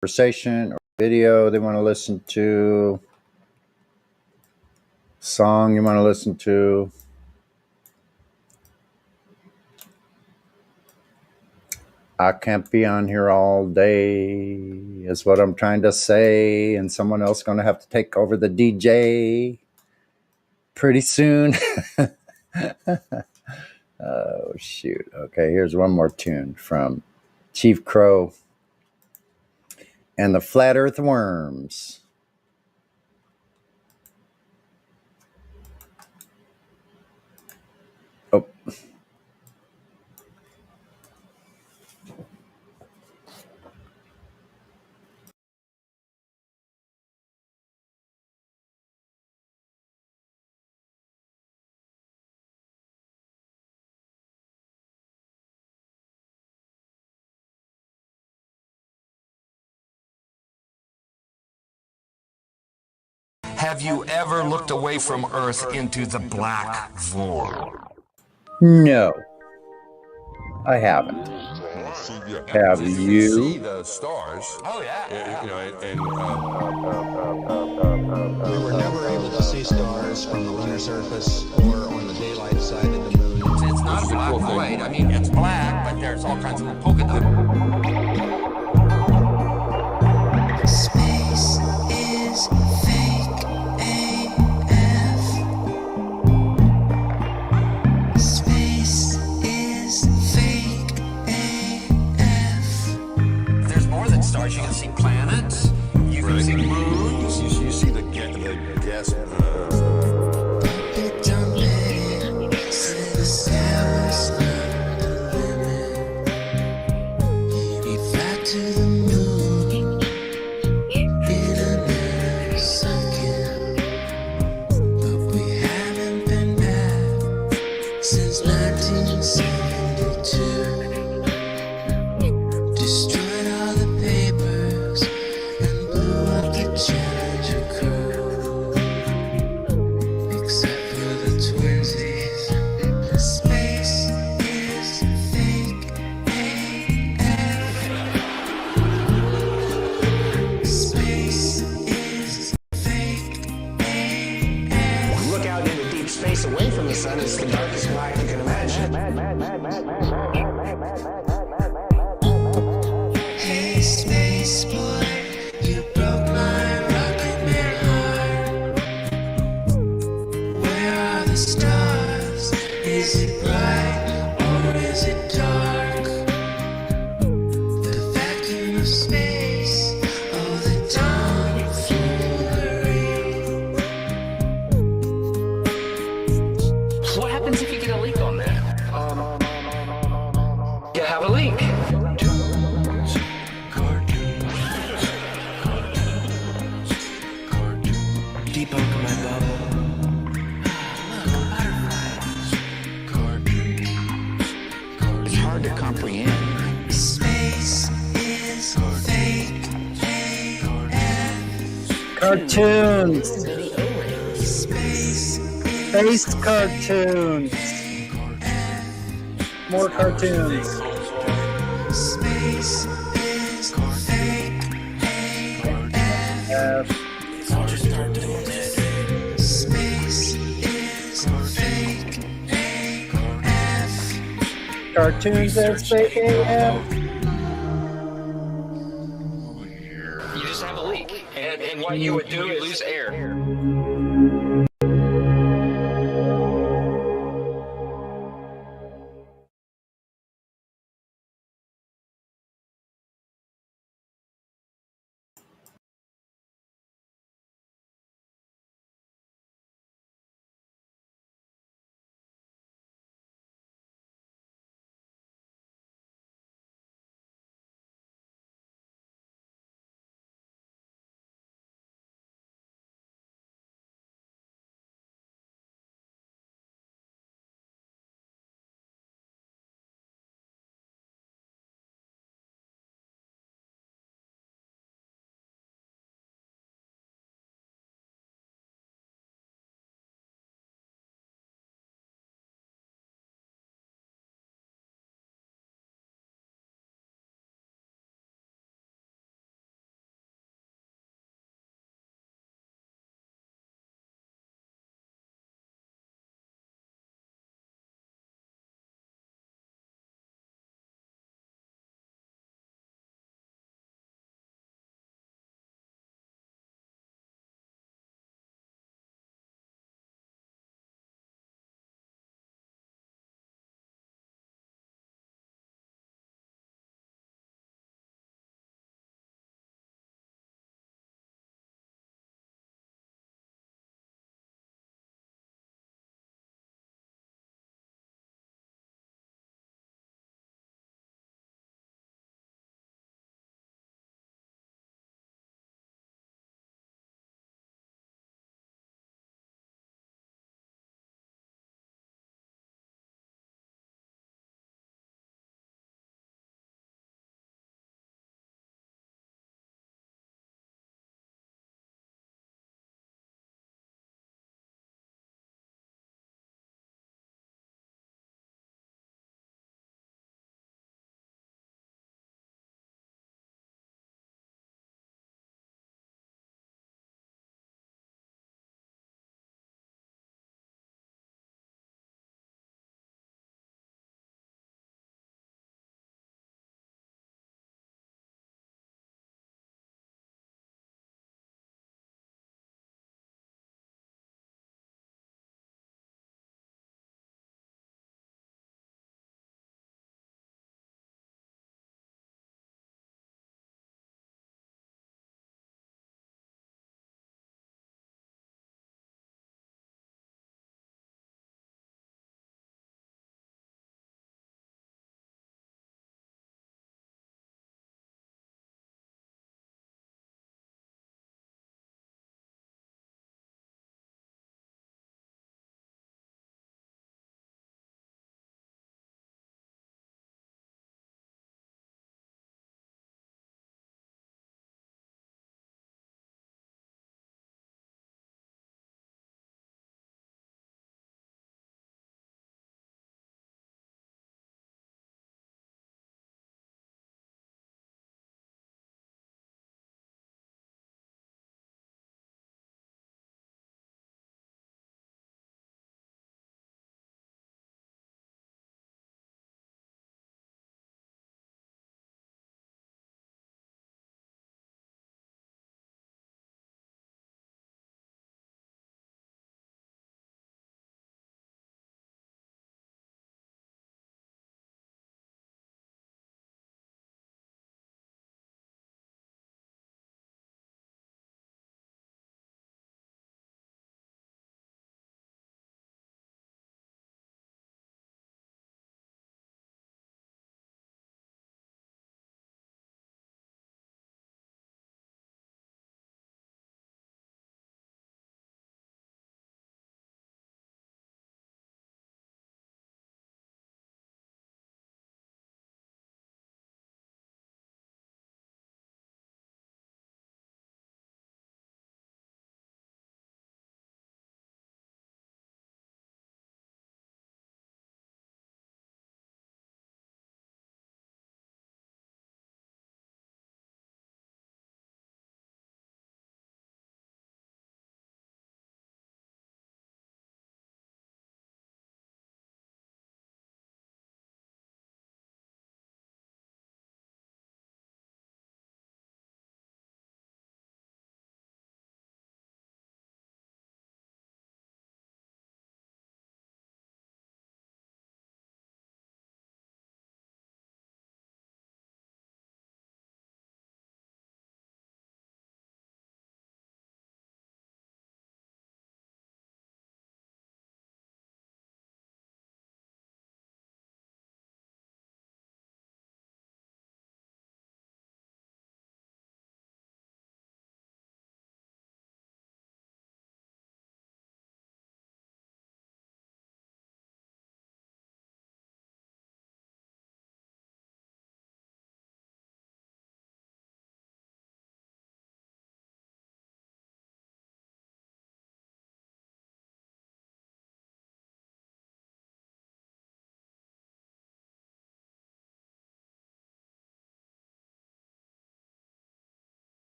conversation or video they want to listen to, song you want to listen to. I can't be on here all day is what I'm trying to say, and someone else going to have to take over the DJ pretty soon. Oh, shoot. Okay, here's one more tune from Chief Crow and the Flat Earth Worms. Oh. Have you ever looked away from Earth into the black void? No, I haven't. Have you? See the stars. Oh yeah. We were never able to see stars from the lunar surface or on the daylight side of the moon. It's not a black void. I mean, it's black, but there's all kinds of little polka dots. Space is fake AF. Space is fake AF. There's more than stars. You can see planets. You can see moons. You see the gas. But don't let it say the sky's not the limit. We fly to the moon in another second, but we haven't been back since 1972. Destroyed all the papers and blew up the Challenger crew, except for the twinsies. Space is fake AF. Space is fake AF. Look out into deep space away from the sun, it's the darkest black you can imagine. Hey, space boy, you broke my rocket man heart. Where are the stars? Is it bright or is it dark? The vacuum of space, oh, the tomfoolery. What happens if you get a leak on that? You have a leak. Debunk my bubble. It's hard to comprehend. Space is fake AF. Cartoons. Space Space cartoons. More cartoons. Space is fake AF. Space is fake AF. Cartoons as fake AF. You just have a leak, and what you would do is lose air.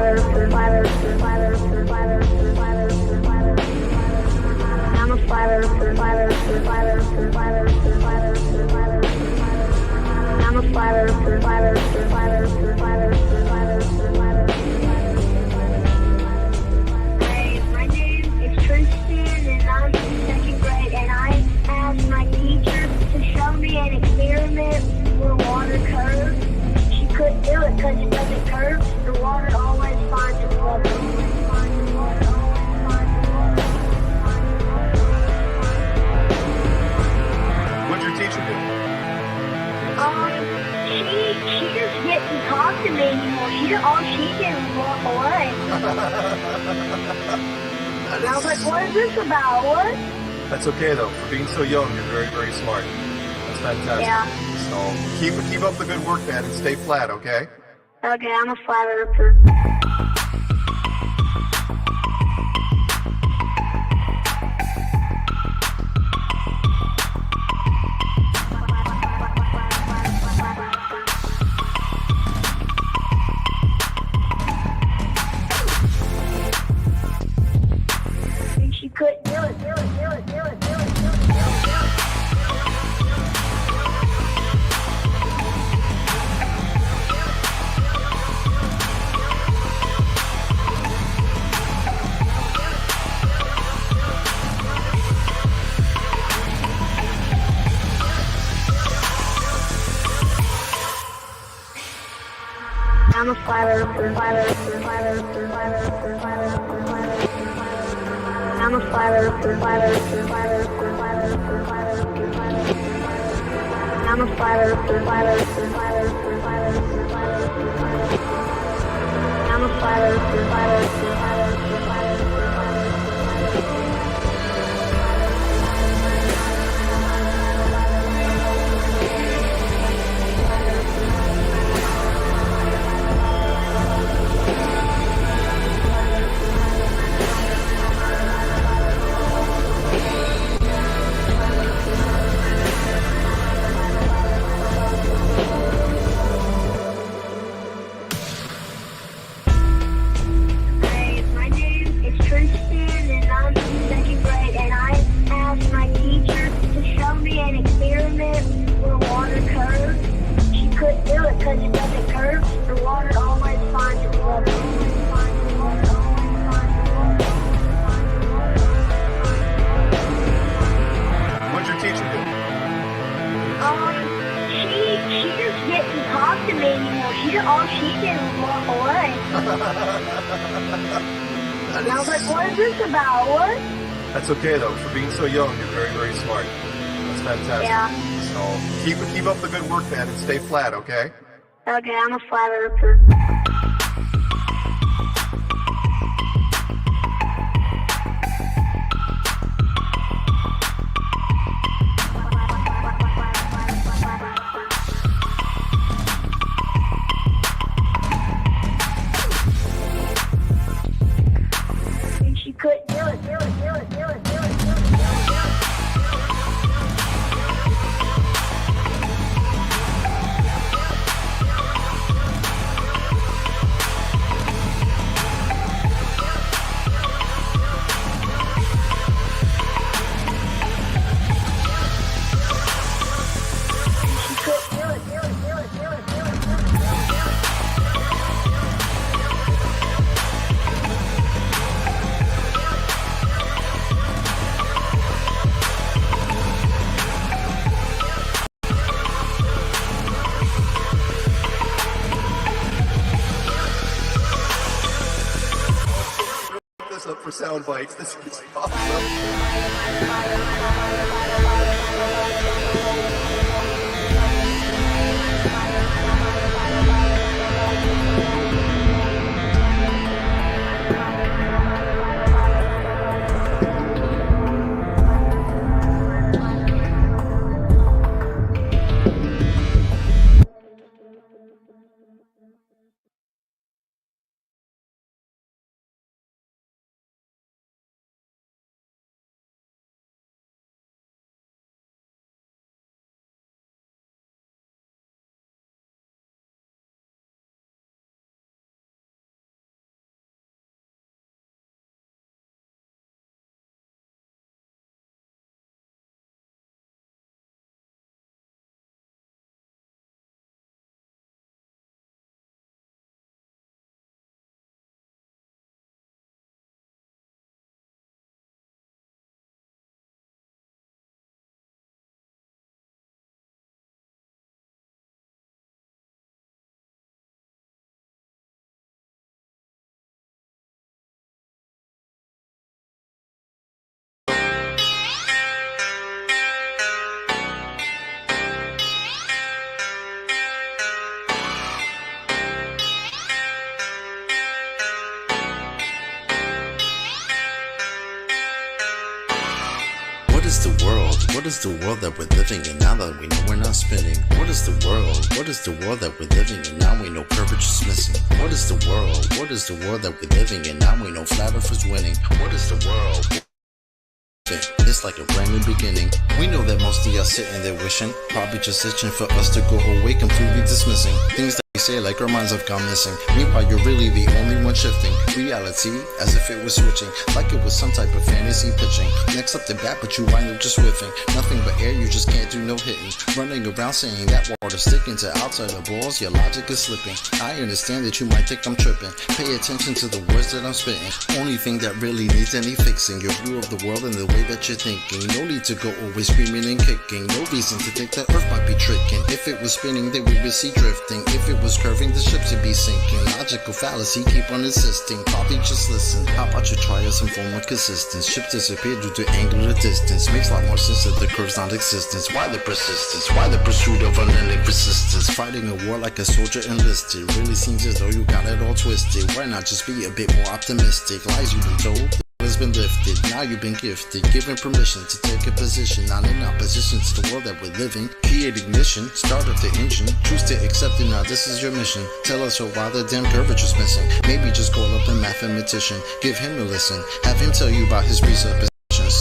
Hey, my name is Tristan, and I'm in second grade, and I asked my teacher to show me an experiment where water curves. She couldn't do it because it doesn't curve. The water always finds its level. What'd your teacher do? She just didn't talk to me anymore. All she did was walk away. And I was like, what is this about? What? That's okay though. For being so young, you're very, very smart. That's fantastic. Yeah. So keep up the good work, man, and stay flat, okay? Okay, I'm a flat earther. She couldn't do it. I'm a flat earther. I'm a flat earther. I'm a flat earther. I'm a flat Hey, my name is Tristan, and I'm in second grade, and I asked my teacher to show me an experiment where water curves. She couldn't do it because it doesn't curve. The water always finds its level. What'd your teacher do? She just didn't talk to me anymore. All she did was walk away. And I was like, what is this about? What? That's okay though. For being so young, you're very, very smart. That's fantastic. Yeah. So keep up the good work, man, and stay flat, okay? Okay, I'm a flat earther. She couldn't do it. This up for sound bites. This is awesome. is the world that we're living in now that we know we're not spinning? What is the world? What is the world that we're living in now we know curvature is missing? What is the world? What is the world that we're living in now we know flat earth is winning? What is the world? It's like a brand new beginning. We know that most of y'all sitting there wishing, probably just itching for us to go away, completely dismissing things that we say like our minds have gone missing. Meanwhile, you're really the only one shifting reality as if it was switching, like it was some type of fantasy pitching. Next up the bat, but you wind up just whiffing. Nothing but air, you just can't do no hitting. Running around saying that water sticking to outside the balls, your logic is slipping. I understand that you might think I'm tripping. Pay attention to the words that I'm spitting. Only thing that really needs any fixing, your view of the world and the way that you're thinking. No need to go always screaming and kicking. No reason to think that Earth might be tricking. If it was spinning, then we would see drifting. If it was curving, the ships would be sinking. Logical fallacy, keep on insisting. Probably just listen. How about you try some form of consistence? Ships disappear due to angular distance. Makes a lot more sense that the curve's non-existence. Why the persistence? Why the pursuit of unending persistence? Fighting a war like a soldier enlisted. Really seems as though you got it all twisted. Why not just be a bit more optimistic? Lies you've been told has been lifted, now you've been gifted, given permission to take a position, not in opposition to the world that we're living. Create ignition, start up the engine, choose to accept it, now this is your mission. Tell us why the damn curvature's missing. Maybe just call up a mathematician, give him a listen, have him tell you about his presuppositions.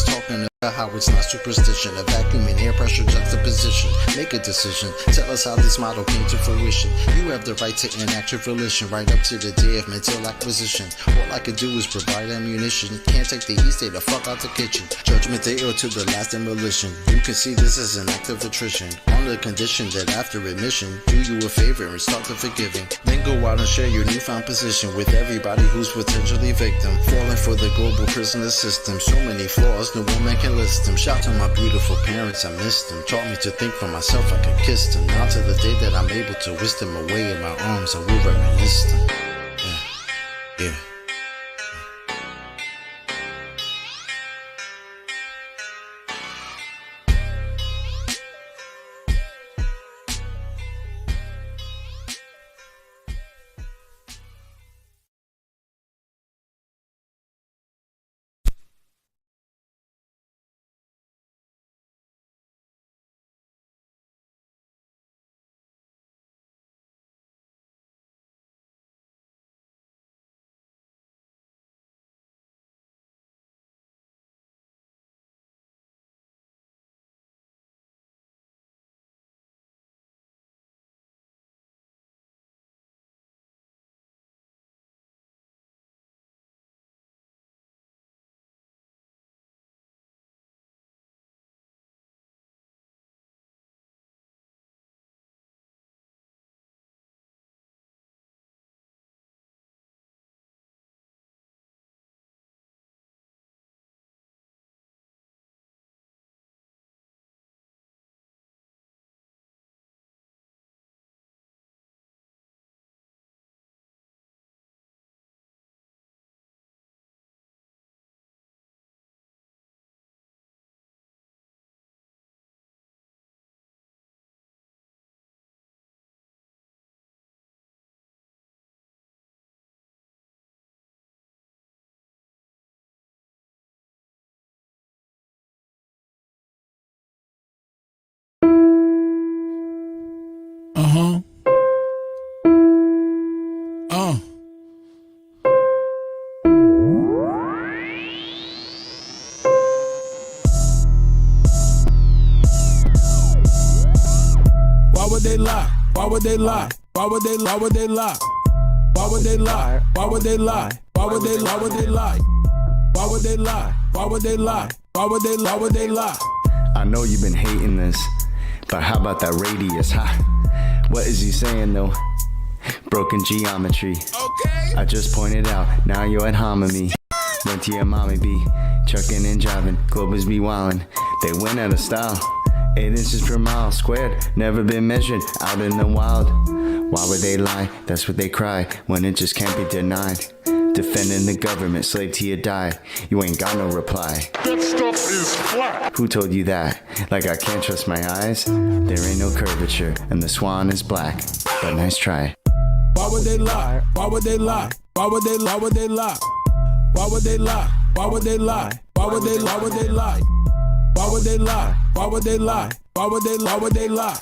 Talking about how it's not superstition, a vacuum and air pressure juxtaposition. Make a decision, tell us how this model came to fruition. You have the right to enact your volition, right up to the day of mental acquisition. All I could do is provide ammunition. Can't take the heat, stay the fuck out the kitchen. Judgment day or to the last demolition. You can see this as an act of attrition, on the condition that after admission, do you a favor and start the forgiving. Then go out and share your newfound position with everybody who's potentially victim, falling for the global prisoner system. So many flaws, no woman can list them. Shout to my beautiful parents, I missed them. Taught me to think for myself, I could kiss them. Now to the day that I'm able to whisk them away in my arms, I will reminisce them. Yeah. Why would they lie? Why would they lie? Why would they lie? Why would they lie? Why would they lie? Why would they lie? Why would they lie? Why would they lie? Why would they lie? Why would they lie? Why would they lie? Why would they lie? I know you've been hating this, but how about that radius, huh? What is he saying though? Broken geometry. Okay. I just pointed out, now you're at hominy. Went to your mommy be trucking and driving, Globers be wildin'. They went out of style. 8 inches per mile squared, never been measured out in the wild. Why would they lie? That's what they cry when it just can't be denied. Defending the government, slave till you die. You ain't got no reply. That stuff is flat. Who told you that? Like I can't trust my eyes? There ain't no curvature, and the swan is black. But nice try. Why would they lie? Why would they lie? Why would they lie? Why would they lie? Why would they lie? Why would they lie? Why would they lie? Why would they lie? Why would they lie? Why would they lie? Why would they lie?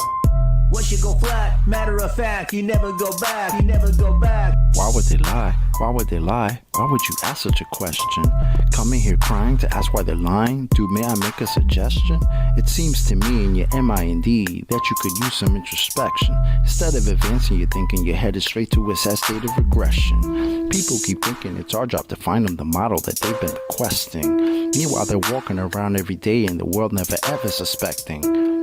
Once you go flat, matter of fact, you never go back, you never go back. Why would they lie? Why would they lie? Why would you ask such a question? Coming here crying to ask why they're lying? Dude, may I make a suggestion? It seems to me in your mind that you could use some introspection. Instead of advancing your thinking, you're headed straight to a sad state of regression. People keep thinking it's our job to find them the model that they've been requesting. Meanwhile, they're walking around every day in the world never ever suspecting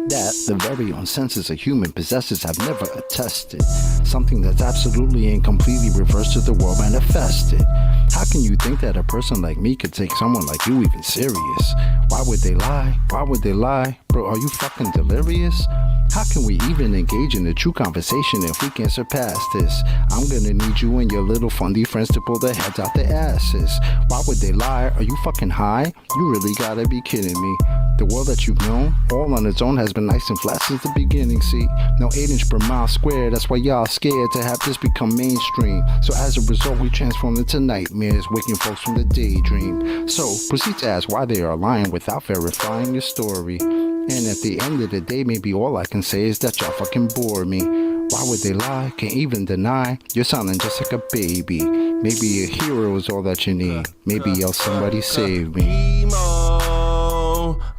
that the very own senses a human possesses have never attested. Something that's absolutely and completely reversed to the world manifested. How can you think that a person like me could take someone like you even serious? Why would they lie? Why would they lie? Bro, are you fucking delirious? How can we even engage in a true conversation if we can't surpass this? I'm gonna need you and your little fundy friends to pull their heads out their asses. Why would they lie? Are you fucking high? You really gotta be kidding me. The world that you've known, all on its own, has been nice and flat since the beginning, see? No 8 inch per mile square, that's why y'all scared to have this become mainstream. So as a result, we transformed into nightmares, waking folks from the daydream. So proceed to ask why they are lying without verifying your story. And at the end of the day, maybe all I can say is that y'all fucking bore me. Why would they lie? Can't even deny. You're sounding just like a baby. Maybe a hero is all that you need. Maybe else somebody save me.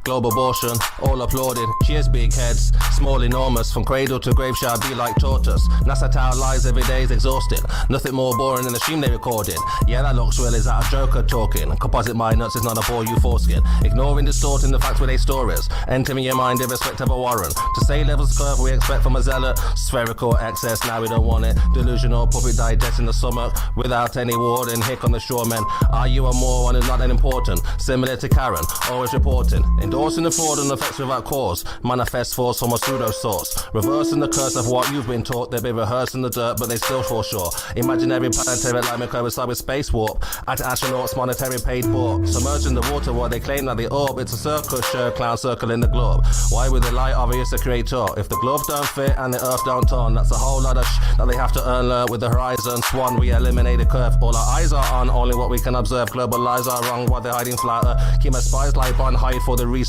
Global abortion, all applauded. Cheers, big heads, small, enormous. From cradle to grave shall be like tortoise. NASA Tower lies every day is exhausted. Nothing more boring than the stream they recorded. Yeah, that looks real, is that a joker talking? Composite my nuts is not a bore you foreskin. Ignoring, distorting the facts with a stories. Entering your mind in respect of a warrant. To say levels curve we expect from a zealot. Spherical excess, now we don't want it. Delusional puppet digesting the stomach. Without any warning, hick on the shoremen. Are you a moron who's not that important? Similar to Karen, always reporting. Endorsing the fraud and effects without cause. Manifest force from a pseudo source. Reversing the curse of what you've been taught. They've been rehearsing the dirt, but they still fall short. Imaginary planetary alignment coincide with space warp. Anti-astronauts, monetary paid for. Submerged in the water while they claim that they orb. It's a circus show, clown circle in the globe. Why would they lie? Obvious the creator. If the glove don't fit and the earth don't turn, that's a whole lot of that they have to earn. Learn with the horizon swan. We eliminate the curve. All our eyes are on only what we can observe. Global lies are wrong while they're hiding flatter. Keep my spies life on hide for the research.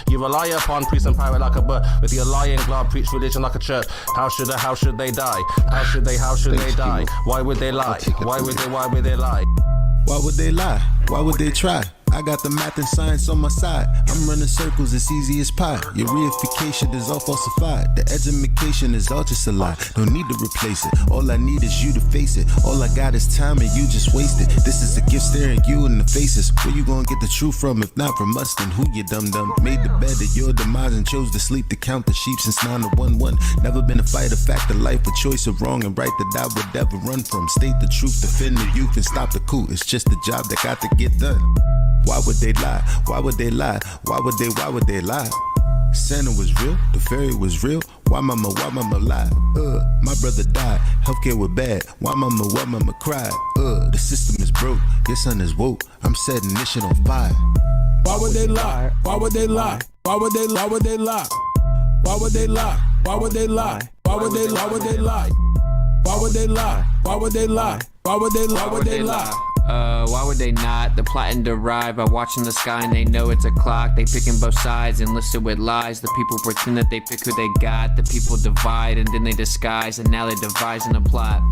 You rely upon priest and power like a bird. With your lying glove, preach religion like a church. How should they die? How should they die? Why would they lie? Why would they lie? Why would they lie? Why would they try? I got the math and science on my side. I'm running circles, it's easy as pie. Your reification is all falsified. The education is all just a lie. No need to replace it. All I need is you to face it. All I got is time and you just waste it. This is a gift staring you in the faces. Where you gonna get the truth from if not from us? Then who you dum-dum? Made the bed of your demise and chose to sleep to count the sheep since 9 to 1-1. Never been a fighter, fact of life, a choice of wrong and right that I would ever run from. State the truth, defend the youth and stop the coup. It's just a job that got to get done. Why would they lie? Why would they lie? Why would they lie? Santa was real, the fairy was real. Why mama lie? My brother died, healthcare was bad. Why mama cried? The system is broke, your son is woke. I'm setting this shit on fire. Why would they lie? Why would they lie? Why would they lie? Why would they lie? Why would they lie? Why would they lie? Why would they lie? Why would they lie? Why would they lie? Why would they lie? Why would they lie? Why would they lie? Why would they not? The plot and derive by watching the sky and they know it's a clock. They picking both sides and listed with lies. The people pretend that they pick who they got. The people divide and then they disguise and now they're devising a plot.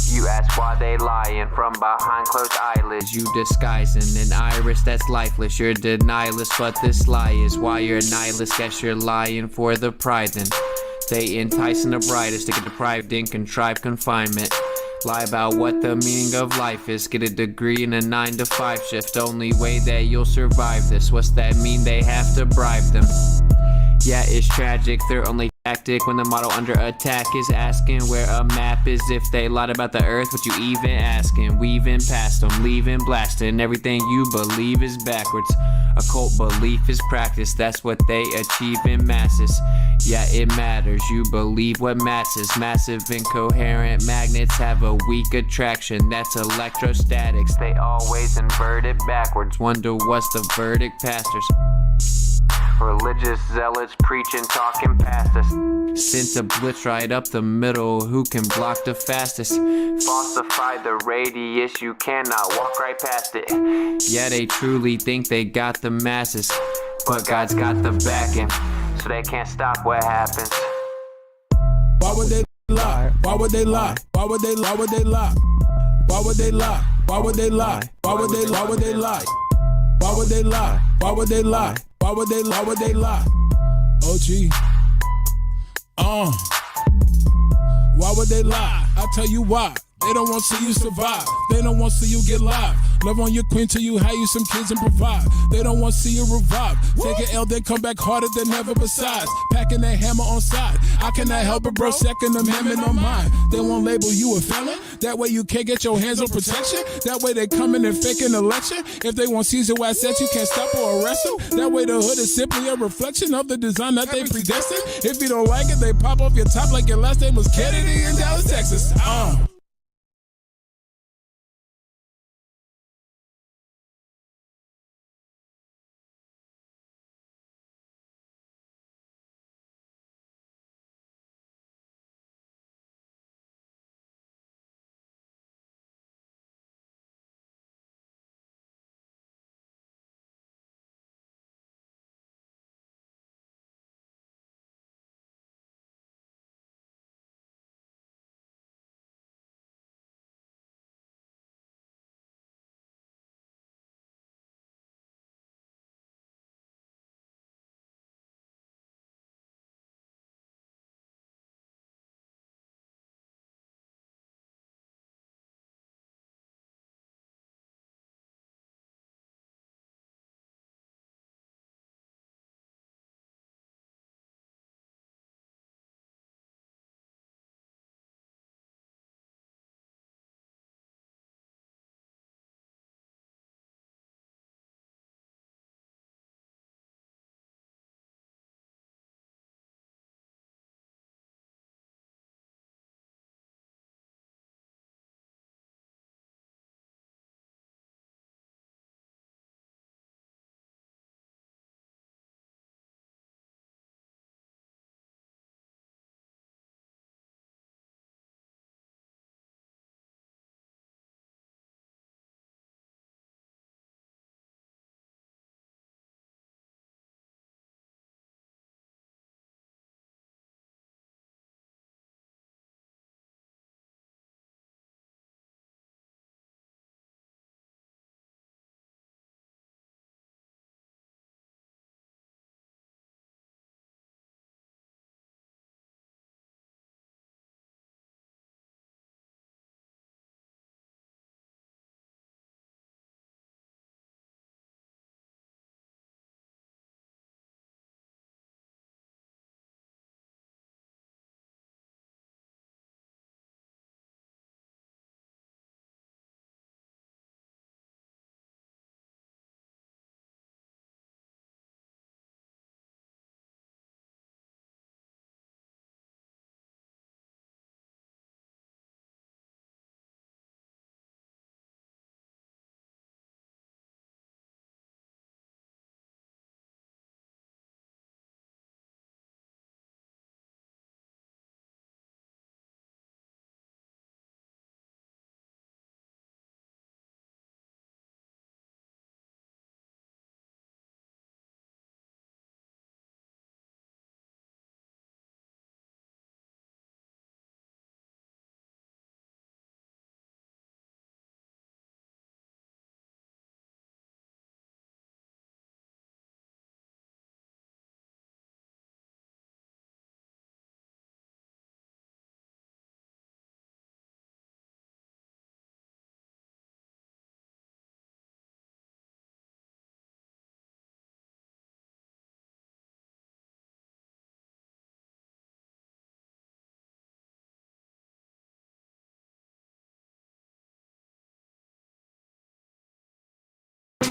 You ask why they lying from behind closed eyelids. You disguising an iris that's lifeless. You're denialist, but this lie is why you're a nihilist. Guess you're lying for the pride then. They enticing the brightest to get deprived in contrived confinement. Lie about what the meaning of life is. Get a degree in a 9 to 5 shift. Only way that you'll survive this. What's that mean? They have to bribe them. Yeah, it's tragic. Their only tactic when the model under attack is asking where a map is. If they lied about the earth, what you even asking? Weaving past them, leaving blasting. Everything you believe is backwards. Occult belief is practice. That's what they achieve in masses. Yeah, it matters. You believe what masses. Massive incoherent magnets have a weak attraction. That's electrostatics. They always invert it backwards. Wonder what's the verdict, pastors? Religious zealots preaching, talking past us. Sent a blitz right up the middle. Who can block the fastest? Falsify the radius. You cannot walk right past it. Yeah, they truly think they got the masses, but God's got the backing. so they can't stop what happens. Why would they lie? Why would they lie? Why would they lie? Why would they lie? Why would they lie? Why would they lie? Why would they lie? Why would they lie? Why would they lie? Why would they lie? Why would they lie? Why would they lie? OG. Why would they lie? I'll tell you why. They don't want to see you survive. They don't want to see you get live. Love on your queen till you hire you some kids and provide. They don't want to see you revive. Take an L, then come back harder than ever besides. Packing that hammer on side. I cannot help it, bro. Second them hammering on mine. They won't label you a felon. That way you can't get your hands on protection. That way they come in and fake an election. If they want Caesar assets, you can't stop or arrest them. That way the hood is simply a reflection of the design that they predestined. If you don't like it, they pop off your top like your last name was Kennedy in Dallas, Texas.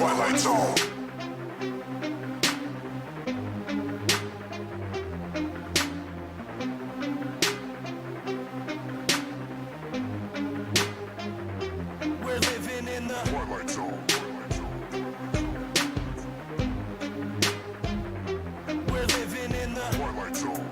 Twilight Zone. We're living in the Twilight Zone. We're living in the Twilight Zone.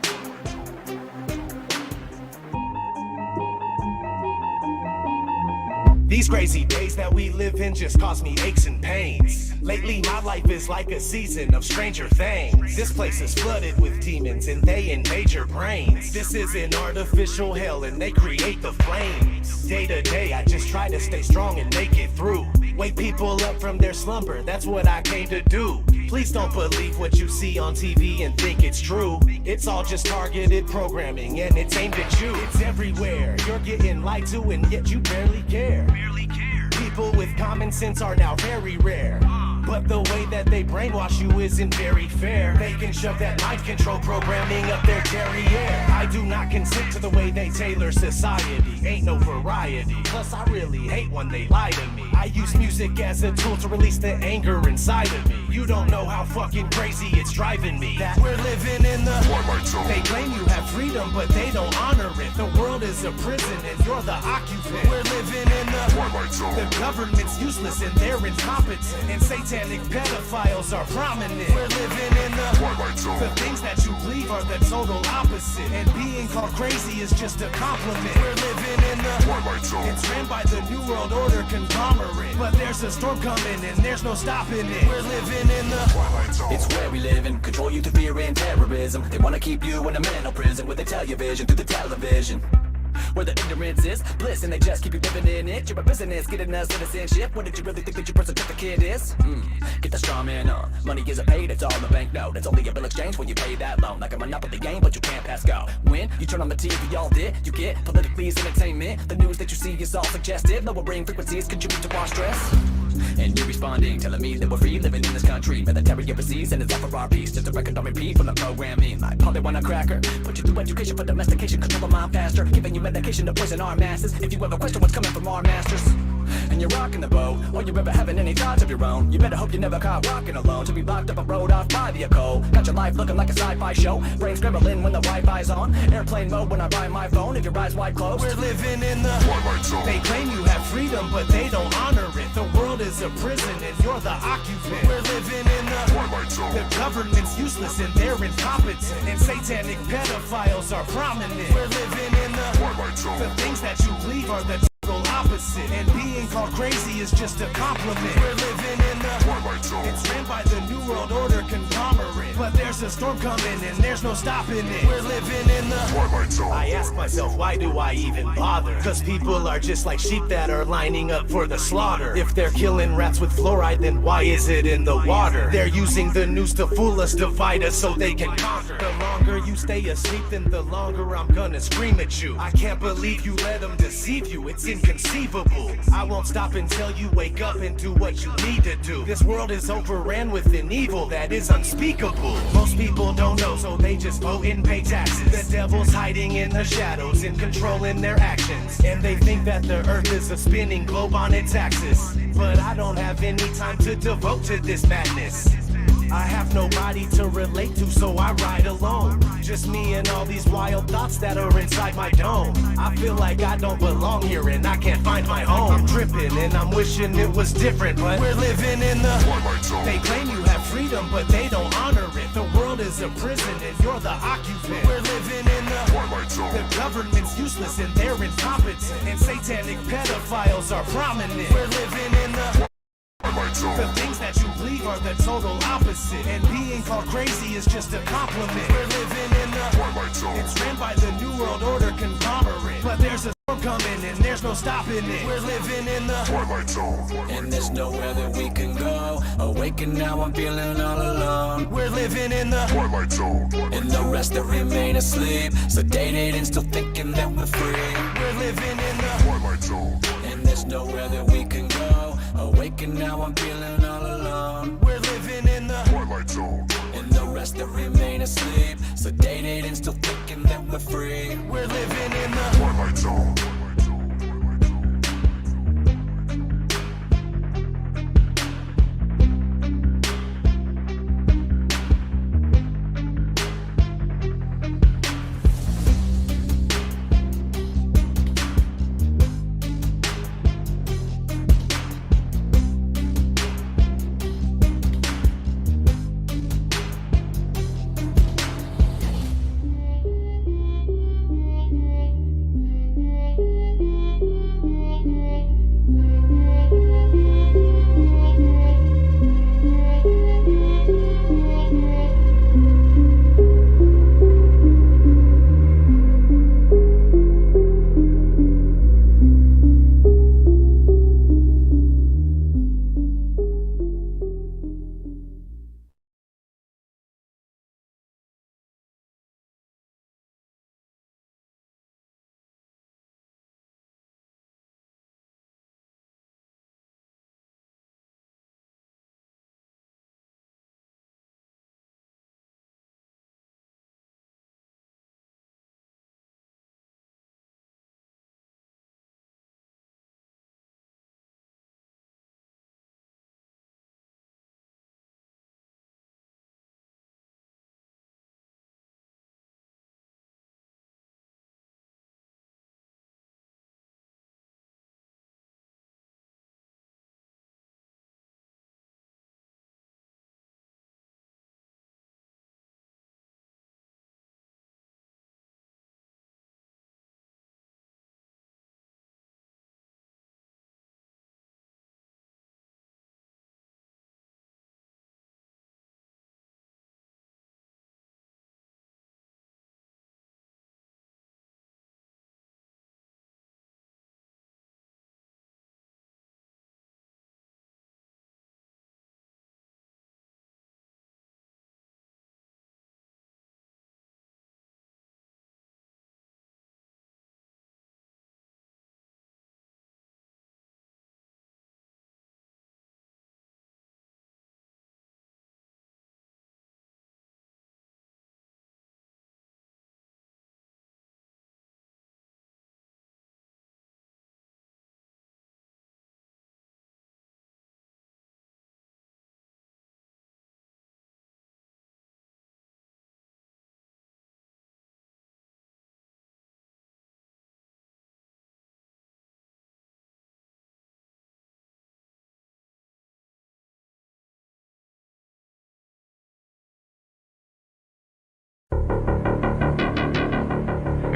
These These crazy days that we live in just cause me aches and pains. Lately my life is like a season of Stranger Things. This place is flooded with demons and they invade your brains. This is an artificial hell and they create the flames. Day to day I just try to stay strong and make it through. Wake people up from their slumber, that's what I came to do. Please don't believe what you see on TV and think it's true. It's all just targeted programming and it's aimed at you. It's everywhere, you're getting lied to and yet you barely care. People with common sense are now very rare. But the way that they brainwash you isn't very fair. They can shove that mind control programming up their derriere. I do not consent to the way they tailor society. Ain't no variety. Plus I really hate when they lie to me. I use music as a tool to release the anger inside of me. You don't know how fucking crazy it's driving me. That we're living in the Twilight Zone. They claim you have freedom, but they don't honor it. The world is a prison and you're the occupant. We're living in the Twilight Zone. The government's useless and they're incompetent. And satanic pedophiles are prominent. We're living in the Twilight Zone. The things that you believe are the total opposite. And being called crazy is just a compliment. We're living in the Twilight Zone. It's ran by the New World Order conglomerate. But there's a storm coming and there's no stopping it. We're living in the Twilight Zone. It's where we live and control you through fear and terrorism. They wanna keep you in a mental prison where they tell your vision through the television. Where the ignorance is bliss and they just keep you living in it. You're a business, getting us citizenship. What did you really think that your birth certificate is? Get the straw man on. Money isn't paid, it's all a banknote. It's only a bill exchange when you pay that loan. Like a monopoly game, but you can't pass go. When you turn on the TV, all did you get politically entertainment? The news that you see is all suggestive. Lowering frequencies contribute to our stress. And you're responding, telling me that we're free living in this country. Military overseas and it's all for our peace. Just a record on repeat from the programming. Like Polly want a cracker. Put you through education for domestication, control the mind faster. Giving you medication to poison our masses. If you ever question what's coming from our masters and you're rocking the boat, or you're ever having any thoughts of your own, you better hope you never caught rocking alone. To be locked up and rode off by the echo. Got your life looking like a sci-fi show. Brain scrambling when the Wi-Fi's on. Airplane mode when I ride my phone. If your eyes wide closed. We're living in the Twilight Zone. They claim you have freedom, but they don't honor it. The world is a prison and you're the occupant. We're living in the Twilight Zone. The government's useless and they're incompetent. And satanic pedophiles are prominent. We're living in the Twilight Zone. The things that you believe are the total opposite. And being called crazy is just a compliment. We're living in the Twilight Zone. It's ran by the New World Order conglomerate. But there's a storm coming and there's no stopping it. We're living in the Twilight Zone. I ask myself, why do I even bother? Cause people are just like sheep that are lining up for the slaughter. If they're killing rats with fluoride, then why is it in the water? They're using the news to fool us, divide us so they can conquer. The longer you stay asleep, then the longer I'm gonna scream at you. I can't believe you let them deceive you. It's inconceivable. I won't stop until you wake up and do what you need to do. This world is overran with an evil that is unspeakable. Most people don't know, so they just vote and pay taxes. The devil's hiding in the shadows and controlling their actions. And they think that the earth is a spinning globe on its axis. But I don't have any time to devote to this madness. I have nobody to relate to, so I ride alone. Just me and all these wild thoughts that are inside my dome. I feel like I don't belong here and I can't find my home. I'm tripping and I'm wishing it was different, but we're living in the Twilight Zone. They claim you have freedom, but they don't honor it. The world is a prison and you're the occupant. We're living in the Twilight Zone. The government's useless and they're incompetent. And satanic pedophiles are prominent. We're living in the The things that you believe are the total opposite. And being called crazy is just a compliment. We're living in the Twilight Zone. It's ran by the New World Order conglomerate. But there's a storm coming and there's no stopping it. We're living in the Twilight Zone. And there's nowhere that we can go. Awaken now, I'm feeling all alone. We're living in the Twilight Zone. And the rest that remain asleep, sedated and still thinking that we're free. We're living in the Twilight Zone. And there's nowhere that we can go. Awaken now, I'm feeling all alone. We're living in the Twilight Zone. And the rest that remain asleep, sedated and still thinking that we're free. We're living in the Twilight Zone.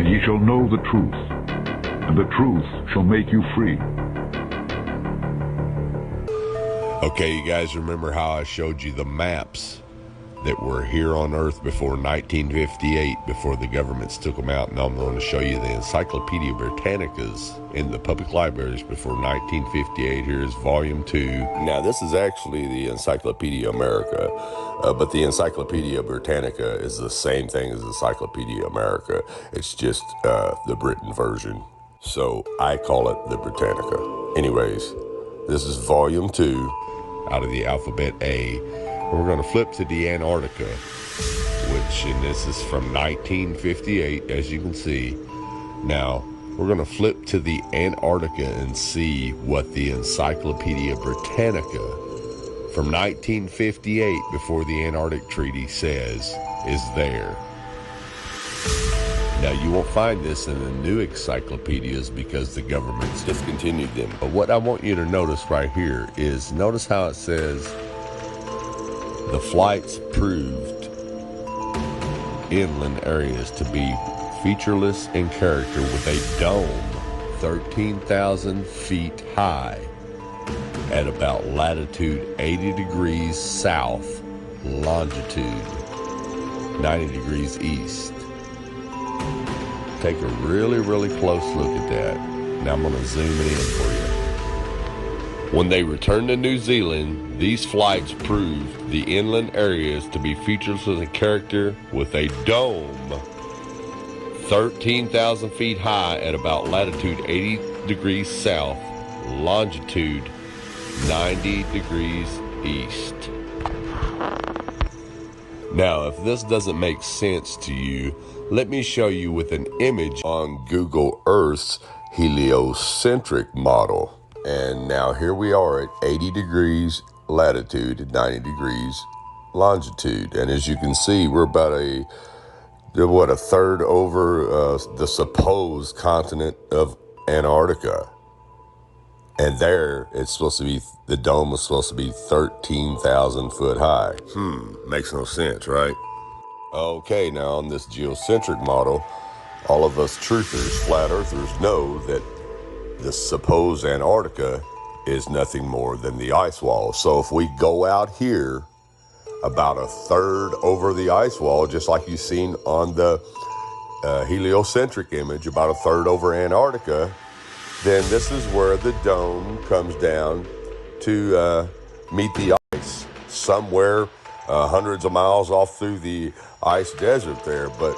and ye shall know the truth, and the truth shall make you free. Okay, you guys remember how I showed you the maps that were here on Earth before 1958, before the governments took them out? Now I'm going to show you the Encyclopedia Britannicas in the public libraries before 1958. Here's volume 2. Now this is actually the Encyclopedia America, but the Encyclopedia Britannica is the same thing as Encyclopedia America. It's just the Britain version. So I call it the Britannica. Anyways, this is volume 2 out of the alphabet A. We're going to flip to the Antarctica, and this is from 1958, as you can see. Now, we're going to flip to the Antarctica and see what the Encyclopedia Britannica from 1958, before the Antarctic Treaty, says is there. Now, you won't find this in the new encyclopedias because the government's discontinued them. But what I want you to notice right here is, notice how it says, the flights proved inland areas to be featureless in character, with a dome 13,000 feet high at about latitude 80 degrees south, longitude 90 degrees east. Take a really, really close look at that. Now I'm going to zoom it in for you. When they returned to New Zealand, these flights proved the inland areas to be featureless in character, with a dome 13,000 feet high at about latitude 80 degrees south, longitude 90 degrees east. Now, if this doesn't make sense to you, let me show you with an image on Google Earth's heliocentric model. And now here we are at 80 degrees latitude and 90 degrees longitude. And as you can see, we're about a third over the supposed continent of Antarctica. And there, it's supposed to be, the dome is supposed to be 13,000 foot high. Makes no sense, right? Okay, now on this geocentric model, all of us truthers, flat earthers, know that the supposed Antarctica is nothing more than the ice wall. So if we go out here about a third over the ice wall, just like you've seen on the heliocentric image, about a third over Antarctica, then this is where the dome comes down to meet the ice, somewhere hundreds of miles off through the ice desert there, but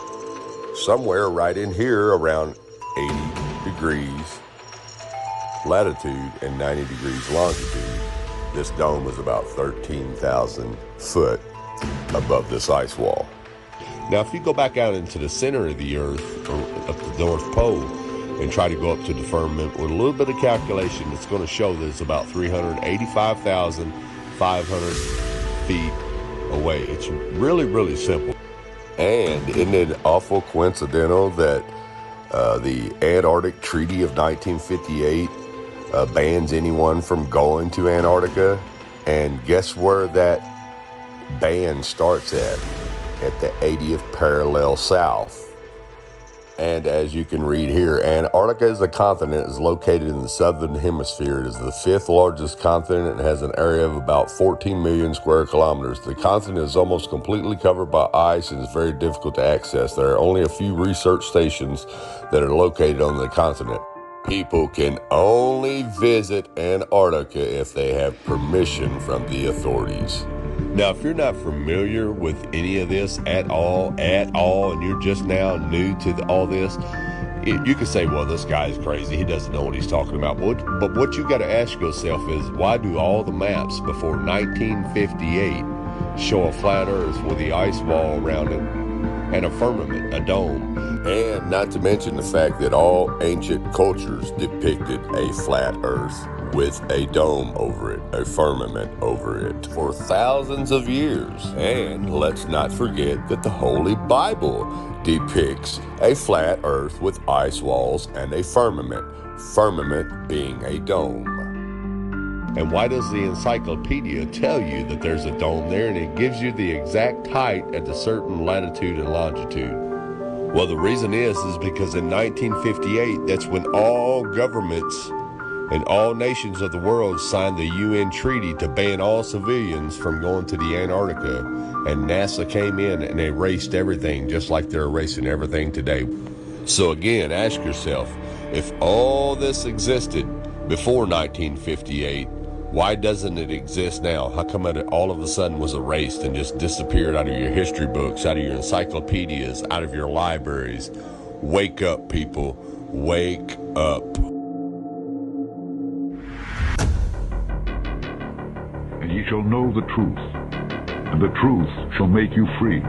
somewhere right in here around 80 degrees latitude and 90 degrees longitude, this dome is about 13,000 foot above this ice wall. Now, if you go back out into the center of the Earth, or up the North Pole, and try to go up to the firmament with a little bit of calculation, it's going to show that it's about 385,500 feet away. It's really, really simple. And isn't it awful coincidental that the Antarctic Treaty of 1958 bans anyone from going to Antarctica? And guess where that ban starts at? At the 80th parallel south. And as you can read here, Antarctica is a continent, is located in the southern hemisphere. It is the 5th largest continent and has an area of about 14 million square kilometers. The continent is almost completely covered by ice and is very difficult to access. There are only a few research stations that are located on the continent. People can only visit Antarctica if they have permission from the authorities. Now, if you're not familiar with any of this at all, and you're just now new to all this, you could say, well, this guy's crazy. He doesn't know what he's talking about. But what you got to ask yourself is, why do all the maps before 1958 show a flat Earth with the ice wall around it and a firmament, a dome? And not to mention the fact that all ancient cultures depicted a flat Earth with a dome over it, a firmament over it, for thousands of years. And let's not forget that the Holy Bible depicts a flat Earth with ice walls and a firmament being a dome. And why does the encyclopedia tell you that there's a dome there, and it gives you the exact height at a certain latitude and longitude? Well, the reason is because in 1958, that's when all governments and all nations of the world signed the UN treaty to ban all civilians from going to the Antarctica, and NASA came in and erased everything just like they're erasing everything today. So again, ask yourself, if all this existed before 1958, why doesn't it exist now? How come it all of a sudden was erased and just disappeared out of your history books, out of your encyclopedias, out of your libraries? Wake up, people. Wake up. And ye shall know the truth, and the truth shall make you free.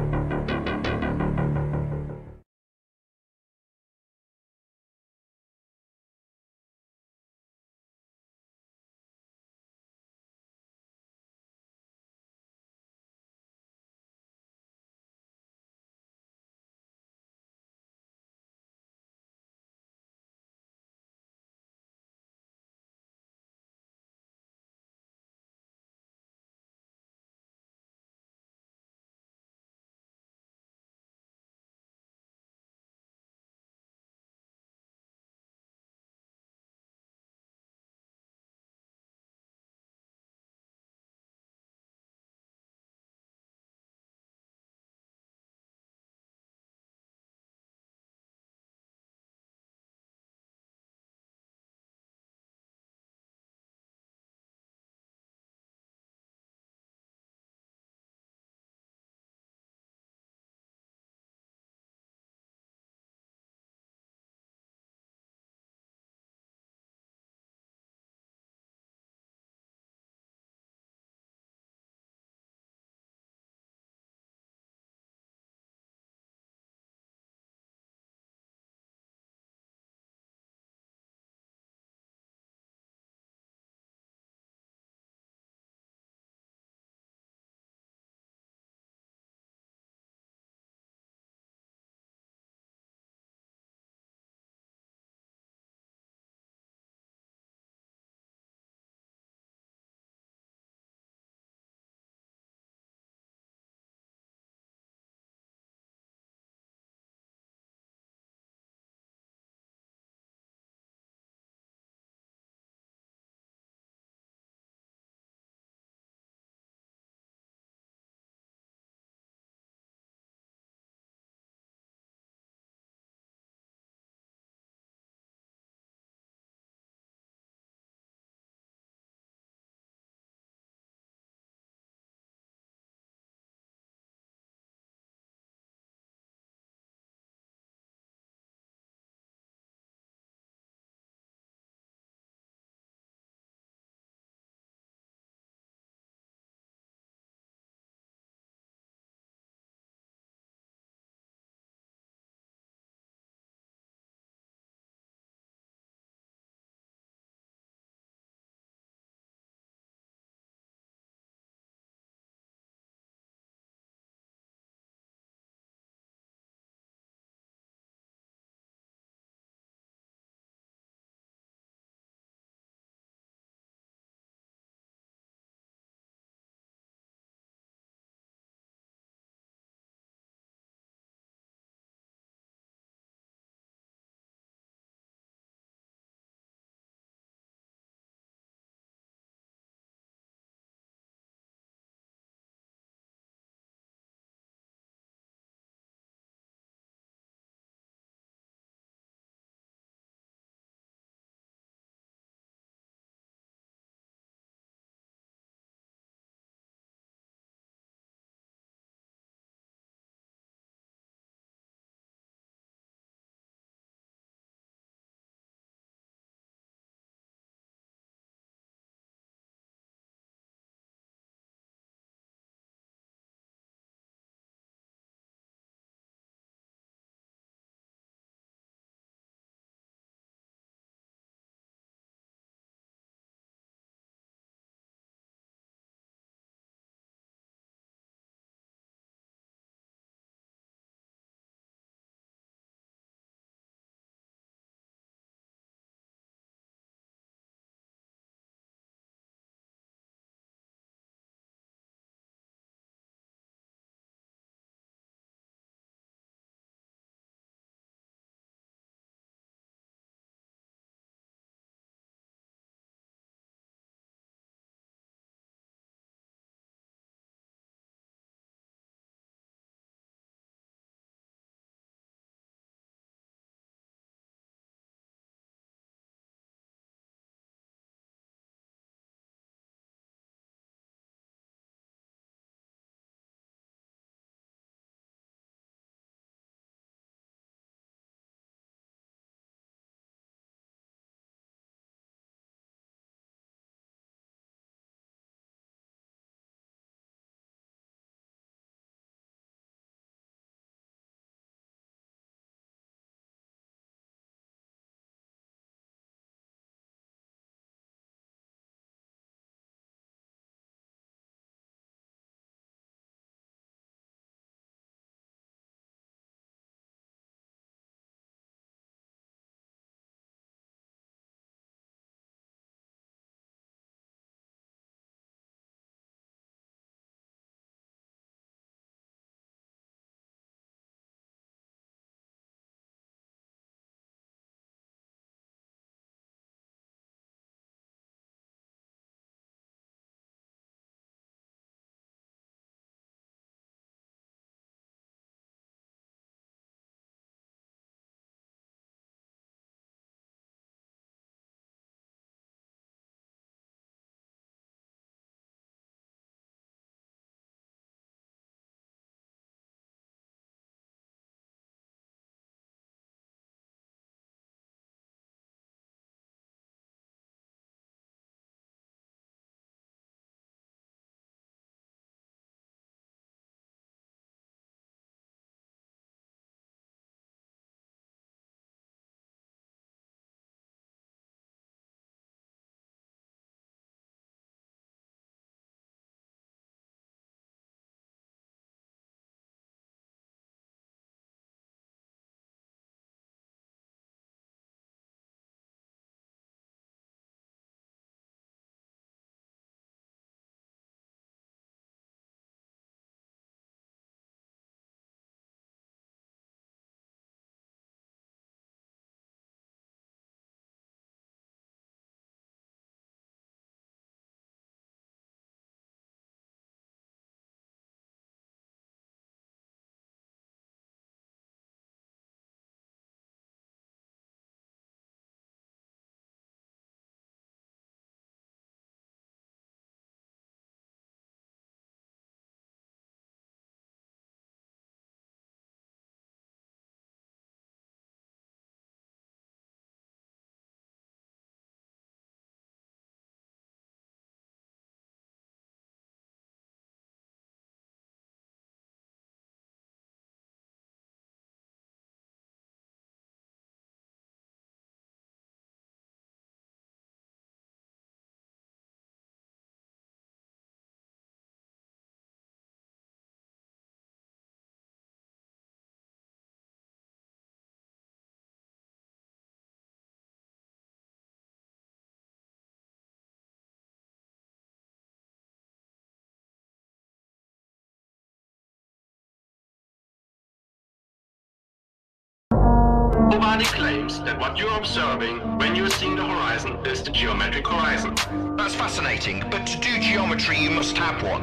is that what you're observing when you're seeing the horizon is the geometric horizon. That's fascinating, but to do geometry you must have one.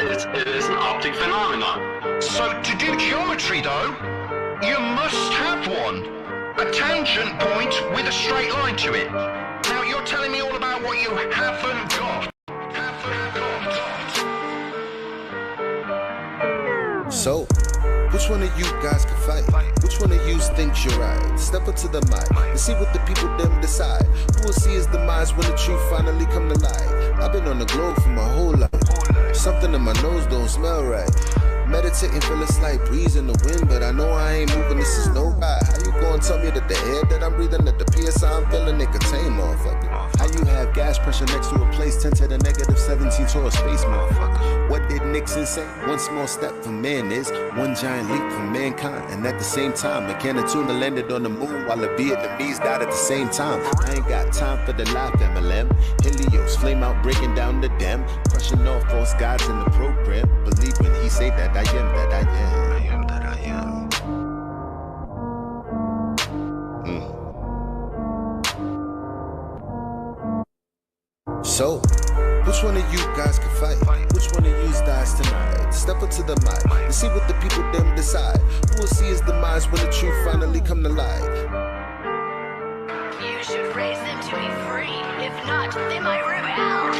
It is an optic phenomenon. So to do geometry though, you must have one. A tangent point with a straight line to it. Now you're telling me all about what you haven't got. So, which one of you guys can fight? Which one of you thinks you're right? Step up to the mic and see what the people them decide. Who will see his demise when the truth finally come to light? I've been on the globe for my whole life. Something in my nose don't smell right. Meditating, feel a slight breeze in the wind, but I know I ain't moving, this is no ride. How you gonna tell me that the air that I'm breathing, that the PSI I'm feeling, it contain, motherfucker? How you have gas pressure next to a place 10 to the negative 17 to a space, motherfucker? What did Nixon say? One small step for man is one giant leap for mankind. And at the same time, a can of tuna landed on the moon while the Vietnamese died at the same time. I ain't got time for the life MLM. Helios, flame out, breaking down the dam. Crushing all false gods in the program. Believe when he say that I am that I am. I am that I am. So, which one of you guys can fight? Which one of you dies tonight? Step up to the mic and see what the people them decide. Who will see his demise when the truth finally come to light? You should raise them to be free. If not, they might rebel.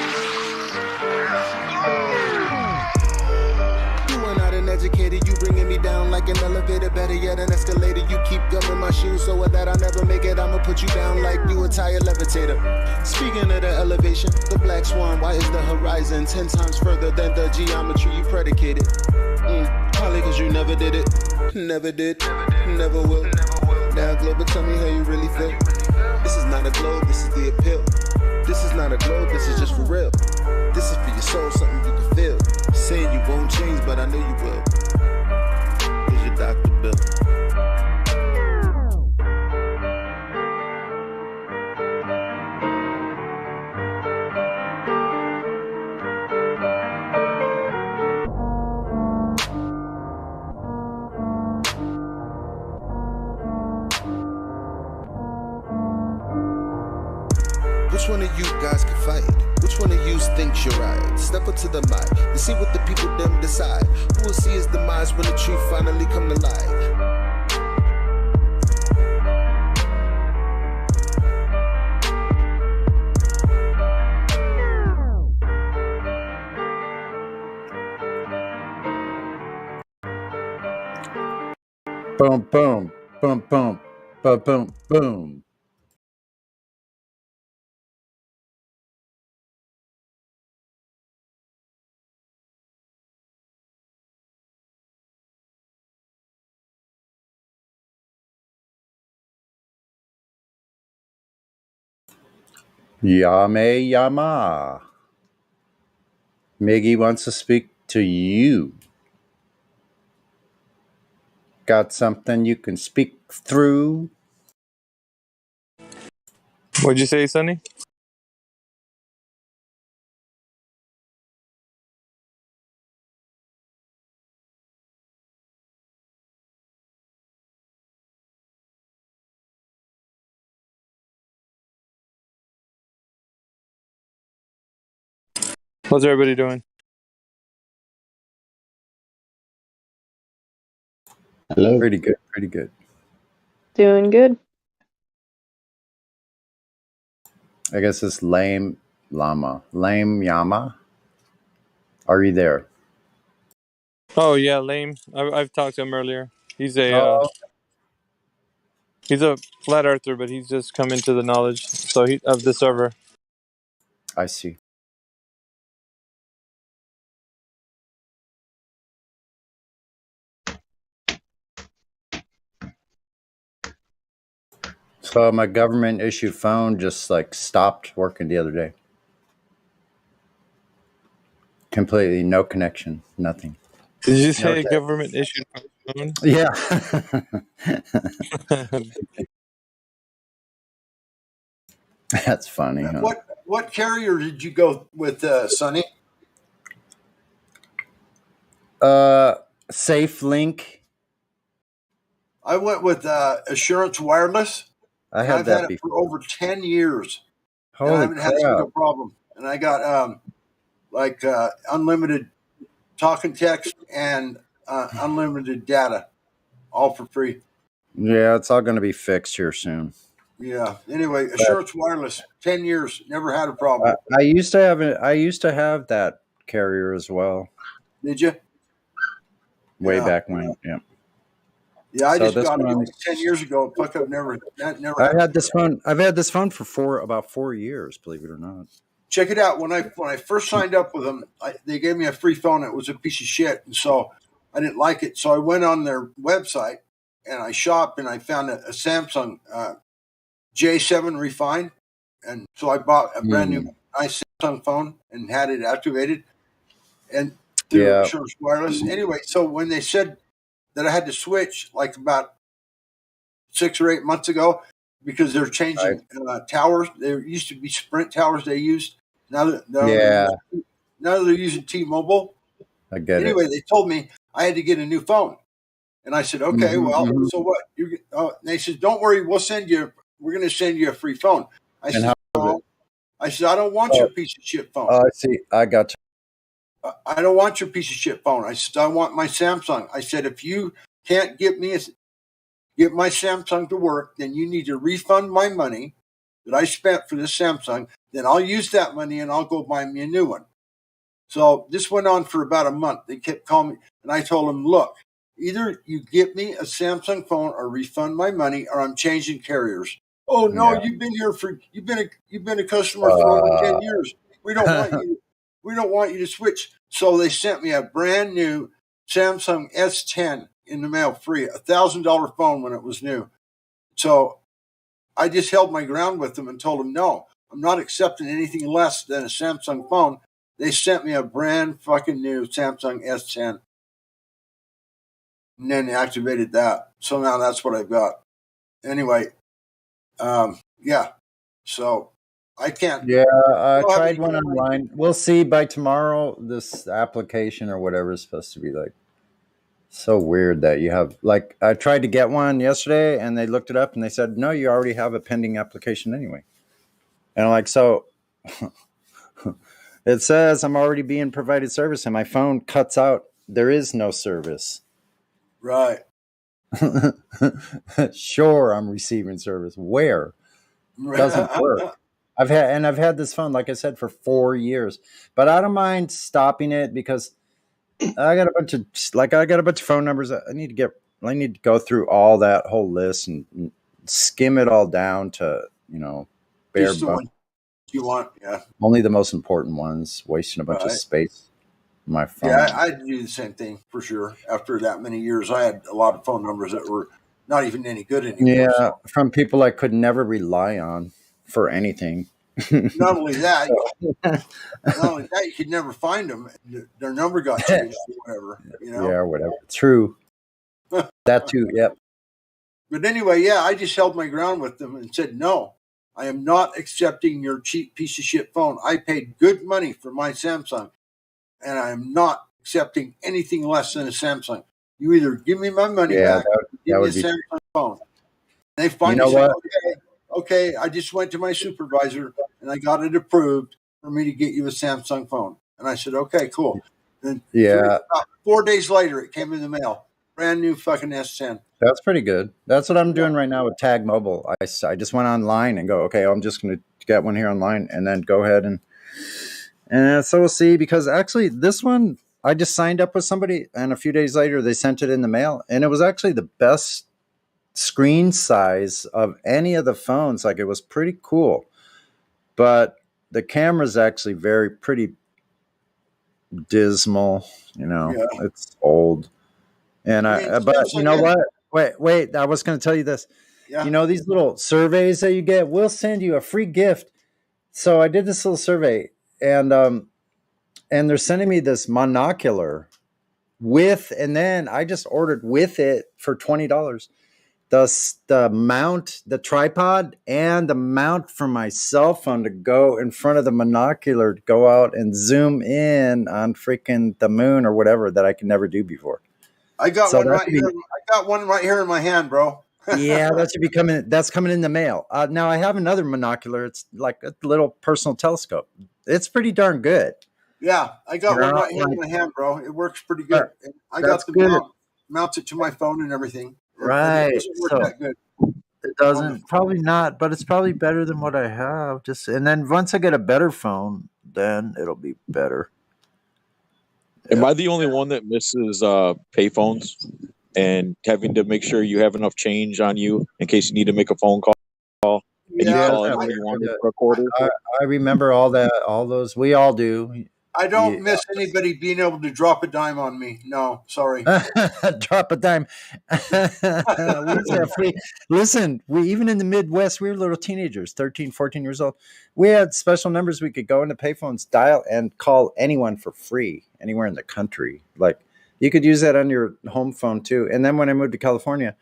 You are not an educated, you bringing me down like an elevator. Better yet, an escalator. You keep gumming my shoes so that I never make it. I'ma put you down like you a tire levitator. Speaking of the elevation, the black swan, why is the horizon 10 times further than the geometry you predicated? Probably cause you never did it. Never did, never will. Now global, tell me how you really feel. This is not a globe, this is the appeal. This is not a globe, this is just for real. This is for your soul, something you can feel. Saying you won't change, but I know you will. Here's your Dr. Bill. Which one of you guys can fight? Which one of you thinks you're right? Step up to the mic and see what the people them decide. Who will see his demise when the truth finally come to light? Boom, boom, boom, boom, boom, boom, boom. Yame Yama. Miggy wants to speak to you. Got something you can speak through? What'd you say, Sonny? How's everybody doing? Hello. Pretty good, pretty good. Doing good. I guess it's Lame Llama. Lame Yama? Are you there? Oh yeah, Lame. I've talked to him earlier. He's a flat earther, but he's just come into the knowledge of the server. I see. So my government issued phone just like stopped working the other day. Completely no connection, nothing. Did you say government issued phone? Yeah. That's funny. Huh? What carrier did you go with, Sonny? Safe Link. I went with Assurance Wireless. and had I've had that it for before. over 10 years, and I Holy haven't had a single crap. problem. And I got unlimited talk and text and unlimited data, all for free. Yeah, it's all going to be fixed here soon. Yeah. Anyway, But Assurance Wireless, 10 years, never had a problem. I used to have I used to have that carrier as well, Did you? way Yeah. back when. Yeah. Yeah, I So just this got it one, like 10 years ago. Fuck, I've never I've had. had this phone. I've had this phone for about 4 years. Believe it or not. Check it out. When I first signed up with them, they gave me a free phone. It was a piece of shit, and so I didn't like it. So I went on their website and I shopped, and I found a Samsung J7 Refine, and so I bought a brand new nice Samsung phone and had it activated, and through Yeah. Assurance Wireless. Anyway, so when they said that I had to switch, like about 6 or 8 months ago, because they're changing towers. There used to be Sprint towers they used. Now Yeah. they're using T-Mobile. I get it. Anyway, they told me I had to get a new phone, and I said, okay, well, Mhm. so what? And they said, don't worry, we're going to send you a free phone. I And said, how was no. it? I said, I don't want your piece of shit phone. Oh, I see. I got you. I don't want your piece of shit phone. I said, I want my Samsung. I said, if you can't get my Samsung to work, then you need to refund my money that I spent for this Samsung. Then I'll use that money and I'll go buy me a new one. So this went on for about a month. They kept calling me, and I told them, look, either you get me a Samsung phone or refund my money, or I'm changing carriers. Oh no, Yeah. you've been a customer for over 10 years. We don't want you to switch. So they sent me a brand new Samsung S10 in the mail, free, $1,000 phone when it was new. So I just held my ground with them and told them, no, I'm not accepting anything less than a Samsung phone. They sent me a brand fucking new Samsung S10. And then they activated that. So now that's what I've got. Anyway, yeah. So I can't. Yeah, I don't have tried any one online. We'll see by tomorrow. This application or whatever is supposed to be like so weird that you have like I tried to get one yesterday and they looked it up and they said no, you already have a pending application anyway. And I'm like, so it says I'm already being provided service and my phone cuts out. There is no service. Right. Sure, I'm receiving service. Where? It doesn't work. I've had this phone, like I said, for 4 years, but I don't mind stopping it because I got a bunch of phone numbers. I need to go through all that whole list and skim it all down to, bare Just the bones. one you want. Yeah. Only the most important ones, wasting a bunch of Right. space on my phone. Yeah, I do the same thing for sure. After that many years, I had a lot of phone numbers that were not even any good anymore. Yeah, So. from people I could never rely on for anything. Not only that, you could never find them. Their number got changed or whatever. Yeah, whatever. True. That too. Yep. But anyway, yeah, I just held my ground with them and said, no, I am not accepting your cheap piece of shit phone. I paid good money for my Samsung, and I am not accepting anything less than a Samsung. You either give me my money back or give me a Samsung phone. And they finally said, okay, I just went to my supervisor and I got it approved for me to get you a Samsung phone. And I said, okay, cool. Then Yeah. 4 days later, it came in the mail. Brand new fucking S10. That's pretty good. That's what I'm doing right now with Tag Mobile. I just went online and go, okay, I'm just going to get one here online and then go ahead and so we'll see, because actually this one, I just signed up with somebody and a few days later they sent it in the mail and it was actually the best screen size of any of the phones. Like, it was pretty cool, but the camera's actually pretty dismal. It's old. And but you know what? Wait, I was going to tell you this. Yeah. These little surveys that you get, we'll send you a free gift. So I did this little survey, and they're sending me this monocular and then I just ordered with it for $20. The mount, the tripod, and the mount for my cell phone to go in front of the monocular to go out and zoom in on freaking the moon or whatever that I could never do before. I got one right here. I got one right here in my hand, bro. Yeah, that should be coming. That's coming in the mail. Now I have another monocular. It's like a little personal telescope. It's pretty darn good. Yeah, I got You one know, right here in my hand, bro. It works pretty good. that- And I that's got the good. mounts it to my phone and everything. And it Right. doesn't work So that good it on the doesn't, phone. probably not, but it's probably better than what I have. Just and then once I get a better phone, then it'll be better. Am I the only one that misses payphones and having to make sure you have enough change on you in case you need to make a phone call and you Yeah, call Yeah, anyone you want for a quarter? I remember all that, all those. We all do. I Yeah. don't miss anybody being able to drop a dime on me. No, sorry. Drop a dime. We used to have free. Listen, we even in the Midwest, we were little teenagers, 13, 14 years old. We had special numbers we could go into payphones, dial, and call anyone for free anywhere in the country. Like you could use that on your home phone too. And then when I moved to California,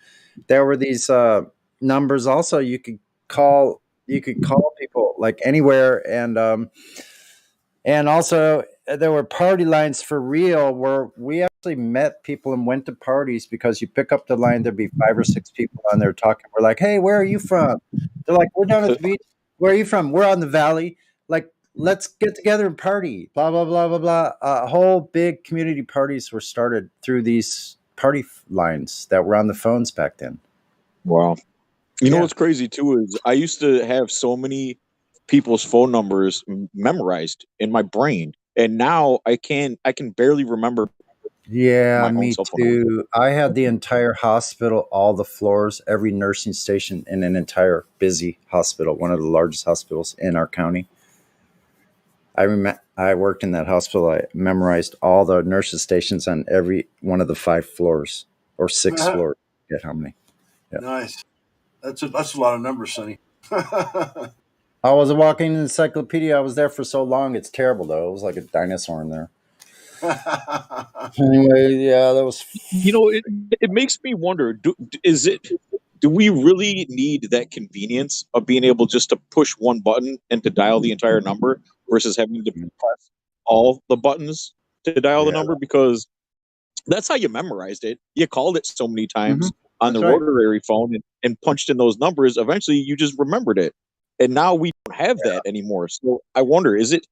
there were these numbers also you could call. You could call people like anywhere, and also, there were party lines for real where we actually met people and went to parties because you pick up the line, there'd be 5 or 6 people on there talking. We're like, hey, where are you from? They're like, we're down at the beach. Where are you from? We're on the valley. Like, let's get together and party. Blah, blah, blah, blah, blah. Whole big community parties were started through these party lines that were on the phones back then. Wow. You know Yeah. what's crazy too is I used to have so many people's phone numbers memorized in my brain, and now I can barely remember Yeah, my own me cell phone number. too. I had the entire hospital, all the floors, every nursing station in an entire busy hospital, one of the largest hospitals in our county. I worked in that hospital. I memorized all the nurses stations on every one of the 5 floors or 6 floors. Get how many? Yeah. Nice. That's a lot of numbers, Sonny. I was a walking encyclopedia. I was there for so long. It's terrible though. It was like a dinosaur in there. Anyway, yeah, that was. You know, it makes me wonder: do we really need that convenience of being able just to push one button and to dial the entire number versus having to press all the buttons to dial the Yeah. number? Because that's how you memorized it. You called it so many times on That's the right. rotary phone and punched in those numbers. Eventually, you just remembered it. And now we don't have that anymore. So I wonder, is it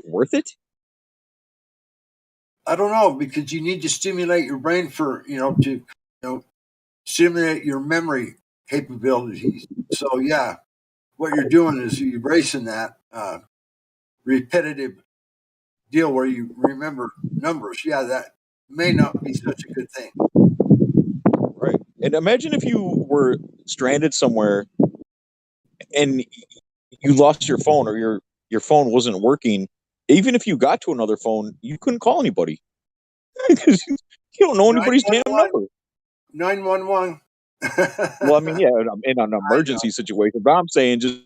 worth it? I don't know, because you need to stimulate your brain for stimulate your memory capabilities. So yeah, what you're doing is you're erasing that repetitive deal where you remember numbers. Yeah, that may not be such a good thing. Right. And imagine if you were stranded somewhere and you lost your phone or your phone wasn't working. Even if you got to another phone, you couldn't call anybody because you don't know anybody's damn number. 911. Well, I mean, yeah, in an emergency situation, but I'm saying just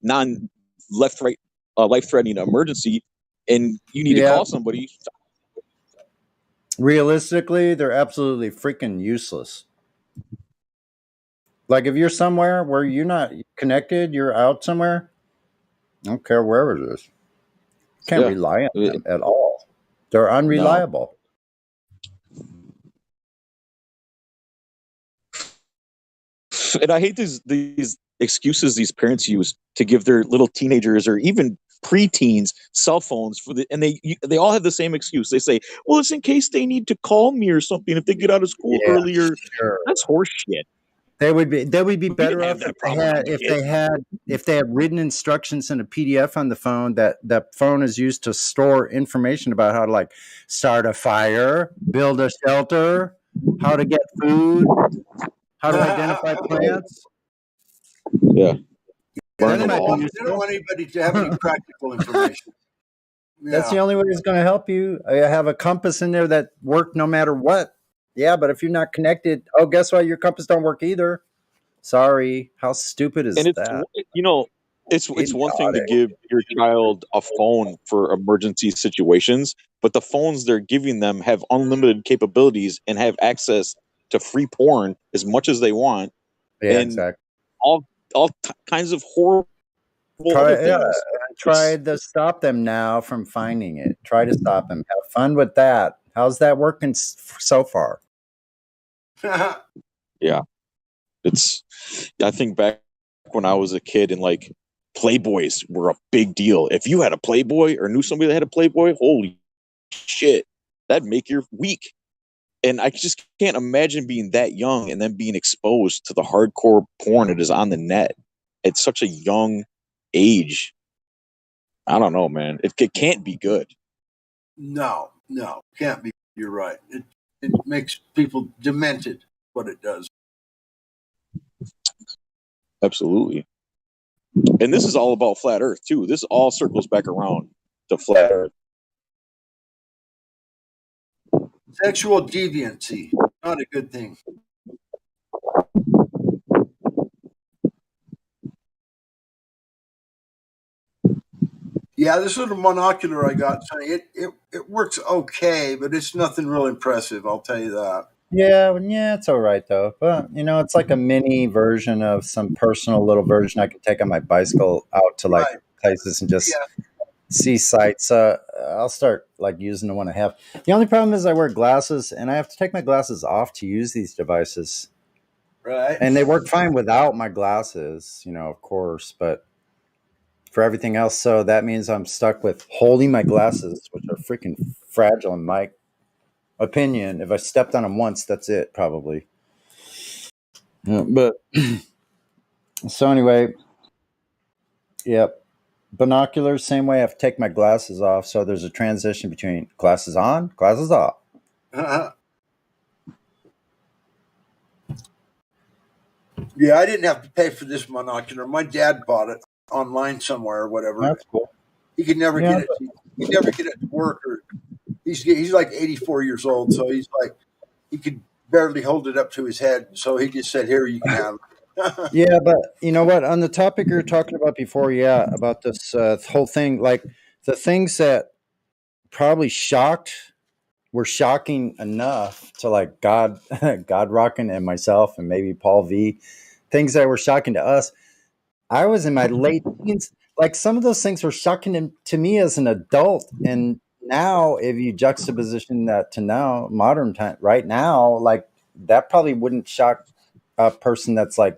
non left right life threatening emergency, and you need to Yeah. call somebody. Realistically, they're absolutely freaking useless. Like if you're somewhere where you're not connected, you're out somewhere. I don't care wherever it is. Can't Yeah. rely on them at all. They're unreliable. And I hate these excuses these parents use to give their little teenagers or even preteens cell phones and they all have the same excuse. They say, "Well, it's in case they need to call me or something if they get out of school Yeah, earlier." sure. That's horseshit. They would be better have off that problem when if they had written instructions in a PDF on the phone that phone is used to store information about how to like start a fire, build a shelter, how to get food, how to identify plants. Yeah. Then They it might be don't useful. want anybody to have any practical information. That's the only way it's going to help you. I have a compass in there that worked no matter what. Yeah, but if you're not connected, oh, guess what? Your compass don't work either. Sorry. How stupid is And it's that? it's one thing to give your child a phone for emergency situations, but the phones they're giving them have unlimited capabilities and have access to free porn as much as they want. Yeah, and exactly. all kinds of horrible other things. Try to stop them now from finding it. Try to stop them. Have fun with that. How's that working so far? Yeah. I think back when I was a kid and like Playboys were a big deal. If you had a Playboy or knew somebody that had a Playboy, holy shit, that'd make your week. And I just can't imagine being that young and then being exposed to the hardcore porn that is on the net at such a young age. I don't know, man. It can't be good. No, can't be. You're right. It makes people demented. What it does. Absolutely. And this is all about flat Earth too. This all circles back around to flat Earth. Sexual deviancy, not a good thing. Yeah, this little monocular I got, Sonny, it works okay, but it's nothing real impressive. I'll tell you that. Yeah, it's all right though. But it's like a mini version of some personal little version I could take on my bicycle out to like Right. places and just see sights. I'll start like using the one I have. The only problem is I wear glasses and I have to take my glasses off to use these devices. Right. And they work fine without my glasses, of course, but for everything else, so that means I'm stuck with holding my glasses, which are freaking fragile in my opinion. If I stepped on them once, that's it, probably. But so anyway, yep. Binoculars, same way I have to take my glasses off. So there's a transition between glasses on, glasses off. Yeah, I didn't have to pay for this monocular. My dad bought it online somewhere or whatever. That's cool. He could never get it. He could never get it to work. Or he's like 84 years old, so he's like he could barely hold it up to his head. So he just said, "Here, you can have it." Yeah, but you know what? On the topic you were talking about before, about this whole thing, like the things that probably were shocking enough to like God Rockin' and myself and maybe Paul V. Things that were shocking to us. I was in my late teens. Like some of those things were shocking to me as an adult, and now if you juxtaposition that to now modern time, right now, like that probably wouldn't shock a person that's like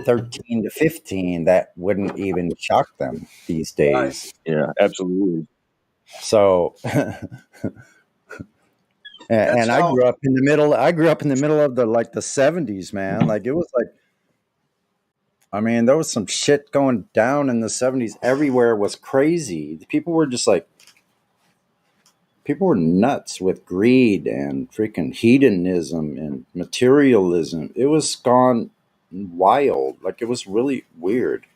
13 to 15. That wouldn't even shock them these days. Yeah, absolutely. So and I grew up in the middle of the 70s, man. Like it was like, I mean, there was some shit going down in the 70s. Everywhere was crazy. People were nuts with greed and freaking hedonism and materialism. It was gone wild. Like it was really weird.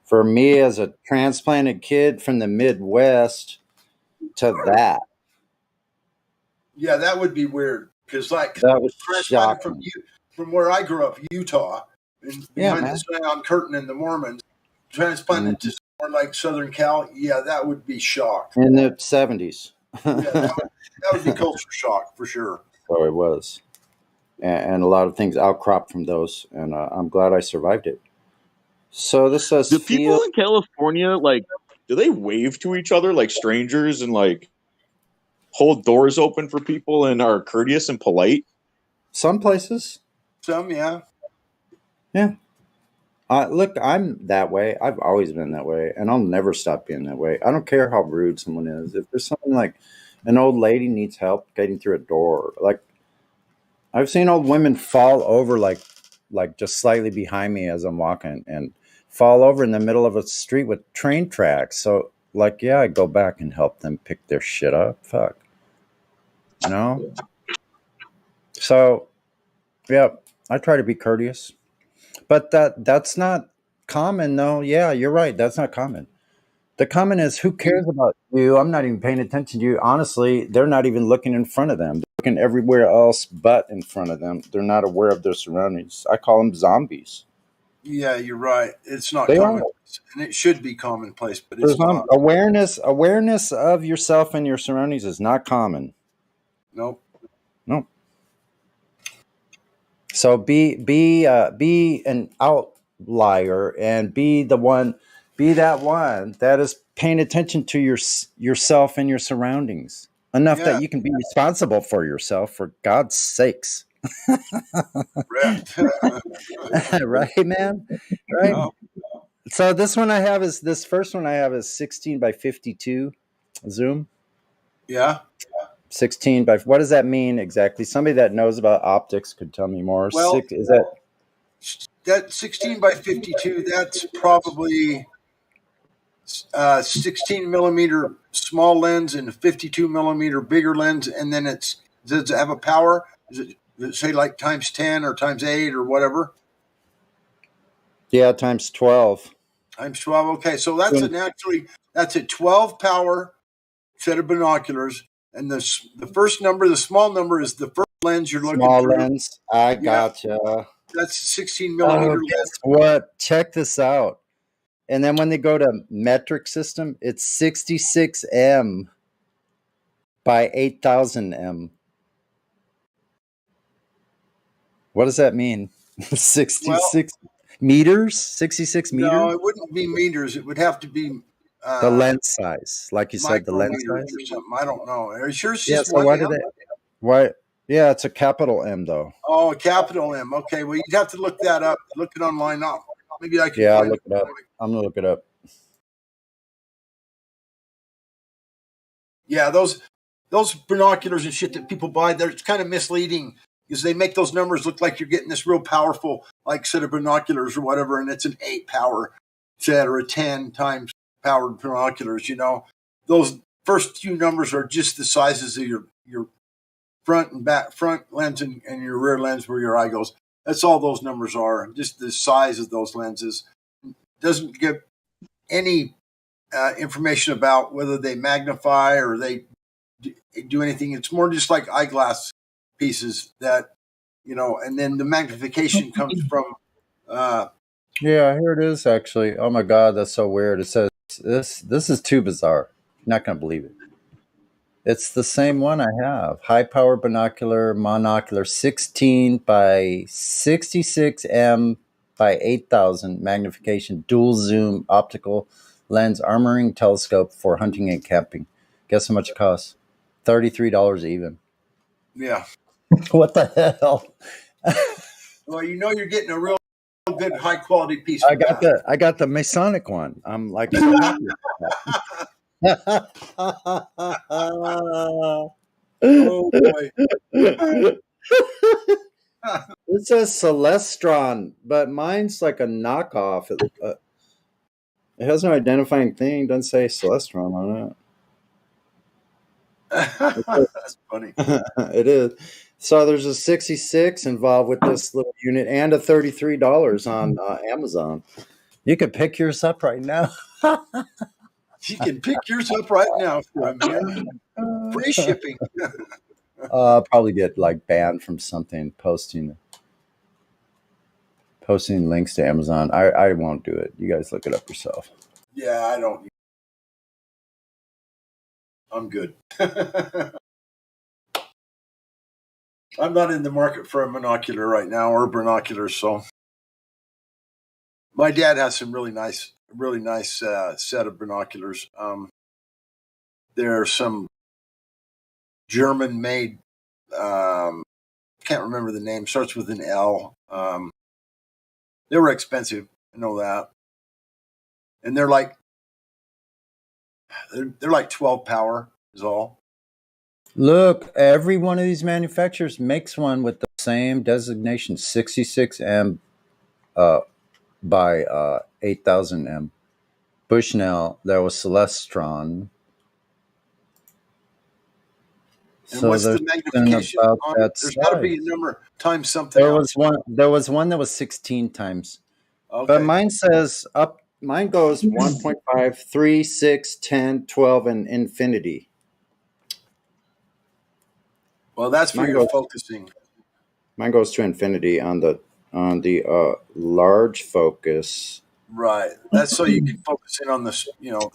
For me as a transplanted kid from the Midwest to that. Yeah, that would be weird because like that was transplanted from where I grew up, Utah, and behind the Zion Curtain and the Mormons, transplanted to somewhere like Southern Cal. Yeah, that would be shock. In the 70s. That would be culture shock for sure. So it was. And a lot of things outcropped from those, and I'm glad I survived it. So this says, do people in California, like, do they wave to each other like strangers and like hold doors open for people and are courteous and polite? Some places. Some, yeah. Yeah. Look, I'm that way. I've always been that way, and I'll never stop being that way. I don't care how rude someone is. If there's something like an old lady needs help getting through a door, like I've seen old women fall over like just slightly behind me as I'm walking and fall over in the middle of a street with train tracks. So like, yeah, I go back and help them pick their shit up. Fuck. So yeah, I try to be courteous. But that's not common, though. Yeah, you're right. That's not common. The common is, who cares about you? I'm not even paying attention to you. Honestly, they're not even looking in front of them. They're looking everywhere else but in front of them. They're not aware of their surroundings. I call them zombies. Yeah, you're right. It's not They commonplace, and it should be commonplace, but it's not. Awareness of yourself and your surroundings is not common. Nope. So be an outlier and be that one that is paying attention to yourself and your surroundings enough that you can be responsible for yourself, for God's sakes. Right, man? Right? Yeah. So this first one I have is 16 by 52 zoom. Yeah. 16 by, what does that mean exactly? Somebody that knows about optics could tell me more. Well, Is that that 16 by 52, that's probably 16 millimeter small lens and a 52 millimeter bigger lens. And then does it have a power? Does it say like times 10 or times 8 or whatever? Yeah, times 12. Times 12. Okay. So that's that's a 12 power set of binoculars. And the first number, the small number, is the first lens you're looking Small through. lens. I gotcha. That's 16 millimeter lens. Guess what? Check this out. And then when they go to metric system, it's 66M by 8000M. What does that mean? 66 meters? 66 meters? No, it wouldn't be meters. It would have to be the lens size. Like you said, the lens size? or something. I don't know. Are you sure it's Yeah, just so one why M? did it? Why? Yeah, it's a capital M though. Oh, a capital M. Okay, well, you'd have to look that up. Look it online now. Maybe I can Yeah, I'll find look it up. I'm gonna look it up. Yeah, those binoculars and shit that people buy, it's kind of misleading because they make those numbers look like you're getting this real powerful like set of binoculars or whatever, and it's an 8 power set or a 10 times powered binoculars. You know, those first few numbers are just the sizes of your front lens and your rear lens where your eye goes. That's all those numbers are. Just the size of those lenses. Doesn't give any information about whether they magnify or they do anything. It's more just like eyeglass pieces that, you know, and then the magnification comes from. Yeah, here it is actually. Oh my God, that's so weird. It says this is too bizarre. You're not gonna believe it. It's the same one I have. High power binocular, monocular, 16 by 66M by 8000 magnification, dual zoom optical lens, armoring telescope for hunting and camping. Guess how much it costs? $33 even. Yeah. What the hell? Well, you know, you're getting a real good high quality piece. I got the Masonic one. I'm like so happy. Oh boy. It says Celestron, but mine's like a knockoff. It has no identifying thing. It doesn't say Celestron on it. That's funny. It is. So there's a 66 involved with this little unit and a $33 on Amazon. You could pick yours up right now. You can pick yours up right now for a mere free shipping. Probably get like banned from something posting links to Amazon. I won't do it. You guys look it up yourself. Yeah, I don't. I'm good. I'm not in the market for a monocular right now or binoculars. So my dad has some really nice set of binoculars. There are some German made. Can't remember the name. Starts with an L. They were expensive. I know that, and they're like 12 power is all. Look, every one of these manufacturers makes one with the same designation, 66M by 8000M. Bushnell, there was Celestron. And so what's the magnification on it? There's got to be a number times something. There was one that was 16 times. Okay. But mine says mine goes 1.5, 3, 6, 10, 12, and infinity. Well, that's where you're focusing. Mine goes to infinity on the large focus. Right. That's so you can focus in on the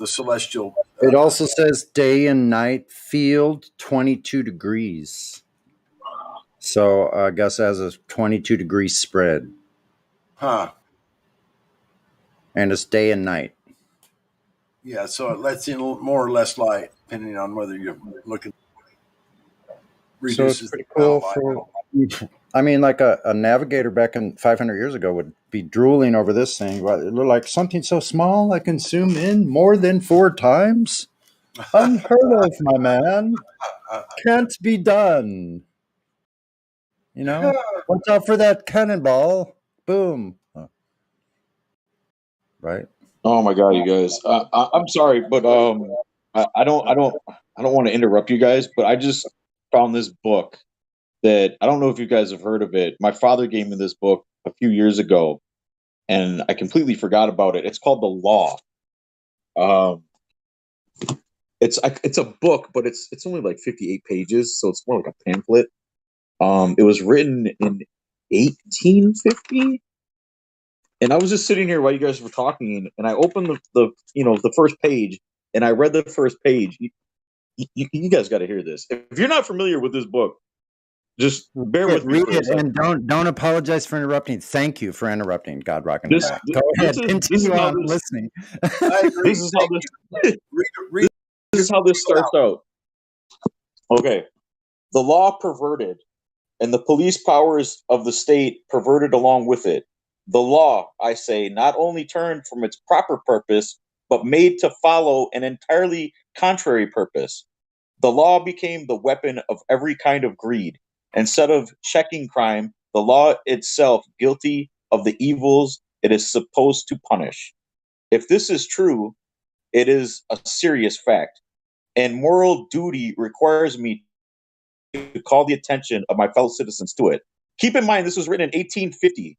celestial. It also says day and night field 22 degrees. So I guess it has a 22 degree spread. Huh. And it's day and night. Yeah, so it lets in more or less light, depending on whether you're looking. So it's pretty cool I mean, like a navigator back in 500 years ago would be drooling over this thing. But it looked like something so small I can zoom in more than 4 times. Unheard of, my man. Can't be done. You know, watch out for that cannonball. Boom. Right. Oh my God, you guys! I'm sorry, but I don't want to interrupt you guys, but I just found this book that I don't know if you guys have heard of it. My father gave me this book a few years ago, and I completely forgot about it. It's called The Law. Um, it's a book, but it's only like 58 pages, so it's more like a pamphlet. It was written in 1850, and I was just sitting here while you guys were talking, and I opened the first page, and I read the first page. You guys got to hear this. If you're not familiar with this book, just bear with me Read for a it second. and don't apologize for interrupting. Thank you for interrupting, God Rock in the This back. Go this ahead, is continue how on listening. I agree. this is how this Read this is how this starts out. Okay, the law perverted, and the police powers of the state perverted along with it. The law, I say, not only turned from its proper purpose, but made to follow an entirely contrary purpose. The law became the weapon of every kind of greed. Instead of checking crime, the law itself guilty of the evils it is supposed to punish. If this is true, it is a serious fact, and moral duty requires me to call the attention of my fellow citizens to it. Keep in mind, this was written in 1850.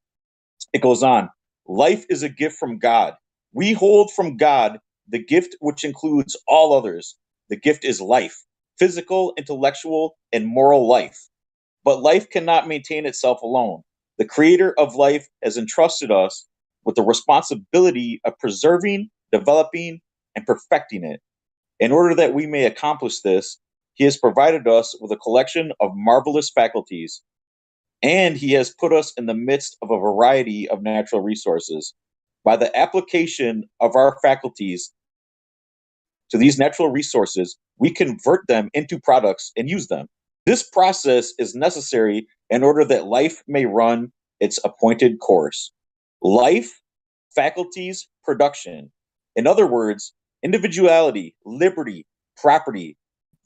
It goes on. Life is a gift from God. We hold from God the gift which includes all others. The gift is life, physical, intellectual, and moral life. But life cannot maintain itself alone. The creator of life has entrusted us with the responsibility of preserving, developing, and perfecting it. In order that we may accomplish this, he has provided us with a collection of marvelous faculties, and he has put us in the midst of a variety of natural resources. By the application of our faculties to these natural resources, we convert them into products and use them. This process is necessary in order that life may run its appointed course. Life, faculties, production. In other words, individuality, liberty, property.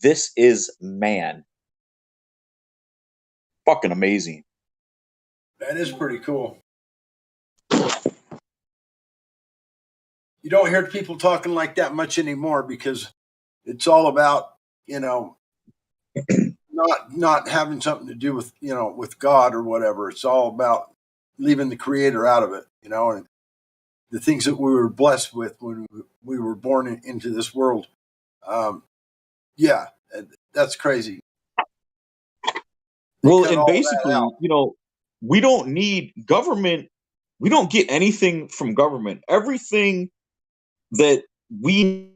This is man. Fucking amazing. That is pretty cool. You don't hear people talking like that much anymore because it's all about, not having something to do with, with God or whatever. It's all about leaving the creator out of it, and the things that we were blessed with when we were born into this world. Yeah, that's crazy. Well, and basically, we don't need government. We don't get anything from government. Everything that we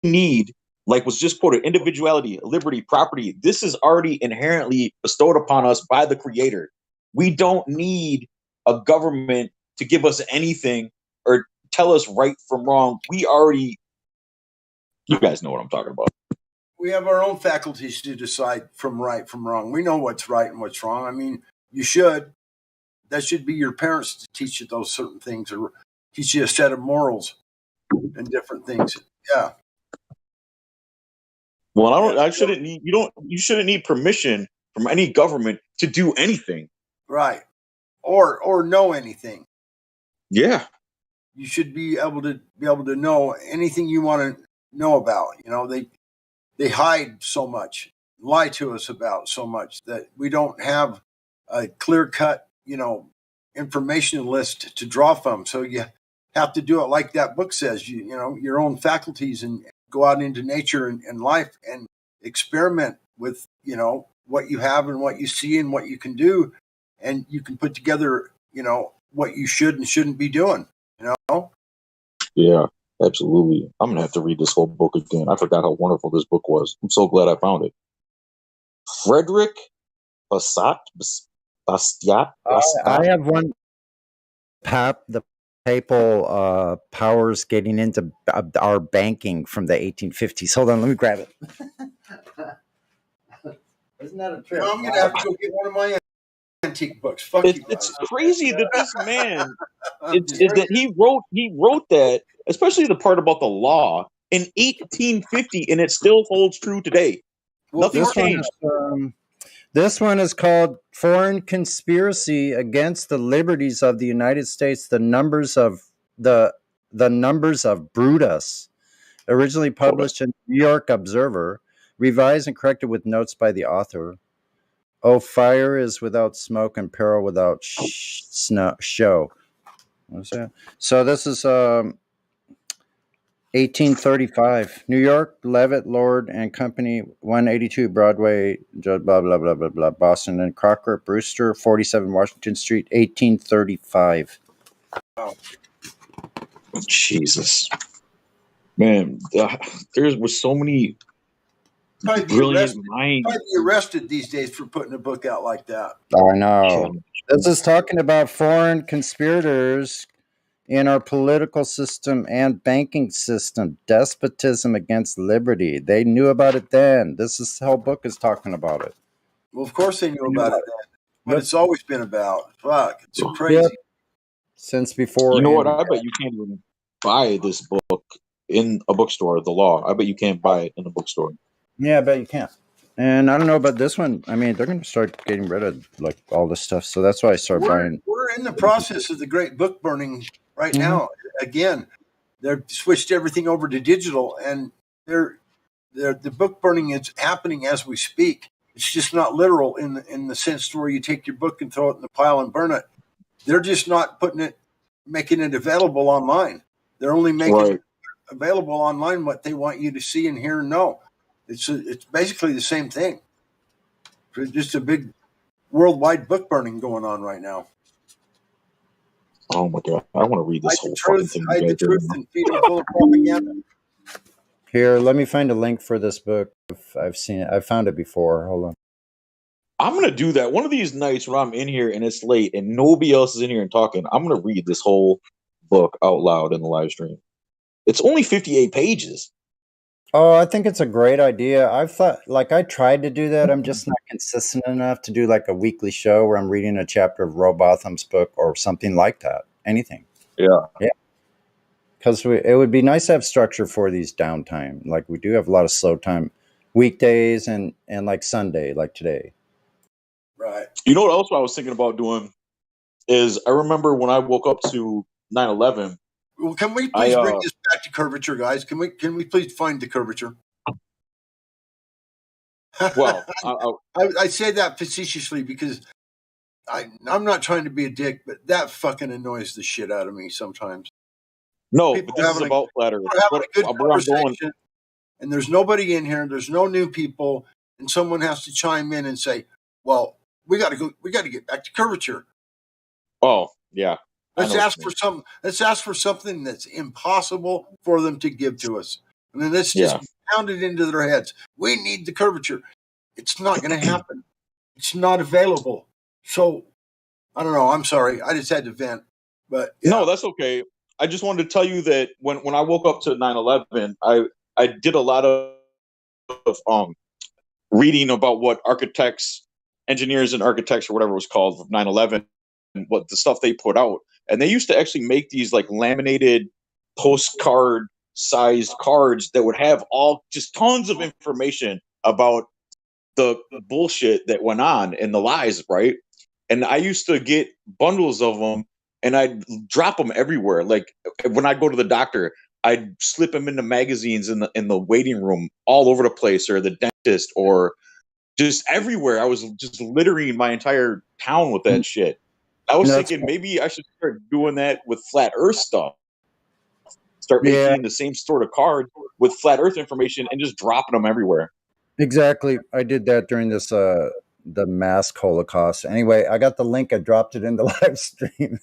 need, like was just quoted, individuality, liberty, property, this is already inherently bestowed upon us by the creator. We don't need a government to give us anything or tell us right from wrong. You guys know what I'm talking about. We have our own faculties to decide from right from wrong. We know what's right and what's wrong. I mean, you should. That should be your parents to teach you those certain things or teach you a set of morals and different things. Yeah. Well, you shouldn't need permission from any government to do anything. Right. Or know anything. Yeah. You should be able to know anything you want to know about. They hide so much, lie to us about so much that we don't have a clear-cut, information list to draw from. So you have to do it like that book says, your own faculties, and go out into nature and life and experiment with, what you have and what you see and what you can do. And you can put together, what you should and shouldn't be doing, Yeah, absolutely. I'm going to have to read this whole book again. I forgot how wonderful this book was. I'm so glad I found it. Frederick Bastiat. I have one. The papal powers getting into our banking from the 1850s. Hold on, let me grab it. Isn't that a trip? I'm going to have to go get one of my antique books. Fuck you guys. It's crazy that this man I'm is just- that he wrote that, especially the part about the law in 1850, and it still holds true today. Well, Nothing's changed. This one is called Foreign Conspiracy Against the Liberties of the United States, the numbers of Brutus, originally published in New York Observer, revised and corrected with notes by the author. Oh, fire is without smoke and peril without show. What's that? So this is 1835, New York, Levitt, Lord and Company, 182 Broadway, blah, blah, blah, blah, blah, Boston, and Crocker, Brewster, 47 Washington Street, 1835. Wow. Jesus. Man, there was so many brilliant minds. I'd be arrested these days for putting a book out like that. I know. This is talking about foreign conspirators in our political system and banking system, despotism against liberty. They knew about it then. This whole book is talking about it. Well, of course they knew about it then, but it's always been about. Fuck, it's crazy. Yep. Since before. You know what? I bet you can't even buy this book in a bookstore, the law. I bet you can't buy it in a bookstore. Yeah, I bet you can't. And I don't know about this one. I mean, they're going to start getting rid of like all this stuff. So that's why I started buying. We're in the process of the great book burning right now. Again, they've switched everything over to digital, and the book burning is happening as we speak. It's just not literal in the sense where you take your book and throw it in the pile and burn it. They're just not making it available online. They're only making available online what they want you to see and hear and know. It's basically the same thing. It's just a big worldwide book burning going on right now. Oh my god! I want to read this whole fucking thing. Hide the truth and feed them full of propaganda. Here, let me find a link for this book. I've seen it. I found it before. Hold on. I'm gonna do that one of these nights when I'm in here and it's late and nobody else is in here and talking. I'm gonna read this whole book out loud in the live stream. It's only 58 pages. Oh, I think it's a great idea. I've thought, like, I tried to do that. I'm just not consistent enough to do like a weekly show where I'm reading a chapter of Robotham's book or something like that. Anything. Yeah. Because it would be nice to have structure for these downtime. Like, we do have a lot of slow time weekdays and like Sunday, like today. Right. You know what else I was thinking about doing is I remember when I woke up to 9/11. Well, can we please bring this back to curvature, guys? Can we please find the curvature? Well, I say that facetiously because I'm not trying to be a dick, but that fucking annoys the shit out of me sometimes. No, People but this is about flat Earth. We're having a good conversation, and there's nobody in here. There's no new people, and someone has to chime in and say, "Well, we got to get back to curvature." Oh yeah. Let's ask for something that's impossible for them to give to us, and then let's just pound it into their heads. We need the curvature. It's not going to happen. It's not available. So I don't know. I'm sorry. I just had to vent. But no, that's okay. I just wanted to tell you that when I woke up to 9/11, I did a lot of reading about what engineers and architects or whatever it was called of 9/11 and what the stuff they put out. And they used to actually make these like laminated postcard sized cards that would have just tons of information about the bullshit that went on and the lies, right? And I used to get bundles of them and I'd drop them everywhere. Like when I go to the doctor, I'd slip them into magazines in the waiting room all over the place, or the dentist, or just everywhere. I was just littering my entire town with that shit. I was thinking maybe I should start doing that with flat Earth stuff. Start making the same sort of card with flat Earth information and just dropping them everywhere. Exactly. I did that during this the mask Holocaust. Anyway, I got the link. I dropped it in the live stream.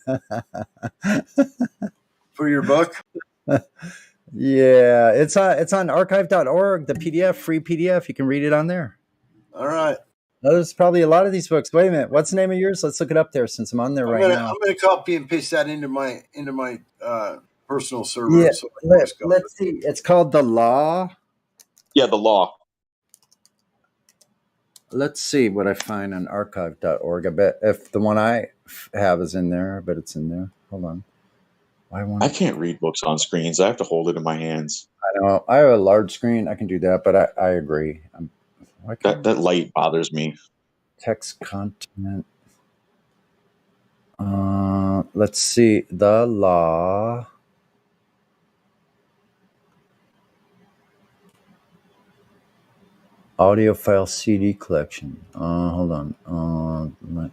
For your book? Yeah, it's on archive.org, the PDF, free PDF. You can read it on there. All right. There's probably a lot of these books. Wait a minute. What's the name of yours? Let's look it up there since I'm on there now. I'm going to copy and paste that into my personal server. Yeah, So let's see. It's called The Law. Yeah, The Law. Let's see what I find on archive.org. I bet if the one I have is in there, I bet it's in there. Hold on. I can't read books on screens. I have to hold it in my hands. I know. I have a large screen. I can do that, but I agree. That light bothers me. Text content. Let's see. The law. Audio file CD collection. Hold on.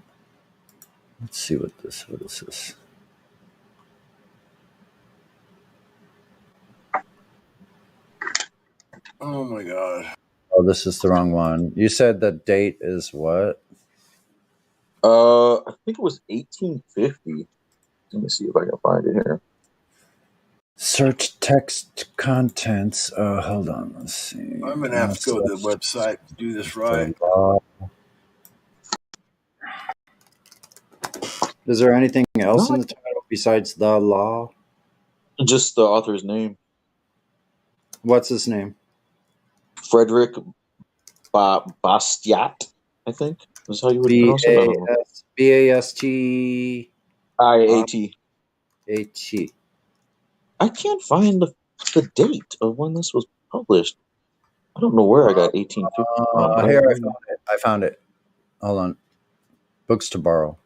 Let's see what is this? Oh my god. Oh, this is the wrong one. You said the date is what? I think it was 1850. Let me see if I can find it here. Search text contents. Hold on. Let's see. I'm gonna have to go to the website to do this right. Is there anything else in the title besides the law? Just the author's name. What's his name? Frederick Bastiat, I think is how you would pronounce it. I don't know. Bastiat. AT. I can't find the date of when this was published. I don't know where I got 1850 from. Here, I found it. Hold on. Books to borrow.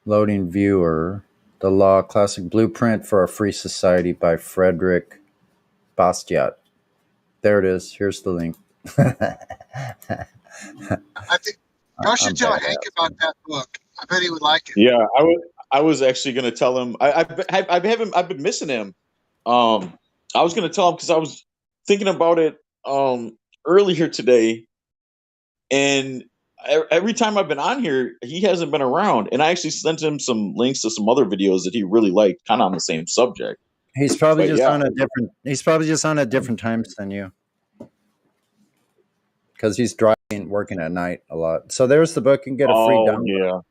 Loading viewer. The Law Classic Blueprint for a Free Society by Frederick Bastiat. There it is. Here's the link. I think y'all should tell Hank about that book. I bet he would like it. Yeah, I was actually going to tell him. I've been missing him. I was going to tell him because I was thinking about it earlier today, and every time I've been on here, he hasn't been around. And I actually sent him some links to some other videos that he really liked, kind of on the same subject. He's probably just on a different. He's probably just on at different times than you, because he's driving, working at night a lot. So there's the book. You can get a free download. Yeah.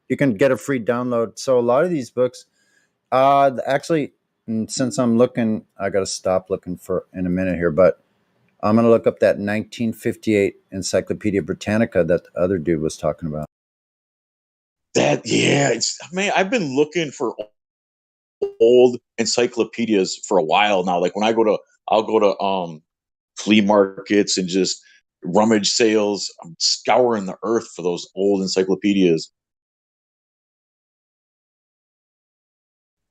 You can get a free download. So a lot of these books, actually, since I'm looking, I got to stop looking for in a minute here, but I'm going to look up that 1958 Encyclopedia Britannica that the other dude was talking about. I've been looking for old encyclopedias for a while now. Like when I'll go to flea markets and just rummage sales. I'm scouring the earth for those old encyclopedias.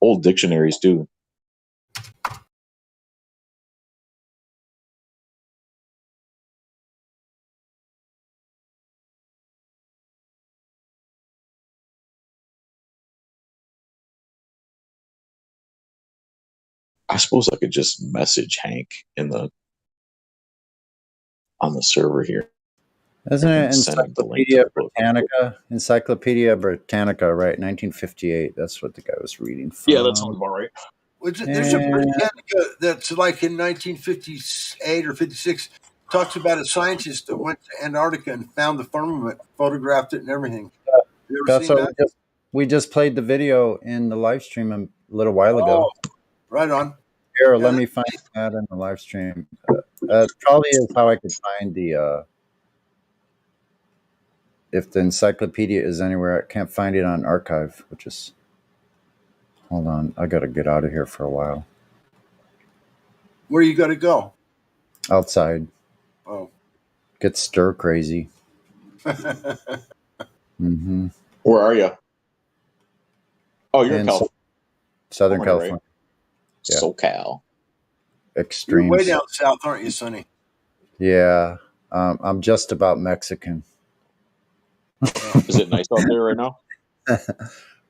Old dictionaries too. I suppose I could just message Hank on the server here. Isn't it Encyclopedia Britannica? Encyclopedia Britannica, right? 1958. That's what the guy was reading from. Yeah, that sounds about right. There's a Britannica that's like in 1958 or 56. Talks about a scientist that went to Antarctica and found the firmament, photographed it, and everything. You ever That's seen what that? we just played the video in the live stream a little while ago. Right on. Here, let me find that in the live stream. Probably is how I could find the. If the encyclopedia is anywhere, I can't find it on archive, which is. Hold on, I gotta get out of here for a while. Where you got to go? Outside. Oh. Get stir crazy. Mm-hmm. Where are you? Oh, you're in California. Southern California. Right? Yeah. SoCal. Extreme. You're way down south, aren't you, Sonny? Yeah. I'm just about Mexican. Is it nice out there right now?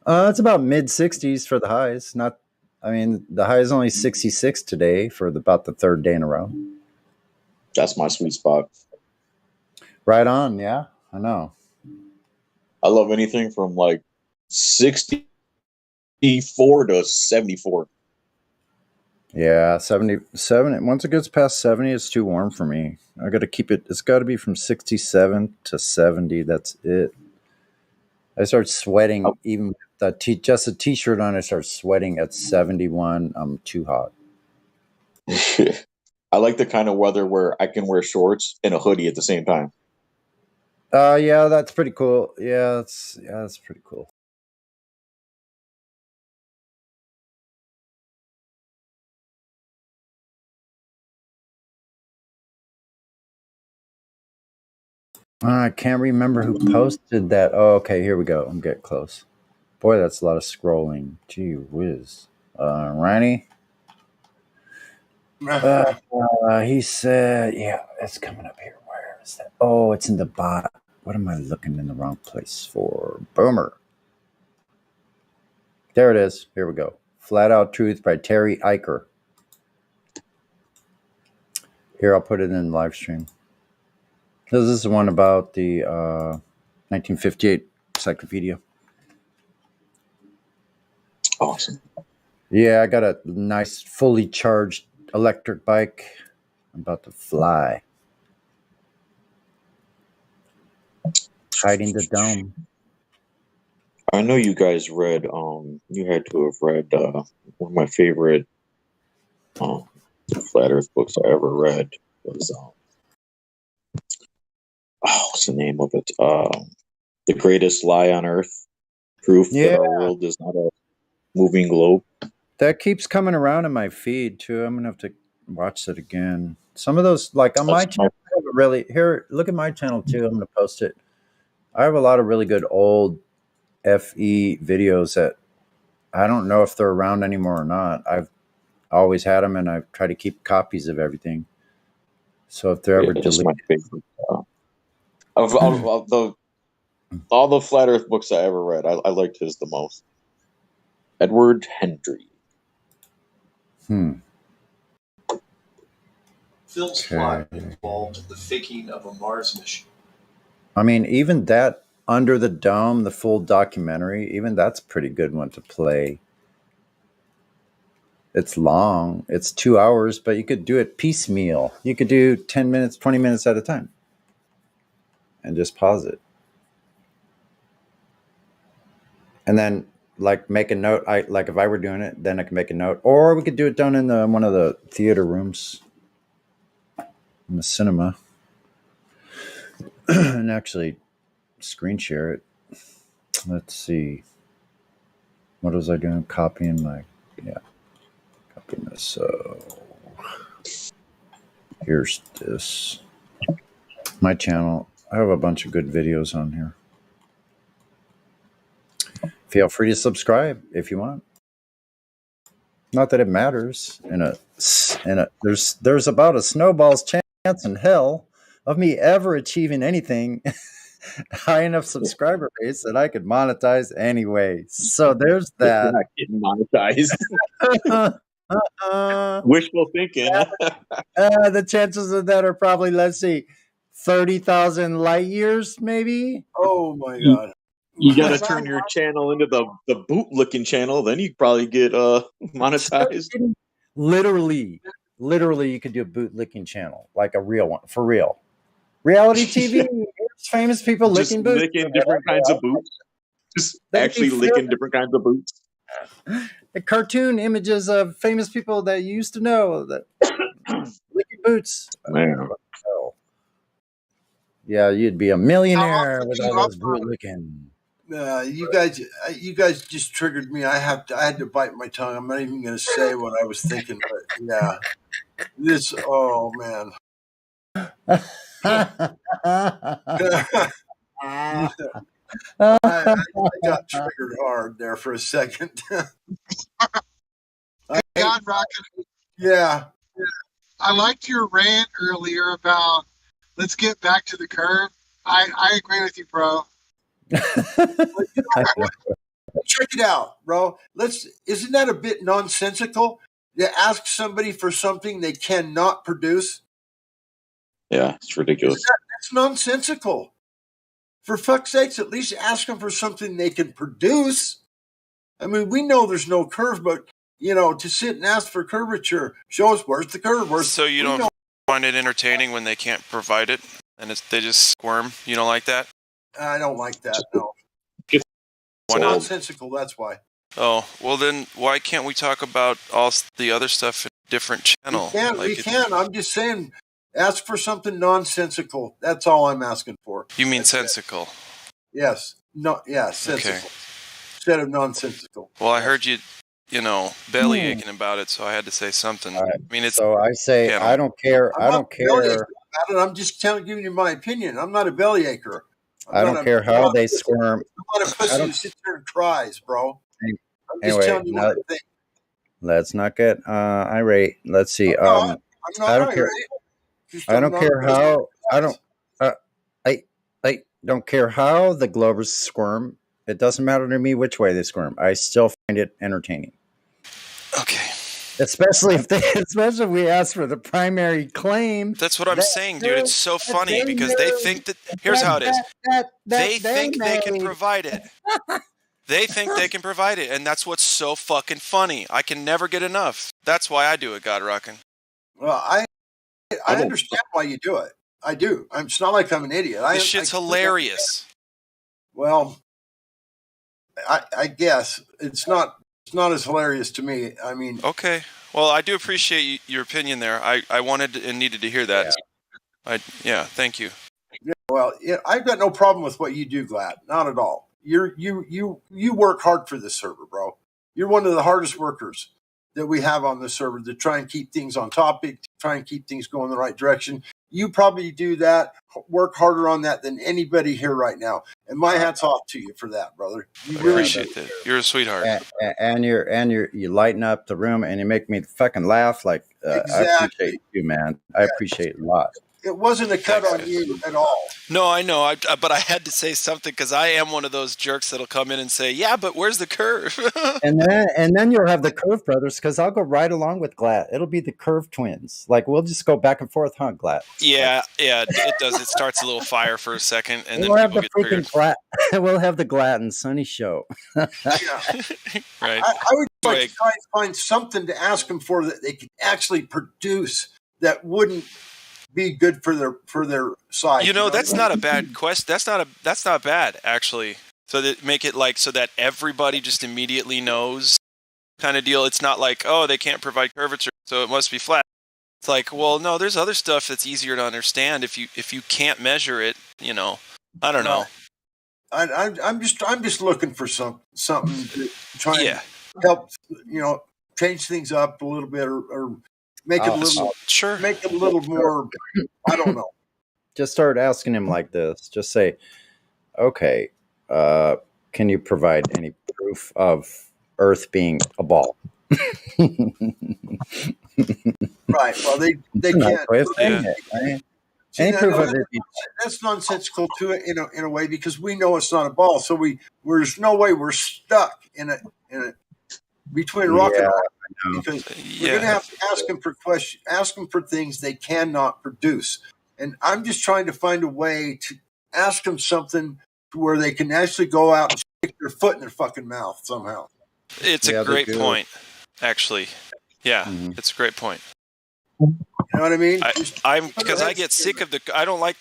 It's about mid 60s for the highs. The high is only 66 today for about the third day in a row. That's my sweet spot. Right on, yeah. I know. I love anything from like 64 to 74. Yeah, 77. Once it gets past 70, it's too warm for me. I got to keep it. It's got to be from 67 to 70. That's it. I start sweating even with just a t-shirt on. I start sweating at 71. I'm too hot. I like the kind of weather where I can wear shorts and a hoodie at the same time. Yeah, that's pretty cool. That's pretty cool. I can't remember who posted that. Oh, okay, here we go. I'm getting close. Boy, that's a lot of scrolling. Gee whiz. Ronnie? He said, yeah, it's coming up here. Where is that? Oh, it's in the bot. What am I looking in the wrong place for? Boomer. There it is. Here we go. Flat Out Truth by Terry Eicher. Here, I'll put it in live stream. This is the one about the 1958 encyclopedia. Awesome. Yeah, I got a nice, fully charged electric bike. I'm about to fly. Hiding the dome. I know you guys read. You had to have read one of my favorite flat Earth books I ever read was what's the name of it? The Greatest Lie on Earth: Proof that our world is not a moving globe. That keeps coming around in my feed too. I'm gonna have to watch it again. Some of those, like on my channel, I have a really here. Look at my channel too. I'm gonna post it. I have a lot of really good old FE videos that I don't know if they're around anymore or not. I've always had them, and I've tried to keep copies of everything. So if they're ever deleted, my favorite of all the flat Earth books I ever read, I liked his the most. Edward Hendry. Phil's plot involved the faking of a Mars mission. I mean, even that Under the Dome, the full documentary, even that's a pretty good one to play. It's long. It's 2 hours, but you could do it piecemeal. You could do 10 minutes, 20 minutes at a time and just pause it. And then like make a note. Like if I were doing it, then I can make a note, or we could do it down in one of the theater rooms in the cinema and actually screen share it. Let's see. What was I doing? Copying my, copying this. So here's this. My channel. I have a bunch of good videos on here. Feel free to subscribe if you want. Not that it matters. There's about a snowball's chance in hell of me ever achieving anything high enough subscriber base that I could monetize anyway. So there's that. You're not getting monetized. Wishful thinking. The chances of that are probably, let's see, 30,000 light years, maybe. Oh my god! You got to turn your channel into the boot-looking channel, then you probably get monetized. Literally, you could do a boot-licking channel, like a real one, for real. Reality TV, famous people just licking boots. Licking different kinds of boots. Just actually licking different kinds of boots. The cartoon images of famous people that you used to know that licking boots. Man. Yeah, you'd be a millionaire with all those boot licking. You guys just triggered me. I had to bite my tongue. I'm not even going to say what I was thinking, but yeah, this. Oh man. I got triggered hard there for a second. God, Rocket. Yeah. I liked your rant earlier about let's get back to the curve. I agree with you, bro. Check it out, bro. Isn't that a bit nonsensical to ask somebody for something they cannot produce? Yeah, it's ridiculous. That's nonsensical. For fuck's sakes, at least ask them for something they can produce. I mean, we know there's no curve, but to sit and ask for curvature, show us where's the curve. So you don't find it entertaining when they can't provide it and they just squirm? You don't like that? I don't like that. No. Why not? Nonsensical. That's why. Oh, well then, why can't we talk about all the other stuff in a different channel? We can. I'm just saying, Ask for something nonsensical. That's all I'm asking for. You mean sensical? Yes. No. Yeah. Sensical. Instead of nonsensical. Well, I heard you belly aching about it, so I had to say something. I mean, it's so I say I don't care. I don't care. I'm just giving you my opinion. I'm not a bellyacher. I don't care how they squirm. I'm not a pussy who sits there and cries, bro. I'm just Anyway, telling you what I think. let's not get irate. Let's see. I'm not I don't care. I don't care how. I don't. I don't care how the Globers squirm. It doesn't matter to me which way they squirm. I still find it entertaining. Okay. Especially if we ask for the primary claim. That's what I'm saying, dude. It's so funny because they think that. Here's how it is. They think they can provide it. They think they can provide it, and that's what's so fucking funny. I can never get enough. That's why I do it, God Rockin'. Well, I understand why you do it. I do. It's not like I'm an idiot. This shit's hilarious. Well, I guess it's not as hilarious to me. I mean, okay. Well, I do appreciate your opinion there. I wanted and needed to hear that. Yeah. Thank you. Yeah, well, I've got no problem with what you do, Glad. Not at all. You work hard for this server, bro. You're one of the hardest workers that we have on this server to try and keep things on topic, to try and keep things going the right direction. You probably do that, work harder on that than anybody here right now. And my hat's off to you for that, brother. You I really appreciate that. You're a sweetheart. And you lighten up the room and you make me fucking laugh. Like Exactly. I appreciate you, man. I appreciate it a lot. It wasn't a cut on you at all. No, I know, but I had to say something because I am one of those jerks that'll come in and say, "Yeah, but where's the curve?" and then you'll have the Curve brothers because I'll go right along with Glad. It'll be the Curve twins. Like we'll just go back and forth, huh, Glad? Yeah, it does. It starts a little fire for a second, and we'll then have people the get triggered. freaking We'll have the Glad and Sunny show. Right. I would try and find something to ask them for that they could actually produce that wouldn't be good for their side. That's not a bad question. That's not bad actually. So that make it like so that everybody just immediately knows, kind of deal. It's not like, oh, they can't provide curvature, so it must be flat. It's like, well, no, there's other stuff that's easier to understand if you can't measure it. I don't know. I'm just looking for something to try and help change things up a little bit or make it a little make it a little more. I don't know. Just start asking him like this. Just say, okay, can you provide any proof of Earth being a ball? Right. Well, they can't. That's nonsensical to it in a way because we know it's not a ball. So there's no way we're stuck in a between rock and roll because we're going to have to ask them for things they cannot produce. And I'm just trying to find a way to ask them something to where they can actually go out and stick their foot in their fucking mouth somehow. It's a great point, actually. Yeah, it's a great point. You know what I mean? Because I get sick of I don't like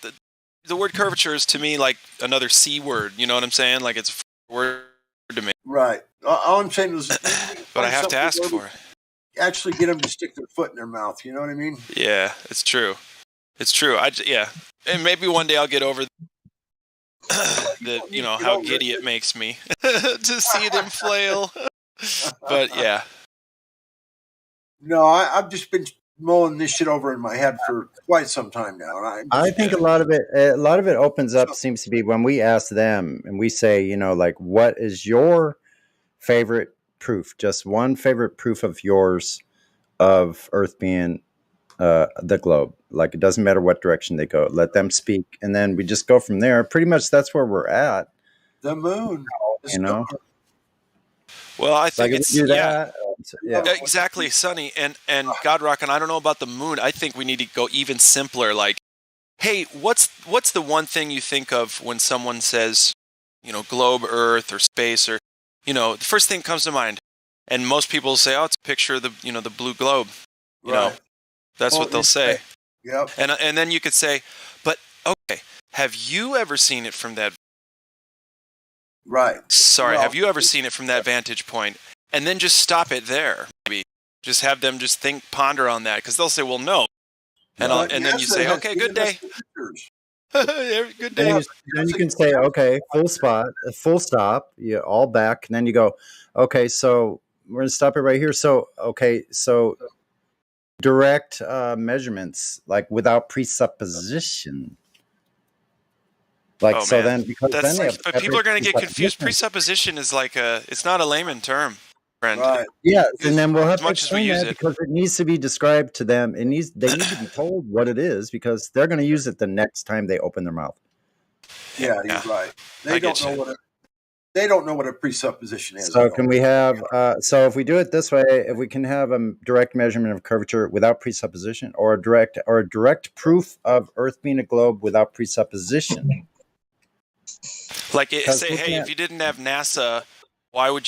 the word curvature is to me like another C word. You know what I'm saying? Like it's a word to me. Right. All I'm saying is, but I have to ask for it. Actually, get them to stick their foot in their mouth. You know what I mean? Yeah, it's true. It's true. And maybe one day I'll get over how giddy it makes me to see them flail. But yeah. No, I've just been mulling this shit over in my head for quite some time now, and I think a lot of it opens up. Seems to be when we ask them and we say, like, what is your favorite proof? Just one favorite proof of yours of Earth being the globe. Like it doesn't matter what direction they go. Let them speak, and then we just go from there. Pretty much that's where we're at. The moon, Well, I think it's exactly, Sonny, and God Rock, and I don't know about the moon. I think we need to go even simpler. Like, hey, what's the one thing you think of when someone says, globe, Earth, or space, or the first thing that comes to mind, and most people say, oh, it's a picture of the the blue globe. That's what they'll say. Yep. And then you could say, but okay, have you ever seen it from that? Right. Sorry, have you ever seen it from that vantage point? And then just stop it there. Maybe just have them just ponder on that because they'll say, well, no. And then you say, okay, good day. Good day. Then you can say, okay, full stop, all back. And then you go, okay, so we're going to stop it right here. So, okay, so direct measurements, like without presupposition. Like, Oh, so man. then, because then they have but people are going to get confused. Presupposition is like it's not a layman term, friend. Right. Yeah, and then we'll have to much as we explain use that it. because it needs to be described to them. They need to be told what it is because they're going to use it the next time they open their mouth. Yeah, you're right. They don't know what a presupposition is. So can we have? So if we do it this way, if we can have a direct measurement of curvature without presupposition, or a direct proof of Earth being a globe without presupposition. Like, say, hey, if you didn't have NASA, why else would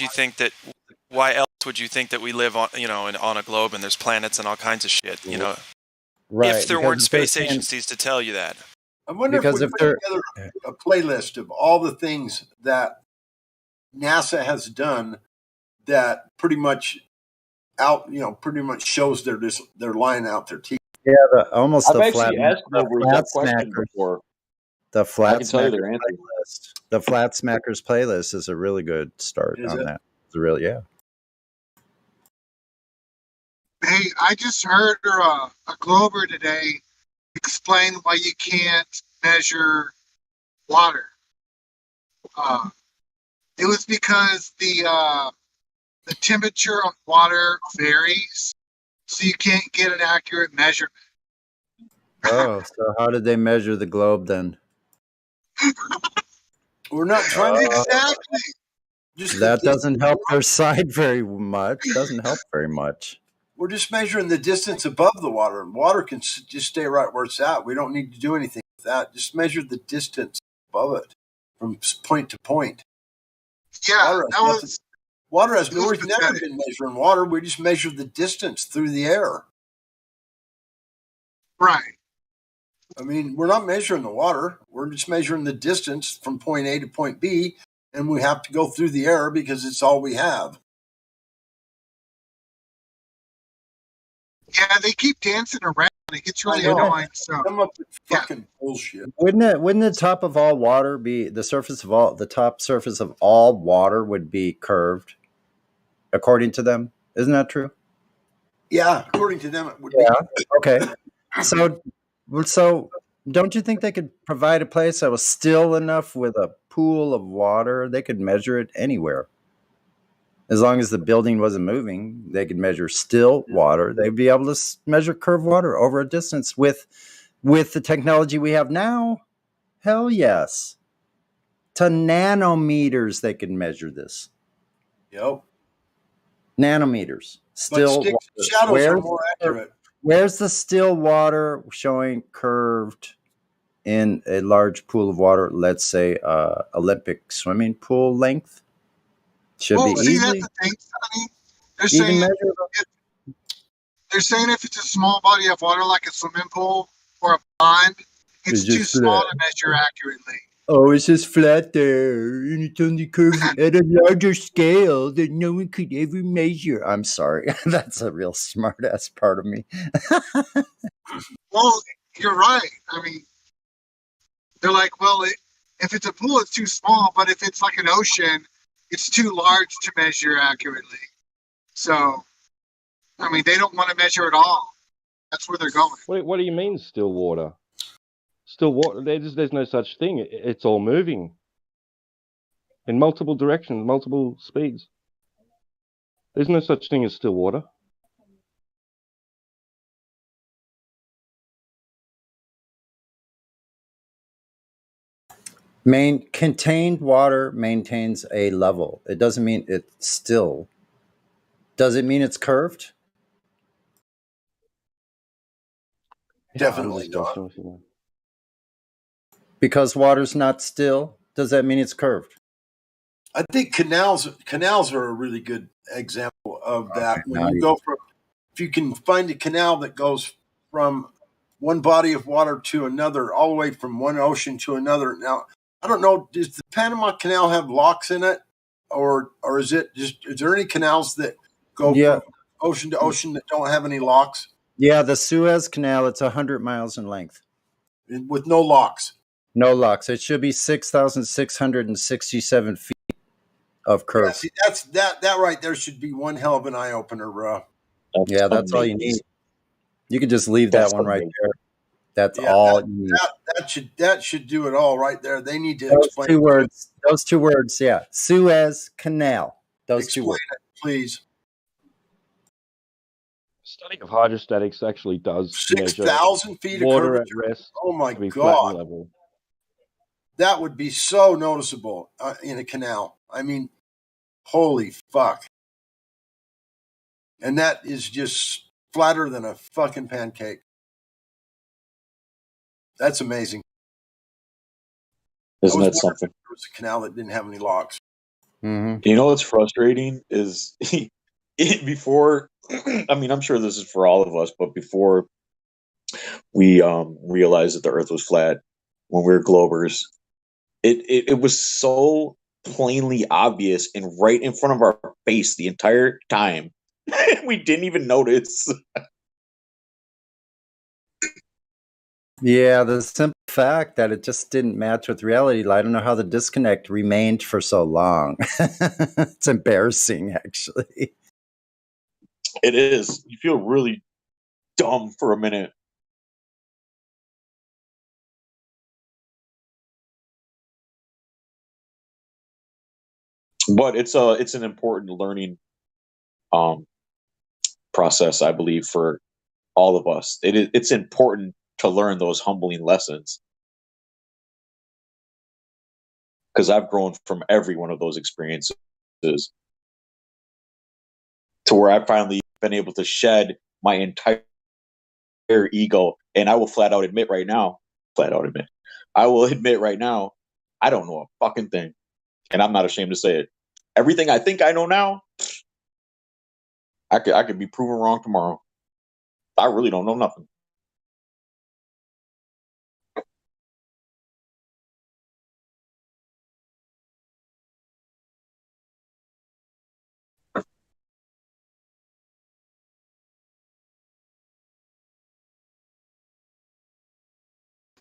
you think that we live on, on a globe and there's planets and all kinds of shit, Right. If there weren't space agencies to tell you that. I wonder if we put together a playlist of all the things that NASA has done that pretty much shows they're lying out their teeth. Yeah, I've actually asked Nobers that question before. The Flat I can tell you their Smackers answer. playlist. The Flat Smackers playlist is a really good start on that. It's yeah. Hey, I just heard a Glober today explain why you can't measure water. It was because the temperature of water varies, so you can't get an accurate measurement. Oh, so how did they measure the globe then? We're not trying to exactly. That doesn't help their side very much. Doesn't help very much. We're just measuring the distance above the water, and water can just stay right where it's at. We don't need to do anything with that. Just measure the distance above it from point to point. Yeah, water has we've never been measuring water. We just measure the distance through the air. Right. I mean, we're not measuring the water. We're just measuring the distance from point A to point B, and we have to go through the air because it's all we have. Yeah, they keep dancing around. It gets really annoying. So come up with fucking bullshit. Wouldn't the top of all water be the top surface of all water would be curved, according to them? Isn't that true? Yeah, according to them, it would be. Okay. So don't you think they could provide a place that was still enough with a pool of water? They could measure it anywhere. As long as the building wasn't moving, they could measure still water. They'd be able to measure curved water over a distance with the technology we have now. Hell yes. To nanometers, they could measure this. Yep. Nanometers. Still but shadows are more accurate. Where's the still water showing curved in a large pool of water? Let's say Olympic swimming pool length. Should be easy. That's the thing, Sonny. They're saying if it's a small body of water like a swimming pool or a pond, it's too small to measure accurately. Oh, it's just flat there, and it's only curved at a larger scale that no one could ever measure. I'm sorry. That's a real smart-ass part of me. Well, you're right. I mean, they're like, well, if it's a pool, it's too small, but if it's like an ocean, it's too large to measure accurately. So, I mean, they don't want to measure at all. That's where they're going. What do you mean still water? Still water? There's no such thing. It's all moving in multiple directions, multiple speeds. There's no such thing as still water. Contained water maintains a level. It doesn't mean it's still. Does it mean it's curved? Definitely not. Because water's not still, does that mean it's curved? I think canals are a really good example of that. When if you can find a canal that goes from one body of water to another, all the way from one ocean to another. Now, I don't know, does the Panama Canal have locks in it? Or is there any canals that go from ocean to ocean that don't have any locks? Yeah, the Suez Canal, it's 100 miles in length. With no locks. No locks. It should be 6,667 feet of curve. Yeah, see, that right there should be one hell of an eye opener, bro. Yeah, that's all you need. You could just leave that one right there. That's all you need. That should do it all right there. They need to Those explain two words. Those two words. Yeah, Suez Canal. Those two words. it, please. Study of hydrostatics actually does 6,000 feet of water at curvature. rest. Oh my to be flat and God. level. That would be so noticeable in a canal. I mean, holy fuck. And that is just flatter than a fucking pancake. That's amazing. Isn't that something? There was a canal that didn't have any locks. Mm-hmm. You know what's frustrating is before, I mean, I'm sure this is for all of us, but before we realized that the earth was flat, when we were globers, it was so plainly obvious and right in front of our face the entire time. We didn't even notice. Yeah, the simple fact that it just didn't match with reality. I don't know how the disconnect remained for so long. It's embarrassing, actually. It is. You feel really dumb for a minute. But it's an important learning process, I believe, for all of us. It's important to learn those humbling lessons, because I've grown from every one of those experiences to where I've finally been able to shed my entire ego. And I will flat out admit right now, I will admit right now, I don't know a fucking thing. And I'm not ashamed to say it. Everything I think I know now, I could be proven wrong tomorrow. I really don't know nothing.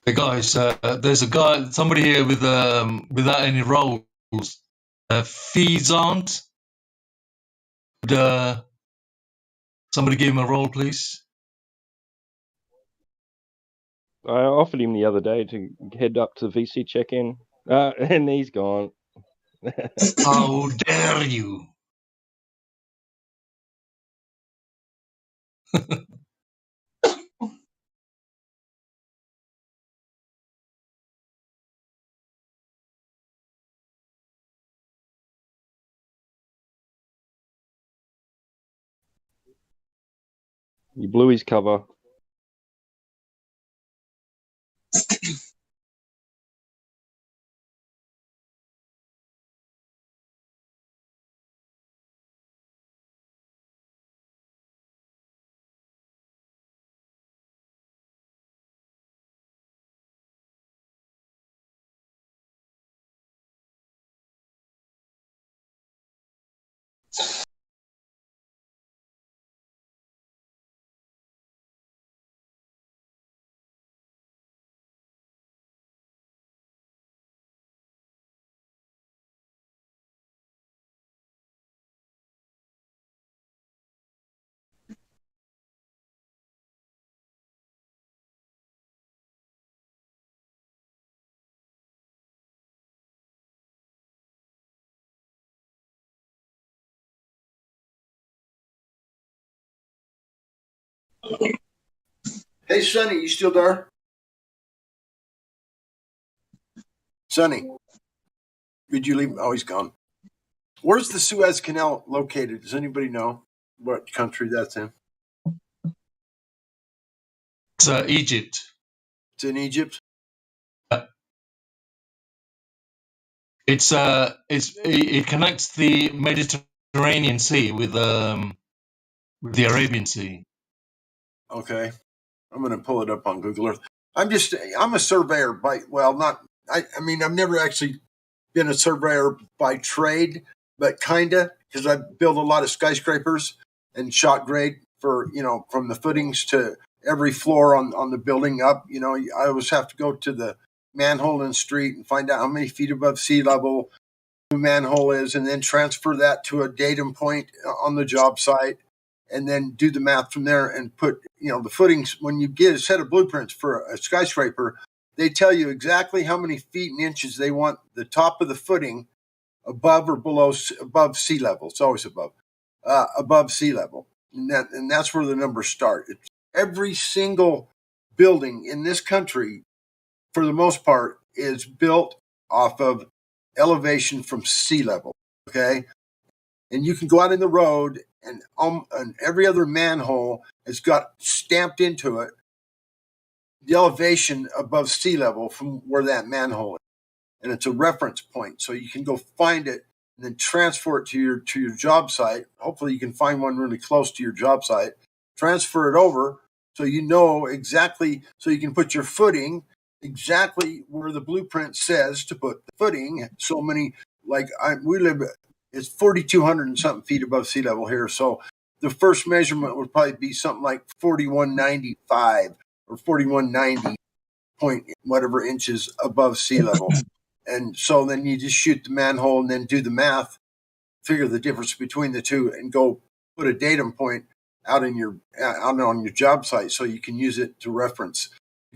Hey guys, there's somebody here with without any roles. Feeds aren't. Would somebody give him a role, please? I offered him the other day to head up to VC check-in, and he's gone. How dare you! He blew his cover. Hey, Sonny, you still there? Sonny, did you leave? Oh, he's gone. Where's the Suez Canal located? Does anybody know what country that's in? It's Egypt. It's in Egypt. It connects the Mediterranean Sea with the Arabian Sea. Okay, I'm going to pull it up on Google Earth. I'm a surveyor I mean, I've never actually been a surveyor by trade, but kinda, because I built a lot of skyscrapers and shot grade for, from the footings to every floor on the building up. I always have to go to the manhole in the street and find out how many feet above sea level the manhole is, and then transfer that to a datum point on the job site, and then do the math from there and put, the footings. When you get a set of blueprints for a skyscraper, they tell you exactly how many feet and inches they want the top of the footing above or below, above sea level. It's always above sea level. And that's where the numbers start. It's every single building in this country, for the most part, is built off of elevation from sea level. Okay. And you can go out in the road and every other manhole has got stamped into it the elevation above sea level from where that manhole is. And it's a reference point. So you can go find it and then transfer it to your job site. Hopefully you can find one really close to your job site, transfer it over so you know exactly, so you can put your footing exactly where the blueprint says to put the footing. So many, we live, it's 4,200 and something feet above sea level here. So the first measurement would probably be something like 4,195 or 4,190 point whatever inches above sea level. And so then you just shoot the manhole and then do the math, figure the difference between the two, and go put a datum point out on your job site so you can use it to reference.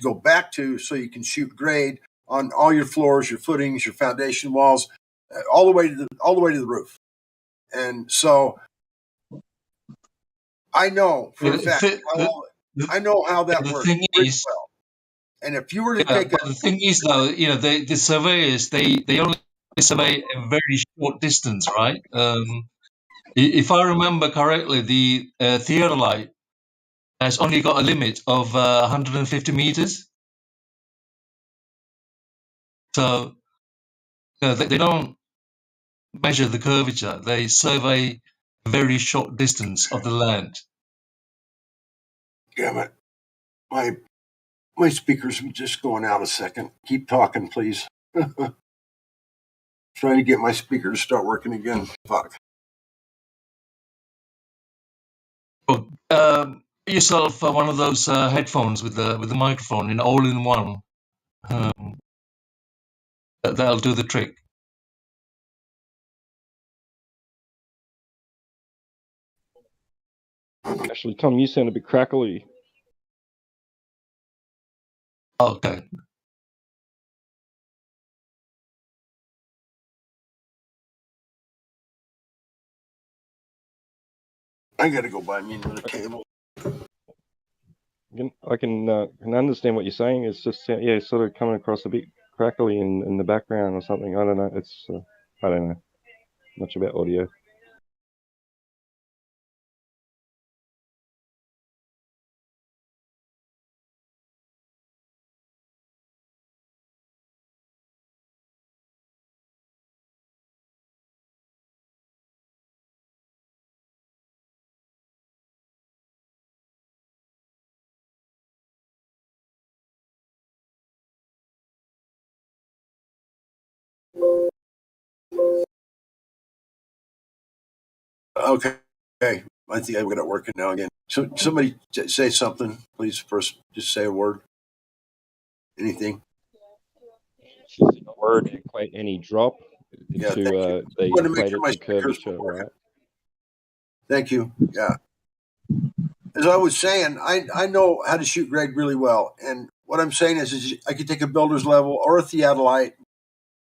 Go back to so you can shoot grade on all your floors, your footings, your foundation walls, all the way to the roof. And so I know for a fact I know how that the works thing pretty is, well. And if you were to yeah, take but the thing is, though, the surveyors they only survey a very short distance, right? If I remember correctly, the theodolite has only got a limit of 150 meters, so they don't measure the curvature; they survey a very short distance of the land. Damn it, my speakers are just going out a second. Keep talking, please. Trying to get my speaker to start working again. Fuck. Yourself one of those headphones with the microphone in all in one. That'll do the trick. Actually, Tom, you sound a bit crackly. Okay. I gotta go buy me another cable. I can understand what you're saying. It's just sort of coming across a bit crackly in the background or something. I don't know. It's I don't know much about audio. Okay. I think I've got it working now again. So somebody say something, please. First, just say a word. Anything. Word equate any drop to they equate it to curvature, right? Thank you. Yeah. As I was saying, I know how to shoot grade really well, and what I'm saying is I could take a builder's level or a theodolite.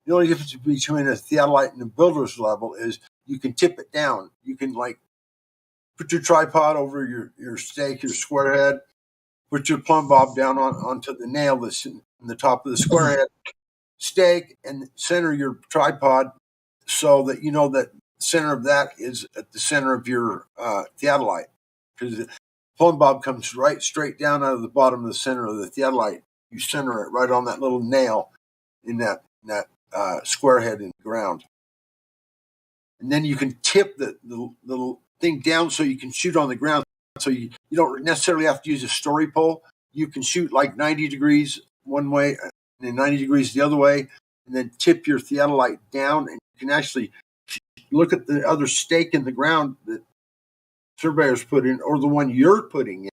The only difference between a theodolite and a builder's level is you can tip it down. You can put your tripod over your stake, your square head, put your plumb bob down onto the nail that's in the top of the square head stake, and center your tripod so that you know that the center of that is at the center of your theodolite. Because the plumb bob comes right straight down out of the bottom of the center of the theodolite. You center it right on that little nail in that square head in the ground. And then you can tip the thing down so you can shoot on the ground. So you don't necessarily have to use a story pole. You can shoot like 90 degrees one way and then 90 degrees the other way, and then tip your theodolite down, and you can actually look at the other stake in the ground that surveyors put in or the one you're putting in.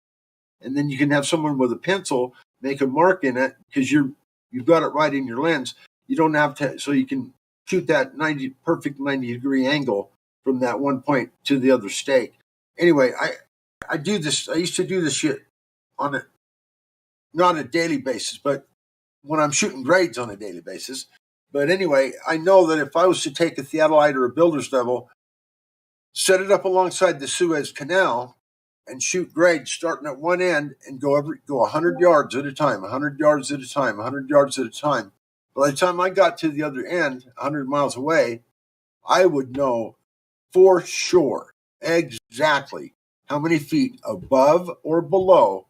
And then you can have someone with a pencil make a mark in it because you've got it right in your lens. You don't have to, so you can shoot that perfect 90-degree angle from that one point to the other stake. Anyway, I do this. I used to do this shit on a not a daily basis, but when I'm shooting grades on a daily basis. But anyway, I know that if I was to take a theodolite or a builder's level, set it up alongside the Suez Canal, and shoot grades starting at one end and go 100 yards at a time, 100 yards at a time, 100 yards at a time. By the time I got to the other end, 100 miles away, I would know for sure exactly how many feet above or below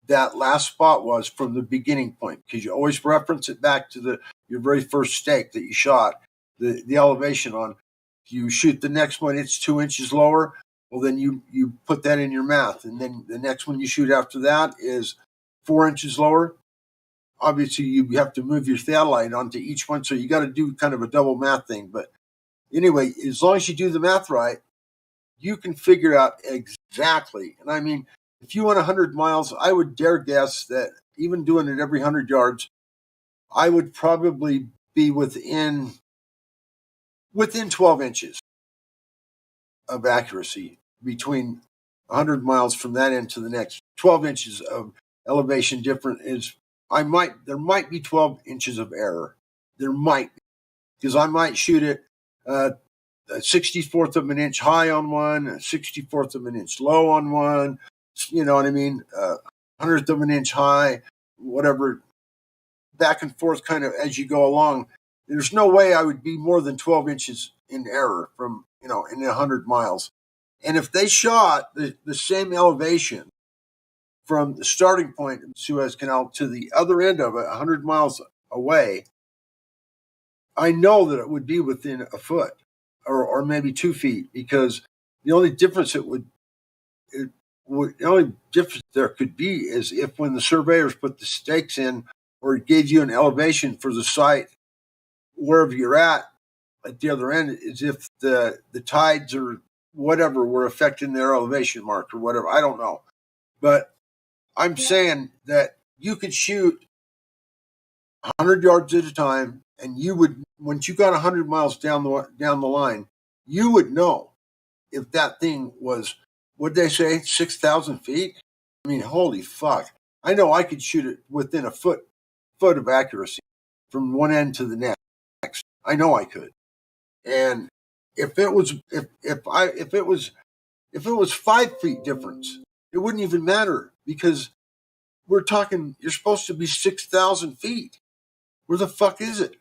that last spot was from the beginning point, because you always reference it back to your very first stake that you shot, the elevation on. You shoot the next one, it's 2 inches lower. Well, then you put that in your math. And then the next one you shoot after that is 4 inches lower. Obviously, you have to move your theodolite onto each one. So you got to do kind of a double math thing. But anyway, as long as you do the math right, you can figure out exactly. And I mean, if you went 100 miles, I would dare guess that even doing it every 100 yards, I would probably be within 12 inches of accuracy between 100 miles from that end to the next. 12 inches of elevation different is there might be 12 inches of error. There might be, because I might shoot it a 64th of an inch high on one, a 64th of an inch low on one, you know what I mean? 100th of an inch high, whatever, back and forth kind of as you go along. There's no way I would be more than 12 inches in error from, in 100 miles. And if they shot the same elevation from the starting point of the Suez Canal to the other end of it, 100 miles away, I know that it would be within a foot or maybe 2 feet, because the only difference the only difference there could be is if when the surveyors put the stakes in or gave you an elevation for the site wherever you're at the other end, is if the tides or whatever were affecting their elevation mark or whatever. I don't know. But I'm saying that you could shoot 100 yards at a time, and you would, once you got 100 miles down the line, you would know if that thing was, what'd they say, 6,000 feet? I mean, holy fuck. I know I could shoot it within a foot of accuracy from one end to the next. I know I could. And if it was 5 feet difference, it wouldn't even matter, because we're talking, you're supposed to be 6,000 feet. Where the fuck is it?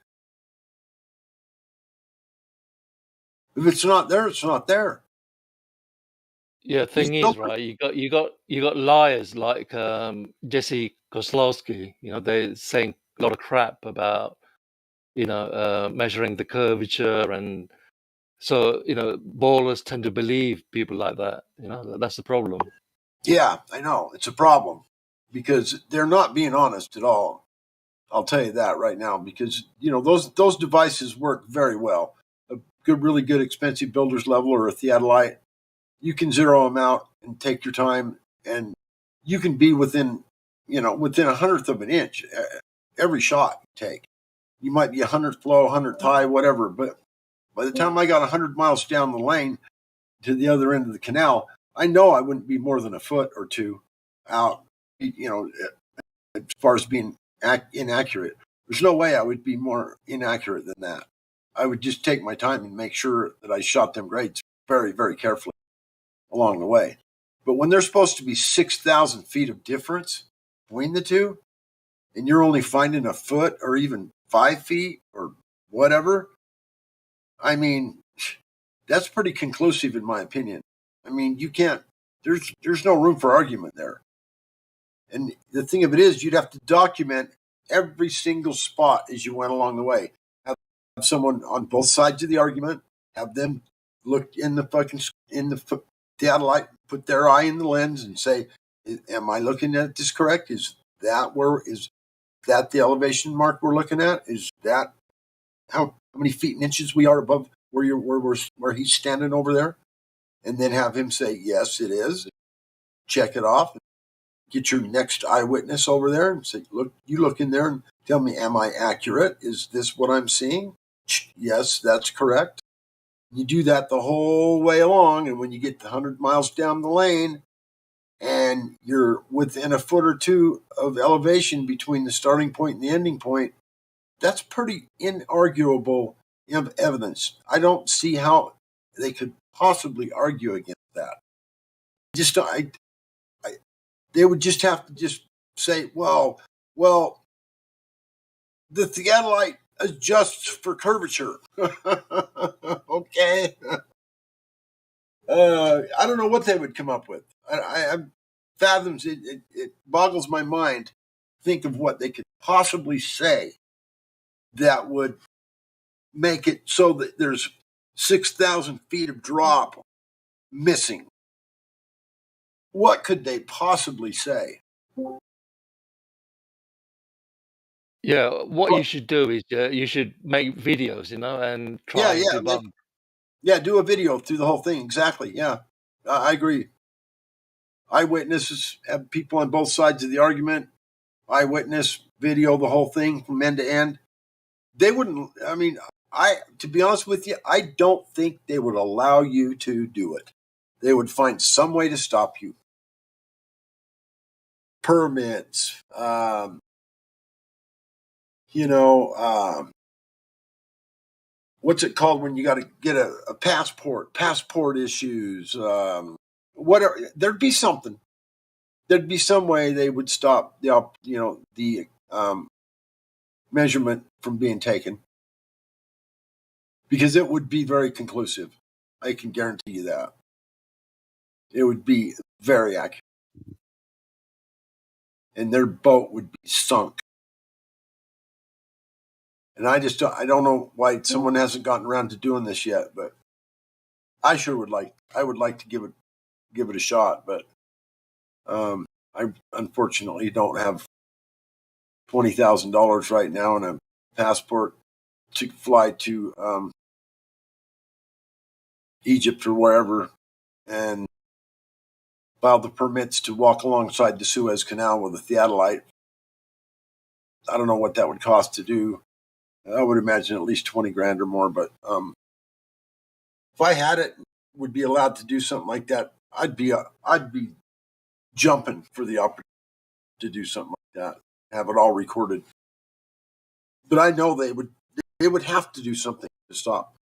If it's not there, it's not there. Yeah, thing is, right? You got liars like Jesse Koslowski. They're saying a lot of crap about measuring the curvature, and so ballers tend to believe people like that. That's the problem. Yeah, I know it's a problem, because they're not being honest at all. I'll tell you that right now, because those devices work very well. A really good, expensive builder's level or a theodolite, you can zero them out and take your time, and you can be within 100th of an inch every shot you take. You might be 100th low, 100th high, whatever. But by the time I got 100 miles down the lane to the other end of the canal, I know I wouldn't be more than a foot or two out, as far as being inaccurate. There's no way I would be more inaccurate than that. I would just take my time and make sure that I shot them grades very, very carefully along the way. But when there's supposed to be 6,000 feet of difference between the two, and you're only finding a foot or even 5 feet or whatever, I mean, that's pretty conclusive in my opinion. I mean, you can't, there's no room for argument there. And the thing of it is, you'd have to document every single spot as you went along the way. Have someone on both sides of the argument, have them look in the theodolite, put their eye in the lens and say, am I looking at this correct? Is that the elevation mark we're looking at? Is that how many feet and inches we are above where he's standing over there? and then have him say, yes, it is. Check it off. Get your next eyewitness over there and say, look, you look in there and tell me, am I accurate? Is this what I'm seeing? Yes, that's correct. You do that the whole way along, and when you get 100 miles down the lane and you're within a foot or two of elevation between the starting point and the ending point, that's pretty inarguable evidence. I don't see how they could possibly argue against that. Just they would just have to just say, well, the theodolite adjusts for curvature. Okay. I don't know what they would come up with. I fathoms it boggles my mind. Think of what they could possibly say that would make it so that there's 6,000 feet of drop missing. What could they possibly say? Yeah, what you should do is you should make videos, and try and debunk. Do a video through the whole thing. Exactly. Yeah, I agree. Eyewitnesses have people on both sides of the argument. Eyewitness video the whole thing from end to end. They wouldn't. I mean, to be honest with you, I don't think they would allow you to do it. They would find some way to stop you. Permits, what's it called when you got to get a passport issues, whatever. There'd be something. There'd be some way they would stop the measurement from being taken, because it would be very conclusive. I can guarantee you that. It would be very accurate. And their boat would be sunk. And I don't know why someone hasn't gotten around to doing this yet, but I would like to give it a shot, but I unfortunately don't have $20,000 right now and a passport to fly to Egypt or wherever and file the permits to walk alongside the Suez Canal with a theodolite. I don't know what that would cost to do. I would imagine at least 20 grand or more, but if I had it, would be allowed to do something like that, I'd be jumping for the opportunity to do something like that, have it all recorded. But I know they would have to do something to stop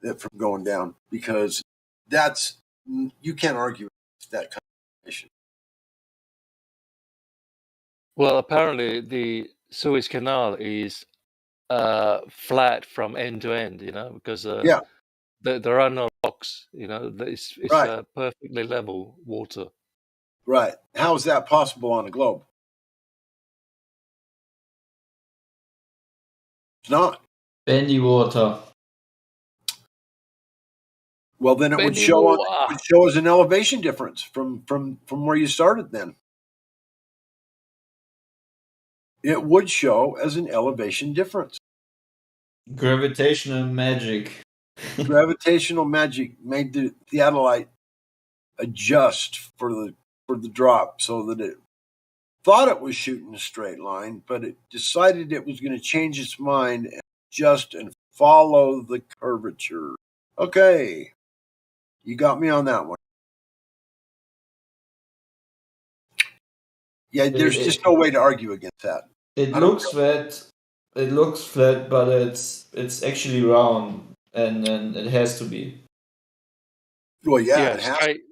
it from going down, because you can't argue that kind of issue. Well, apparently the Suez Canal is flat from end to end, because there are no rocks, it's Right. Perfectly level water. Right. How is that possible on a globe? It's not. Bendy water. Well, then it would show as an elevation difference from where you started. Then it would show as an elevation difference. Gravitational magic. Gravitational magic made the theodolite adjust for the drop, so that it thought it was shooting a straight line, but it decided it was going to change its mind and adjust and follow the curvature. Okay, you got me on that one. Yeah, there's just no way to argue against that. It looks flat. It looks flat, but it's actually round, and it has to be. Well, yeah,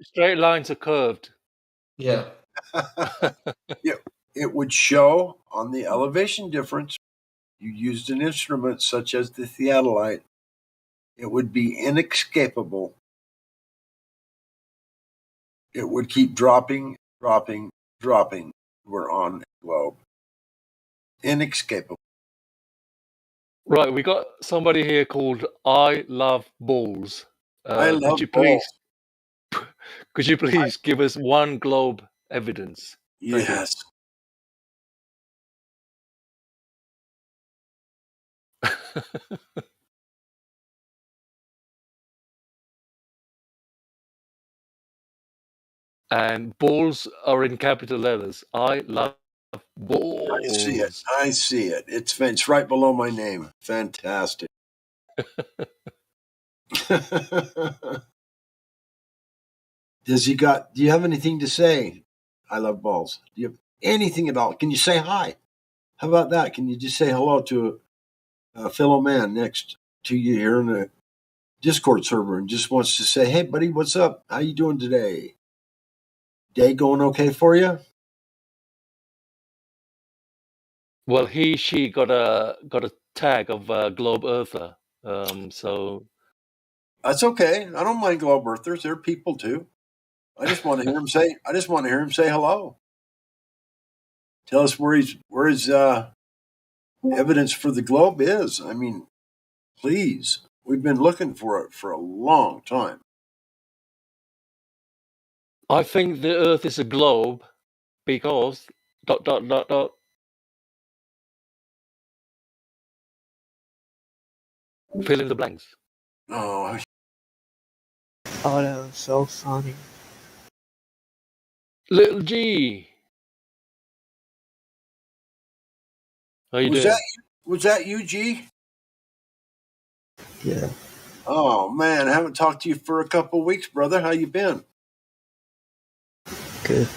straight lines are curved. Yeah. It would show on the elevation difference. You used an instrument such as the theodolite, it would be inescapable. It would keep dropping. We're on a globe. Inescapable. Right, we got somebody here called I Love Balls. I love balls. Could you please give us one globe evidence? Yes. And balls are in capital letters. I love balls. I see it. I see it. It's right below my name. Fantastic. Do you have anything to say? I love balls. Do you have anything at all? Can you say hi? How about that? Can you just say hello to a fellow man next to you here in the Discord server and just wants to say, hey buddy, what's up? How you doing today? Day going okay for you? Well, she got a tag of Globe Earther. So That's okay. I don't mind globe earthers. They're people too. I just want to hear him say hello. Tell us where his evidence for the globe is. I mean, please. We've been looking for it for a long time. I think the Earth is a globe because ... Fill in the blanks. Oh, that was so funny. Little G. How you doing? Was that you, G? Yeah. Oh man, I haven't talked to you for a couple of weeks, brother. How you been? Good.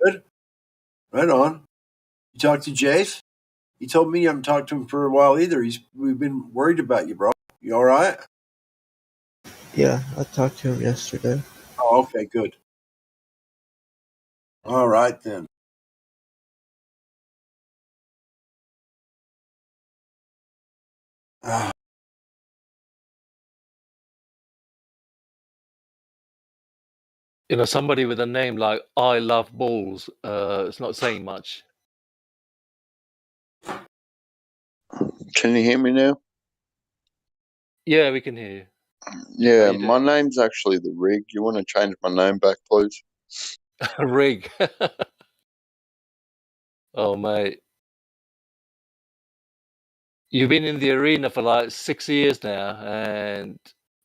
Good. Right on. You talked to Jace? He told me you haven't talked to him for a while either. We've been worried about you, bro. You all right? Yeah, I talked to him yesterday. Oh, okay, good. All right then. You know, somebody with a name like I Love Balls, it's not saying much. Can you hear me now? Yeah, we can hear you. Yeah, you my name's actually the Rig. You want to change my name back, please? Rig. Oh, mate. You've been in the arena for like 6 years now, and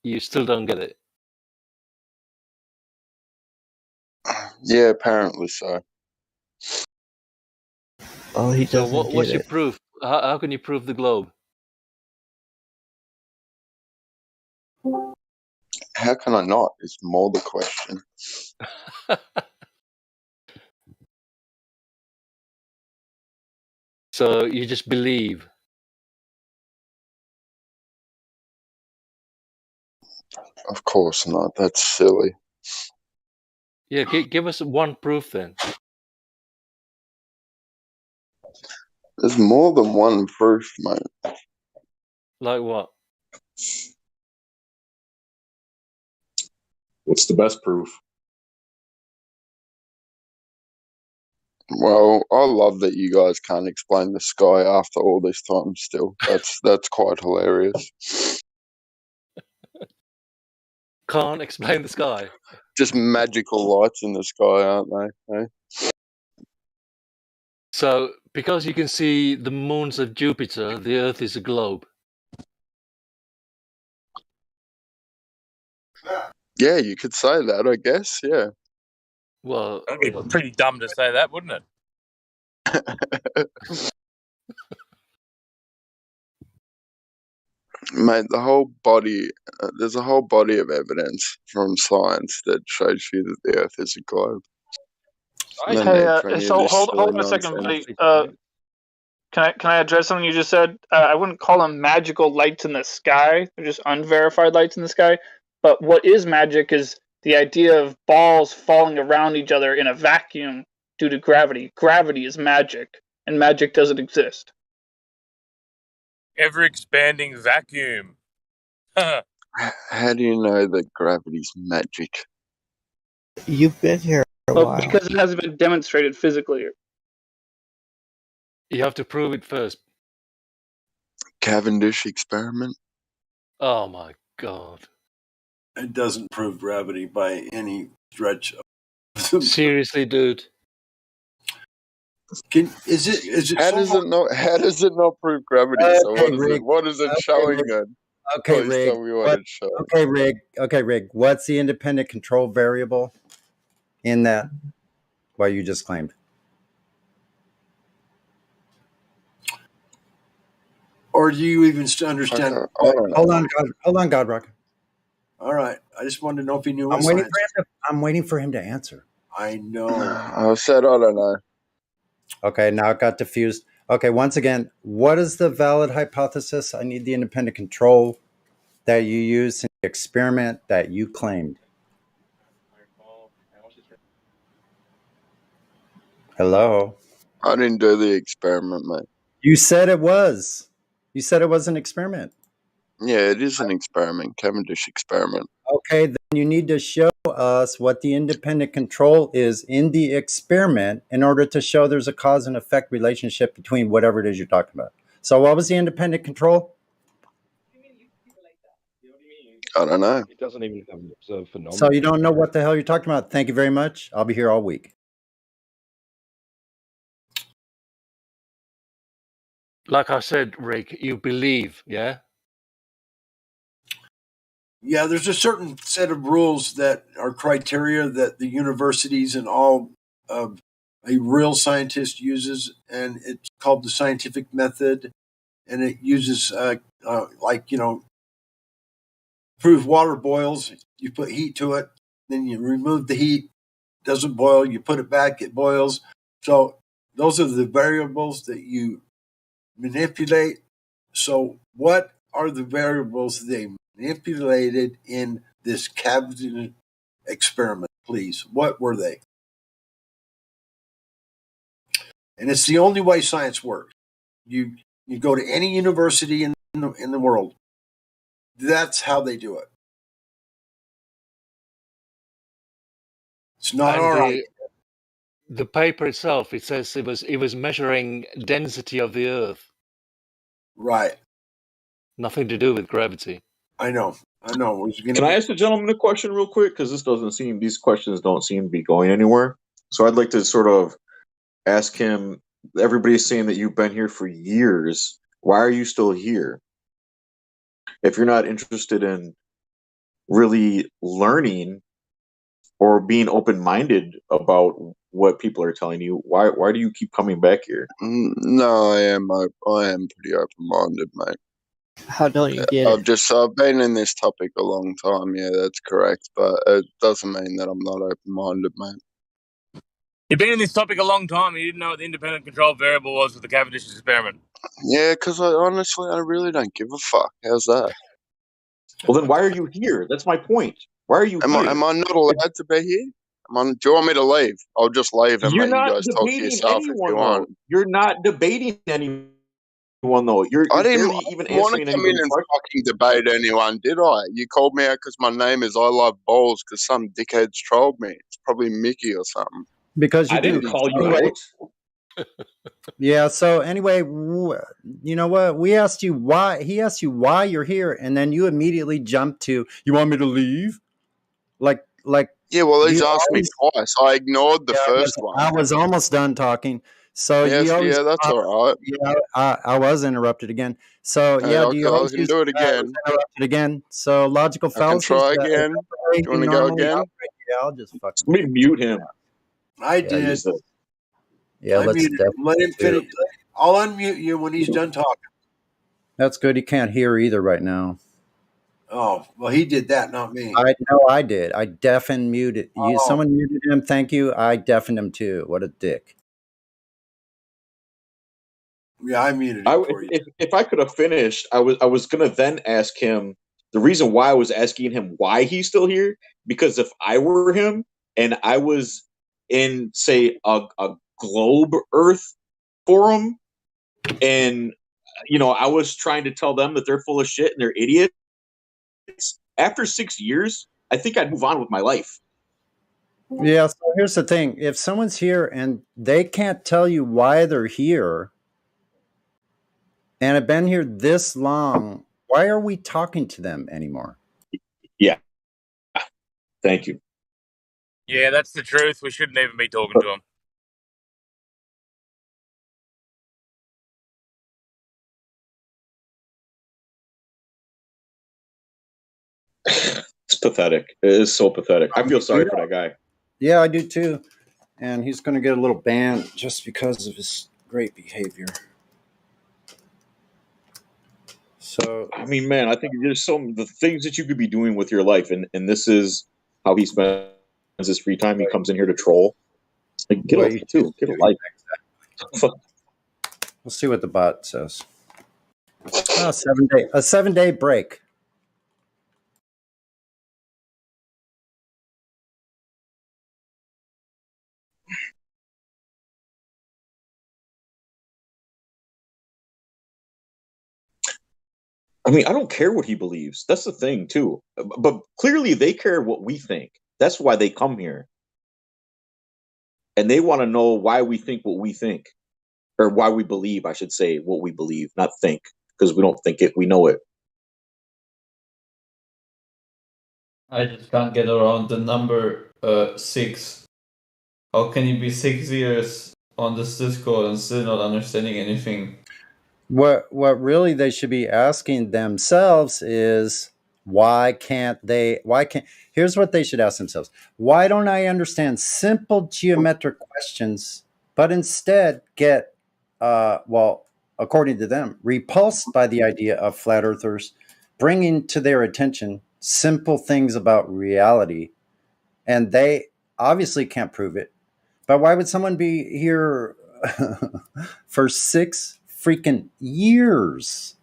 you still don't get it. Yeah, apparently so. Oh, he So doesn't what's get your it. proof? How can you prove the globe? How can I not? Is more the question. So you just believe? Of course not. That's silly. Yeah, give us one proof then. There's more than one proof, mate. Like what? What's the best proof? Well, I love that you guys can't explain the sky after all this time still. That's quite hilarious. Can't explain the sky. Just magical lights in the sky, aren't they? Eh? So, because you can see the moons of Jupiter, the Earth is a globe. Yeah, you could say that, I guess, yeah. Well, that'd be pretty dumb to say that, wouldn't it? Mate, the whole body, there's a whole body of evidence from science that shows you that the Earth is a globe. Hey, so hold on a second, buddy. Can I address something you just said? I wouldn't call them magical lights in the sky. They're just unverified lights in the sky. But what is magic is the idea of balls falling around each other in a vacuum due to gravity. Gravity is magic, and magic doesn't exist. Ever-expanding vacuum. How do you know that gravity's magic? You've been here a while. Because it hasn't been demonstrated physically. You have to prove it first. Cavendish experiment? Oh my god. It doesn't prove gravity by any stretch. Seriously, dude. Is it how does it not prove gravity? So what is it showing then? Okay, Please Rig. tell me what it's showing. Okay, Rig. What's the independent control variable? in that what you just claimed? Or do you even understand? Hold on, Godrock. All right. I just wanted to know if he knew what I'm waiting science. I'm waiting for him to answer. I know. I said I don't know. Okay, now it got diffused. Okay, once again, what is the valid hypothesis? I need the independent control that you used in the experiment that you claimed. Hello? I didn't do the experiment, mate. You said it was. You said it was an experiment. Yeah, it is an experiment, Cavendish experiment. Okay, then you need to show us what the independent control is in the experiment in order to show there's a cause and effect relationship between whatever it is you're talking about. So, what was the independent control? I don't know. It doesn't even have an observed phenomenon. So, you don't know what the hell you're talking about. Thank you very much. I'll be here all week. Like I said, Rick, you believe, yeah? Yeah, there's a certain set of rules that are criteria that the universities and all a real scientist uses, and it's called the scientific method. And it uses, prove water boils. You put heat to it, then you remove the heat. Doesn't boil. You put it back, it boils. So those are the variables that you manipulate. So what are the variables they manipulated in this Cavendish experiment, please? What were they? And it's the only way science works. You go to any university in the world. That's how they do it. It's not And all right. the paper itself, it says it was measuring density of the Earth. Right. Nothing to do with gravity. I know. Can I ask the gentleman a question real quick? Because these questions don't seem to be going anywhere. So I'd like to sort of ask him, everybody's saying that you've been here for years. Why are you still here? If you're not interested in really learning or being open-minded about what people are telling you, why do you keep coming back here? No, I am pretty open-minded, mate. How don't you get it? I've been in this topic a long time. Yeah, that's correct, but it doesn't mean that I'm not open-minded, mate. You've been in this topic a long time and you didn't know what the independent control variable was with the Cavendish experiment. Yeah, because I really don't give a fuck. How's that? Well, then why are you here? That's my point. Why are you here? Am I not allowed to be here? Do you want me to leave? I'll just leave and You're let you not guys talk to debating yourself if anyone, you want. though. You're not debating anyone, though. You're I didn't barely even want to answering come in anybody's and question. fucking debate anyone, did I? You called me out because my name is I Love Balls because some dickheads trolled me. It's probably Mickey or something. Because you I didn't call you anyway, out. Yeah. So anyway, you know what? We asked you why. He asked you why you're here, and then you immediately jumped to, "You want me to leave?" Like. Yeah, well, he's you asked me always, twice. I ignored the first I one. was almost done talking. So Yes, you always, yeah, that's all right. yeah, I was interrupted again. So Hey, yeah, I do you always can use do it I was again. interrupted again? So logical I can fallacies. try Is that again. the way Do you want to go normally again? operate? Yeah, I'll just fucking Somebody mute him. I did. Jesus. Yeah, I let's muted him. Let him finish. I'll unmute you when he's done talking. That's good. He can't hear either right now. Oh, well, he did that, not me. I know I did. I deafened muted. Someone muted him. Thank you. I deafened him too. What a dick. Yeah, I muted him for you. If I could have finished, I was gonna then ask him the reason why I was asking him why he's still here. Because if I were him and I was in, say, a globe Earth forum, and I was trying to tell them that they're full of shit and they're idiots. After 6 years, I think I'd move on with my life. Yeah, so here's the thing. If someone's here and they can't tell you why they're here and have been here this long, why are we talking to them anymore? Yeah. Thank you. Yeah, that's the truth. We shouldn't even be talking to him. It's pathetic. It is so pathetic. I feel sorry for that guy. Yeah, I do too. And he's going to get a little ban just because of his great behavior. So, I mean, man, I think there's the things that you could be doing with your life, and this is how he spends his free time. He comes in here to troll. Like, get a life too. Get a life. We'll see what the bot says. Oh, a 7-day break. I mean, I don't care what he believes. That's the thing too. But clearly, they care what we think. That's why they come here, and they want to know why we think what we think, or why we believe. I should say what we believe, not think, because we don't think it. We know it. I just can't get around the number 6. How can you be 6 years on this Discord and still not understanding anything? What really they should be asking themselves is why can't here's what they should ask themselves. Why don't I understand simple geometric questions, but instead get according to them, repulsed by the idea of flat earthers bringing to their attention simple things about reality, and they obviously can't prove it. But why would someone be here for 6 freaking years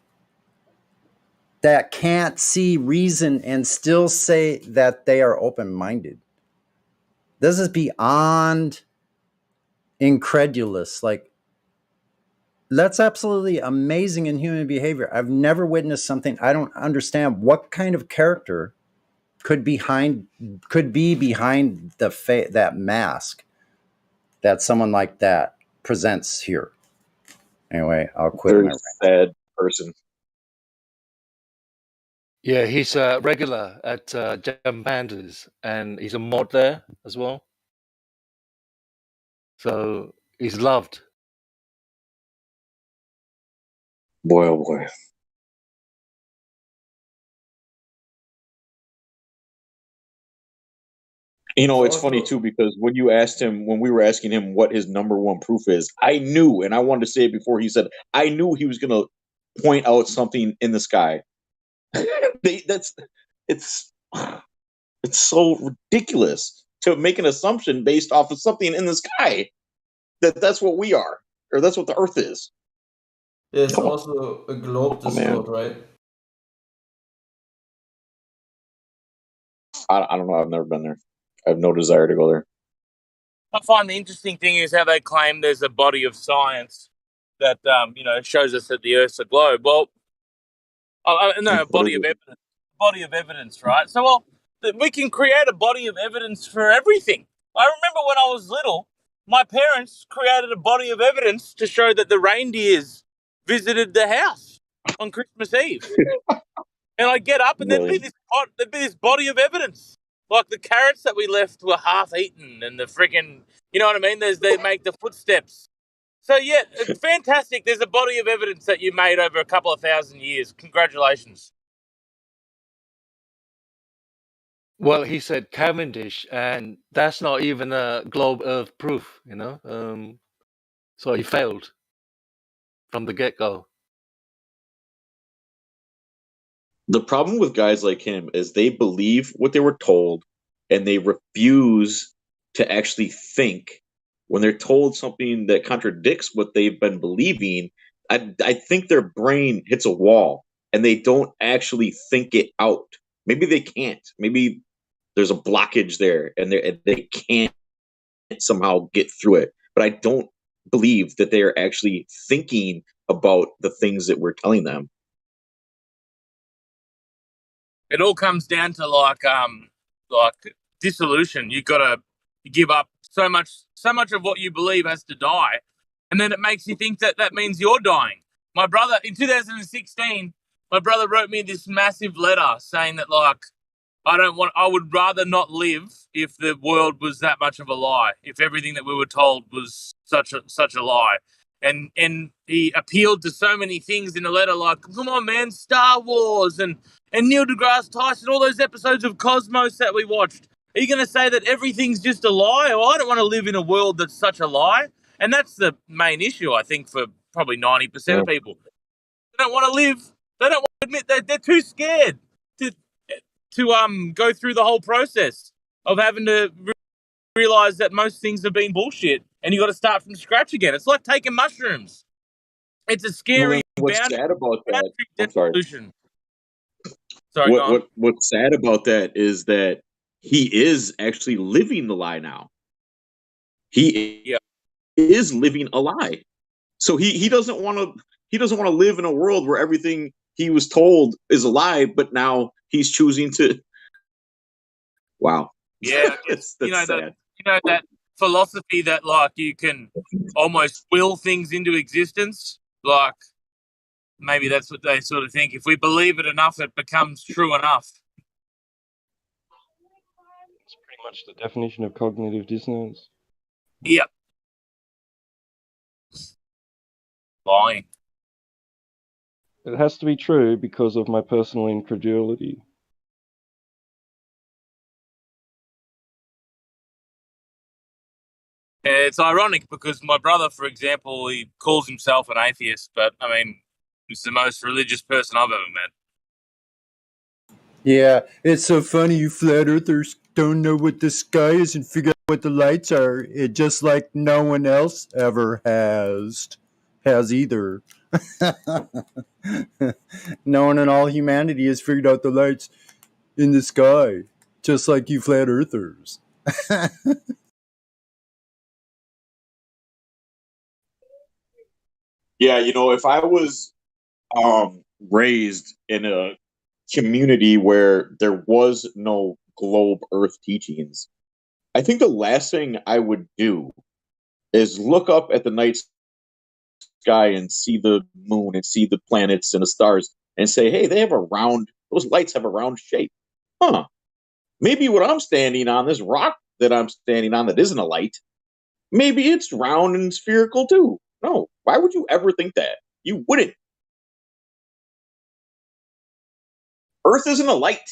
that can't see reason and still say that they are open-minded? This is beyond incredulous. Like, that's absolutely amazing in human behavior. I've never witnessed something. I don't understand what kind of character could be behind that mask that someone like that presents here. Anyway, I'll quit. Very sad person. Yeah, he's a regular at Jam Pandas, and he's a mod there as well. So he's loved. Boy, oh boy. You know, it's funny too, because when we were asking him what his number one proof is, I knew, and I wanted to say it before he said, I knew he was going to point out something in the sky. It's so ridiculous to make an assumption based off of something in the sky that's what we are, or that's what the Earth is. There's also a globe Discord, right? I don't know. I've never been there. I have no desire to go there. I find the interesting thing is how they claim there's a body of science that shows us that the Earth's a globe. Well, no, a body of evidence. Body of evidence, right? So, we can create a body of evidence for everything. I remember when I was little, my parents created a body of evidence to show that the reindeers visited the house on Christmas Eve. And I'd get up and there'd be this body of evidence. Like the carrots that we left were half eaten and the freaking, you know what I mean? They make the footsteps. So, yeah, it's fantastic. There's a body of evidence that you made over a couple of thousand years. Congratulations. Well, he said Cavendish, and that's not even a globe Earth proof, so he failed from the get-go. The problem with guys like him is they believe what they were told, and they refuse to actually think. When they're told something that contradicts what they've been believing, I think their brain hits a wall, and they don't actually think it out. Maybe they can't. Maybe there's a blockage there, and they can't somehow get through it. But I don't believe that they are actually thinking about the things that we're telling them. It all comes down to like dissolution. You gotta give up so much of what you believe has to die, and then it makes you think that means you're dying. My brother in 2016, my brother wrote me this massive letter saying that like I would rather not live if the world was that much of a lie. If everything that we were told was such a lie. And he appealed to so many things in the letter, like, come on, man, Star Wars and Neil deGrasse Tyson, all those episodes of Cosmos that we watched. Are you going to say that everything's just a lie? Well, I don't want to live in a world that's such a lie. And that's the main issue, I think, for probably 90% of people. They don't want to live. They don't want to admit that they're too scared to go through the whole process of having to realize that most things have been bullshit and you got to start from scratch again. It's like taking mushrooms. It's a scary What's sad about that? I'm sorry. solution. Sorry, go on. What's sad about that is that he is actually living the lie now. He is living a lie. So he doesn't want to live in a world where everything he was told is a lie, but now he's choosing to. Wow. Yeah, that's sad. That philosophy that like you can almost will things into existence. Like maybe that's what they sort of think. If we believe it enough, it becomes true enough. It's pretty much the definition of cognitive dissonance. Yep. Lying. It has to be true because of my personal incredulity. It's ironic because my brother, for example, he calls himself an atheist, but I mean, he's the most religious person I've ever met. Yeah, it's so funny you flat earthers don't know what the sky is and figure out what the lights are. It just like no one else ever has either. No one in all humanity has figured out the lights in the sky, just like you flat earthers. Yeah, if I was raised in a community where there was no globe Earth teachings, I think the last thing I would do is look up at the night sky and see the moon and see the planets and the stars and say, hey, those lights have a round shape. Huh. Maybe what I'm standing on, this rock that I'm standing on that isn't a light, maybe it's round and spherical too. No, why would you ever think that? You wouldn't. Earth isn't a light.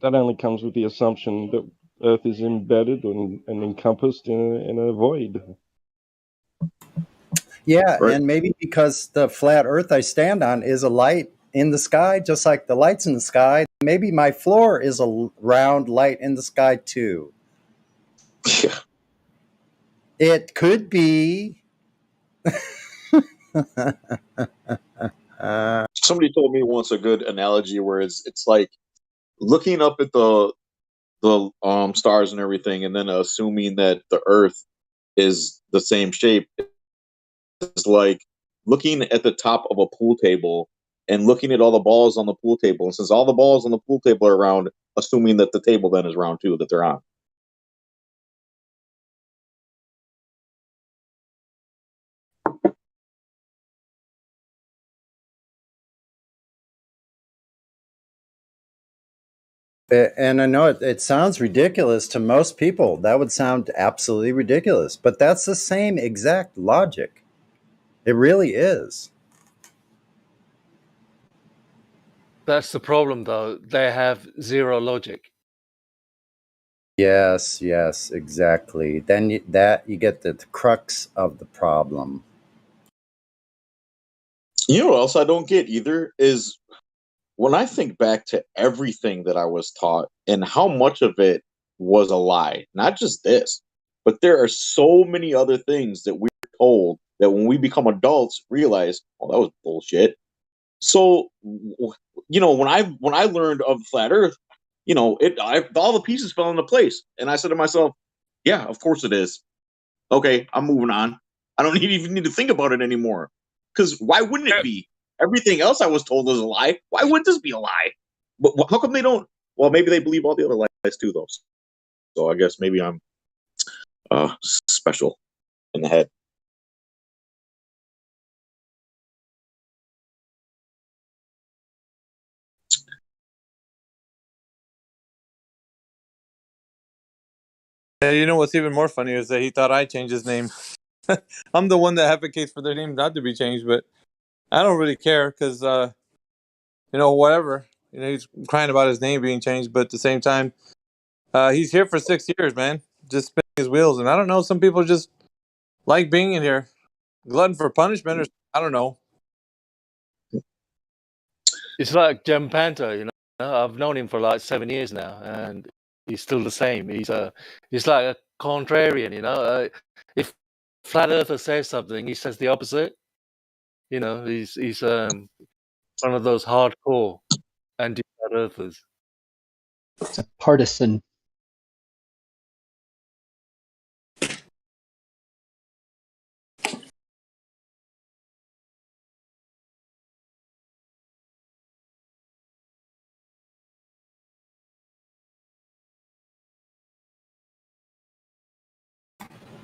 That only comes with the assumption that Earth is embedded and encompassed in a void. Yeah, right. And maybe because the flat Earth I stand on is a light in the sky, just like the lights in the sky, maybe my floor is a round light in the sky too. Yeah. It could be. Somebody told me once a good analogy where it's like looking up at the stars and everything, and then assuming that the Earth is the same shape. It's like looking at the top of a pool table and looking at all the balls on the pool table, and since all the balls on the pool table are round, assuming that the table then is round too, that they're on. And I know it sounds ridiculous to most people. That would sound absolutely ridiculous. But that's the same exact logic. It really is. That's the problem, though. They have zero logic. Yes, exactly. Then you get the crux of the problem. You know what else I don't get either is when I think back to everything that I was taught and how much of it was a lie, not just this, but there are so many other things that we're told that when we become adults realize, oh, that was bullshit. So, when I learned of flat Earth, all the pieces fell into place, and I said to myself, yeah, of course it is. Okay, I'm moving on. I don't even need to think about it anymore. Because why wouldn't it be? Everything else I was told was a lie. Why would this be a lie? But how come they don't? Well, maybe they believe all the other lies too, though. So I guess maybe I'm special in the head. Yeah, you know what's even more funny is that he thought I changed his name. I'm the one that advocates for their name not to be changed, but I don't really care because whatever. He's crying about his name being changed, but at the same time, he's here for 6 years, man. Just spinning his wheels, and I don't know. Some people just like being in here, glutton for punishment, or I don't know. It's like Jem Panta, I've known him for like 7 years now, and he's still the same. He's like a contrarian, if Flat Earther says something, he says the opposite. He's one of those hardcore anti-Flat Earthers. It's a partisan.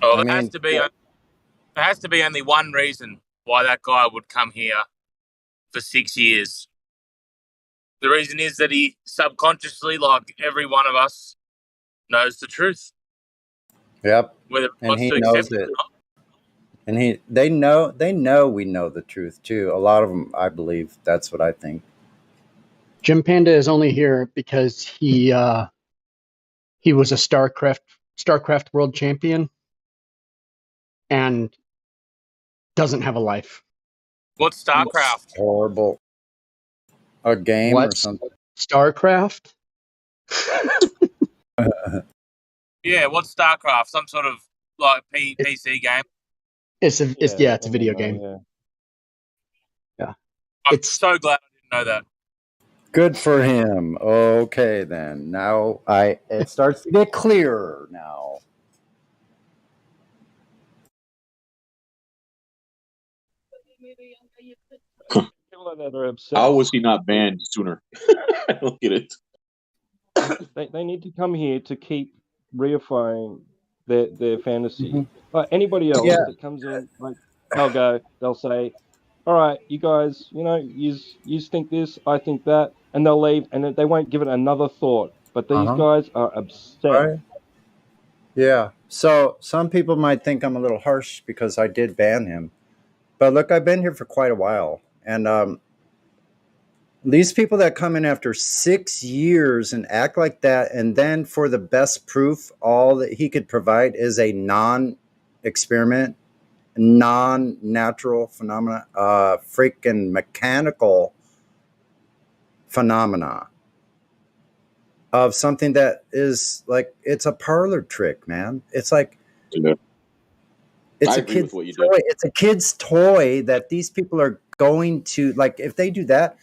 Oh, it has to be only one reason why that guy would come here for 6 years. The reason is that he subconsciously, like every one of us, knows the truth. Yep. Whether he And wants he to knows accept it it. or not. And they know we know the truth too. A lot of them, I believe. That's what I think. Jim Panda is only here because he was a StarCraft world champion and doesn't have a life. What's StarCraft? Horrible. A game or What's something. StarCraft? Yeah, what's StarCraft? Some sort of like PC game? It's a video game. Yeah. I'm so glad I didn't know that. Good for him. Okay, then. Now it starts to get clearer now. How was he not banned sooner? I don't get it. They need to come here to keep reifying their fantasy. Like anybody else that comes in, like they'll say, all right, you guys, you think this, I think that, and they'll leave, and they won't give it another thought. But these guys are obsessed. Right. Yeah. So some people might think I'm a little harsh because I did ban him. But look, I've been here for quite a while. And these people that come in after 6 years and act like that, and then for the best proof, all that he could provide is a non-experiment, non-natural phenomena, freaking mechanical phenomena of something that is like, it's a parlor trick, man. It's like, it's a kid's toy. It's a kid's toy that these people are going to, like, if they do that,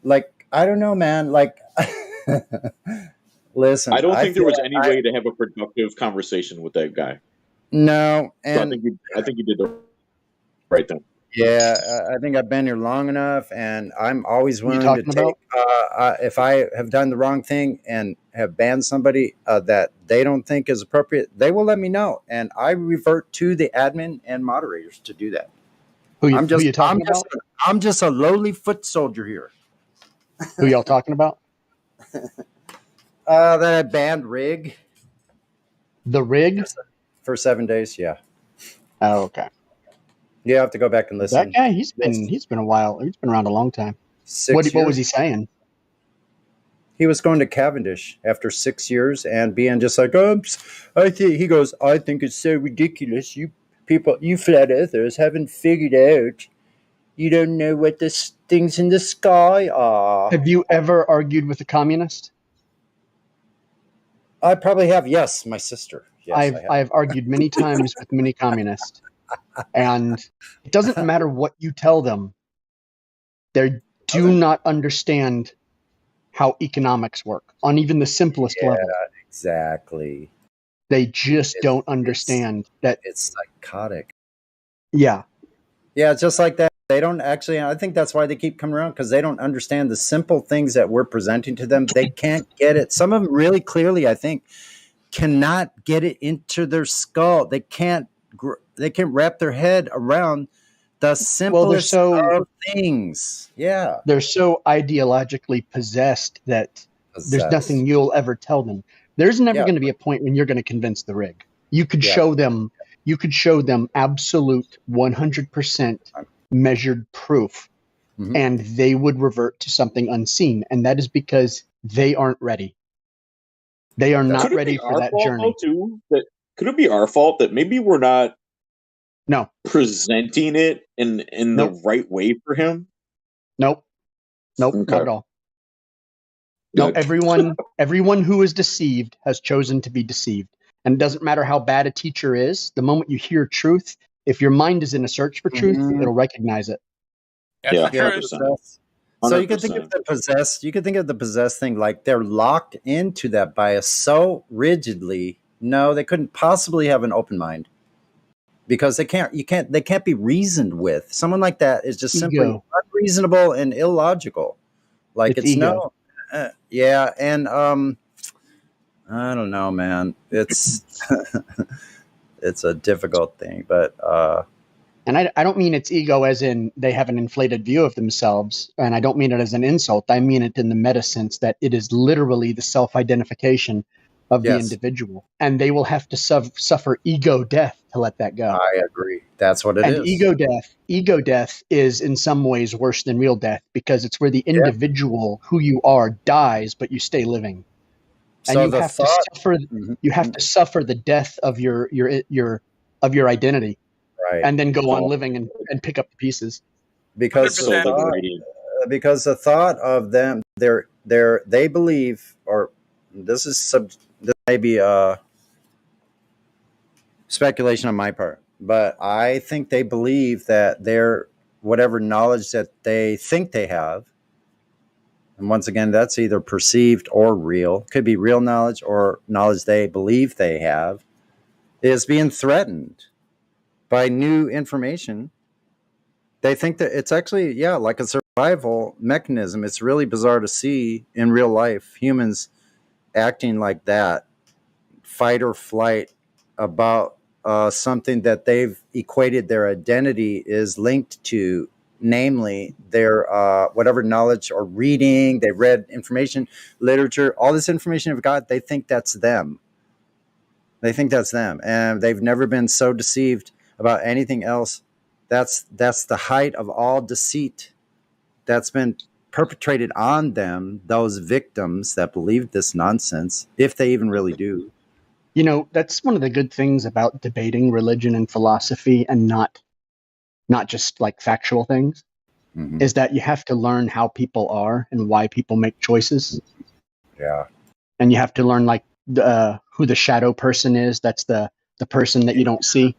like, I don't know, man. Like, listen, I don't think there was any way to have a productive conversation with that guy. No, So and I think you did the right thing. yeah, I think I've been here long enough, and I'm always willing to take. If I have done the wrong thing and have banned somebody that they don't think is appropriate, they will let me know, and I revert to the admin and moderators to do that. Who you talking about? I'm just a lowly foot soldier here. Who y'all talking about? That I banned Rig. The Rig? For 7 days, yeah. Oh, okay. You have to go back and listen. That guy, he's been a while. He's been around a long time. 6 What years. was he saying? He was going to Cavendish after 6 years and being just like, I think it's so ridiculous. You people, you flat earthers haven't figured out. You don't know what the things in the sky are. Have you ever argued with a communist? I probably have. Yes, my sister. Yes, I've argued many times with many communists, and it doesn't matter what you tell them. They do not understand how economics work on even the simplest level. Exactly. They just don't understand that. It's psychotic. Yeah. Yeah, just like that. They don't actually, I think that's why they keep coming around, because they don't understand the simple things that we're presenting to them. They can't get it. Some of them really clearly, I think, cannot get it into their skull. They can't wrap their head around the simplest of things. Yeah. They're so ideologically possessed that there's nothing you'll ever tell them. There's never going to be a point when you're going to convince the Rig. You could show them absolute 100% measured proof and they would revert to something unseen. And that is because they aren't ready. They are not ready for that journey. Could it be our fault that maybe we're not presenting it in the right way for him? Nope. Not at all. No, everyone who is deceived has chosen to be deceived. And it doesn't matter how bad a teacher is, the moment you hear truth, if your mind is in a search for truth, it'll recognize it. That's the truth. So you can think of the possessed. You can think of the possessed thing like they're locked into that bias so rigidly. No, they couldn't possibly have an open mind because they can't. They can't be reasoned with. Someone like that is just simply unreasonable and illogical. Like it's ego. Yeah, and I don't know, man. It's it's a difficult thing, but and I don't mean it's ego as in they have an inflated view of themselves, and I don't mean it as an insult. I mean it in the meta sense that it is literally the self-identification of the individual, and they will have to suffer ego death to let that go. I agree. That's what it is. And ego death is in some ways worse than real death because it's where the individual who you are dies, but you stay living. And you have to suffer. You have to suffer the death of your identity, right? And then go on living and pick up the pieces. Because the thought of them, they believe, or this may be speculation on my part, but I think they believe that their whatever knowledge that they think they have. And once again, that's either perceived or real. Could be real knowledge or knowledge they believe they have is being threatened by new information. They think that it's actually, like a survival mechanism. It's really bizarre to see in real life humans acting like that, fight or flight about something that they've equated their identity is linked to, namely their whatever knowledge or reading they've read, information, literature, all this information they've got. They think that's them. And they've never been so deceived about anything else. That's the height of all deceit that's been perpetrated on them, those victims that believe this nonsense, if they even really do. You know, that's one of the good things about debating religion and philosophy and not just like factual things, is that you have to learn how people are and why people make choices. Yeah. And you have to learn like who the shadow person is. That's the person that you don't see.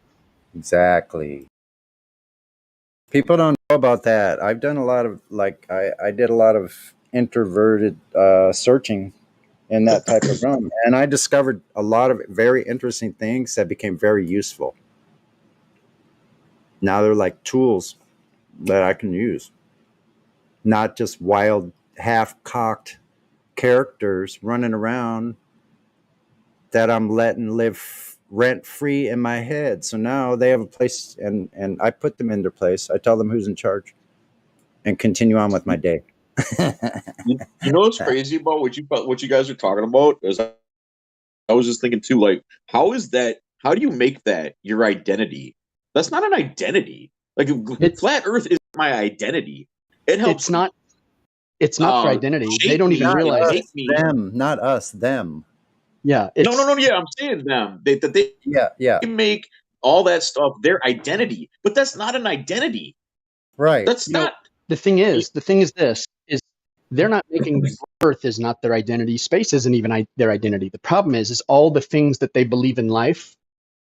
Exactly. People don't know about that. I've done a lot of I did a lot of introverted searching in that type of realm, and I discovered a lot of very interesting things that became very useful. Now they're like tools that I can use, not just wild, half-cocked characters running around that I'm letting live rent-free in my head. So now they have a place, and I put them in their place. I tell them who's in charge and continue on with my day. You know what's crazy about what you guys are talking about is I was just thinking too, like, how do you make that your identity? That's not an identity. Like, flat Earth is my identity. It helps. It's not their identity. They don't even realize it. Them, not us. Them. Yeah. No. Yeah, I'm saying them. They make all that stuff their identity, but that's not an identity. Right. That's not. The thing is this is they're not making Earth is not their identity. Space isn't even their identity. The problem is all the things that they believe in life,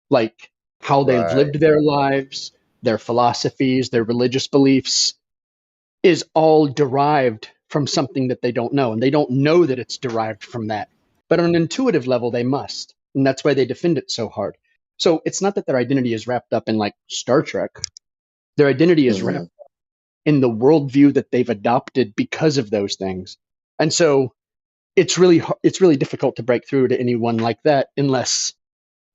like how they've lived their lives, their philosophies, their religious beliefs, is all derived from something that they don't know. And they don't know that it's derived from that. But on an intuitive level, they must. And that's why they defend it so hard. So it's not that their identity is wrapped up in like Star Trek. Their identity is wrapped up in the worldview that they've adopted because of those things. And so it's really difficult to break through to anyone like that unless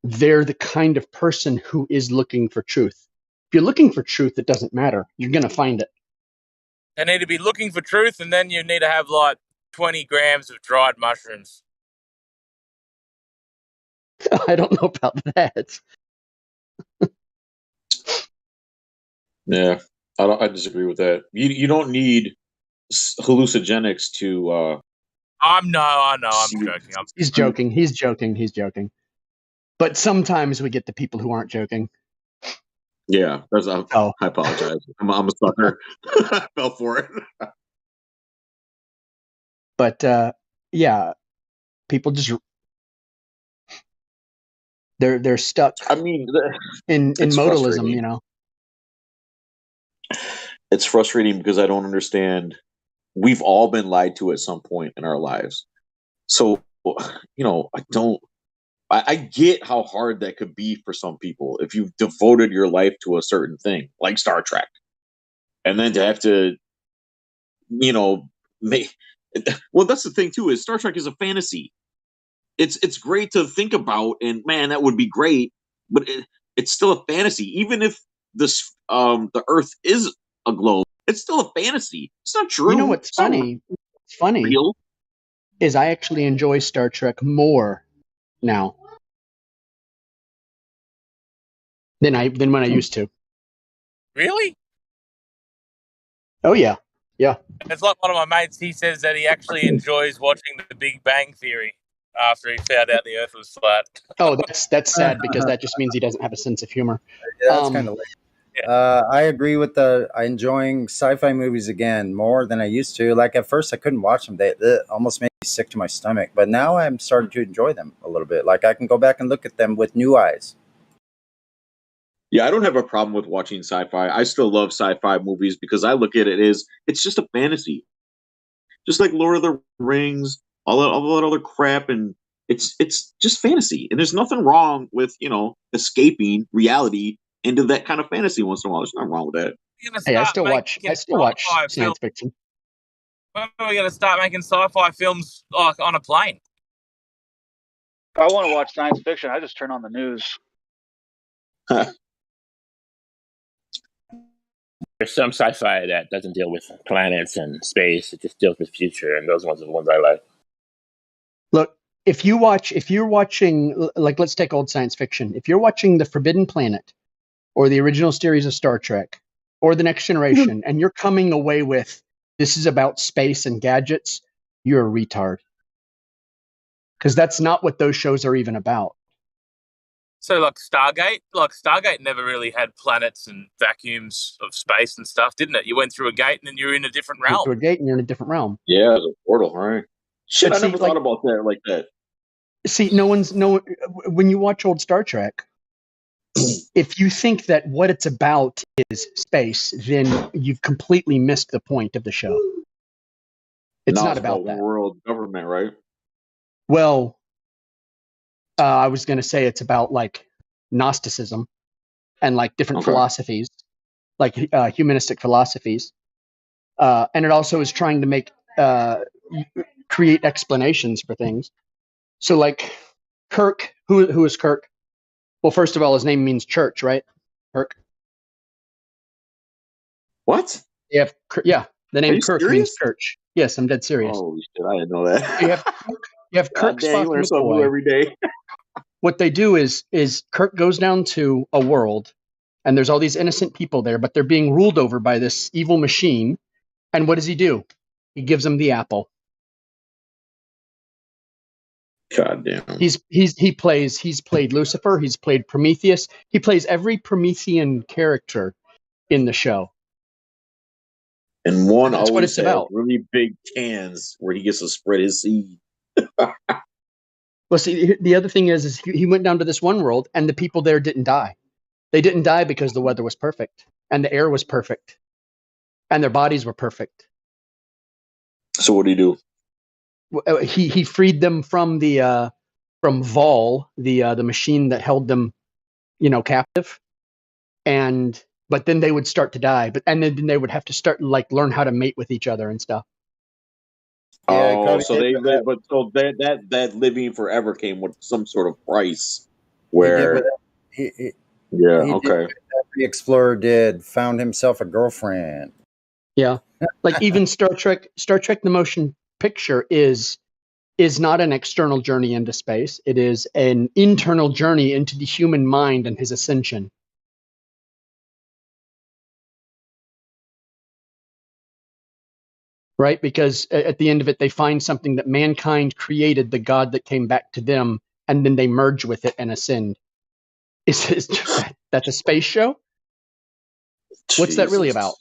they're the kind of person who is looking for truth. If you're looking for truth, it doesn't matter. You're going to find it. They need to be looking for truth, and then you need to have like 20 grams of dried mushrooms. I don't know about that. Yeah. I disagree with that. You don't need hallucinogenics to. I'm joking. He's joking. He's joking. He's joking. But sometimes we get the people who aren't joking. Yeah, I apologize. I'm a sucker. I fell for it. But yeah, people just they're stuck. I mean, in it's modalism, frustrating. you know. It's frustrating because I don't understand. We've all been lied to at some point in our lives. So, I get how hard that could be for some people if you've devoted your life to a certain thing, like Star Trek. And then to have to, make. Well, that's the thing, too, is Star Trek is a fantasy. It's great to think about, and man, that would be great, but it's still a fantasy. Even if the Earth is a globe, it's still a fantasy. It's not true. You know what's funny? What's funny real. Is I actually enjoy Star Trek more now than when I used to. Really? Oh yeah, yeah. It's like one of my mates. He says that he actually enjoys watching The Big Bang Theory after he found out the Earth was flat. Oh, that's sad because that just means he doesn't have a sense of humor. Yeah, that's kind of late. I agree with enjoying sci-fi movies again more than I used to. Like at first, I couldn't watch them; they almost made me sick to my stomach. But now I'm starting to enjoy them a little bit. Like I can go back and look at them with new eyes. Yeah, I don't have a problem with watching sci-fi. I still love sci-fi movies because I look at it as it's just a fantasy, just like Lord of the Rings, all that other crap, and it's just fantasy. And there's nothing wrong with escaping reality into that kind of fantasy once in a while. There's nothing wrong with that. Hey, I still watch science fiction. When are we going to start making sci-fi films like on a plane? If I want to watch science fiction, I just turn on the news. There's some sci-fi that doesn't deal with planets and space; it just deals with future, and those ones are the ones I like. Look, if you're watching, like, let's take old science fiction. If you're watching The Forbidden Planet, or the original series of Star Trek, or The Next Generation, and you're coming away with this is about space and gadgets, you're a retard. Because that's not what those shows are even about. So, like Stargate never really had planets and vacuums of space and stuff, didn't it? You went through a gate and then you're in a different realm. Through a gate and you're in a different realm. Yeah, it's a portal, right? Shit, But I never thought about that like that. See, when you watch old Star Trek, if you think that what it's about is space, then you've completely missed the point of the show. It's not about that. World government, right? Well, I was going to say it's about like Gnosticism and like different philosophies, like humanistic philosophies, and it also is trying to create explanations for things. So, like Kirk, who is Kirk? Well, first of all, his name means church, right? Kirk. What? Yeah, the name Kirk means church. Yes, I'm dead serious. Oh shit, I didn't know that. You have Kirk, Spock, you learn and something new McCoy. every day. What they do is Kirk goes down to a world, and there's all these innocent people there, but they're being ruled over by this evil machine. And what does he do? He gives them the apple. God damn. He's played Lucifer. He's played Prometheus. He plays every Promethean character in the show. And one That's what always it's has about. really big cans where he gets to spread his seed. Well, see, the other thing is he went down to this one world, and the people there didn't die. They didn't die because the weather was perfect, and the air was perfect, and their bodies were perfect. So what do you do? He freed them from from Vol, the machine that held them, captive, but then they would start to die, and then they would have to learn how to mate with each other and stuff. Oh, so that living forever came with some sort of price. Where He okay. did what every explorer did, found himself a girlfriend. Yeah, like even Star Trek, the motion picture is not an external journey into space. It is an internal journey into the human mind and his ascension. right? Because at the end of it, they find something that mankind created, the God that came back to them, and then they merge with it and ascend. Is that's a space show? What's that really about?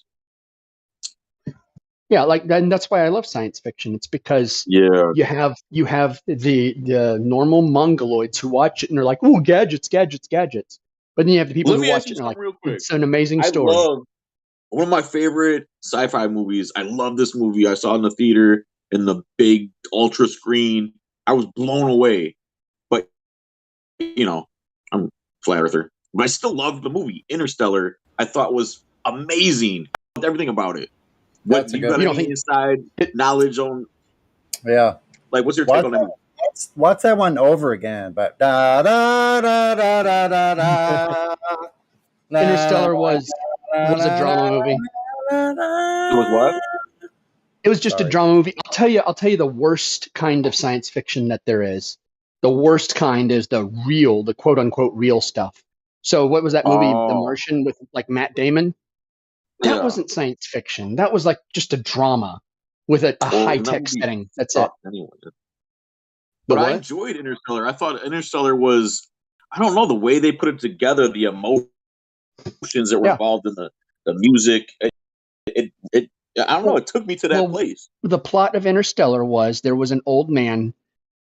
Yeah, like, and that's why I love science fiction. It's because you have the normal mongoloids who watch it and they're like, "Ooh, gadgets, gadgets, gadgets." But then you have the people Let who me ask watch you it and are like, something real quick. "It's an amazing I story." love one of my favorite sci-fi movies. I love this movie. I saw it in the theater in the big ultra screen. I was blown away. But you know, I'm flat earther. But I still loved the movie. Interstellar, I thought was amazing. I loved everything about it. What That's do a you good got one. any inside knowledge on? Yeah. Like, what's your take on that? Watch that one over again. But da da da da da da da. Interstellar was a drama movie. It was what? It was just a drama movie. I'll tell you the worst kind of science fiction that there is. The worst kind is the quote unquote real stuff. So what was that movie, The Martian, with like Matt Damon? That wasn't science fiction. That was like just a drama with a high tech setting. That's it. Anyway. But I enjoyed Interstellar. I thought Interstellar was, I don't know, the way they put it together, the emotions that were involved in the music. I don't know. It took me to that place. The plot of Interstellar was there was an old man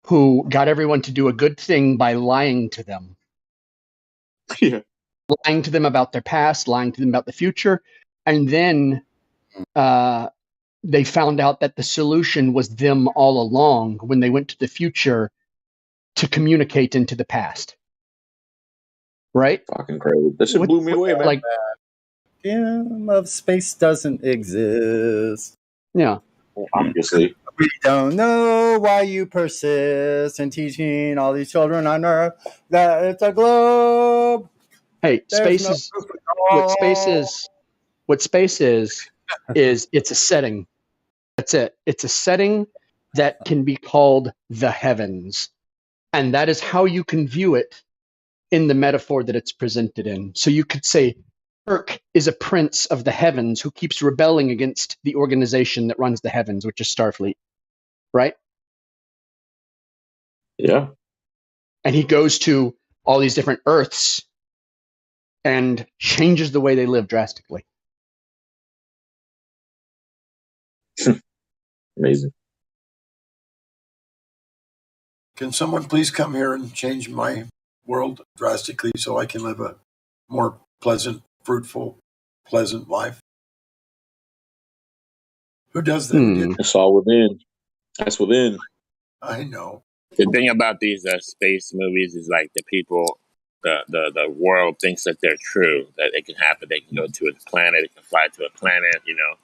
who got everyone to do a good thing by lying to them. Yeah. Lying to them about their past, lying to them about the future. And then they found out that the solution was them all along when they went to the future to communicate into the past. Right? Fucking crazy. That shit blew me away, man. Like, of space doesn't exist. Yeah. Well, obviously. We don't know why you persist in teaching all these children on Earth that it's a globe. Hey, There's space no is what space is. What space is it's a setting. That's it. It's a setting that can be called the heavens. And that is how you can view it in the metaphor that it's presented in. So you could say Kirk is a prince of the heavens who keeps rebelling against the organization that runs the heavens, which is Starfleet. Right? Yeah. And he goes to all these different Earths and changes the way they live drastically. Amazing. Can someone please come here and change my world drastically so I can live a more pleasant, fruitful, pleasant life? Who does that? It's all within. That's within. I know. The thing about these space movies is like the people, the world thinks that they're true, that it can happen. They can go to a planet, they can fly to a planet, you know.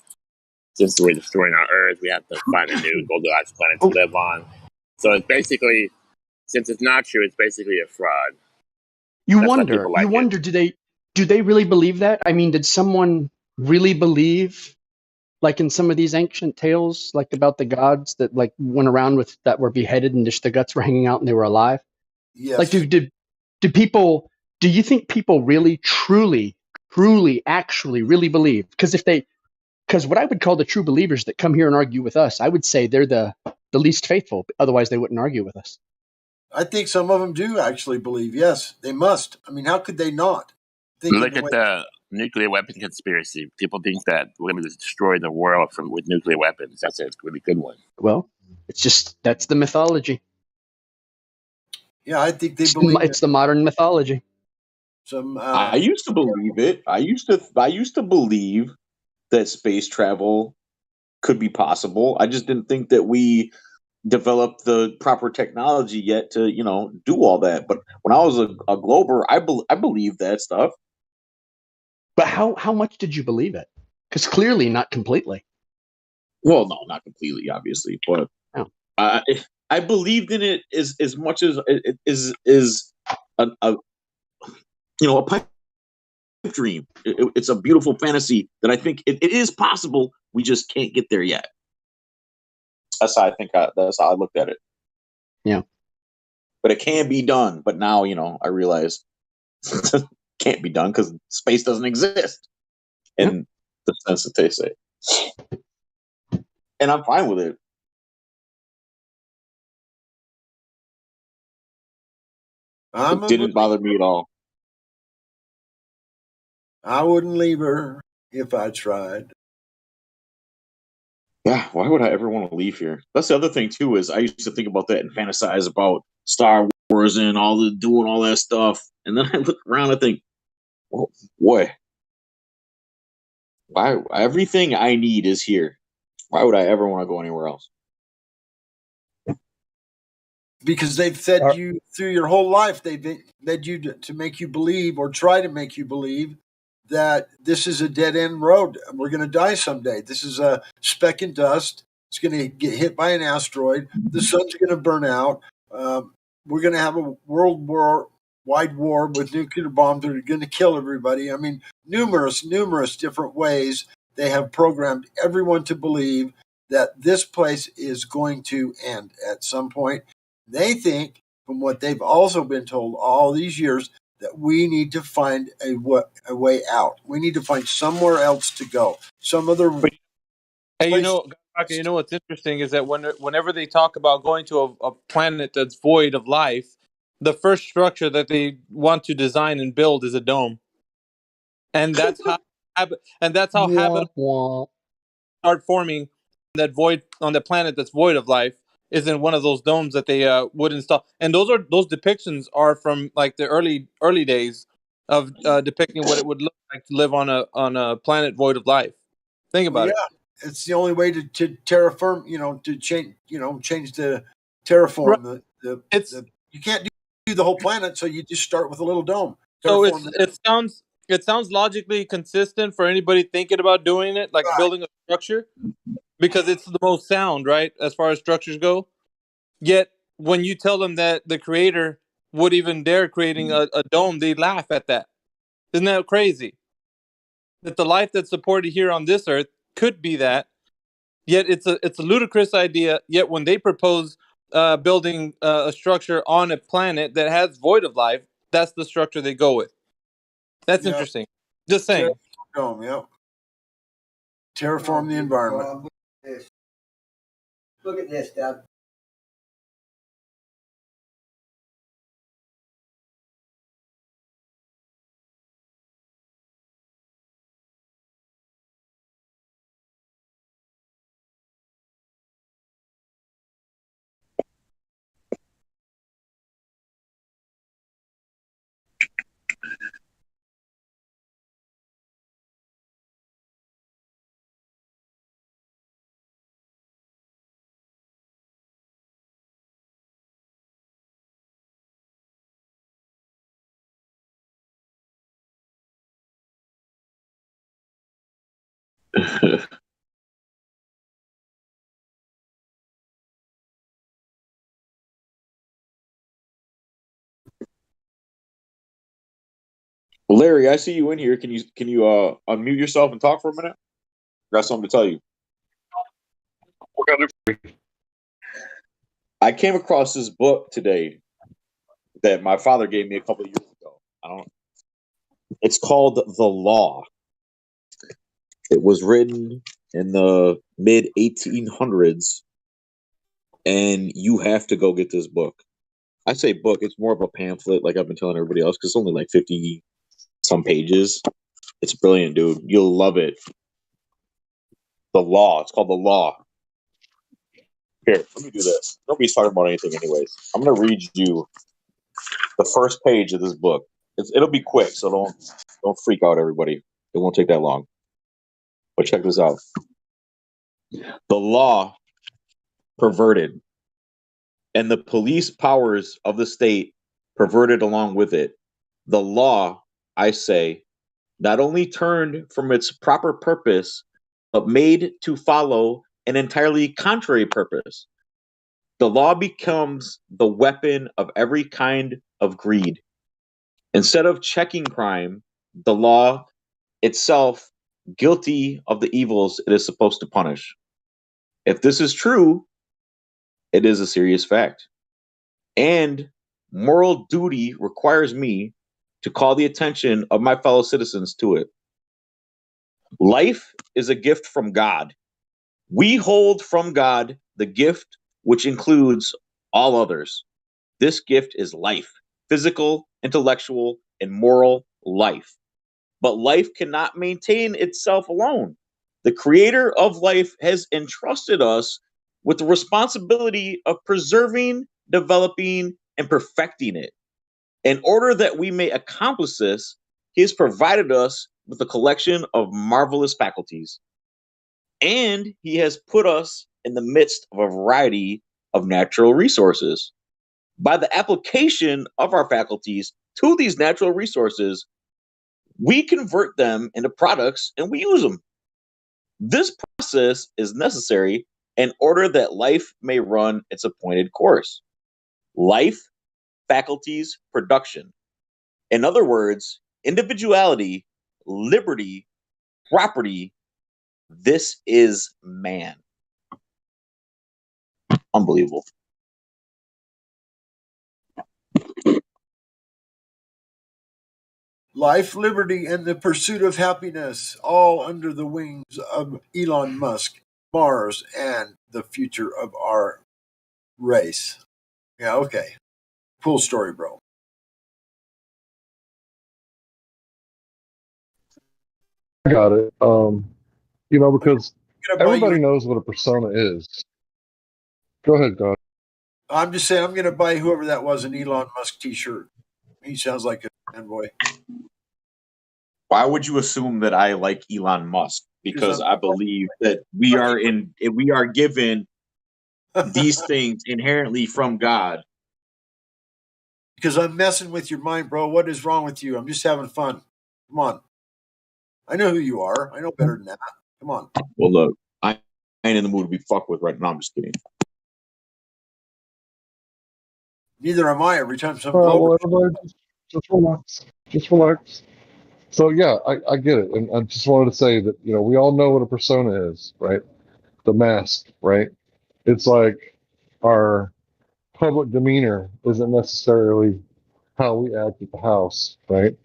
Since we're destroying our Earth, we have to find a new Goldilocks planet to live on. So it's basically, since it's not true, it's basically a fraud. You wonder, do they really believe that? I mean, did someone really believe, like in some of these ancient tales, like about the gods that like went around with that were beheaded and just their guts were hanging out and they were alive? Yes. Like, do you think people really, truly, actually, really believe? Because what I would call the true believers that come here and argue with us, I would say they're the least faithful. Otherwise, they wouldn't argue with us. I think some of them do actually believe. Yes, they must. I mean, how could they not? Look at the nuclear weapon conspiracy. People think that we're going to destroy the world with nuclear weapons. That's a really good one. Well, that's the mythology. Yeah, I think they believe it's the modern mythology. I used to believe it. I used to believe that space travel could be possible. I just didn't think that we developed the proper technology yet to, do all that. But when I was a Glober, I believed that stuff. But how much did you believe it? Because clearly not completely. Well, no, not completely, obviously, but I believed in it as much as it is a pipe dream. It's a beautiful fantasy that I think it is possible. We just can't get there yet. That's how that's how I looked at it. Yeah. But it can be done. But now, I realize it can't be done because space doesn't exist in the sense that they say. and I'm fine with it. It didn't bother me at all. I wouldn't leave her if I tried. Yeah, why would I ever want to leave here? That's the other thing too. Is I used to think about that and fantasize about Star Wars and doing all that stuff, and then I look around and think, oh, boy, why everything I need is here? Why would I ever want to go anywhere else? Because they've fed you through your whole life. They've led you to make you believe, or try to make you believe, that this is a dead end road. We're going to die someday. This is a speck in dust. It's going to get hit by an asteroid. The sun's going to burn out. We're going to have a wide war with nuclear bombs that are going to kill everybody. I mean, numerous different ways they have programmed everyone to believe that this place is going to end at some point. They think, from what they've also been told all these years, that we need to find a way out. We need to find somewhere else to go. Some other. Hey, you know what's interesting is that whenever they talk about going to a planet that's void of life, the first structure that they want to design and build is a dome, and that's how habitable start forming that void on the planet that's void of life is in one of those domes that they would install. And those depictions are from like the early days of depicting what it would look like to live on a planet void of life. Think about it. It's the only way to terraform. To change the terraform. Right. You can't do the whole planet, so you just start with a little dome. So it sounds logically consistent for anybody thinking about doing it, like building a structure, because it's the most sound, right, as far as structures go. Yet when you tell them that the creator would even dare creating a dome, they laugh at that. Isn't that crazy? That the life that's supported here on this earth could be that. Yet it's a ludicrous idea. Yet when they propose building a structure on a planet that has void of life, that's the structure they go with. That's interesting. Just saying. Dome, yep. Terraform the environment. Look at this, Dad. Larry, I see you in here. Can you unmute yourself and talk for a minute? I got something to tell you. I came across this book today that my father gave me a couple of years ago. It's called The Law. It was written in the mid 1800s, and you have to go get this book. I say book; it's more of a pamphlet, like I've been telling everybody else, because it's only like 50 some pages. It's brilliant, dude. You'll love it. The Law. It's called The Law. Here, let me do this. Nobody's talking about anything anyways. I'm going to read you the first page of this book. It'll be quick, so don't freak out, everybody. It won't take that long. But check this out. The law perverted, and the police powers of the state perverted along with it. The law, I say, not only turned from its proper purpose, but made to follow an entirely contrary purpose. The law becomes the weapon of every kind of greed. Instead of checking crime, the law itself guilty of the evils it is supposed to punish. If this is true, it is a serious fact. And moral duty requires me to call the attention of my fellow citizens to it. Life is a gift from God, We hold from God the gift which includes all others. This gift is life, physical, intellectual, and moral life. But life cannot maintain itself alone. The creator of life has entrusted us with the responsibility of preserving, developing, and perfecting it. In order that we may accomplish this, he has provided us with a collection of marvelous faculties. And he has put us in the midst of a variety of natural resources. By the application of our faculties to these natural resources, we convert them into products and we use them. This process is necessary in order that life may run its appointed course. Life, faculties, production. In other words, individuality, liberty, property. This is man. Unbelievable. Life, liberty, and the pursuit of happiness, all under the wings of Elon Musk, Mars, and the future of our race. Yeah, okay. Cool story, bro. I got it. Because everybody knows what a persona is. Go ahead, God. I'm just saying, I'm going to buy whoever that was an Elon Musk t-shirt. He sounds like a fanboy. Why would you assume that I like Elon Musk? Because I believe that we are given these things inherently from God. Because I'm messing with your mind, bro. What is wrong with you? I'm just having fun. Come on. I know who you are. I know better than that. Come on. Well, look, I ain't in the mood to be fucked with right now. I'm just kidding. Neither am I. Every time something over. Everybody just relax. Just relax. So yeah, I get it, and I just wanted to say that we all know what a persona is, right? The mask, right? It's like our public demeanor isn't necessarily how we act at the house, right?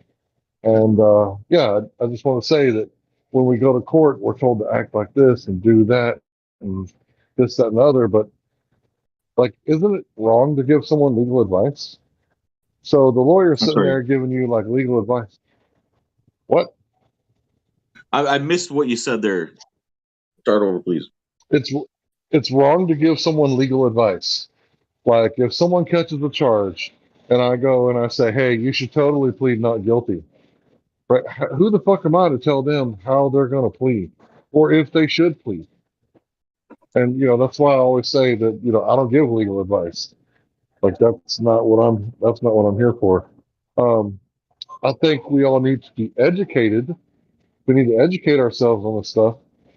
And I just want to say that when we go to court, we're told to act like this and do that and this, that, and the other. But like, isn't it wrong to give someone legal advice? So the lawyer's sitting there giving you like legal advice. What? I missed what you said there. Start over, please. It's wrong to give someone legal advice. Like if someone catches a charge and I go and I say, hey, you should totally plead not guilty. Right? Who the fuck am I to tell them how they're going to plead or if they should plead? And, that's why I always say that, I don't give legal advice. Like that's not what I'm here for. I think we all need to be educated. We need to educate ourselves on this stuff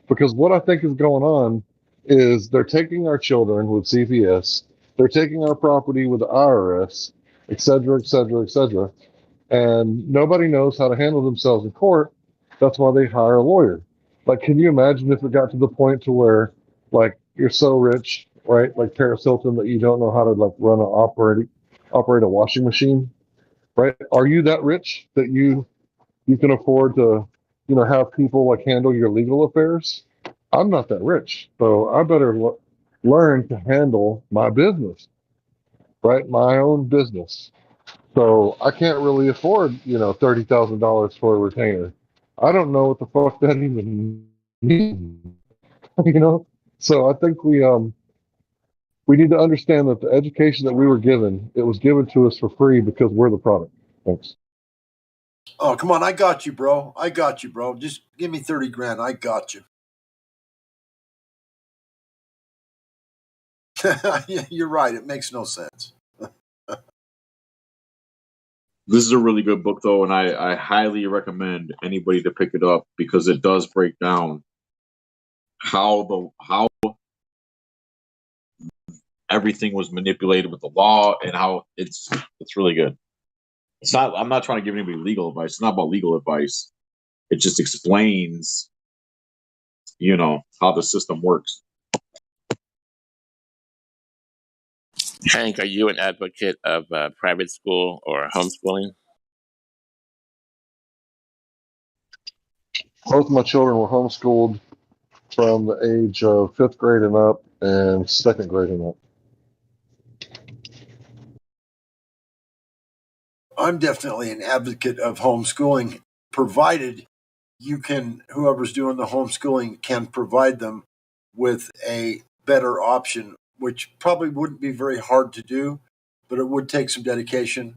because what I think is going on is they're taking our children with CPS, they're taking our property with the IRS, et cetera, et cetera, et cetera. And nobody knows how to handle themselves in court. That's why they hire a lawyer. Like, can you imagine if it got to the point to where, like, you're so rich, right? Like Paris Hilton, that you don't know how to like operate a washing machine, right? Are you that rich that you can afford to, have people like handle your legal affairs? I'm not that rich, so I better learn to handle my business, right? My own business. So I can't really afford, $30,000 for a retainer. I don't know what the fuck that even means, So I think we need to understand that the education that we were given, it was given to us for free because we're the product. Thanks. Oh, come on. I got you, bro. Just give me 30 grand. I got you. You're right. It makes no sense. This is a really good book, though, and I highly recommend anybody to pick it up because it does break down how everything was manipulated with the law and how it's really good. I'm not trying to give anybody legal advice. It's not about legal advice. It just explains, how the system works. Hank, are you an advocate of private school or homeschooling? Both my children were homeschooled. from the age of 5th grade and up and 2nd grade and up. I'm definitely an advocate of homeschooling, provided whoever's doing the homeschooling can provide them with a better option, which probably wouldn't be very hard to do, but it would take some dedication.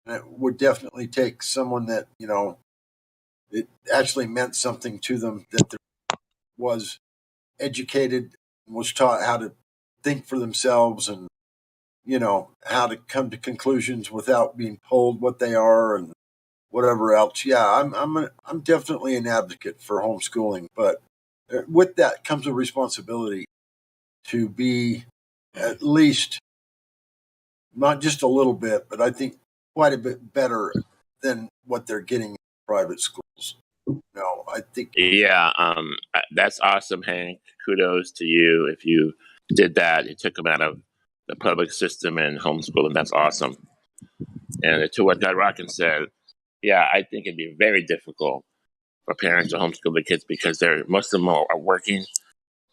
And it would definitely take someone that, it actually meant something to them, that there was educated, was taught how to think for themselves and, how to come to conclusions without being told what they are and whatever else. Yeah, I'm definitely an advocate for homeschooling, but with that comes a responsibility to be at least not just a little bit, but I think quite a bit better than what they're getting in private schools. No, I think. Yeah, that's awesome, Hank. Kudos to you if you did that. You took them out of the public system and homeschooling. That's awesome. And to what God Rockin said, yeah, I think it'd be very difficult for parents to homeschool the kids because most of them are working,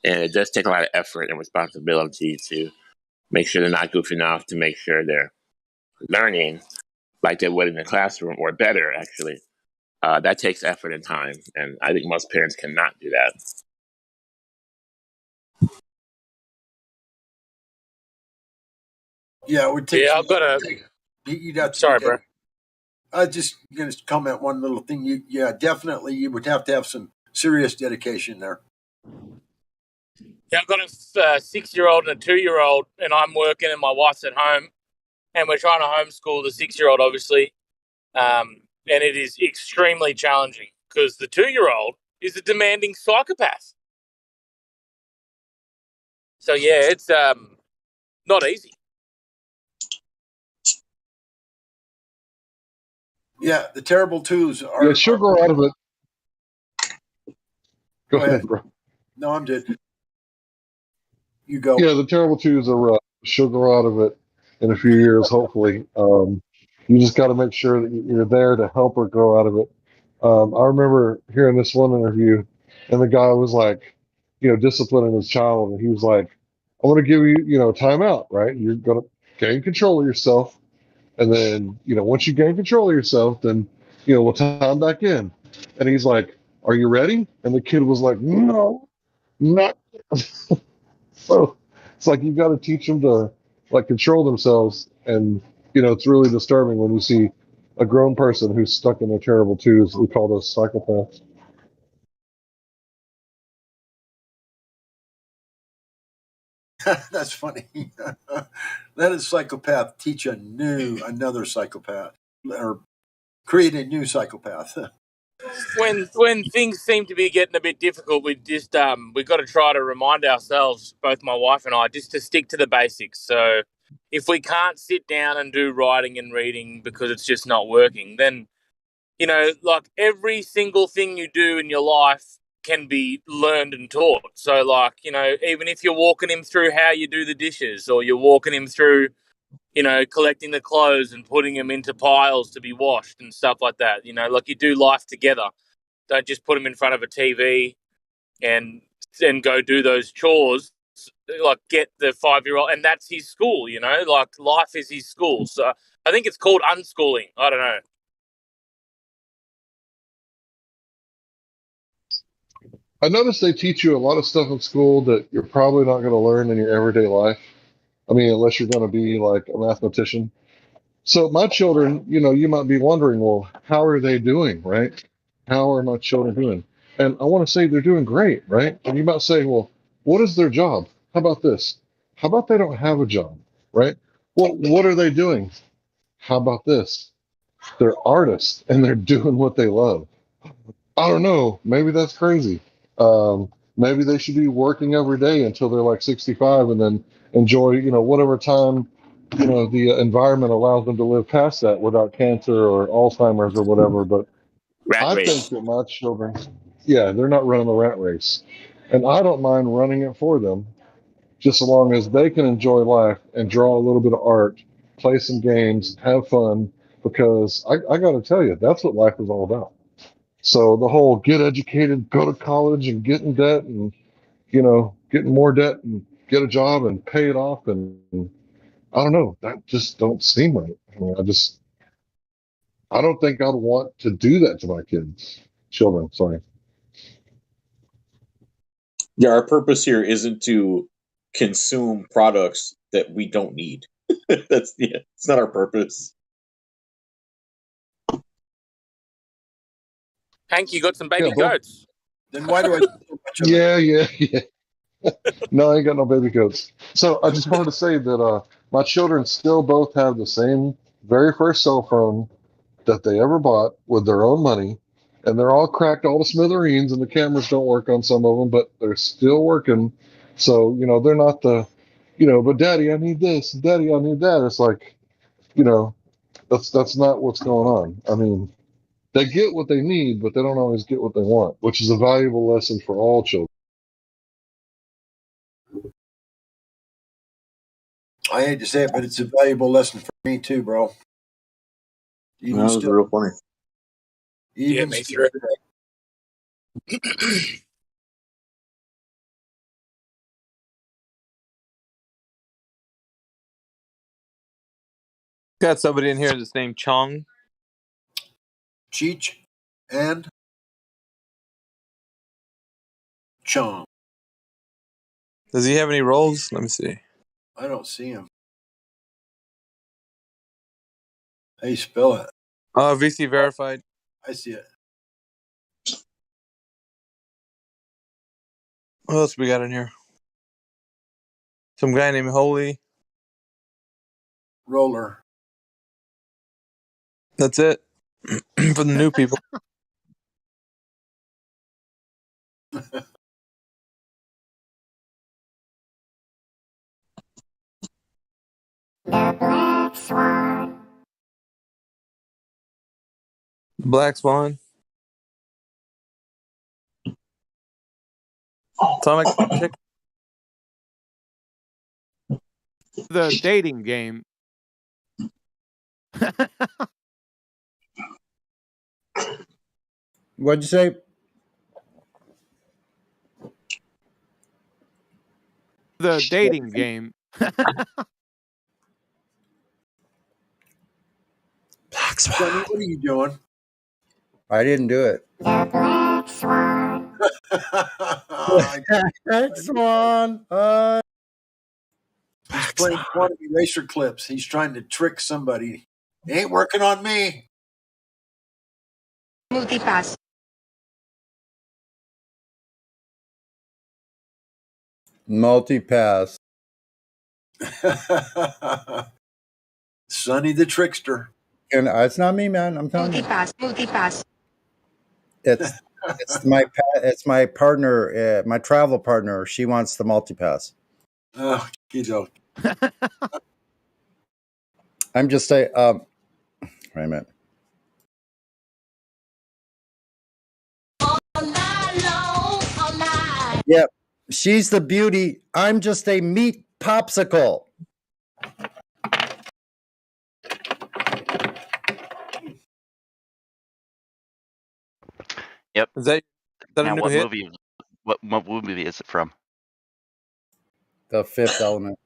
and it does take a lot of effort and responsibility to make sure they're not goofing off, to make sure they're learning like they would in the classroom or better, actually. That takes effort and time, and I think most parents cannot do that. Yeah, it would take. Yeah, I've got a. You'd have to. Sorry, bro. I just going to comment one little thing. Definitely, you would have to have some serious dedication there. Yeah, I've got a 6-year-old and a 2-year-old, and I'm working, and my wife's at home, and we're trying to homeschool the 6-year-old, obviously, and it is extremely challenging because the 2-year-old is a demanding psychopath. So yeah, it's not easy. Yeah, the terrible twos are. Yeah, she'll grow out of it. Go ahead, bro. No, I'm good. You go. Yeah, the terrible twos are rough. She'll grow out of it in a few years, hopefully. You just got to make sure that you're there to help her grow out of it. I remember hearing this one interview, and the guy was like, disciplining his child, and he was like, "I want to give you, time out, right? You're gonna gain control of yourself, and then, once you gain control of yourself, then, we'll time back in." And he's like, "Are you ready?" And the kid was like, "No, not." So it's like you've got to teach them to control themselves, and it's really disturbing when you see a grown person who's stuck in their terrible twos. We call those psychopaths. That's funny. Let a psychopath teach another psychopath, or create a new psychopath. When things seem to be getting a bit difficult, we've got to try to remind ourselves, both my wife and I, just to stick to the basics. So if we can't sit down and do writing and reading because it's just not working, then like every single thing you do in your life can be learned and taught. So even if you're walking him through how you do the dishes, or you're walking him through collecting the clothes and putting them into piles to be washed and stuff like that. Like you do life together. Don't just put them in front of a TV and go do those chores. Like get the 5-year-old, and that's his school. Like life is his school. So I think it's called unschooling. I don't know. I noticed they teach you a lot of stuff in school that you're probably not going to learn in your everyday life. I mean, unless you're going to be like a mathematician. So my children, you might be wondering, well, how are they doing, right? How are my children doing? And I want to say they're doing great, right? And you might say, well, what is their job? How about this? How about they don't have a job, right? Well, what are they doing? How about this? They're artists and they're doing what they love. I don't know. Maybe that's crazy. Maybe they should be working every day until they're like 65 and then enjoy, whatever time, the environment allows them to live past that without cancer or Alzheimer's or whatever. But I think that my children, they're not running the rat race. And I don't mind running it for them, just as long as they can enjoy life and draw a little bit of art, play some games, have fun, because I got to tell you, that's what life is all about. So the whole get educated, go to college, and get in debt, and getting more debt and get a job and pay it off. And I don't know, that just don't seem right. I mean, I don't think I'd want to do that to my children. Sorry. Yeah, our purpose here isn't to consume products that we don't need. It's not our purpose. Hank, you got some baby Yeah, both. goats. Then why do I do so much of it? Yeah. No, I ain't got no baby goats. So I just wanted to say that my children still both have the same very first cell phone that they ever bought with their own money, and they're all cracked all to smithereens, and the cameras don't work on some of them, but they're still working. So they're not but Daddy, I need this. Daddy, I need that. It's like, that's not what's going on. I mean, they get what they need, but they don't always get what they want, which is a valuable lesson for all children. I hate to say it, but it's a valuable lesson for me too, bro. That was real funny. Even me still too. Got somebody in here that's named Chong. Cheech and Chong. Does he have any roles? Let me see. I don't see him. How you spell it? VC verified. I see it. What else we got in here? Some guy named Holy. Roller. That's it. For the new people. Black Swan. Sonic Chick. The dating game. What'd you say? The dating game. Black Swan. What are you doing? I didn't do it. Black Swan. Black Swan. He's playing quantum eraser clips. He's trying to trick somebody. It ain't working on me. Multipass. Multipass. Sonny the trickster. And it's not me, man. I'm telling you. Multipass. It's my partner, my travel partner. She wants the multipass. Oh, kiddo. I'm just saying. Wait a minute. Yep, she's the beauty. I'm just a meat popsicle. Yep. Is that a now, new what hit? movie? What movie is it from? The Fifth Element.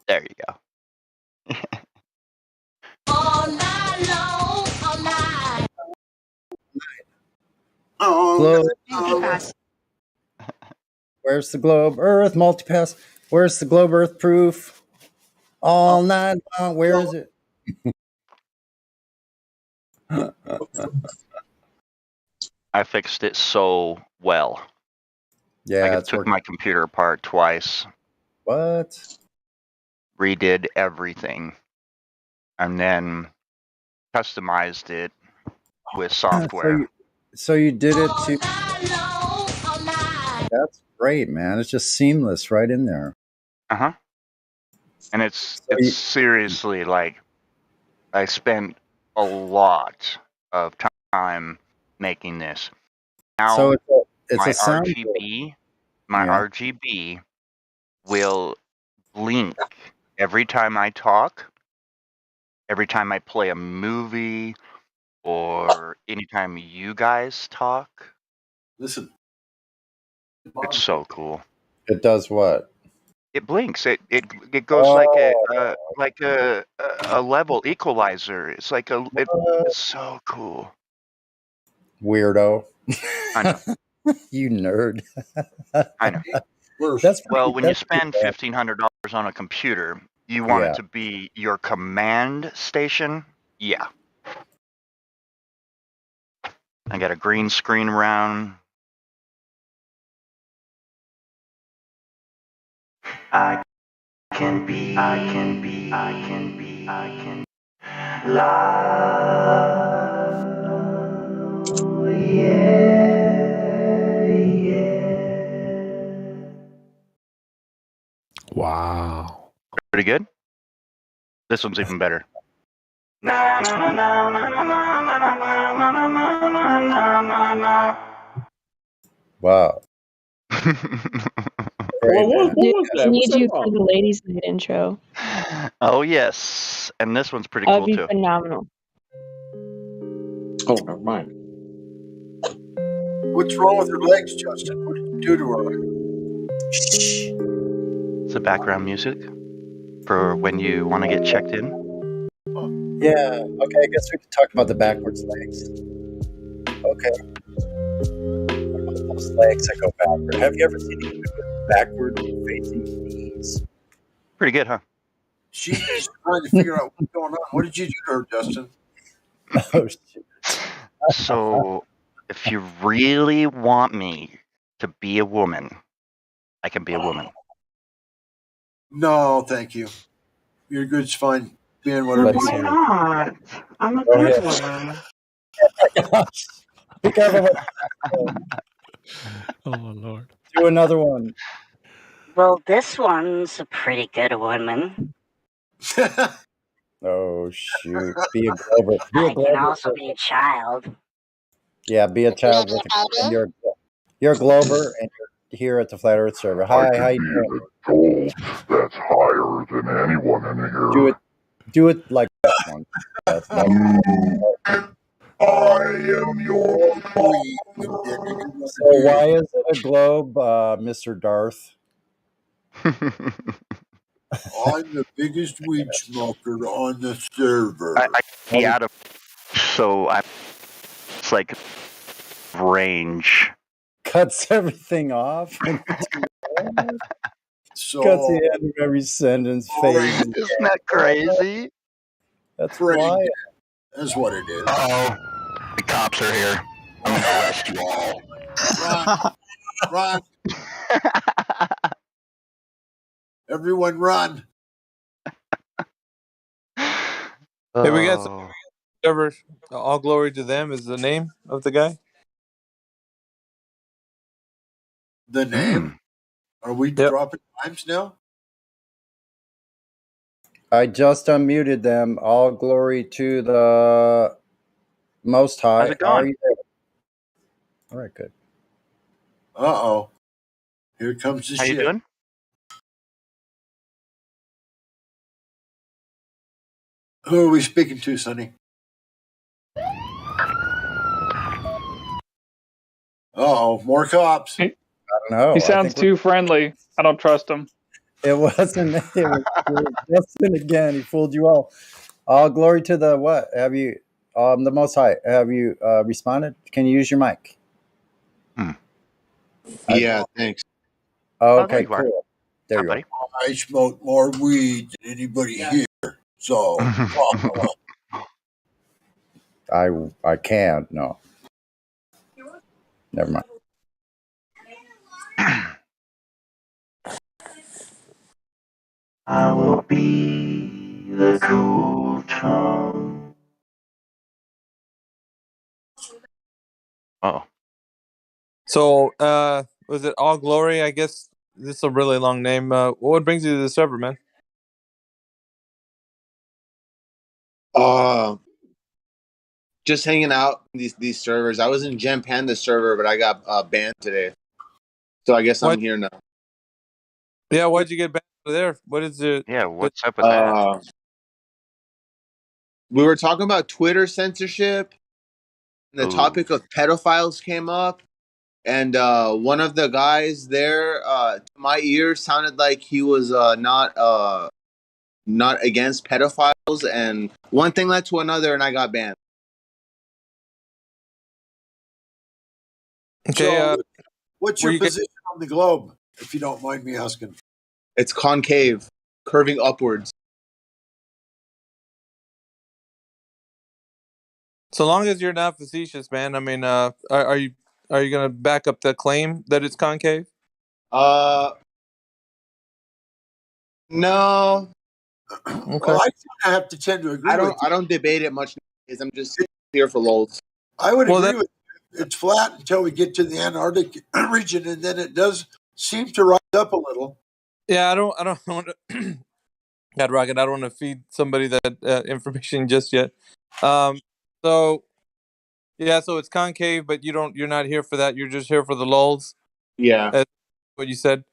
There you go. Globe. Where's the globe? Earth multipass. Where's the globe? Earth proof. All night long. Where is it? I fixed it so well. Yeah, I it's took working. my computer apart twice. What? Redid everything, and then customized it with software. So you did it to. That's great, man. It's just seamless right in there. Uh-huh. And it's you- seriously like I spent a lot of time making this. Now So it's my a sound. RGB, Yeah. RGB will blink every time I talk, every time I play a movie, or anytime you guys talk. Listen. It's so cool. It does what? It blinks. It goes like Oh, a level equalizer. It's like it's so cool. weirdo. I know. You nerd. I know. That's Well, pretty, when you that's pretty spend bad. $1,500 on a computer, you want Yeah. it to be your command station. Yeah. I got a green screen around. I can be Wow. Pretty good. This one's even better. Wow. Great, man. What was I that? What's need that you about? for the ladies' night intro. Oh yes, and this one's pretty That would cool be too. phenomenal. Oh, never mind. What's wrong with her legs, Justin? What did you do to her? It's the background music for when you want to get checked in. Yeah. Okay. I guess we could talk about the backwards legs. Okay. Those legs that go backward. Have you ever seen anyone with backward facing knees? Pretty good, huh? She's just trying to figure out what's going on. What did you do to her, Justin? Oh shit. So, if you really want me to be a woman, I can be a woman. No, thank you. You're good's fine being whatever Let's you hear want. it. I'm a Go good ahead. woman. Be careful. Oh Lord. Do another one. Well, this one's a pretty good woman. Oh shoot. Be a Glover. Be a I can Glover. also be a child. Yeah, be a child with and you're a Glover and you're here at the Flat Earth server. Hi, how you doing? That's higher than anyone in here. Do it like that one. That's I am your queen. So why is it a globe, Mr. Darth? I'm the biggest weed smoker on the server. I be out of so it's like range. Cuts everything off. So Cuts the end of every sentence. Phase. Isn't that crazy? That's pretty flying. good. That's what it is. Uh-oh. The cops are here. I'm gonna arrest you all. Run. Everyone run. Hey, we got some servers. All glory to them is the name of the guy. The name? Are we dropping times now? I just unmuted them. All glory to the Most High. How's it How are going? you doing? All right, good. Uh-oh. Here comes the How shit. you doing? Who are we speaking to, Sonny? Uh-oh, more cops. I don't know. He sounds too friendly. I don't trust him. It wasn't. It was Justin again. He fooled you all. All glory to the what? Have you, the Most High? Have you responded? Can you use your mic? Yeah, thanks. Okay, there you are. cool. There you buddy. I smoke more weed than anybody here. So, I can't. No. Never mind. I will be the cool chum. Oh. So, was it All Glory? I guess this is a really long name. What brings you to the server, man? Just hanging out in these servers. I was in Gem Panda server, but I got banned today. So I guess I'm here now. Yeah, why'd you get banned there? What is it? Yeah, what's up with that? We were talking about Twitter censorship. And the Ooh. topic of pedophiles came up. and one of the guys there, to my ear, sounded like he was not against pedophiles, and one thing led to another, and I got banned. Okay. So, what's your position on the globe, if you don't mind me asking? It's concave, curving upwards. So long as you're not facetious, man. I mean, are you gonna back up the claim that it's concave? No. Okay. Well, I have to tend to agree with you. I don't debate it much nowadays. I'm just here for lols. I would agree with you. It's flat until we get to the Antarctic region, and then it does seem to rise up a little. Yeah, I don't want to. God, Rocket, I don't want to feed somebody that information just yet. So yeah, so it's concave, but you're not here for that. You're just here for the lulls. Yeah. That's what you said.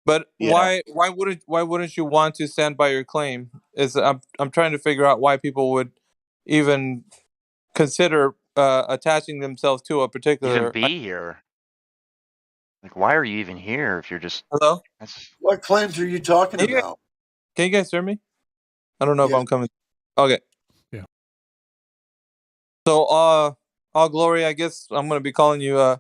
But Yeah. why wouldn't you want to stand by your claim? I'm trying to figure out why people would even consider attaching themselves to a particular. Even be here. Like, why are you even here if you're just? Hello. What claims are you talking about? Can you guys hear me? I don't know if I'm coming. Okay. Yeah. So, all glory. I guess I'm gonna be calling you.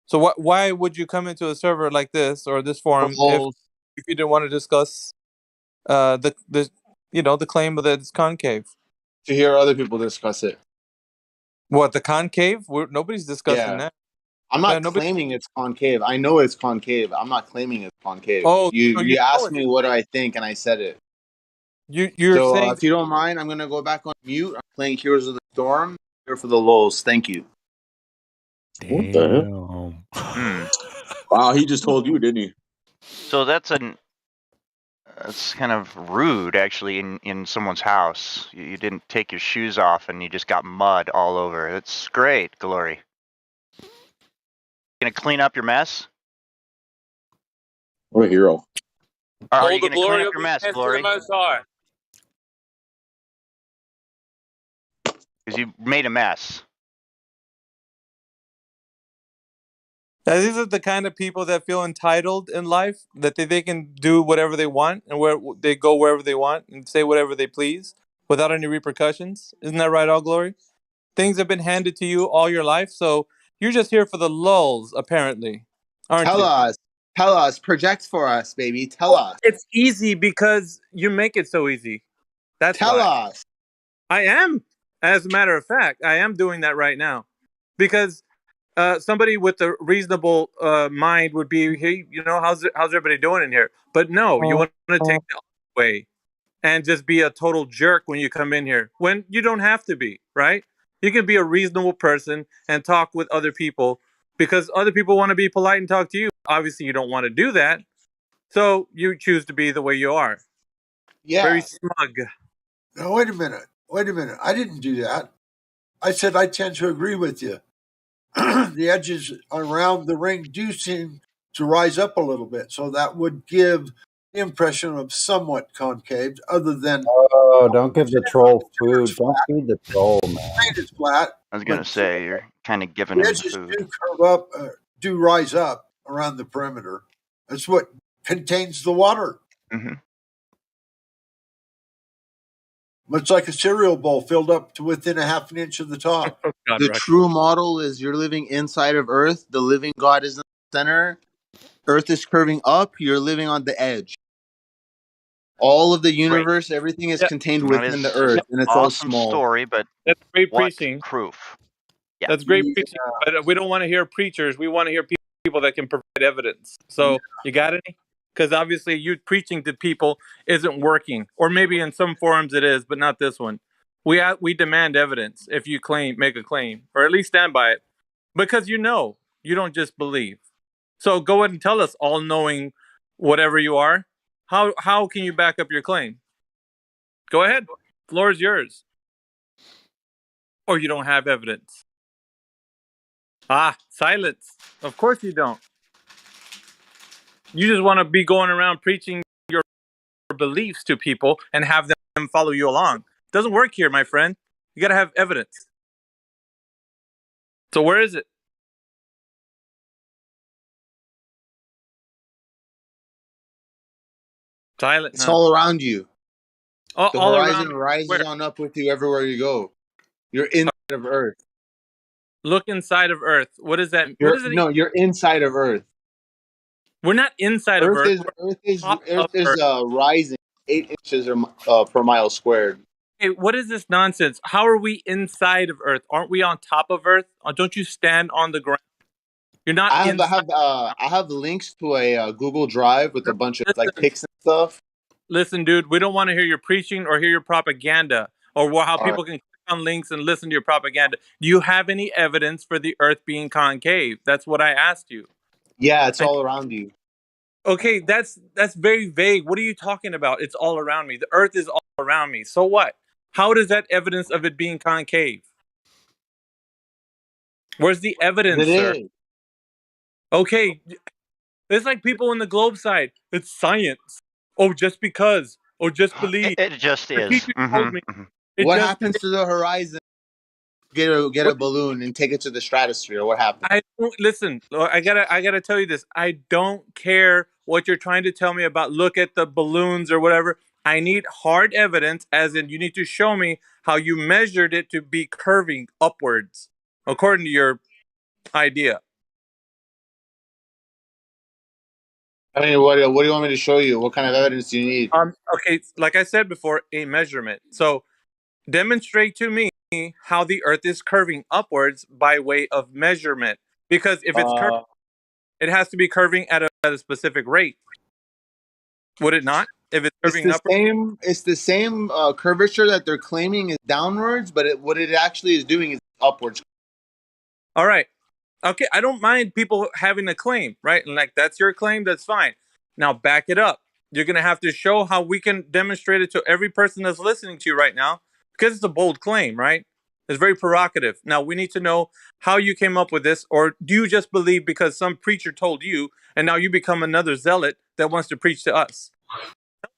So, why would you come into a server like this or this forum if you didn't want to discuss the the claim that it's concave? To hear other people discuss it. What, the concave? Nobody's discussing that. I'm not claiming it's concave. I know it's concave. I'm not claiming it's concave. Oh, you so you know asked it. me what do I think, and I said it. You're so saying if you don't mind, I'm gonna go back on mute. I'm playing Heroes of the Storm. Here for the lulls. Thank you. What the hell? Wow, he just told you, didn't he? So that's kind of rude, actually, in someone's house. You didn't take your shoes off and you just got mud all over. That's great, Glory. Gonna clean up your mess? What a hero. Are All you the gonna clean glory up will your be mess, passed to the Glory? Most High. Because you made a mess. Now, these are the kind of people that feel entitled in life, that they can do whatever they want and where they go wherever they want and say whatever they please without any repercussions. Isn't that right, all glory? Things have been handed to you all your life, so you're just here for the lulls, apparently, aren't Tell you? us, project for us, baby. Tell us. It's easy because you make it so easy. That's Tell why. us. I am, as a matter of fact, I am doing that right now, because somebody with a reasonable mind would be, hey, how's everybody doing in here? But no, you want to take the other way and just be a total jerk when you come in here, when you don't have to be, right? You can be a reasonable person and talk with other people because other people want to be polite and talk to you. Obviously, you don't want to do that, so you choose to be the way you are. Yeah. Very smug. Now, wait a minute. I didn't do that. I said I tend to agree with you. The edges around the ring do seem to rise up a little bit, so that would give the impression of somewhat concave, other than Oh, don't give the troll food. Don't feed the troll, man. it's flat. I was gonna say, you're kind of giving The him edges food. do curve up, do rise up around the perimeter. That's what contains the water. Mm-hmm. Much like a cereal bowl filled up to within a half an inch of the top. The true model is you're living inside of Earth. The living God is in the center. Earth is curving up. You're living on the edge. All of the universe, everything is contained That within is the just Earth, an and it's all awesome small. story, but That's great what preaching. proof? Yeah. That's great preaching, but we don't want to hear preachers. We want to hear people that can provide evidence. So you got any? Because obviously you preaching to people isn't working, or maybe in some forums it is, but not this one. We demand evidence if you make a claim, or at least stand by it, because you don't just believe. So go ahead and tell us, all knowing whatever you are. How can you back up your claim? Go ahead. Floor is yours. Or you don't have evidence. Silence. Of course you don't. You just want to be going around preaching your beliefs to people and have them follow you along. Doesn't work here, my friend. You got to have evidence. So where is it? Silent, It's huh? all around you. The All horizon around me. rises Where? on up with you everywhere you go. You're inside of Earth. Look inside of Earth. What is that? What You're does it? no, you're inside of Earth. We're not inside of Earth. We're top Earth of is Earth. rising 8 inches per mile squared. Hey, what is this nonsense? How are we inside of Earth? Aren't we on top of Earth? Don't you stand on the ground? You're not inside. I have links to a Google Drive with a bunch of like Listen, pics and stuff. listen, dude. We don't want to hear your preaching or hear your propaganda or how All right. people can click on links and listen to your propaganda. Do you have any evidence for the Earth being concave? That's what I asked you. Yeah, it's And all around you. okay, that's very vague. What are you talking about? It's all around me. The Earth is all around me. So what? How does that evidence of it being concave? Where's the evidence, It sir? is. Okay, it's like people in the globe side. It's science. Oh, just because. Oh, just believe. It just The is. teacher told me. It What just happens to the horizon? Get a balloon and take it to the stratosphere. What happens? I don't listen. I gotta tell you this. I don't care what you're trying to tell me about. Look at the balloons or whatever. I need hard evidence, as in you need to show me how you measured it to be curving upwards, according to your idea. I mean, what do you want me to show you? What kind of evidence do you need? Okay, like I said before, a measurement. So demonstrate to me how the Earth is curving upwards by way of measurement. Because if it's curving, it has to be curving at a specific rate. Would it not? If it's curving upwards? It's the same curvature that they're claiming is downwards, but what it actually is doing is upwards. All right. Okay, I don't mind people having a claim, right? And like that's your claim, that's fine. Now back it up. You're gonna have to show how we can demonstrate it to every person that's listening to you right now, because it's a bold claim, right? It's very provocative. Now we need to know how you came up with this, or do you just believe because some preacher told you, and now you become another zealot that wants to preach to us?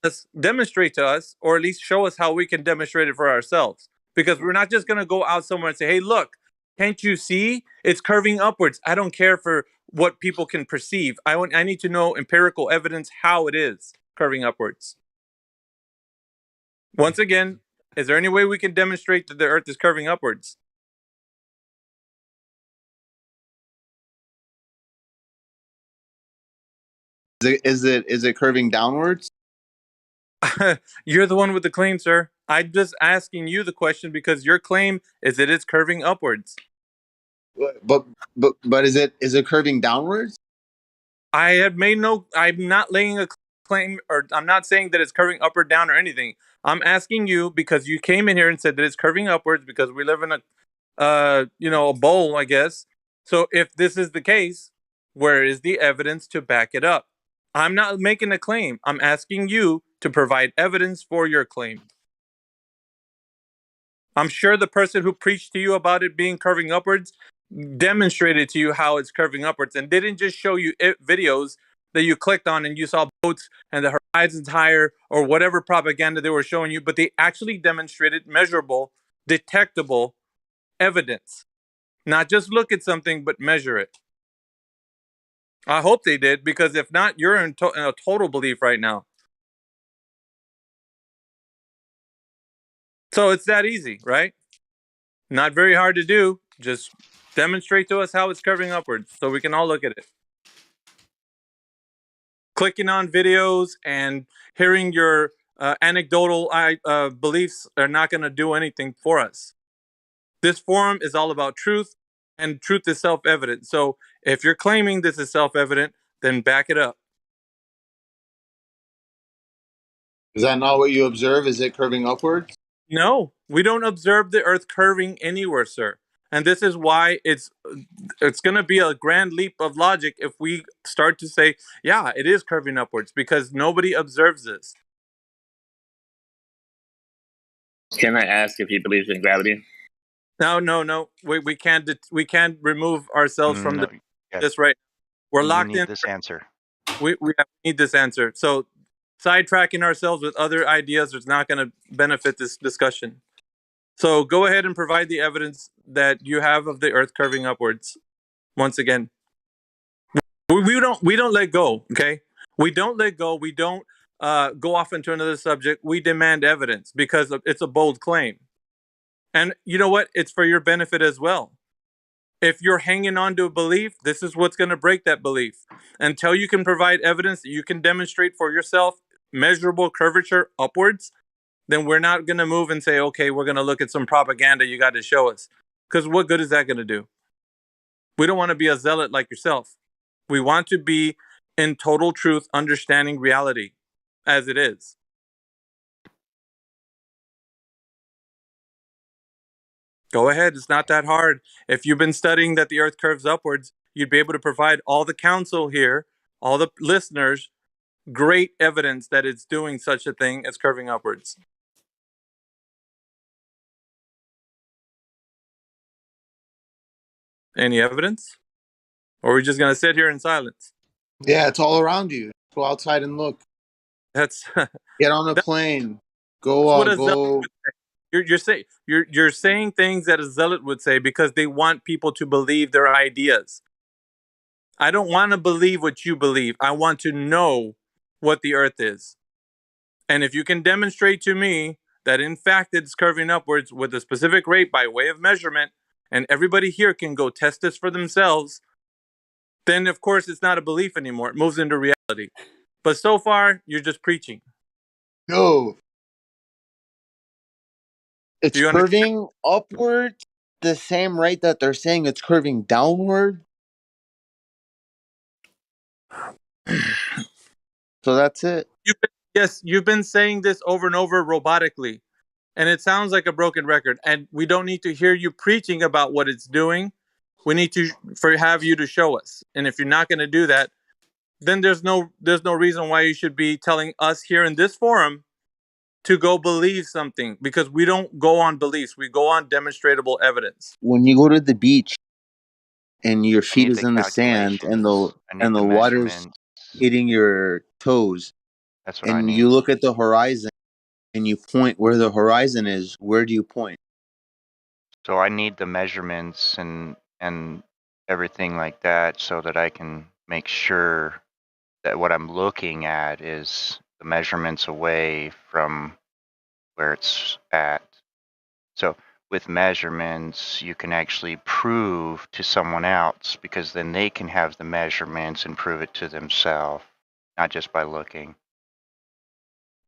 Let's demonstrate to us, or at least show us how we can demonstrate it for ourselves. Because we're not just gonna go out somewhere and say, "Hey, look, can't you see it's curving upwards?" I don't care for what people can perceive. I need to know empirical evidence how it is curving upwards. Once again, is there any way we can demonstrate that the Earth is curving upwards? Is it curving downwards? You're the one with the claim, sir. I'm just asking you the question because your claim is that it's curving upwards. But is it curving downwards? I have made no. I'm not laying a claim, or I'm not saying that it's curving up or down or anything. I'm asking you because you came in here and said that it's curving upwards because we live in a bowl, I guess. So if this is the case, where is the evidence to back it up? I'm not making a claim. I'm asking you to provide evidence for your claim. I'm sure the person who preached to you about it being curving upwards demonstrated to you how it's curving upwards and didn't just show you videos that you clicked on and you saw boats and the horizon's higher or whatever propaganda they were showing you, but they actually demonstrated measurable, detectable evidence. Not just look at something, but measure it. I hope they did, because if not, you're in a total belief right now. So it's that easy, right? Not very hard to do. Just demonstrate to us how it's curving upwards so we can all look at it. Clicking on videos and hearing your anecdotal beliefs are not going to do anything for us. This forum is all about truth, and truth is self-evident. So if you're claiming this is self-evident, then back it up. Is that not what you observe? Is it curving upwards? No, we don't observe the Earth curving anywhere, sir. And this is why it's going to be a grand leap of logic if we start to say, yeah, it is curving upwards, because nobody observes this. Can I ask if he believes in gravity? No. We can't remove ourselves from this right. We're locked in. This answer. We need this answer. So sidetracking ourselves with other ideas is not going to benefit this discussion. So go ahead and provide the evidence that you have of the Earth curving upwards. Once again, we don't let go. Okay, we don't let go. We don't go off into another subject. We demand evidence because it's a bold claim. And you know what? It's for your benefit as well. If you're hanging on to a belief, this is what's going to break that belief. Until you can provide evidence that you can demonstrate for yourself, measurable curvature upwards, then we're not going to move and say, okay, we're going to look at some propaganda you got to show us. Because what good is that going to do? We don't want to be a zealot like yourself. We want to be in total truth, understanding reality as it is. Go ahead. It's not that hard. If you've been studying that the earth curves upwards, you'd be able to provide all the counsel here, all the listeners, great evidence that it's doing such a thing as curving upwards. Any evidence? Or are we just going to sit here in silence? Yeah, it's all around you. Go outside and look. That's Get on a plane. Go what a zealot go. would say. You're saying things that a zealot would say because they want people to believe their ideas. I don't want to believe what you believe. I want to know what the earth is. And if you can demonstrate to me that in fact it's curving upwards with a specific rate by way of measurement, and everybody here can go test this for themselves, then of course it's not a belief anymore. It moves into reality. But so far, you're just preaching. No. It's curving upward the same rate that they're saying it's curving downward. So that's it. You've been saying this over and over robotically, and it sounds like a broken record. And we don't need to hear you preaching about what it's doing. We need to have you to show us. And if you're not going to do that, then there's no reason why you should be telling us here in this forum to go believe something, because we don't go on beliefs. We go on demonstratable evidence. When you go to the beach and your feet is in the sand and the water's hitting your toes, That's what I and need. you look at the horizon and you point where the horizon is, where do you point? So I need the measurements and everything like that so that I can make sure that what I'm looking at is the measurements away from where it's at. So with measurements, you can actually prove to someone else, because then they can have the measurements and prove it to themselves, not just by looking.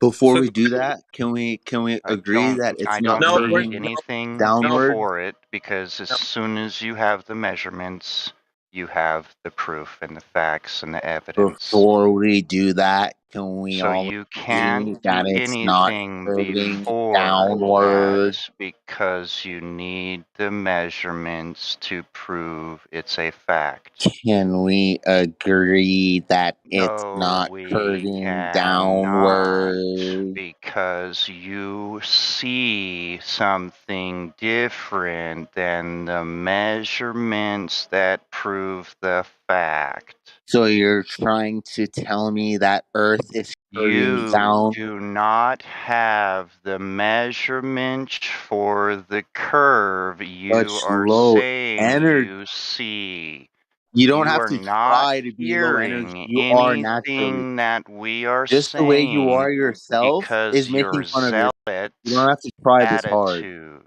Before we do that, can we agree that it's I not don't need curving anything downward? before it, because as soon as you have the measurements, you have the proof and the facts and the evidence. Before we do that, can we So all you agree can't that do it's not anything curving before downward? that, because you need the measurements to prove it's a fact. Can we agree that it's No, not we curving cannot, downward? because you see something different than the measurements that prove the fact. So you're trying to tell me that Earth is curving You down? do not have the measurements for the curve you Such are low saying energy. you see. You don't You have are to not try to be low energy. hearing You are naturally. anything that we are Just the way you saying are yourself is because making your fun of yourself. zealot You don't have to try this hard. attitude.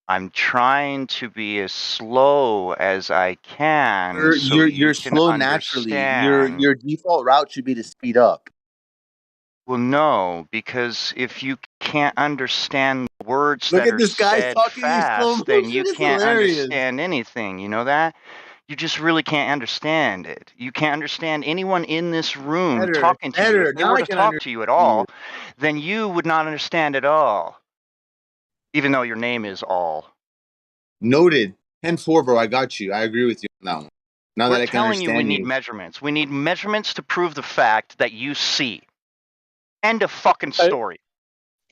I'm trying to be as slow as I can so You're you can slow naturally. understand. Your default route should be to speed up. Well, no, because if you can't understand the words Look that at are this guy said talking in slow fast, then you motion. It's can't hilarious. understand anything. You know that? You just really can't understand it. You can't understand anyone in this room talking to you. If they Now were I to can talk to you at all, then you would not understand at all, even though your name is All. Noted. 10-4, bro. I got you. I agree with you on that one. Now We're that I can telling you we understand need you. measurements. We need measurements to prove the fact that you see. End of fucking story.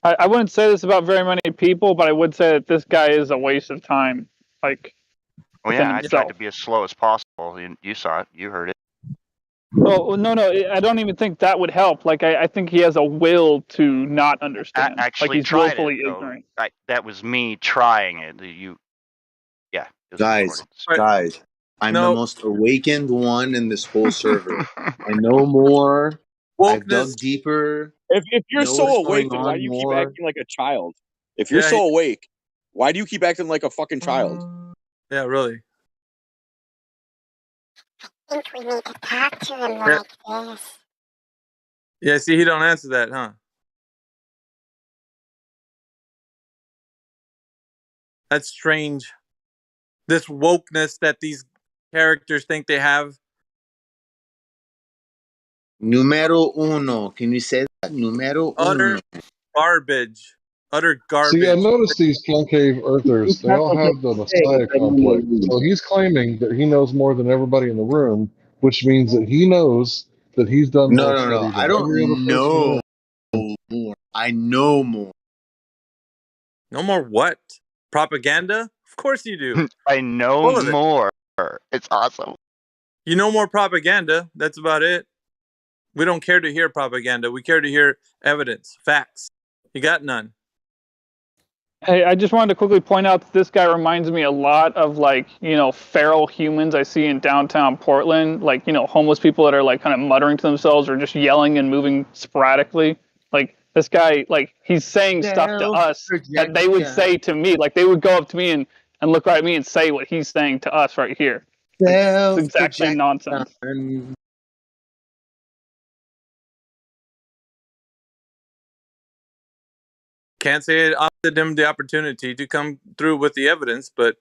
I wouldn't say this about very many people, but I would say that this guy is a waste of time. Like, Well, within yeah, I himself. tried to be as slow as possible. You saw it. You heard it. Well, no, I don't even think that would help. Like, I think he has a will to not understand. Actually, like, he's tried willfully it, though. ignorant. That was me trying it. Yeah, it was Guys, I'm the most awakened one in this whole server. I know more I've Wokeness. dug deeper. If you're Know so what's awake, going then why do on you keep more. acting like a child? If you're Yeah, so awake, why do you keep acting like a fucking child? Yeah, really. I think we need to talk to him like this. Yeah, see, he don't answer that, huh? That's strange. This wokeness that these characters think they have. Numero uno. Can you say that? Numero Utter uno. garbage. Utter See, I garbage. noticed these concave earthers, they all have the Messiah complex. So he's claiming that he knows more than everybody in the room, which means that he knows that he's done more No. study I than every other don't person in the room. know more. I know more. No more what? Propaganda? Of course you do. I know Full of it. more. It's awesome. You know more propaganda. That's about it. We don't care to hear propaganda. We care to hear evidence, facts. You got none. Hey, I just wanted to quickly point out that this guy reminds me a lot of, like, you know, feral humans I see in downtown Portland, like, you know, homeless people that are like kind of muttering to themselves or just yelling and moving sporadically. Like this guy, like he's saying stuff to us that they would say to me, like they would go up to me and look right at me and say what he's saying to us right here. Like, it's the exact same nonsense. Can't say it offered him the opportunity to come through with the evidence, but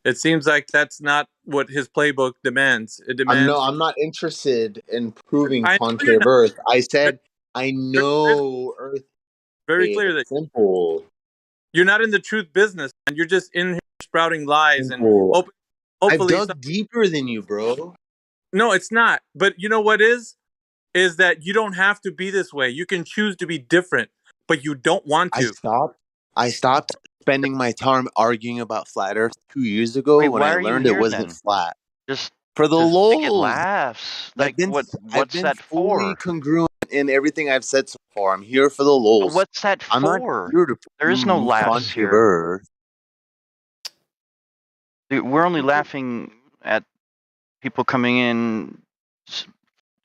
it seems like that's not what his playbook demands. It demands. I'm not interested in proving I know you're concave not. Earth. I said I know Earth. Very It's clear that simple. you're not in the truth business, and you're just in here sprouting lies and Simple. I've hopefully. dug deeper than you, bro. No, it's not. But you know what is that you don't have to be this way. You can choose to be different, but you don't want to. I stopped spending my time arguing about flat Earth 2 years ago Wait, when why I are you learned it here wasn't then? flat. Just For the to get lulz. laughs. I've Like been what's that fully for? congruent in everything I've said so far. I'm here for the lulz. What's that I'm not for? here to There is no prove laughs concave here. Earth. Dude, we're only laughing at people coming in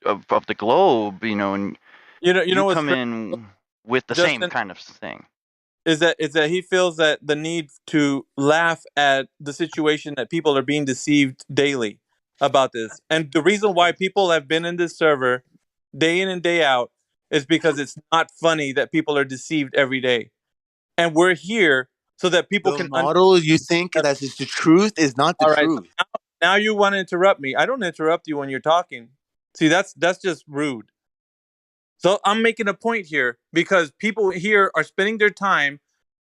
of the globe, you know, and You know what's come crazy, in with the same Justin? kind of thing. Is that he feels that the need to laugh at the situation that people are being deceived daily about this, and the reason why people have been in this server day in and day out is because it's not funny that people are deceived every day, and we're here so that people The can model you think that is the truth is not the All right, so truth. now you want to interrupt me. I don't interrupt you when you're talking. See, that's just rude. So I'm making a point here because people here are spending their time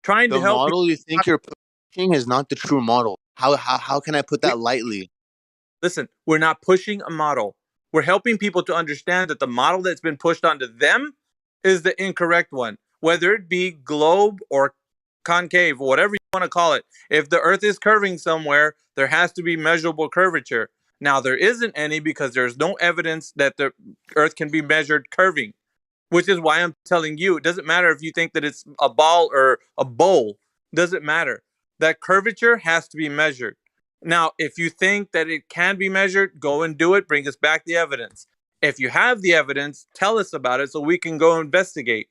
trying to The help model you think people. you're pushing is not the true model. How can I put that lightly? Listen, we're not pushing a model. We're helping people to understand that the model that's been pushed onto them is the incorrect one, whether it be globe or concave, whatever you want to call it. If the earth is curving somewhere, there has to be measurable curvature. Now, there isn't any because there's no evidence that the earth can be measured curving, which is why I'm telling you, it doesn't matter if you think that it's a ball or a bowl. Doesn't matter. That curvature has to be measured. Now, if you think that it can be measured, go and do it. Bring us back the evidence. If you have the evidence, tell us about it so we can go investigate.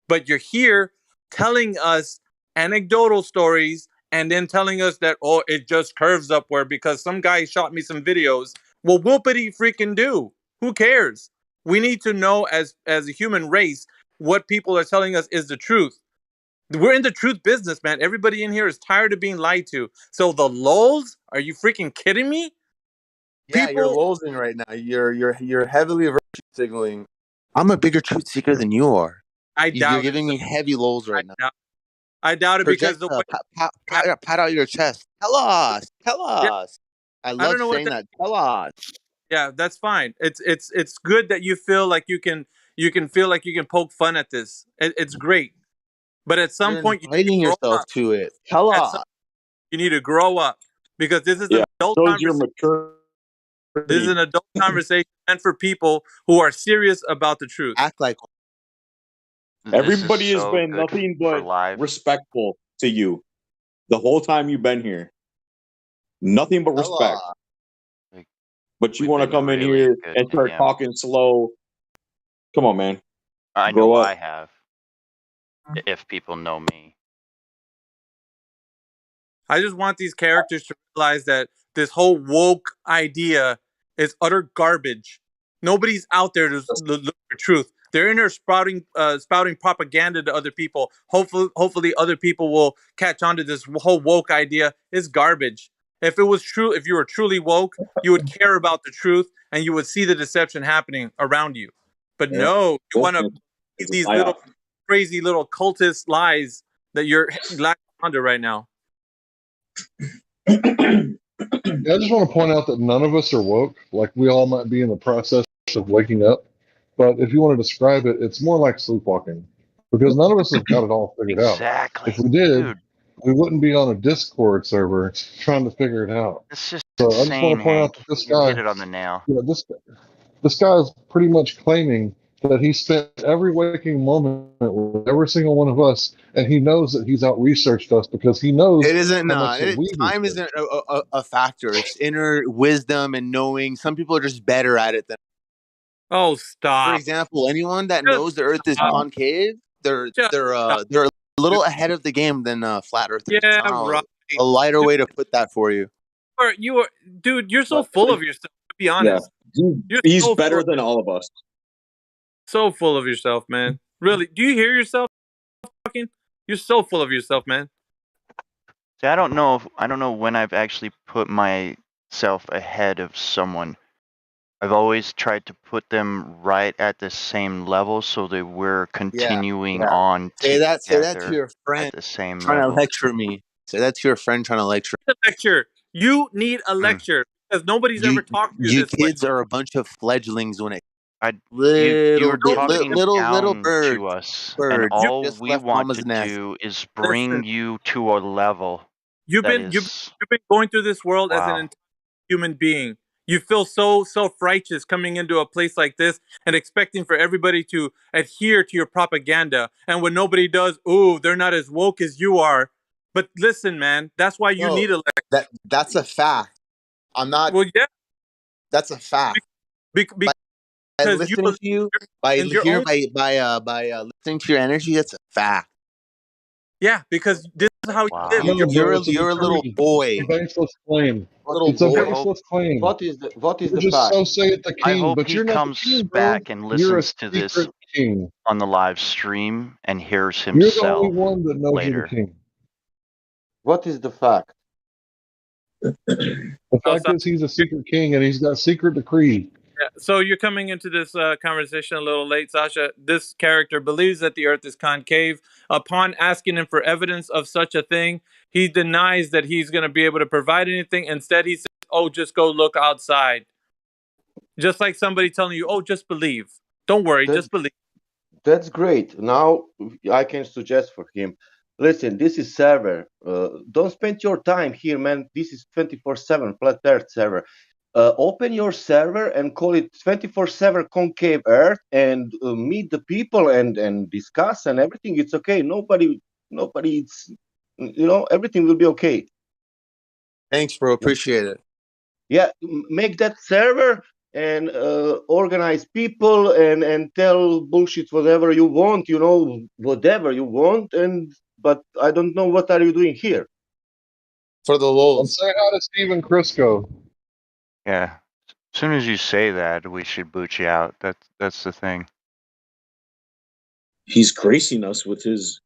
But you're here telling us anecdotal stories and then telling us that, oh, it just curves upward because some guy shot me some videos. Well, whoopity freaking do. Who cares? We need to know as a human race what people are telling us is the truth. We're in the truth business, man. Everybody in here is tired of being lied to. So the lulz? Are you freaking kidding me? Yeah, you're lulzing right now. You're heavily virtue signaling. I'm a bigger truth seeker than you are. I You're doubt giving it. me heavy lulz right now. I doubt it because the way Pat out your chest. Tell us. Yeah, I I don't love know what saying that. Tell us. Yeah, that's fine. It's good that you feel like you can feel like you can poke fun at this. It's great, but at some You're point you need to inviting grow yourself up. to it. Tell At some us. you need to grow up because this is an adult shows your conversation. maturity. This is an adult conversation meant for people who are serious about the truth. Act like Everybody has been nothing but respectful to you the whole time you've been here. Nothing but respect. But you want to come in here and start talking slow Come on, man. I Grow know up. I have. If people know me. I just want these characters to realize that this whole woke idea is utter garbage. Nobody's out there to look for truth. They're in there spouting propaganda to other people. Hopefully, other people will catch on to this whole woke idea. It's garbage. If it was true, if you were truly woke, you would care about the truth and you would see the deception happening around you. But Yeah. no, you want to It's a these psyop. little crazy little cultist lies that you're latching onto right now. Yeah, I just want to point out that none of us are woke. Like, we all might be in the process of waking up, but if you want to describe it, it's more like sleepwalking, because none of us have got it all figured Exactly. out. If we did, Dude, we wouldn't be on a Discord server trying to figure it out. it's just So I insane, just want to point out Hank. that this You guy, hit it on the nail. this guy is pretty much claiming that he spent every waking moment with every single one of us, and he knows that he's out researched us because he knows It isn't. how much that we Time isn't a factor. It's inner wisdom and knowing. Some people are just better at it than. Oh, stop! For example, anyone that knows the Earth is concave, they're a little ahead of the game than flat earthers. Yeah, I don't know, right. a lighter way to put that for you. Dude, you're so full of yourself. To be honest, He's so better full, than all of us. so full of yourself, man. Really? Do you hear yourself talking? You're so full of yourself, man. See, I don't know when I've actually put myself ahead of someone. I've always tried to put them right at the same level so that we're continuing on Say that to together your friend at the same trying level. to lecture me. Say that to your friend trying to lecture. Lecture. You need a lecture because nobody's ever talked to you You this way. kids are a bunch of fledglings when it. You were talking Little down birds. to us, and Birds. all Just we left want mama's to nest. do is bring you to a level You've that been is going through this world as an wow. entire human being. You feel so self-righteous coming into a place like this and expecting for everybody to adhere to your propaganda. And when nobody does, ooh, they're not as woke as you are. But listen, man, that's why you need a lecture. That's a fact. I'm not. Well, yeah, That's a fact. because listening to you, by and your own. listening to your energy, that's a fact. Yeah, because this is how you live. No, You're it's a little boy. It's a baseless claim. Little It's a boy. baseless claim. What is the You're just fact? so say it the I king, hope but he you're not the comes king, bro. back and You're a listens to this secret king. on the live stream and hears You're the himself only one that knows later. you're the king. What is the fact? The fact is, he's a secret king, and he's got secret decree. Yeah, so you're coming into this conversation a little late, Sasha. This character believes that the Earth is concave. Upon asking him for evidence of such a thing, he denies that he's going to be able to provide anything. Instead, he says, "Oh, just go look outside." Just like somebody telling you, "Oh, just believe. Don't worry, just believe." That's great. Now I can suggest for him. Listen, this is server. Don't spend your time here, man. This is 24/7 flat Earth server. Open your server and call it 24/7 concave Earth, and meet the people and discuss and everything. It's okay. Nobody. It's everything will be okay. Thanks, bro. Appreciate it. Yeah, make that server and organize people and tell bullshit whatever you want. Whatever you want. But I don't know what are you doing here. For the lulz. Say hi to Steven Crisco. Yeah. As soon as you say that, we should boot you out. That's the thing. He's gracing us with his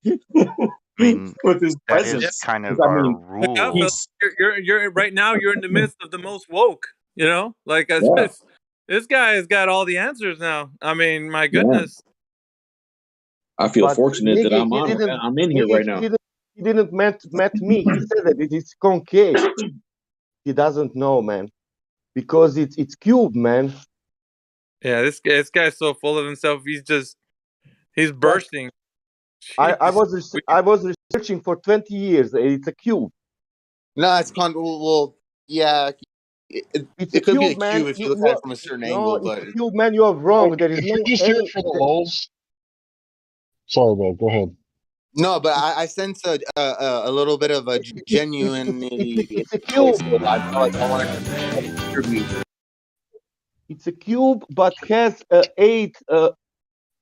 with his that presence. is kind of our rule. Yeah, fellas, you're right now. You're in the midst of the most woke. Like this guy has got all the answers now. I mean, my goodness. I feel fortunate that I'm in here right now. He didn't met me. He said that it is concave. He doesn't know, man, because it's cube, man. Yeah, this guy's so full of himself. He's bursting. I was researching for 20 years. It's a cube. No, it's well, yeah. It could be a cube if you look at it from a certain angle, but it's a cube, man. You are wrong. There is no. Just here for the lulz. Sorry, man. Go ahead. No, but I sense a little bit of a genuinity. It's a cube. I feel like I want to contribute. It's a cube, but has 8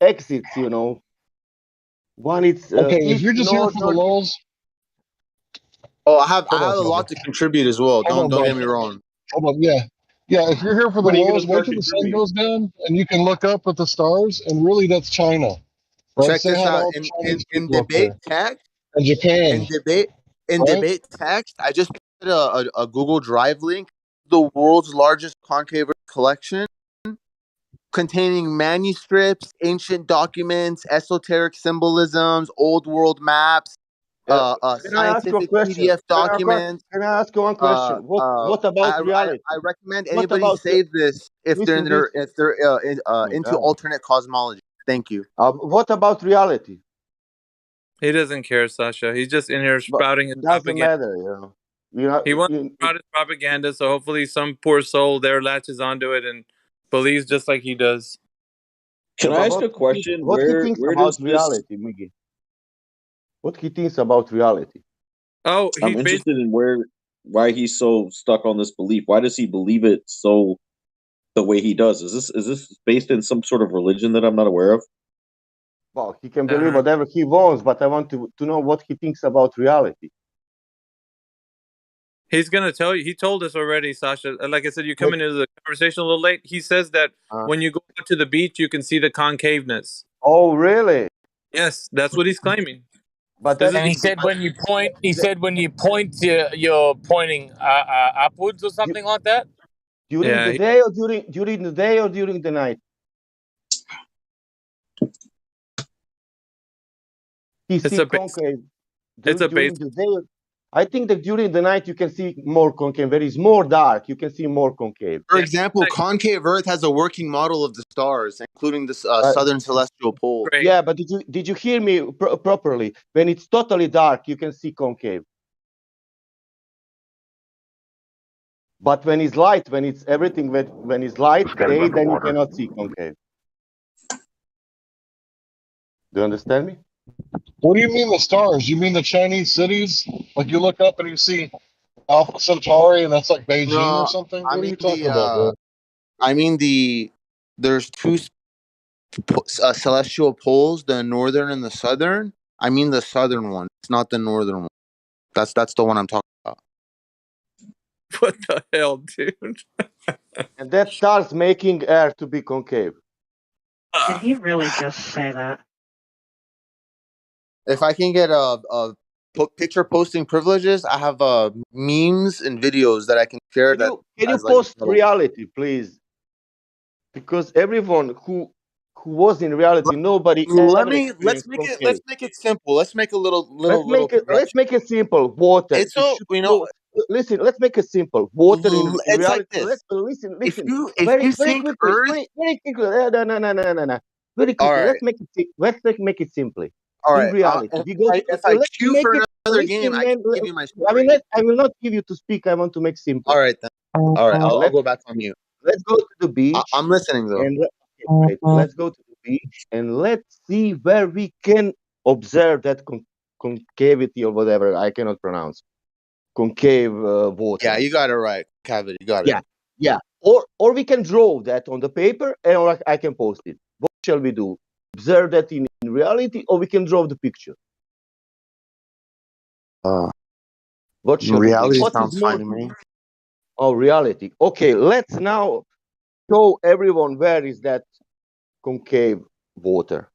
exits. You know, one is Okay, if east, you're just here north, for the north. lulz, Oh, I have hold on, a Kevin. lot to contribute as well. Hold on, Don't bro. get me wrong. Hold on. Yeah. Yeah, if you're here for the When are you gonna lulz, wait start till the sun contributing? goes down and you can look up at the stars, and really that's China. Right? Check Say this hi to out. all the Chinese In people up debate there. text, And Japan, in right? debate text, I just put a Google Drive link. The world's largest concave collection containing manuscripts, ancient documents, esoteric symbolisms, old world maps, Can I ask you a scientific question? PDF documents. Can I ask you one question? What about reality? I recommend What anybody about save this if listen this? they're Oh my into God. alternate cosmology. Thank you. What about reality? He doesn't care, Sasha. He's just in here But spouting his doesn't propaganda. matter, you know. You know, He wants to sprout his propaganda, so hopefully some poor soul there latches onto it and believes just like he does. Can I ask a what question? what he thinks Where about does this? reality, Miggy? What he thinks about reality? Oh, he I'm basically interested in why he's so stuck on this belief. Why does he believe it so the way he does? Is this based in some sort of religion that I'm not aware of? Well, he can believe whatever he wants, but I want to know what he thinks about reality. he's gonna tell you. He told us already, Sasha. Like I said, you come into the conversation a little late. He says that when you go out to the beach, you can see the concaveness. Oh, really? Yes, that's what he's claiming. But This that is And he said when you point, you're pointing upwards or something like that. during the yeah. day or during the day or during the night? He It's see a base. concave It's a base. during the day. I think that during the night you can see more concave. Where it's more dark, you can see more concave. For example, concave Earth has a working model of the stars, including the southern celestial pole. Yeah, but did you hear me properly? When it's totally dark, you can see concave. But when it's light, when it's everything, when it's light day, then you cannot see concave. Do you understand me? What do you mean the stars? You mean the Chinese cities? Like you look up and you see Alpha Centauri, and that's like Beijing or No, something? I What are mean you talking about, bro? there's two celestial poles, the northern and the southern. I mean the southern one. It's not the northern one. That's the one I'm talking about. What the hell, dude? And that starts making air to be concave. Did he really just say that? If I can get picture posting privileges, I have memes and videos that I can share. Can you post reality, please? Because everyone who was in reality, nobody ever let's experienced concave. make it simple. Let's make a little Let's make it simple. Water. It's It so should flow. Listen, let's make it simple. Water in it's reality. like this. Let's listen. If Very you very think quickly. Earth, Very quickly. No. Very all quickly. right, Let's make it simply. all In right. reality, we go. If I Let's queue make for it. another game, Listen, I can man. give you my story. I will not give you to speak. I want to make simple. All right then. All right, I'll Let's go back on mute. let's go to the beach. I'm listening though. And wait, let's go to the beach and let's see where we can observe that concavity or whatever I cannot pronounce. Concave water. Yeah, you got it right. Cavity, you got it. Yeah. Or we can draw that on the paper and I can post it. What shall we do? Observe that in reality, or we can draw the picture. What shall reality we do? What sounds is more? fine to me. Oh, reality. Okay, let's now show everyone where is that concave water.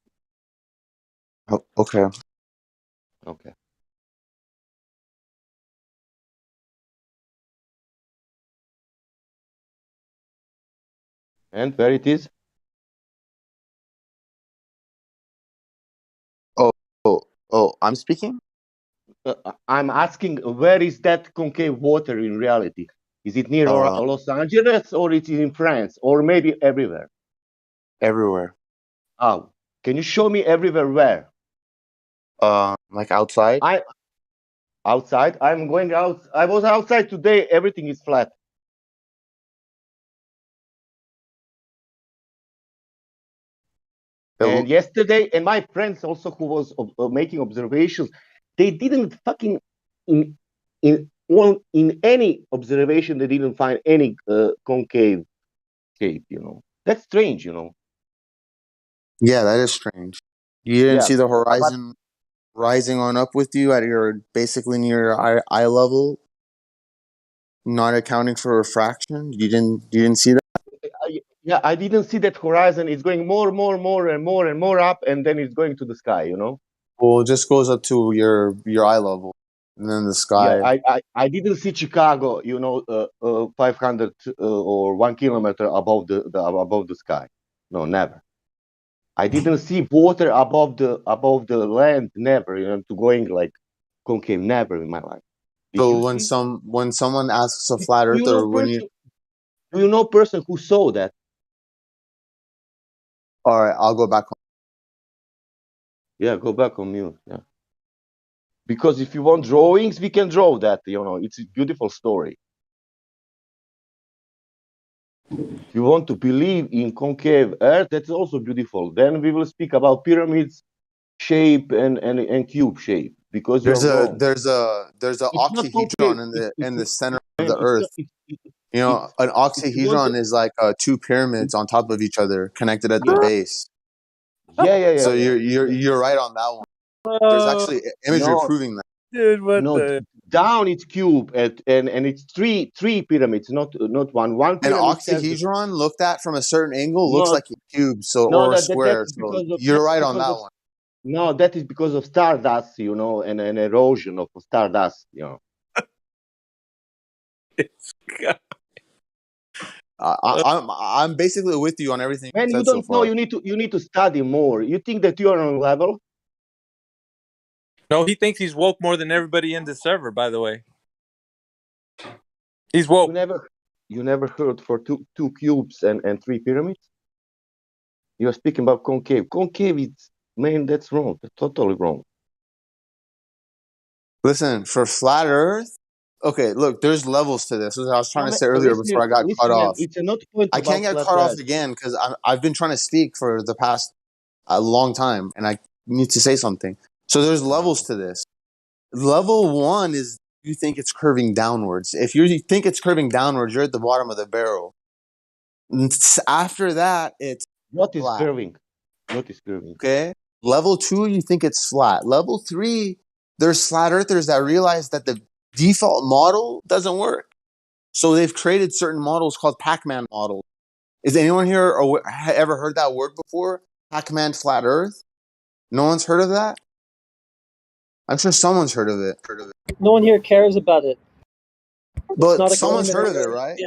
Oh, okay. Okay. And where it is? Oh, I'm speaking? I'm asking where is that concave water in reality? Is it near Los Angeles or it is in France or maybe everywhere? Everywhere. Oh, can you show me everywhere where? Like outside? Outside? I'm going out. I was outside today. Everything is flat. And yesterday, and my friends also who was making observations, they didn't fucking in any observation they didn't find any concave shape. That's strange. Yeah, that is strange. You didn't Yeah, see the but horizon rising on up with you at your basically near your eye level, not accounting for refraction. You didn't see that. I didn't see that horizon. It's going more and more up, and then it's going to the sky. Well, it just goes up to your eye level, and then the Yeah, sky. I didn't see Chicago, 500 or 1 kilometer above the sky. No, never. I didn't see water above the land. Never. To going like concave. Never in my life. Did So you see? when someone asks a Do flat you know earther, when you person? Do you know person who saw that? all right, I'll go back home. Yeah, go back on mute. Yeah. Because if you want drawings, we can draw that. It's a beautiful story. If you want to believe in concave Earth, that's also beautiful. Then we will speak about pyramids shape and cube shape, because you're wrong. There's a It's not concave. oxyhedron in the center of Man, the Earth. An if you want oxyhedron to, is like two pyramids on top of each other, connected at the yeah, base. yeah. So you're right on that one. There's actually imagery No, proving that. Dude, what no. the? Down it's cube, and it's three pyramids, not one. One An pyramid has the oxyhedron looked at from a certain angle looks no, like a cube, no. or a That's square. So because of you're right on that one. no. That is because of stardust, and an erosion of stardust. I'm basically with you on everything Man, you you said so don't know. far. You need to study more. You think that you are on level? No, he thinks he's woke more than everybody in the server. By the way, he's woke. You never heard for two cubes and three pyramids? You are speaking about concave. Concave is, man, that's wrong. That's totally wrong. Listen, for flat Earth, okay, look, there's levels to this. As I was trying to say earlier before I got cut Man, off. it's not point I can't about get flat cut off Earth. again because I've been trying to speak for the past a long time, and I need to say something. So there's levels to this. Level 1 is you think it's curving downwards. If you think it's curving downwards, you're at the bottom of the barrel. After that, it's What is flat. curving? What is curving? Okay. Level 2, you think it's flat. Level 3, there's flat earthers that realize that the default model doesn't work. So they've created certain models called Pac-Man models. Is anyone here ever heard that word before? Pac-Man flat earth? No one's heard of that? I'm sure someone's heard of it. No one here cares about it. But someone's heard of it, right?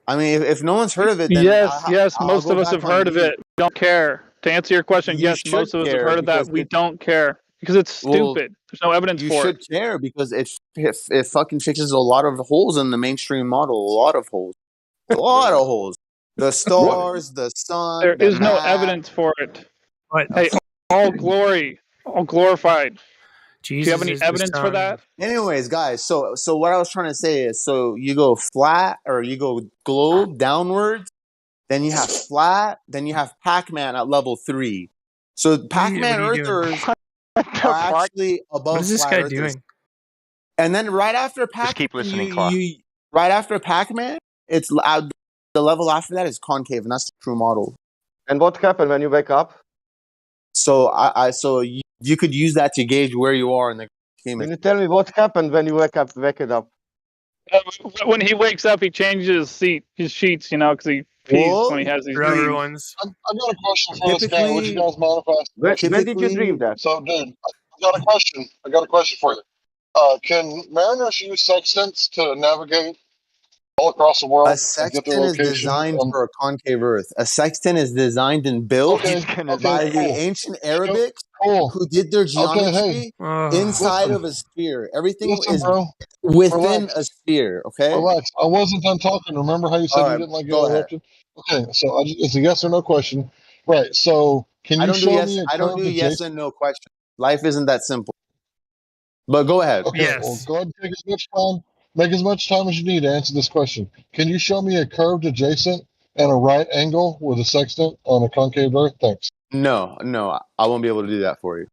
I mean, if no one's heard of it, then Yes, I'll most go of us back have on heard of mute. it. We don't care. To answer your question, You yes, should most of us have care heard of that. because We don't care because it's stupid. There's no evidence You for should it. care because it fucking fixes a lot of holes in the mainstream model. A lot of holes. A lot of holes. The stars, the sun, There the is no map. evidence for it. Hey, all glory, all glorified. Do you have any evidence for that? Anyways, guys, so what I was trying to say is, so you go flat or you go globe downwards, then you have flat, then you have Pac-Man at level 3. So Pac-Man Earthers are actually above What is this flat guy Earthers. doing? And then right after Just keep Pac-Man, listening, Claw. right after Pac-Man, it's the level after that is concave, and that's the true model. And what happened when you wake up? So you could use that to gauge where you are in the game. Can you tell me what happened when you wake it up? When he wakes up, he changes his sheets, because he pees when he has these dreams. I got a question for this guy. Would you guys mind if I ask a question? When did you dream that? So, dude, I got a question. I got a question for you. Can mariners use sextants to navigate all across the world A and get their sextant is location? designed for a concave Earth. A sextant is designed and built by the ancient Arabics who did their geometry inside of a sphere. Everything is within a sphere. Okay. Relax. I wasn't done talking. Remember how you said you didn't like getting interrupted? Okay, so it's a yes or no question. Right. So can you show me a I don't curved do yes and no questions. Life isn't that simple. But go ahead. Okay, well, go ahead and take as much time. Make as much time as you need to answer this question. Can you show me a curved adjacent and a right angle with a sextant on a concave Earth? Thanks. No, I won't be able to do that for you.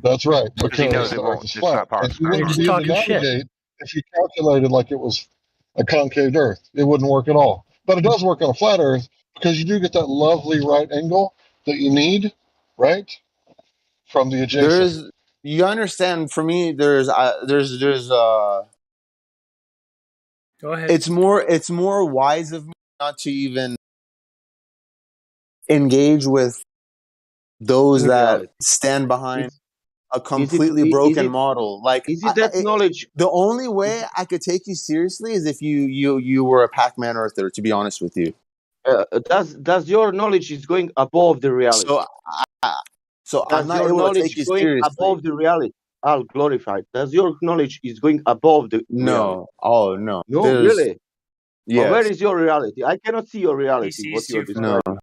That's right, Because he knows the it Earth won't. is It's flat. not And you possible. wouldn't be able to navigate if you calculated like it was a concave Earth. It wouldn't work at all. But it does work on a flat Earth because you do get that lovely right angle that you need, right, from the adjacent. There's, you understand? For me, there's Go ahead. it's more wise of me not to even engage with those In that reality, stand behind it's a is it completely broken model. Like, is it that knowledge? the only way I could take you seriously is if you were a Pac-Man Earther. To be honest with you, Does your knowledge is going above the reality? so I'm Does not your able to knowledge take you going seriously. above the reality? I'll glorify. Does your knowledge is going above the reality? No, oh no, No, there's really. But where yes, is your reality? I cannot see your He reality. What sees you are too far. no. describing,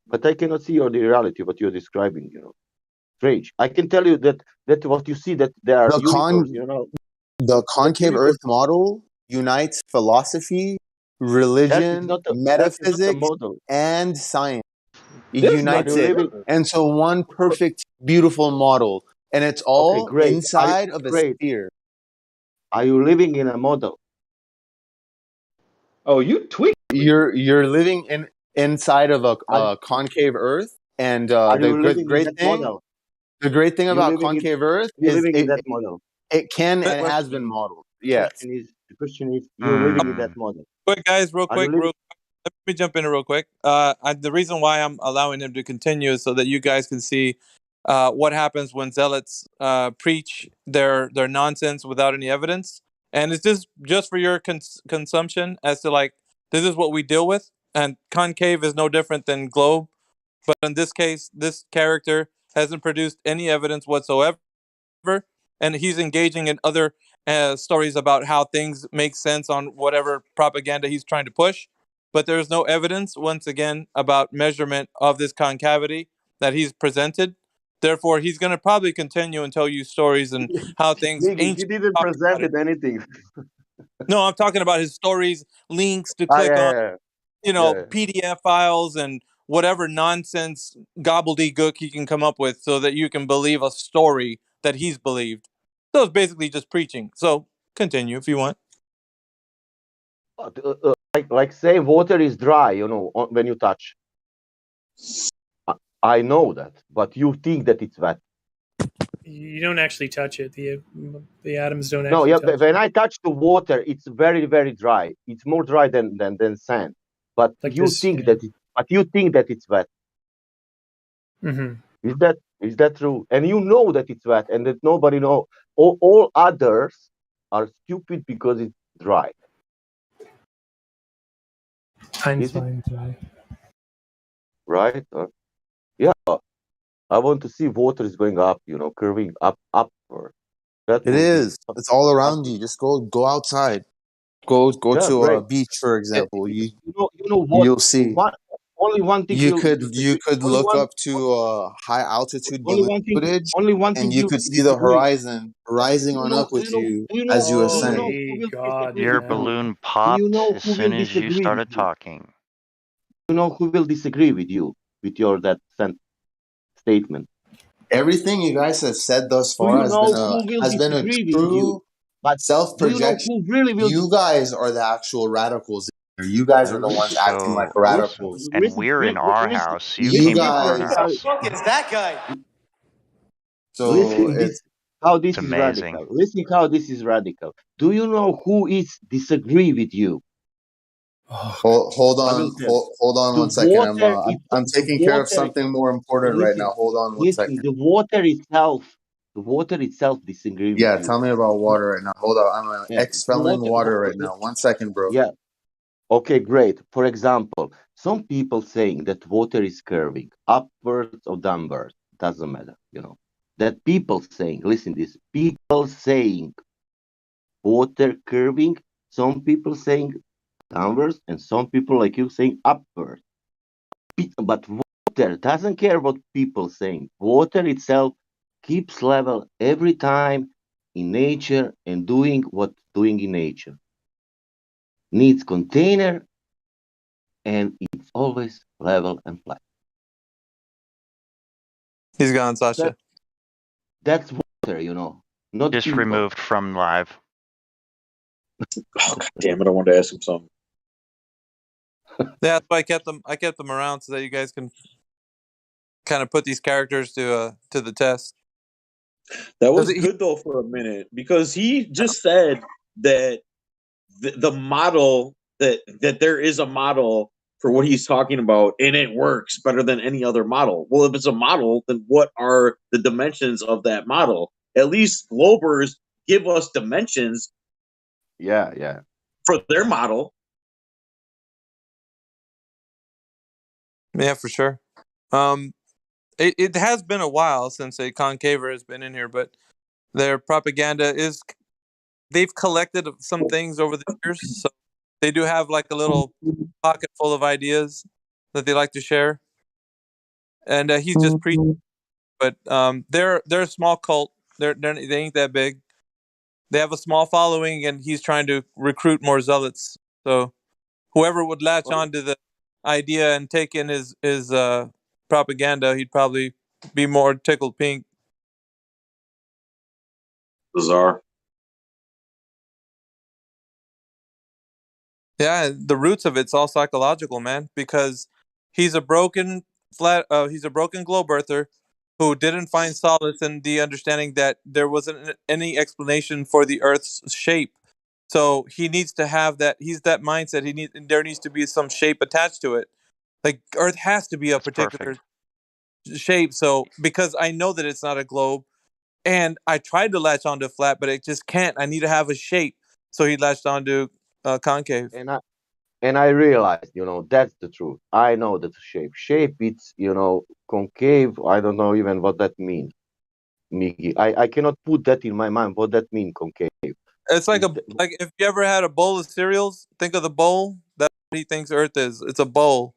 but I cannot see your the reality. What you are describing, strange. I can tell you that what you see that there are The universe. the That concave universe. Earth model unites philosophy, That is religion, not a metaphysics, model. and science. It Are unites you it living? into one perfect, beautiful model, and it's Okay, all great. inside of a Great. sphere. Are you living in a model? Oh, you tweak. You're living inside of a Are, concave Earth, and are you living in that thing, model? the great thing You about living in concave Earth you is living in that model. it can The and has question been is modeled. Yes. the question is you're living in that model. Quick, guys, real Are you quick, living? let me jump in real quick. The reason why I'm allowing him to continue is so that you guys can see what happens when zealots preach their nonsense without any evidence, and it's just for your consumption as to like this is what we deal with, and concave is no different than globe, but in this case, this character hasn't produced any evidence whatsoever, and he's engaging in other stories about how things make sense on whatever propaganda he's trying to push. But there's no evidence, once again, about measurement of this concavity that he's presented. Therefore, he's going to probably continue and tell you stories and how things He ancient didn't talked about it. present anything. No, I'm talking about his stories, links to Ah, click on, yeah. PDF files and whatever nonsense gobbledygook he can come up with so that you can believe a story that he's believed. So it's basically just preaching. So continue if you want. Like say water is dry, when you touch. I know that, but you think that it's wet. You don't actually touch it. The atoms don't No, actually yeah. touch. When I touch the water, it's very, very dry. It's more dry than sand. But Like you this, think yeah. that it's wet. Mm-hmm. Is that true? And you know that it's wet, and that nobody know. All others are stupid because it's dry. Einstein dry. Right? Yeah. I want to see water is going up, curving upward. That It will be is. It's all around you. Just go outside. Go yeah, to a great. beach, for example. You know what? You'll see. Only one thing will You disagree. could look up to a high altitude balloon footage, Only one and thing you will could see the disagree. horizon rising on up with you as you Do you ascend. know who Holy will God, disagree Your with man. you? balloon Do you popped know as who will soon as you disagree with started you? talking. Do you know who will disagree with you with your statement? Everything you guys have said thus Do far you know who will has been a disagree with you? true But self do you know projection. who really will? You guys are the actual radicals. You guys are the ones acting like So, radicals. and we're in our Listen, house. You You came to our listen guys. how house. Fuck is that guy? So listen it's how It's this is amazing. radical. Listen how this is radical. Do you know who is disagree with you? Oh, hold I on will tell you. hold on The 1 second. water is I'm the taking care of water. something more important right now. Listen, Hold on 1 listen. second. The water itself disagree with Yeah, you. tell me about water right now. Hold on. I'm Yeah, expelling water right now. 1 second, bro. yeah. Okay, great. For example, some people saying that water is curving upwards or downwards. Doesn't matter, That people saying, listen, this people saying water curving. Some people saying downwards, and some people like you saying upwards. But water doesn't care what people saying. Water itself keeps level every time in nature and doing what's doing in nature. Needs container and it's always level and flat. He's gone, Sasha. That's water, not Just people. removed from live. Oh, God damn it! I wanted to ask him something. Yeah, that's why I kept them around so that you guys can kind of put these characters to the test. That was good though for a minute because he just said that the model that there is a model for what he's talking about and it works better than any other model. Well, if it's a model, then what are the dimensions of that model? At least Globers give us dimensions. Yeah. For their model. Yeah, for sure. It has been a while since a concaver has been in here, but their propaganda is they've collected some things over the years, so they do have like a little pocket full of ideas that they like to share. And he's just preaching, but they're a small cult. They ain't that big. They have a small following, and he's trying to recruit more zealots. So whoever would latch on to the idea and take in his propaganda, he'd probably be more tickled pink. Bizarre. Yeah, the roots of it's all psychological, man. Because he's a broken he's a broken globe earther who didn't find solace in the understanding that there wasn't any explanation for the Earth's shape. So he needs to have that. He's that mindset. There needs to be some shape attached to it. Like Earth has to be a particular shape. So because I know that it's not a globe, and I tried to latch onto flat, but it just can't. I need to have a shape. So he latched onto concave. And I realized, that's the truth. I know that shape. Shape, it's, concave. I don't know even what that means, Mickey. I cannot put that in my mind. What that mean, concave? It's like like if you ever had a bowl of cereals, think of the bowl. That's what he thinks Earth is. It's a bowl.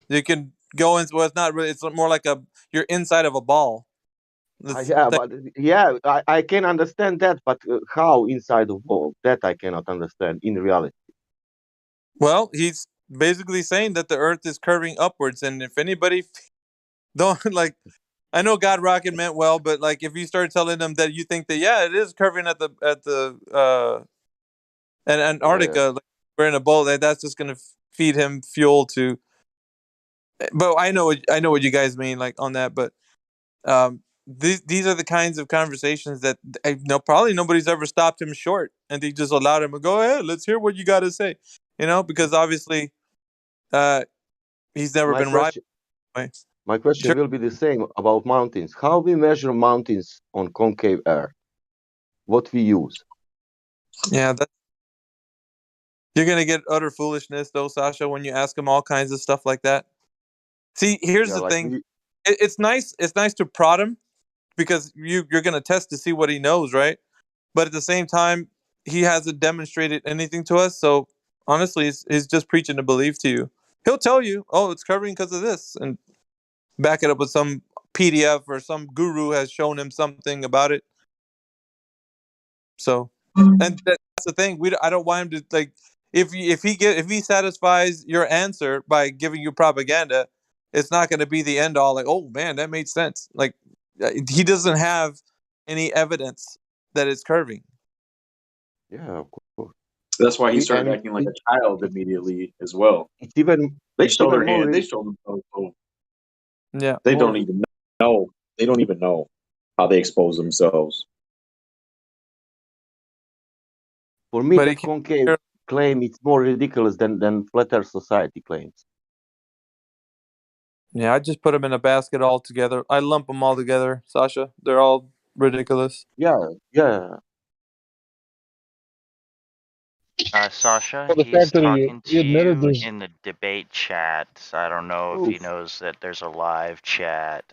You can go into. Well, it's not really. It's more like you're inside of a ball. I can understand that, but how inside the ball? That I cannot understand in reality. Well, he's basically saying that the Earth is curving upwards, and if anybody don't like, I know God Rocket meant well, but like if you start telling them that you think that it is curving at the and Antarctica, like we're in a bowl, that's just gonna feed him fuel to. But I know what you guys mean, like on that, but these are the kinds of conversations that probably nobody's ever stopped him short, and they just allowed him to go ahead. Let's hear what you got to say, because obviously, he's never been right. My question will be the same about mountains. How we measure mountains on concave Earth? What we use? Yeah, you're gonna get utter foolishness though, Sasha, when you ask him all kinds of stuff like that. See, here's the thing. It's nice. It's nice to prod him because you're gonna test to see what he knows, right? But at the same time, he hasn't demonstrated anything to us. So honestly, he's just preaching to believe to you. He'll tell you, "Oh, it's covering because of this," and back it up with some PDF or some guru has shown him something about it. So, and that's the thing. I don't want him to like if he satisfies your answer by giving you propaganda, it's not going to be the end all. Like, oh man, that made sense. Like, he doesn't have any evidence that it's curving. Yeah, of course. That's why he started acting like a child immediately as well. They show their hand. They show themselves. Yeah, they don't even know. They don't even know how they expose themselves. For me, the concave claim is more ridiculous than Flat Earth Society claims. Yeah, I just put them in a basket all together. I lump them all together, Sasha. They're all ridiculous. Yeah. Sasha, the he's fact that talking he to admitted you there's- in the debate chat. So I don't know if he knows that there's a live chat.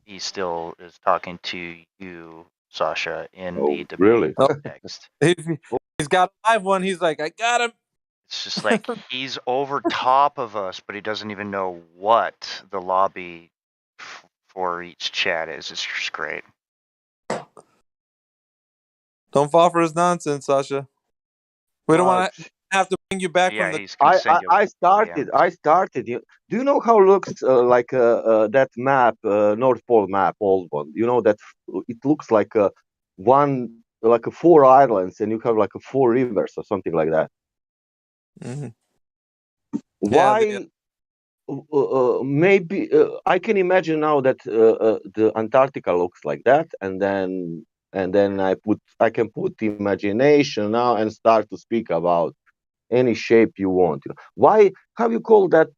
He still is talking to you, Sasha, in the debate context. He's got a live one. He's like, I got him. It's just like he's over top of us, but he doesn't even know what the lobby for each chat is. It's just great. Don't fall for his nonsense, Sasha. We don't want to have to bring you back from the. He's gonna send you I started. Do you know how looks like that map, North Pole map, old one? You know that it looks like one like a 4 islands, and you have like a 4 rivers or something like that. Mm-hmm. Why? Maybe I can imagine now that the Antarctica looks like that, and then I can put imagination now and start to speak about any shape you want. Why? How you call that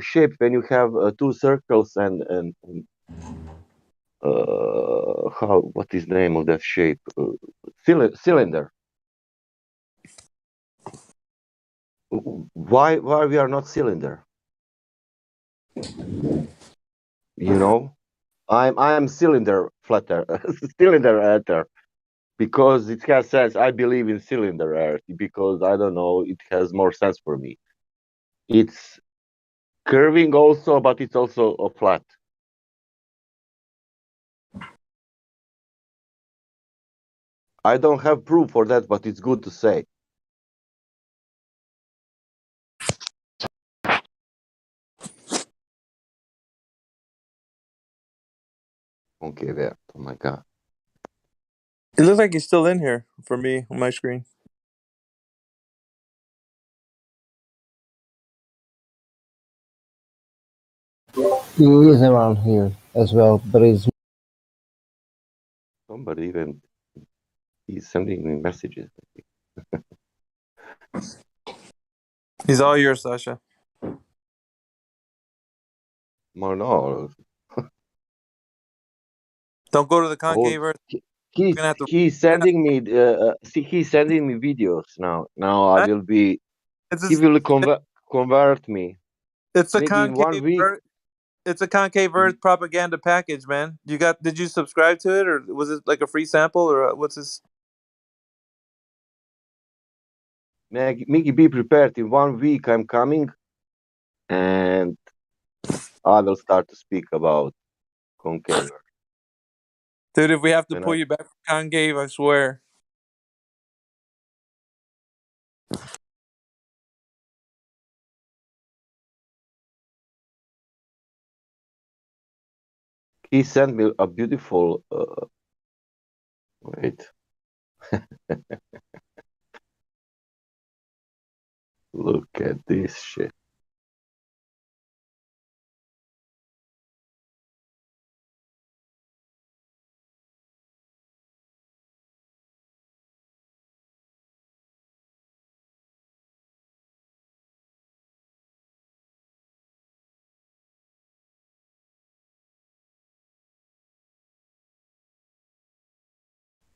shape when you have 2 circles and how? What is the name of that shape? Cylinder. Why we are not cylinder? You know, I'm cylinder flatter, cylinder earther, because it has sense. I believe in cylinder earth because I don't know, it has more sense for me. It's curving also, but it's also a flat. I don't have proof for that, but it's good to say. Okay, there. Oh my god. It looks like he's still in here for me on my screen. He is around here as well, but he's Somebody even is sending me messages. He's all yours, Sasha. No. Don't go to the Oh, concave earth. he's he's sending me he's sending me videos now. Now I will be. He will convert me. It's a Maybe in 1 concave week. earth. It's a concave earth propaganda package, man. Did you subscribe to it, or was it like a free sample, or what's this? Mickey, be prepared. In 1 week, I'm coming, and I will start to speak about concave. Dude, if we have to And pull you back from concave, I swear. he sent me a beautiful. Wait. Look at this shit.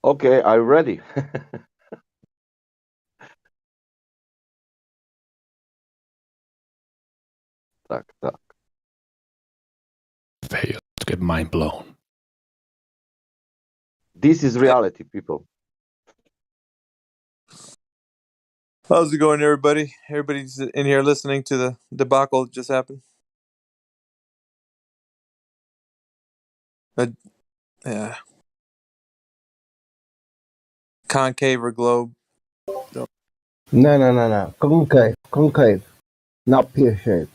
Okay, I'm ready. Tak. Fail to get mind blown. This is reality, people. How's it going, everybody? Everybody's in here listening to the debacle that just happened. Yeah. Concave or globe? no. Concave, not pear shape.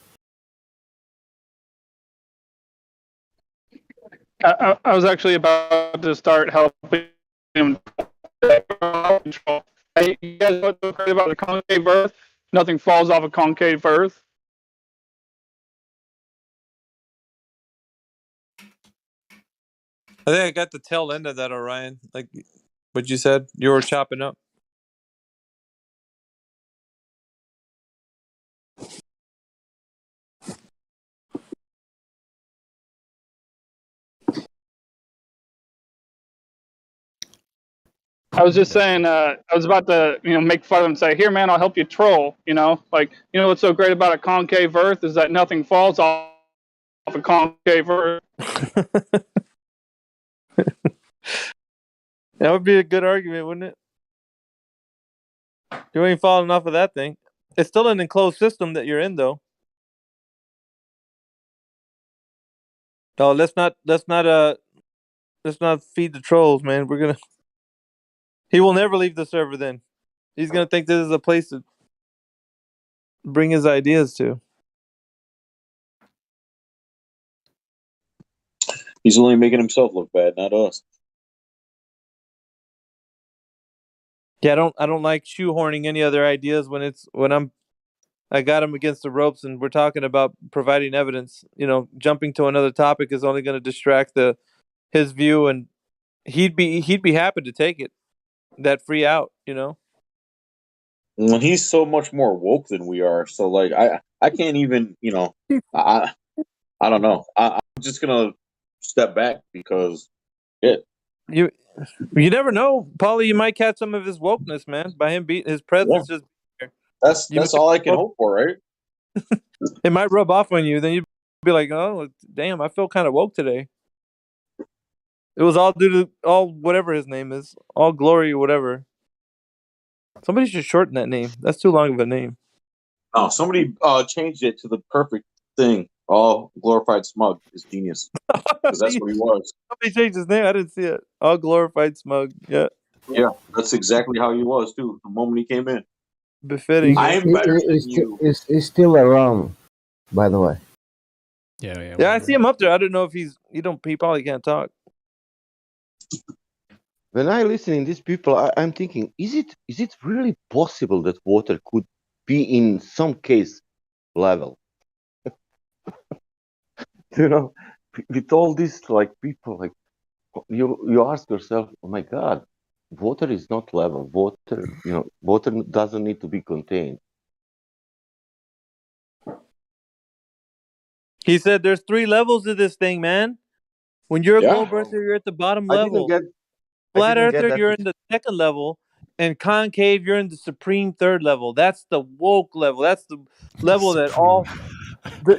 I was actually about to start helping him control. Hey, you guys know what's so great about the concave Earth? Nothing falls off a concave Earth. I think I got the tail end of that, Orion. Like what you said, you were chopping up. I was just saying, I was about to, make fun of him and say, here, man, I'll help you troll, like, what's so great about a concave Earth is that nothing falls off a concave Earth. That would be a good argument, wouldn't it? You ain't falling off of that thing. It's still an enclosed system that you're in, though. No, let's not feed the trolls, man. He will never leave the server. Then he's gonna think this is a place to bring his ideas to. He's only making himself look bad, not us. Yeah, I don't like shoehorning any other ideas when I got him against the ropes and we're talking about providing evidence. Jumping to another topic is only going to distract his view, and he'd be happy to take it, that free out. When he's so much more woke than we are, so like I can't even I I don't know. I'm just gonna step back because it. You never know, Paulie. You might catch some of his wokeness, man, by him being his Yeah, presence just there. You that's might all I can hope for, right? it might rub off on you. Then you'd be like, "Oh, damn, I feel kind of woke today." It was all due to all whatever his name is, all glory, whatever. Somebody should shorten that name. That's too long of a name. Oh, somebody changed it to the perfect thing. All glorified smug is genius because that's what he was. Somebody changed his name. I didn't see it. All glorified smug. Yeah, Yeah, that's exactly how he was too. The moment he came in, befitting. I Yeah, am better than you. It's still around, by the way. yeah. I see him up there. I don't know if he probably can't talk. When I listen in these people, I'm thinking, is it really possible that water could be in some case level? With all this like people, like you ask yourself, oh my God, water is not level. Water doesn't need to be contained. He said there's 3 levels to this thing, man. When you're a Yeah, globe earther, you're at the bottom I didn't level. get Flat earther, that. you're in the second level, and concave, you're in the supreme third level. That's the woke level. That's the level that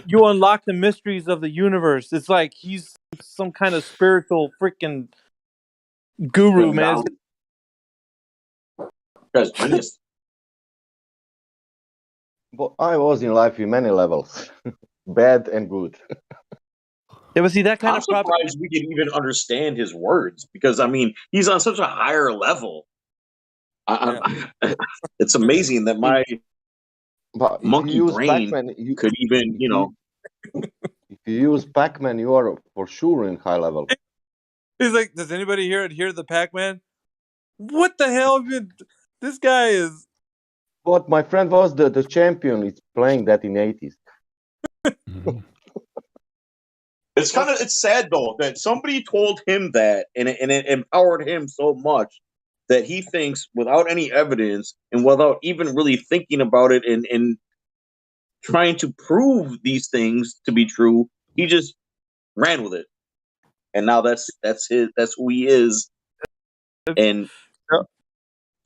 you unlock the mysteries of the universe. It's like he's some kind of spiritual freaking guru, man. That's genius. But I was in life in many levels, bad and good. Yeah, but see that kind I'm of propaganda. surprised we can even understand his words because I mean he's on such a higher level. It's amazing that my But if you monkey use brain Pac-Man, could even if you use Pac-Man, you are for sure in high level. He's like, does anybody here adhere to the Pac-Man? What the hell? This guy is. But my friend was the champion. He's playing that in 80s. It's sad though that somebody told him that and it empowered him so much that he thinks without any evidence and without even really thinking about it and trying to prove these things to be true, he just ran with it. And now that's who he is. And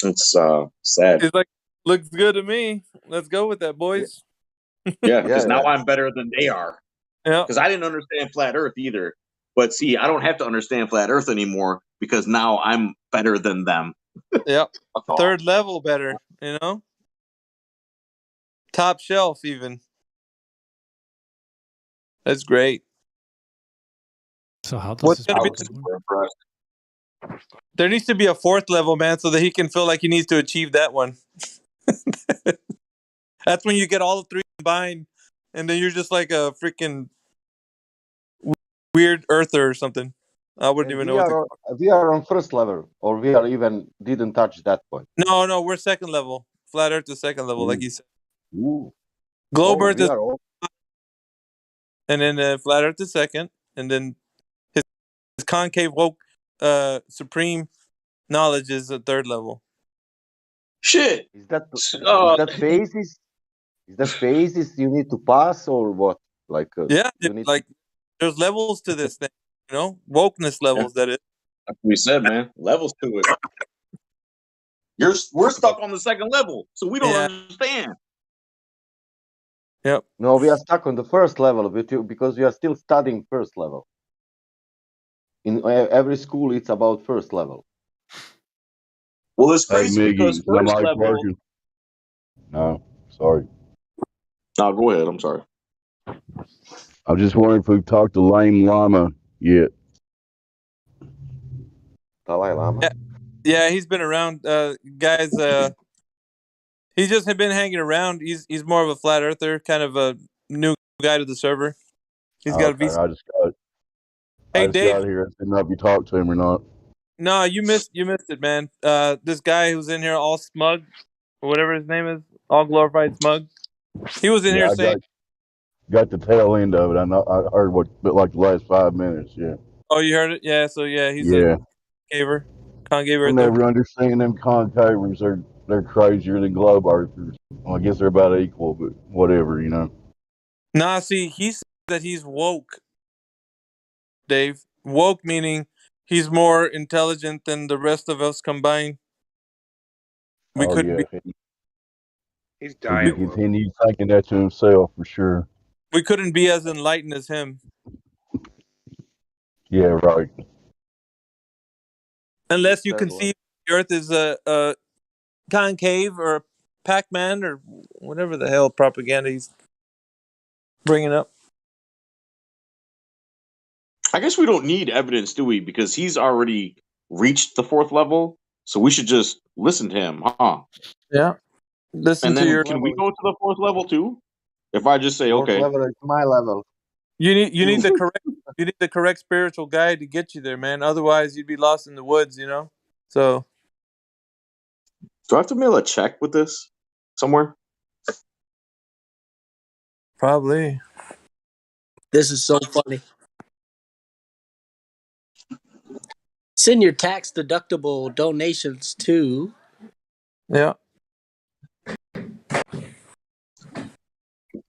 it's sad. He's like, looks good to me. Let's go with that, boys. Yeah, because now I'm better than they are. Yeah. Because I didn't understand flat Earth either. But see, I don't have to understand flat Earth anymore because now I'm better than them. Yeah. Third level better, Top shelf even. That's great. So how does What's this gonna be? There needs to be a 4th level, man, so that he can feel like he needs to achieve that one. That's when you get all the 3 combined, and then you're just like a freaking weird earther or something. I wouldn't even know what to. We are on first level, or we are even didn't touch that point. No, we're second level. Flat Earth is second level, like you said. Ooh. Globe Earth is, all... and then Flat Earth is second, and then his concave woke supreme knowledge is the 3rd level. Shit. Is that phases? Is that phases you need to pass or what? Like there's levels to this thing, wokeness levels. Yeah. That is. Like we said, man, levels to it. We're stuck on the second level, so we don't understand. Yep. No, we are stuck on the first level because we are still studying first level. In every school, it's about first level. Well, it's crazy because first level. Working? No, sorry. No, go ahead. I'm sorry. I was just wondering if we've talked to Lame Llama yet. Dalai Lama? Yeah, he's been around, guys. He's just been hanging around. He's more of a flat earther, kind of a new guy to the server. He's got a visa. I just got Hey, Dave. got here. I didn't know if you talked to him or not. No, you missed it, man. This guy who's in here all smug, or whatever his name is, all glorified smug. He was in Yeah, here I saying, got the tail end of it. I know. I heard but like the last 5 minutes. Yeah. "Oh, you heard it? Yeah." So yeah, he's a Yeah. concave I earther. never understand them concavers. They're crazier than globe earthers. Well, I guess they're about equal, but whatever, you know. Nah, see, he said that he's woke, Dave. Woke meaning he's more intelligent than the rest of us combined. We Oh couldn't yeah, be. He's he can We, dying woke. continue thinking that to himself for sure. we couldn't be as enlightened as him, Yeah, right. unless you That one. conceive the Earth is a concave or a Pac-Man or whatever the hell propaganda he's bringing up. I guess we don't need evidence, do we? Because he's already reached the fourth level, so we should just listen to him, huh? Yeah, listen And to then your. can we go to the fourth level too? If I just say, Fourth okay, level is my level. You need You. the correct spiritual guide to get you there, man. Otherwise, you'd be lost in the woods, you know. So do I have to mail a check with this somewhere? probably. This is so funny. Send your tax deductible donations to. Yeah.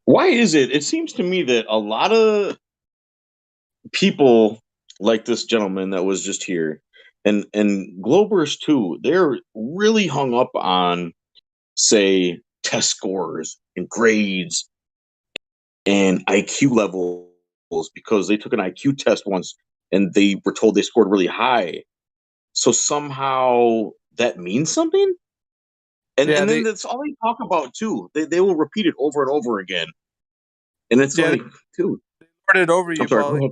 Why is it? It seems to me that a lot of people like this gentleman that was just here, and Globers too, they're really hung up on, say, test scores and grades and IQ levels because they took an IQ test once and they were told they scored really high. So somehow that means something? Yeah, And then they that's all they talk about too. They will repeat it over and over again. And it's yeah like, dude, lord it over I'm you, sorry, go Paulie. ahead.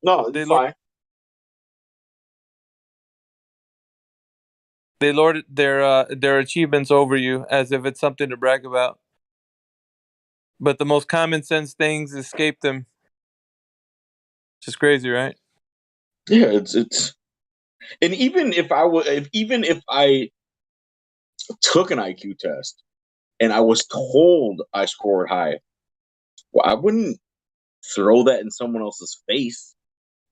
No, They it's lord fine. they lord their achievements over you as if it's something to brag about. But the most common sense things escape them. Just crazy, right? Yeah, it's and even if I would even if I took an IQ test and I was told I scored high, well, I wouldn't throw that in someone else's face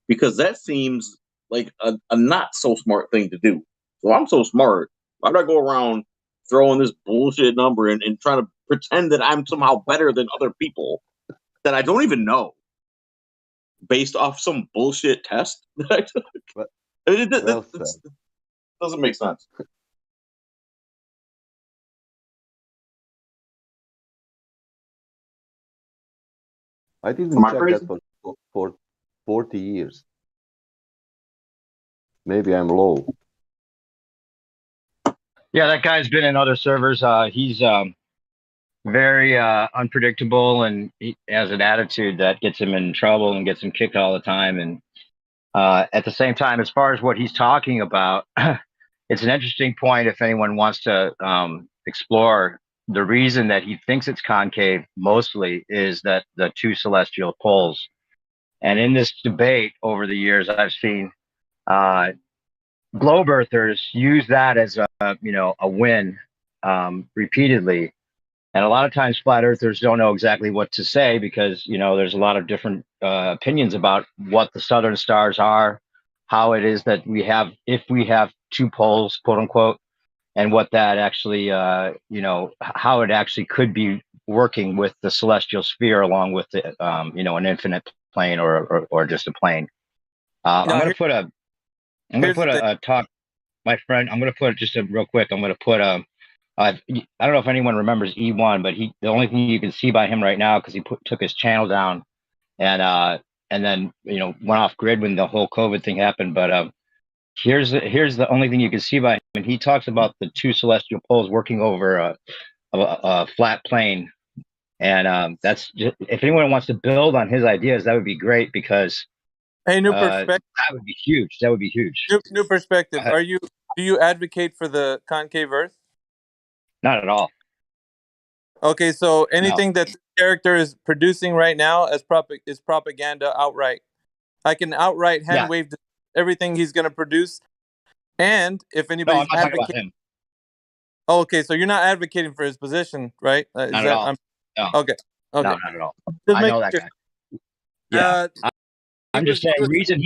because that seems like a not so smart thing to do. So I'm so smart. Why would I go around throwing this bullshit number and trying to pretend that I'm somehow better than other people that I don't even know based off some bullshit test that I took? Well, It well said. doesn't make sense. I Am didn't I check that crazy? for 40 years. Maybe I'm low. Yeah, that guy's been in other servers. He's very unpredictable, and he has an attitude that gets him in trouble and gets him kicked all the time. And at the same time, as far as what he's talking about, it's an interesting point if anyone wants to explore the reason that he thinks it's concave mostly is that the two celestial poles. And in this debate over the years, I've seen globe earthers use that as a win repeatedly. And a lot of times flat earthers don't know exactly what to say because, there's a lot of different opinions about what the southern stars are, how it is that if we have two poles, quote unquote, and what that actually, how it actually could be working with the celestial sphere along with the, an infinite plane or just a plane. I'm Now going to put here's the thing. a talk, my friend. I'm going to put just real quick. I'm going to put I don't know if anyone remembers E1, but the only thing you can see by him right now because he took his channel down and then went off grid when the whole COVID thing happened. But here's the only thing you can see by him, and he talks about the two celestial poles working over a flat plane, and that's just, if anyone wants to build on his ideas, that would be great because Hey, new that perspective. would be huge. That would be huge. New perspective. Do you advocate for the concave Earth? Not at all. Okay, so No. anything that the character is producing right now is propaganda outright. I can outright hand Yeah. wave everything he's going to produce And if No, I'm anybody's not talking about advocating, him. oh, okay, so you're not advocating for his position, right? Is Not at that all. No, okay? no, Okay, not at all. just I make know that sure. guy. Yeah. Uh, I'm just saying the reason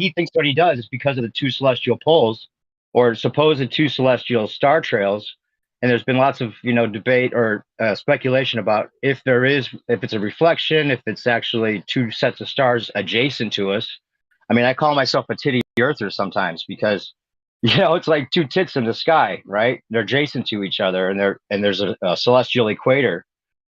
he thinks what he does is because of the two celestial poles or supposed two celestial star trails. And there's been lots of, debate or speculation about if it's a reflection, if it's actually two sets of stars adjacent to us. I mean, I call myself a titty earther sometimes because, it's like two tits in the sky, right? They're adjacent to each other and there's a celestial equator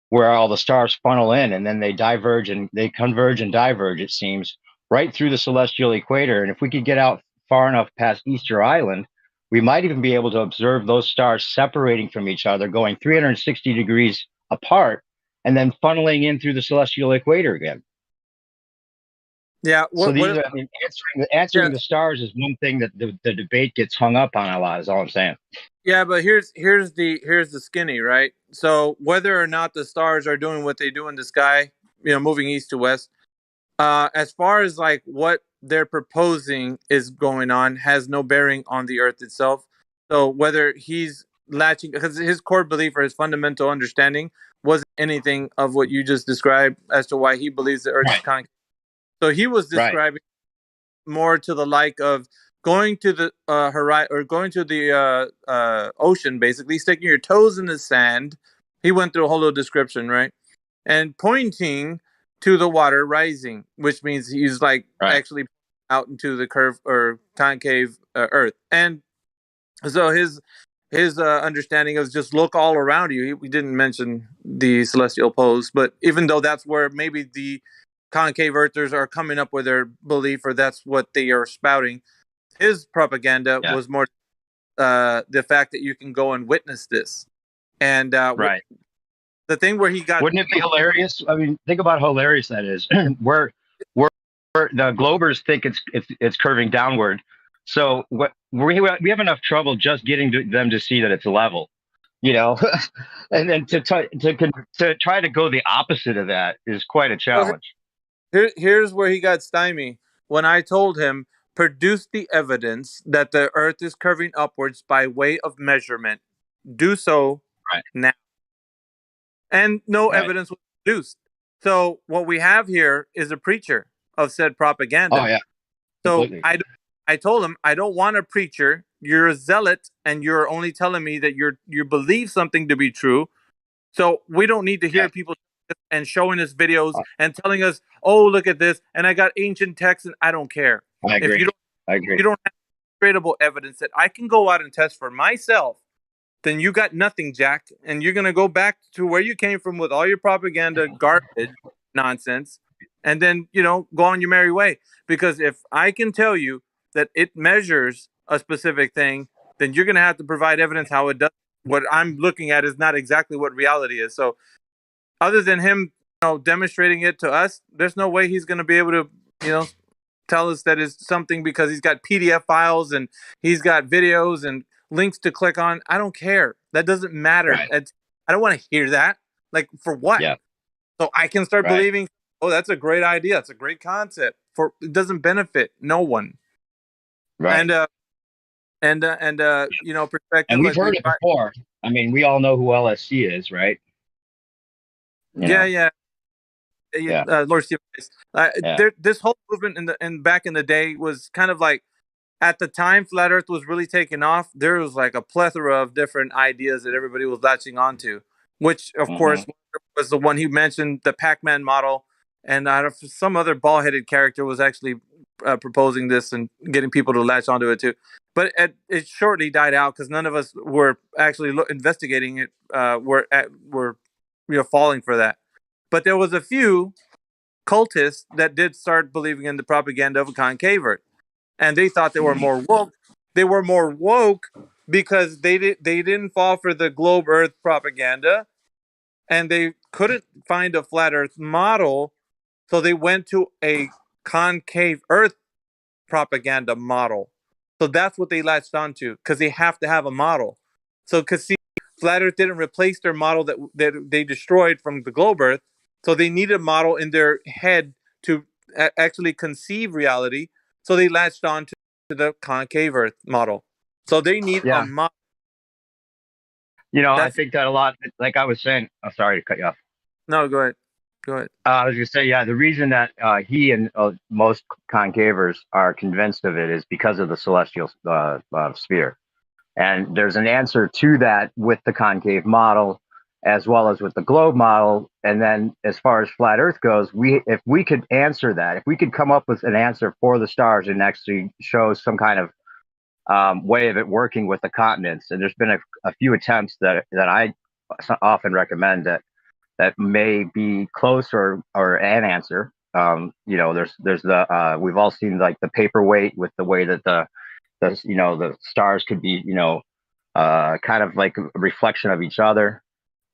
where all the stars funnel in and then they diverge and they converge and diverge, it seems, right through the celestial equator. And if we could get out far enough past Easter Island, we might even be able to observe those stars separating from each other, going 360 degrees apart, and then funneling in through the celestial equator again. Yeah. Answering the stars is one thing that the debate gets hung up on a lot, is all I'm saying. Yeah, but here's the skinny, right? So whether or not the stars are doing what they do in the sky, moving east to west, as far as like what they're proposing is going on, has no bearing on the Earth itself. So whether he's latching, because his core belief or his fundamental understanding wasn't anything of what you just described as to why he believes the Earth is concave. So he was describing more to the like of going to the horizon or going to the ocean, basically sticking your toes in the sand. He went through a whole little description, right? And pointing to the water rising, which means he's like actually out into the curve or concave Earth. And so his understanding is just look all around you. We didn't mention the celestial poles, but even though that's where maybe the concave earthers are coming up with their belief, or that's what they are spouting, his propaganda was more the fact that you can go and witness this. And the thing where he got, wouldn't it be hilarious? I mean, think about how hilarious that is. where the Globers think it's curving downward. So we have enough trouble just getting them to see that it's level, and then to try to go the opposite of that is quite a challenge. Here's where he got stymied when I told him produce the evidence that the Earth is curving upwards by way of measurement. Do so now. And no evidence was produced. So what we have here is a preacher of said propaganda. Oh yeah. Completely. So I told him I don't want a preacher. You're a zealot, and you're only telling me that you believe something to be true. So we don't need to hear people and showing us videos and telling us, "Oh, look at this," and I got ancient texts, and I don't care. I agree. If you don't have tradable evidence that I can go out and test for myself, then you got nothing, Jack, and you're gonna go back to where you came from with all your propaganda garbage nonsense, and then go on your merry way. Because if I can tell you that it measures a specific thing, then you're gonna have to provide evidence how it does. What I'm looking at is not exactly what reality is. So, other than him, demonstrating it to us, there's no way he's gonna be able to, tell us that it's something because he's got PDF files and he's got videos and links to click on. I don't care. That doesn't matter. I don't want to hear that. Like, for what? Yeah. So I can start believing, oh, that's a great idea. It's a great concept. It doesn't benefit no one. Right. Perspective. And we've heard it before. I mean, we all know who LSC is, right? Yeah. Lord Steve. This whole movement back in the day was kind of like, at the time flat earth was really taking off, there was like a plethora of different ideas that everybody was latching onto, which of course was the one he mentioned, the Pac-Man model, and some other ball-headed character was actually proposing this and getting people to latch onto it too. But it shortly died out because none of us were actually investigating it. Were falling for that. But there was a few cultists that did start believing in the propaganda of a concave Earth, and they thought they were more woke. They were more woke because they didn't fall for the globe Earth propaganda, and they couldn't find a flat Earth model, so they went to a concave Earth propaganda model. So that's what they latched onto because they have to have a model. So, because see, flat Earth didn't replace their model that they destroyed from the globe Earth, so they needed a model in their head to actually conceive reality. So they latched on to the concave Earth model. So they need a Yeah. model. I think that a lot, like I was saying, I'm sorry to cut you off. No, go ahead. Go ahead. I was going to say, yeah, the reason that he and most concavers are convinced of it is because of the celestial sphere. And there's an answer to that with the concave model as well as with the globe model. And then as far as flat Earth goes, if we could answer that, if we could come up with an answer for the stars and actually show some kind of way of it working with the continents, and there's been a few attempts that I often recommend that may be close or an answer. There's the we've all seen like the paperweight with the way that the stars could be kind of like a reflection of each other.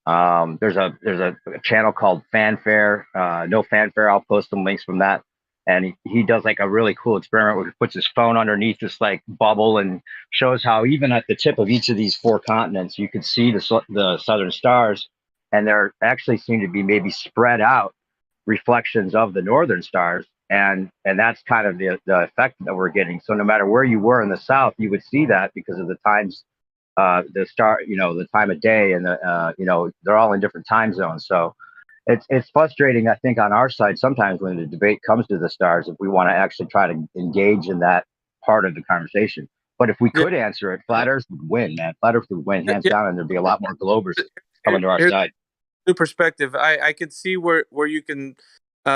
There's a channel called Fanfare, No Fanfare. I'll post some links from that. And he does like a really cool experiment where he puts his phone underneath this like bubble and shows how even at the tip of each of these four continents, you could see the southern stars, and there actually seem to be maybe spread out reflections of the northern stars, and that's kind of the effect that we're getting. So no matter where you were in the south, you would see that because of the times, the time of day, and they're all in different time zones. So it's frustrating, I think, on our side sometimes when the debate comes to the stars, if we want to actually try to engage in that part of the conversation. But if we could answer it, flat Earth would win, man. Flat Earth would win hands down, and there'd be a lot more Globers coming to our side. New perspective. I could see where you can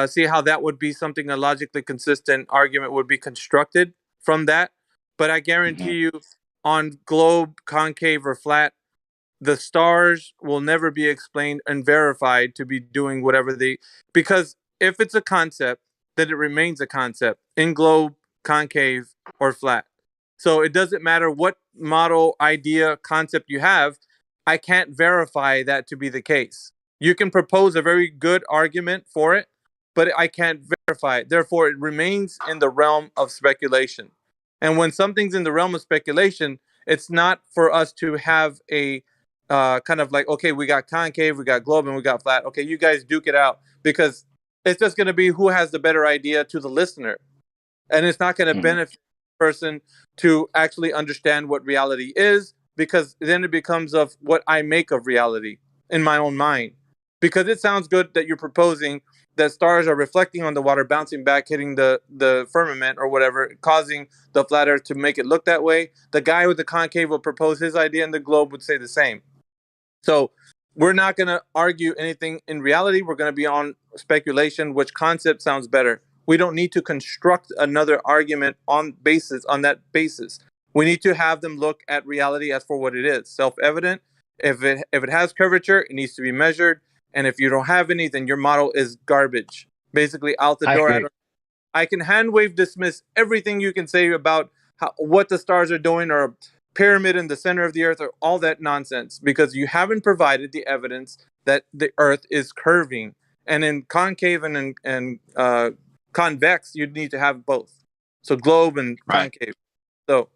see how that would be something, a logically consistent argument would be constructed from that. But I guarantee you, on globe, concave, or flat, the stars will never be explained and verified to be doing whatever because if it's a concept, then it remains a concept in globe, concave, or flat. So it doesn't matter what model, idea, concept you have. I can't verify that to be the case. You can propose a very good argument for it, but I can't verify it. Therefore, it remains in the realm of speculation. And when something's in the realm of speculation, it's not for us to have a kind of like, okay, we got concave, we got globe, and we got flat. Okay, you guys duke it out, because it's just going to be who has the better idea to the listener. And it's not going to benefit the person to actually understand what reality is, because then it becomes of what I make of reality in my own mind. Because it sounds good that you're proposing that stars are reflecting on the water, bouncing back, hitting the firmament or whatever, causing the flat Earth to make it look that way. The guy with the concave will propose his idea, and the globe would say the same. So we're not going to argue anything in reality. We're going to be on speculation, which concept sounds better. We don't need to construct another argument on that basis. We need to have them look at reality as for what it is, self-evident. If it has curvature, it needs to be measured. And if you don't have any, then your model is garbage. Basically, out the door. I can hand wave dismiss everything you can say about what the stars are doing, or a pyramid in the center of the earth, or all that nonsense, because you haven't provided the evidence that the earth is curving. And in concave and convex, you'd need to have both. So globe and concave. So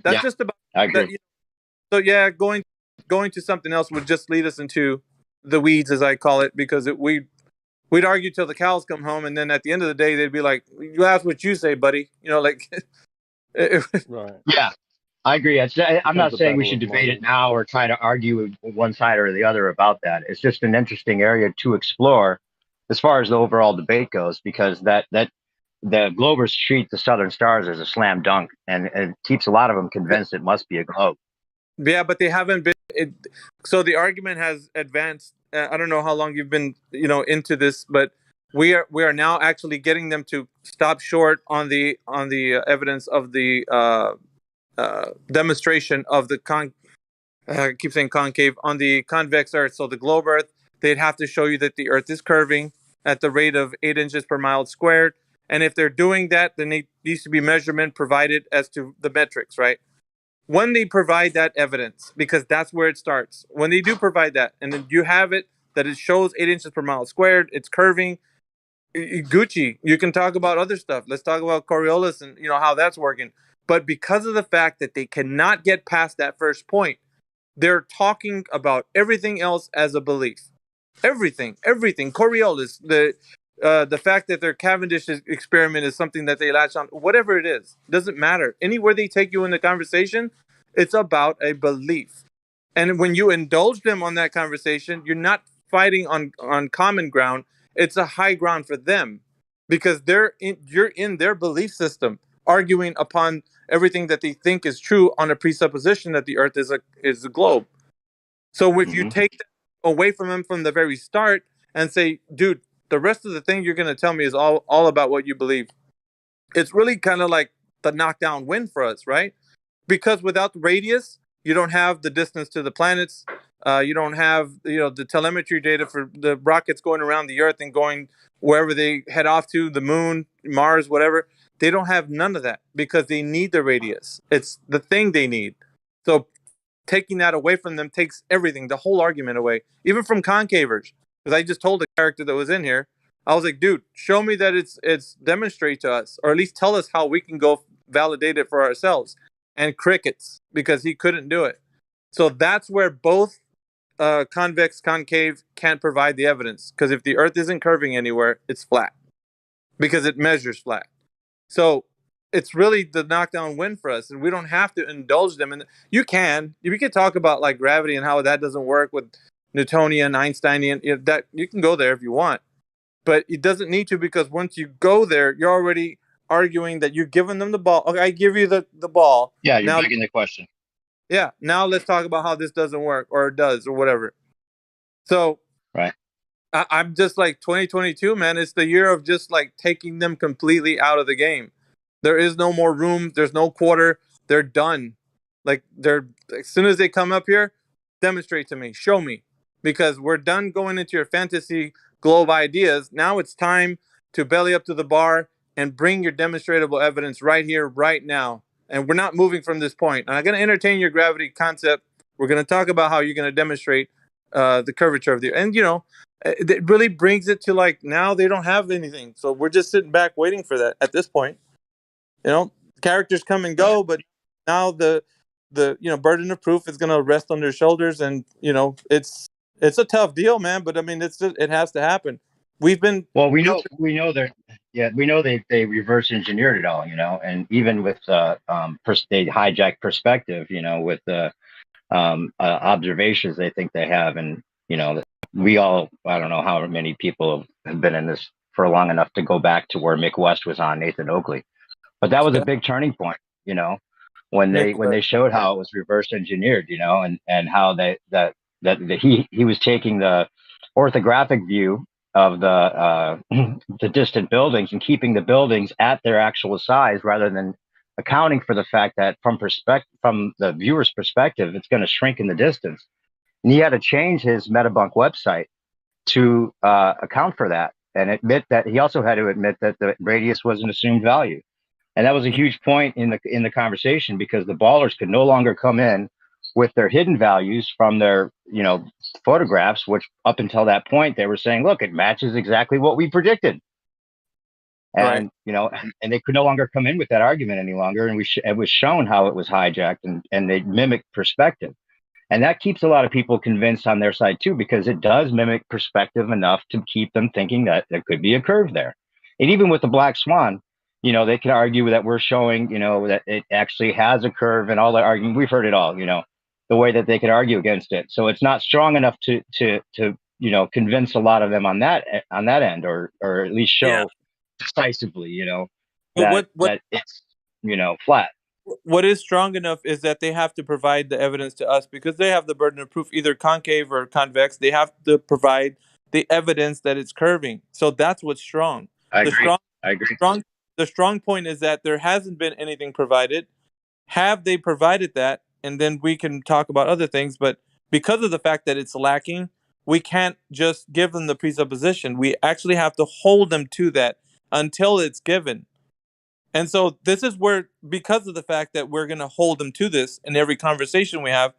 that's just about that. So yeah, going to something else would just lead us into the weeds, as I call it, because we'd argue till the cows come home, and then at the end of the day, they'd be like, "You ask what you say, buddy." Like. Right. Yeah, I agree. I'm not saying we should debate it now or try to argue with one side or the other about that. It's just an interesting area to explore as far as the overall debate goes, because that the Globers treat the southern stars as a slam dunk, and it keeps a lot of them convinced it must be a globe. Yeah, but they haven't been. So the argument has advanced. I don't know how long you've been, into this, but we are now actually getting them to stop short on the evidence of the demonstration of the I keep saying concave on the convex Earth. So the globe Earth, they'd have to show you that the Earth is curving at the rate of 8 inches per mile squared. And if they're doing that, then there needs to be measurement provided as to the metrics, right? When they provide that evidence, because that's where it starts. When they do provide that, and then you have it that it shows 8 inches per mile squared, it's curving. Gucci, you can talk about other stuff. Let's talk about Coriolis and how that's working. But because of the fact that they cannot get past that first point, they're talking about everything else as a belief. Everything. Coriolis, the fact that their Cavendish experiment is something that they latch on, whatever it is, doesn't matter. Anywhere they take you in the conversation, It's about a belief. And when you indulge them on that conversation, you're not fighting on common ground. It's a high ground for them because you're in their belief system, arguing upon everything that they think is true on a presupposition that the earth is a globe. So if you take that away from them from the very start and say, dude, the rest of the thing you're going to tell me is all about what you believe, it's really kind of like the knockdown win for us, right? Because without the radius, you don't have the distance to the planets. You don't have the telemetry data for the rockets going around the Earth and going wherever they head off to, the moon, Mars, whatever. They don't have none of that because they need the radius. It's the thing they need. So taking that away from them takes everything, the whole argument away, even from concavers. Because I just told the character that was in here, I was like, dude, show me that it's demonstrate to us, or at least tell us how we can go validate it for ourselves. And crickets, because he couldn't do it. So that's where both convex, concave can't provide the evidence. Because if the Earth isn't curving anywhere, it's flat because it measures flat. So it's really the knockdown win for us, and we don't have to indulge them. And you can talk about like gravity and how that doesn't work with Newtonian, Einsteinian. That you can go there if you want, but it doesn't need to, because once you go there, you're already arguing that you're giving them the ball. Okay, I give you the ball. Yeah, you're Now, begging the question. yeah, now let's talk about how this doesn't work or it does or whatever. So right. I'm just like 2022, man. It's the year of just like taking them completely out of the game. There is no more room. There's no quarter. They're done. Like they're as soon as they come up here, demonstrate to me, show me, because we're done going into your fantasy globe ideas. Now it's time to belly up to the bar and bring your demonstratable evidence right here, right now. And we're not moving from this point. And I'm going to entertain your gravity concept. We're going to talk about how you're going to demonstrate the curvature of the, and it really brings it to like now they don't have anything. So we're just sitting back waiting for that at this point. Characters come and go, but now the burden of proof is going to rest on their shoulders, and it's a tough deal, man. But I mean, it has to happen. We've been we know that we know they reverse engineered it all, and even with they hijack perspective, with the observations they think they have, and we all, I don't know how many people have been in this for long enough to go back to where Mick West was on Nathan Oakley. But that was a big turning point, when they showed how it was reverse engineered, and how he was taking the orthographic view of the the distant buildings and keeping the buildings at their actual size, rather than accounting for the fact that from the viewer's perspective, it's going to shrink in the distance. And he had to change his Metabunk website to account for that, and he also had to admit that the radius was an assumed value. And that was a huge point in the conversation, because the ballers could no longer come in with their hidden values from their photographs, which up until that point they were saying, look, it matches exactly what we predicted. And and they could no longer come in with that argument any longer. And it was shown how it was hijacked, and they mimicked perspective. And that keeps a lot of people convinced on their side too, because it does mimic perspective enough to keep them thinking that there could be a curve there. And even with the black swan, they can argue that we're showing, that it actually has a curve, and all that argument. We've heard it all, the way that they could argue against it. So it's not strong enough to convince a lot of them on that end, or at least show decisively, that it's, flat. What is strong enough is that they have to provide the evidence to us, because they have the burden of proof, either concave or convex. They have to provide the evidence that it's curving. So that's what's strong. I agree. The strong point is that there hasn't been anything provided. Have they provided that? And then we can talk about other things. But because of the fact that it's lacking, we can't just give them the presupposition. We actually have to hold them to that until it's given. And so this is where, because of the fact that we're going to hold them to this in every conversation we have,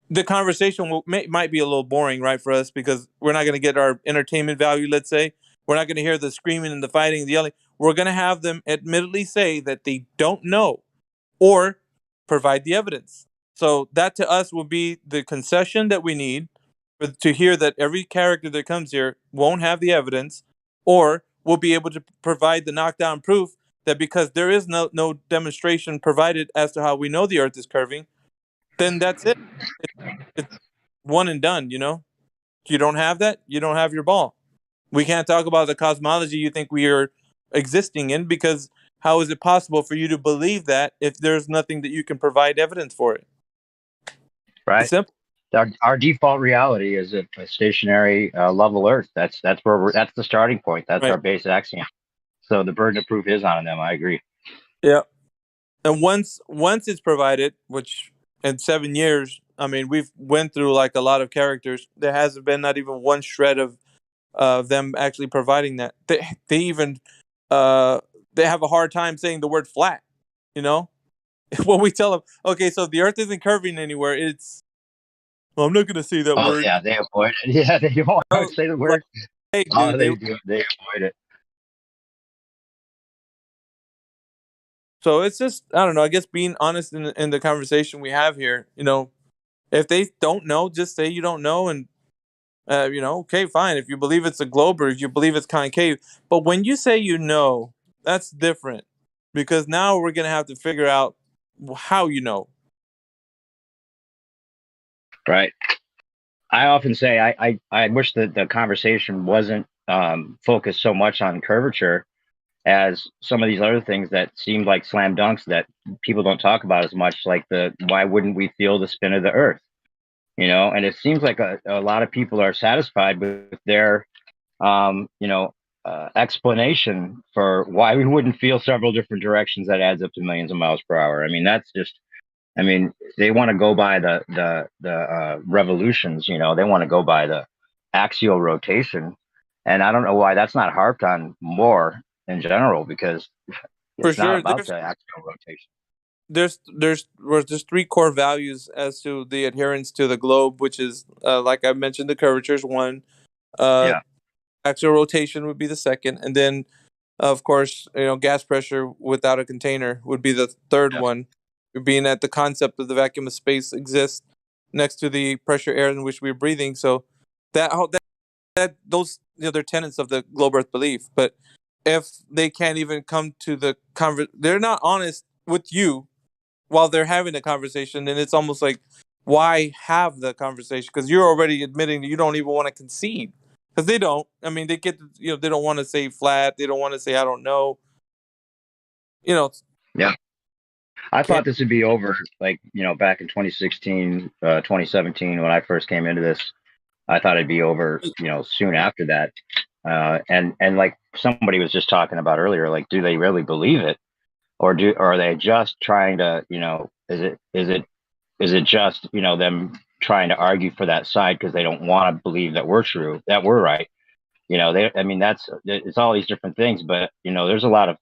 the conversation might be a little boring, right, for us, because we're not going to get our entertainment value, let's say. We're not going to hear the screaming and the fighting, the yelling. We're going to have them admittedly say that they don't know or provide the evidence. So that to us will be the concession that we need to hear that every character that comes here won't have the evidence, or will be able to provide the knockdown proof that because there is no demonstration provided as to how we know the Earth is curving, then that's it. It's one and done. You know, you don't have that, you don't have your ball. We can't talk about the cosmology you think we are existing in, because how is it possible for you to believe that if there's nothing that you can provide evidence for it? Right. It's simple. Our default reality is a stationary level Earth. That's where that's the starting point. That's Right. our base axiom. So the burden of proof is on them. I agree. Yeah. And once it's provided, which in 7 years, I mean, we've went through like a lot of characters. There hasn't been not even one shred of them actually providing that. They even uh they have a hard time saying the word flat. You know, when we tell them, okay, so the Earth isn't curving anywhere, it's, well, I'm not going to say that Oh word. yeah, they avoid it. Yeah, they don't want to say the word. Hey, Oh, dude, they do. They avoid it. so it's just, I don't know. I guess being honest in the conversation we have here. You know, if they don't know, just say you don't know, and you know, okay, fine. If you believe it's a globe or if you believe it's concave, but when you say you know, that's different, because now we're gonna have to figure out how you know. Right. I often say I wish that the conversation wasn't focused so much on curvature as some of these other things that seem like slam dunks that people don't talk about as much, like the why wouldn't we feel the spin of the Earth? You know, and it seems like a lot of people are satisfied with their explanation for why we wouldn't feel several different directions that adds up to millions of miles per hour. I mean, that's just, I mean, they want to go by the revolutions. You know, they want to go by the axial rotation, and I don't know why that's not harped on more in general, because For it's not sure, about the axial rotation. there's three core values as to the adherence to the globe, which is like I mentioned, the curvature is one, uh, Yeah. axial rotation would be the second, and then of course, you know, gas pressure without a container would be the third Yeah. one, being that the concept of the vacuum of space exists next to the pressure air in which we're breathing. So that those, you know, they're tenets of the globe Earth belief. But if they can't even come to the they're not honest with you while they're having the conversation, then it's almost like, why have the conversation? Because you're already admitting that you don't even want to concede. Because they don't. I mean, they get, you know, they don't want to say flat. They don't want to say I don't know. You know. Yeah. I Can't. thought this would be over, like, you know, back in 2016, 2017, when I first came into this. I thought it'd be over, you know, soon after that. And like somebody was just talking about earlier, like, do they really believe it, or are they just trying to, you know, is it just, you know, them trying to argue for that side because they don't want to believe that we're true, that we're right. You know, I mean, it's all these different things, but you know, there's a lot of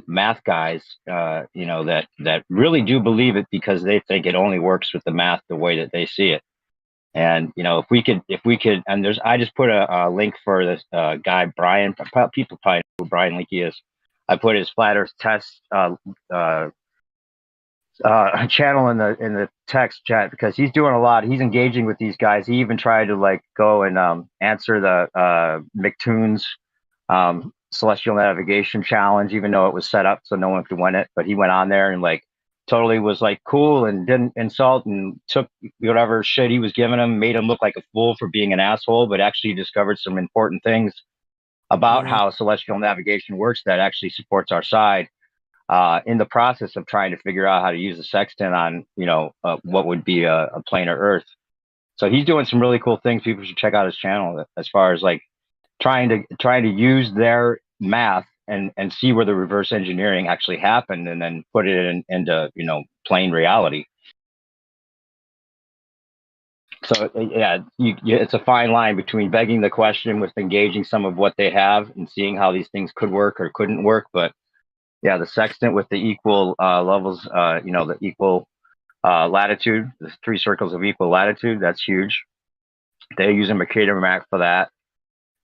math guys, you know, that really do believe it because they think it only works with the math the way that they see it. And you know, if we could, and I just put a link for this guy Brian. People probably know who Brian Leakey is. I put his flat Earth test uh, channel in the text chat because he's doing a lot. He's engaging with these guys. He even tried to like go and answer the McToon's celestial navigation challenge, even though it was set up so no one could win it. But he went on there and like totally was like cool and didn't insult and took whatever shit he was giving him, made him look like a fool for being an asshole, but actually discovered some important things about Mm-hmm. how celestial navigation works that actually supports our side. In the process of trying to figure out how to use the sextant on, you know, what would be a planar Earth. So he's doing some really cool things. People should check out his channel as far as like trying to use their math and see where the reverse engineering actually happened, and then put it into, you know, plain reality. So yeah, it's a fine line between begging the question with engaging some of what they have and seeing how these things could work or couldn't work. But yeah, the sextant with the equal levels, you know, the equal latitude, the three circles of equal latitude, that's huge. They use a Mercator map for that.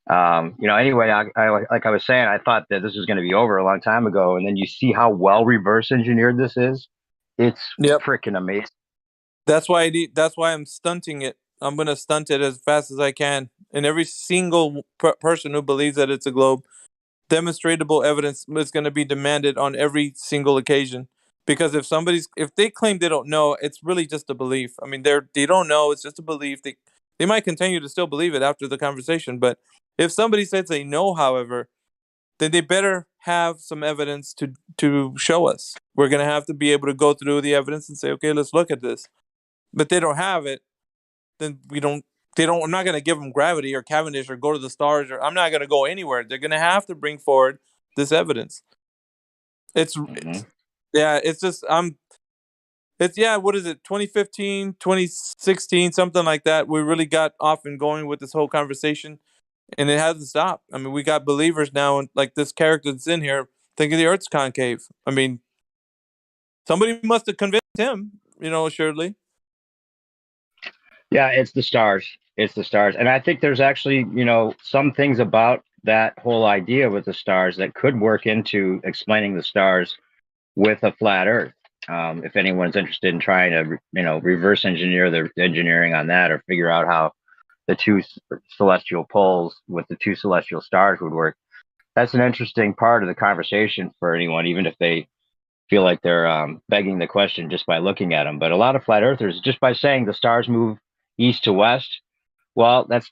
You know, anyway, like I was saying, I thought that this was going to be over a long time ago, and then you see how well reverse engineered this is. It's Yep. freaking amazing. That's why that's why I'm stunting it. I'm gonna stunt it as fast as I can, and every single person who believes that it's a globe, demonstrable evidence is going to be demanded on every single occasion. Because if they claim they don't know, it's really just a belief. I mean, they don't know. It's just a belief. They might continue to still believe it after the conversation. But if somebody says they know, however, then they better have some evidence to show us. We're gonna have to be able to go through the evidence and say, okay, let's look at this. But they don't have it, then we don't. They don't. I'm not gonna give them gravity or Cavendish or go to the stars or I'm not gonna go anywhere. They're gonna have to bring forward this evidence. It's yeah. It's just It's yeah. What is it? 2015, 2016, something like that. We really got off and going with this whole conversation, and it hasn't stopped. I mean, we got believers now, and like this character that's in here thinking the Earth's concave. I mean, somebody must have convinced him, assuredly. Yeah, it's the stars. It's the stars. And I think there's actually, some things about that whole idea with the stars that could work into explaining the stars with a flat Earth. If anyone's interested in trying to, reverse engineer the engineering on that or figure out how the two celestial poles with the two celestial stars would work, that's an interesting part of the conversation for anyone, even if they feel like they're begging the question just by looking at them. But a lot of flat earthers, just by saying the stars move east to west, well, that's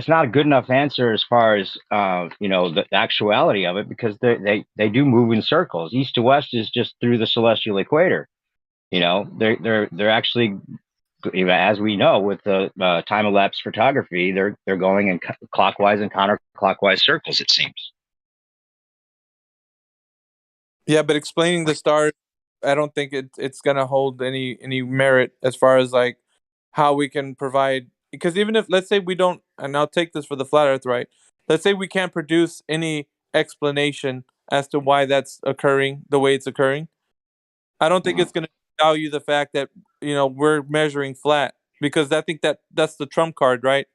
not a good enough answer as far as the actuality of it, because they do move in circles. East to west is just through the celestial equator. They're actually, as we know with the time elapse photography, they're going in clockwise and counterclockwise circles. It seems. Yeah, but explaining the stars, I don't think it's gonna hold any merit as far as like how we can provide. Because even if, let's say we don't, and I'll take this for the flat Earth, right? Let's say we can't produce any explanation as to why that's occurring the way it's occurring. I don't think it's gonna value the fact that we're measuring flat, because I think that's the trump card, right?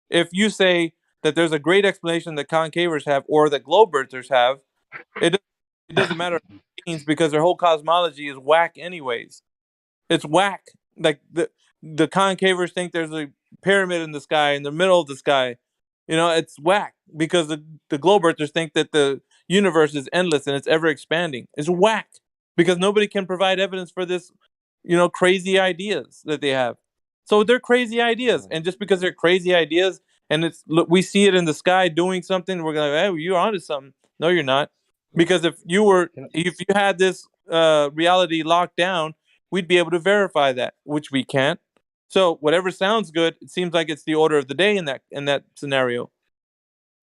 If you say that there's a great explanation that concavers have or that globe earthers have, it it doesn't matter what it means, because their whole cosmology is whack anyways. It's whack. Like the concavers think there's a pyramid in the sky in the middle of the sky. It's whack because the globe earthers think that the universe is endless and it's ever expanding. It's whack because nobody can provide evidence for this, crazy ideas that they have. So they're crazy ideas, and just because they're crazy ideas, and we see it in the sky doing something, we're gonna, hey, you're onto something. No, you're not, because if you had this reality locked down, we'd be able to verify that, which we can't. So whatever sounds good, it seems like it's the order of the day in that scenario.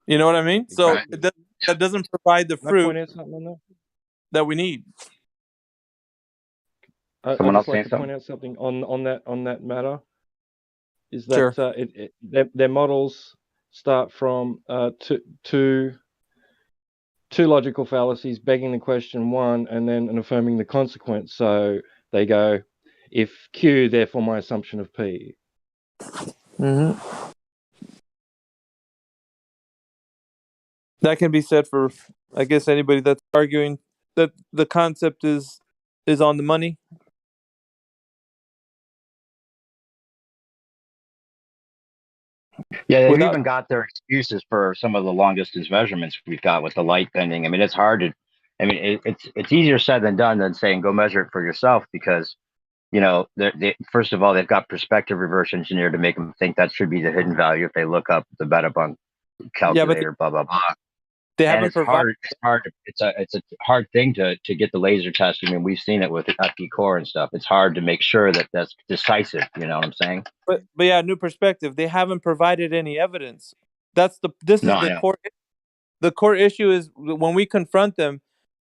You know what I mean? So that doesn't provide the Can I fruit point out something on that? that we need. I'd just like to point out something on that matter. Is that Sure. their models start from two logical fallacies, begging the question one, and then affirming the consequence. So they go, if Q, therefore my assumption of P. Mm-hmm. That can be said for, I guess, anybody that's arguing that the concept is on the money. Yeah, they've even got their excuses for some of the long distance measurements we've got with the light bending. I mean, it's hard to, it's easier said than done than saying go measure it for yourself, because first of all, they've got perspective reverse engineer to make them think that should be the hidden value if they look up the Bettabunk calculator, blah blah blah. They and haven't it's hard. It's a hard thing to get the laser test. I mean, we've seen it with the FP core and stuff. It's hard to make sure that that's decisive. You know what I'm saying? But yeah, new perspective. They haven't provided any evidence. This is the core. The core issue is when we confront them.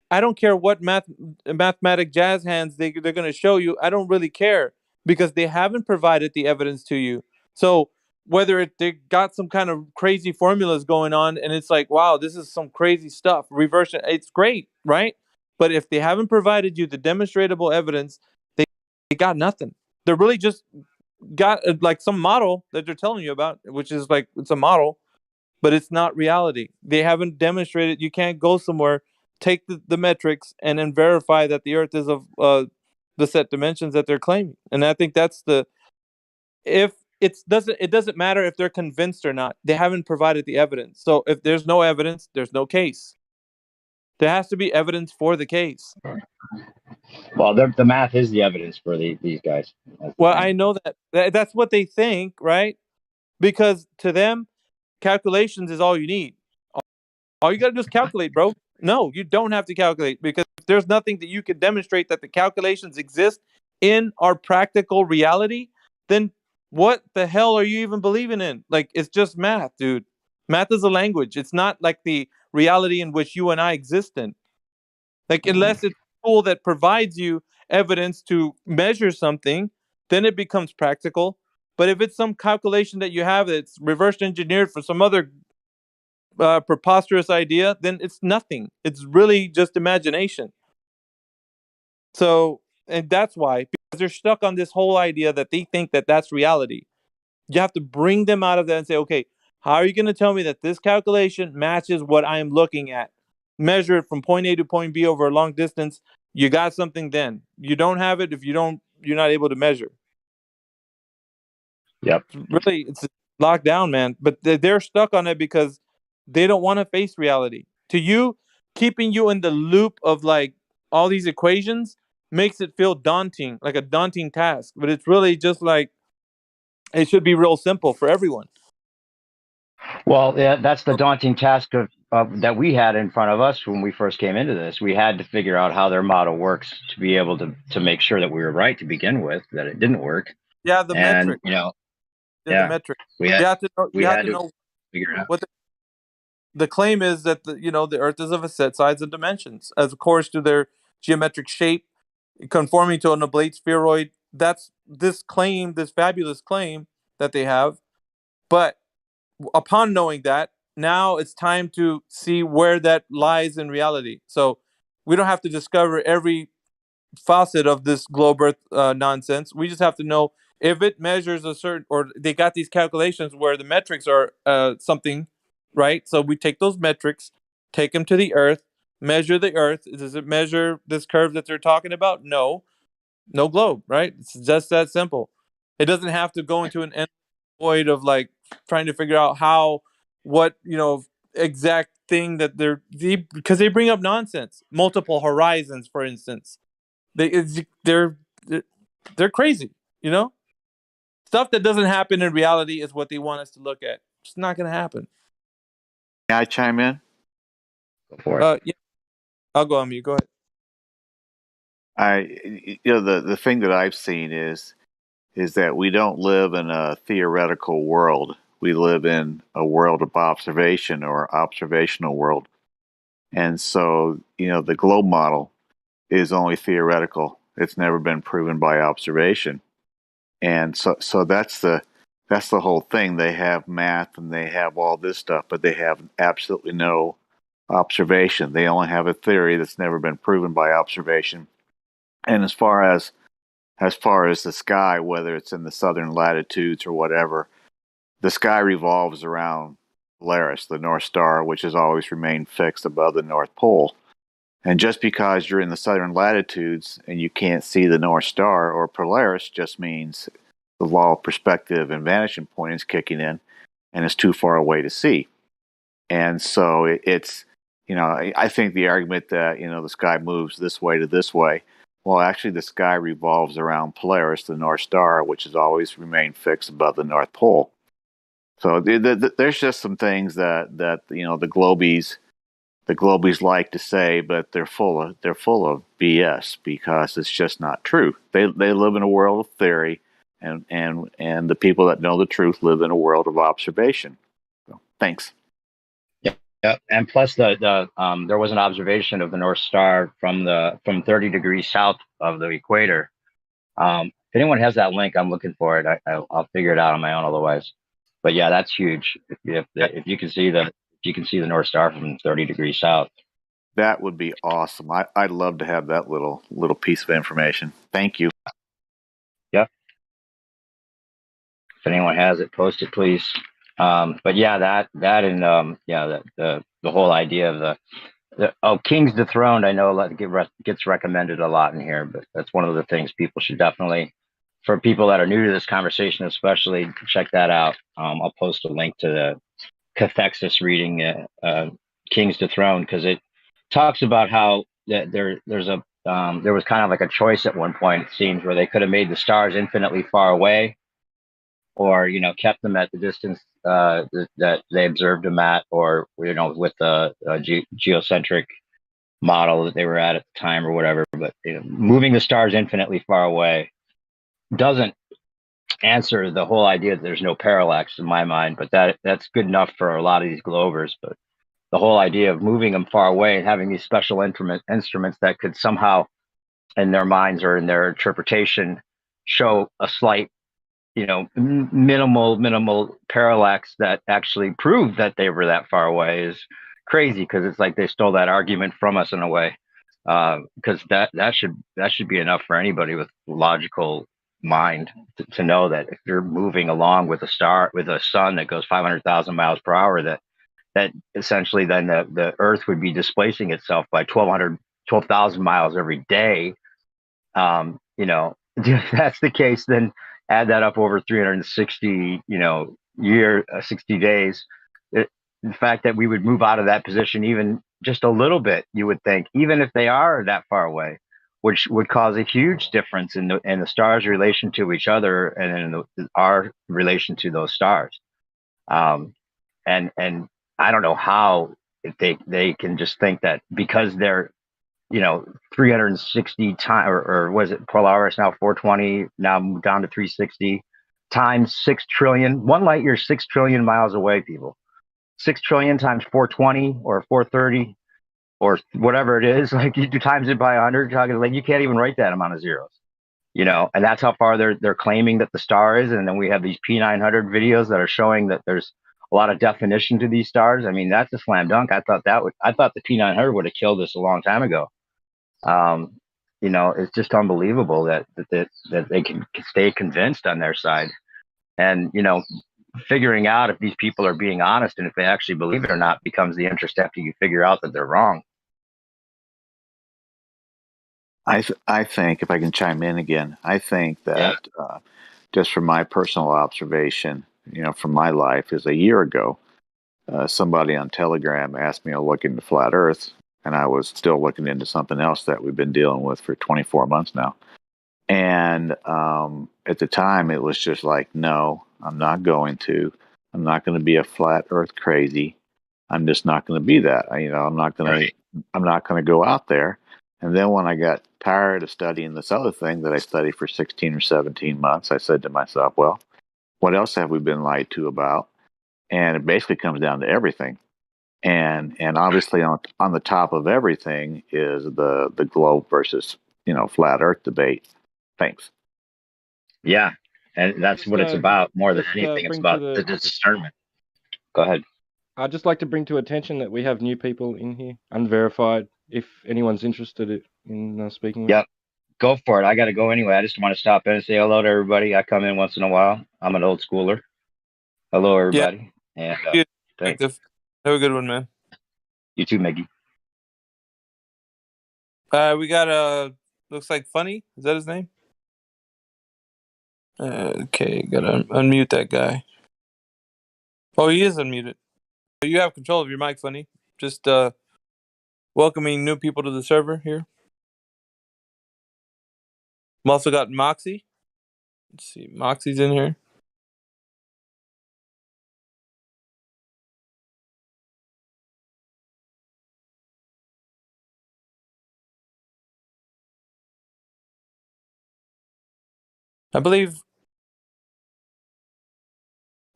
I don't care what mathematic jazz hands they're going to show you. I don't really care, because they haven't provided the evidence to you. So whether they got some kind of crazy formulas going on and it's like, wow, this is some crazy stuff, reverse it, it's great, right? But if they haven't provided you the demonstrable evidence, they got nothing. They're really just got like some model that they're telling you about, which is like, it's a model, but it's not reality. They haven't demonstrated. You can't go somewhere, take the metrics, and then verify that the Earth is of the set dimensions that they're claiming. And I think that's if it doesn't matter if they're convinced or not. They haven't provided the evidence. So if there's no evidence, there's no case. There has to be evidence for the case. Well, the math is the evidence for these guys. Well, I know that's what they think, right? Because to them, calculations is all you need. All you got to do is calculate, bro. No, you don't have to calculate, because if there's nothing that you can demonstrate that the calculations exist in our practical reality, then what the hell are you even believing in? Like, it's just math, dude. Math is a language. It's not like the reality in which you and I exist in. Like, unless it's a tool that provides you evidence to measure something, then it becomes practical. But if it's some calculation that you have that's reverse engineered for some other preposterous idea, then it's nothing. It's really just imagination. So, and that's why, because they're stuck on this whole idea that they think that that's reality. You have to bring them out of that and say, okay, how are you going to tell me that this calculation matches what I am looking at? Measure it from point A to point B over a long distance. You got something then. You don't have it if you're not able to measure. Yep. Really, it's locked down, man. But they're stuck on it because they don't want to face reality. To you, keeping you in the loop of like all these equations makes it feel daunting, like a daunting task. But it's really just like, it should be real simple for everyone. Well, yeah, that's the daunting task of that we had in front of us when we first came into this. We had to figure out how their model works to be able to make sure that we were right to begin with, that it didn't work. Yeah, the And, metric. you know, The metric. we You had, have to know. we You have had to to know figure it out. what the claim is, that the Earth is of a set size and dimensions, as of course to their geometric shape, conforming to an oblate spheroid. That's this claim, this fabulous claim that they have. But upon knowing that, now it's time to see where that lies in reality. So we don't have to discover every facet of this globe Earth nonsense. We just have to know if it measures a certain, or they got these calculations where the metrics are something, right? So we take those metrics, take them to the Earth, measure the Earth. Does it measure this curve that they're talking about? No, no globe, right? It's just that simple. It doesn't have to go into an end void of like trying to figure out what exact thing that because they bring up nonsense. Multiple horizons, for instance. They're crazy, stuff that doesn't happen in reality is what they want us to look at. It's not going to happen. Can I chime in? Go for it. Yeah, I'll go on mute. Go ahead. The thing that I've seen is that we don't live in a theoretical world. We live in a world of observation, or observational world. And so, the globe model is only theoretical. It's never been proven by observation. And so that's the whole thing. They have math and they have all this stuff, but they have absolutely no observation. They only have a theory that's never been proven by observation. And as far as the sky, whether it's in the southern latitudes or whatever, the sky revolves around Polaris, the North Star, which has always remained fixed above the North Pole. And just because you're in the southern latitudes and you can't see the North Star or Polaris just means the law of perspective and vanishing point is kicking in and it's too far away to see. And so it's, I think the argument that, the sky moves this way to this way, well, actually the sky revolves around Polaris, the North Star, which has always remained fixed above the North Pole. So there's just some things that the globies like to say, but they're full of BS, because it's just not true. They live in a world of theory, and the people that know the truth live in a world of observation. So, thanks. Yeah, and plus there was an observation of the North Star from 30 degrees south of the equator. If anyone has that link, I'm looking for it. I'll figure it out on my own otherwise. But yeah, that's huge. If you can see the North Star from 30 degrees south. That would be awesome. I'd love to have that little piece of information. Thank you. Yep. If anyone has it, post it, please. But yeah, that and the whole idea of King's Dethroned, I know gets recommended a lot in here, but that's one of the things people should definitely, for people that are new to this conversation especially, check that out. I'll post a link to the Cathexis reading King's Dethroned, because talks about how there's a there was kind of like a choice at one point, it seems, where they could have made the stars infinitely far away, or kept them at the distance that they observed them at, or with the geocentric model that they were at the time or whatever. But moving the stars infinitely far away doesn't answer the whole idea that there's no parallax in my mind, but that's good enough for a lot of these globers. But the whole idea of moving them far away and having these special instruments that could somehow, in their minds or in their interpretation, show a slight, minimal parallax that actually proved that they were that far away is crazy, because it's like they stole that argument from us in a way. Because that should be enough for anybody with logical mind to know that if you're moving along with a sun that goes 500,000 miles per hour, that essentially then the Earth would be displacing itself by 12,000 miles every day. If that's the case, then add that up over 360, 60 days. The fact that we would move out of that position even just a little bit, you would think, even if they are that far away, which would cause a huge difference in the stars' relation to each other and in our relation to those stars. And I don't know how if they can just think that because they're 360 times, or was it Polaris now 420, now down to 360 times 6 trillion. One light year, 6 trillion miles away, people. 6 trillion times 420 or 430 or whatever it is, like you times it by 100, like you can't even write that amount of zeros. And that's how far they're claiming that the star is. And then we have these P900 videos that are showing that there's a lot of definition to these stars. I mean, that's a slam dunk. I thought the P900 would have killed us a long time ago. It's just unbelievable that they can stay convinced on their side. And, figuring out if these people are being honest and if they actually believe it or not becomes the interest after you figure out that they're wrong. I think, if I can chime in again, I think that just from my personal observation, from my life, is a year ago, somebody on Telegram asked me to look into flat Earth, and I was still looking into something else that we've been dealing with for 24 months now. And at the time, it was just like, no, I'm not going to. I'm not going to be a flat Earth crazy. I'm just not going to be that. I'm not going to. I'm not going to go out there. And then when I got tired of studying this other thing that I studied for 16 or 17 months, I said to myself, well, what else have we been lied to about? And it basically comes down to everything. And obviously on the top of everything is the globe versus, flat Earth debate. Thanks. Yeah. And that's what it's about more than anything. It's about the discernment. Go ahead. I'd just like to bring to attention that we have new people in here, unverified, if anyone's interested in speaking with. Yep. Go for it. I got to go anyway. I just want to stop in and say hello to everybody. I come in once in a while. I'm an old schooler. Hello, everybody. Yeah. And thanks. Have a good one, man. You too, Mickey. We got looks like Funny. Is that his name? Okay, gotta unmute that guy. Oh, he is unmuted. You have control of your mic, Funny. Just welcoming new people to the server here. We've also got Moxie. Let's see, Moxie's in here. I believe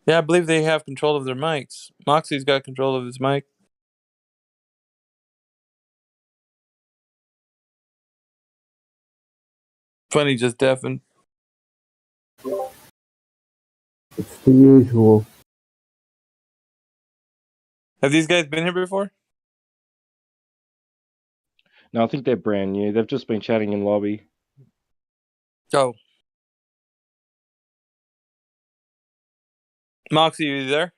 they have control of their mics. Moxie's got control of his mic. Funny just deafened. It's the usual. Have these guys been here before? No, I think they're brand new. They've just been chatting in lobby. Oh. Moxie, are you there?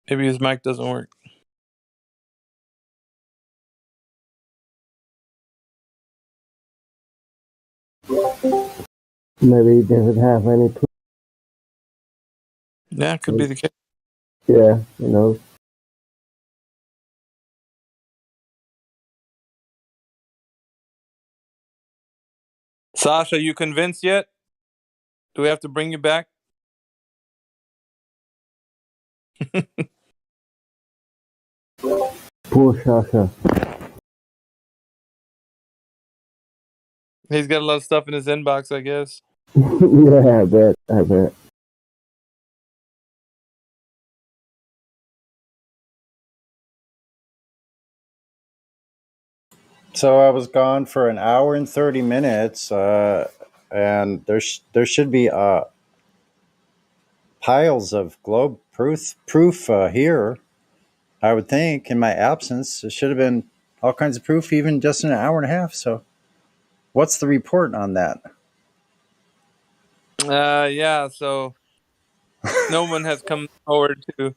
Maybe his mic doesn't work. Maybe he doesn't have any proof. Yeah, could be the case. Yeah, you know. Sasha, you convinced yet? Do we have to bring you back? Poor Sasha. He's got a lot of stuff in his inbox, I guess. Yeah, I bet. So I was gone for an hour and 30 minutes, and there should be piles of globe proof here. I would think in my absence, there should have been all kinds of proof, even just in an hour and a half. So, what's the report on that? Yeah, so no one has come forward to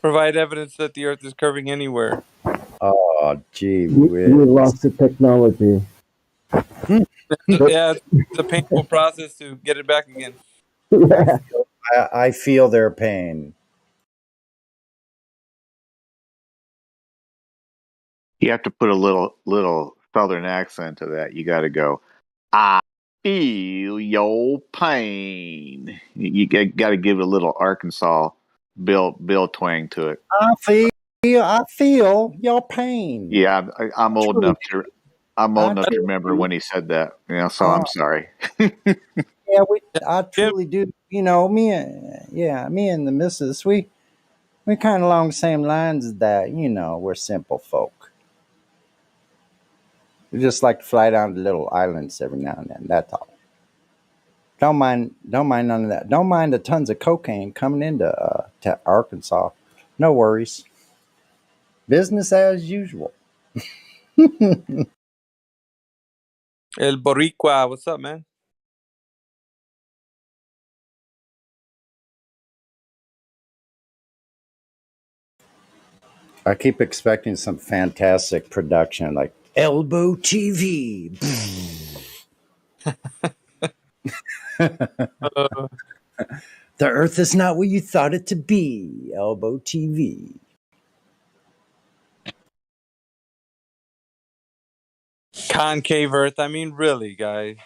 provide evidence that the Earth is curving anywhere. Oh, gee We whiz. lost the technology. Yeah, it's a painful process to get it back again. Yeah. I feel their pain. You have to put a little southern accent to that. You got to go, I feel your pain. You got to give it a little Arkansas Bill twang to it. I feel your pain. Yeah, I'm old enough to remember when he said that. You know, so I'm sorry. Yeah, I truly do. You know, me and the missus, we kind of along the same lines as that. You know, we're simple folk. We just like to fly down to little islands every now and then. That's all. Don't mind none of that. Don't mind the tons of cocaine coming into to Arkansas. No worries. Business as usual. El Boricua, what's up, man? I keep expecting some fantastic production like Elbow TV. The Earth is not what you thought it to be. Elbow TV. Concave Earth. I mean, really, guys.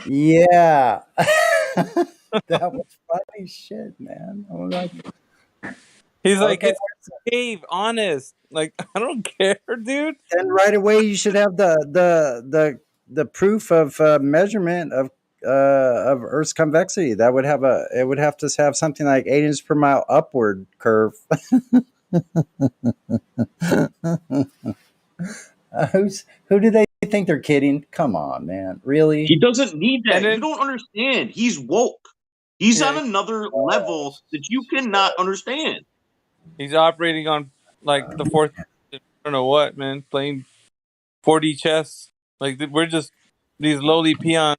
Yeah. That was funny shit, man. I was like, He's like, okay, it's cave, honest. Like, I don't care, dude. then right away you should have the proof of measurement of Earth's convexity. That would have it would have to have something like 8 inches per mile upward curve. Who do they think they're kidding? Come on, man. Really? He doesn't need that. Then, you don't understand. He's woke. He's on another level that you cannot understand. He's operating on like the fourth. I don't know what, man. Playing 4D chess. Like we're just these lowly peons.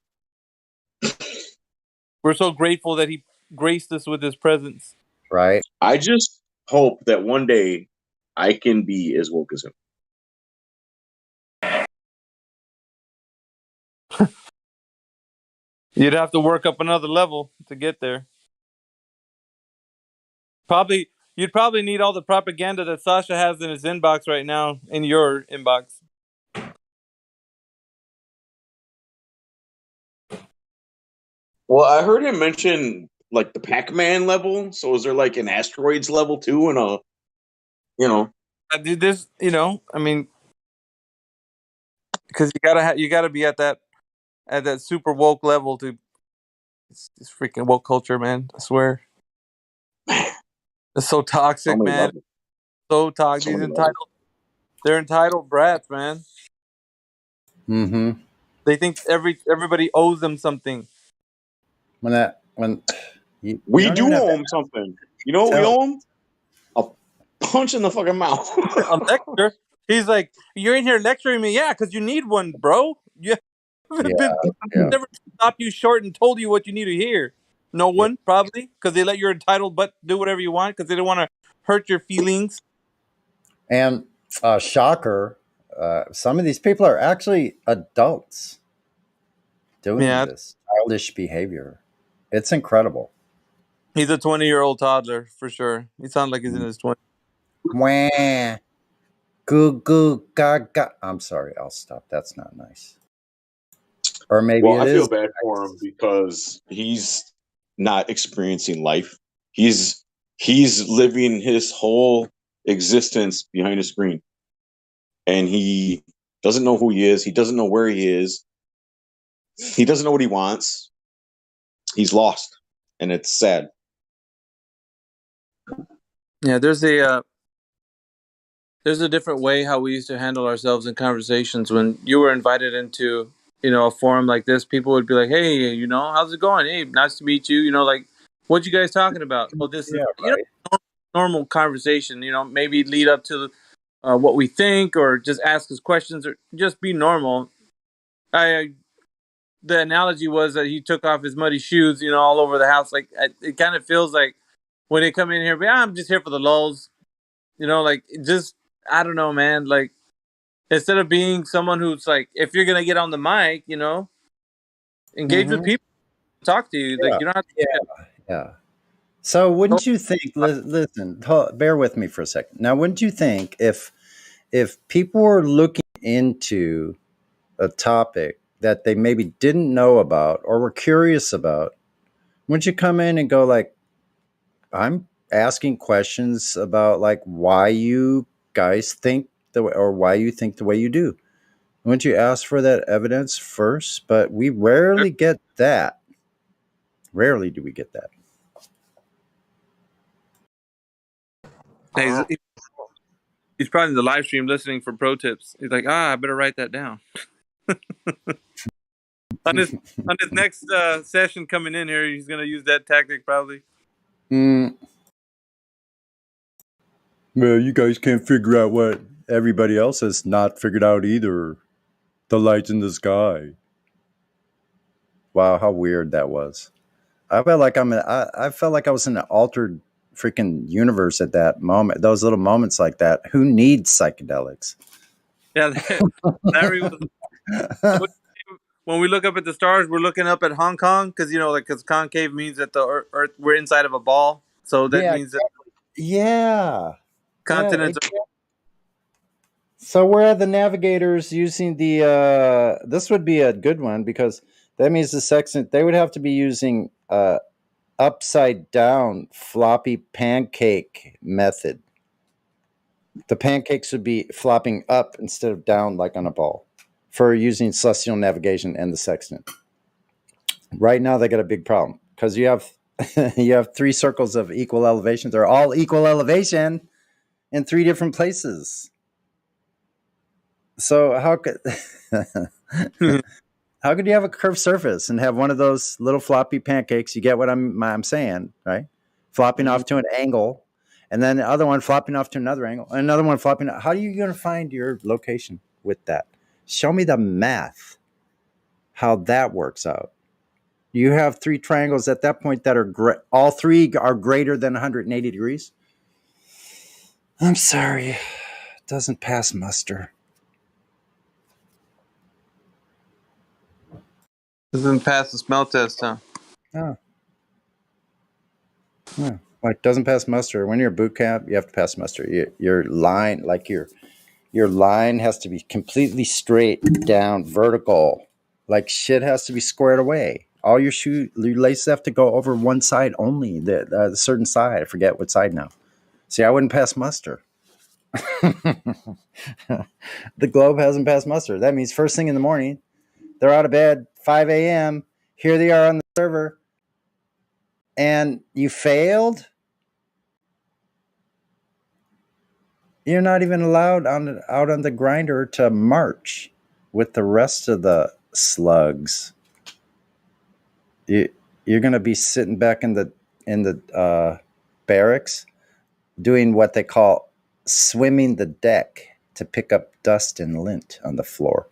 We're so grateful that he graced us with his presence. Right. I just hope that one day I can be as woke as him. You'd have to work up another level to get there. You'd probably need all the propaganda that Sasha has in his inbox right now in your inbox. Well, I heard him mention like the Pac-Man level. So is there like an asteroids level too, and Dude, this, I mean, because you gotta be at that super woke level to. It's freaking woke culture, man. I swear. It's so toxic, man. levels. So toxic. So These many entitled. They're entitled brats, man. Mm-hmm. They think everybody owes them something. When we do owe him something. You know what we owe him? A punch in the fucking mouth. A lecture. He's like, you're in here lecturing me, yeah, because you need one, bro. You never stopped you short and told you what you need to hear. No one, probably, because they let your entitled butt do whatever you want because they don't want to hurt your feelings. And shocker, some of these people are actually adults doing this. childish behavior. It's incredible. He's a 20-year-old toddler for sure. He sounds like he's in his 20s. Wah. Goo goo gaga. I'm sorry, I'll stop. That's not nice. Or maybe Well, it I feel is. bad for him because he's not experiencing life. He's living his whole existence behind a screen, and he doesn't know who he is. He doesn't know where he is. He doesn't know what he wants. He's lost, and it's sad. Yeah, there's a different way how we used to handle ourselves in conversations. When you were invited into, a forum like this, people would be like, "Hey, how's it going? Hey, nice to meet you. Like, what you guys talking about? Oh, this is, Yeah, right. normal conversation. Maybe lead up to what we think, or just ask us questions, or just be normal." The analogy was that he took off his muddy shoes, all over the house. Like, it kind of feels like when they come in here, I'm just here for the lulls. Like, just, I don't know, man. Like, instead of being someone who's like, if you're gonna get on the mic, engage with people, talk to you. Like, Yeah, you don't have to. yeah. So wouldn't you think? Listen, bear with me for a second. Now, wouldn't you think if people were looking into a topic that they maybe didn't know about or were curious about, wouldn't you come in and go like, I'm asking questions about like why you guys think the way, or why you think the way you do? Wouldn't you ask for that evidence first? But we rarely get that. Rarely do we get that. Hey, he's probably in the live stream listening for pro tips. He's like, I better write that down. on his next session coming in here, he's gonna use that tactic probably. Mm. Well, you guys can't figure out what everybody else has not figured out either. The lights in the sky. Wow, how weird that was. I felt like I felt like I was in an altered freaking universe at that moment. Those little moments like that. Who needs psychedelics? Yeah, Larry was. When we look up at the stars, we're looking up at Hong Kong because concave means that the Earth, we're inside of a ball, so that Yeah, means that yeah. continents. So where are the navigators using the this would be a good one because that means the sextant they would have to be using upside down floppy pancake method. The pancakes would be flopping up instead of down like on a ball for using celestial navigation and the sextant. Right now they got a big problem because you have you have three circles of equal elevation. They're all equal elevation in three different places. So how could how could you have a curved surface and have one of those little floppy pancakes? You get what I'm saying, right? Flopping off to an angle, and then the other one flopping off to another angle, and another one flopping. How are you going to find your location with that? Show me the math. How that works out. You have three triangles at that point that are all three are greater than 180 degrees. I'm sorry, it doesn't pass muster. Doesn't pass the smell test, huh? Oh. Yeah. Like doesn't pass muster. When you're a boot camp, you have to pass muster. Your line, like your line has to be completely straight down, vertical. Like shit has to be squared away. All your laces have to go over one side only, the certain side. I forget what side now. See, I wouldn't pass muster. The globe hasn't passed muster. That means first thing in the morning, they're out of bed, 5 a.m. Here they are on the server, and you failed. You're not even allowed out on the grinder to march with the rest of the slugs. You're going to be sitting back in the barracks doing what they call swimming the deck to pick up dust and lint on the floor.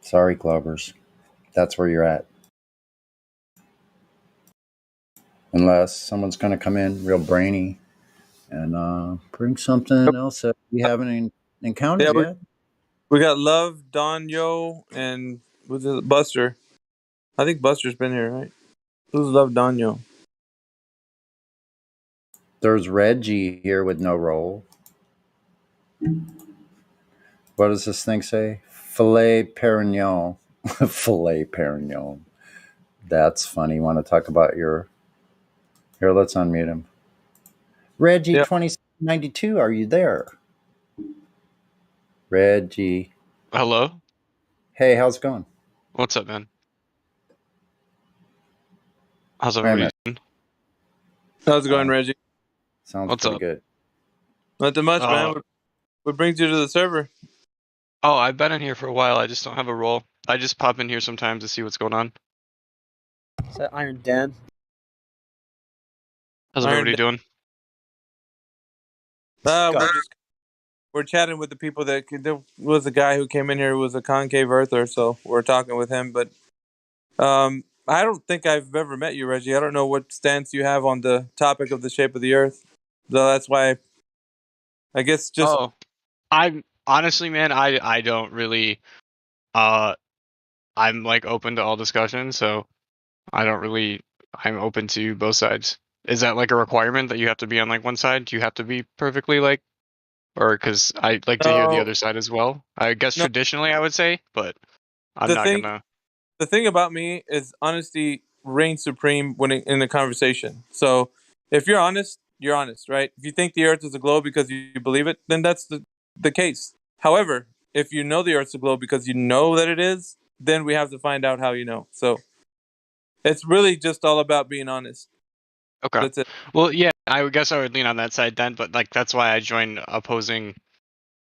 Sorry, Glovers. That's where you're at. Unless someone's going to come in real brainy and bring something else that we haven't encountered yet. We got Love, Don Yo, and was it Buster? I think Buster's been here, right? Who's Love, Don Yo? There's Reggie here with no roll. What does this thing say? Filet Perignon. Filet Perignon. That's funny. Want to talk about your. Here, let's unmute him. Reggie Yep. 2092, are you there? Reggie. Hello? Hey, how's it going? What's up, man? How's Wait a everybody minute. doing? How's it going, Reggie? Sounds What's pretty up? good. Nothing much, man. What brings you to the server? Oh, I've been in here for a while. I just don't have a role. I just pop in here sometimes to see what's going on. Is that Iron Dan? How's everybody doing? We're chatting with the people there was a guy who came in here who was a concave earther, so we're talking with him. But I don't think I've ever met you, Reggie. I don't know what stance you have on the topic of the shape of the Earth. So that's why I guess just. Oh, I'm honestly, man, I don't really. I'm like open to all discussion, so I don't really. I'm open to both sides. Is that like a requirement that you have to be on like one side? Do you have to be perfectly like, or because I like to hear the other side as well? I guess traditionally I would say, but I'm not gonna. The thing about me is honesty reigns supreme when in a conversation. So if you're honest, you're honest, right? If you think the Earth is a globe because you believe it, then that's the case. However, if you know the Earth's a globe because you know that it is, then we have to find out how you know. So it's really just all about being honest. Okay. That's it. Well, yeah, I guess I would lean on that side then, but like that's why I joined opposing,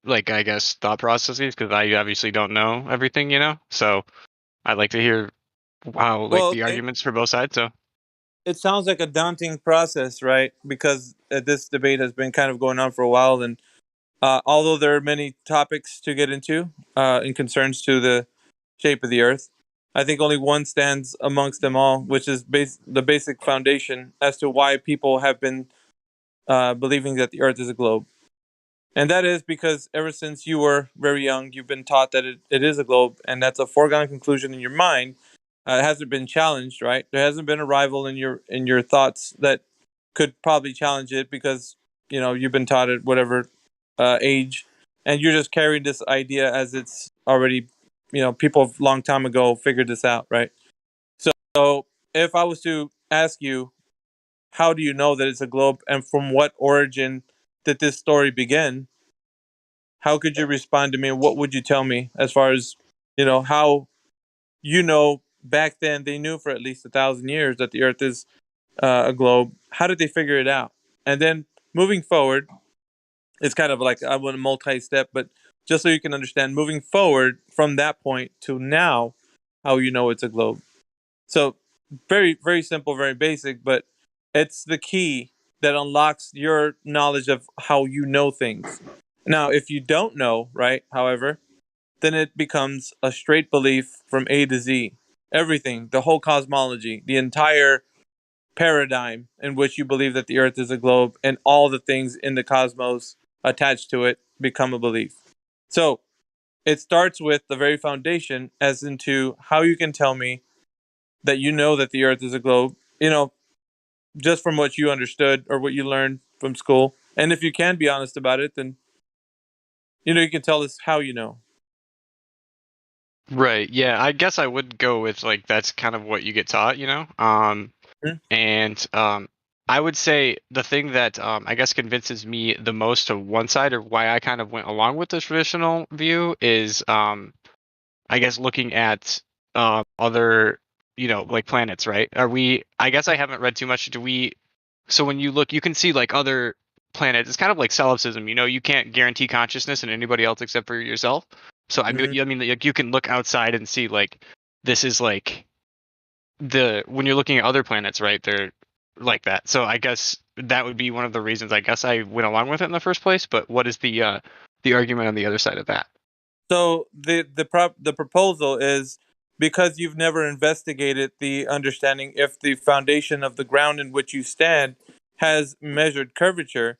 like I guess thought processes because I obviously don't know everything, you know. So I'd like to hear how like the arguments for both sides. So It sounds like a daunting process, right? Because this debate has been kind of going on for a while, and although there are many topics to get into in concerns to the shape of the Earth, I think only one stands amongst them all, which is the basic foundation as to why people have been believing that the Earth is a globe. And that is because ever since you were very young, you've been taught that it is a globe, and that's a foregone conclusion in your mind. It hasn't been challenged, right? There hasn't been a rival in your thoughts that could probably challenge it because you've been taught at whatever age, and you're just carrying this idea as it's already, people a long time ago figured this out, right? So if I was to ask you, how do you know that it's a globe, and from what origin did this story begin? How could you respond to me? What would you tell me as far as how back then they knew for at least 1,000 years that the Earth is a globe? How did they figure it out? And then moving forward, it's kind of like I want a multi-step, but just so you can understand, moving forward from that point to now, how it's a globe. So very, very simple, very basic, but it's the key that unlocks your knowledge of how you know things. Now, if you don't know, right, however, then it becomes a straight belief from A to Z. Everything, the whole cosmology, the entire paradigm in which you believe that the Earth is a globe and all the things in the cosmos attached to it become a belief. So it starts with the very foundation, as into how you can tell me that you know that the Earth is a globe, just from what you understood or what you learned from school. And if you can be honest about it, then you can tell us how you know. right, yeah, I guess I would go with like that's kind of what you get taught, you know. And I would say the thing that I guess convinces me the most to one side, or why I kind of went along with the traditional view, is I guess looking at other, like planets, right? I guess I haven't read too much. So when you look, you can see like other planets. It's kind of like solipsism, you can't guarantee consciousness in anybody else except for yourself. So I mean, like you can look outside and see like this is like when you're looking at other planets, right? They're like that. So I guess that would be one of the reasons I guess I went along with it in the first place. But what is the argument on the other side of that? So the proposal is, because you've never investigated the understanding if the foundation of the ground in which you stand has measured curvature,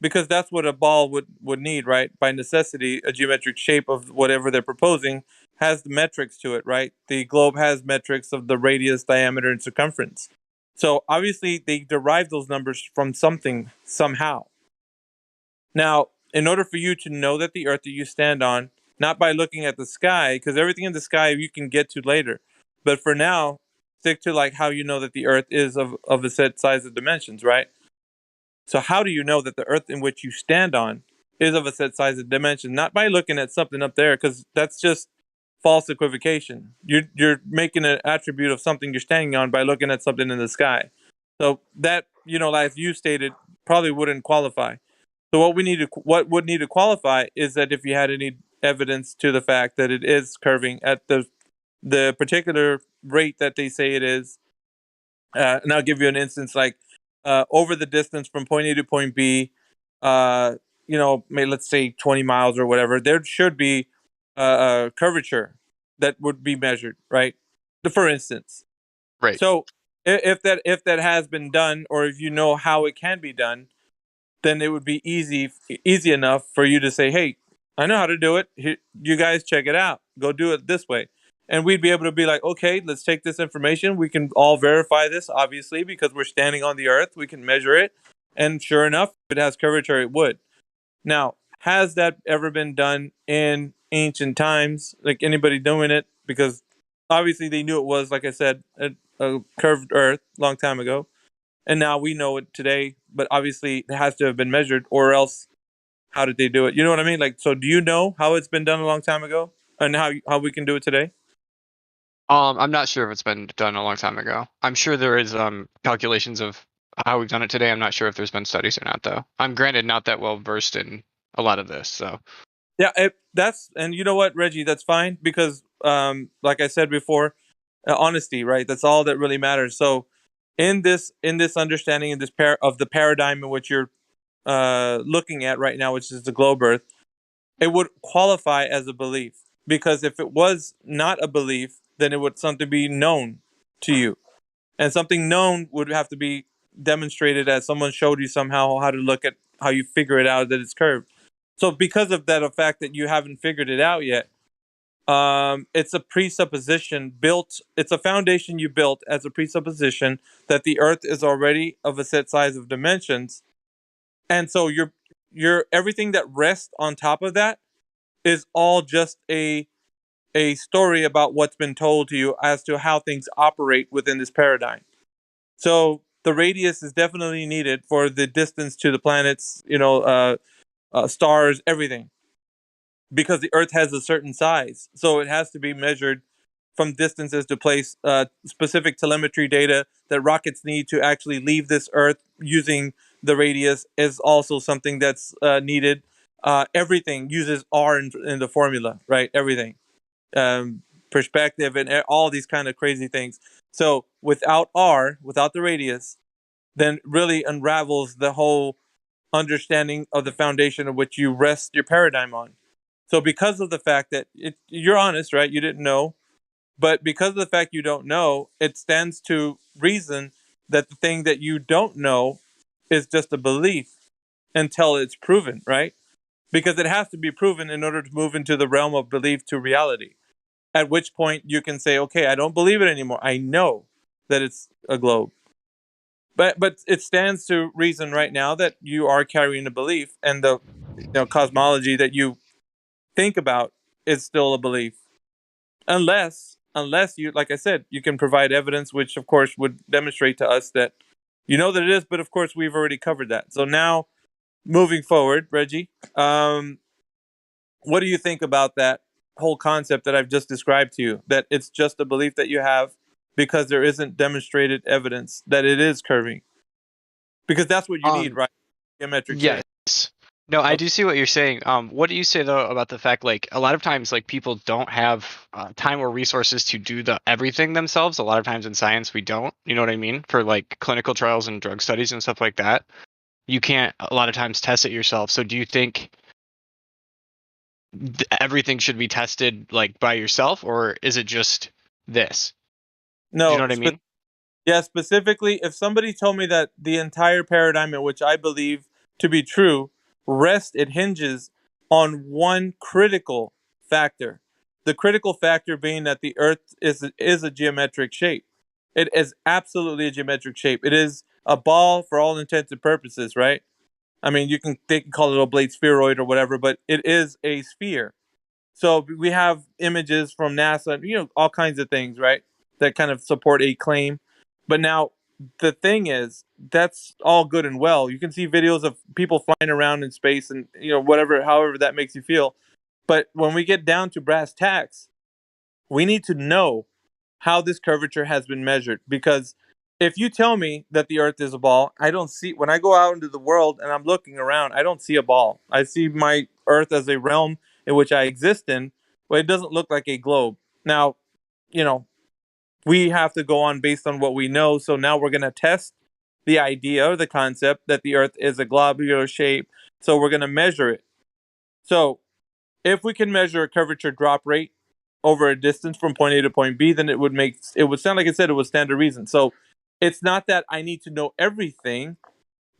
because that's what a ball would need, right? By necessity, a geometric shape of whatever they're proposing has the metrics to it, right? The globe has metrics of the radius, diameter, and circumference. So obviously they derive those numbers from something, somehow. Now, in order for you to know that the earth that you stand on, not by looking at the sky, because everything in the sky you can get to later, but for now, stick to like how you know that the earth is of a set size of dimensions, right? So how do you know that the earth in which you stand on is of a set size of dimension? Not by looking at something up there, because that's just false equivocation. You're making an attribute of something you're standing on by looking at something in the sky. So that, as you stated, probably wouldn't qualify. So what would need to qualify is that if you had any evidence to the fact that it is curving at the particular rate that they say it is, and I'll give you an instance like over the distance from point A to point B, maybe let's say 20 miles or whatever, there should be a curvature that would be measured, right? For instance. Right. So if that has been done, or if you know how it can be done, then it would be easy enough for you to say, hey, I know how to do it. Here, you guys check it out. Go do it this way. And we'd be able to be like, okay, let's take this information. We can all verify this, obviously, because we're standing on the earth. We can measure it. And sure enough, if it has curvature, it would. Now, has that ever been done in ancient times? Like anybody doing it? Because obviously they knew it was, like I said, a curved earth a long time ago. And now we know it today, but obviously it has to have been measured, or else how did they do it? You know what I mean? Like, so do you know how it's been done a long time ago, and how we can do it today? I'm not sure if it's been done a long time ago. I'm sure there is calculations of how we've done it today. I'm not sure if there's been studies or not, though. I'm granted not that well versed in a lot of this, so. Yeah, and you know what, Reggie, that's fine, because like I said before, honesty, right? That's all that really matters. So in this understanding, in this of the paradigm in which you're looking at right now, which is the globe earth, it would qualify as a belief, because if it was not a belief, then it would something be known to you, and something known would have to be demonstrated as someone showed you somehow how to look at how you figure it out that it's curved. So because of that, a fact that you haven't figured it out yet, it's a presupposition built. It's a foundation you built as a presupposition that the Earth is already of a set size of dimensions, and so your everything that rests on top of that is all just a story about what's been told to you as to how things operate within this paradigm. So the radius is definitely needed for the distance to the planets, stars, everything, because the Earth has a certain size. So it has to be measured from distances to place specific telemetry data that rockets need to actually leave this Earth using the radius is also something that's needed. Everything uses R in the formula, right? Everything. Perspective and all these kind of crazy things. So without R, without the radius, then really unravels the whole understanding of the foundation of which you rest your paradigm on. So because of the fact that you're honest, right? You didn't know, but because of the fact you don't know, it stands to reason that the thing that you don't know is just a belief until it's proven, right? Because it has to be proven in order to move into the realm of belief to reality. At which point you can say, okay, I don't believe it anymore. I know that it's a globe. But it stands to reason right now that you are carrying a belief, and the cosmology that you think about is still a belief. Unless you, like I said, you can provide evidence, which of course would demonstrate to us that you know that it is, but of course we've already covered that. So now moving forward, Reggie, what do you think about that whole concept that I've just described to you, that it's just a belief that you have because there isn't demonstrated evidence that it is curving? Because that's what you need, right? Geometric shape. Yes. No, I do see what you're saying. What do you say though about the fact, like, a lot of times, like, people don't have time or resources to do everything themselves. A lot of times in science, we don't. You know what I mean? For like clinical trials and drug studies and stuff like that, you can't a lot of times test it yourself. So do you think everything should be tested like by yourself, or is it just this? No, do you know what I mean? Yeah, specifically, if somebody told me that the entire paradigm in which I believe to be true it hinges on one critical factor. The critical factor being that the Earth is a geometric shape. It is absolutely a geometric shape. It is a ball for all intents and purposes, right? I mean, they can call it a oblate spheroid or whatever, but it is a sphere. So we have images from NASA, all kinds of things, right, that kind of support a claim. But now the thing is, that's all good and well. You can see videos of people flying around in space and, whatever, however that makes you feel. But when we get down to brass tacks, we need to know how this curvature has been measured. Because if you tell me that the Earth is a ball, I don't see, when I go out into the world and I'm looking around, I don't see a ball. I see my Earth as a realm in which I exist in, but it doesn't look like a globe. Now, we have to go on based on what we know. So now we're going to test the idea or the concept that the Earth is a globular shape. So we're going to measure it. So if we can measure a curvature drop rate over a distance from point A to point B, then it would sound like I said it was standard reason. So it's not that I need to know everything.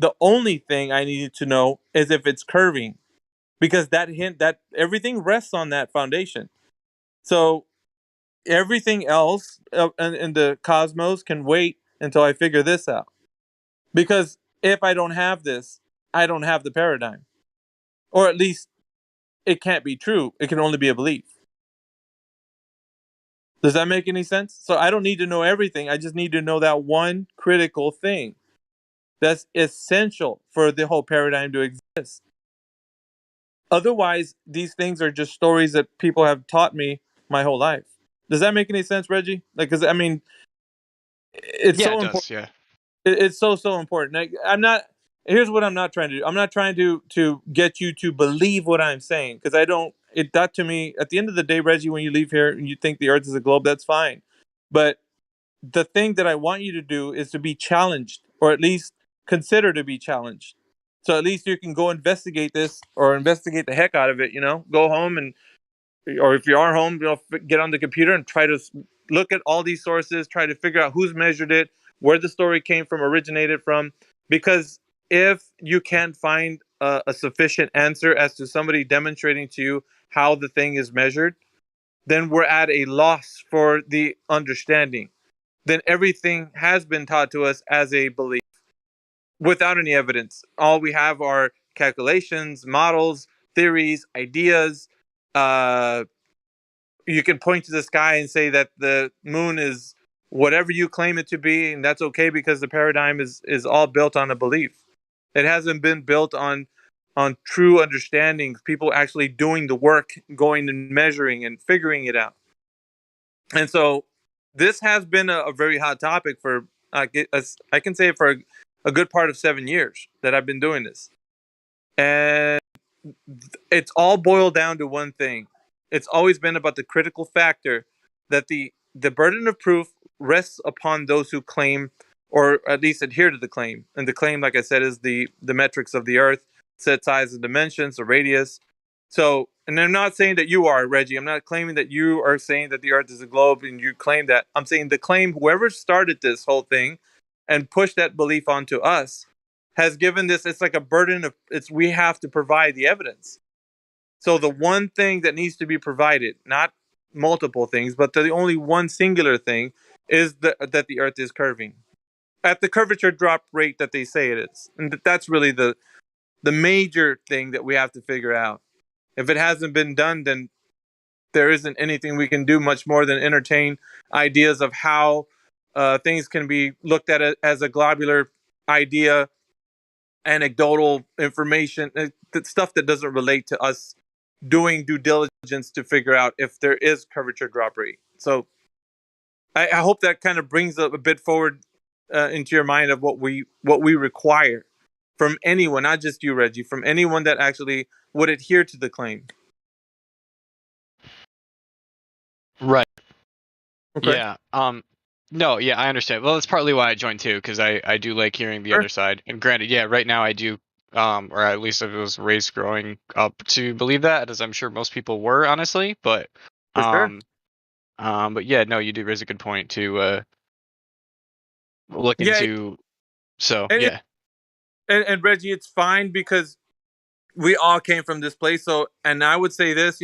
The only thing I need to know is if it's curving, because that everything rests on that foundation. So everything else in the cosmos can wait until I figure this out. Because if I don't have this, I don't have the paradigm. Or at least it can't be true. It can only be a belief. Does that make any sense? So I don't need to know everything. I just need to know that one critical thing that's essential for the whole paradigm to exist. Otherwise, these things are just stories that people have taught me my whole life. Does that make any sense, Reggie? Because I mean, it's Yeah, so it important. does. Yeah. It's so important. Like, I'm not. Here's what I'm not trying to do. I'm not trying to get you to believe what I'm saying, because I don't. That to me, at the end of the day, Reggie, when you leave here and you think the Earth is a globe, that's fine. But the thing that I want you to do is to be challenged, or at least consider to be challenged. So at least you can go investigate this, or investigate the heck out of it. Go home or if you are home, get on the computer and try to look at all these sources, try to figure out who's measured it, where the story came from, originated from. Because if you can't find a sufficient answer as to somebody demonstrating to you how the thing is measured, then we're at a loss for the understanding. Then everything has been taught to us as a belief without any evidence. All we have are calculations, models, theories, ideas. You can point to the sky and say that the moon is whatever you claim it to be, and that's okay, because the paradigm is all built on a belief. It hasn't been built on true understanding, people actually doing the work, going and measuring and figuring it out. And so this has been a very hot topic for I can say for a good part of 7 years that I've been doing this. And it's all boiled down to one thing. It's always been about the critical factor that the burden of proof rests upon those who claim, or at least adhere to the claim. And the claim, like I said, is the metrics of the Earth, set size and dimensions, the radius. So, and I'm not saying that you are, Reggie. I'm not claiming that you are saying that the Earth is a globe and you claim that. I'm saying the claim, whoever started this whole thing and pushed that belief onto us, has given this, it's like a burden of, we have to provide the evidence. So the one thing that needs to be provided, not multiple things, but the only one singular thing, is that the Earth is curving at the curvature drop rate that they say it is. And that's really the major thing that we have to figure out. If it hasn't been done, then there isn't anything we can do much more than entertain ideas of how things can be looked at as a globular idea, anecdotal information, stuff that doesn't relate to us doing due diligence to figure out if there is curvature drop rate. So I hope that kind of brings a bit forward into your mind of what we require from anyone, not just you, Reggie, from anyone that actually would adhere to the claim. Right. Okay. Yeah. No, yeah, I understand. Well, that's partly why I joined too, because I do like hearing the other side. And granted, yeah, right now I do, or at least I was raised growing up to believe that, as I'm sure most people were, honestly. But, For sure. but yeah, no, you do raise a good point to look Yeah, into. So and, yeah. and Reggie, it's fine, because we all came from this place. So, and I would say this,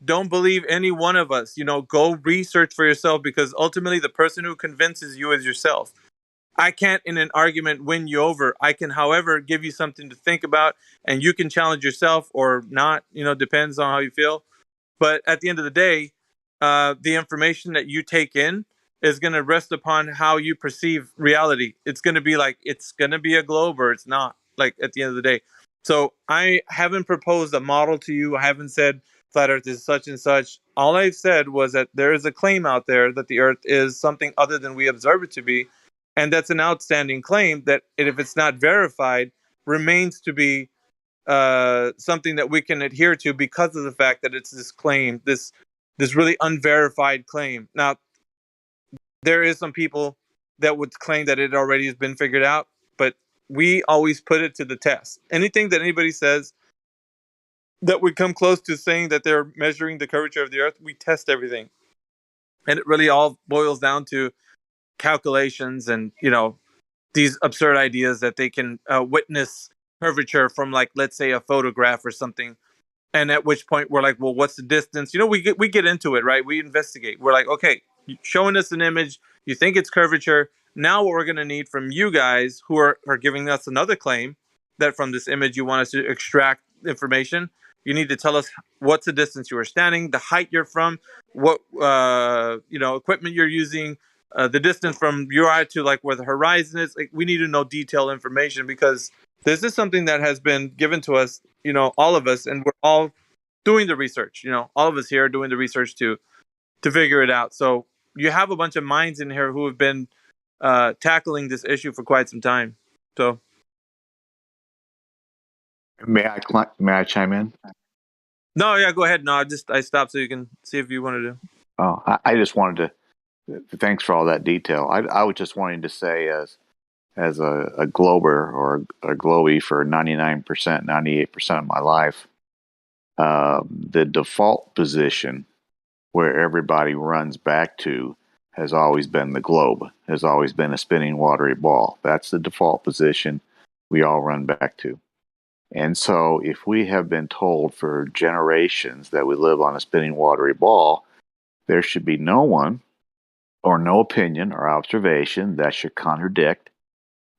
don't believe any one of us. Go research for yourself, because ultimately the person who convinces you is yourself. I can't, in an argument, win you over. I can, however, give you something to think about, and you can challenge yourself or not. Depends on how you feel. But at the end of the day, the information that you take in is going to rest upon how you perceive reality. It's going to be like, it's going to be a globe or it's not, like, at the end of the day. So I haven't proposed a model to you. I haven't said flat earth is such and such. All I've said was that there is a claim out there that the earth is something other than we observe it to be. And that's an outstanding claim that, if it's not verified, remains to be something that we can adhere to, because of the fact that it's this claim, this really unverified claim. Now, there is some people that would claim that it already has been figured out, but we always put it to the test. Anything that anybody says that would come close to saying that they're measuring the curvature of the earth, we test everything. And it really all boils down to calculations and, these absurd ideas that they can witness curvature from, like, let's say, a photograph or something. And at which point we're like, well, what's the distance? We get into it, right? We investigate. We're like, okay, showing us an image, you think it's curvature. Now what we're going to need from you guys who are giving us another claim that from this image you want us to extract information. You need to tell us what's the distance you were standing, the height you're from, what equipment you're using, the distance from your eye to, like, where the horizon is. Like, we need to know detailed information, because this is something that has been given to us, all of us, and we're all doing the research. All of us here are doing the research to figure it out. So you have a bunch of minds in here who have been tackling this issue for quite some time. So May I chime in? no, yeah, go ahead. No, I stopped so you can see if you wanted to. Oh, I just wanted to. Thanks for all that detail. I was just wanting to say, as a glober or a globie for 99%, 98% of my life, the default position where everybody runs back to has always been the globe, has always been a spinning watery ball. That's the default position we all run back to. And so if we have been told for generations that we live on a spinning watery ball, there should be no one or no opinion or observation that should contradict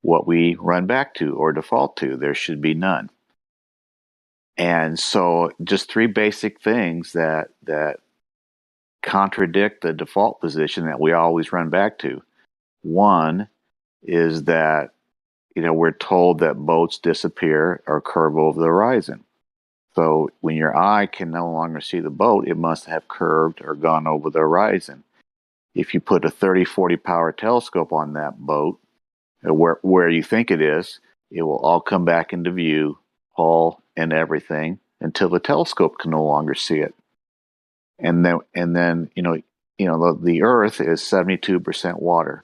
what we run back to or default to. There should be none. And so just three basic things that contradict the default position that we always run back to. One is that, we're told that boats disappear or curve over the horizon. So when your eye can no longer see the boat, it must have curved or gone over the horizon. If you put a 30-40 power telescope on that boat, where you think it is, it will all come back into view, hull and everything, until the telescope can no longer see it. And then the Earth is 72% water.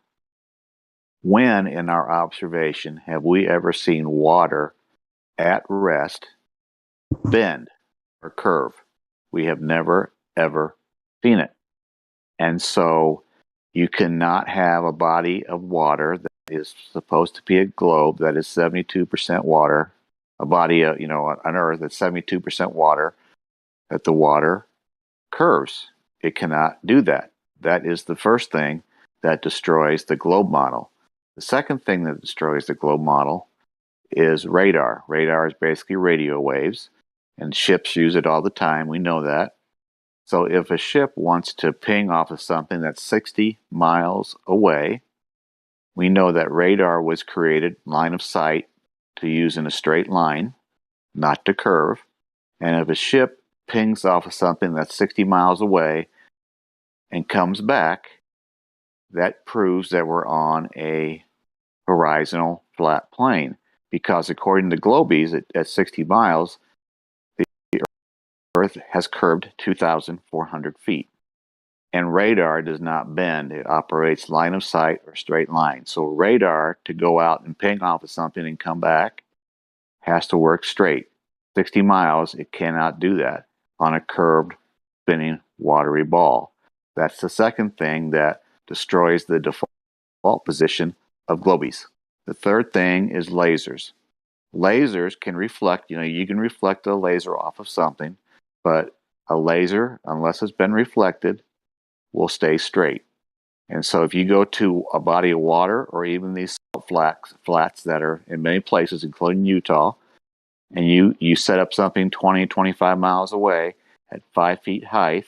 When in our observation have we ever seen water at rest bend or curve? We have never ever seen it. And so you cannot have a body of water that is supposed to be a globe that is 72% water, a body of, on Earth that's 72% water, that the water curves. It cannot do that. That is the first thing that destroys the globe model. The second thing that destroys the globe model is radar. Radar is basically radio waves, and ships use it all the time. We know that. So if a ship wants to ping off of something that's 60 miles away, we know that radar was created line of sight to use in a straight line, not to curve. And if a ship pings off of something that's 60 miles away and comes back, that proves that we're on a horizontal flat plane. Because according to Globies, at 60 miles, the Earth has curved 2,400 feet. And radar does not bend. It operates line of sight or straight line. So radar, to go out and ping off of something and come back, has to work straight. 60 miles, it cannot do that on a curved, spinning, watery ball. That's the second thing that destroys the default position of globies. The third thing is lasers. lasers can reflect. You can reflect a laser off of something, but a laser, unless it's been reflected, will stay straight. And so if you go to a body of water or even these salt flats that are in many places, including Utah, and you set up something 20, 25 miles away at 5 feet height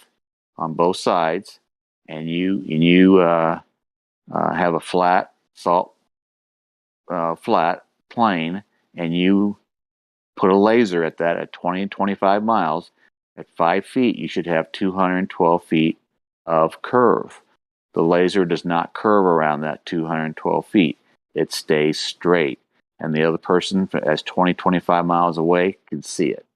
on both sides, and you have a flat salt flat plane, and you put a laser at that at 20, 25 miles, at 5 feet, you should have 212 feet of curve. The laser does not curve around that 212 feet. It stays straight. And the other person, as 20, 25 miles away, can see it.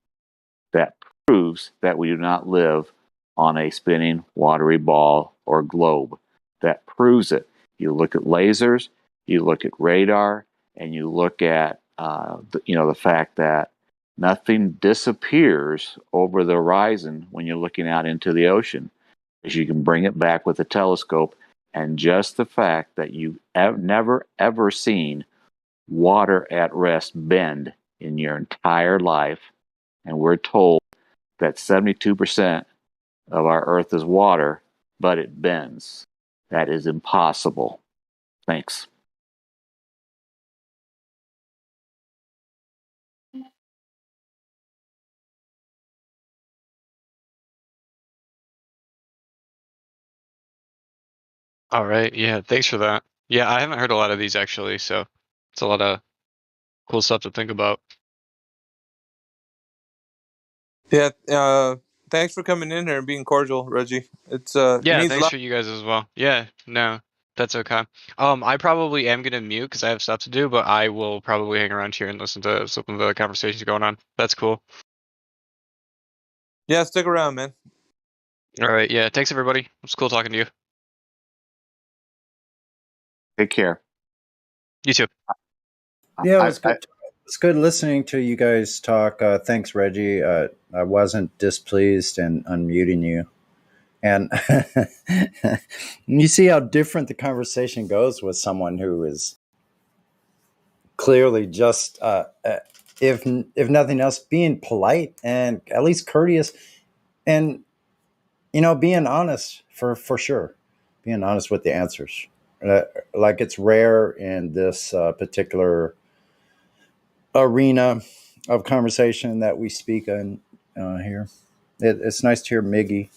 That proves that we do not live on a spinning watery ball or globe. That proves it. You look at lasers, you look at radar, and you look at the fact that nothing disappears over the horizon when you're looking out into the ocean, is you can bring it back with a telescope, and just the fact that you've never ever seen water at rest bend in your entire life, and we're told that 72% of our earth is water, but it bends. That is impossible. Thanks. All right. Yeah. Thanks for that. Yeah, I haven't heard a lot of these actually, so it's a lot of cool stuff to think about. Yeah. Thanks for coming in here and being cordial, Reggie. It Yeah, means a thanks lot. for you guys as well. Yeah, no, that's okay. I probably am gonna mute because I have stuff to do, but I will probably hang around here and listen to some of the conversations going on. That's cool. Yeah, stick around, man. All right. Yeah. Thanks everybody. It's cool talking to you. Take care. You too. Yeah, it was good. It's good listening to you guys talk. Thanks, Reggie. I wasn't displeased in unmuting you. And you see how different the conversation goes with someone who is clearly just, if nothing else, being polite and at least courteous, and being honest for sure, being honest with the answers. Like it's rare in this particular arena of conversation that we speak in here. It's nice to hear Miggy.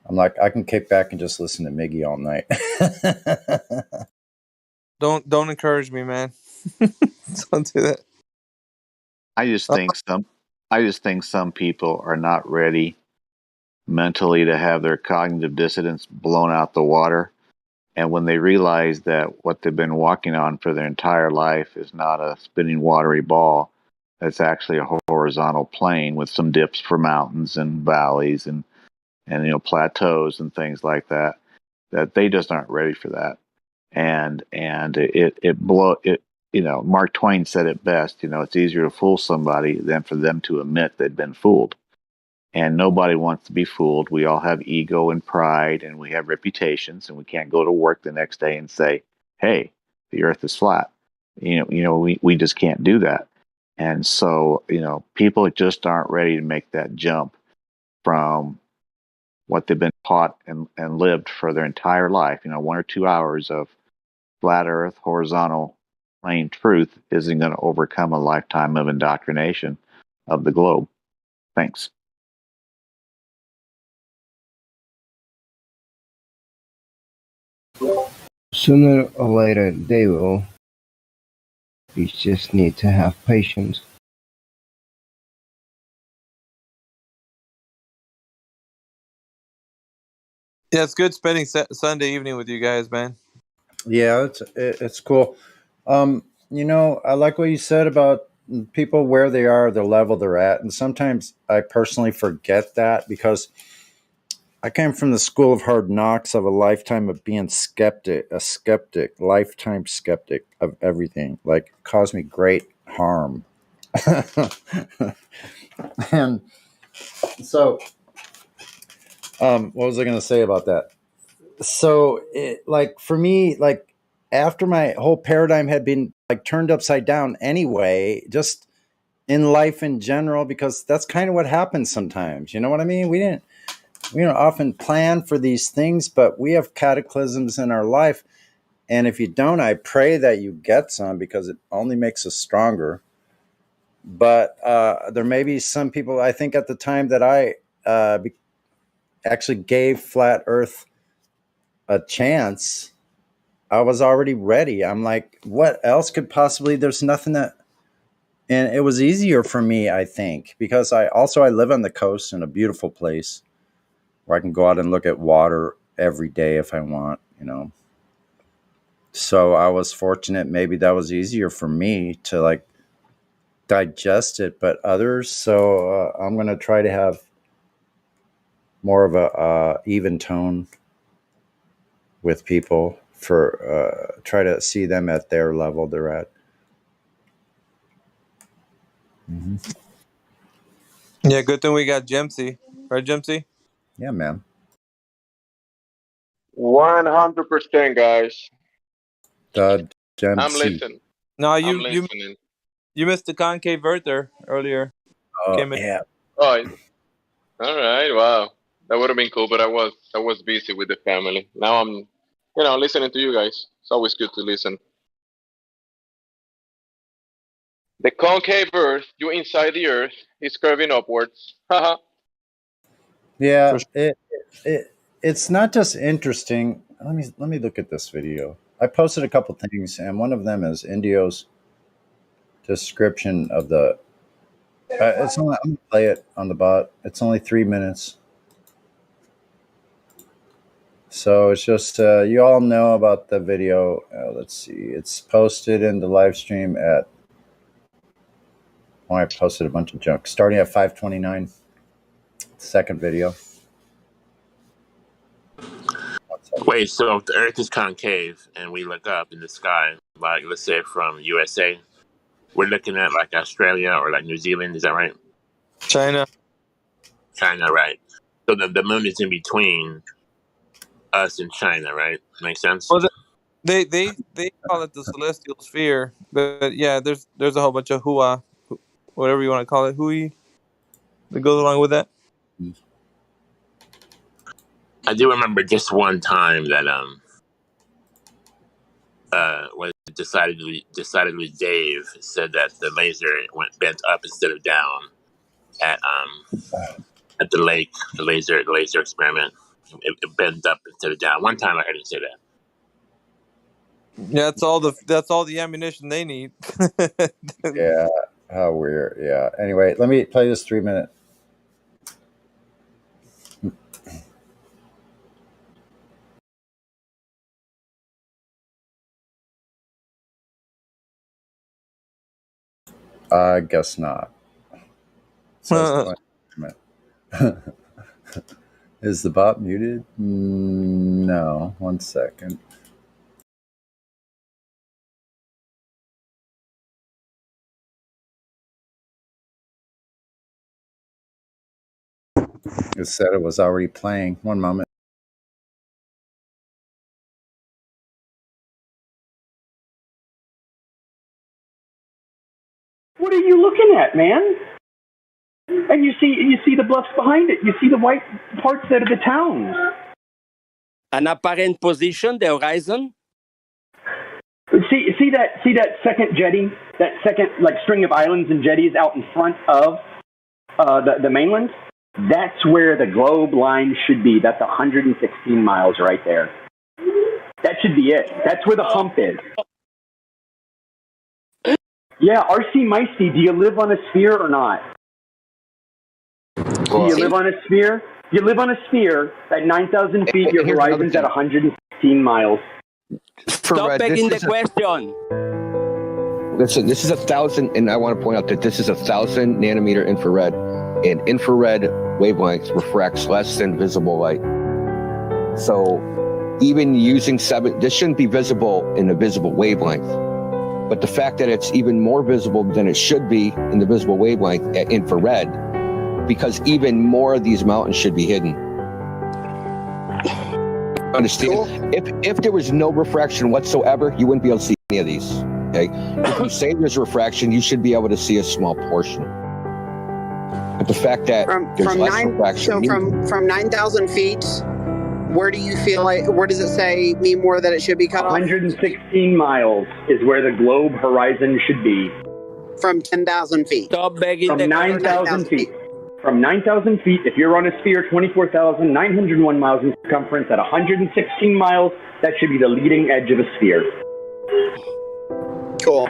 I'm like, I can kick back and just listen to Miggy all night. Don't encourage me, man. Don't do that. I just think some people are not ready mentally to have their cognitive dissonance blown out the water. And when they realize that what they've been walking on for their entire life is not a spinning watery ball, it's actually a horizontal plane with some dips for mountains and valleys and plateaus and things like that, that they just aren't ready for that. And Mark Twain said it best, it's easier to fool somebody than for them to admit they've been fooled. And nobody wants to be fooled. We all have ego and pride, and we have reputations, and we can't go to work the next day and say, "Hey, the Earth is flat." We just can't do that. And so, people just aren't ready to make that jump from what they've been taught and lived for their entire life. 1 or 2 hours of flat Earth, horizontal, plain truth isn't going to overcome a lifetime of indoctrination of the globe. Thanks. Sooner or later, they will. You just need to have patience. Yeah, it's good spending Sunday evening with you guys, man. Yeah, it's cool. I like what you said about people where they are, the level they're at, and sometimes I personally forget that because I came from the school of hard knocks of a lifetime of being a skeptic, lifetime skeptic of everything. Like, it caused me great harm. And so, what was I going to say about that? So, for me, after my whole paradigm had been like turned upside down anyway, just in life in general, because that's kind of what happens sometimes. You know what I mean? We don't often plan for these things, but we have cataclysms in our life. And if you don't, I pray that you get some, because it only makes us stronger. But there may be some people, I think at the time that I actually gave Flat Earth a chance, I was already ready. I'm like, what else could possibly, there's nothing that, and it was easier for me, I think, because I live on the coast in a beautiful place where I can go out and look at water every day if I want, you know. So I was fortunate. Maybe that was easier for me to like digest it, but others. So I'm going to try to have more of a even tone with people, for try to see them at their level they're at. Mm-hmm. Yeah, good thing we got Jemsy. Right, Jemsy? Yeah, man. 100%, guys. I'm listening. No, I'm listening. you missed the concave Earth there earlier. Yeah. Oh, all right. Wow, that would have been cool, but I was busy with the family. Now I'm, listening to you guys. It's always good to listen. The concave Earth, you inside the Earth, is curving upwards. Haha. Yeah, it's not just interesting. Let me look at this video. I posted a couple things, and one of them is Indio's description of the. I'm gonna play it on the bot. It's only 3 minutes, so it's just you all know about the video. Let's see, it's posted in the live stream at. Oh, I posted a bunch of junk starting at 5:29. Second video. Wait, so if the Earth is concave and we look up in the sky, like let's say from USA, we're looking at like Australia or like New Zealand, is that right? China, right. So the moon is in between us and China, right? Makes sense? well, they call it the celestial sphere, but yeah, there's a whole bunch of hua, whatever you want to call it, hui, that goes along with that. I do remember just one time that was decidedly Dave said that the laser went bent up instead of down at the lake, the laser experiment. It bent up instead of down. One time I heard him say that. Yeah, that's all the ammunition they need. Yeah, how weird. Yeah. Anyway, let me play this 3 minute. I guess not. Is the bot muted? No. 1 second. It said it was already playing. 1 moment. What are you looking at, man? And you see the bluffs behind it. You see the white parts that are the towns. An apparent position, the horizon. See that second jetty, that second like string of islands and jetties out in front of the mainland. That's where the globe line should be. That's 116 miles right there. That should be it. That's where the hump is. Yeah, RC Meisty, do you live on a sphere or not? Do you live on a sphere? You live on a sphere at 9,000 feet. Your horizon's at 116 miles. Stop begging the question. Listen, this is 1,000, and I want to point out that this is 1,000 nanometer infrared, and infrared wavelengths refracts less than visible light. So even using this shouldn't be visible in the visible wavelength. But the fact that it's even more visible than it should be in the visible wavelength at infrared, because even more of these mountains should be hidden. Understand? If there was no refraction whatsoever, you wouldn't be able to see. any of these. Okay, if you say there's refraction, you should be able to see a small portion. But the fact that there's less refraction, from 9,000 feet, where do you feel like? Where does it say more that it should be cut off? 116 miles is where the globe horizon should be. From 10,000 feet. Stop begging. From 9,000 feet. From 9,000 feet, if you're on a sphere 24,901 miles in circumference at 116 miles, that should be the leading edge of a sphere. Cool.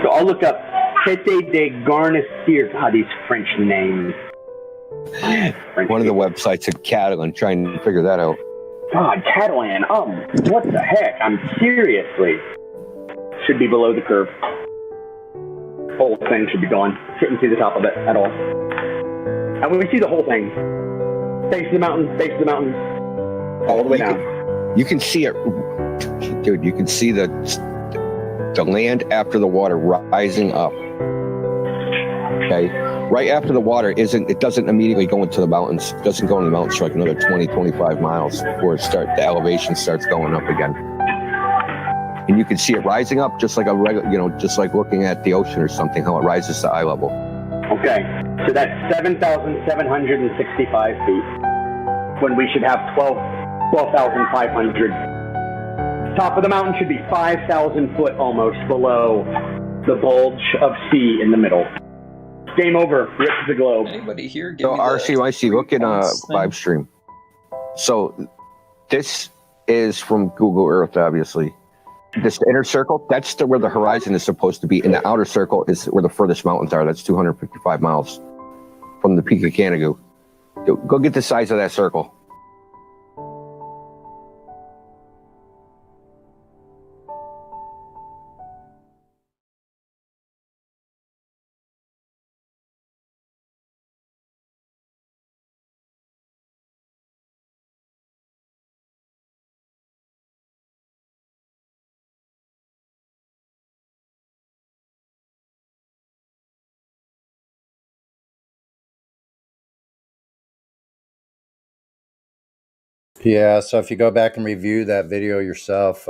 So I'll look up Tete de Garnister. God, these French names. one of the websites in Catalan, trying to figure that out. God, Catalan. What the heck? Seriously. Should be below the curve. Whole thing should be gone. Couldn't see the top of it at all. And we see the whole thing. Base of the mountain, all the way down. You can see it, dude. You can see the land after the water rising up. Okay, right after the water it doesn't immediately go into the mountains. It doesn't go in the mountains for like another 20, 25 miles before the elevation starts going up again. And you can see it rising up just like a regular, just like looking at the ocean or something, how it rises to eye level. Okay, so that's 7,765 feet, when we should have 12,500. Top of the mountain should be 5,000 foot almost below the bulge of sea in the middle. Game over. Rip the globe. Anybody here? So RCYC, look in Livestream. So this is from Google Earth, obviously. This inner circle, that's where the horizon is supposed to be. And the outer circle is where the furthest mountains are. That's 255 miles from the peak of Canigou. Go get the size of that circle. Yeah, so if you go back and review that video yourself,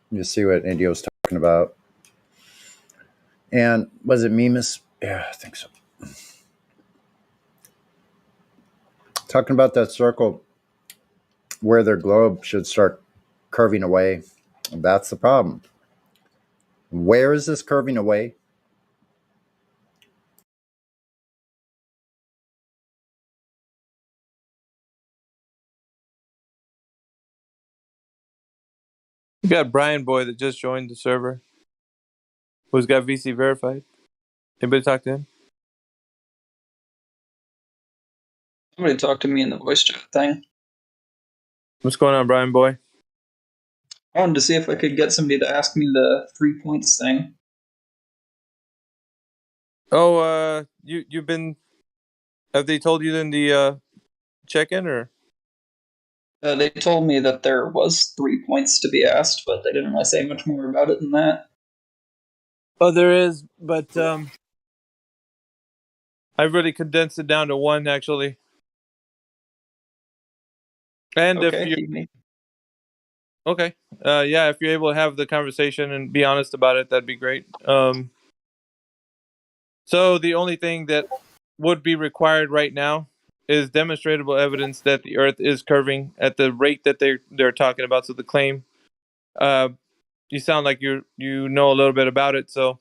you see what India was talking about. And was it Mimas? Yeah, I think so. Talking about that circle where their globe should start curving away. That's the problem. Where is this curving away? You got Brian Boy that just joined the server, who's got VC verified. Anybody talk to him? Somebody talk to me in the voice chat thing. What's going on, Brian Boy? I wanted to see if I could get somebody to ask me the 3 points thing. Oh, you've been. Have they told you in the check-in or? They told me that there was 3 points to be asked, but they didn't really say much more about it than that. Oh, there is, but I've really condensed it down to one actually. And okay, if you okay, yeah, if you're able to have the conversation and be honest about it, that'd be great. So the only thing that would be required right now is demonstrable evidence that the Earth is curving at the rate that they're talking about. So the claim, you sound like you know a little bit about it, so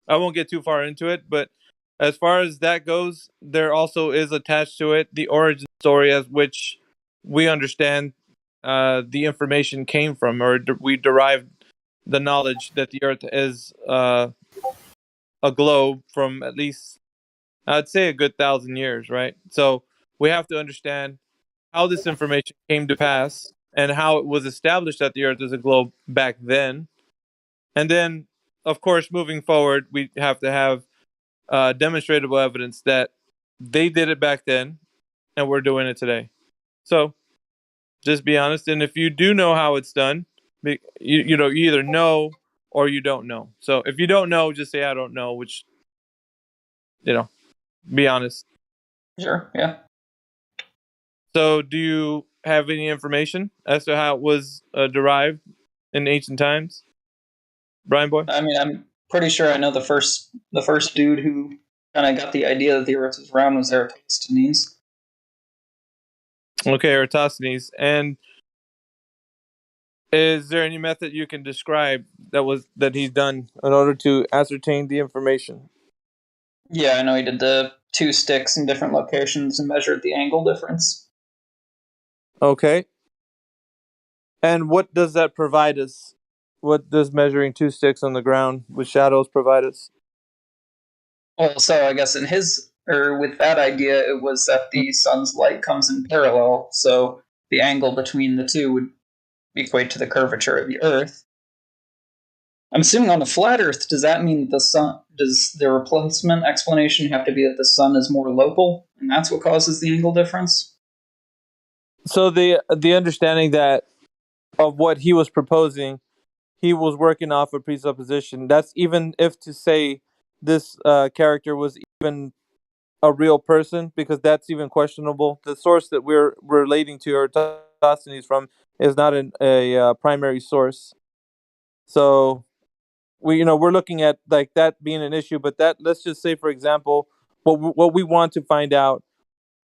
I won't get too far into it. But as far as that goes, there also is attached to it the origin story as which we understand the information came from, or we derived the knowledge that the Earth is a globe from at least, I'd say, a good 1,000 years, right? So we have to understand how this information came to pass and how it was established that the Earth is a globe back then. And then, of course, moving forward, we have to have demonstrable evidence that they did it back then and we're doing it today. So just be honest. And if you do know how it's done, you either know or you don't know. So if you don't know, just say, I don't know, which, Be honest. Sure, yeah. So, do you have any information as to how it was derived in ancient times, Brian Boy? I mean, I'm pretty sure I know the first dude who kind of got the idea that the Earth was round was Eratosthenes. Okay, Eratosthenes. And is there any method you can describe that he's done in order to ascertain the information? Yeah, I know he did the two sticks in different locations and measured the angle difference. Okay. And what does that provide us? What does measuring two sticks on the ground with shadows provide us? Well, so I guess with that idea, it was that the sun's light comes in parallel, so the angle between the two would equate to the curvature of the Earth. I'm assuming on a flat Earth, does that mean that does the replacement explanation have to be that the sun is more local, and that's what causes the angle difference? So the understanding that of what he was proposing, he was working off a presupposition. That's even if to say this character was even a real person, because that's even questionable. The source that we're relating to Eratosthenes from is not a primary source. So we're looking at like that being an issue. But that, let's just say, for example, what we want to find out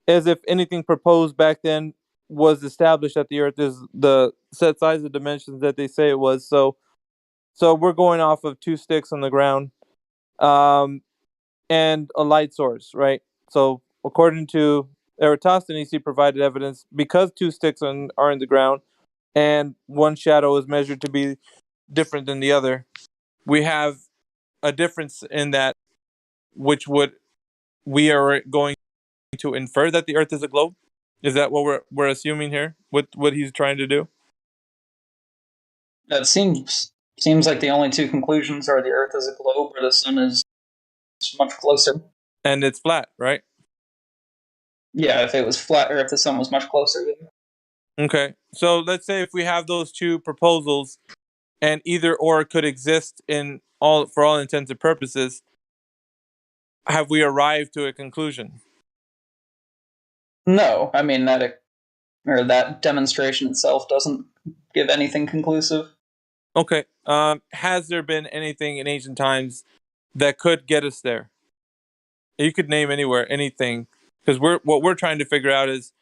is if anything proposed back then was established that the Earth is the set size of dimensions that they say it was. So we're going off of two sticks on the ground, and a light source, right? So according to Eratosthenes, he provided evidence because two sticks are in the ground, and one shadow is measured to be different than the other. We have a difference in that, which we are going to infer that the Earth is a globe. Is that what we're assuming here? What he's trying to do? That seems like the only two conclusions are the Earth is a globe or the sun is much closer. And it's flat, right? Yeah, if it was flat or if the sun was much closer. Okay. So let's say if we have those two proposals and either or could exist for all intents and purposes, have we arrived to a conclusion? No, I mean that demonstration itself doesn't give anything conclusive. Okay. Has there been anything in ancient times that could get us there? You could name anywhere, anything, because what we're trying to figure out is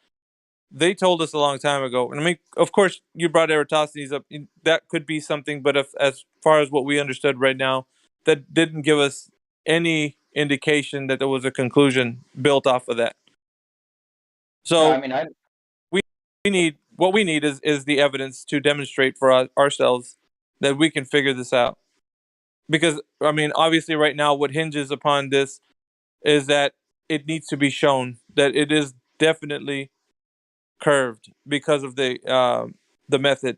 they told us a long time ago. And I mean, of course, you brought Eratosthenes up. That could be something, but as far as what we understood right now, that didn't give us any indication that there was a conclusion built off of that. So, No, I mean, we need what we need is the evidence to demonstrate for ourselves that we can figure this out. Because I mean, obviously, right now, what hinges upon this is that it needs to be shown that it is definitely curved because of the method.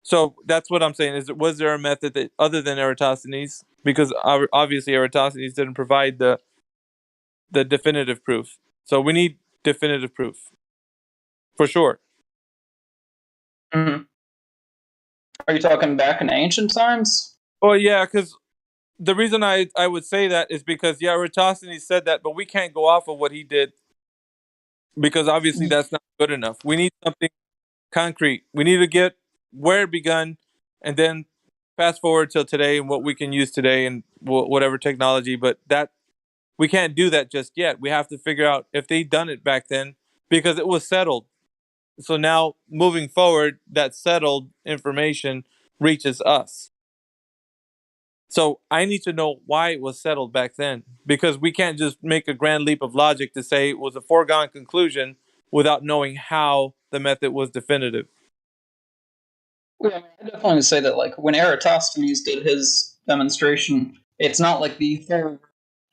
So that's what I'm saying. Was there a method that other than Eratosthenes? Because obviously Eratosthenes didn't provide the definitive proof. So we need definitive proof for sure. Mm-hmm. Are you talking back in ancient times? Oh yeah, because the reason I would say that is because Eratosthenes said that, but we can't go off of what he did because obviously that's not good enough. We need something concrete. We need to get where it begun, and then fast forward till today and what we can use today and whatever technology. But that we can't do that just yet. We have to figure out if they done it back then because it was settled. So now moving forward, that settled information reaches us. So I need to know why it was settled back then because we can't just make a grand leap of logic to say it was a foregone conclusion without knowing how the method was definitive. Well, I definitely would say that, like, when Eratosthenes did his demonstration, it's not like the whole world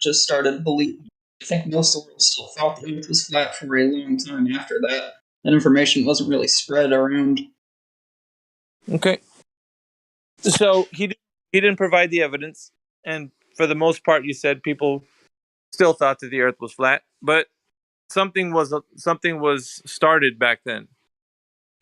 just started believing. I think most of the world still thought the Earth was flat for a long time after that. That information wasn't really spread around. Okay. So he didn't provide the evidence, and for the most part, you said people still thought that the Earth was flat, but something was started back then.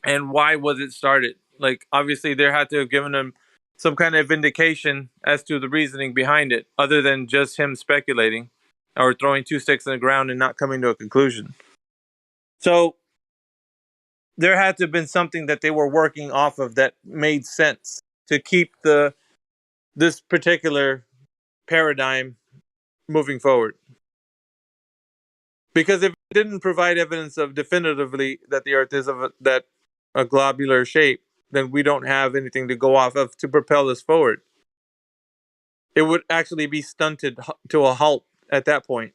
And why was it started? Like obviously, there had to have given him some kind of indication as to the reasoning behind it, other than just him speculating. or throwing two sticks in the ground and not coming to a conclusion. So there had to have been something that they were working off of that made sense to keep this particular paradigm moving forward. Because if it didn't provide evidence of definitively that the Earth is of a globular shape, then we don't have anything to go off of to propel this forward. It would actually be stunted to a halt at that point.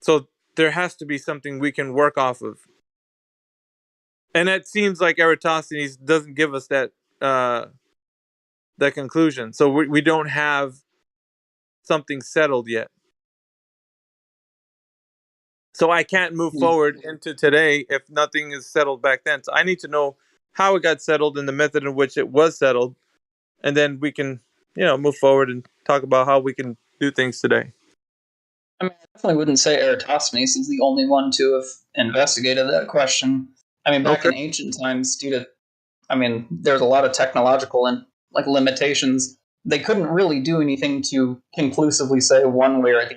So there has to be something we can work off of. And it seems like Eratosthenes doesn't give us that conclusion. So we don't have something settled yet. So I can't move forward into today if nothing is settled back then. So I need to know how it got settled and the method in which it was settled, and then we can, move forward and talk about how we can do things today. I mean, I definitely wouldn't say Eratosthenes is the only one to have investigated that question. I mean, back in ancient times, there's a lot of technological and limitations. They couldn't really do anything to conclusively say one way or the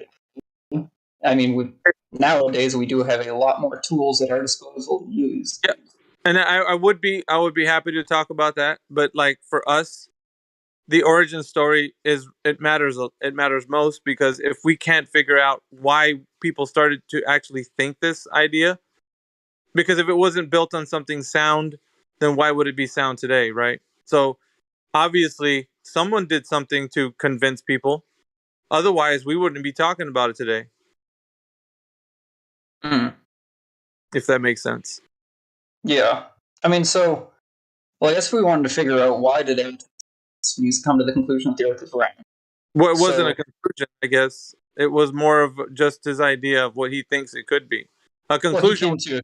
other. I mean, nowadays we do have a lot more tools at our disposal to use. Yeah, and I would be happy to talk about that. But like for us, the origin story it matters most, because if we can't figure out why people started to actually think this idea, because if it wasn't built on something sound, then why would it be sound today, right? So obviously someone did something to convince people. Otherwise, we wouldn't be talking about it today. If that makes sense. Yeah. I mean, I guess we wanted to figure out why did Eratosthenes come to the conclusion that the Earth is round. Well, it wasn't a conclusion, I guess. It was more of just his idea of what he thinks it could be. A conclusion. Well,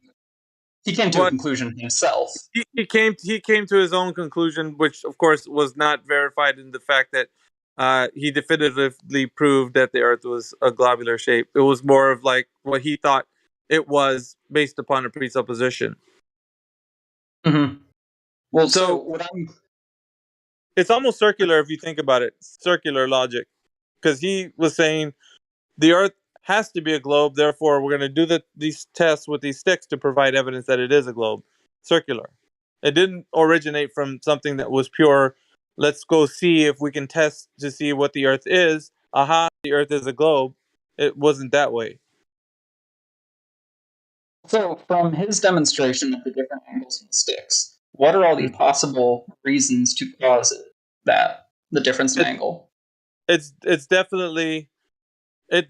he came to a conclusion himself. He came to his own conclusion, which of course was not verified in the fact that he definitively proved that the Earth was a globular shape. It was more of like what he thought it was based upon a presupposition. Mm-hmm. Well, so what it's almost circular if you think about it. Circular logic, because he was saying the Earth has to be a globe. Therefore, we're going to do these tests with these sticks to provide evidence that it is a globe. Circular. It didn't originate from something that was pure. Let's go see if we can test to see what the Earth is. Aha, the Earth is a globe. It wasn't that way. So, from his demonstration of the different angles of the sticks, what are all the possible reasons to cause the difference in angle? It's definitely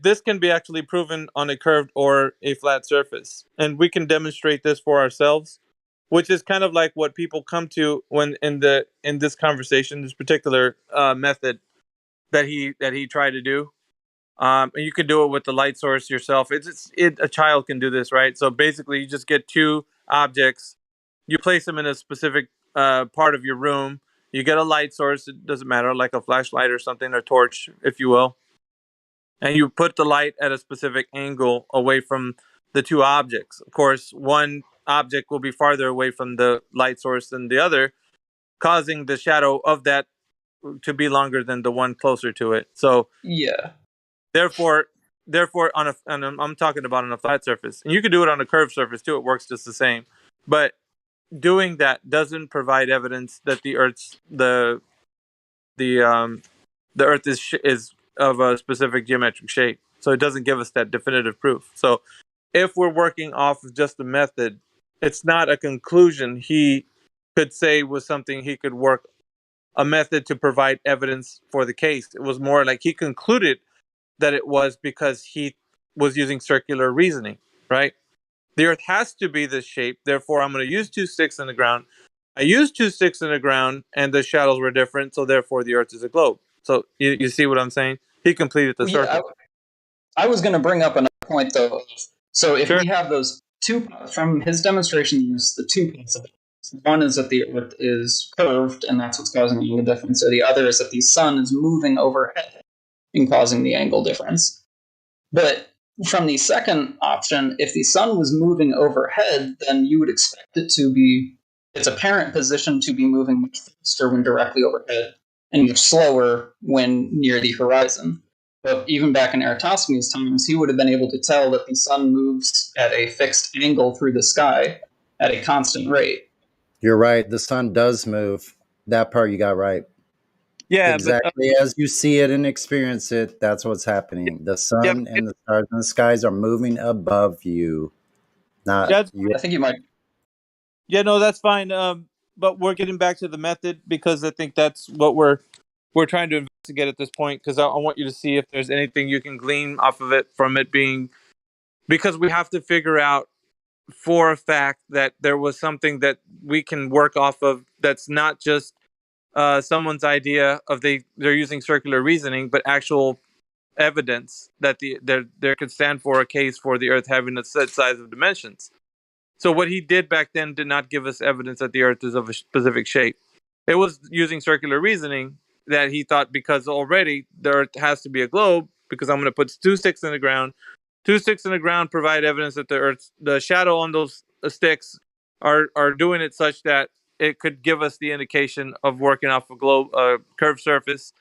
this can be actually proven on a curved or a flat surface, and we can demonstrate this for ourselves, which is kind of like what people come to when in this conversation, this particular method that he tried to do. And you can do it with the light source yourself. A child can do this, right? So basically, you just get two objects, you place them in a specific part of your room. You get a light source. It doesn't matter, like a flashlight or something, or torch, if you will. And you put the light at a specific angle away from the two objects. Of course, one object will be farther away from the light source than the other, causing the shadow of that to be longer than the one closer to it. So yeah. Therefore, I'm talking about on a flat surface, and you can do it on a curved surface too. It works just the same, but doing that doesn't provide evidence that the Earth's the Earth is of a specific geometric shape. So it doesn't give us that definitive proof. So if we're working off of just a method, it's not a conclusion he could say was something he could work a method to provide evidence for the case. It was more like he concluded that it was because he was using circular reasoning, right? The Earth has to be this shape, therefore I'm going to use two sticks in the ground. I used two sticks in the ground and the shadows were different, so therefore the Earth is a globe. So you see what I'm saying? He completed the circle. I was going to bring up another point, though. So if we have those two, from his demonstration, there's the two possibilities. One is that the Earth is curved, and that's what's causing the angle difference. So the other is that the sun is moving overhead and causing the angle difference. But from the second option, if the sun was moving overhead, then you would expect it to be its apparent position to be moving much faster when directly overhead and much slower when near the horizon. But even back in Eratosthenes' times, he would have been able to tell that the sun moves at a fixed angle through the sky at a constant rate. You're right. The sun does move. That part you got right. Yeah, exactly as you see it and experience it, that's what's happening. The sun and the stars and the skies are moving above you. Not you. I think you might. Yeah, no, that's fine. But we're getting back to the method because I think that's what we're trying to investigate at this point. Because I want you to see if there's anything you can glean off of it from it being, because we have to figure out for a fact that there was something that we can work off of that's not just someone's idea of they're using circular reasoning, but actual evidence that there could stand for a case for the Earth having a set size of dimensions. So what he did back then did not give us evidence that the Earth is of a specific shape. It was using circular reasoning that he thought, because already the Earth has to be a globe, because I'm going to put 2 sticks in the ground. 2 sticks in the ground provide evidence that the shadow on those sticks are doing it such that it could give us the indication of working off a globe, curved surface.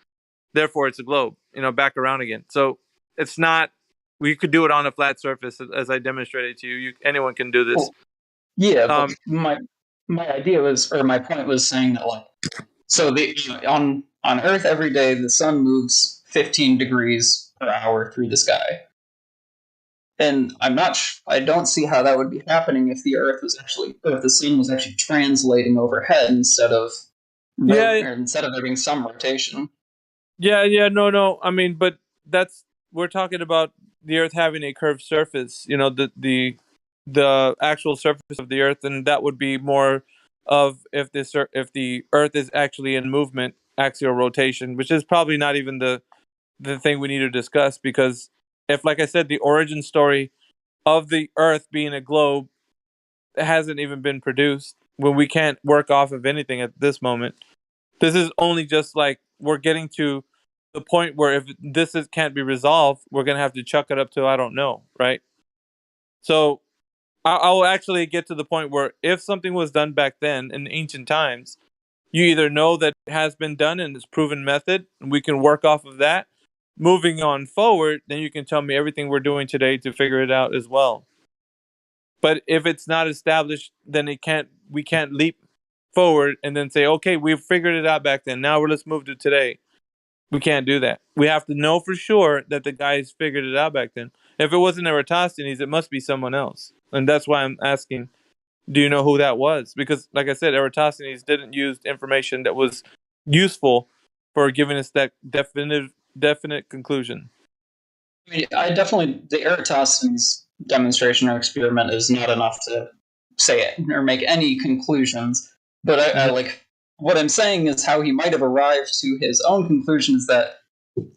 Therefore, it's a globe. Back around again. So it's not. We could do it on a flat surface, as I demonstrated to you. Anyone can do this. Well, yeah, but my idea was, or my point was saying that, like, so on Earth every day the sun moves 15 degrees per hour through the sky, and I don't see how that would be happening if the sun was actually translating overhead instead of instead of there being some rotation. Yeah, no. I mean, but we're talking about the Earth having a curved surface. The actual surface of the Earth, and that would be more of if the Earth is actually in movement, axial rotation, which is probably not even the thing we need to discuss, because if, like I said, the origin story of the Earth being a globe hasn't even been produced, when we can't work off of anything at this moment. This is only just like we're getting to the point where if can't be resolved, we're gonna have to chuck it up to I don't know, right? So I'll actually get to the point where if something was done back then in ancient times, you either know that it has been done and it's proven method, and we can work off of that. Moving on forward, then you can tell me everything we're doing today to figure it out as well. But if it's not established, then we can't leap forward and then say, okay, we've figured it out back then. Now let's move to today. We can't do that. We have to know for sure that the guys figured it out back then. If it wasn't Eratosthenes, it must be someone else. And that's why I'm asking, do you know who that was? Because, like I said, Eratosthenes didn't use information that was useful for giving us that definite conclusion. I mean, the Eratosthenes demonstration or experiment is not enough to say it or make any conclusions. But I like what I'm saying is how he might have arrived to his own conclusions, that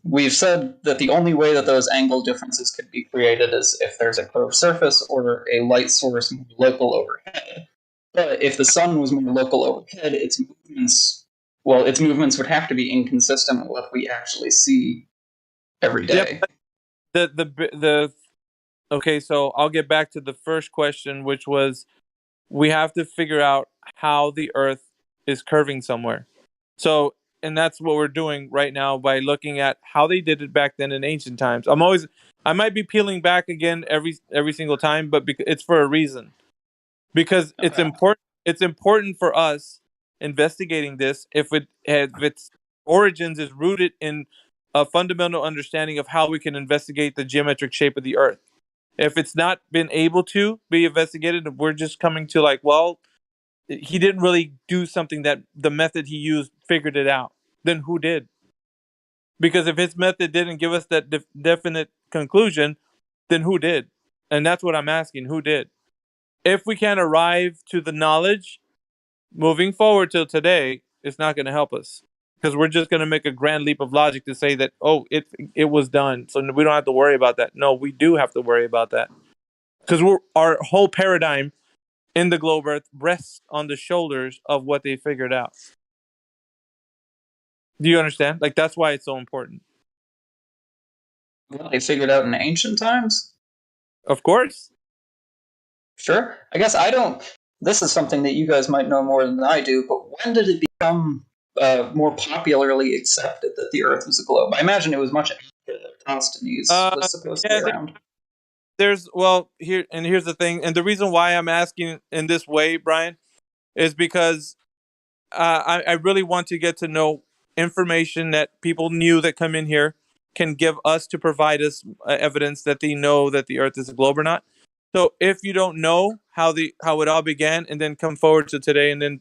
we've said that the only way that those angle differences could be created is if there's a curved surface or a light source more local overhead. But if the sun was more local overhead, its movements would have to be inconsistent with what we actually see every day. Okay, so I'll get back to the first question, which was, we have to figure out how the Earth is curving somewhere. So, and that's what we're doing right now by looking at how they did it back then in ancient times. I might be peeling back again every single time, but it's for a reason. Because it's important. It's important for us investigating this if its origins is rooted in a fundamental understanding of how we can investigate the geometric shape of the Earth. If it's not been able to be investigated, we're just coming to like, well, he didn't really do something that the method he used figured it out. Then who did? Because if his method didn't give us that definite conclusion, then who did? And that's what I'm asking. Who did? If we can't arrive to the knowledge moving forward till today, it's not going to help us, because we're just going to make a grand leap of logic to say that, oh, it was done, so we don't have to worry about that. No, we do have to worry about that, because our whole paradigm in the globe Earth rests on the shoulders of what they figured out. Do you understand? Like, that's why it's so important. What they figured out in ancient times? Of course. Sure. I guess I don't. This is something that you guys might know more than I do, but when did it become more popularly accepted that the Earth was a globe? I imagine it was much Demosthenes was supposed to be Yeah, around. here's the thing, and the reason why I'm asking in this way, Brian, is because I really want to get to know information that people new that come in here can give us to provide us evidence that they know that the Earth is a globe or not. So if you don't know how it all began, and then come forward to today, and then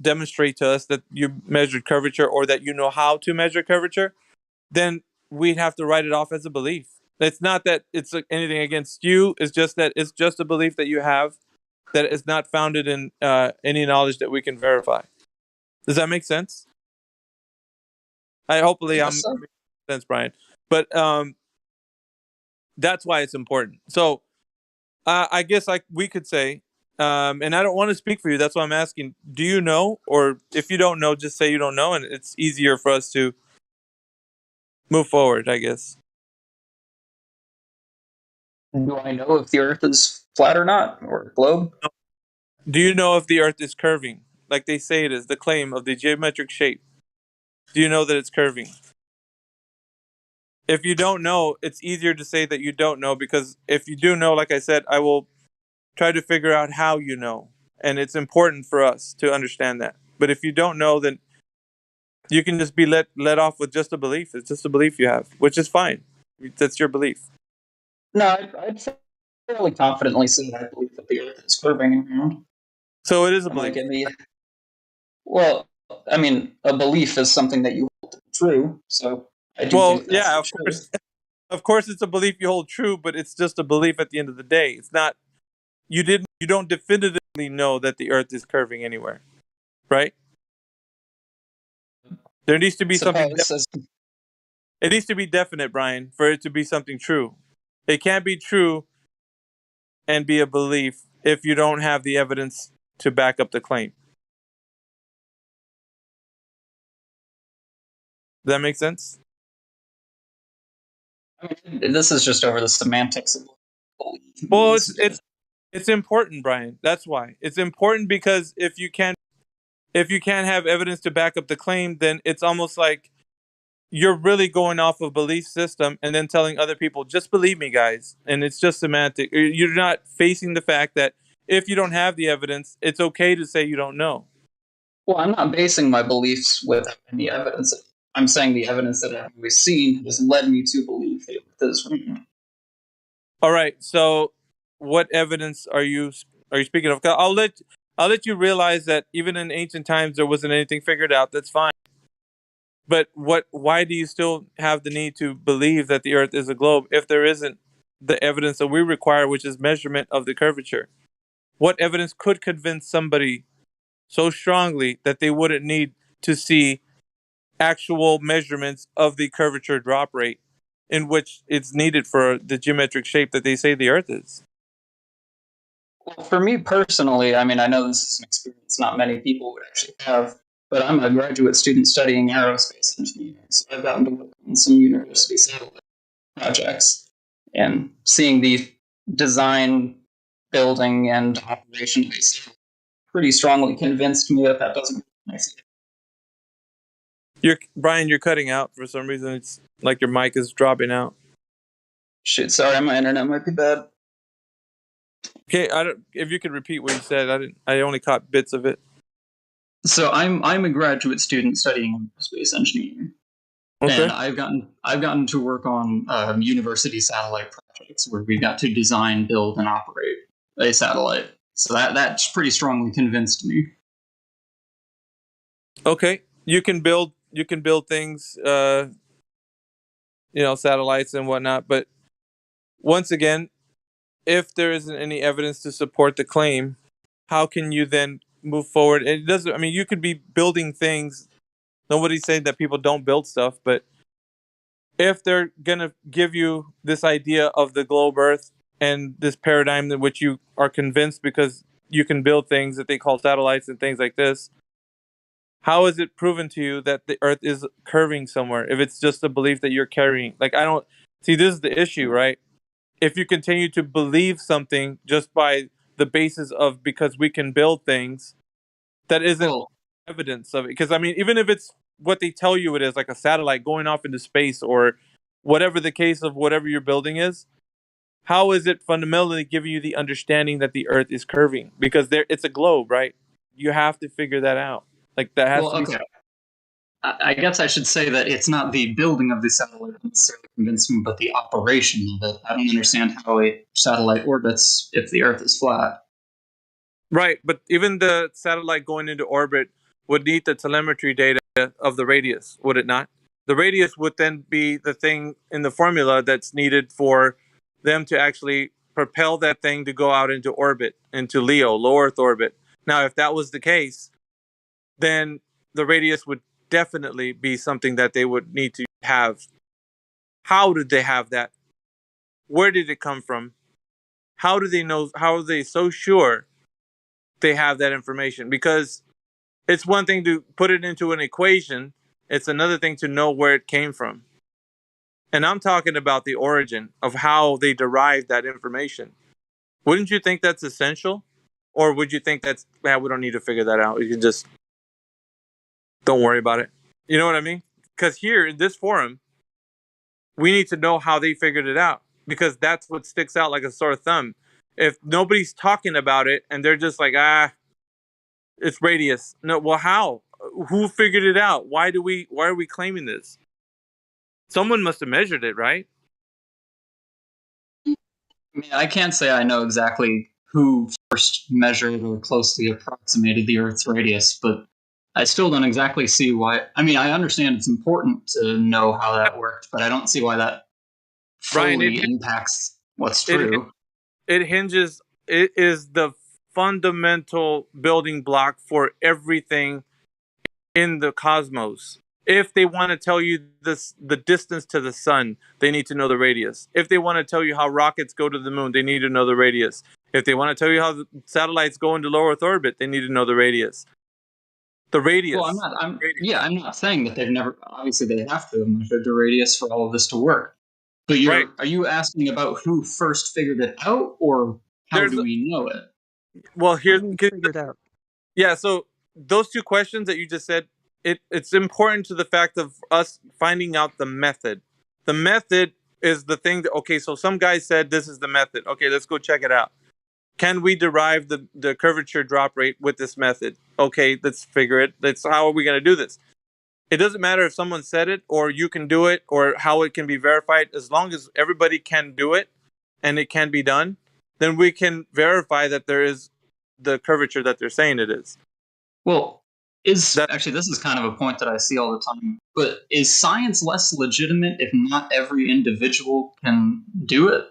demonstrate to us that you measured curvature, or that you know how to measure curvature, then we'd have to write it off as a belief. It's not that it's anything against you. It's just that it's just a belief that you have that is not founded in any knowledge that we can verify. Does that make sense? Hopefully I'm making sense, Brian. But that's why it's important. So I guess we could say, and I don't want to speak for you. That's why I'm asking. Do you know? Or if you don't know, just say you don't know, and it's easier for us to move forward, I guess. Do I know if the Earth is flat or not, or globe? Do you know if the Earth is curving, like they say it is, the claim of the geometric shape? Do you know that it's curving? If you don't know, it's easier to say that you don't know, because if you do know, like I said, I will try to figure out how you know. And it's important for us to understand that. But if you don't know, then you can just be let off with just a belief. It's just a belief you have, which is fine. That's your belief. No, I'd fairly confidently say that I believe that the Earth is curving around. So it is a belief. Well, I mean, a belief is something that you hold true. So I do think that's yeah, the of truth. course. Of course, it's a belief you hold true, but it's just a belief at the end of the day. It's not. You don't definitively know that the Earth is curving anywhere, right? There needs to be something. It needs to be definite, Brian, for it to be something true. It can't be true and be a belief if you don't have the evidence to back up the claim. Does that make sense? This is just over the semantics of belief. Well, it's important, Brian. That's why it's important, because if you can't have evidence to back up the claim, then it's almost like you're really going off of belief system and then telling other people, just believe me, guys. And it's just semantic. You're not facing the fact that if you don't have the evidence, it's okay to say you don't know. Well, I'm not basing my beliefs without any evidence. I'm saying the evidence that I've always seen has led me to believe that this. All right. So, what evidence are you speaking of? I'll let you realize that even in ancient times there wasn't anything figured out. That's fine. But why do you still have the need to believe that the Earth is a globe if there isn't the evidence that we require, which is measurement of the curvature? What evidence could convince somebody so strongly that they wouldn't need to see actual measurements of the curvature drop rate in which it's needed for the geometric shape that they say the Earth is? Well, for me personally, I mean, I know this is an experience not many people would actually have, but I'm a graduate student studying aerospace engineering, so I've gotten to work on some university satellite projects, and seeing the design, building, and operation pretty strongly convinced me that doesn't make sense. Brian, you're cutting out for some reason. It's like your mic is dropping out. Shit, sorry, my internet might be bad. Okay, if you could repeat what you said, I only caught bits of it. So I'm a graduate student studying space engineering, and I've gotten to work on university satellite projects where we got to design, build, and operate a satellite. So that's pretty strongly convinced me. Okay, you can build things, satellites and whatnot. But once again, if there isn't any evidence to support the claim, how can you then move forward? It doesn't. I mean, you could be building things. Nobody's saying that people don't build stuff, but if they're gonna give you this idea of the globe Earth and this paradigm in which you are convinced because you can build things that they call satellites and things like this, how is it proven to you that the Earth is curving somewhere if it's just a belief that you're carrying? Like, I don't see, this is the issue, right? If you continue to believe something just by the basis of because we can build things, that isn't evidence of it. Because I mean, even if it's what they tell you it is, like a satellite going off into space or whatever the case of whatever you're building is, how is it fundamentally giving you the understanding that the Earth is curving? Because it's a globe, right? You have to figure that out. Like that has Well, to be. okay. I guess I should say that it's not the building of the satellite that necessarily convinced me, but the operation of it. I don't understand how a satellite orbits if the Earth is flat. Right, but even the satellite going into orbit would need the telemetry data of the radius, would it not? The radius would then be the thing in the formula that's needed for them to actually propel that thing to go out into orbit, into LEO, low Earth orbit. Now, if that was the case, then the radius would definitely be something that they would need to have. How did they have that? Where did it come from? How do they know? How are they so sure they have that information? Because it's one thing to put it into an equation. It's another thing to know where it came from. And I'm talking about the origin of how they derived that information. Wouldn't you think that's essential? Or would you think that's, we don't need to figure that out. You can just don't worry about it. You know what I mean? Because here in this forum, we need to know how they figured it out. Because that's what sticks out like a sore thumb. If nobody's talking about it and they're just like, it's radius. No, well, how? Who figured it out? Why are we claiming this? Someone must have measured it, right? I mean, I can't say I know exactly who first measured or closely approximated the Earth's radius, but I still don't exactly see why. I mean, I understand it's important to know how that worked, but I don't see why that fully impacts what's true. It hinges, it is the fundamental building block for everything in the cosmos. If they want to tell you the distance to the sun, they need to know the radius. If they want to tell you how rockets go to the moon, they need to know the radius. If they want to tell you how the satellites go into low Earth orbit, they need to know the radius. The radius. Well, I'm not saying that they've never. Obviously, they have to have measured the radius for all of this to work. But are you asking about who first figured it out, or how do we know it? Well, here's figured out. Yeah, so those two questions that you just said, it's important to the fact of us finding out the method. The method is the thing that, okay, so some guy said this is the method. Okay, let's go check it out. Can we derive the curvature drop rate with this method? Okay, let's figure it. How are we going to do this? It doesn't matter if someone said it or you can do it or how it can be verified. As long as everybody can do it and it can be done, then we can verify that there is the curvature that they're saying it is. Well, actually, this is kind of a point that I see all the time, but is science less legitimate if not every individual can do it?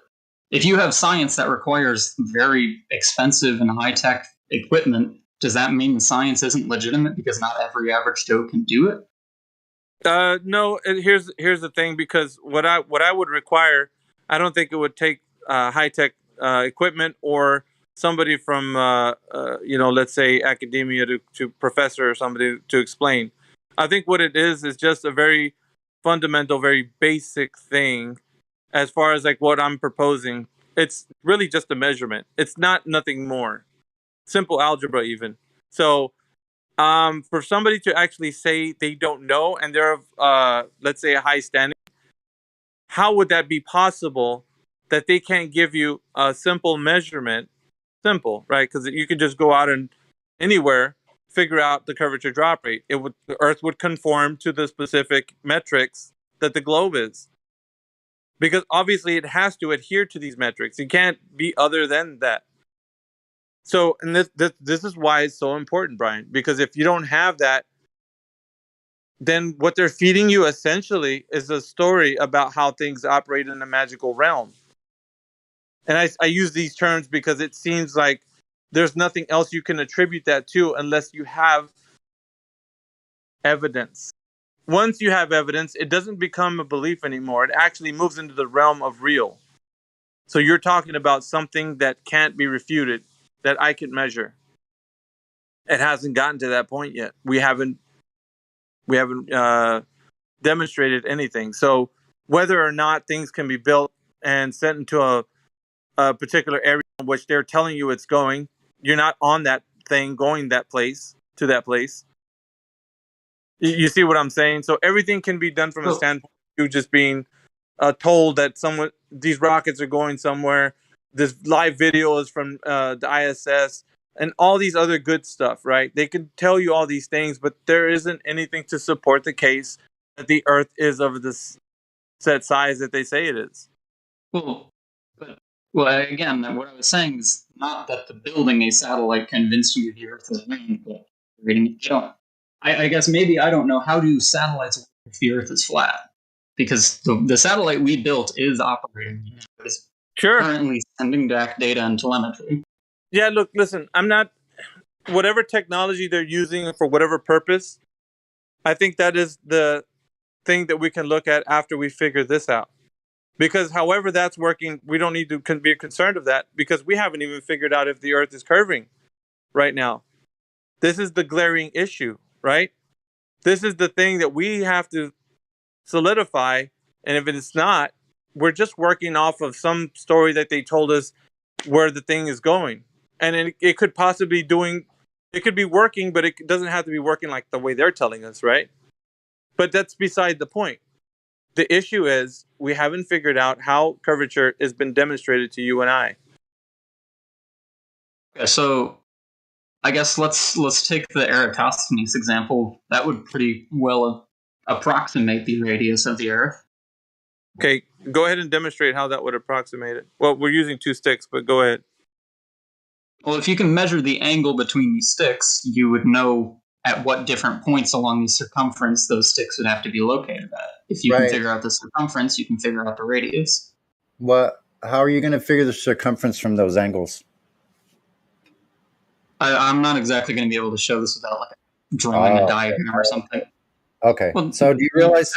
If you have science that requires very expensive and high-tech equipment, does that mean the science isn't legitimate because not every average Joe can do it? No, here's the thing, because what I would require, I don't think it would take high-tech equipment or somebody from let's say academia to professor or somebody to explain. I think what it is just a very fundamental, very basic thing as far as like what I'm proposing. It's really just a measurement. It's not nothing more. Simple algebra even. So for somebody to actually say they don't know and they're of let's say a high standing, how would that be possible that they can't give you a simple measurement? Simple, right? Because you could just go out and anywhere figure out the curvature drop rate. The Earth would conform to the specific metrics that the globe is, because obviously it has to adhere to these metrics. It can't be other than that. So, and this is why it's so important, Brian, because if you don't have that, then what they're feeding you essentially is a story about how things operate in the magical realm. And I use these terms because it seems like there's nothing else you can attribute that to unless you have evidence. Once you have evidence, it doesn't become a belief anymore. It actually moves into the realm of real. So you're talking about something that can't be refuted, that I can measure. It hasn't gotten to that point yet. We haven't demonstrated anything. So whether or not things can be built and sent into a particular area in which they're telling you it's going, you're not on that thing going to that place. You see what I'm saying? So everything can be done from a standpoint of you just being told that these rockets are going somewhere. This live video is from the ISS and all these other good stuff, right? They can tell you all these things, but there isn't anything to support the case that the Earth is of this set size that they say it is. Well, again, what I was saying is not that the building a satellite convinced me the Earth is round, but I guess maybe I don't know, how do satellites work if the Earth is flat? Because the satellite we built is operating. It's currently sending back data and telemetry. Yeah, look, listen, I'm not. Whatever technology they're using for whatever purpose, I think that is the thing that we can look at after we figure this out. Because however that's working, we don't need to be concerned of that, because we haven't even figured out if the Earth is curving right now. This is the glaring issue, right? This is the thing that we have to solidify. And if it's not, we're just working off of some story that they told us where the thing is going. And it could possibly it could be working, but it doesn't have to be working like the way they're telling us, right? But that's beside the point. The issue is we haven't figured out how curvature has been demonstrated to you and I. Okay, so I guess let's take the Eratosthenes example. That would pretty well approximate the radius of the Earth. Okay, go ahead and demonstrate how that would approximate it. Well, we're using 2 sticks, but go ahead. Well, if you can measure the angle between these sticks, you would know at what different points along the circumference those sticks would have to be located at. If you can figure out the circumference, you can figure out the radius. How are you going to figure the circumference from those angles? I'm not exactly going to be able to show this without like drawing a diagram or something. Okay. Well, So do you realize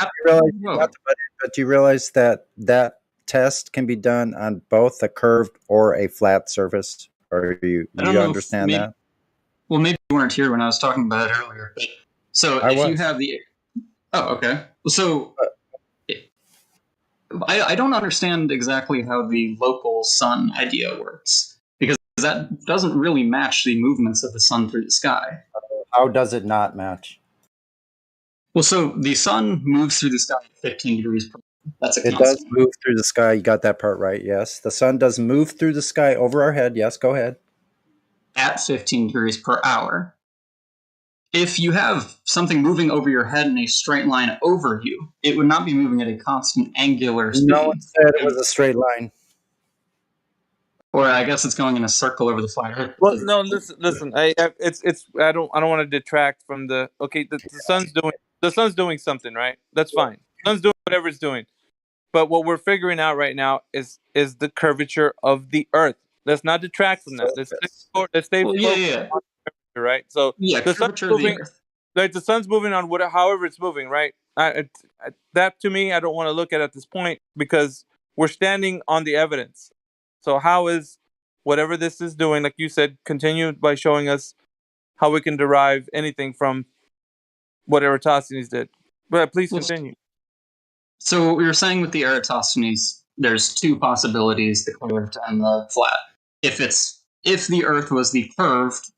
that that test can be done on both a curved or a flat surface? Or do you understand that? Well, maybe you weren't here when I was talking about it earlier. But, so you have the... Oh, okay. So I don't understand exactly how the local sun idea works, because that doesn't really match the movements of the sun through the sky. How does it not match? Well, so the sun moves through the sky at 15 degrees per hour. That's a constant. It does move through the sky. You got that part right, yes. The sun does move through the sky over our head. Yes, go ahead. At 15 degrees per hour. If you have something moving over your head in a straight line over you, it would not be moving at a constant angular speed. No one said it was a straight line. Or I guess it's going in a circle over the flat Earth. Well, no, listen. I don't want to detract from the. Okay, the sun's doing something, right? That's fine. The sun's doing whatever it's doing. But what we're figuring out right now is the curvature of the Earth. Let's not detract from that. Let's stay focused on curvature, right? So the sun's moving. Like the sun's moving on however it's moving, right? That to me, I don't want to look at this point, because we're standing on the evidence. So how is whatever this is doing, like you said, continue by showing us how we can derive anything from what Eratosthenes did. But please continue. So what we were saying with the Eratosthenes, there's 2 possibilities: the curved and the flat. If the Earth was the curved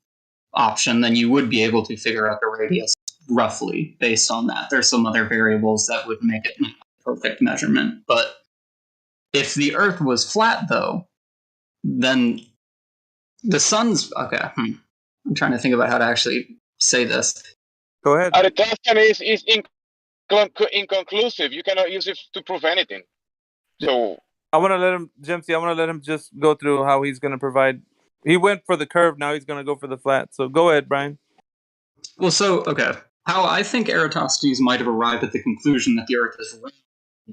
option, then you would be able to figure out the radius roughly based on that. There's some other variables that would make it a perfect measurement. But if the Earth was flat, though, then the sun's... Okay, I'm trying to think about how to actually say this. Go ahead. Eratosthenes is inconclusive. You cannot use it to prove anything. So I want to let him, Jimsy, I want to let him just go through how he's going to provide. He went for the curve, now he's going to go for the flat. So go ahead, Brian. Well, so, okay. How I think Eratosthenes might have arrived at the conclusion that the Earth is round,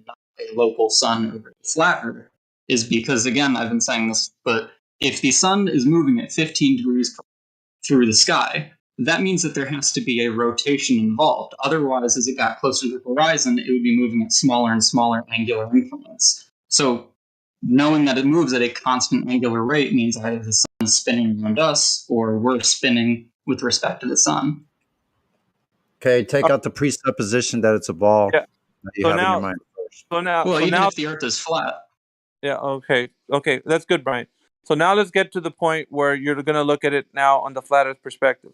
not a local sun over a flat Earth, is because, again, I've been saying this, but if the sun is moving at 15 degrees through the sky, that means that there has to be a rotation involved. Otherwise, as it got closer to the horizon, it would be moving at smaller and smaller angular increments. So, knowing that it moves at a constant angular rate means either the sun is spinning around us, or we're spinning with respect to the sun. Okay, take out the presupposition that it's a ball that you have in your mind first. Even if the Earth is flat. Yeah, okay, that's good, Brian. So now let's get to the point where you're going to look at it now on the flat Earth perspective.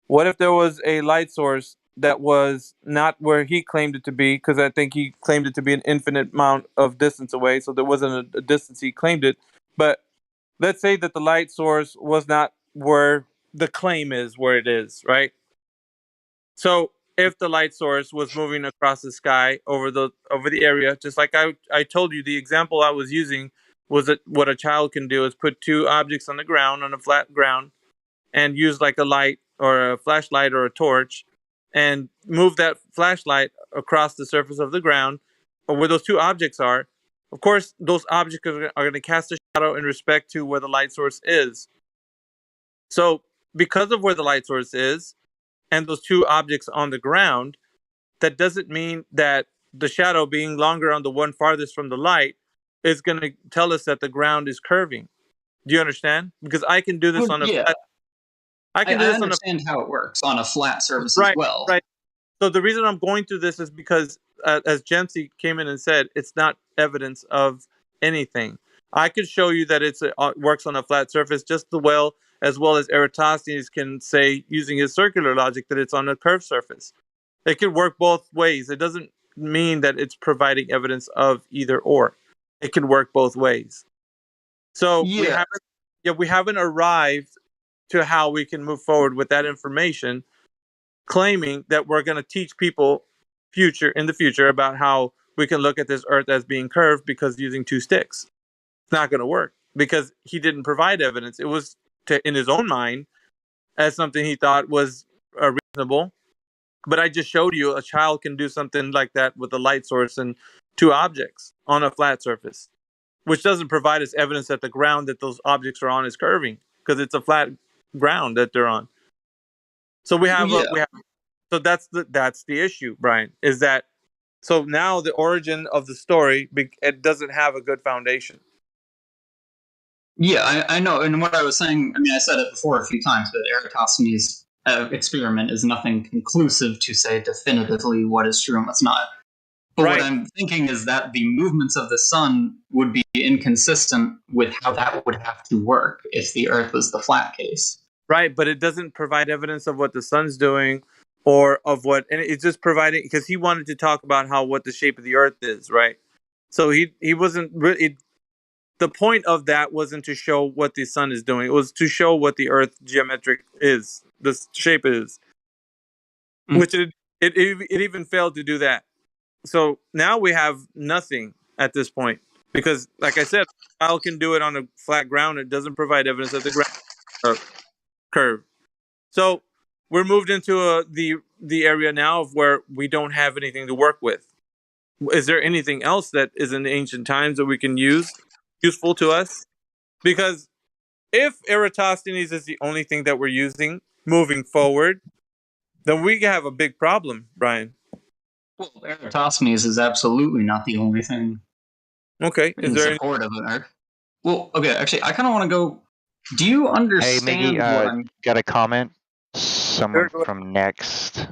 What if there was a light source that was not where he claimed it to be, because I think he claimed it to be an infinite amount of distance away, so there wasn't a distance he claimed it. But let's say that the light source was not where the claim is, where it is, right? So if the light source was moving across the sky over the area, just like I told you, the example I was using was that what a child can do is put two objects on the ground, on a flat ground, and use like a light or a flashlight or a torch, and move that flashlight across the surface of the ground, or where those two objects are. Of course, those objects are going to cast a shadow in respect to where the light source is. So, because of where the light source is, and those two objects on the ground, that doesn't mean that the shadow being longer on the one farthest from the light is going to tell us that the ground is curving. Do you understand? Because I can do this Well, on a yeah, flat. I can do I this on a understand how it works on a flat surface as right, well. right. So the reason I'm going through this is because, as Jemsy came in and said, it's not evidence of anything. I could show you that it works on a flat surface just as well as Eratosthenes can say, using his circular logic, that it's on a curved surface. It could work both ways. It doesn't mean that it's providing evidence of either or. It can work both ways. So Yeah. we haven't arrived to how we can move forward with that information, claiming that we're going to teach people in the future about how we can look at this earth as being curved because using two sticks. It's not going to work because he didn't provide evidence. It was in his own mind as something he thought was reasonable. But I just showed you a child can do something like that with a light source and two objects on a flat surface, which doesn't provide us evidence that the ground that those objects are on is curving because it's a flat ground that they're on. So so that's the issue, Brian, is that so now the origin of the story, it doesn't have a good foundation. Yeah, I know. And what I was saying, I mean, I said it before a few times, but Eratosthenes' experiment is nothing conclusive to say definitively what is true and what's not. But what I'm thinking is that the movements of the sun would be inconsistent with how that would have to work if the Earth was the flat case. Right, but it doesn't provide evidence of what the sun's doing or of what, and it's just providing, because he wanted to talk about what the shape of the Earth is, right? So he wasn't really, the point of that wasn't to show what the sun is doing. It was to show what the Earth geometric is, the shape is, which it even failed to do that. So now we have nothing at this point because, like I said, Kyle can do it on a flat ground. It doesn't provide evidence that the ground is curved. So we're moved into the area now of where we don't have anything to work with. Is there anything else that is in the ancient times that we can use, useful to us? Because if Eratosthenes is the only thing that we're using moving forward, then we have a big problem, Brian. Well, Eratosthenes is absolutely not the only thing. Okay, in support of it? Well, okay, actually, I kind of want to go. Do you Hey, understand Miggy, what I'm? got a comment? Someone from Next.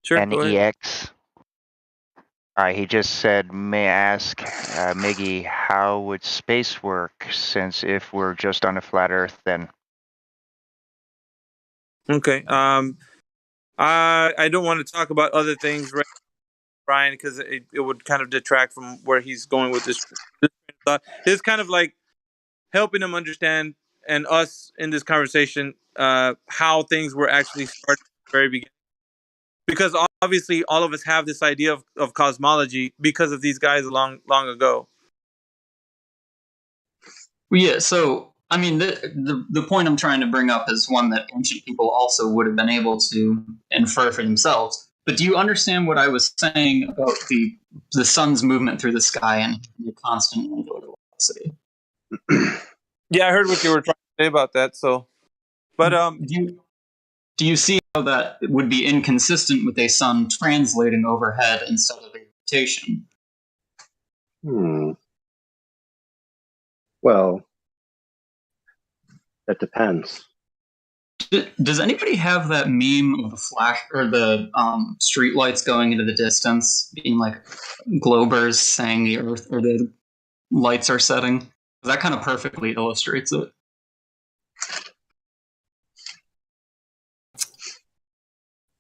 Sure, NEX. All right, he just said, may I ask, Miggy, how would space work since if we're just on a flat Earth then? Okay. I don't want to talk about other things, right, Brian, because it would kind of detract from where he's going with this thought. It's kind of like helping him understand and us in this conversation how things were actually started at the very beginning. Because obviously all of us have this idea of cosmology because of these guys long ago. Well, yeah, so I mean, the point I'm trying to bring up is one that ancient people also would have been able to infer for themselves. But do you understand what I was saying about the sun's movement through the sky and the constant angular velocity? Yeah, I heard what you were trying to say about that. So, but do you see how that would be inconsistent with a sun translating overhead instead of a rotation? Well, that depends. Does anybody have that meme of the flash or the street lights going into the distance, being like globers saying the Earth or the lights are setting? That kind of perfectly illustrates it.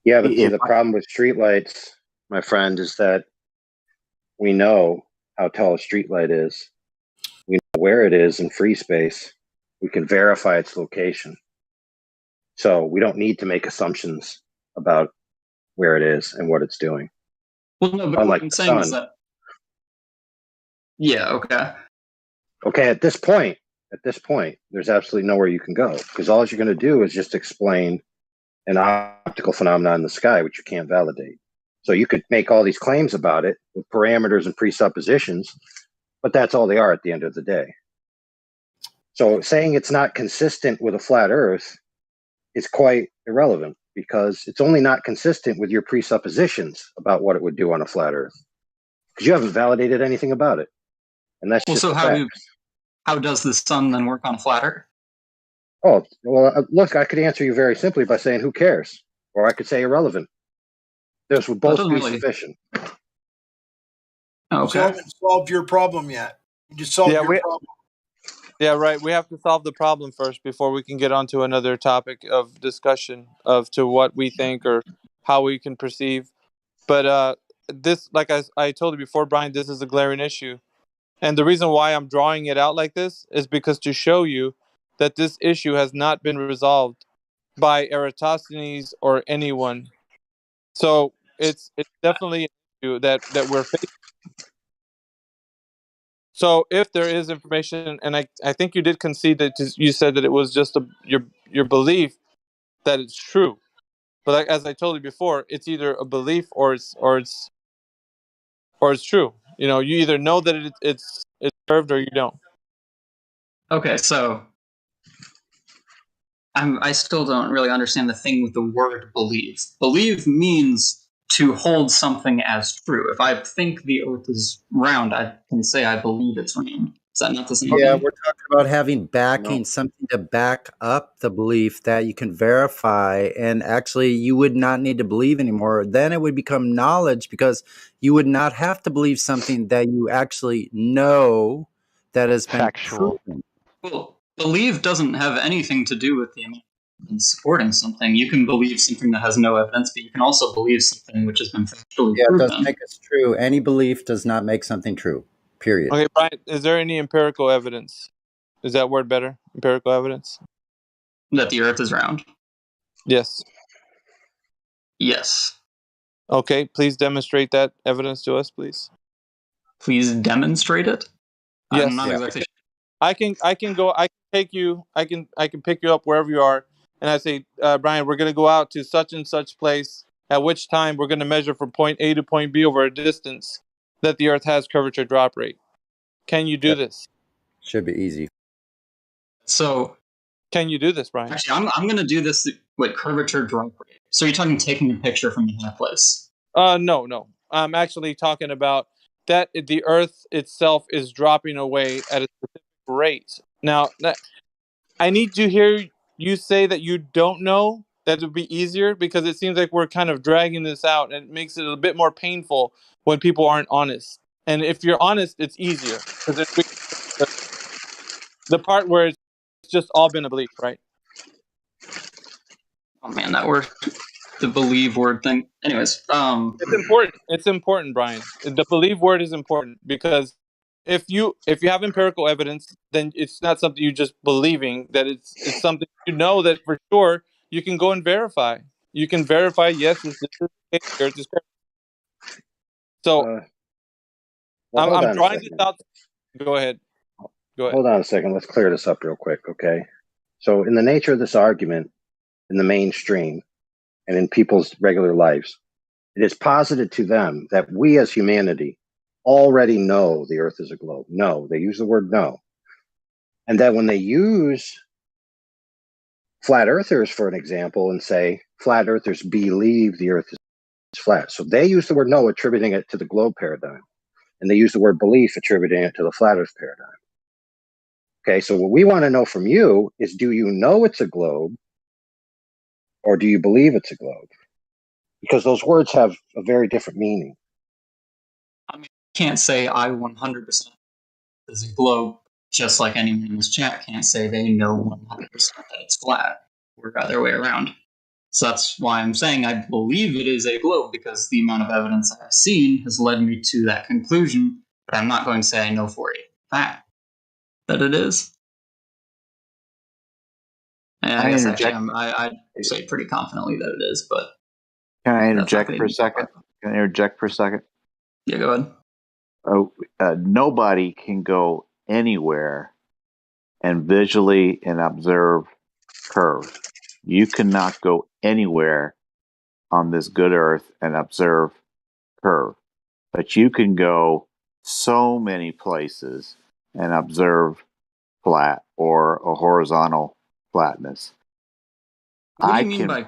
Yeah, but see, the problem with streetlights, my friend, is that we know how tall a streetlight is. We know where it is in free space. We can verify its location. So we don't need to make assumptions about where it is and what it's doing. Well, no, but Unlike what I'm the saying is sun. that. Yeah. Okay. Okay, at this point, there's absolutely nowhere you can go because all you're going to do is just explain an optical phenomenon in the sky, which you can't validate. So you could make all these claims about it with parameters and presuppositions, but that's all they are at the end of the day. So saying it's not consistent with a flat Earth is quite irrelevant because it's only not consistent with your presuppositions about what it would do on a flat Earth because you haven't validated anything about it, and that's Well, just so the how facts. does the sun then work on a flat Earth? Oh, well, look, I could answer you very simply by saying who cares, or I could say irrelevant. Those would both be sufficient. Okay. You haven't solved your problem yet. You just solved your problem. Yeah, right. We have to solve the problem first before we can get on to another topic of discussion of to what we think or how we can perceive. But this, like I told you before, Brian, this is a glaring issue. And the reason why I'm drawing it out like this is because to show you that this issue has not been resolved by Eratosthenes or anyone. So it's definitely an issue that we're facing. So if there is information, and I think you did concede that you said that it was just your belief that it's true. But like, as I told you before, it's either a belief or it's true. You know, you either know that it's served or you don't. Okay, so I still don't really understand the thing with the word believe. Believe means to hold something as true. If I think the Earth is round, I can say I believe it's round. Is that not the same Yeah, thing? we're talking about having backing, something to back up the belief that you can verify. And actually, you would not need to believe anymore. Then it would become knowledge because you would not have to believe something that you actually know that has been proven. Well, believe doesn't have anything to do with the amount of supporting something. You can believe something that has no evidence, but you can also believe something which has been factually Yeah, it proven. doesn't make us true. Any belief does not make something true, period. Okay, Brian, is there any empirical evidence? Is that word better? Empirical evidence? That the Earth is round? Yes. Yes. Okay, please demonstrate that evidence to us, please. Please demonstrate it? Yes. I'm not exactly sure. I can take you, I can pick you up wherever you are, and I say, Brian, we're gonna go out to such and such place, at which time we're gonna measure from point A to point B over a distance that the Earth has curvature drop rate. Can you do this? Should be easy. So, can you do this, Brian? Actually, I'm going to do this with curvature drop rate. So you're talking taking a picture from the high place? No. I'm actually talking about that the Earth itself is dropping away at a specific rate. Now, I need to hear you say that you don't know. That would be easier because it seems like we're kind of dragging this out, and it makes it a bit more painful when people aren't honest. And if you're honest, it's easier because the part where it's just all been a belief, right? Oh man, that word, the believe word thing. Anyways, it's important. It's important, Brian. The believe word is important because if you have empirical evidence, then it's not something you just believing. That it's something you know that for sure you can go and verify. You can verify. Yes, this is the case. The Earth is curved. So I'm drawing this out. Go ahead. Hold on a second. Let's clear this up real quick, okay? So, in the nature of this argument, in the mainstream, and in people's regular lives, it is posited to them that we as humanity already know the Earth is a globe. No, they use the word no. And that when they use flat earthers, for an example, and say flat earthers believe the Earth is flat. So they use the word no, attributing it to the globe paradigm. And they use the word belief, attributing it to the flat Earth paradigm. Okay, so what we want to know from you is, do you know it's a globe or do you believe it's a globe? Because those words have a very different meaning. I mean, I can't say I 100% is a globe, just like anyone in this chat can't say they know 100% that it's flat or the other way around. So that's why I'm saying I believe it is a globe, because the amount of evidence I've seen has led me to that conclusion. But I'm not going to say I know for a fact that it is. And I guess actually I'd say pretty confidently that it is, but can I interject for a second? Can I interject for a second? Yeah, go ahead. Oh, nobody can go anywhere and visually and observe curve. You cannot go anywhere on this good earth and observe curve, but you can go so many places and observe flat or a horizontal flatness. What do you mean by?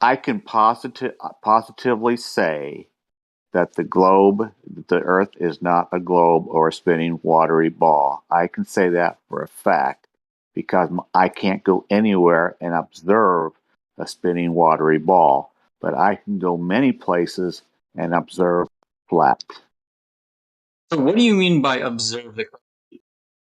I can positively say that the earth is not a globe or a spinning watery ball. I can say that for a fact because I can't go anywhere and observe a spinning watery ball, but I can go many places and observe flat. So what do you mean by observe the curve?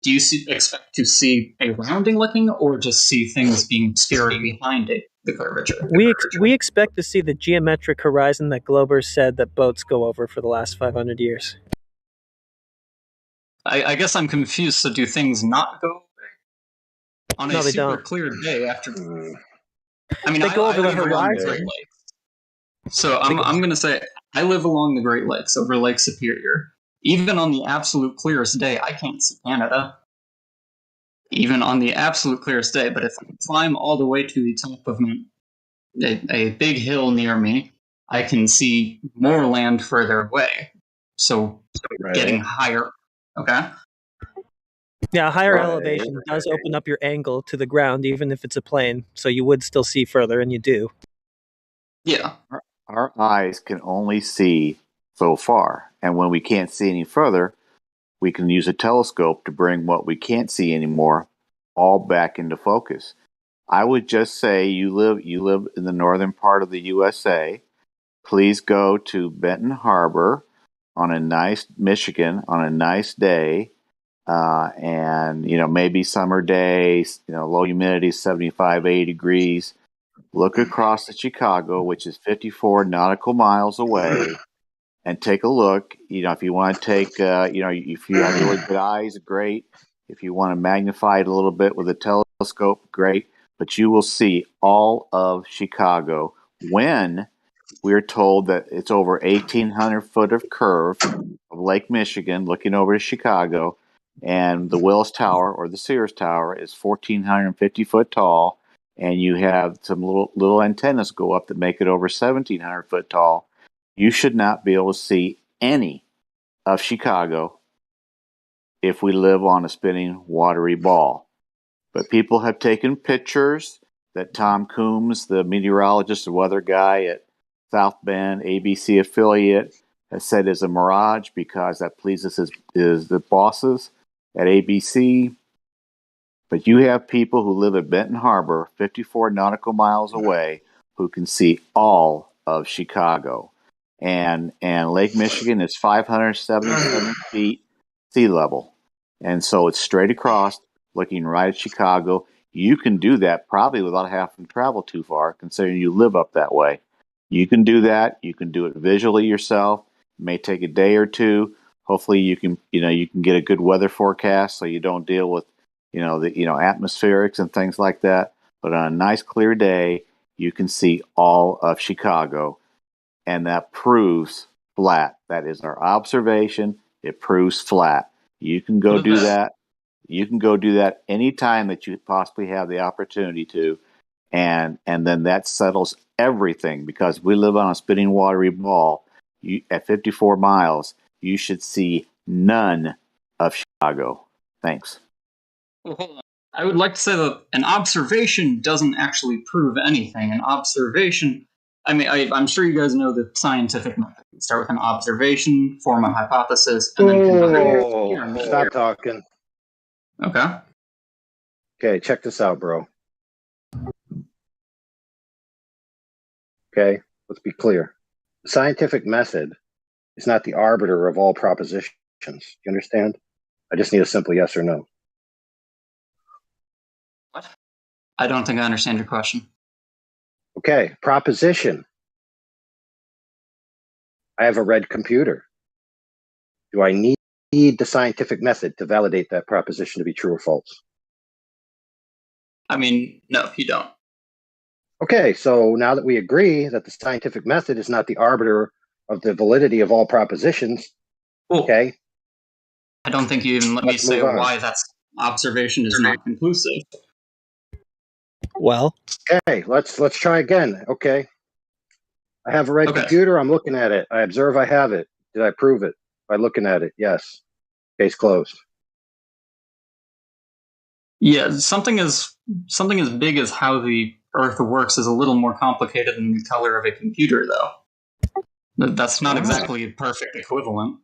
Do you expect to see a rounding looking, or just see things being obscured behind the curvature? We expect to see the geometric horizon that Globers said that boats go over for the last 500 years. I guess I'm confused. So do things not go over on a super clear day after? I mean, they go over the horizon. Great Lakes. So I'm going to say I live along the Great Lakes over Lake Superior. Even on the absolute clearest day, I can't see Canada. Even on the absolute clearest day, but if I climb all the way to the top of a big hill near me, I can see more land further away. So getting higher. Okay. Yeah, a higher elevation does open up your angle to the ground, even if it's a plane. So you would still see further, and you do. Yeah. Our eyes can only see so far, and when we can't see any further, we can use a telescope to bring what we can't see anymore all back into focus. I would just say you live in the northern part of the USA. Please go to Benton Harbor on a nice Michigan on a nice day, and maybe summer days, low humidity 75, 80 degrees. Look across at Chicago, which is 54 nautical miles away, and take a look. If you want to take, if you have really good eyes, great. If you want to magnify it a little bit with a telescope, great. But you will see all of Chicago when we're told that it's over 1,800 foot of curve of Lake Michigan looking over to Chicago, and the Willis Tower or the Sears Tower is 1,450 foot tall, and you have some little antennas go up that make it over 1,700 foot tall. You should not be able to see any of Chicago if we live on a spinning watery ball. But people have taken pictures that Tom Coombs, the meteorologist, the weather guy at South Bend, ABC affiliate, has said is a mirage because that pleases the bosses at ABC. But you have people who live at Benton Harbor, 54 nautical miles away, who can see all of Chicago. And Lake Michigan is 577 feet sea level. And so it's straight across, looking right at Chicago. You can do that probably without having to travel too far, considering you live up that way. You can do that. You can do it visually yourself. It may take a day or two. Hopefully you can get a good weather forecast so you don't deal with atmospherics and things like that. But on a nice clear day, you can see all of Chicago, and that proves flat. That is our observation. It proves flat. You can go do that. You can go do that anytime that you possibly have the opportunity to, and then that settles everything, because we live on a spinning watery ball. At 54 miles, you should see none of Chicago. Thanks. Well, hold on. I would like to say that an observation doesn't actually prove anything. An observation, I'm sure you guys know the scientific method. You start with an observation, form a hypothesis, and then conduct a Stop talking. Okay. Okay, check this out, bro. Okay, let's be clear. The scientific method is not the arbiter of all propositions. You understand? I just need a simple yes or no. What? I don't think I understand your question. Okay, proposition. I have a red computer. Do I need the scientific method to validate that proposition to be true or false? I mean, no, you don't. Okay, so now that we agree that the scientific method is not the arbiter of the validity of all propositions, okay, I don't think you even let me let's say move on. why that observation is not conclusive. Well, okay, let's try again. Okay, I have a red computer. I'm looking at it. I observe I have it. Did I prove it by looking at it? Yes. Case closed. Yeah, something as big as how the Earth works is a little more complicated than the color of a computer, though. That's not exactly a perfect equivalent.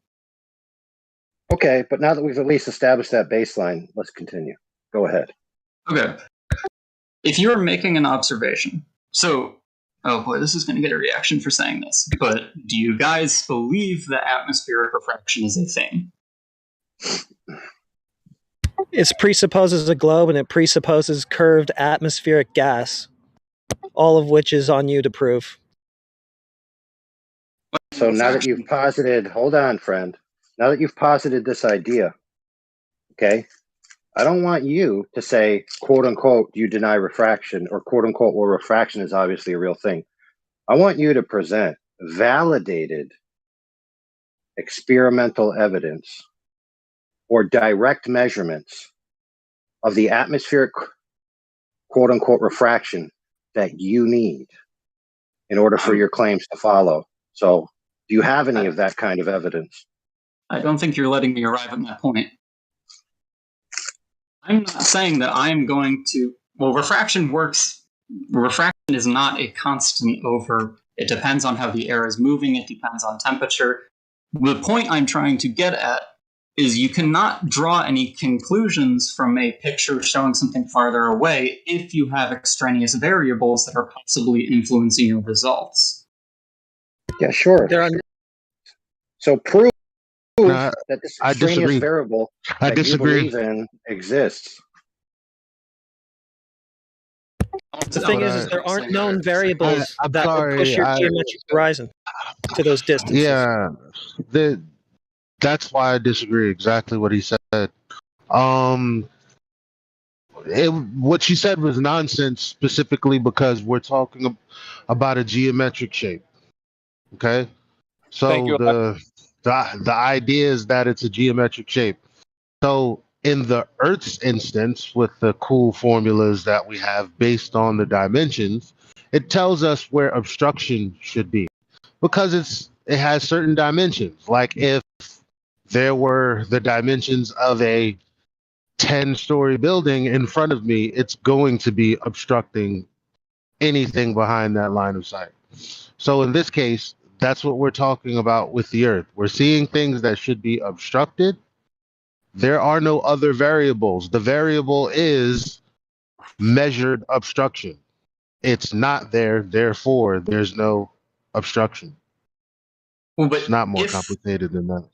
Okay, but now that we've at least established that baseline, let's continue. Go ahead. Okay. If you're making an observation, so, oh boy, this is going to get a reaction for saying this, but do you guys believe that atmospheric refraction is a thing? It presupposes a globe and it presupposes curved atmospheric gas, all of which is on you to prove. So now that you've posited, hold on, friend. Now that you've posited this idea, okay, I don't want you to say, quote unquote, you deny refraction, or quote unquote, well, refraction is obviously a real thing. I want you to present validated experimental evidence or direct measurements of the atmospheric, quote unquote, refraction that you need in order for your claims to follow. So, do you have any of that kind of evidence? I don't think you're letting me arrive at my point. I'm not saying that I'm going to... Well, refraction works... Refraction is not a constant over... It depends on how the air is moving. It depends on temperature. The point I'm trying to get at is you cannot draw any conclusions from a picture showing something farther away if you have extraneous variables that are possibly influencing your results. Yeah, sure. So prove that this I extraneous disagree. variable I that disagree. you believe in exists. The thing is there aren't known variables I'm that sorry, would push your geometric horizon to those distances. Yeah, that's why I disagree. Exactly what he said. What you said was nonsense, specifically because we're talking about a geometric shape. Okay, so Thank you. the idea is that it's a geometric shape. So in the Earth's instance, with the cool formulas that we have based on the dimensions, it tells us where obstruction should be because it has certain dimensions. Like if there were the dimensions of a 10-story building in front of me, it's going to be obstructing anything behind that line of sight. So in this case, that's what we're talking about with the Earth. We're seeing things that should be obstructed. There are no other variables. The variable is measured obstruction. It's not there, therefore there's no obstruction. Well, but it's not more complicated than that.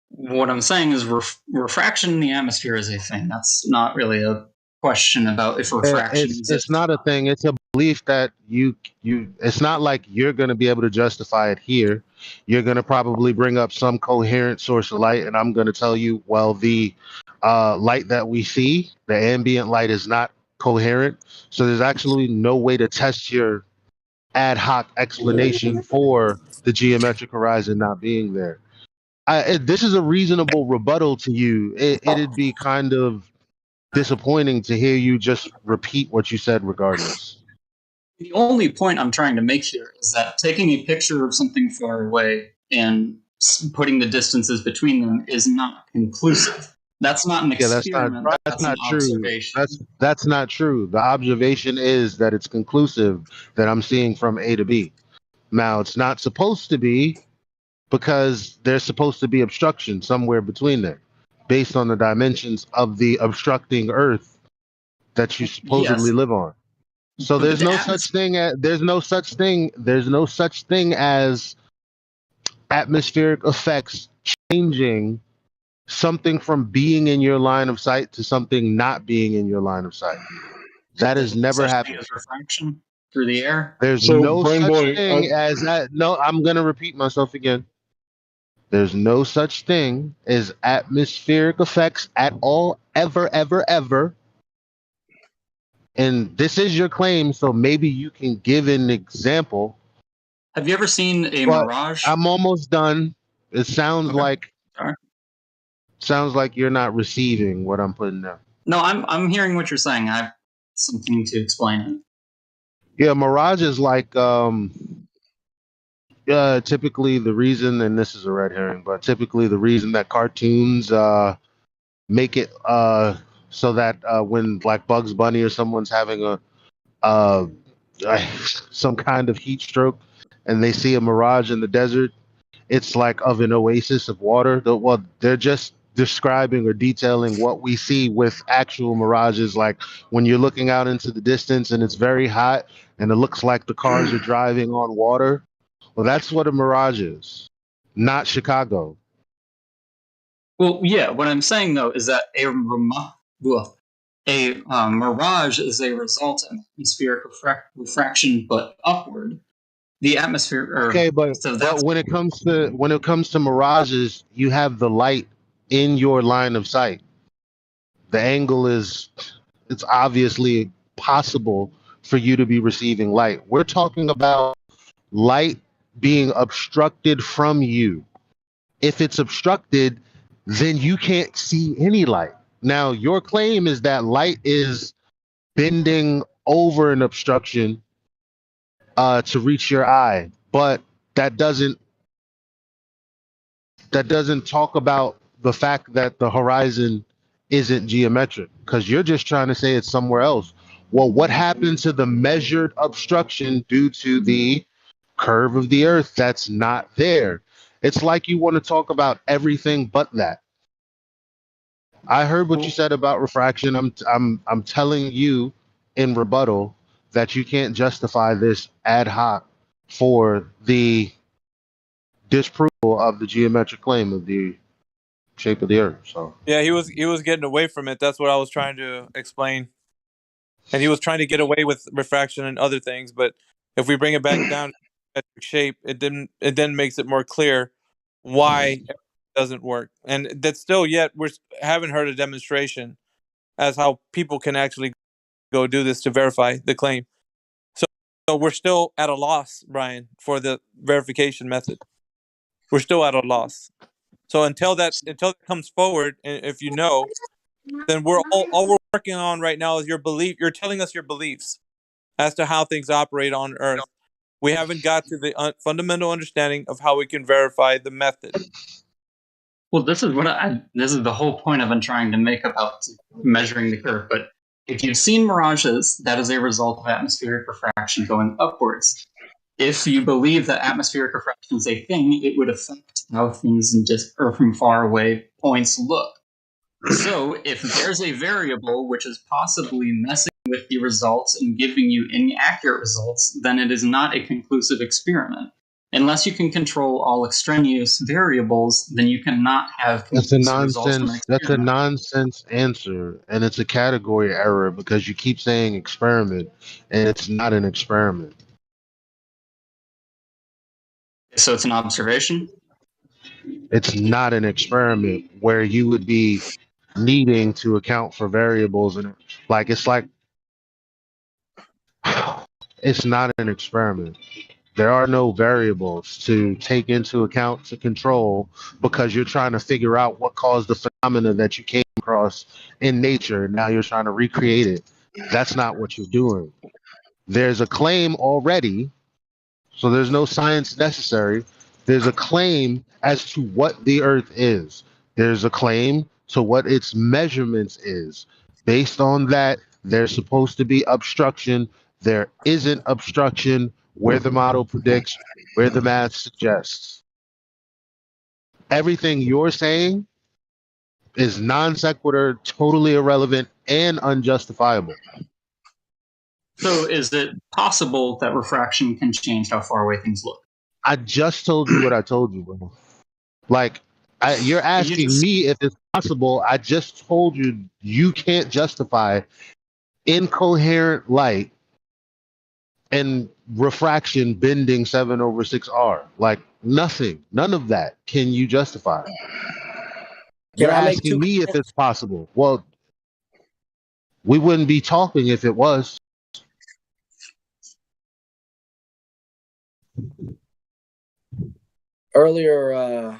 What I'm saying is refraction in the atmosphere is a thing. That's not really a question about if refraction exists. It's not a thing. It's a belief that you it's not like you're going to be able to justify it here. You're going to probably bring up some coherent source of light, and I'm going to tell you, well, the light that we see, the ambient light, is not coherent. So there's actually no way to test your ad hoc explanation for the geometric horizon not being there. This is a reasonable rebuttal to you. It'd be kind of disappointing to hear you just repeat what you said regardless. The only point I'm trying to make here is that taking a picture of something far away and putting the distances between them is not conclusive. That's not an experiment. That's not true. Observation. That's not true. The observation is that it's conclusive that I'm seeing from A to B. Now, it's not supposed to be, because there's supposed to be obstruction somewhere between there, based on the dimensions of the obstructing Earth that you supposedly live on. So there's no such thing as atmospheric effects changing something from being in your line of sight to something not being in your line of sight. That has never happened. Refraction? through the air. There's So, no Brain such Boy, thing as that. No, I'm going to repeat myself again. There's no such thing as atmospheric effects at all, ever, ever, ever. And this is your claim, so maybe you can give an example. Have you ever seen a But mirage? I'm almost done. It sounds like Sorry. sounds like you're not receiving what I'm putting down. No, I'm hearing what you're saying. I have something to explain it. Yeah, mirage is like typically the reason, and this is a red herring, but typically the reason that cartoons make it so that when like Bugs Bunny or someone's having a uh, some kind of heat stroke and they see a mirage in the desert, it's like of an oasis of water. Well, they're just describing or detailing what we see with actual mirages, like when you're looking out into the distance and it's very hot and it looks like the cars are driving on water. Well, that's what a mirage is, not Chicago. Well, yeah. What I'm saying though is that a mirage is a result of atmospheric refraction, but upward. The atmosphere. Okay, but when it comes to mirages, you have the light in your line of sight. The angle it's obviously possible for you to be receiving light. We're talking about light being obstructed from you. If it's obstructed, then you can't see any light. Now, your claim is that light is bending over an obstruction to reach your eye, but that doesn't talk about the fact that the horizon isn't geometric, because you're just trying to say it's somewhere else. Well, what happened to the measured obstruction due to the curve of the earth that's not there? It's like you want to talk about everything but that. I heard what you said about refraction. I'm telling you in rebuttal that you can't justify this ad hoc for the disapproval of the geometric claim of the shape of the earth. So Yeah, he was getting away from it. That's what I was trying to explain. And he was trying to get away with refraction and other things, but if we bring it back down to geometric shape, it then makes it more clear why it doesn't work. And that's still yet we haven't heard a demonstration as how people can actually go do this to verify the claim. So we're still at a loss, Brian, for the verification method. We're still at a loss. So until that comes forward, and if you know, then we're all we're working on right now is your belief. You're telling us your beliefs as to how things operate on Earth. We haven't got to the fundamental understanding of how we can verify the method. Well, this is this is the whole point I've been trying to make about measuring the curve. But if you've seen mirages, that is a result of atmospheric refraction going upwards. If you believe that atmospheric refraction is a thing, it would affect how things or from far away points look. So, if there's a variable which is possibly messing with the results and giving you inaccurate results, then it is not a conclusive experiment. Unless you can control all extraneous variables, then you cannot have conclusive results from an experiment. That's a nonsense answer, and it's a category error because you keep saying experiment, and it's not an experiment. So it's an observation? It's not an experiment where you would be needing to account for variables, and it's not an experiment. There are no variables to take into account to control because you're trying to figure out what caused the phenomena that you came across in nature. Now you're trying to recreate it. That's not what you're doing. There's a claim already, so there's no science necessary. There's a claim as to what the earth is. There's a claim to what its measurements is. Based on that, there's supposed to be obstruction. There isn't obstruction where the model predicts, where the math suggests. Everything you're saying is non sequitur, totally irrelevant, and unjustifiable. So is it possible that refraction can change how far away things look? I just told you what I told you, bro. Like, you're asking me if it's possible. I just told you you can't justify incoherent light and refraction bending 7/6R. Like nothing, none of that can you justify. You're I make asking two me if it's possible. Well, we wouldn't be talking if it was. Earlier,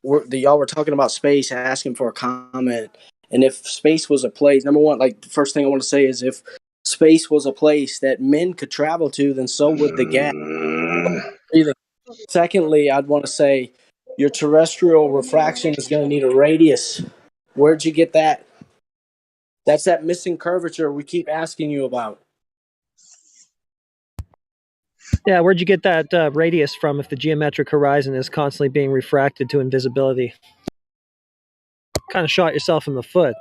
y'all were talking about space, asking for a comment, and if space was a place, number one, like the first thing I want to say is if space was a place that men could travel to, then so would the gas. Secondly, I'd want to say your terrestrial refraction is going to need a radius. Where'd you get that? That's that missing curvature we keep asking you about. Yeah, where'd you get that radius from if the geometric horizon is constantly being refracted to invisibility? Kind of shot yourself in the foot.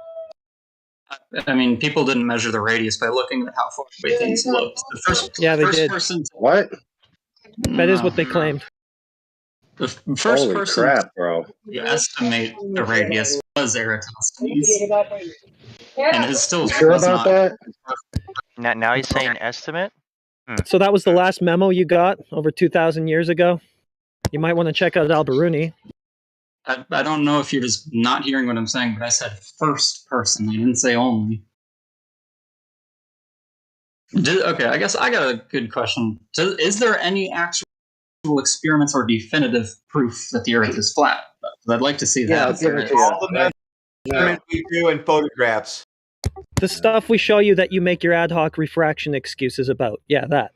I mean, people didn't measure the radius by looking at how far away things looked. The first person. What? That is what they claimed. The first Holy person crap, bro. to estimate the radius was Eratosthenes, and his still You sure was about not. that? Now he's saying estimate. So that was the last memo you got over 2,000 years ago? You might want to check out Al-Biruni. I don't know if you're just not hearing what I'm saying, but I said first person. I didn't say only. Okay, I guess I got a good question. Is there any actual experiments or definitive proof that the Earth is flat? I'd like to see that. I'll give it to you. All the measurements we do in photographs. The stuff we show you that you make your ad hoc refraction excuses about. Yeah, that.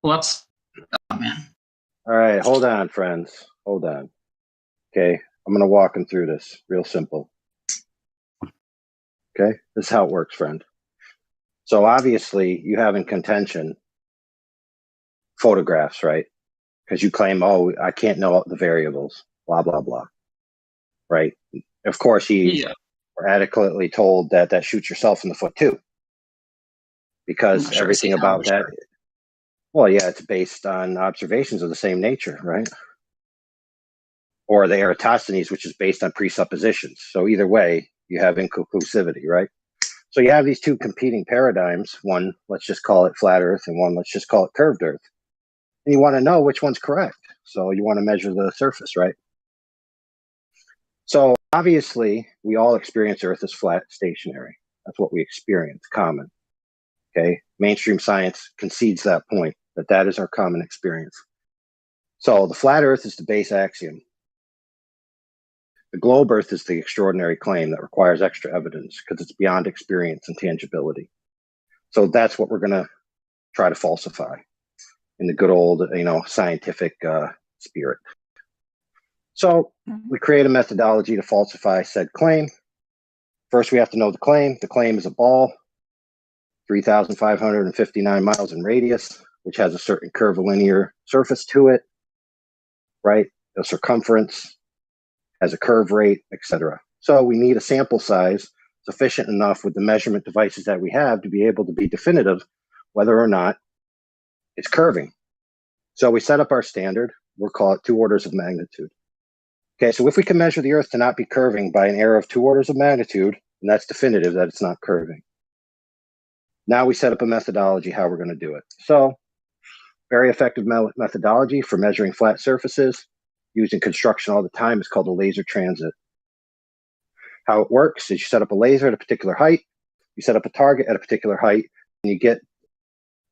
Well, that's... Oh, man. All right, hold on, friends. Hold on. Okay, I'm going to walk them through this real simple. Okay, this is how it works, friend. So obviously, you have in contention photographs, right? Because you claim, oh, I can't know the variables, blah, blah, blah. Right? Of course, you were adequately told that shoots yourself in the foot, too. Because everything about that... Well, yeah, it's based on observations of the same nature, right? Or the Eratosthenes, which is based on presuppositions. So either way, you have inconclusivity, right? So you have these two competing paradigms. One, let's just call it flat Earth, and one, let's just call it curved Earth. And you want to know which one's correct. So you want to measure the surface, right? So obviously, we all experience Earth as flat, stationary. That's what we experience, common. Okay? Mainstream science concedes that point, that is our common experience. So the flat Earth is the base axiom. The globe Earth is the extraordinary claim that requires extra evidence because it's beyond experience and tangibility. So that's what we're going to try to falsify in the good old, scientific spirit. So we create a methodology to falsify said claim. First, we have to know the claim. The claim is a ball, 3,559 miles in radius, which has a certain curvilinear surface to it, right? The circumference has a curve rate, etc. So we need a sample size sufficient enough with the measurement devices that we have to be able to be definitive whether or not it's curving. So we set up our standard. We'll call it 2 orders of magnitude. Okay, so if we can measure the Earth to not be curving by an error of 2 orders of magnitude, then that's definitive that it's not curving. Now we set up a methodology how we're going to do it. So very effective methodology for measuring flat surfaces used in construction all the time is called a laser transit. How it works is you set up a laser at a particular height, you set up a target at a particular height, and you get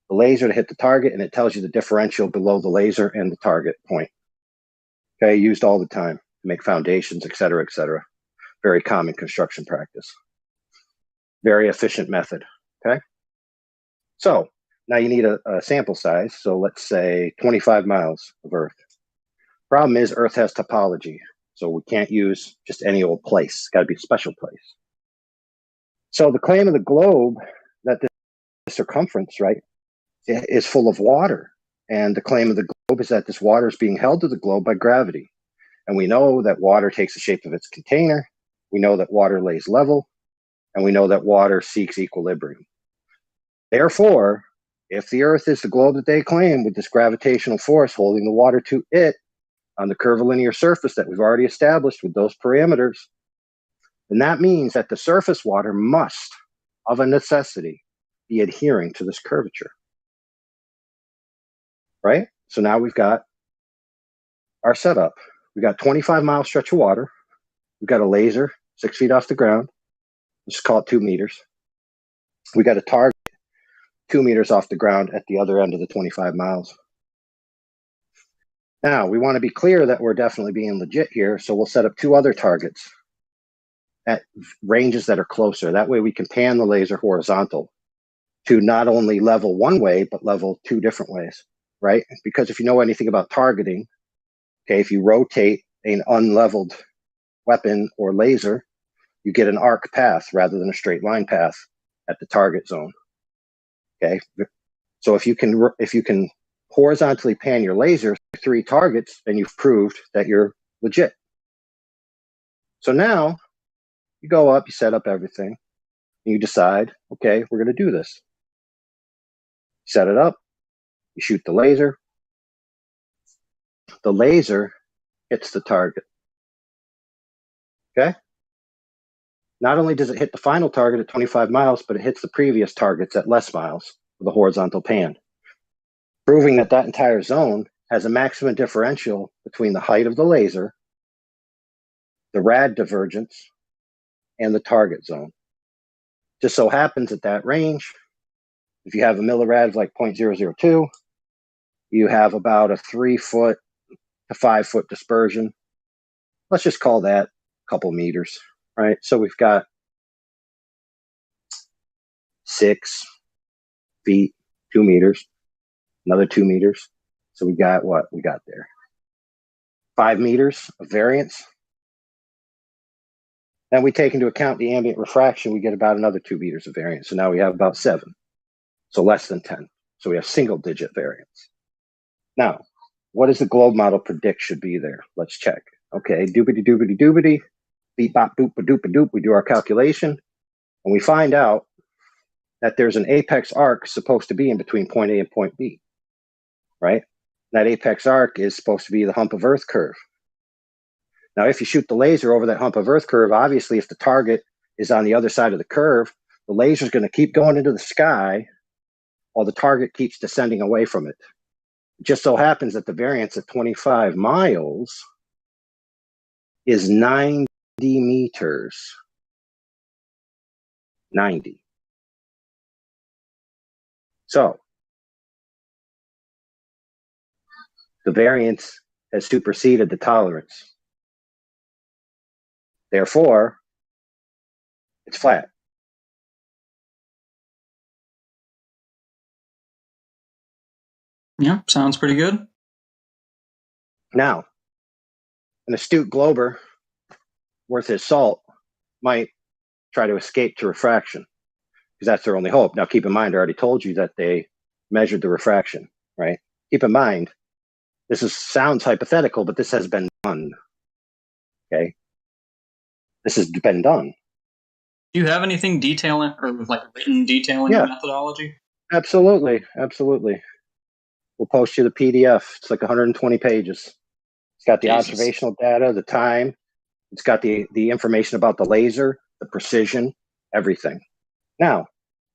the laser to hit the target, and it tells you the differential below the laser and the target point. Okay, used all the time to make foundations, et cetera, et cetera. Very common construction practice. Very efficient method, okay? So now you need a sample size, so let's say 25 miles of Earth. Problem is Earth has topology, so we can't use just any old place. It's got to be a special place. So the claim of the globe that the circumference, right, is full of water. And the claim of the globe is that this water is being held to the globe by gravity. And we know that water takes the shape of its container. We know that water lays level. And we know that water seeks equilibrium. Therefore, if the Earth is the globe that they claim with this gravitational force holding the water to it, on the curvilinear surface that we've already established with those parameters, then that means that the surface water must, of a necessity, be adhering to this curvature. right? So now we've got our setup. We got 25-mile stretch of water. We've got a laser 6 feet off the ground. Let's call it 2 meters. We got a target 2 meters off the ground at the other end of the 25 miles. Now, we want to be clear that we're definitely being legit here, so we'll set up 2 other targets at ranges that are closer. That way we can pan the laser horizontal to not only level one way, but level 2 different ways, right? Because if you know anything about targeting, okay, if you rotate an unleveled weapon or laser, you get an arc path rather than a straight line path at the target zone. Okay, so if you can horizontally pan your laser 3 targets, then you've proved that you're legit. So now you go up, you set up everything, and you decide, okay, we're going to do this. Set it up, you shoot the laser. The laser hits the target. Okay? Not only does it hit the final target at 25 miles, but it hits the previous targets at less miles with a horizontal pan, proving that that entire zone has a maximum differential between the height of the laser, the rad divergence, and the target zone. Just so happens at that range, if you have a millirad of like 0.002, you have about a 3 foot to 5 foot dispersion. Let's just call that a couple meters, right? So we've got 6 feet, 2 meters, another 2 meters. So we got what we got there? 5 meters of variance. Then we take into account the ambient refraction, we get about another 2 meters of variance. So now we have about 7. So less than 10. So we have single digit variance. Now, what does the globe model predict should be there? Let's check. Okay, doobity doobity doobity, beep bop boop ba doop ba doop. We do our calculation, and we find out that there's an apex arc supposed to be in between point A and point B, right? That apex arc is supposed to be the hump of Earth curve. Now, if you shoot the laser over that hump of Earth curve, obviously, if the target is on the other side of the curve, the laser is going to keep going into the sky while the target keeps descending away from it. It just so happens that the variance at 25 miles is 90 meters. 90. So the variance has superseded the tolerance. Therefore, it's flat. Yeah, sounds pretty good. Now, an astute glober worth his salt might try to escape to refraction because that's their only hope. Now, keep in mind, I already told you that they measured the refraction, right? Keep in mind, sounds hypothetical, but this has been done. Okay? This has been done. Do you have anything detailing or like written detailing the methodology? Absolutely. Absolutely. We'll post you the PDF. It's like 120 pages. It's got the observational data, the time. It's got the information about the laser, the precision, everything. Now,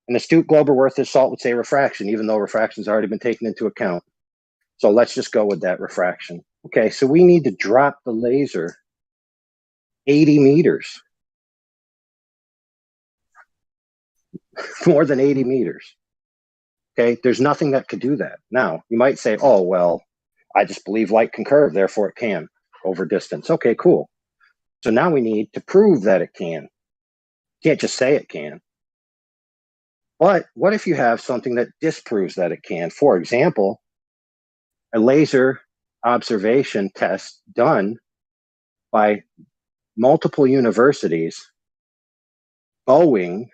an astute glober worth his salt would say refraction, even though refraction's already been taken into account. So let's just go with that refraction. Okay, so we need to drop the laser 80 meters. More than 80 meters. Okay, there's nothing that could do that. Now, you might say, oh, well, I just believe light can curve, therefore it can over distance. Okay, cool. So now we need to prove that it can. You can't just say it can. But what if you have something that disproves that it can? For example, a laser observation test done by multiple universities, Boeing,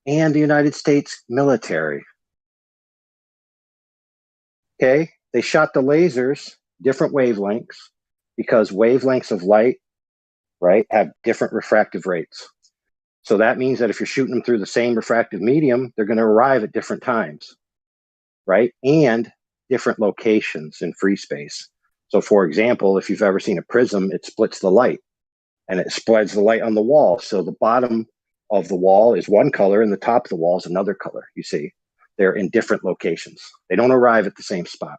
and the United States military. Okay, they shot the lasers different wavelengths because wavelengths of light, right, have different refractive rates. So that means that if you're shooting them through the same refractive medium, they're going to arrive at different times, right? And different locations in free space. So for example, if you've ever seen a prism, it splits the light and it spreads the light on the wall. So the bottom of the wall is one color and the top of the wall is another color, you see. they're in different locations. They don't arrive at the same spot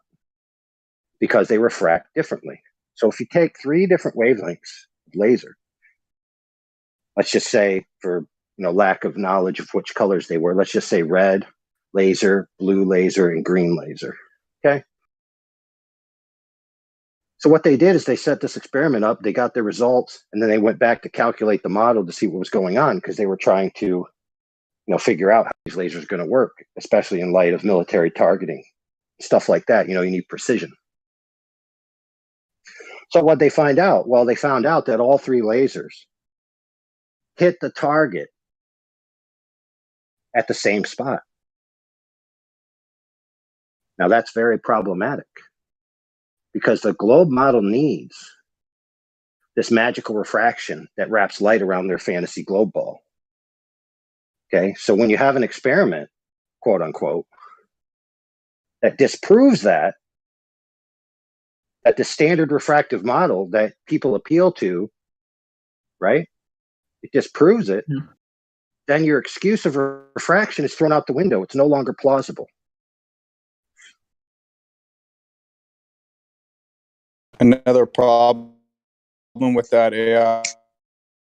because they refract differently. So if you take 3 different wavelengths of laser, let's just say, for lack of knowledge of which colors they were, let's just say red laser, blue laser, and green laser. Okay. So what they did is they set this experiment up, they got their results, and then they went back to calculate the model to see what was going on, because they were trying to figure out how these lasers are going to work, especially in light of military targeting, stuff like that. You need precision. So what they find out? Well, they found out that all 3 lasers hit the target at the same spot. Now that's very problematic, because the globe model needs this magical refraction that wraps light around their fantasy globe ball. Okay, so when you have an experiment, quote unquote, that disproves that the standard refractive model that people appeal to, right, it disproves it, then your excuse of refraction is thrown out the window. It's no longer plausible. Another problem with that AI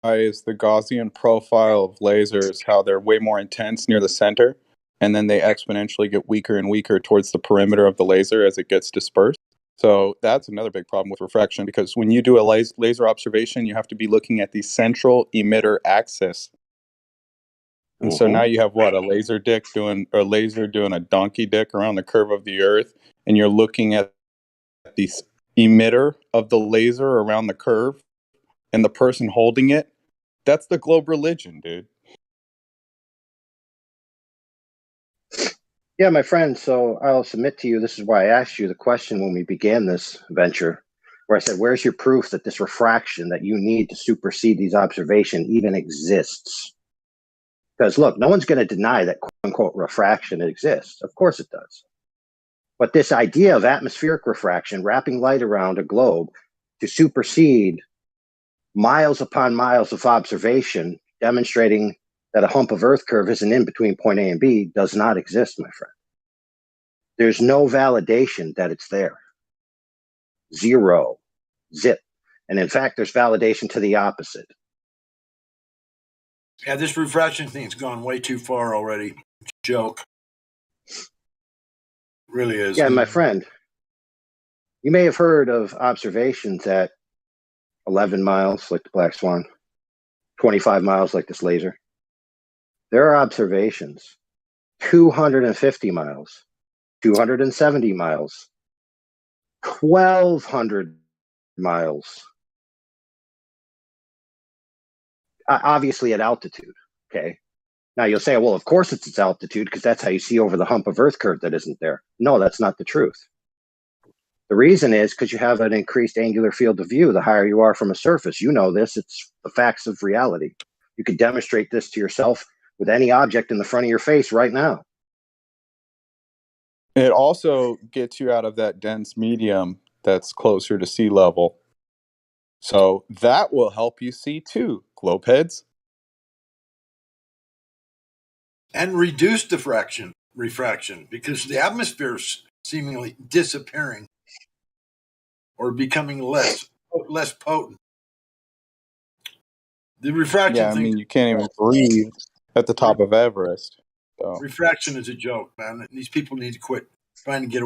is the Gaussian profile of lasers, how they're way more intense near the center, and then they exponentially get weaker and weaker towards the perimeter of the laser as it gets dispersed. So that's another big problem with refraction, because when you do a laser observation, you have to be looking at the central emitter axis. And so now you have what? A laser doing a donkey dick around the curve of the Earth, and you're looking at the emitter of the laser around the curve, and the person holding it. That's the globe religion, dude. Yeah, my friend. So I'll submit to you, this is why I asked you the question when we began this venture, where I said, where's your proof that this refraction that you need to supersede these observations even exists? Because look, no one's going to deny that quote unquote refraction exists. Of course it does. But this idea of atmospheric refraction, wrapping light around a globe to supersede miles upon miles of observation, demonstrating that a hump of Earth curve isn't in between point A and B, does not exist, my friend. There's no validation that it's there. Zero. Zip. And in fact, there's validation to the opposite. Yeah, this refraction thing's gone way too far already. It's a joke. Really is. Yeah, my friend, you may have heard of observations at 11 miles, like the Black Swan, 25 miles, like this laser. There are observations 250 miles, 270 miles, 1,200 miles. Obviously at altitude, okay? Now you'll say, well, of course it's its altitude, because that's how you see over the hump of Earth curve that isn't there. No, that's not the truth. The reason is because you have an increased angular field of view the higher you are from a surface. You know this. It's the facts of reality. You could demonstrate this to yourself with any object in the front of your face right now. It also gets you out of that dense medium that's closer to sea level. So that will help you see too, globeheads. And reduce refraction, because the atmosphere is seemingly disappearing or becoming less potent. The refraction thing. Yeah, I mean, you can't even breathe at the top of Everest. So. Refraction is a joke, man. These people need to quit trying to get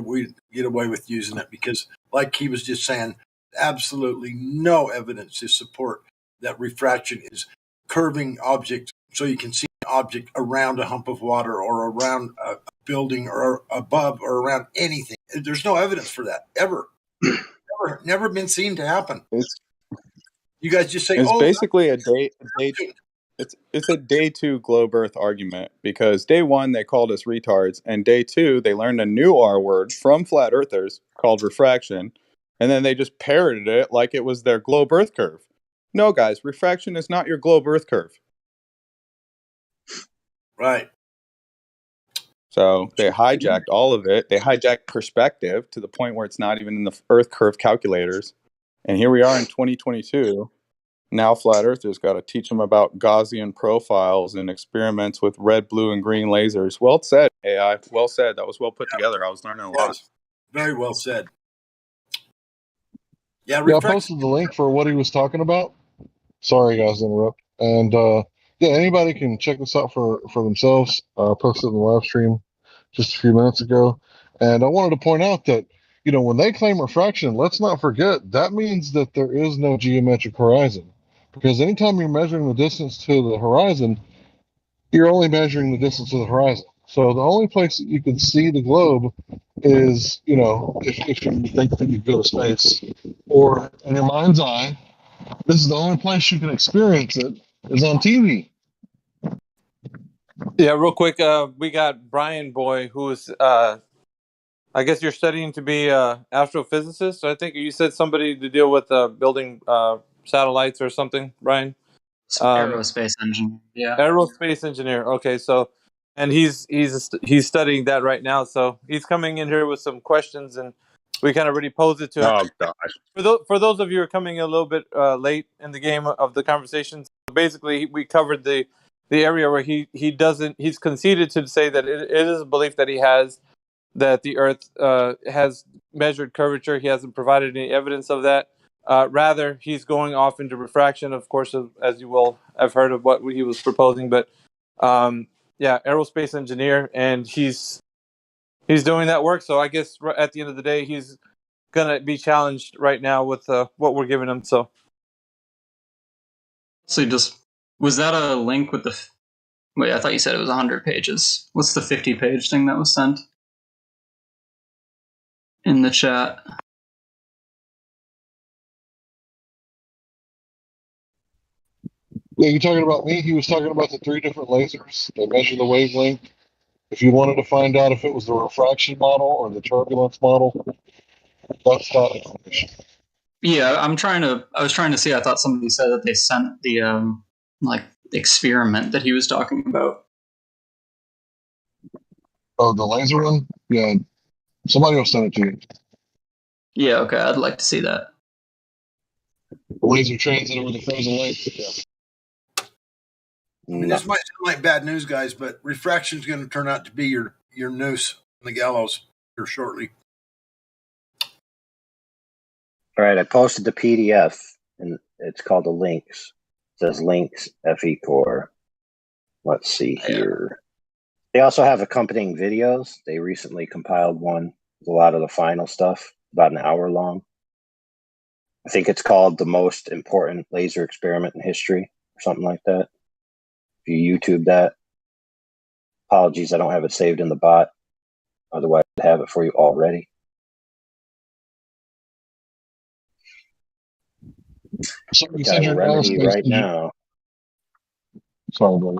away with using it, because, like he was just saying, absolutely no evidence to support that refraction is curving objects so you can see an object around a hump of water or around a building or above or around anything. There's no evidence for that ever. Never been seen to happen. You guys just say, it's basically a day. It's a day 2 globe Earth argument, because day 1 they called us retards, and day 2 they learned a new R word from flat earthers called refraction, and then they just parroted it like it was their globe Earth curve. No, guys, refraction is not your globe Earth curve. Right. So they hijacked all of it. They hijacked perspective to the point where it's not even in the Earth curve calculators. And here we are in 2022. now flat earthers got to teach them about Gaussian profiles and experiments with red, blue, and green lasers. Well said, AI. Well said. That was well put together. I was learning a lot. Very well said. Yeah, Yeah, I reflection. posted the link for what he was talking about. Sorry, guys, to interrupt. And yeah, anybody can check this out for themselves. I posted in the live stream just a few minutes ago. And I wanted to point out that, when they claim refraction, let's not forget that means that there is no geometric horizon. Because anytime you're measuring the distance to the horizon, you're only measuring the distance to the horizon. So the only place that you can see the globe is, if you think that you go to space, or in your mind's eye, this is the only place you can experience it is on TV. Yeah, real quick, we got Brian Boy, who's I guess you're studying to be astrophysicist. I think you said somebody to deal with building satellites or something, Brian. Aerospace engineer. Yeah. Aerospace engineer. Okay, so and he's studying that right now. So he's coming in here with some questions, and we kind of already posed it to him. Oh, gosh. For those of you who are coming a little bit late in the game of the conversation, basically we covered the area where he's conceded to say that it is a belief that he has that the Earth has measured curvature. He hasn't provided any evidence of that. Rather, he's going off into refraction, of course, as you will have heard of what he was proposing. But yeah, aerospace engineer, and he's doing that work. So I guess at the end of the day, he's gonna be challenged right now with what we're giving him. So, Was that a link with the? Wait, I thought you said it was 100 pages. What's the 50-page thing that was sent in the chat? Yeah, you talking about me? He was talking about the 3 different lasers that measure the wavelength. If you wanted to find out if it was the refraction model or the turbulence model, that's that information. Yeah, I was trying to see. I thought somebody said that they sent the experiment that he was talking about. Oh, the laser one? Yeah, somebody will send it to you. Yeah, okay, I'd like to see that. The laser transit over the frozen lake. Yeah. I mean, this might sound like bad news, guys, but refraction is going to turn out to be your noose on the gallows here shortly. All right, I posted the PDF, and it's called the links. It says links FE Core. Let's see here. They also have accompanying videos. They recently compiled one with a lot of the final stuff, about an hour long. I think it's called The Most Important Laser Experiment in History, or something like that. If you YouTube that. Apologies, I don't have it saved in the bot. Otherwise, I'd have it for you already. So you said you're remedy aerospace right now. Sorry, brother.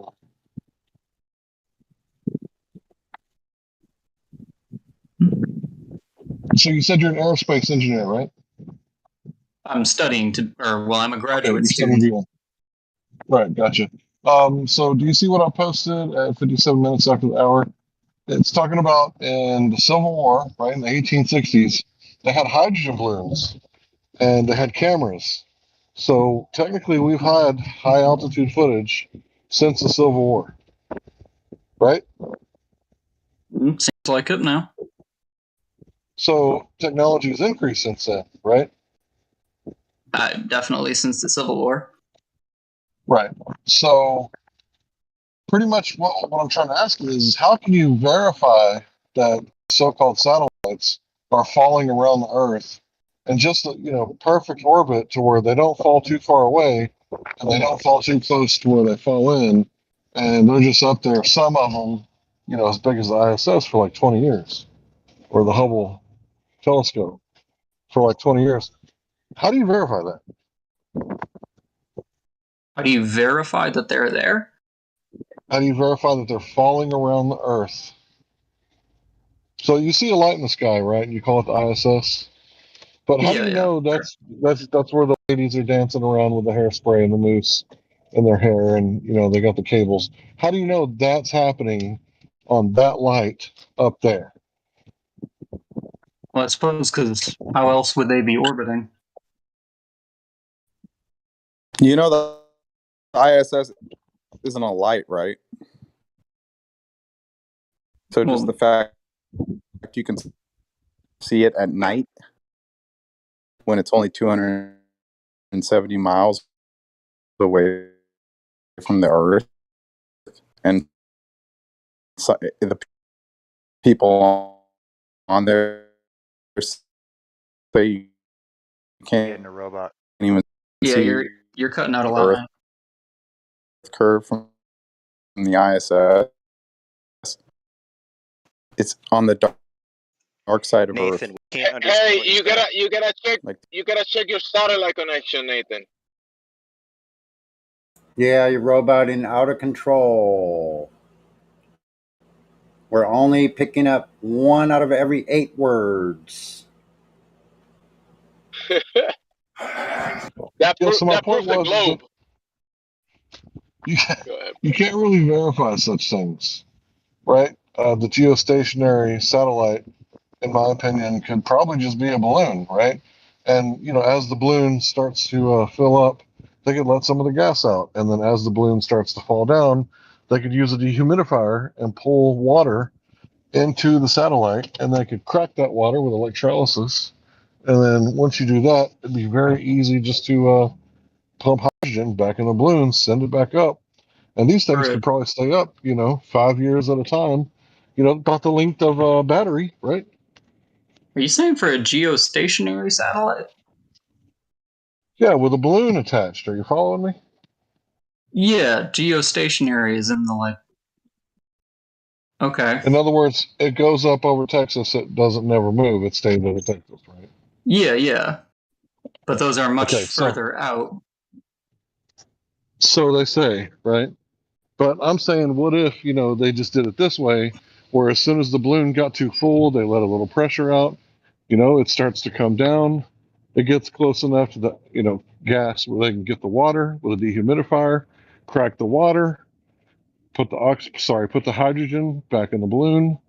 So you said you're an aerospace engineer, right? I'm studying I'm a graduate student. Studying. Right, gotcha. So do you see what I posted at 57 minutes after the hour? It's talking about in the Civil War, right, in the 1860s, they had hydrogen balloons and they had cameras. So technically, we've had high altitude footage since the Civil War, right? Seems like it now. So technology has increased since then, right? Definitely since the Civil War. Right. So pretty much what I'm trying to ask is how can you verify that so-called satellites are falling around the Earth in just perfect orbit to where they don't fall too far away and they don't fall too close to where they fall in, and they're just up there, some of them, as big as the ISS for like 20 years, or the Hubble telescope for like 20 years. How do you verify that? How do you verify that they're there? How do you verify that they're falling around the Earth? So you see a light in the sky, right? You call it the ISS. But how do you know that's where the ladies are dancing around with the hairspray and the mousse in their hair, and they got the cables? How do you know that's happening on that light up there? Well, I suppose because how else would they be orbiting? You know the ISS isn't a light, right? So just the fact you can see it at night when it's only 270 miles away from the Earth, and so the people on there say you can't Getting a robot. even Yeah, see you're cutting out a the lot, Earth man. curve from the ISS. It's on the dark side of Nathan, Earth. we can't understand. Hey, you gotta check your satellite connection, Nathan. Yeah, your robot in out of control. We're only picking up 1 out of every 8 words. So my point was that you can't really verify such things, right? The geostationary satellite, in my opinion, could probably just be a balloon, right? And as the balloon starts to fill up, they could let some of the gas out, and then as the balloon starts to fall down, they could use a dehumidifier and pull water into the satellite, and they could crack that water with electrolysis. And then once you do that, it'd be very easy just to pump hydrogen back in the balloon, send it back up. And these things could probably stay up, 5 years at a time, about the length of a battery, right? Are you saying for a geostationary satellite? Yeah, with a balloon attached. Are you following me? Yeah, geostationary is in the Okay. In other words, it goes up over Texas. It doesn't never move. It stays over Texas, right? Yeah. But those are much Okay, further out. So they say, right? But I'm saying, what if, they just did it this way, where as soon as the balloon got too full, they let a little pressure out, it starts to come down. It gets close enough to the, gas where they can get the water with a dehumidifier, crack the water, put the hydrogen back in the balloon,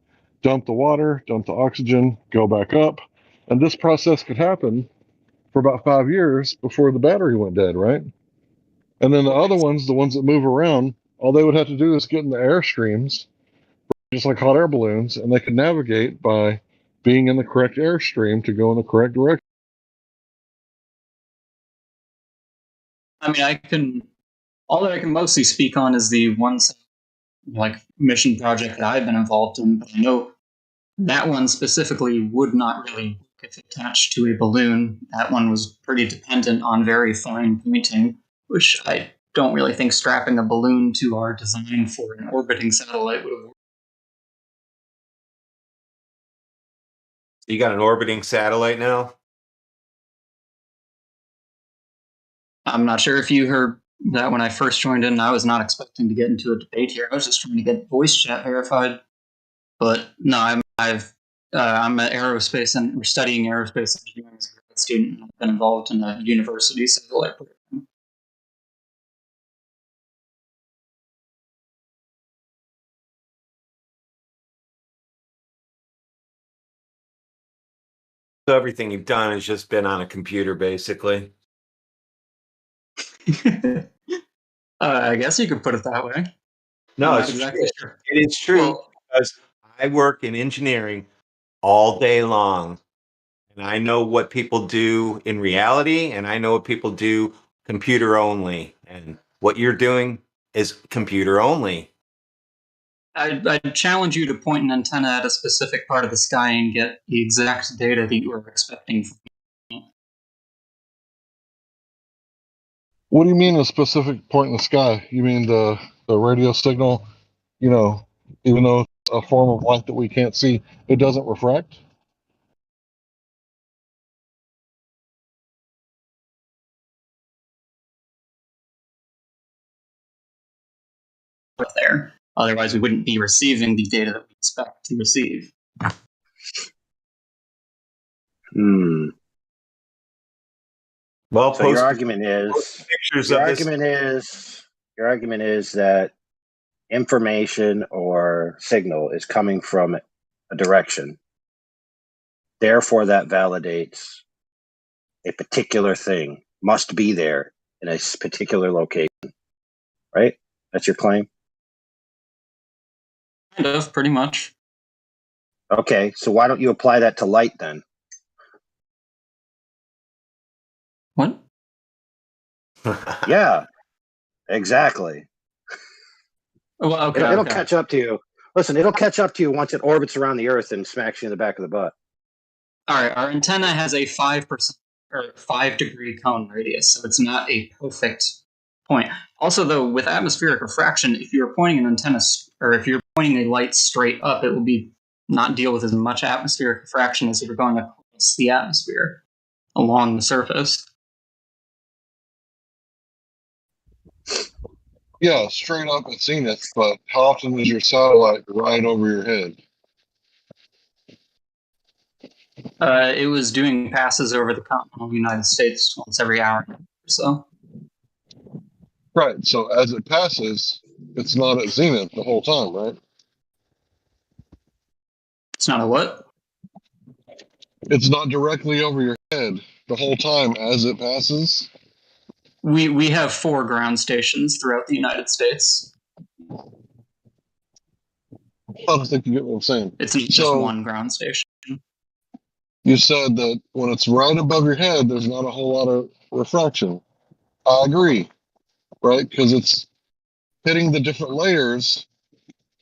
dump the water, dump the oxygen, go back up. And this process could happen for about 5 years before the battery went dead, right? And then the other ones, the ones that move around, all they would have to do is get in the airstreams, just like hot air balloons, and they could navigate by being in the correct airstream to go in the correct direction. I mean, all that I can mostly speak on is the one mission project that I've been involved in. But I know that one specifically would not really work if attached to a balloon. That one was pretty dependent on very fine pointing, which I don't really think strapping a balloon to our design for an orbiting satellite would have worked. You got an orbiting satellite now? I'm not sure if you heard that when I first joined in. I was not expecting to get into a debate here. I was just trying to get voice chat verified. But no, I'm an aerospace and we're studying aerospace engineering as a grad student. I've been involved in a university satellite program. So everything you've done has just been on a computer, basically. I guess you could put it that way. No, I'm it's not exactly true. sure. It is true because I work in engineering all day long, and I know what people do in reality, and I know what people do computer only. And what you're doing is computer only. I'd challenge you to point an antenna at a specific part of the sky and get the exact data that you were expecting from me. What do you mean a specific point in the sky? You mean the radio signal, even though it's a form of light that we can't see, it doesn't refract? There. Otherwise, we wouldn't be receiving the data that we expect to receive. Well, so your argument is that information or signal is coming from a direction. Therefore, that validates a particular thing must be there in a particular location, right? That's your claim? Kind of, pretty much. Okay, so why don't you apply that to light then? What? Yeah, exactly. Well, okay, It'll okay. catch up to you. Listen, it'll catch up to you once it orbits around the Earth and smacks you in the back of the butt. All right, our antenna has a 5% or 5-degree cone radius, so it's not a perfect point. Also, though, with atmospheric refraction, if you're pointing an antenna or if you're pointing a light straight up, it will be not deal with as much atmospheric refraction as if you're going across the atmosphere along the surface. Yeah, straight up at zenith, but how often is your satellite right over your head? It was doing passes over the continental United States once every hour or so. Right, so as it passes, it's not at zenith the whole time, right? It's not a what? It's not directly over your head the whole time as it passes? We have 4 ground stations throughout the United States. I don't think you get what I'm saying. It's not just one ground station. You said that when it's right above your head, there's not a whole lot of refraction. I agree, right? Because it's hitting the different layers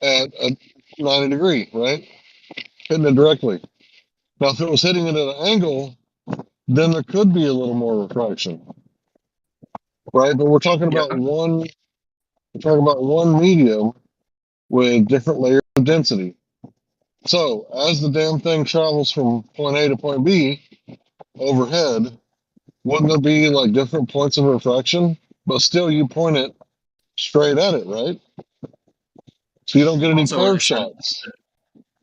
at a 90 degree, right? Hitting it directly. Now, if it was hitting it at an angle, then there could be a little more refraction, right? But we're talking about one medium with different layers of density. So as the damn thing travels from point A to point B overhead, wouldn't there be like different points of refraction? But still, you point it straight at it, right? So you don't get any curve shots.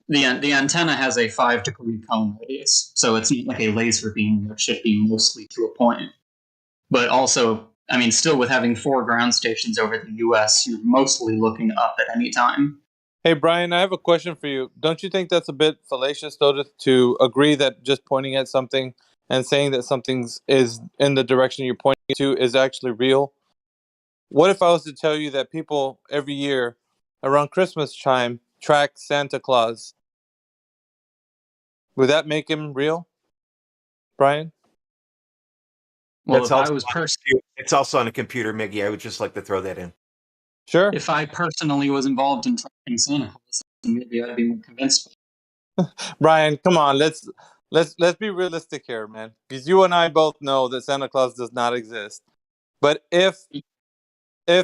The antenna has a 5-degree cone radius, so it's not like a laser beam that should be mostly to a point. But also, I mean, still with having 4 ground stations over the U.S., you're mostly looking up at any time. Hey, Brian, I have a question for you. Don't you think that's a bit fallacious, though, to agree that just pointing at something and saying that something is in the direction you're pointing to is actually real? What if I was to tell you that people every year around Christmas time track Santa Claus? Would that make him real, Brian? Well, That's if I also was it's also on a computer, Miggy. I would just like to throw that in. Sure. If I personally was involved in tracking Santa Claus, maybe I'd be more convinced. Brian, come on, let's be realistic here, man. Because you and I both know that Santa Claus does not exist. But if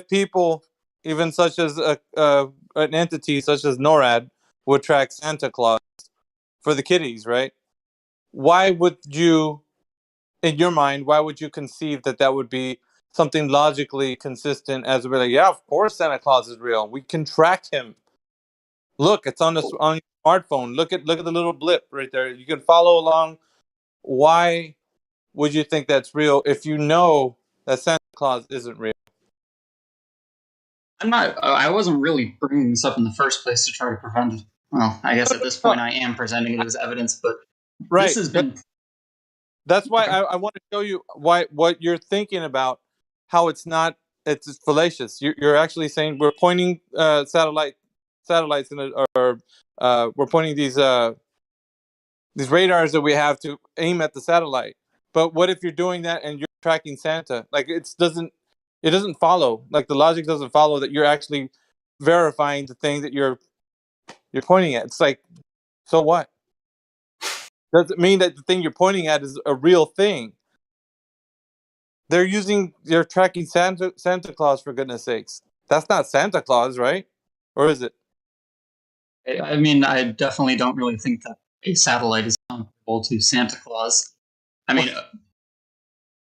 people, even such as an entity such as NORAD, would track Santa Claus for the kiddies, right? Why would you, in your mind, why would you conceive that that would be something logically consistent as we're like, yeah, of course Santa Claus is real. We can track him. Look, it's on your smartphone. Look at the little blip right there. You can follow along. Why would you think that's real if you know that Santa Claus isn't real? I wasn't really bringing this up in the first place to try to prevent it. Well, I guess at this point I am presenting it as evidence, but this has been. That's why I want to show you what you're thinking about, how it's fallacious. You're actually saying we're pointing satellites or we're pointing these radars that we have to aim at the satellite. But what if you're doing that and you're tracking Santa? Like it doesn't follow. Like the logic doesn't follow that you're actually verifying the thing that you're pointing at. It's like, so what? Does it mean that the thing you're pointing at is a real thing? They're tracking Santa Claus, for goodness sakes. That's not Santa Claus, right? Or is it? I mean, I definitely don't really think that a satellite is comparable to Santa Claus. I mean,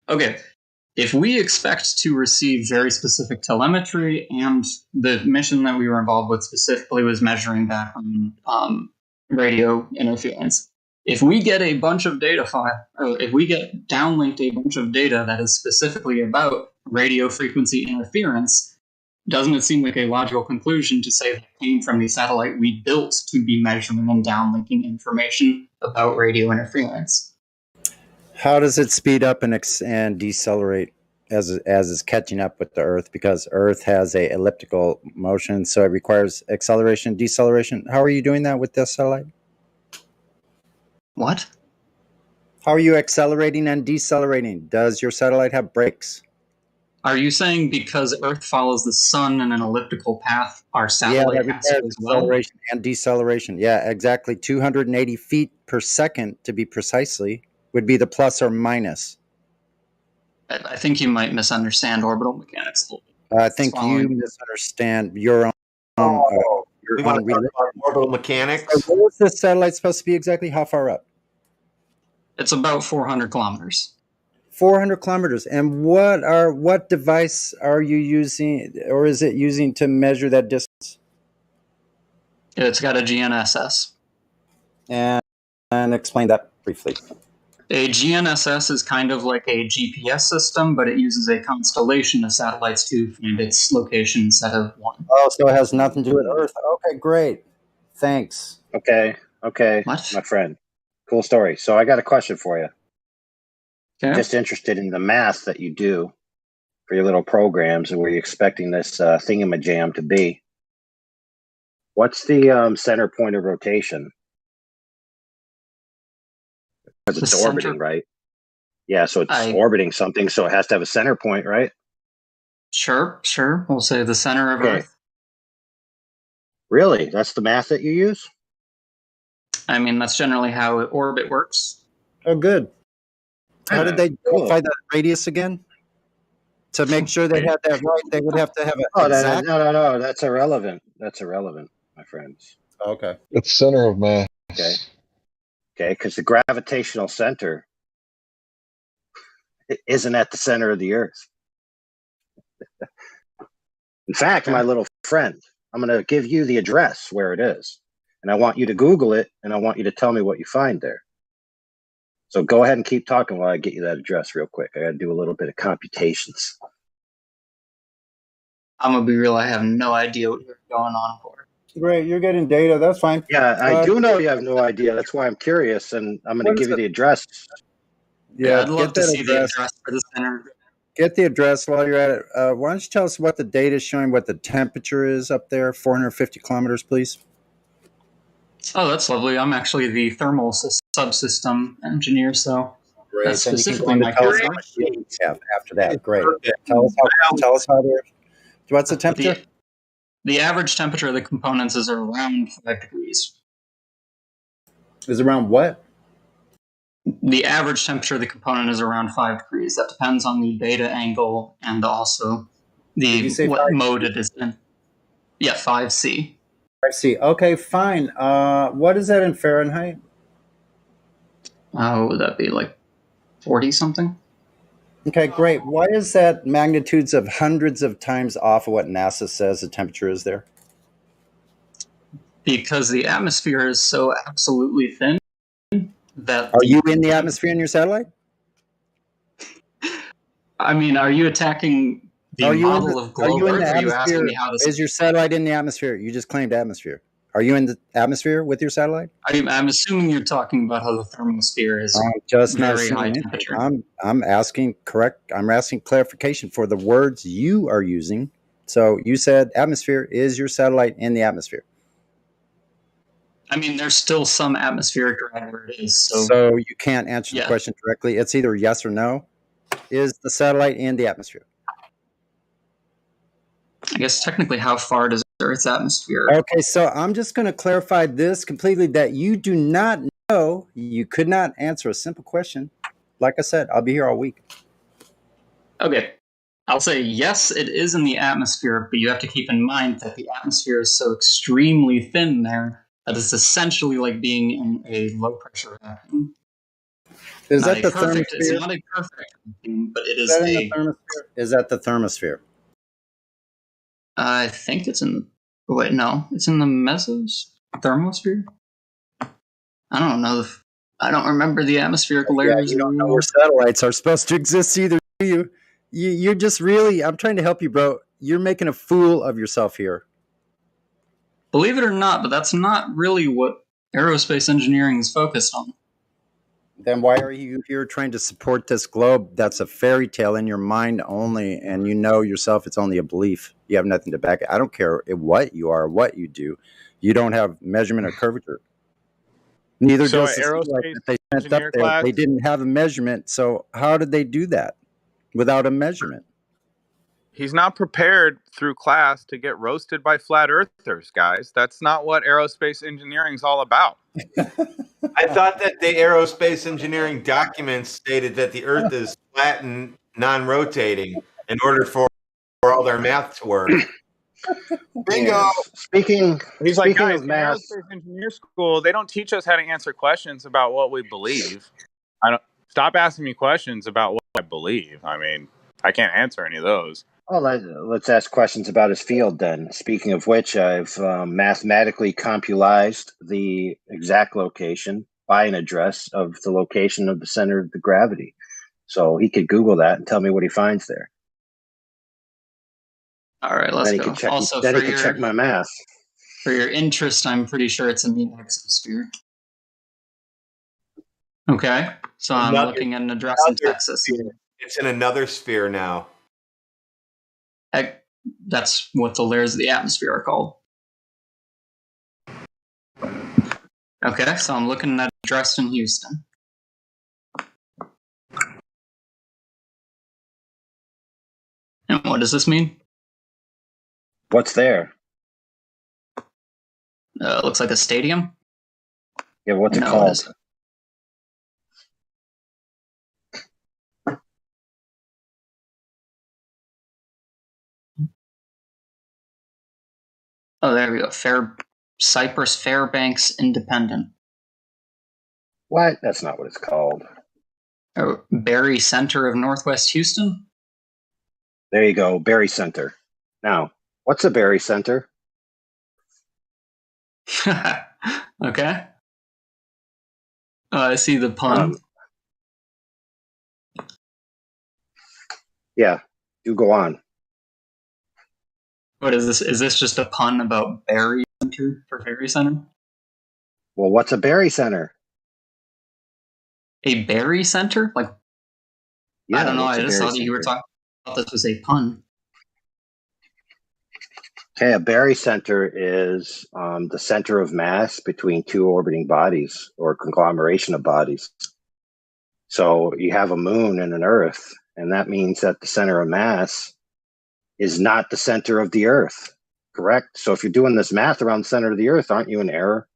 okay, if we expect to receive very specific telemetry, and the mission that we were involved with specifically was measuring back on radio interference. If we get a bunch of data or if we get downlinked a bunch of data that is specifically about radio frequency interference, doesn't it seem like a logical conclusion to say that it came from the satellite we built to be measuring and downlinking information about radio interference? How does it speed up and decelerate as it's catching up with the Earth, because Earth has a elliptical motion, so it requires acceleration, deceleration. How are you doing that with this satellite? What? How are you accelerating and decelerating? Does your satellite have brakes? Are you saying because Earth follows the sun in an elliptical path, our Yeah, satellite that has to requires as well? acceleration and deceleration. Yeah, exactly. 280 feet per second, to be precisely, would be the plus or minus. I think you might misunderstand orbital mechanics a little bit. I think you misunderstand your own. We want to talk about orbital mechanics. So where is this satellite supposed to be exactly? How far up? It's about 400 kilometers. 400 kilometers. And what device are you using, or is it using to measure that distance? It's got a GNSS. And explain that briefly. A GNSS is kind of like a GPS system, but it uses a constellation of satellites to find its location instead of one. Oh, so it has nothing to do with Earth. Okay, great. Thanks. Okay, my friend. Cool story. So I got a question for you. Okay. Just interested in the math that you do for your little programs and where you're expecting this thingamajam to be. What's the center point of rotation? Because it's orbiting, right? Yeah, so it's orbiting something, so it has to have a center point, right? Sure. We'll say the center of Earth. Really? That's the math that you use? I mean, that's generally how orbit works. Oh, good. How did they qualify that radius again? To make sure they had that right, they would have to have an exact. No. That's irrelevant. That's irrelevant, my friends. Okay. It's center of mass. Okay, because the gravitational center isn't at the center of the Earth. In fact, my little friend, I'm going to give you the address where it is. And I want you to Google it, and I want you to tell me what you find there. So go ahead and keep talking while I get you that address real quick. I got to do a little bit of computations. I'm going to be real, I have no idea what you're going on for. Great, you're getting data. That's fine. Yeah, I do know you have no idea. That's why I'm curious, and I'm going to give you the address. Yeah, I'd love to see the address for the center. Get the address while you're at it. Why don't you tell us what the data is showing, what the temperature is up there, 450 kilometers, please? Oh, that's lovely. I'm actually the thermal subsystem engineer, so that's specifically my career. After that, great. Tell us how they're. What's the temperature? The average temperature of the components is around 5 degrees. Is around what? The average temperature of the component is around 5 degrees. That depends on the data angle and also what mode it is in. Yeah, 5C. 5C. Okay, fine. What is that in Fahrenheit? Would that be like 40 something? Okay, great. Why is that magnitudes of hundreds of times off of what NASA says the temperature is there? Because the atmosphere is so absolutely thin that... Are you in the atmosphere in your satellite? I mean, are you attacking the model of globe Earth, or are you asking me how this... Is your satellite in the atmosphere? You just claimed atmosphere. Are you in the atmosphere with your satellite? I'm assuming you're talking about how the thermosphere is very high temperature. I'm asking clarification for the words you are using. So you said atmosphere. Is your satellite in the atmosphere? I mean, there's still some atmospheric drag where it is. So you can't answer the question directly. It's either yes or no. Is the satellite in the atmosphere? I guess technically, how far does Earth's atmosphere? Okay, so I'm just going to clarify this completely, that you do not know. You could not answer a simple question. Like I said, I'll be here all week. Okay. I'll say yes, it is in the atmosphere, but you have to keep in mind that the atmosphere is so extremely thin there that it's essentially like being in a low-pressure vacuum. Is that the thermosphere? It's not a perfect vacuum, but it is Is that the thermosphere? I think it's in... Wait, no. It's in the thermosphere? I don't know. I don't remember the atmospheric layers. You don't know where satellites are supposed to exist either, do you? You're just really... I'm trying to help you, bro. You're making a fool of yourself here. Believe it or not, but that's not really what aerospace engineering is focused on. Then why are you here trying to support this globe? That's a fairy tale in your mind only, and you know yourself it's only a belief. You have nothing to back it. I don't care what you are, what you do. You don't have measurement or curvature. Neither So, does an the satellite aerospace that they sent up engineer there. class, They didn't have a measurement. So how did they do that without a measurement? he's not prepared through class to get roasted by flat earthers, guys. That's not what aerospace engineering is all about. I thought that the aerospace engineering documents stated that the Earth is flat and non-rotating in order for all their math to work. Bingo! Yes. Speaking He's like, guys, of in math, aerospace engineer school, they don't teach us how to answer questions about what we believe. I don't stop asking me questions about what I believe. I mean, I can't answer any of those. well, let's ask questions about his field then. Speaking of which, I've mathematically compulized the exact location by an address of the location of the center of the gravity. So he could Google that and tell me what he finds there. All right, let's Then he go. could check. Also, Then for he could check my math. For your interest, I'm pretty sure it's in the exosphere. Okay, so I'm looking at an address in Texas. Sphere. It's in another sphere now. That's what the layers of the atmosphere are called. Okay, so I'm looking at an address in Houston. And what does this mean? What's there? Looks like a stadium. Yeah, what's it No, called? it is. Oh, there we go. Cypress Fairbanks Independent. What? That's not what it's called. Berry Center of Northwest Houston. There you go, Berry Center. Now, what's a Berry Center? Okay. I see the pun. Yeah, do go on. What is this? Is this just a pun about Berry Center for Berry Center? Well, what's a Berry Center? A Berry Center? Like, Yeah, I don't know. what's I a just berry thought you were center? talking. I thought this was a pun. Okay, a Berry Center is the center of mass between two orbiting bodies or conglomeration of bodies. So you have a moon and an Earth, and that means that the center of mass is not the center of the Earth, correct? So if you're doing this math around the center of the Earth, aren't you in error?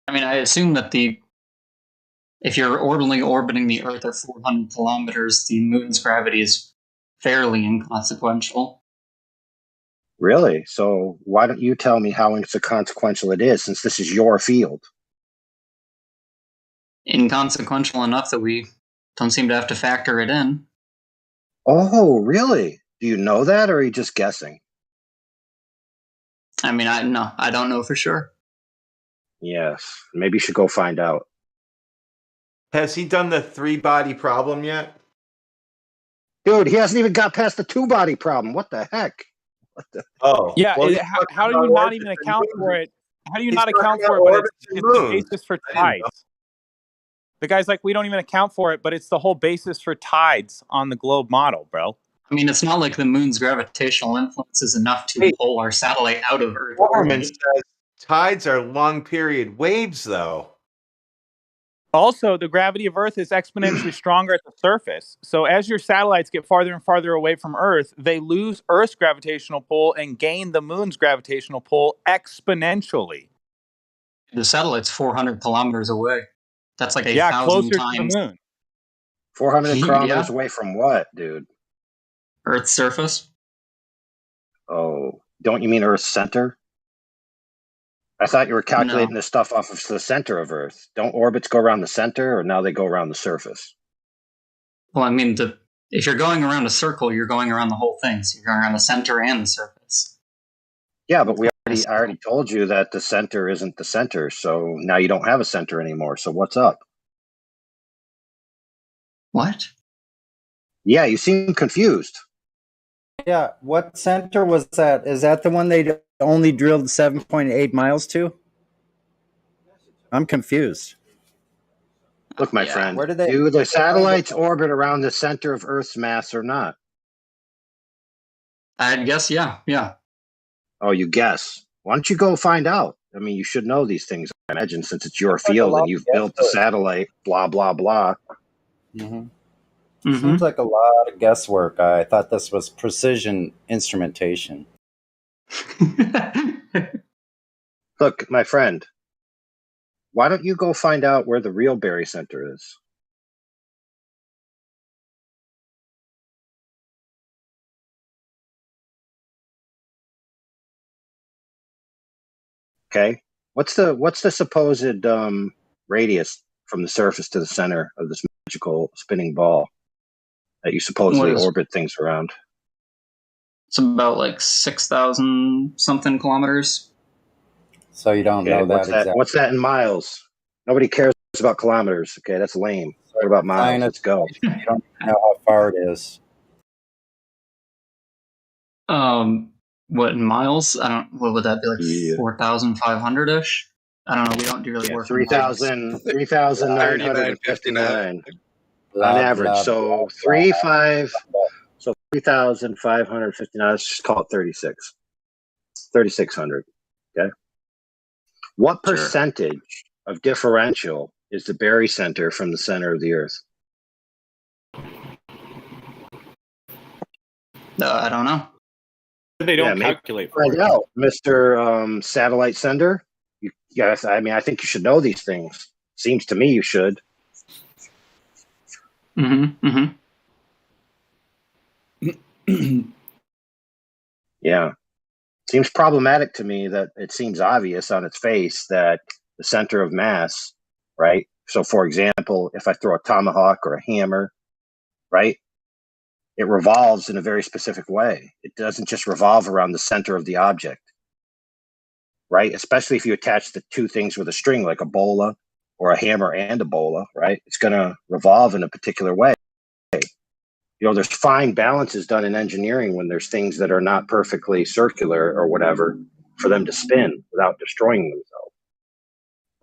I mean, I assume that if you're orbiting the Earth at 400 kilometers, the moon's gravity is fairly inconsequential. Really? So why don't you tell me how inconsequential it is, since this is your field? Inconsequential enough that we don't seem to have to factor it in. Oh, really? Do you know that, or are you just guessing? I mean, I don't know for sure. Yes, maybe you should go find out. Has he done the 3-body problem yet? Dude, he hasn't even got past the 2-body problem. What the heck? Oh, Yeah, well, how do you not even account for it? How do you not account for it? But it's the basis for tides. The guy's like, we don't even account for it, but it's the whole basis for tides on the globe model, bro. I mean, it's not like the moon's gravitational influence is enough to pull our satellite out of Earth. Government says tides are long period waves, though. Also, the gravity of Earth is exponentially stronger at the surface. So as your satellites get farther and farther away from Earth, they lose Earth's gravitational pull and gain the moon's gravitational pull exponentially. The satellite's 400 kilometers away. That's like 1,000 closer times. to the moon. 400 kilometers away from what, dude? Earth's surface. Oh, don't you mean Earth's center? I thought you were calculating this stuff off of the center of Earth. Don't orbits go around the center, or now they go around the surface? Well, I mean, if you're going around a circle, you're going around the whole thing. So you're going around the center and the surface. Yeah, but I already told you that the center isn't the center, so now you don't have a center anymore. So what's up? What? Yeah, you seem confused. Yeah, what center was that? Is that the one they only drilled 7.8 miles to? I'm confused. Look, my Yeah. friend, Where did they? do the satellites orbit around the center of Earth's mass or not? I guess, yeah. Oh, you guess. Why don't you go find out? I mean, you should know these things, I imagine, since it's your Seems like a field lot and of you've built the guesswork. satellite, blah, blah, blah. Seems like a lot of guesswork. I thought this was precision instrumentation. Look, my friend, why don't you go find out where the real Berry Center is? Okay. What's the supposed radius from the surface to the center of this magical spinning ball that you supposedly What is- orbit things around? It's about like 6,000 something kilometers. So you don't know that exactly. What's that in miles? Nobody cares about kilometers. Okay, that's lame. What about miles? Let's go. You don't know how far it is. What in miles? I don't. What would that be, like 4,500 ish? I don't know. We don't do really work. 3,959 Blah, on average. blah, So blah, 3,559. Let's just call it 3,600. Okay. What percentage of differential is the Berry Center from the center of the Earth? I don't know. They don't maybe calculate for find it. out, Mr. Satellite Sender. Yes, I mean, I think you should know these things. Seems to me you should. Yeah. Seems problematic to me that it seems obvious on its face that the center of mass, right? So, for example, if I throw a tomahawk or a hammer, right, it revolves in a very specific way. It doesn't just revolve around the center of the object, right? Especially if you attach the two things with a string, like a bola or a hammer and a bola, right? It's going to revolve in a particular way. You know, there's fine balances done in engineering when there's things that are not perfectly circular or whatever for them to spin without destroying themselves,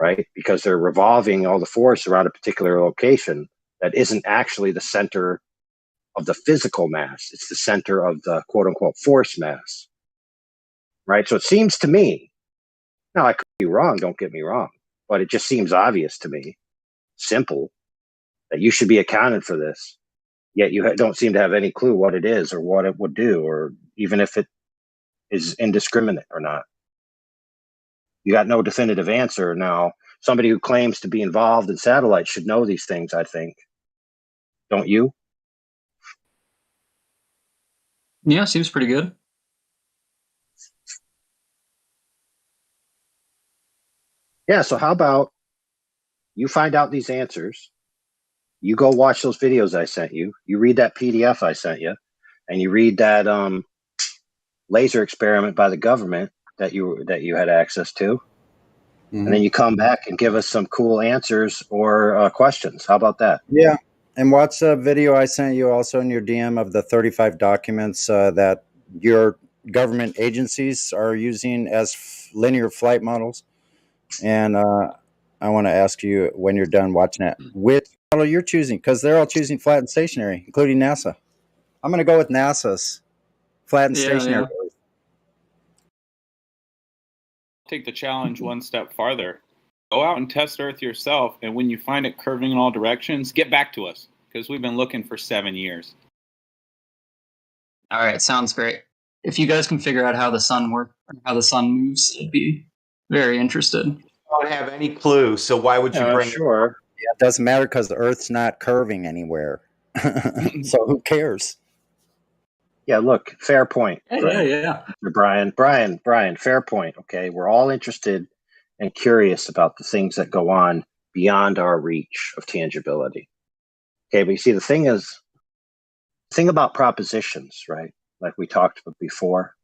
right? Because they're revolving all the force around a particular location that isn't actually the center of the physical mass. It's the center of the quote unquote force mass, right? So it seems to me, now I could be wrong, don't get me wrong, but it just seems obvious to me, simple, that you should be accounted for this. Yet you don't seem to have any clue what it is or what it would do, or even if it is indiscriminate or not. You got no definitive answer. Now, somebody who claims to be involved in satellites should know these things, I think. Don't you? Yeah, seems pretty good. Yeah, so how about you find out these answers, you go watch those videos I sent you, you read that PDF I sent you, and you read that laser experiment by the government that you had access to, and then you come back and give us some cool answers or questions. How about that? Yeah. And watch the video I sent you also in your DM of the 35 documents that your government agencies are using as linear flight models. And I want to ask you when you're done watching it, which model you're choosing, because they're all choosing flat and stationary, including NASA. I'm going to go with NASA's flat and stationary. Take the challenge one step farther. Go out and test Earth yourself, and when you find it curving in all directions, get back to us, because we've been looking for 7 years. All right, sounds great. If you guys can figure out how the sun works, or how the sun moves, I'd be very interested. I don't have any clue, so why would you bring sure. Yeah, it doesn't matter because the Earth's not curving anywhere. So who cares? Yeah, look, fair point. Yeah. Brian, fair point. Okay, we're all interested and curious about the things that go on beyond our reach of tangibility. Okay, but you see, the thing about propositions, right? Like we talked about before,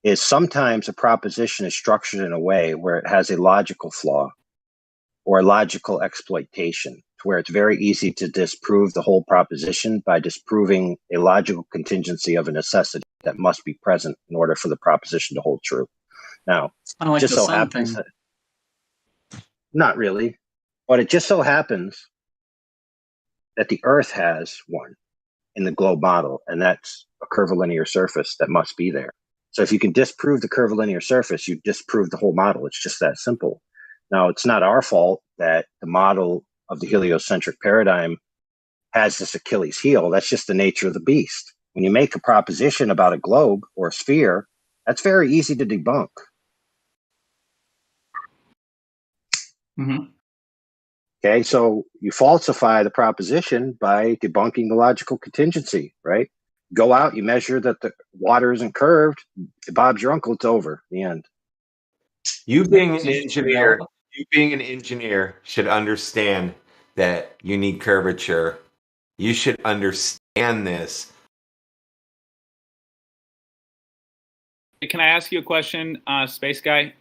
is sometimes a proposition is structured in a way where it has a logical flaw or a logical exploitation, to where it's very easy to disprove the whole proposition by disproving a logical contingency of a necessity that must be present in order for the proposition to hold true. Now, Kind of like just the so sun happens thing. that, not really, But it just so happens that the Earth has one in the globe model, and that's a curvilinear surface that must be there. So if you can disprove the curvilinear surface, you disprove the whole model. It's just that simple. Now, it's not our fault that the model of the heliocentric paradigm has this Achilles heel. That's just the nature of the beast. When you make a proposition about a globe or a sphere, that's very easy to debunk. Mm-hmm. Okay, so you falsify the proposition by debunking the logical contingency, right? Go out, you measure that the water isn't curved. Bob's your uncle. It's over. The end. You being an engineer should understand that you need curvature. You should understand this. Can I ask you a question, Space Guy?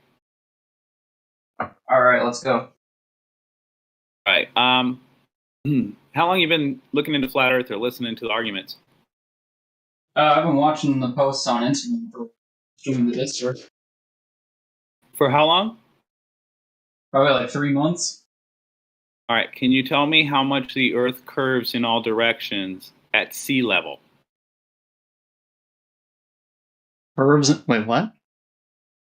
All right, let's go. All right. How long you been looking into flat Earth or listening to the arguments? I've been watching the posts on Instagram for doing the Discord. For how long? Probably like 3 months. All right. Can you tell me how much the Earth curves in all directions at sea level? Curves? Wait, what?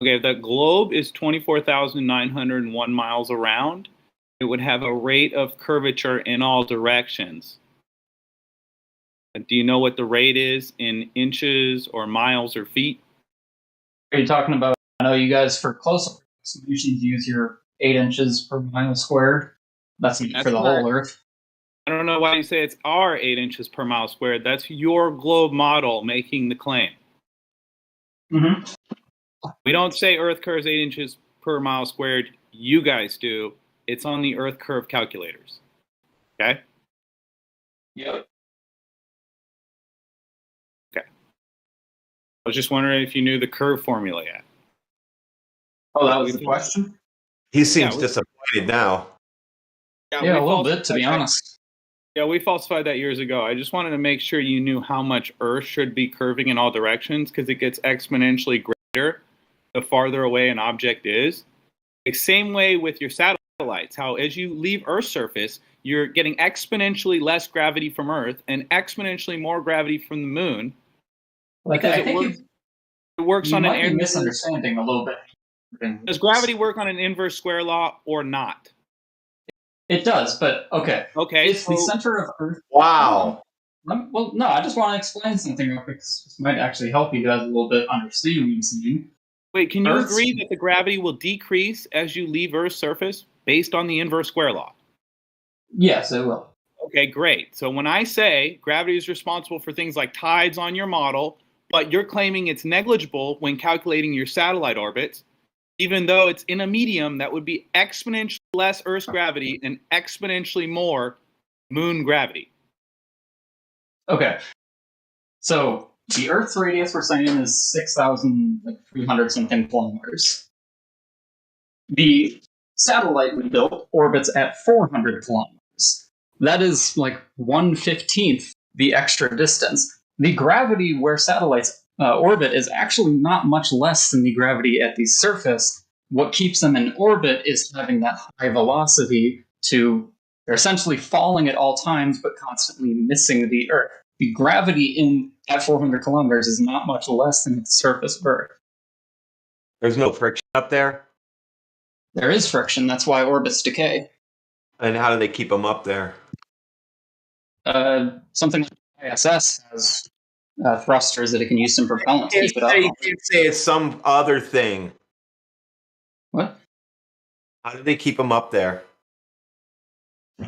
Okay, if the globe is 24,901 miles around, it would have a rate of curvature in all directions. Do you know what the rate is in inches or miles or feet? Are you talking about, I know you guys for close approximations use your 8 inches per mile squared. That's for the whole Earth. I don't know why you say it's our 8 inches per mile squared. That's your globe model making the claim. Mm-hmm. We don't say Earth curves 8 inches per mile squared. You guys do. It's on the Earth curve calculators. Okay? Yep. Okay. I was just wondering if you knew the curve formula yet. Oh, that was the question? He seems disappointed now. Yeah, a little bit, to be honest. Yeah, we falsified that years ago. I just wanted to make sure you knew how much Earth should be curving in all directions, because it gets exponentially greater the farther away an object is. The same way with your satellites, how as you leave Earth's surface, you're getting exponentially less gravity from Earth and exponentially more gravity from the moon. Like, Because I think it works on an might be misunderstanding a little bit. Does gravity work on an inverse square law or not? It does, but okay. Okay. It's the center of Earth. Wow. Well, no, I just want to explain something real quick. This might actually help you guys a little bit understand what I'm saying. Wait, can you agree that the gravity will decrease as you leave Earth's surface based on the inverse square law? Yes, it will. Okay, great. So when I say gravity is responsible for things like tides on your model, but you're claiming it's negligible when calculating your satellite orbits, even though it's in a medium that would be exponentially less Earth's gravity and exponentially more moon gravity. Okay. So the Earth's radius we're saying is 6,300 something kilometers. The satellite we built orbits at 400 kilometers. That is like 1/15 the extra distance. The gravity where satellites orbit is actually not much less than the gravity at the surface. What keeps them in orbit is having that high velocity they're essentially falling at all times, but constantly missing the Earth. The gravity at 400 kilometers is not much less than at the surface of Earth. There's no friction up there? There is friction. That's why orbits decay. And how do they keep them up there? Something like ISS has thrusters that it can use some propellant to keep it up. You can't say it's some other thing. What? How do they keep them up there?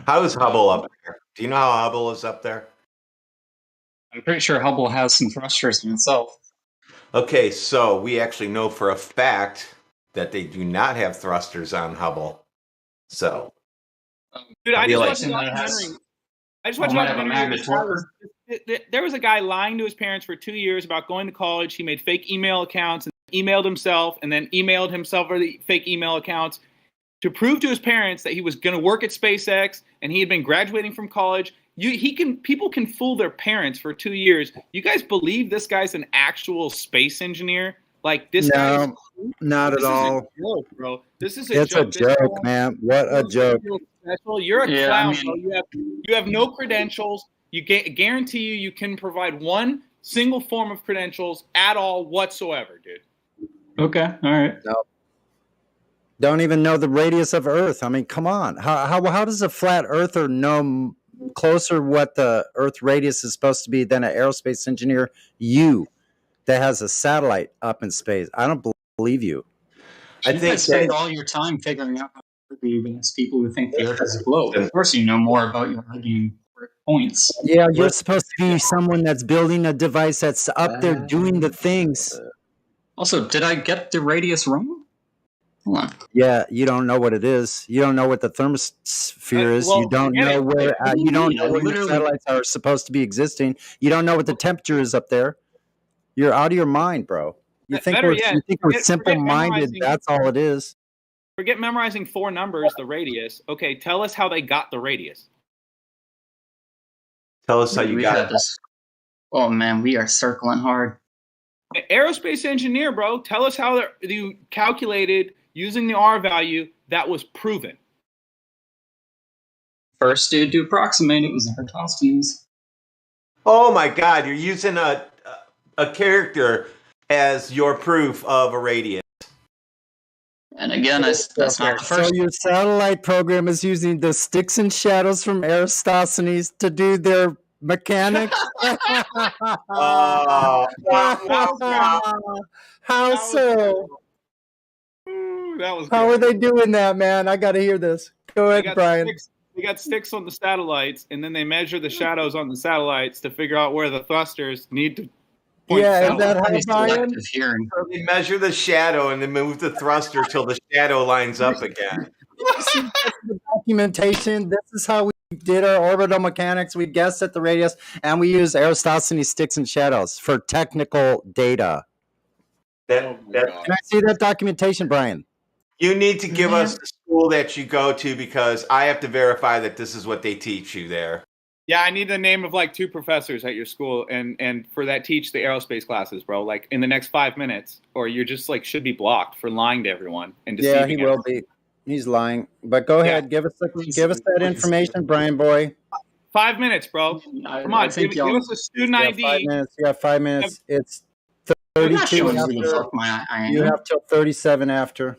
How is Hubble up there? Do you know how Hubble is up there? I'm pretty sure Hubble has some thrusters in itself. Okay, so we actually know for a fact that they do not have thrusters on Hubble. So, dude, I just watched a documentary. There was a guy lying to his parents for 2 years about going to college. He made fake email accounts and emailed himself, and then emailed himself for the fake email accounts to prove to his parents that he was going to work at SpaceX and he had been graduating from college. People can fool their parents for 2 years. You guys believe this guy's an actual space engineer? Like this guy? Not at all. Joke, bro. This is a it's joke. a joke, man. What a joke. special. You're a Yeah, clown, I bro. mean, You have no credentials. Guarantee you can provide one single form of credentials at all whatsoever, dude. okay, all right. No. Don't even know the radius of Earth. I mean, come on. How does a flat earther know closer what the Earth radius is supposed to be than an aerospace engineer, you, that has a satellite up in space? I don't believe you. I You think guys spend that all your time figuring out how to argue against people who think the Earth is a globe. Of course, you know more about your arguing points. Yeah, you're supposed to be someone that's building a device that's up there doing the things. Also, did I get the radius wrong? Hold on. Yeah, you don't know what it is. You don't know what the thermosphere is. You don't know where. You don't know where your satellites are supposed to be existing. You don't know what the temperature is up there. You're out of your mind, bro. You think Better yet, we're forget simple-minded. memorizing. That's all it is. Forget memorizing 4 numbers, the radius. Okay, tell us how they got the radius. Tell us how you got it. This. Oh man, we are circling hard. Aerospace engineer, bro. Tell us how you calculated using the R value that was proven. First dude to approximate it was Eratosthenes. Oh my God, you're using a character as your proof of a radius. And again, that's not the first. So your satellite program is using the sticks and shadows from Eratosthenes to do their mechanics? Oh, how so? That was How good. are they doing that, man? I got to hear this. Go ahead, Brian. They got sticks on the satellites, and then they measure the shadows on the satellites to figure out where the thrusters need to point. Yeah, is that how, Brian? So they measure the shadow and then move the thruster till the shadow lines up again. The documentation. This is how we did our orbital mechanics. We guessed at the radius, and we used Eratosthenes sticks and shadows for technical data. Can I see that documentation, Brian? You need to give us the school that you go to because I have to verify that this is what they teach you there. Yeah, I need the name of like 2 professors at your school, and for that teach the aerospace classes, bro. Like in the next 5 minutes, or you're just like should be blocked for lying to everyone and deceiving. Yeah, he will be. He's lying. But go ahead, give us that information, Brian boy. 5 minutes, bro. Come on, give us a student ID. 5 minutes. You have 5 minutes. It's 32 after. You have till 37 after.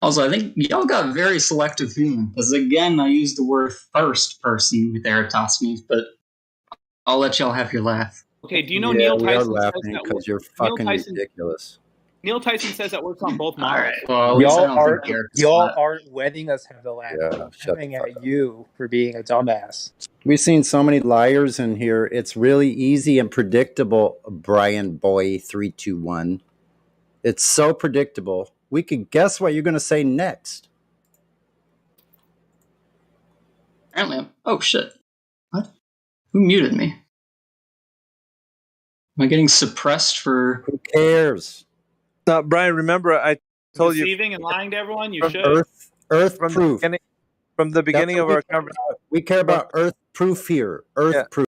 Also, I think y'all got very selective viewing, because again, I used the word first person with Eratosthenes, but I'll let y'all have your laugh. Okay, do you know Neil Tyson? We are laughing because you're fucking ridiculous. Neil Tyson says that works on both models. Well, y'all aren't letting us have the laugh. Yeah, coming at you for being a dumbass. We've seen so many liars in here. It's really easy and predictable, Brian Boy 321. It's so predictable. We could guess what you're going to say next. Apparently, oh shit. What? Who muted me? Am I getting suppressed for... Who cares? Brian, remember I told you... Deceiving and lying to everyone? You should. Earth proof. From the beginning of our conversation. We care about Earth proof here. Earth proof.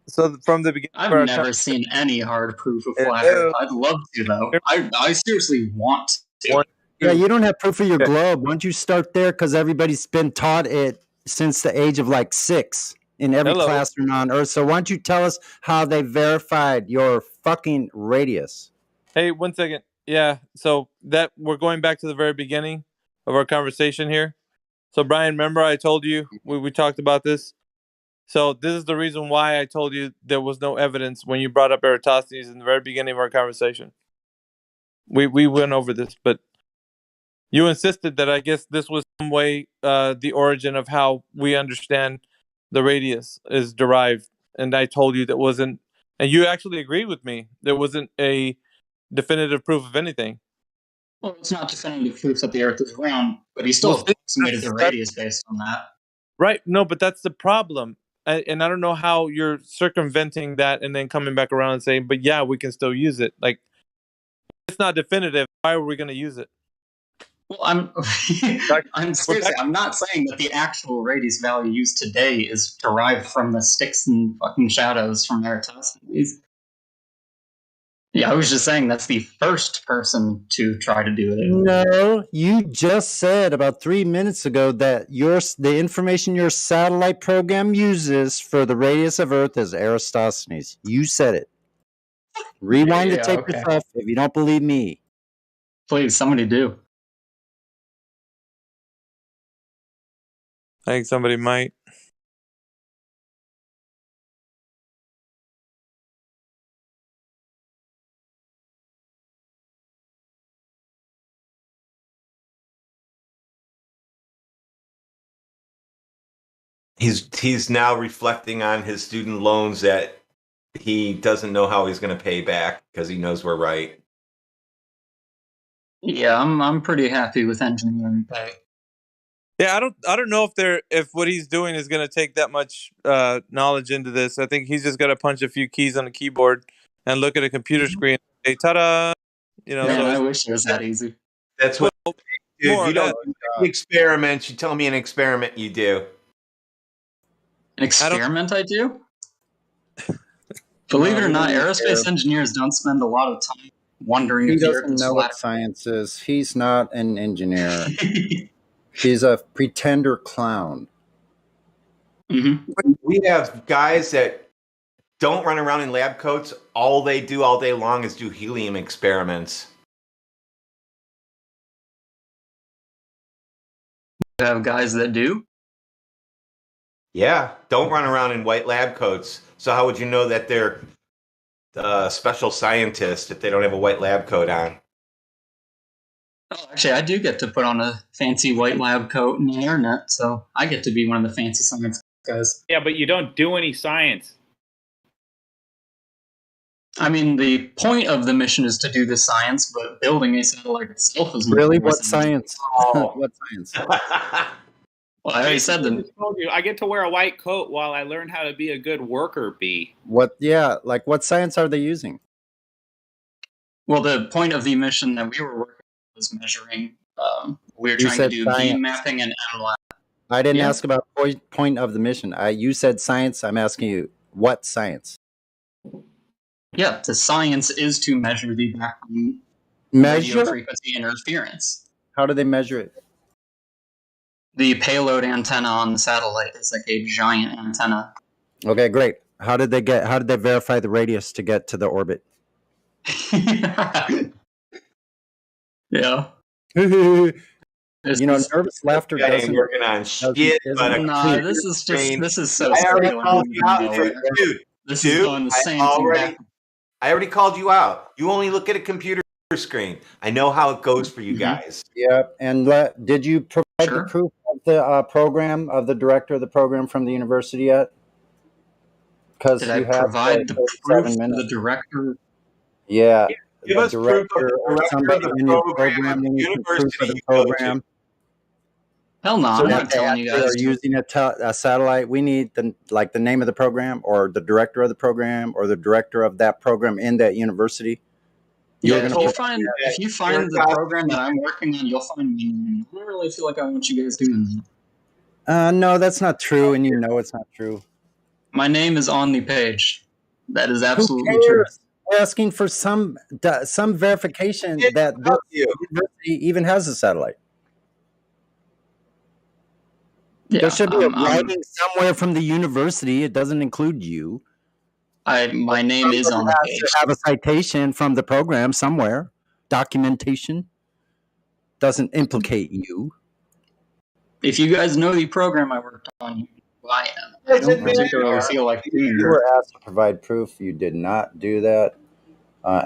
So from the beginning... I've never seen any hard proof of flat Earth. I'd love to, though. I seriously want to. Yeah, you don't have proof of your globe. Why don't you start there? Because everybody's been taught it since the age of like 6 in every classroom on Earth. So why don't you tell us how they verified your fucking radius? Hey, 1 second. Yeah, so that we're going back to the very beginning of our conversation here. So Brian, remember I told you we talked about this? So this is the reason why I told you there was no evidence when you brought up Eratosthenes in the very beginning of our conversation. We went over this, but you insisted that I guess this was some way the origin of how we understand the radius is derived. And I told you that wasn't, and you actually agreed with me. There wasn't a definitive proof of anything. Well, it's not definitive proof that the Earth is round, but he still approximated the radius based on that. Right. No, but that's the problem. And I don't know how you're circumventing that and then coming back around and saying, but yeah, we can still use it. Like, it's not definitive. Why are we going to use it? Well, I'm seriously, I'm not saying that the actual radius value used today is derived from the sticks and fucking shadows from Eratosthenes. Yeah, I was just saying that's the first person to try to do it. No, you just said about 3 minutes ago that the information your satellite program uses for the radius of Earth is Eratosthenes. You said it. Rewind the Yeah, tape okay. yourself if you don't believe me. Please, somebody do. I think somebody might. He's now reflecting on his student loans that he doesn't know how he's going to pay back because he knows we're right. Yeah, I'm pretty happy with engineering pay. Yeah, I don't know if what he's doing is going to take that much knowledge into this. I think he's just got to punch a few keys on the keyboard and look at a computer screen. Hey, ta-da! You know, Man, so I it's, wish it was that easy. That's what, more dude. or You don't less. do any experiments. You tell me an experiment you do. An experiment I do? Believe it or not, aerospace engineers don't spend a lot of time wondering He if the Earth doesn't is know flat. what science is. He's not an engineer. He's a pretender clown. Mm-hmm. We have guys that don't run around in lab coats. All they do all day long is do helium experiments. You have guys that do? Yeah, don't run around in white lab coats. So how would you know that they're special scientists if they don't have a white lab coat on? Oh, actually, I do get to put on a fancy white lab coat and an hairnet, so I get to be one of the fancy science guys. Yeah, but you don't do any science. I mean, the point of the mission is to do the science, but building a satellite itself is Really? more What science? Oh. What science? Well, I already said Basically, them. just told you, I get to wear a white coat while I learn how to be a good worker bee. What? Yeah, like what science are they using? Well, the point of the mission that we were working on was measuring. We were You trying to said do science. beam mapping and MLab. I didn't Yeah. ask about point of the mission. You said science. I'm asking you what science? Yeah, the science is to measure the background radio Measure? frequency interference. How do they measure it? The payload antenna on the satellite is like a giant antenna. Okay, great. How did they verify the radius to get to the orbit? Yeah. You know, nervous laughter I ain't doesn't. working on shit, but Nah, this is so I already silly. called you out, dude. This is going the same thing back. I already called you out. You only look at a computer screen. I know how it goes for you guys. Yeah, and did you provide the proof of the program of the director of the program from the university yet? Because Did you I have provide the 37 proof to minutes. the director? Yeah, Give the us proof of the or director somebody of the in your program program of the needs some proof of university the you go to. program. Hell no, So I'm that not they telling you actually guys. are using a satellite. We need the name of the program, or the director of the program, or the director of that program in that university. Yeah, if you find the program that I'm working on, you'll find me. I don't really feel like I want you guys doing that. No, that's not true, and you know it's not true. My name is on the page. That is absolutely Who true. cares? We're asking for some verification that this university even has a satellite. Yeah, there should be a writing somewhere from the university. It doesn't include you. My name is on the has page. to have a citation from the program somewhere. Documentation doesn't implicate you. If you guys know the program I worked on, you know who I am. I don't particularly feel like doing You that. were asked to provide proof. You did not do that.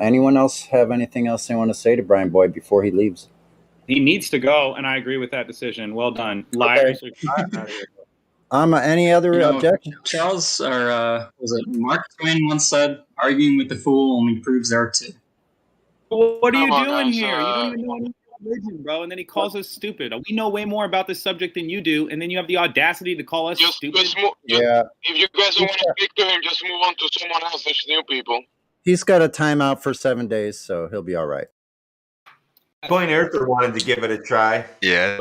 Anyone else have anything else they want to say to Brian Boyd before he leaves? He needs to go, and I agree with that decision. Well done. Liars. Any other objection? Charles, or was it Mark Twain once said, arguing with the fool only proves there too. What are you Come on, doing guys, here? You don't even know any religion, bro. And then he calls us stupid. We know way more about this subject than you do, and then you have the audacity to call us stupid. Yeah. If you guys don't want to speak to him, just move on to someone else. There's new people. He's got a timeout for 7 days, so he'll be all right. Point Earther wanted to give it a try. Yeah.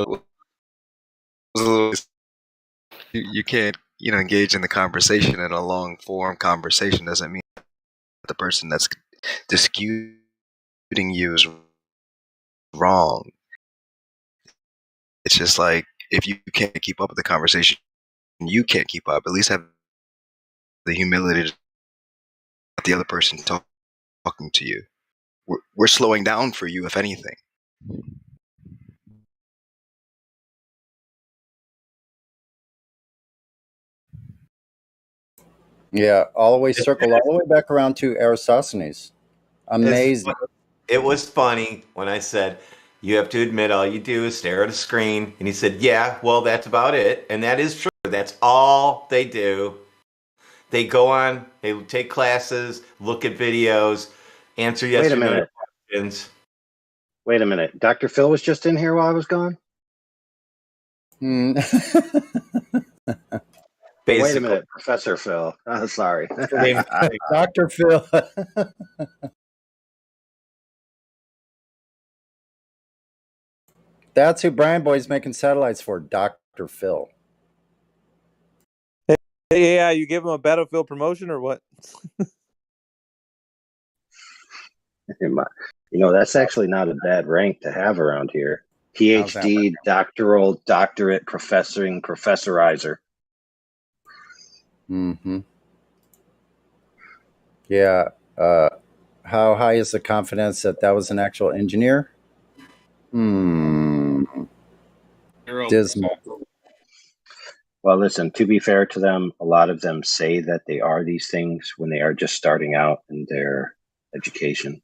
You can't, engage in the conversation in a long form conversation doesn't mean the person that's disputing you is wrong. It's just like, if you can't keep up with the conversation, you can't keep up. At least have the humility to let the other person talking to you. We're slowing down for you, if anything. Yeah, all the way circled all the way back around to Aristophanes. Amazing. It was funny when I said, you have to admit all you do is stare at a screen. And he said, yeah, well, that's about it. And that is true. That's all they do. They go on, they take classes, look at videos, answer yes or no questions. Wait a minute. Dr. Phil was just in here while I was gone? Hmm. Wait a minute, Professor Phil. Oh, sorry. Dr. Phil. That's who Brian Boy's making satellites for, Dr. Phil. Hey, yeah, you give him a Battlefield promotion or what? That's actually not a bad rank to have around here. PhD, doctoral, doctorate, professorizer. Mm-hmm. Yeah. How high is the confidence that that was an actual engineer? Dismal. Well, listen, to be fair to them, a lot of them say that they are these things when they are just starting out in their education.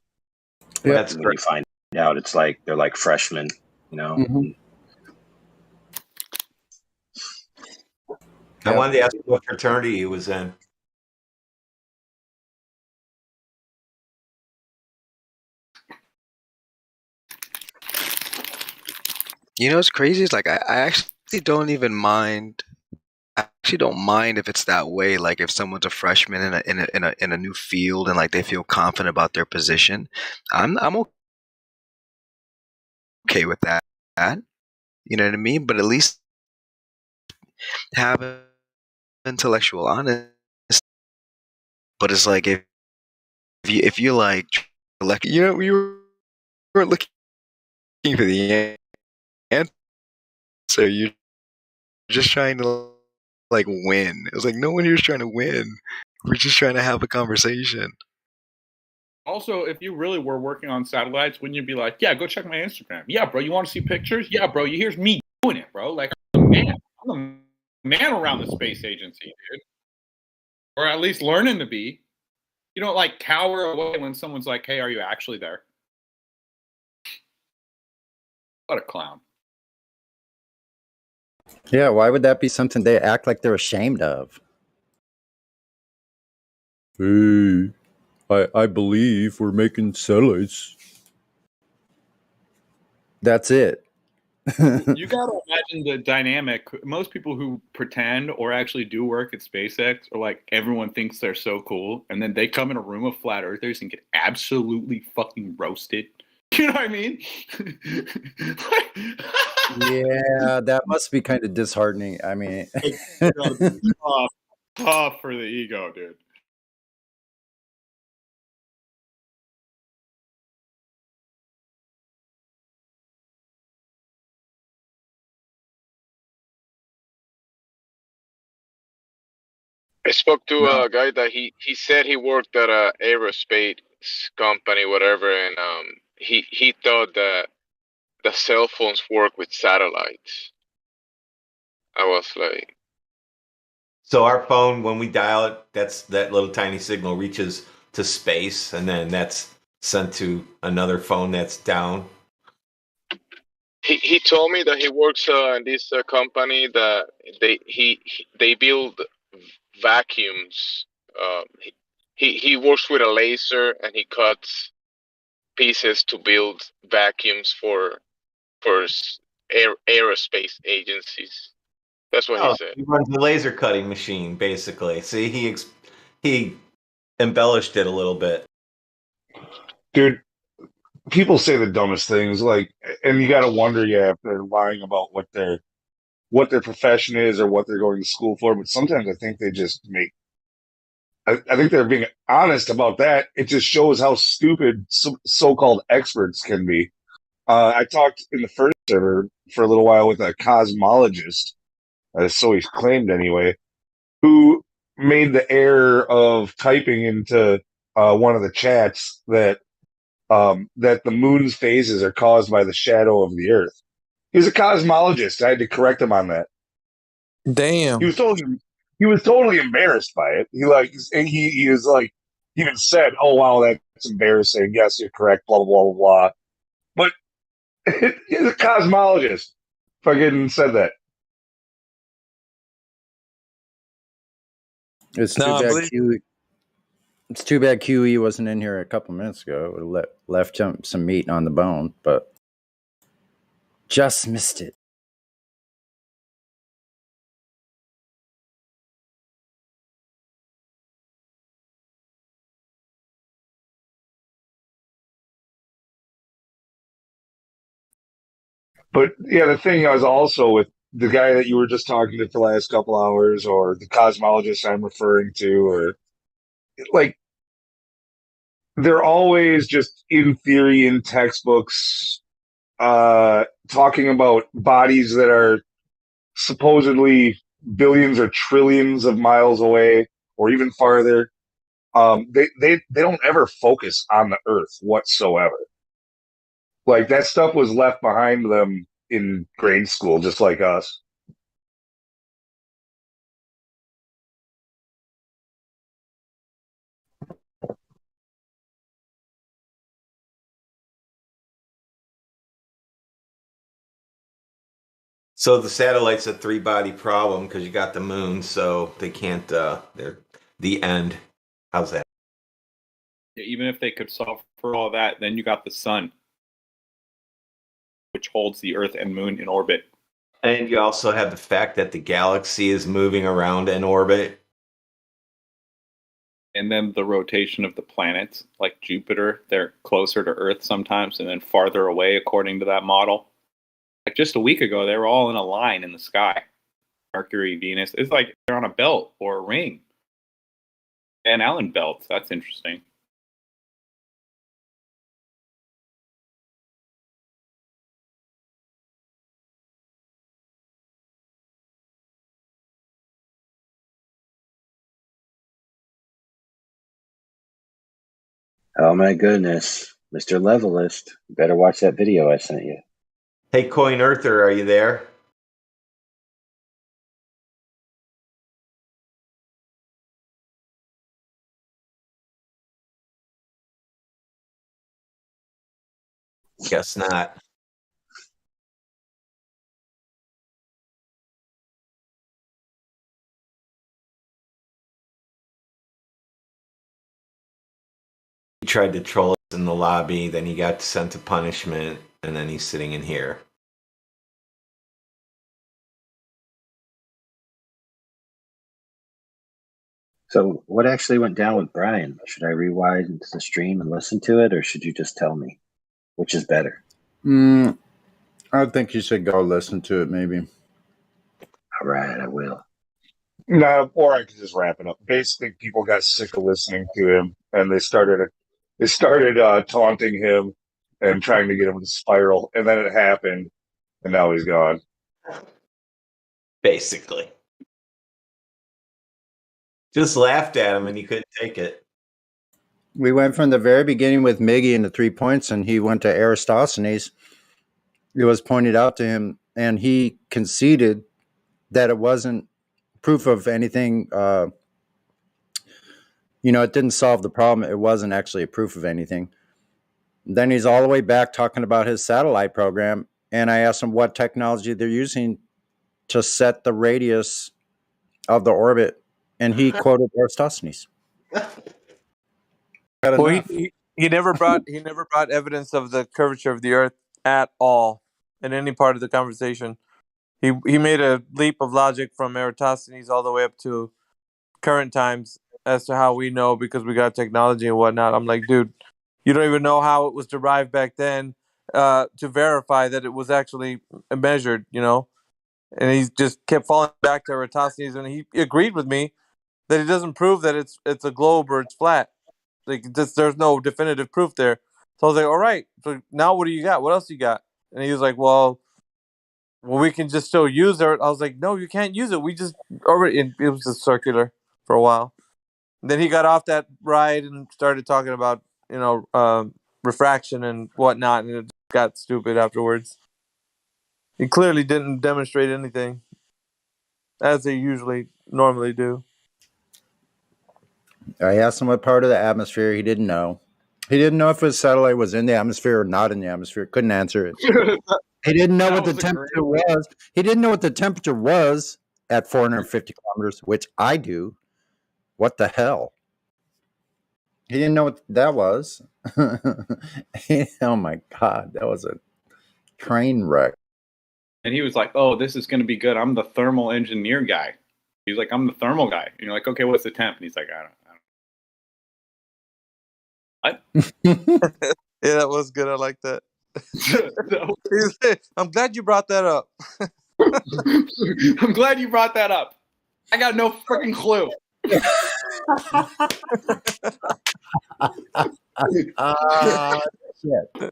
Yeah. That's when you find out it's like they're like freshmen, Mm-hmm. I wanted to ask what fraternity he was in. You know what's crazy is like I actually don't even mind. I actually don't mind if it's that way. Like if someone's a freshman in a new field and like they feel confident about their position, I'm okay with that. You know what I mean? But at least have intellectual honesty. But it's like if you like, we weren't looking for the answer. You're just trying to like win. It was like no one here's trying to win. We're just trying to have a conversation. Also, if you really were working on satellites, wouldn't you be like, yeah, go check my Instagram? Yeah, bro, you want to see pictures? Yeah, bro, here's me doing it, bro. Like, I'm the man around the space agency, dude. Or at least learning to be. You don't like cower away when someone's like, hey, are you actually there? What a clown. Yeah, why would that be something they act like they're ashamed of? Hey, I believe we're making satellites. That's it. You got to imagine the dynamic. Most people who pretend or actually do work at SpaceX are like, everyone thinks they're so cool. And then they come in a room of flat earthers and get absolutely fucking roasted. You know what I mean? Yeah, that must be kind of disheartening. I mean, tough for the ego, dude. I spoke to a guy that he said he worked at a aerospace company, whatever, and he thought that the cell phones work with satellites. I was like, So our phone, when we dial it, that little tiny signal reaches to space, and then that's sent to another phone that's down. he told me that he works in this company that they build vacuums. He works with a laser and he cuts pieces to build vacuums for aerospace agencies. That's what he said. He runs a laser cutting machine, basically. See, he embellished it a little bit. Dude, people say the dumbest things, like, and you got to wonder, if they're lying about what their profession is or what they're going to school for. But sometimes I think they just make I think they're being honest about that. It just shows how stupid so-called experts can be. I talked in the first server for a little while with a cosmologist, so he's claimed anyway, who made the error of typing into one of the chats that the moon's phases are caused by the shadow of the Earth. He was a cosmologist. I had to correct him on that. Damn. He was totally embarrassed by it. He was like, he even said, "Oh wow, that's embarrassing. Yes, you're correct." Blah blah blah blah blah. But he's a cosmologist. Fucking said that. It's No, too I bad believe. QE. It's too bad QE wasn't in here a couple minutes ago. It would have left him some meat on the bone, but just missed it. But yeah, the thing was also with the guy that you were just talking to for the last couple hours, or the cosmologist I'm referring to, or like they're always just in theory in textbooks, talking about bodies that are supposedly billions or trillions of miles away, or even farther. They don't ever focus on the Earth whatsoever. Like that stuff was left behind them in grade school, just like us. So the satellite's a three-body problem because you got the moon, so they can't. They're the end. How's that? Even if they could solve for all that, then you got the sun, which holds the Earth and Moon in orbit. And you also have the fact that the galaxy is moving around in orbit. And then the rotation of the planets, like Jupiter, they're closer to Earth sometimes and then farther away according to that model. Like just a week ago, they were all in a line in the sky. Mercury, Venus. It's like they're on a belt or a ring. Van Allen belts. That's interesting. Oh my goodness, Mr. Levelist, you better watch that video I sent you. Hey, Coin Earther, are you there? Guess not. He tried to troll us in the lobby, then he got sent to punishment, and then he's sitting in here. So, what actually went down with Brian? Should I rewind into the stream and listen to it, or should you just tell me? Which is better? I think you should go listen to it, maybe. All right, I will. No, or I could just wrap it up. Basically, people got sick of listening to him, and they started taunting him and trying to get him to spiral. And then it happened, and now he's gone. Basically. Just laughed at him, and he couldn't take it. We went from the very beginning with Miggy and the 3 points, and he went to Aristophanes. It was pointed out to him, and he conceded that it wasn't proof of anything. It didn't solve the problem. It wasn't actually a proof of anything. Then he's all the way back talking about his satellite program, and I asked him what technology they're using to set the radius of the orbit, and he quoted Aristophanes. Well, he never brought evidence of the curvature of the Earth at all in any part of the conversation. He made a leap of logic from Eratosthenes all the way up to current times as to how we know because we got technology and whatnot. I'm like, dude, you don't even know how it was derived back then to verify that it was actually measured, And he just kept falling back to Eratosthenes, and he agreed with me that it doesn't prove that it's a globe or it's flat. Like there's no definitive proof there. So I was like, all right. So now what do you got? What else you got? And he was like, well, we can just still use it. I was like, no, you can't use it. We just already. It was just circular for a while. And then he got off that ride and started talking about refraction and whatnot, and it got stupid afterwards. He clearly didn't demonstrate anything, as they usually normally do. I asked him what part of the atmosphere. He didn't know. He didn't know if his satellite was in the atmosphere or not in the atmosphere. Couldn't answer it. He didn't know what the temperature was. He didn't know what the temperature was at 450 kilometers, which I do. What the hell? He didn't know what that was. Oh my God, that was a train wreck. And he was like, "Oh, this is going to be good. I'm the thermal engineer guy." He's like, "I'm the thermal guy." And you're like, "Okay, what's the temp?" And he's like, "I don't." What? Yeah, that was good. I like that. I'm glad you brought that up. I'm glad you brought that up. I got no freaking clue. Shit.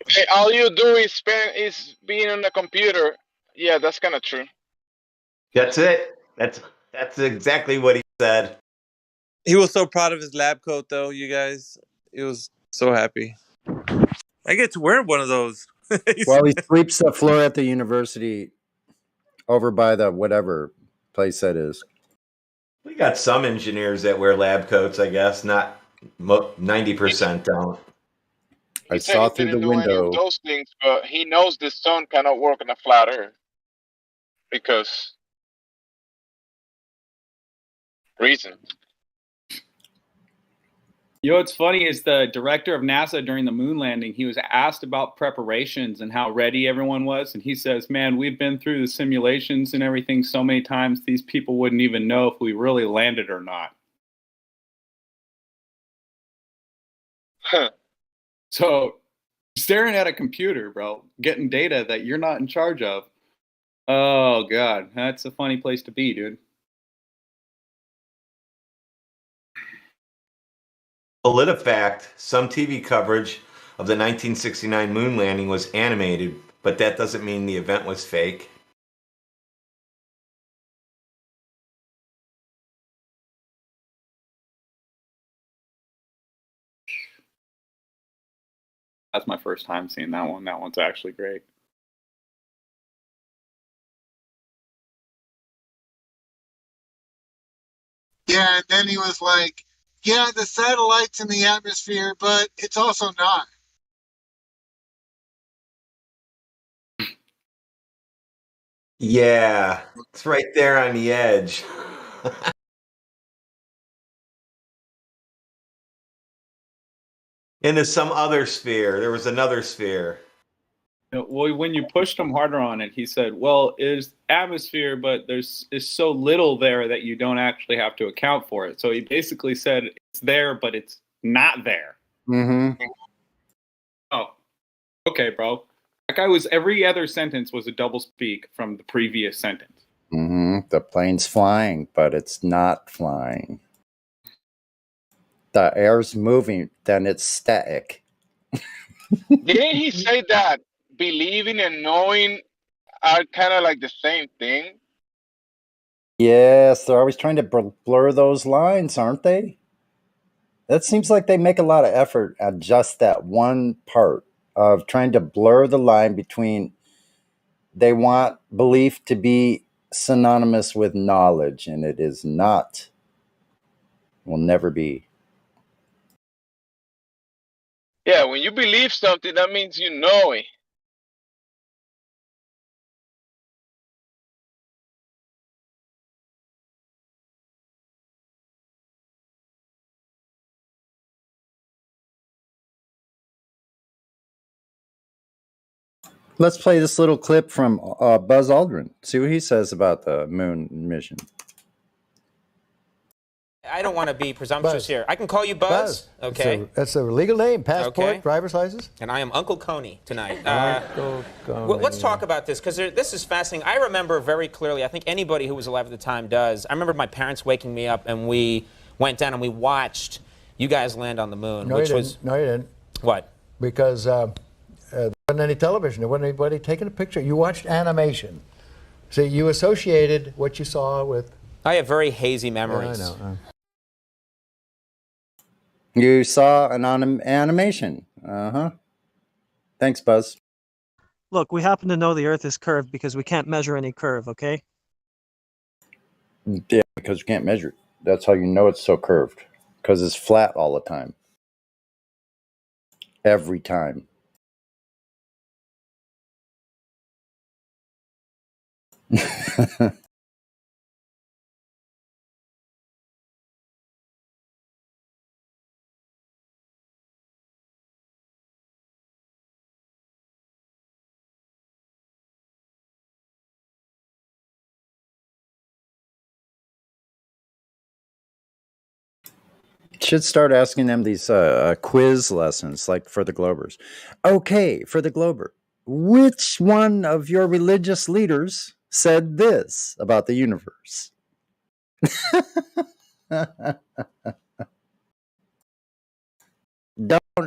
Hey, all you do is being on the computer. Yeah, that's kind of true. That's it. That's exactly what he said. He was so proud of his lab coat, though. You guys, he was so happy. I get to wear one of those. Well, he sweeps the floor at the university over by the whatever place that is. We got some engineers that wear lab coats, I guess. Not 90% don't. I saw through the Do any window. of those things, but he knows the sun cannot work on a flat Earth because reasons. You know what's funny is the director of NASA during the moon landing, he was asked about preparations and how ready everyone was. And he says, "Man, we've been through the simulations and everything so many times, these people wouldn't even know if we really landed or not." Huh. So staring at a computer, bro, getting data that you're not in charge of. Oh, God, that's a funny place to be, dude. PolitiFact, some TV coverage of the 1969 moon landing was animated, but that doesn't mean the event was fake. That's my first time seeing that one. That one's actually great. Yeah, and then he was like, "Yeah, the satellite's in the atmosphere, but it's also not." Yeah, it's right there on the edge. Into some other sphere. There was another sphere. Well, when you pushed him harder on it, he said, "Well, it's atmosphere, but there's so little there that you don't actually have to account for it." So he basically said it's there, but it's not there. Mm-hmm. Oh, okay, bro. That guy was every other sentence was a double speak from the previous sentence. Mm-hmm. The plane's flying, but it's not flying. The air's moving, then it's static. Didn't he say that believing and knowing are kind of like the same thing? Yes, they're always trying to blur those lines, aren't they? That seems like they make a lot of effort at just that one part of trying to blur the line between they want belief to be synonymous with knowledge, and it is not. Will never be. Yeah, when you believe something, that means you know it. Let's play this little clip from Buzz Aldrin. See what he says about the moon mission. I don't want to be presumptuous here. I can call you Buzz, okay? That's a legal name, passport, Okay. driver's license. And I am Uncle Coney tonight. Uncle Coney. Let's talk about this, because this is fascinating. I remember very clearly, I think anybody who was alive at the time does, I remember my parents waking me up, and we went down and we watched you guys land on the moon, No, which you was didn't. No, you didn't. what? Because there wasn't any television. There wasn't anybody taking a picture. You watched animation. See, you associated what you saw with. I have very hazy memories. Yeah, I know. You saw an animation. Thanks, Buzz. Look, we happen to know the Earth is curved because we can't measure any curve, okay? Yeah, because you can't measure it. That's how you know it's so curved. Because it's flat all the time. Every time. Should start asking them these quiz lessons, like for the Globers. Okay, for the Glober, which one of your religious leaders said this about the universe? Don't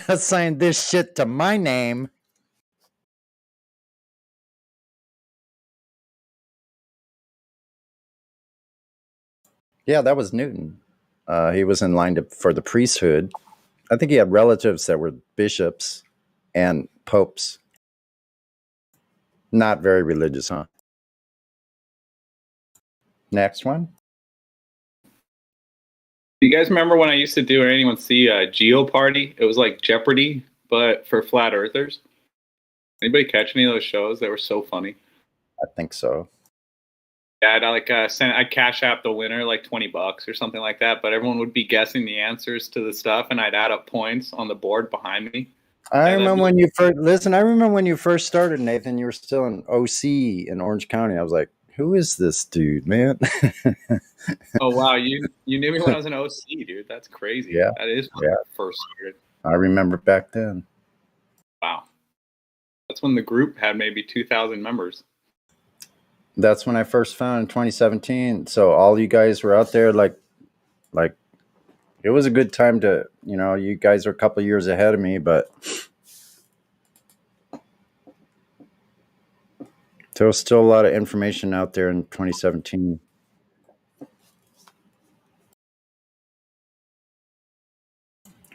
assign this shit to my name. Yeah, that was Newton. He was in line for the priesthood. I think he had relatives that were bishops and popes. Not very religious, huh? Next one. Do you guys remember when I used to do, or anyone see a Geo Party? It was like Jeopardy, but for flat earthers. Anybody catch any of those shows? They were so funny. I think so. Yeah, I'd cash app the winner like $20 or something like that, but everyone would be guessing the answers to the stuff, and I'd add up points on the board behind me. I remember when you first I remember when you first started, Nathan. You were still in OC in Orange County. I was like, "Who is this dude, man?" Oh wow, you knew me when I was an OC, dude. That's crazy. Yeah, that is when I first started. I remember back then. Wow, that's when the group had maybe 2,000 members. That's when I first found in 2017. So all you guys were out there, like it was a good time to, you guys are a couple years ahead of me, but there was still a lot of information out there in 2017.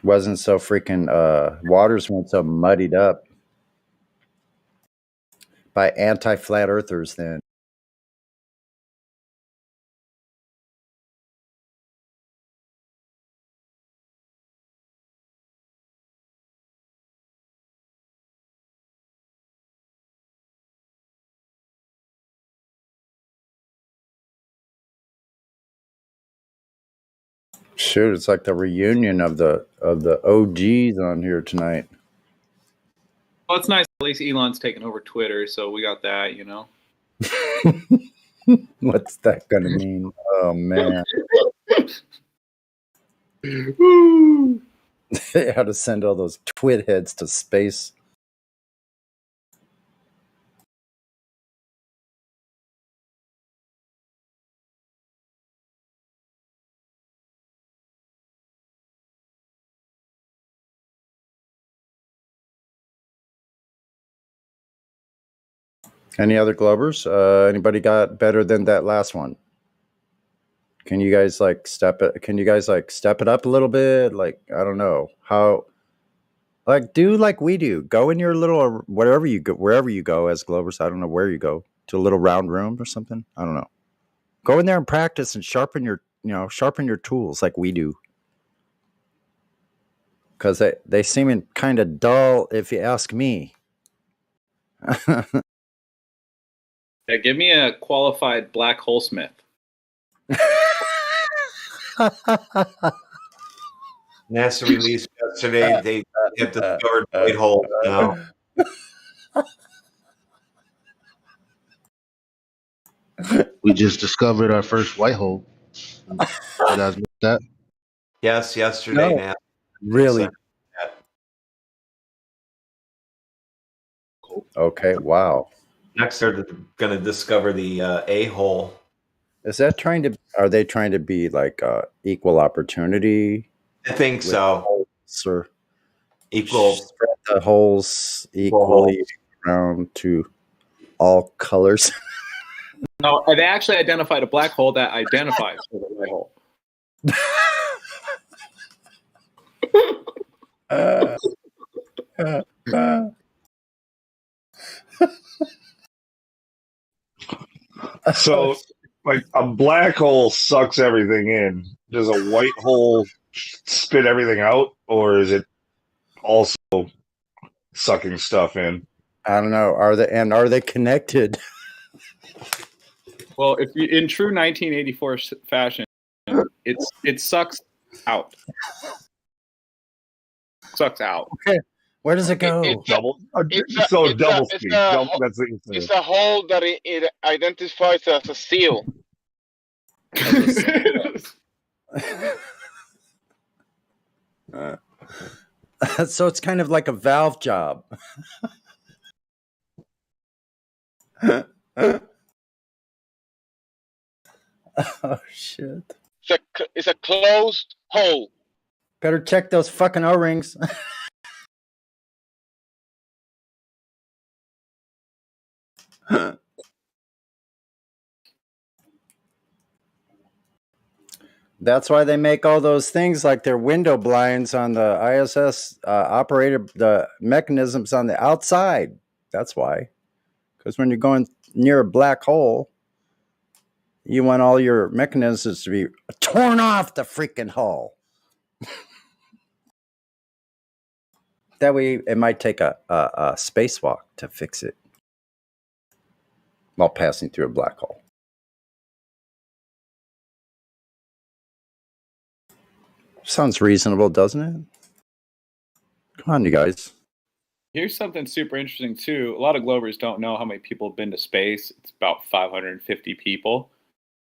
Wasn't so freaking, waters weren't so muddied up by anti-flat earthers then. Shoot, it's like the reunion of the OGs on here tonight. Well, it's nice. At least Elon's taking over Twitter, so we got that, What's that gonna mean? Oh man. How to send all those twit heads to space. Any other Globers? Anybody got better than that last one? Can you guys step it up a little bit? Like, I don't know how. Like, do like we do. Go in your little wherever you go as Globers. I don't know where you go, to a little round room or something. I don't know. Go in there and practice and sharpen your tools like we do. Because they seem kind of dull, if you ask me. Yeah, give me a qualified black hole smith. NASA released yesterday. They have discovered white holes now. We just discovered our first white hole. You guys missed that? Yes, yesterday. No. NASA. Really? Okay. Wow. Next, they're going to discover the A hole. Is that trying to? Are they trying to be like equal opportunity? I think so. Or Equal. Spread the holes Equal equally holes. around to all colors. No, they actually identified a black hole that identifies with a white hole. So, like a black hole sucks everything in. Does a white hole spit everything out, or is it also sucking stuff in? I don't know. Are they connected? Well, if you in true 1984 fashion, it sucks out. Sucks out. Okay. Where does it go? It's double speed. That's what you're saying. It's a hole that it identifies as a seal. So it's kind of like a valve job. Oh shit! It's a closed hole. Better check those fucking O-rings. That's why they make all those things like their window blinds on the ISS operator, the mechanisms on the outside. That's why. Because when you're going near a black hole, you want all your mechanisms to be torn off the freaking hull. That way, it might take a spacewalk to fix it while passing through a black hole. Sounds reasonable, doesn't it? Come on, you guys. Here's something super interesting too. A lot of Glovers don't know how many people have been to space. It's about 550 people.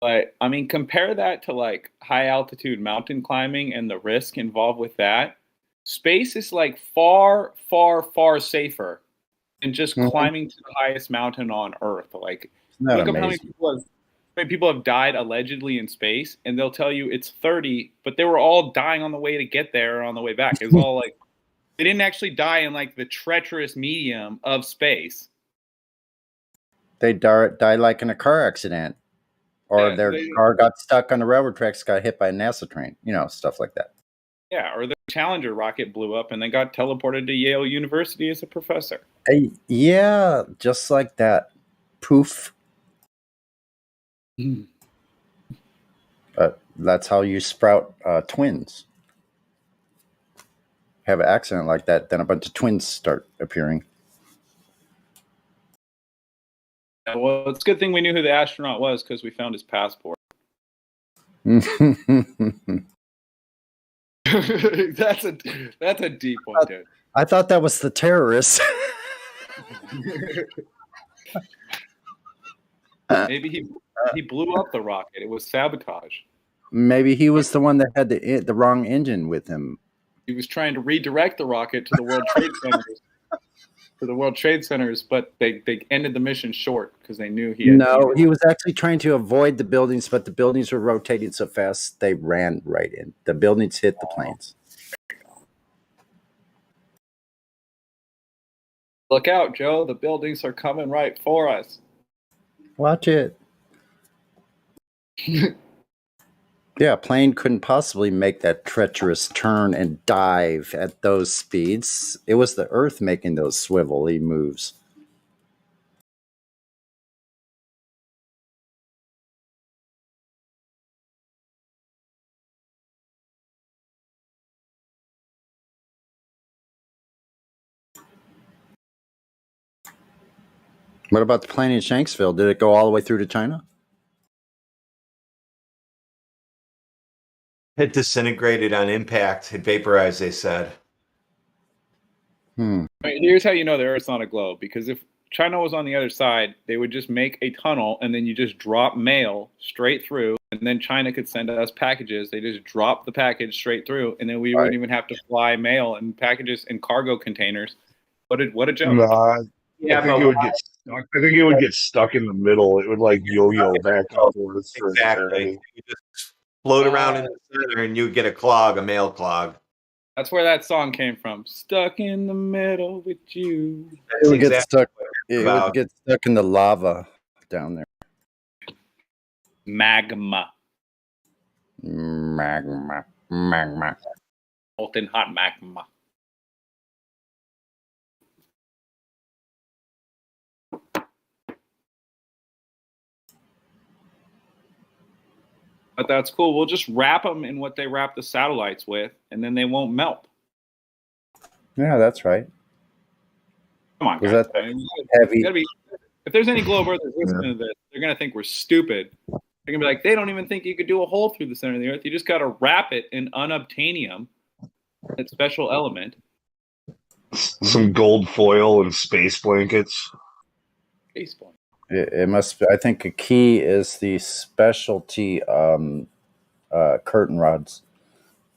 But I mean, compare that to like high altitude mountain climbing and the risk involved with that. Space is like far, far, far safer than just climbing to the highest mountain on Earth. Like, look up how many people have died allegedly in space, and they'll tell you it's 30, but they were all dying on the way to get there or on the way back. It was all like, they didn't actually die in like the treacherous medium of space. They die like in a car accident, or their car got stuck on the railroad tracks, got hit by a NASA train, stuff like that. Yeah, or the Challenger rocket blew up and they got teleported to Yale University as a professor. Yeah, just like that. Poof. That's how you sprout twins. Have an accident like that, then a bunch of twins start appearing. Well, it's a good thing we knew who the astronaut was because we found his passport. That's a deep one, dude. I thought that was the terrorist. Maybe he blew up the rocket. It was sabotage. Maybe he was the one that had the wrong engine with him. He was trying to redirect the rocket to the World Trade Centers. But they ended the mission short because they knew he had. No, he was actually trying to avoid the buildings, but the buildings were rotating so fast they ran right in. The buildings hit the planes. Look out, Joe! The buildings are coming right for us. Watch it. Yeah, a plane couldn't possibly make that treacherous turn and dive at those speeds. It was the Earth making those swivelly moves. What about the plane in Shanksville? Did it go all the way through to China? It disintegrated on impact. It vaporized, they said. Here's how you know the Earth's not a globe, because if China was on the other side, they would just make a tunnel and then you just drop mail straight through, and then China could send us packages. They just drop the package straight through, and then we wouldn't even have to fly mail and packages and cargo containers. What a joke. I think it would get stuck. I think it would get stuck in the middle. It would like yo-yo back and forth for Exactly. eternity. You just float around in the center and you get a clog, a male clog. That's where that song came from. Stuck in the middle with you. It would get stuck. It would get stuck in the lava down there. Magma. Magma. Molten hot magma. But that's cool. We'll just wrap them in what they wrap the satellites with, and then they won't melt. Yeah, that's right. Come on, Was guys. that I mean, heavy? if there's any globe earthers listening to this, they're going to think we're stupid. They're going to be like, they don't even think you could do a hole through the center of the Earth. You just got to wrap it in unobtainium, that special element. Some gold foil and space blankets. Space blanket. It must be. I think a key is the specialty curtain rods.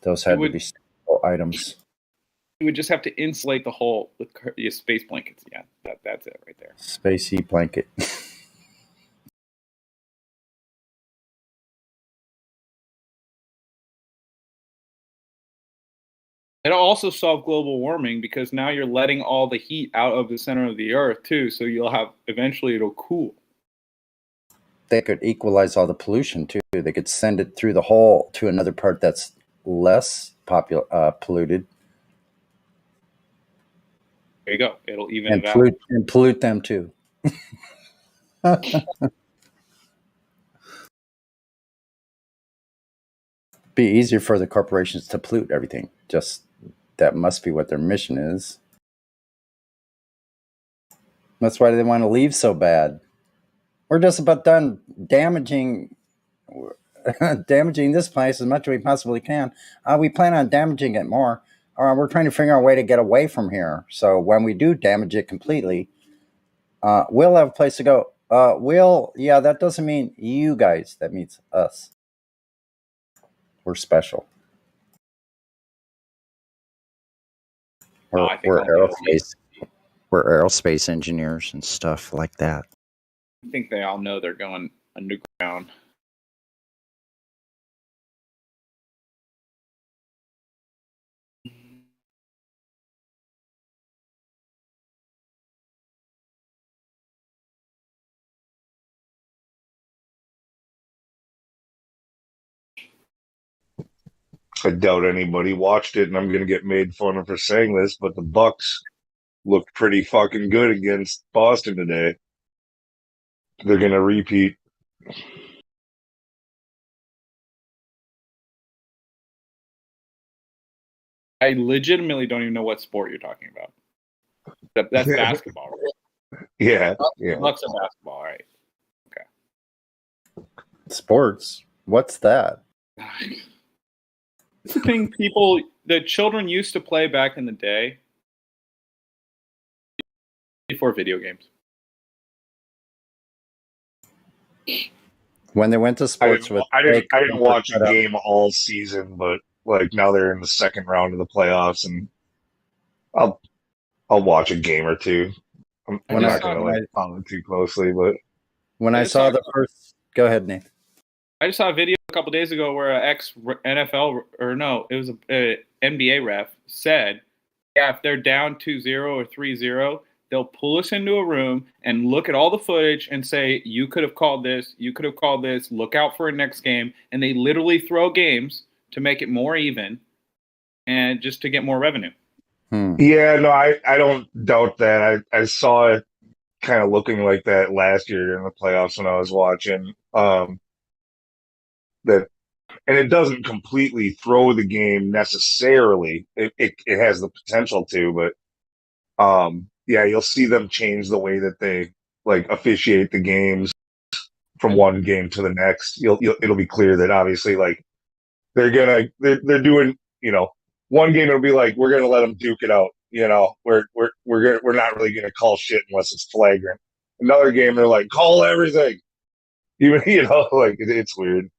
Those had to be special items. You would just have to insulate the hole with your space blankets. Yeah, that's it right there. Spacey blanket. It'll also solve global warming because now you're letting all the heat out of the center of the Earth too. So you'll have eventually it'll cool. They could equalize all the pollution too. They could send it through the hole to another part that's less polluted. There you go. It'll even it out. And pollute them too. Be easier for the corporations to pollute everything. Just that must be what their mission is. That's why they want to leave so bad. We're just about done damaging this place as much as we possibly can. We plan on damaging it more. We're trying to figure out a way to get away from here. So when we do damage it completely, we'll have a place to go. That doesn't mean you guys. That means us. We're special. We're aerospace. We're aerospace engineers and stuff like that. I think they all know they're going underground. I doubt anybody watched it, and I'm going to get made fun of for saying this, but the Bucks looked pretty fucking good against Boston today. They're going to repeat. I legitimately don't even know what sport you're talking about. That's basketball, right? Yeah. Bucks are basketball, right? Okay. Sports? What's that? It's the thing the children used to play back in the day before video games. When they went to sports I didn't watch a game all season, but like now they're in the second round of the playoffs, and I'll watch a game or two. I'm not going to follow too closly, but when I saw the first, go ahead, Nate. I just saw a video a couple days ago where an ex-NFL, or no, it was an NBA ref, said, yeah, if they're down 2-0 or 3-0, they'll pull us into a room and look at all the footage and say, you could have called this, look out for a next game. And they literally throw games to make it more even and just to get more revenue. Yeah, no, I don't doubt that. I saw it kind of looking like that last year in the playoffs when I was watching. And it doesn't completely throw the game necessarily. It has the potential to, but yeah, you'll see them change the way that they like officiate the games from one game to the next. It'll be clear that obviously like they're doing, one game it'll be like we're gonna let them duke it out. We're not really gonna call shit unless it's flagrant. Another game they're like call everything. Even like it's weird.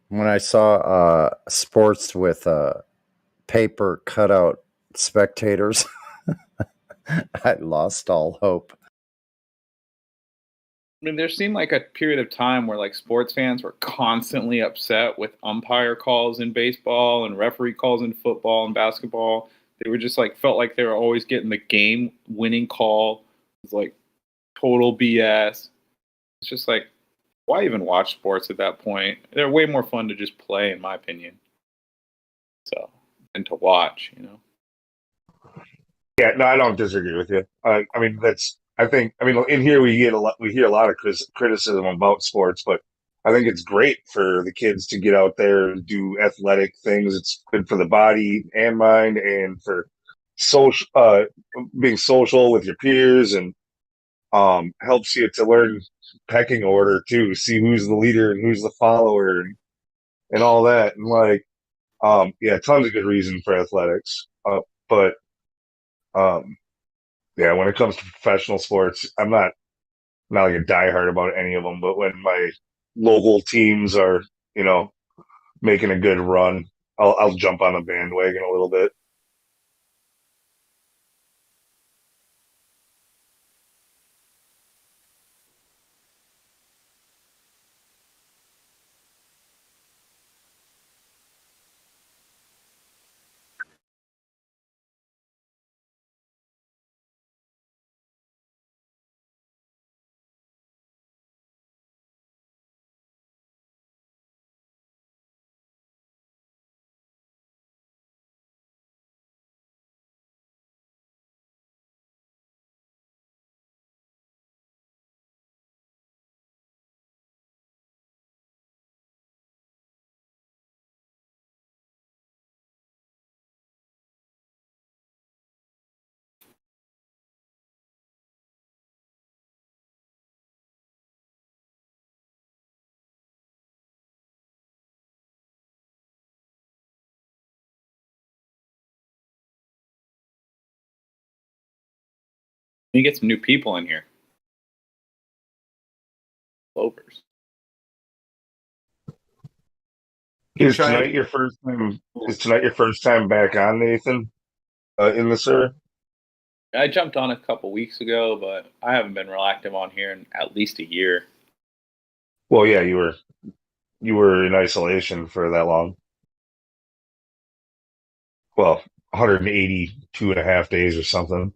When I saw sports with paper cutout spectators, I lost all hope. I mean, there seemed like a period of time where like sports fans were constantly upset with umpire calls in baseball and referee calls in football and basketball. They were just like felt like they were always getting the game winning call. It was like total BS. It's just like, why even watch sports at that point? They're way more fun to just play, in my opinion. So, and to watch, you know. Yeah, no, I don't disagree with you. I mean, I think. I mean, in here we get a lot. We hear a lot of criticism about sports, but I think it's great for the kids to get out there and do athletic things. It's good for the body and mind, and for social, being social with your peers, and helps you to learn pecking order too. See who's the leader and who's the follower, and all that. And like, yeah, tons of good reason for athletics. But um. Yeah, when it comes to professional sports, I'm not like a diehard about any of them, but when my local teams are, you know, making a good run, I'll jump on the bandwagon a little bit. You get some new people in here. Clovers. Is tonight your first time? Is tonight your first time back on, Nathan? In the server? I jumped on a couple weeks ago, but I haven't been real active on here in at least a year. Well, yeah, you were in isolation for that long. Well, 182 and a half days or something.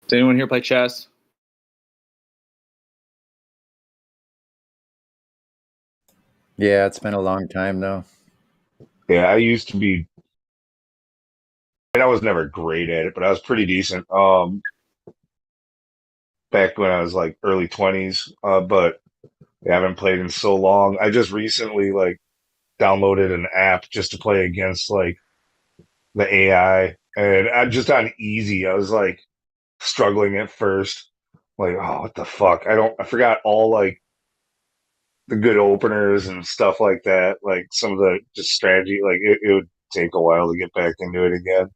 Does anyone here play chess? Yeah, it's been a long time though. Yeah, I used to be. And I was never great at it, but I was pretty decent. Back when I was like early 20s. But yeah, I haven't played in so long. I just recently like downloaded an app just to play against like the AI, and I just on easy. I was like struggling at first, like, oh, what the fuck? I forgot all like the good openers and stuff like that. Like some of the just strategy, like it would take a while to get back into it again.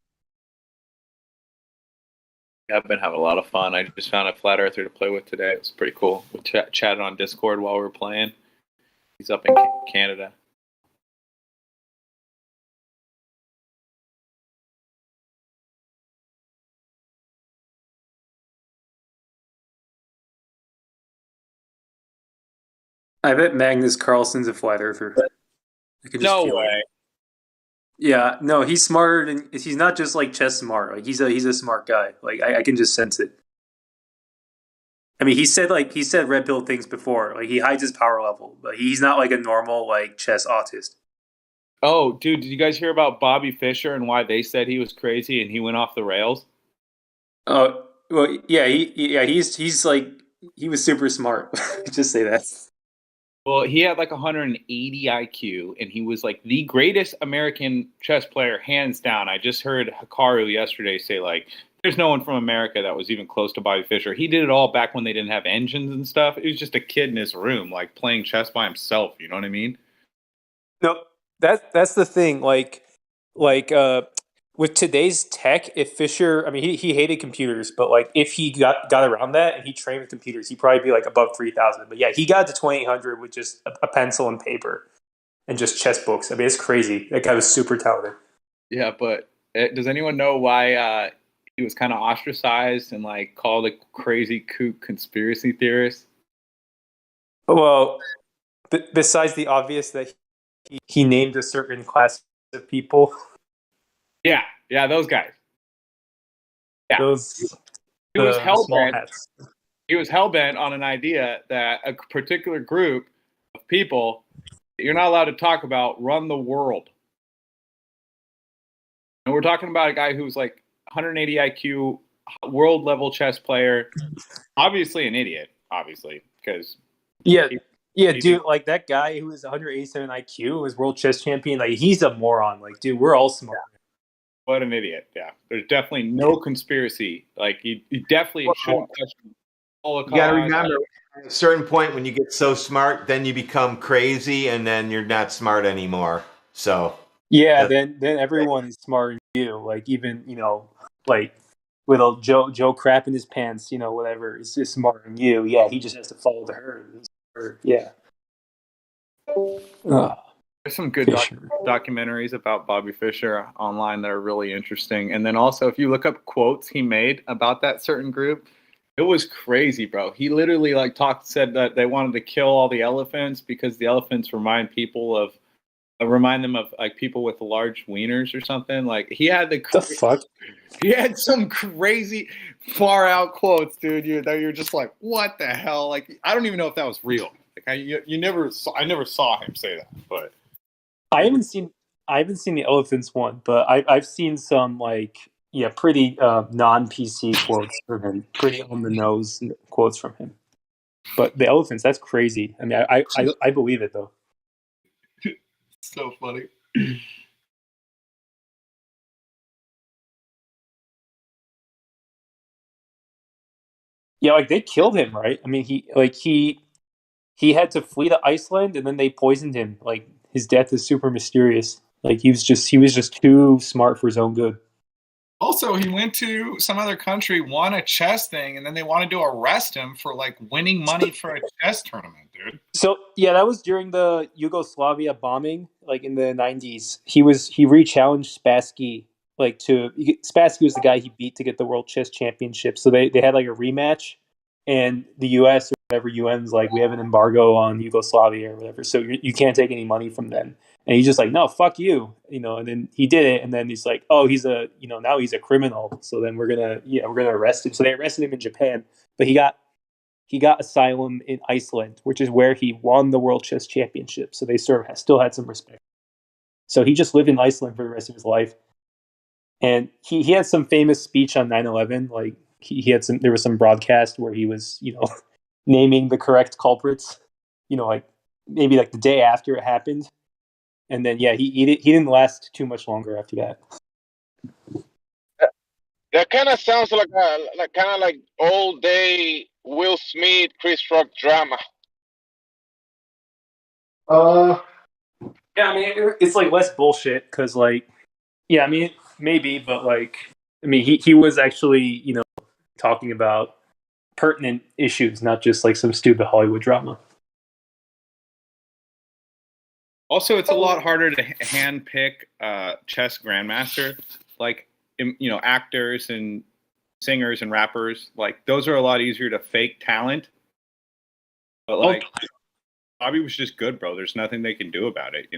Yeah, I've been having a lot of fun. I just found a flat earther to play with today. It was pretty cool. We chatted on Discord while we were playing. He's up in Canada. I bet Magnus Carlsen's a flat earther. I could just No feel way. it. Yeah, no, he's smarter than he's not just like chess smart. Like he's a smart guy. Like I can just sense it. I mean, he said red pill things before. Like he hides his power level, but he's not like a normal like chess autist. Oh, dude, did you guys hear about Bobby Fischer and why they said he was crazy and he went off the rails? Oh, well, yeah, he's like he was super smart. Just say that. Well, he had like 180 IQ, and he was like the greatest American chess player, hands down. I just heard Hikaru yesterday say like, "There's no one from America that was even close to Bobby Fischer." He did it all back when they didn't have engines and stuff. He was just a kid in his room, like playing chess by himself. You know what I mean? No, that's the thing. Like with today's tech, if Fisher, I mean, he hated computers, but like if he got around that and he trained with computers, he'd probably be like above 3,000. But yeah, he got to 2,800 with just a pencil and paper and just chess books. I mean, it's crazy. That guy was super talented. Yeah, but does anyone know why he was kind of ostracized and like called a crazy kook conspiracy theorist? Well, besides the obvious that he named a certain class of people. Yeah, those guys. Yeah, those he was the small hell-bent. hats. He was hell-bent on an idea that a particular group of people that you're not allowed to talk about run the world. And we're talking about a guy who's like 180 IQ, world level chess player, obviously an idiot, obviously, because dude, like that guy who was 187 IQ was world chess champion. Like he's a moron. Like, dude, we're all smart. Yeah. What an idiot! Yeah, there's definitely no conspiracy. Like you definitely shouldn't question Holocaust. You got to remember, at a certain point, when you get so smart, then you become crazy, and then you're not smart anymore. So yeah, then everyone is smarter than you. Like even like with a Joe crap in his pants, whatever is just smarter than you. Yeah, he just has to follow the herd. Yeah. There's some good documentaries about Bobby Fischer online that are really interesting. And then also, if you look up quotes he made about that certain group, it was crazy, bro. He literally said that they wanted to kill all the elephants because the elephants remind them of like people with large wieners or something. Like he had the fuck. He had some crazy far out quotes, dude. You're just like, what the hell? Like I don't even know if that was real. Like I never saw him say that, but. I haven't seen the elephants one, but I've seen some pretty non PC quotes from him, pretty on the nose quotes from him. But the elephants, that's crazy. I mean, I believe it though. So funny. Yeah, like they killed him, right? I mean, he had to flee to Iceland, and then they poisoned him. Like his death is super mysterious. Like he was just too smart for his own good. Also, he went to some other country, won a chess thing, and then they wanted to arrest him for like winning money for a chess tournament, dude. So yeah, that was during the Yugoslavia bombing, like in the 90s. He re-challenged Spassky. Spassky was the guy he beat to get the World Chess Championship. So they had like a rematch, and the U.S. or whatever UN's like, we have an embargo on Yugoslavia or whatever, so you can't take any money from them. And he's just like, no, fuck you, And then he did it, and then he's like, oh, now he's a criminal. So then we're gonna arrest him. So they arrested him in Japan, but he got asylum in Iceland, which is where he won the World Chess Championship. So they still had some respect. So he just lived in Iceland for the rest of his life. And he had some famous speech on 9/11. Like there was some broadcast where he was, naming the correct culprits, like maybe like the day after it happened. And then, yeah, he didn't last too much longer after that. That kind of sounds like old day Will Smith, Chris Rock drama. Yeah, I mean, it's like less bullshit because, yeah, I mean, maybe, but he was actually, talking about pertinent issues, not just like some stupid Hollywood drama. Also, it's a lot harder to hand pick chess grandmaster. Like, actors and singers and rappers, like those are a lot easier to fake talent. But like, Bobby was just good, bro. There's nothing they can do about it,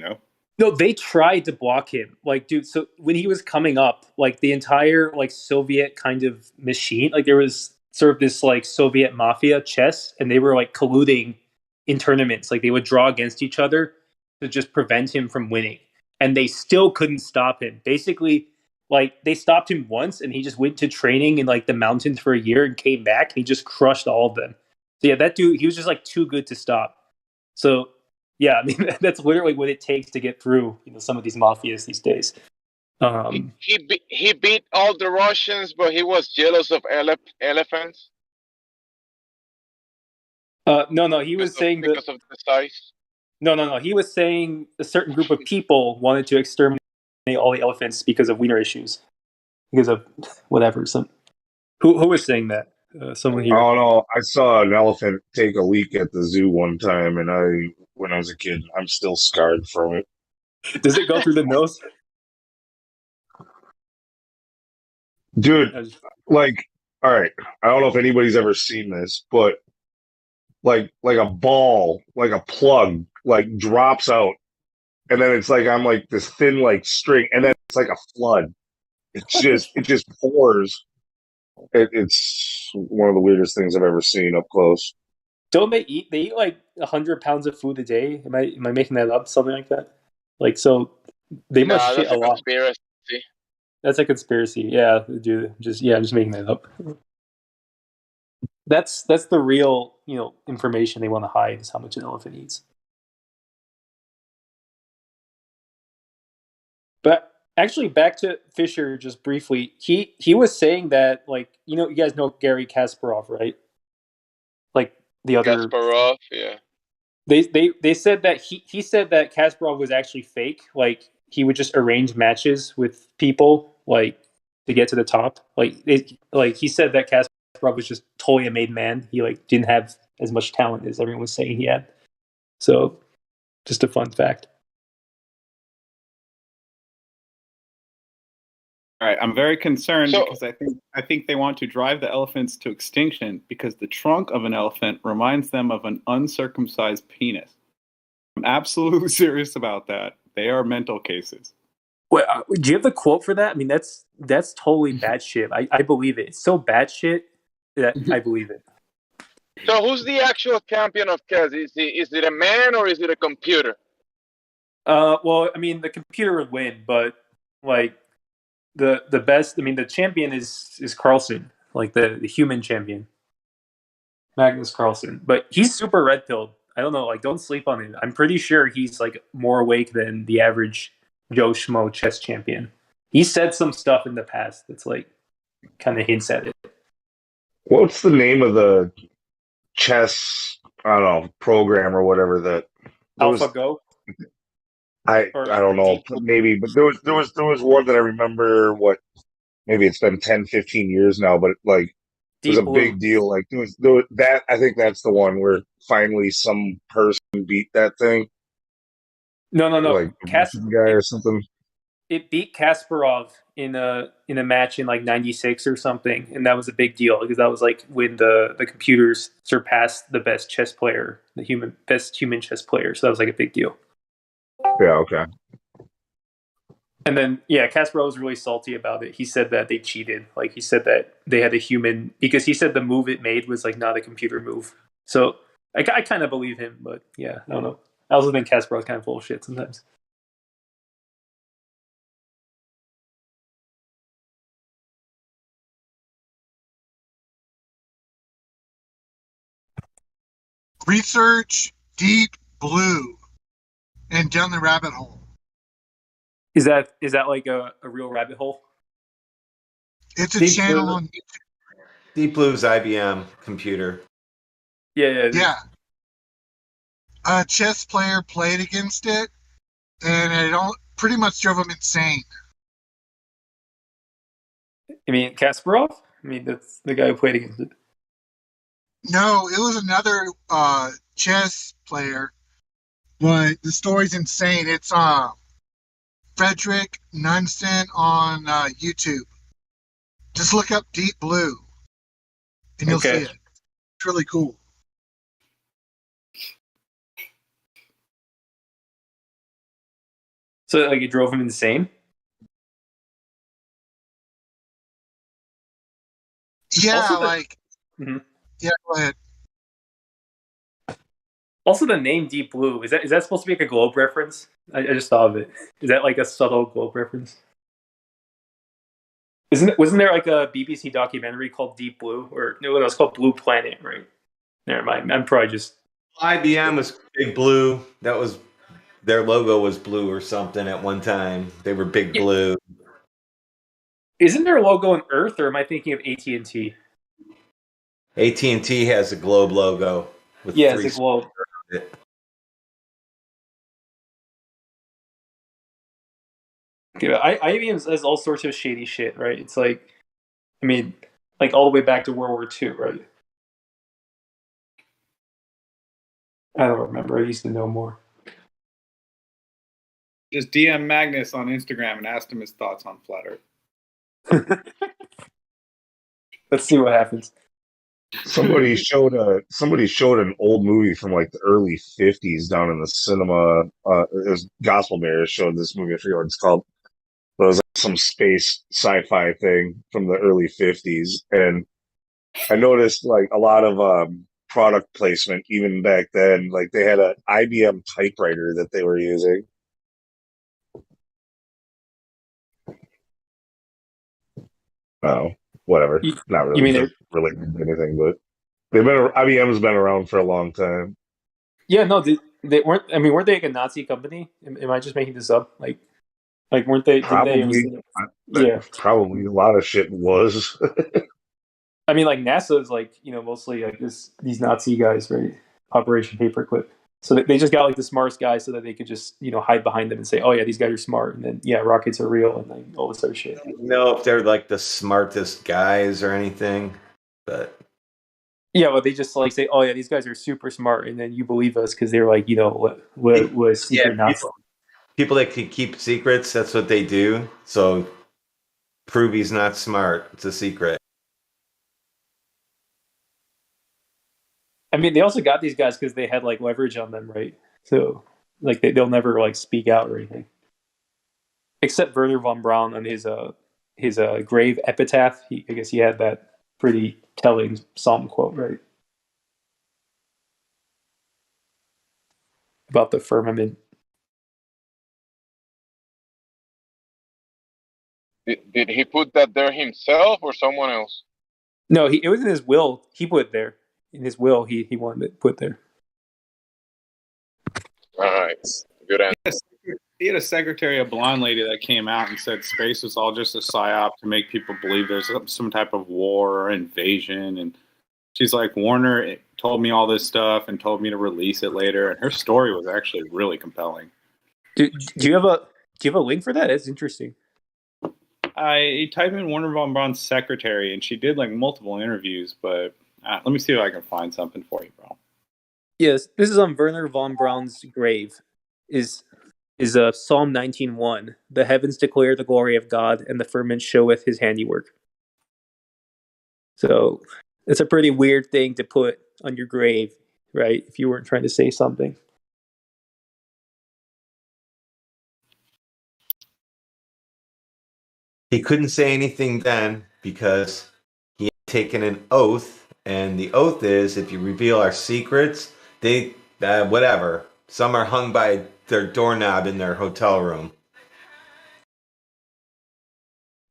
No, they tried to block him. Like, dude, so when he was coming up, like the entire like Soviet kind of machine, like there was sort of this like Soviet mafia chess, and they were like colluding in tournaments. Like they would draw against each other to just prevent him from winning. And they still couldn't stop him. Basically, like they stopped him once and he just went to training in like the mountains for a year and came back and he just crushed all of them. So yeah, that dude, he was just like too good to stop. So yeah, I mean that's literally what it takes to get through, some of these mafias these days. He beat all the Russians, but he was jealous of elephants. No, he was saying because of the size. No. He was saying a certain group of people wanted to exterminate all the elephants because of wiener issues, because of whatever. Who was saying that? Someone I here. don't know. I saw an elephant take a leak at the zoo one time, and when I was a kid, I'm still scarred from it. Does it go through the nose? Dude, like, all right, I don't know if anybody's ever seen this, but like a ball, like a plug, like drops out, and then it's like I'm like this thin like string, and then it's like a flood. It just pours. It's one of the weirdest things I've ever seen up close. Don't they eat? They eat like 100 pounds of food a day. Am I making that up? Something like that. Like so, they must shit that's a lot. Conspiracy. That's a conspiracy. Yeah, dude. I'm just making that up. That's the real information they want to hide is how much an elephant eats. But actually, back to Fisher just briefly. He was saying that you guys know Gary Kasparov, right? Like the other Kasparov, yeah. They said that he said that Kasparov was actually fake. Like he would just arrange matches with people like to get to the top. Like he said that Kasparov was just totally a made man. He like didn't have as much talent as everyone was saying he had. So just a fun fact. All right, I'm very concerned because I think they want to drive the elephants to extinction because the trunk of an elephant reminds them of an uncircumcised penis. I'm absolutely serious about that. They are mental cases. Wait, do you have the quote for that? I mean, that's totally bad shit. I believe it. It's so bad shit that I believe it. So who's the actual champion of chess? Is it a man or is it a computer? Well, I mean, the computer would win, but like the best. I mean, the champion is Carlsen, like the human champion, Magnus Carlsen. But he's super red pilled. I don't know. Like, don't sleep on him. I'm pretty sure he's like more awake than the average Joe Schmo chess champion. He said some stuff in the past that's like kind of hints at it. What's the name of the chess, I don't know, program or whatever that AlphaGo? I don't know, maybe, but there was one that I remember, maybe it's been 10, 15 years now, but like it was a big deal. Like there was that, I think that's the one where finally some person beat that thing. No. Like a Russian guy or something. It beat Kasparov in a match in like '96 or something, and that was a big deal because that was like when the computers surpassed the best chess player, best human chess player. So that was like a big deal. Yeah. Okay. And then Kasparov was really salty about it. He said that they cheated. Like he said that they had a human because he said the move it made was like not a computer move. So I kind of believe him, but yeah, I don't know. I also think Kasparov's kind of full of shit sometimes. Research Deep Blue and down the rabbit hole. Is that like a real rabbit hole? It's a channel on Deep Blue's IBM computer. Yeah. A chess player played against it, and it pretty much drove him insane. You mean Kasparov? I mean, that's the guy who played against it. No, it was another chess player, but the story's insane. It's Frederick Nunsten on YouTube. Just look up Deep Blue, and you'll see Okay. it. It's really cool. So like it drove him insane. Yeah, Also, Mhm. yeah. Go ahead. Also, the name Deep Blue is that supposed to be like a globe reference? I just thought of it. Is that like a subtle globe reference? Wasn't there like a BBC documentary called Deep Blue, or no, it was called Blue Planet, right? Never mind. I'm probably just IBM was Big Blue. That was their logo was blue or something at one time. They were Big Blue. Isn't there a logo on Earth, or am I thinking of AT&T? AT&T has a globe logo with Yeah, it's three a globe. stars. Yeah, IBM has all sorts of shady shit, right? It's like, I mean, like all the way back to World War II, right? I don't remember. I used to know more. Just DM Magnus on Instagram and ask him his thoughts on flat Earth. Let's see what happens. Somebody showed an old movie from like the early '50s down in the cinema. It was Gospel Bears showed this movie. I forget what it's called. But it was like some space sci-fi thing from the early '50s, and I noticed like a lot of product placement even back then. Like they had an IBM typewriter that they were using. Oh, whatever. Not You really mean they're related to anything, but IBM's been around for a long time. Yeah, no, they weren't. I mean, weren't they like a Nazi company? Am I just making this up? Like weren't they? Didn't they? Probably, Yeah. probably a lot of shit was. I mean, like NASA is like mostly like these Nazi guys, right? Operation Paperclip. So they just got like the smartest guys so that they could just hide behind them and say, oh yeah, these guys are smart, and then yeah, rockets are real, and like all this other shit. I don't know if they're like the smartest guys or anything, but Yeah, well, they just like say, oh yeah, these guys are super smart, and then you believe us because they're like what secret Nazi. People that can keep secrets, that's what they do. So prove he's not smart. It's a secret. I mean, they also got these guys because they had like leverage on them, right? So like they'll never like speak out or anything, except Werner von Braun on his grave epitaph. I guess he had that pretty telling psalm quote, right, about the firmament. Did he put that there himself or someone else? No, it was in his will. He put it there. In his will, he wanted it put there. All right, good answer. He had a secretary, a blonde lady, that came out and said space was all just a psyop to make people believe there's some type of war or invasion. And she's like, Warner told me all this stuff and told me to release it later. And her story was actually really compelling. Do you have a link for that? It's interesting. I type in Warner von Braun's secretary, and she did like multiple interviews. But let me see if I can find something for you, bro. Yes, this is on Werner von Braun's grave. Is Psalm 19:1. The heavens declare the glory of God, and the firmament showeth his handiwork. So it's a pretty weird thing to put on your grave, right? If you weren't trying to say something. He couldn't say anything then because he had taken an oath, and the oath is if you reveal our secrets, they whatever. Some are hung by their doorknob in their hotel room.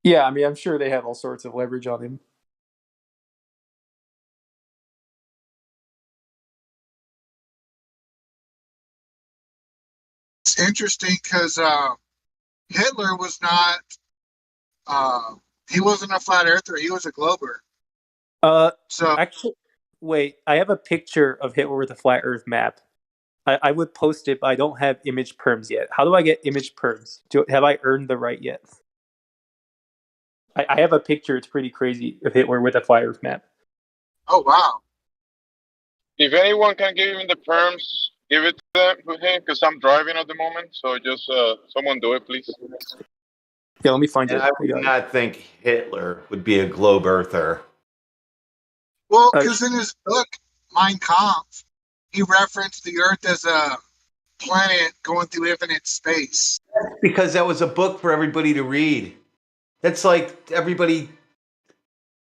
Yeah, I mean, I'm sure they have all sorts of leverage on him. It's interesting because Hitler was not. He wasn't a flat earther. He was a glober. So Actually, wait. I have a picture of Hitler with a flat Earth map. I would post it, but I don't have image perms yet. How do I get image perms? Have I earned the right yet? I have a picture. It's pretty crazy of Hitler with a flat Earth map. Oh wow! If anyone can give him the perms, give it to him because I'm driving at the moment. So just someone do it, please. Yeah, let me find And it. I would not think Hitler would be a globe earther. Well, because in his book, Mein Kampf, he referenced the Earth as a planet going through infinite space. Because that was a book for everybody to read. That's like everybody,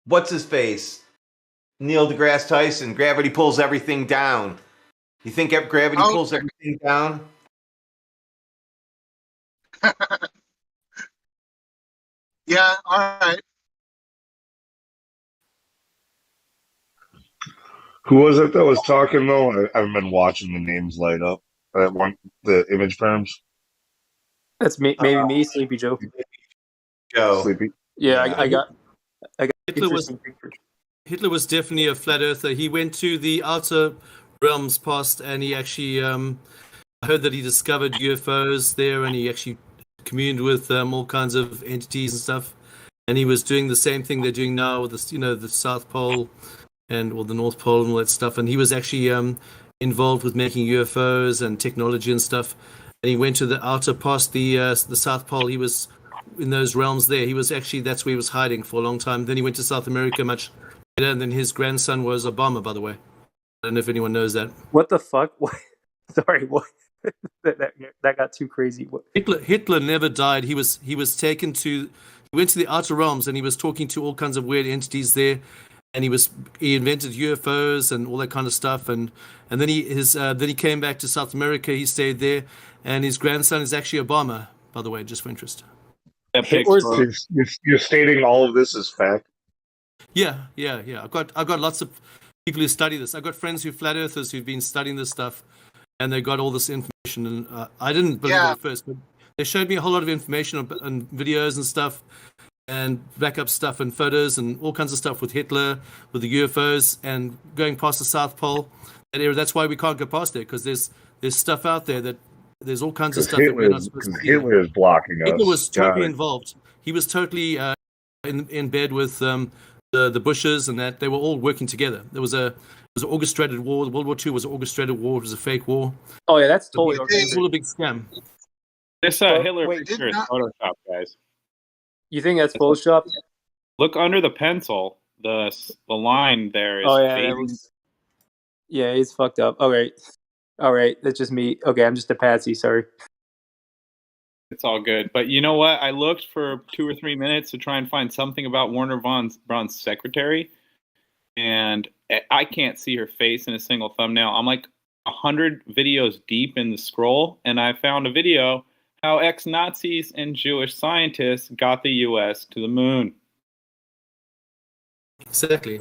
what's his face? Neil deGrasse Tyson, gravity pulls everything down. You think gravity pulls everything down? Yeah, all right. Who was it that was talking though? I haven't been watching the names light up. That one, the image perms. That's maybe me, Sleepy Joe. Joe. Sleepy. Yeah, I got Hitler was interesting pictures. Hitler was definitely a flat earther. He went to the outer realms past, and he actually I heard that he discovered UFOs there, and he actually communed with all kinds of entities and stuff. And he was doing the same thing they're doing now with this, the South Pole or the North Pole and all that stuff. And he was actually involved with making UFOs and technology and stuff. And he went to the outer past the South Pole. He was in those realms there. He was actually, that's where he was hiding for a long time. Then he went to South America much later, and then his grandson was Obama, by the way. I don't know if anyone knows that. What the fuck? What? Sorry, what? that got too crazy. What? Hitler never died. He was taken to. He went to the outer realms, and he was talking to all kinds of weird entities there. And he invented UFOs and all that kind of stuff. And then he came back to South America. He stayed there, and his grandson is actually Obama, by the way, just for interest. You're stating all of this as fact. Yeah. I've got lots of people who study this. I've got friends who are flat earthers who've been studying this stuff, and they got all this information. And I didn't believe it at first, but they showed me a whole lot of information and videos and stuff, and backup stuff and photos and all kinds of stuff with Hitler, with the UFOs, and going past the South Pole. That area. That's why we can't go past there, because there's stuff out there that there's all kinds of stuff that we're not supposed to see. Hitler is blocking us. Hitler was totally involved. He was totally in bed with the Bushes, and that they were all working together. It was an orchestrated war. World War II was an orchestrated war. It was a fake war. Oh yeah, that's totally organized. It was all a big scam. This Hitler picture is Photoshop, guys. You think that's Photoshop? Look under the pencil. The line there is. Oh yeah, he's fucked up. All right, that's just me. Okay, I'm just a patsy. Sorry. It's all good. But you know what? I looked for 2 or 3 minutes to try and find something about Werner Braun's secretary, and I can't see her face in a single thumbnail. I'm like 100 videos deep in the scroll, and I found a video how ex-Nazis and Jewish scientists got the U.S. to the moon. Exactly.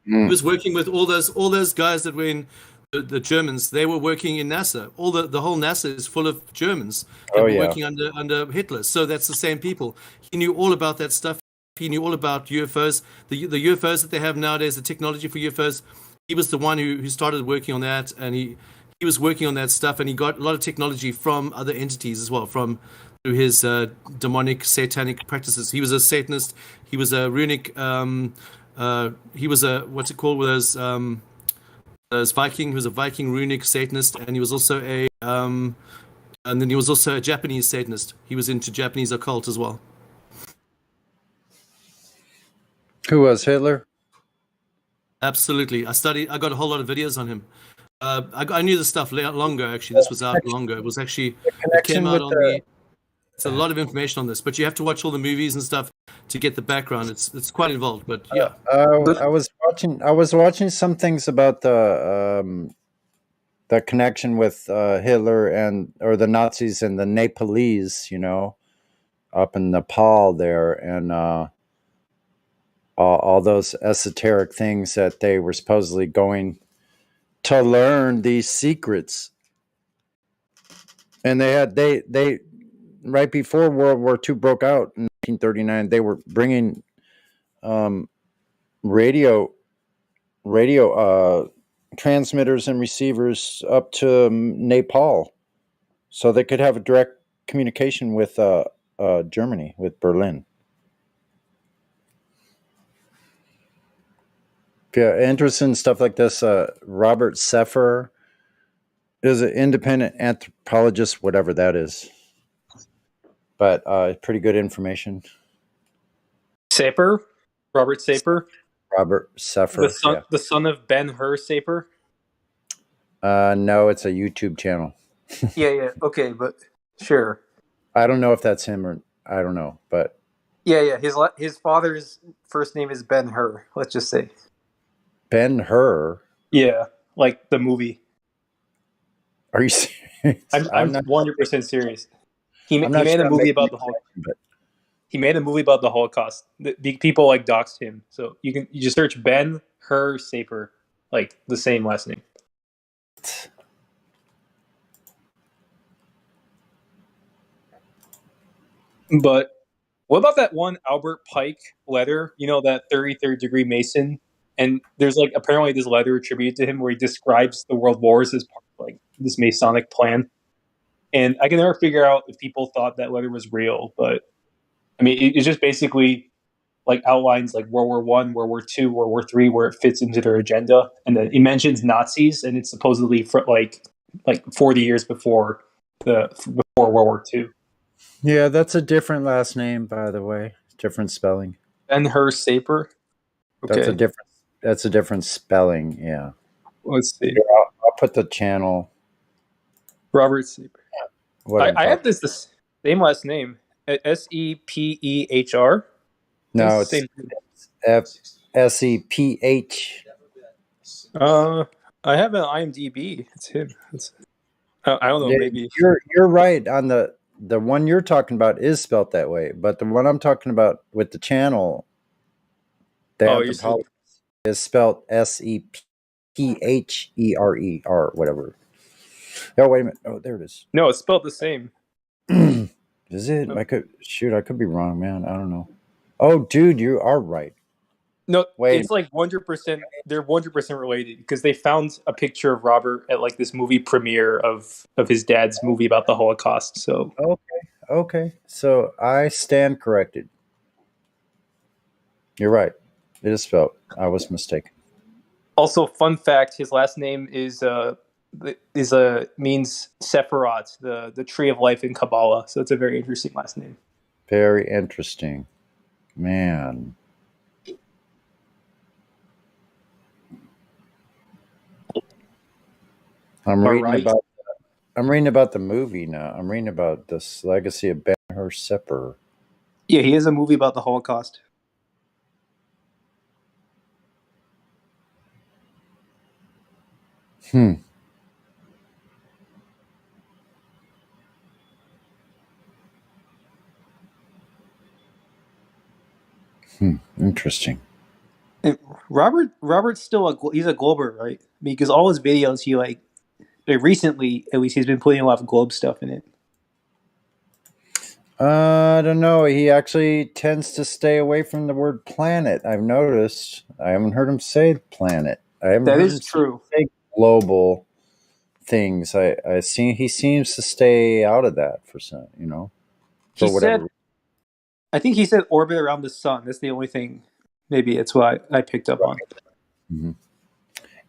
He was working with all those guys that were in the Germans. They were working in NASA. The whole NASA is full of Germans that were working under Hitler. So that's the same people. He knew all about that stuff. He knew all about UFOs. The UFOs that they have nowadays, the technology for UFOs. He was the one who started working on that, and he was working on that stuff, and he got a lot of technology from other entities as well, through his demonic, satanic practices. He was a Satanist. He was a runic. He was a what's it called with those Viking. He was a Viking runic Satanist, and he was also and then he was also a Japanese Satanist. He was into Japanese occult as well. Who was Hitler? Absolutely. I got a whole lot of videos on him. I knew this stuff long ago, actually. This was out longer. It was actually, it came out on the... It's a lot of information on this, but you have to watch all the movies and stuff to get the background. It's quite involved, but yeah. I was watching some things about the connection with Hitler or the Nazis and the Nepalese, up in Nepal there, and all those esoteric things that they were supposedly going to learn these secrets. And they right before World War II broke out in 1939, they were bringing radio transmitters and receivers up to Nepal, so they could have a direct communication with Germany, with Berlin. If you're interested in stuff like this, Robert Seffer is an independent anthropologist, whatever that is. But pretty good information. Sapir, Robert Sapir, Robert Seffer. Yeah. the son of Ben-Hur Sapir. No, it's a YouTube channel. Yeah. Okay, but sure. I don't know if that's him or I don't know, but Yeah. His father's first name is Ben-Hur. Let's just say. Ben-Hur. Yeah, like the movie. Are you serious? I'm 100% serious. He I'm not made sure a I'm movie making about the the whole. connection, but He made a movie about the Holocaust. The people like doxed him, so you just search Ben-Hur Sapir, like the same last name. But what about that one Albert Pike letter? You know, that 33rd degree Mason? And there's like apparently this letter attributed to him where he describes the world wars as part of like this Masonic plan. And I can never figure out if people thought that letter was real, but I mean, it's just basically like outlines like World War One, World War Two, World War Three, where it fits into their agenda, and then it mentions Nazis, and it's supposedly for like 40 years before World War Two. yeah, that's a different last name, by the way. Different spelling. Ben-Hur Sapir. Okay. That's a different spelling. Yeah. Let's see. Here, I'll put the channel. Robert Sapir. What I have this same last name. Sepehr. No, it's Seph. I have an IMDb. It's him. I don't know. Yeah, Maybe you're right on the one you're talking about is spelt that way, but the one I'm talking about with the channel, the anthropologist, is spelled Sephere, whatever. Oh, wait a minute. Oh, there it is. No, it's spelled the same. Is it? I could be wrong, man. I don't know. Oh, dude, you are right. No, Wait. it's like 100%. They're 100% related because they found a picture of Robert at like this movie premiere of his dad's movie about the Holocaust. So okay. So I stand corrected. You're right. It is spelled. I was mistaken. Also, fun fact: his last name means Sephiroth, the tree of life in Kabbalah. So it's a very interesting last name. Very interesting, man. I'm reading about the movie now. I'm reading about this legacy of Ben-Hur Sepper. Yeah, he has a movie about the Holocaust. Interesting. Robert's still he's a Glober, right? Because all his videos, he like recently at least he's been putting a lot of Globe stuff in it. I don't know. He actually tends to stay away from the word planet. I've noticed. I haven't heard him say planet. I haven't That heard is him true. say global things. I see he seems to stay out of that for some, for whatever. I think he said orbit around the sun. That's the only thing. Maybe it's what I picked up on. Mm-hmm.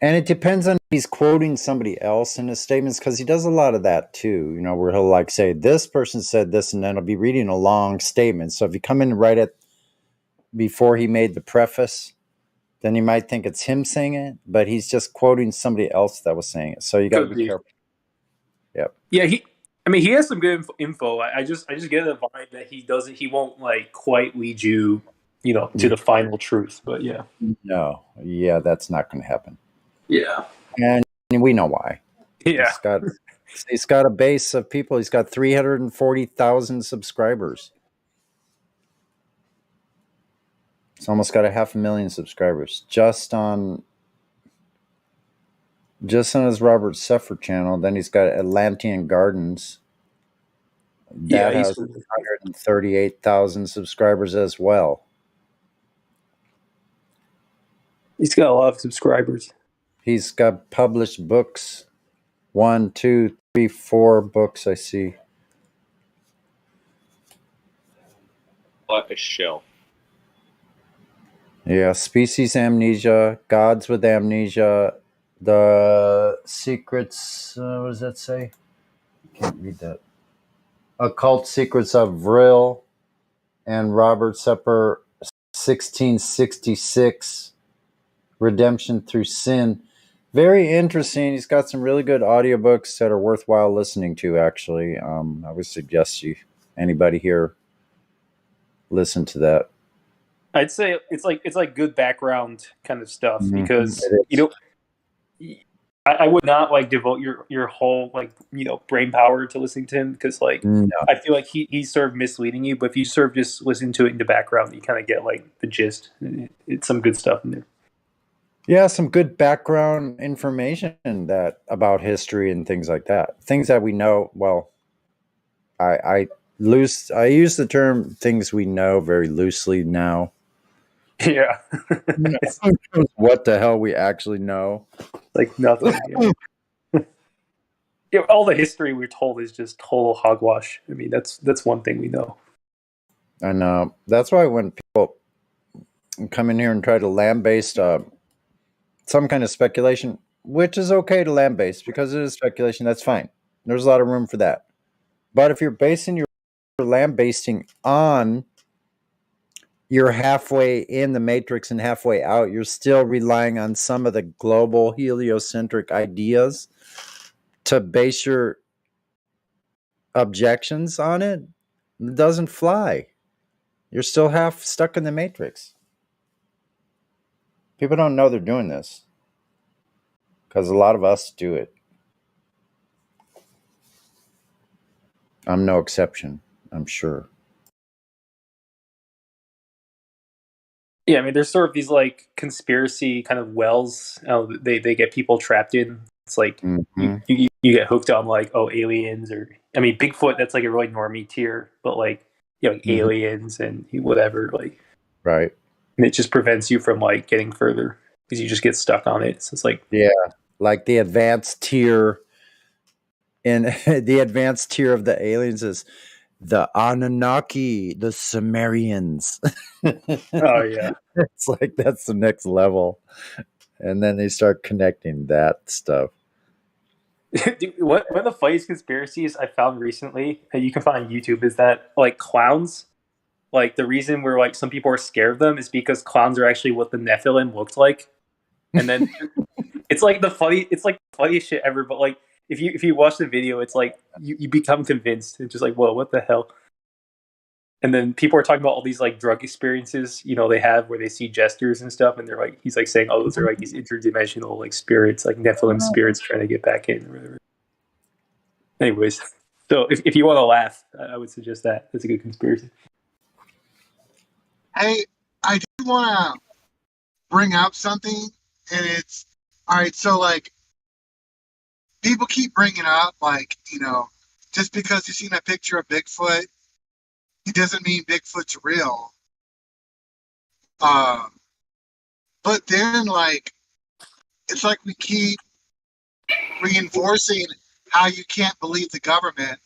And it depends on if he's quoting somebody else in his statements, because he does a lot of that too, where he'll like say, this person said this, and then he'll be reading a long statement. So if you come in right before he made the preface, then you might think it's him saying it, but he's just quoting somebody else that was saying it. So you got to be careful. Yep. Yeah, he has some good info. I just get the vibe that he won't like quite lead you, to the final truth. But yeah. No. Yeah, that's not going to happen. Yeah. And we know why. Yeah. He's got a base of people. He's got 340,000 subscribers. It's almost got 500,000 subscribers just on his Robert Seffer channel. Then he's got Atlantean Gardens. That has 138,000 subscribers as well. He's got a lot of subscribers. He's got published books. 1, 2, 3, 4 books I see. What a show. Yeah, Species Amnesia, Gods with Amnesia, The secrets. What does that say? Can't read that. Occult Secrets of Vril and Robert Sepper, 1666. Redemption Through Sin. Very interesting. He's got some really good audiobooks that are worthwhile listening to, actually. I would suggest anybody here listen to that. I'd say it's like good background kind of stuff because It is. I would not like devote your whole brain power to listening to him because No. I feel like he's sort of misleading you. But if you sort of just listen to it in the background, you kind of get like the gist. It's some good stuff in there. Yeah, some good background information about history and things like that. Things that we know. Well, I use the term "things we know" very loosely now. Yeah. What the hell we actually know? Like nothing. Yeah. All the history we're told is just total hogwash. I mean, that's one thing we know. I know. That's why when people come in here and try to lambaste some kind of speculation, which is okay to lambaste because it is speculation, that's fine. There's a lot of room for that. But if you're basing your lambasting on you're halfway in the matrix and halfway out, you're still relying on some of the global heliocentric ideas to base your objections on it. It doesn't fly. You're still half stuck in the matrix. People don't know they're doing this because a lot of us do it. I'm no exception, I'm sure. Yeah, I mean, there's sort of these like conspiracy kind of wells they get people trapped in. It's like you get hooked on like aliens or I mean Bigfoot. That's like a really normie tier, but like aliens and whatever right, and it just prevents you from like getting further because you just get stuck on it. So it's like like the advanced tier. And the advanced tier of the aliens is the Anunnaki, the Sumerians. Oh yeah, it's like that's the next level, and then they start connecting that stuff. Dude, one of the funniest conspiracies I found recently that you can find on YouTube is that like clowns, like the reason where like some people are scared of them is because clowns are actually what the Nephilim looked like, and then it's like the funniest shit ever. But like if you watch the video, it's like you become convinced. It's just like whoa, what the hell? And then people are talking about all these like drug experiences, they have where they see gestures and stuff, and they're like, he's like saying, oh, those are like these interdimensional like spirits, like Nephilim spirits trying to get back in or whatever. Anyways, so if you want to laugh, I would suggest that. That's a good conspiracy. Hey, I do want to bring up something, and it's all right. So, like, people keep bringing up, like, just because you've seen a picture of Bigfoot, it doesn't mean Bigfoot's real. But then, like, it's like we keep reinforcing how you can't believe the government,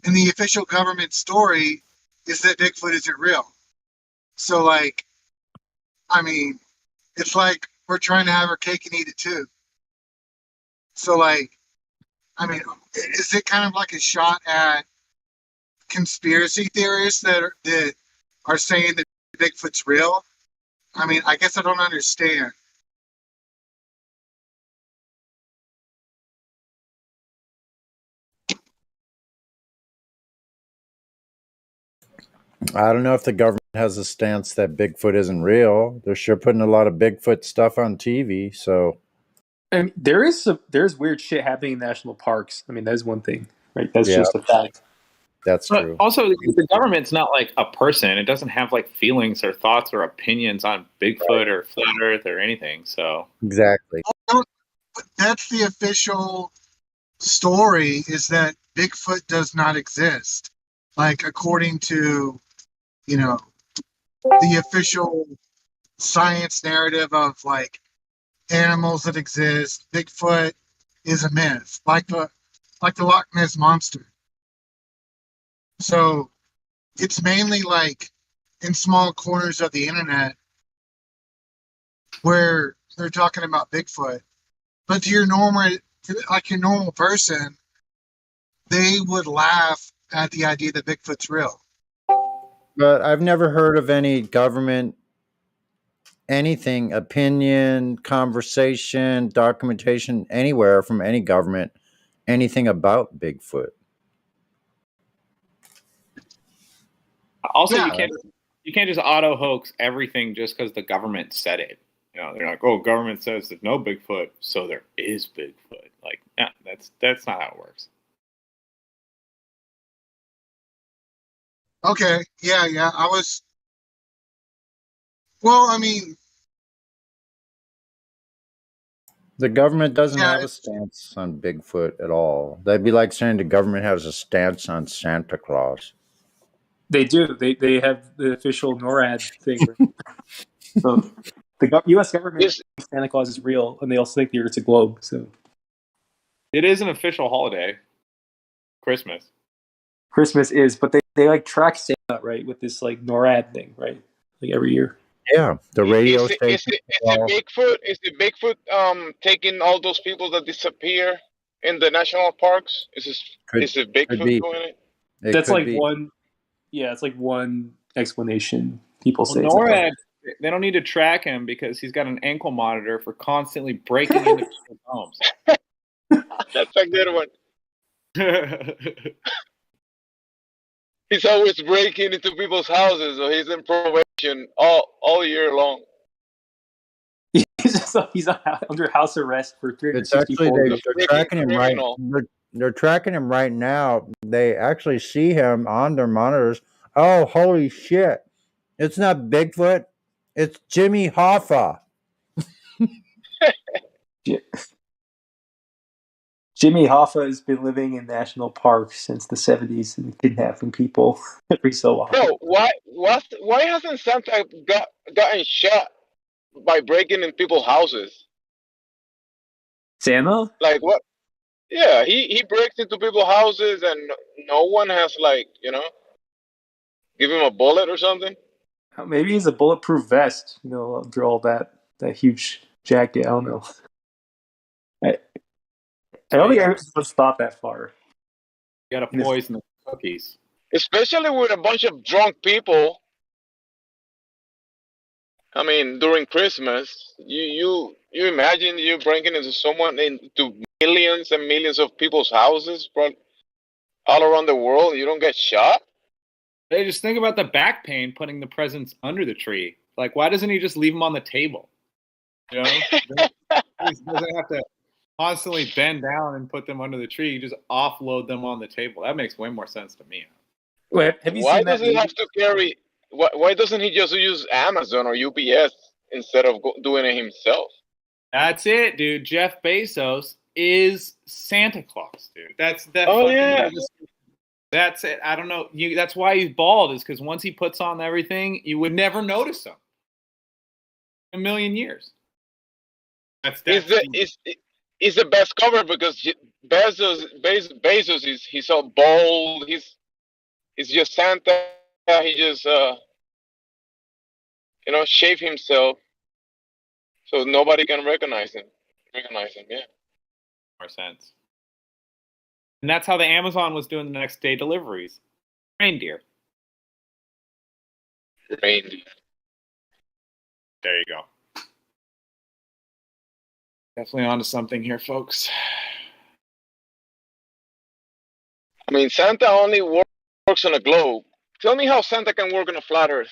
and the official government story is that Bigfoot isn't real. So, like, I mean, it's like we're trying to have our cake and eat it too. So, like, I mean, is it kind of like a shot at conspiracy theorists that are saying that Bigfoot's real? I mean, I guess I don't understand. I don't know if the government has a stance that Bigfoot isn't real. They're sure putting a lot of Bigfoot stuff on TV. So I mean, there's weird shit happening in national parks. I mean, that's one thing, right? That's yeah, just a fact. that's But true. also, the government's not like a person. It doesn't have like feelings or thoughts or opinions on Bigfoot or flat Earth or anything. So Exactly. But that's the official story, is that Bigfoot does not exist. Like, according to, the official science narrative of like animals that exist, Bigfoot is a myth, like the Loch Ness monster. So it's mainly like in small corners of the internet where they're talking about Bigfoot. But to your normal, like your normal person, they would laugh at the idea that Bigfoot's real. But I've never heard of any government, anything, opinion, conversation, documentation anywhere from any government, anything about Bigfoot. Also, Yeah. you can't just auto hoax everything just because the government said it. You know, they're like, "Oh, government says there's no Bigfoot, so there is Bigfoot." Like, yeah, that's not how it works. Okay. Yeah. Yeah. I was. Well, I mean, The government doesn't yeah. have a stance on Bigfoot at all. That'd be like saying the government has a stance on Santa Claus. They do. They have the official NORAD thing. So the U.S. government Is thinks Santa Claus is real, and they also think the Earth's a globe. So It is an official holiday, Christmas. Christmas is, but they like track Santa, right, with this like NORAD thing, right, like every year. Yeah, the radio is it station. Bigfoot? Is it Bigfoot taking all those people that disappear in the national parks? Is it Could Bigfoot be. doing it? It That's could like be. one. Yeah, it's like one explanation people Well, say. It's like, oh, NORAD, they don't need to track him because he's got an ankle monitor for constantly breaking into people's homes. That's a good one. He's always breaking into people's houses, so he's in probation all year long. he's just he's under house arrest for It's actually 364 days. they're tracking him right. They're tracking him right now. They actually see him on their monitors. Oh, holy shit! It's not Bigfoot. It's Jimmy Hoffa. Jimmy Hoffa has been living in national parks since the 70s and kidnapping people every so often. Bro, why hasn't Santa gotten shot by breaking in people's houses? Santa? Like what? Yeah, he breaks into people's houses and no one has give him a bullet or something. Maybe he's a bulletproof vest, under all that huge jacket. I don't know. I don't think I was thought that far. You gotta poison the cookies. Especially with a bunch of drunk people. I mean, during Christmas, you imagine you breaking into millions and millions of people's houses all around the world. You don't get shot. Hey, just think about the back pain putting the presents under the tree. Like, why doesn't he just leave them on the table? You know, he doesn't have to constantly bend down and put them under the tree. You just offload them on the table. That makes way more sense to me. Wait, have you Why seen that? does he have to carry? Why doesn't he just use Amazon or UPS instead of doing it himself? That's it, dude. Jeff Bezos is Santa Claus, dude. That's that. Oh yeah. That's it. I don't know. That's why he's bald, is because once he puts on everything, you would never notice him. A million years. That's He's the best cover because Bezos is he's so bold. He's just Santa. He just shave himself so nobody can recognize him. Yeah. More sense. And that's how the Amazon was doing the next day deliveries. Reindeer. Reindeer. There you go. Definitely onto something here, folks. I mean, Santa only works on a globe. Tell me how Santa can work on a flat Earth.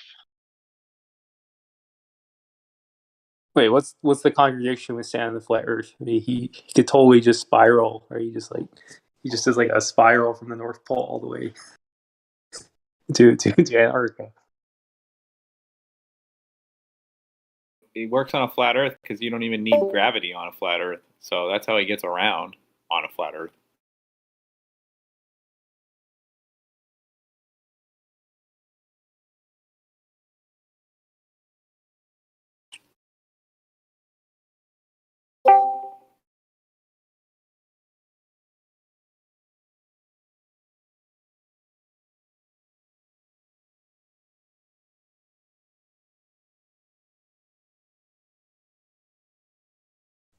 Wait, what's the congregation with Santa and the flat Earth? I mean, he could totally just spiral, or he just does like a spiral from the North Pole all the way to Antarctica. He works on a flat Earth because you don't even need gravity on a flat Earth. So that's how he gets around on a flat Earth.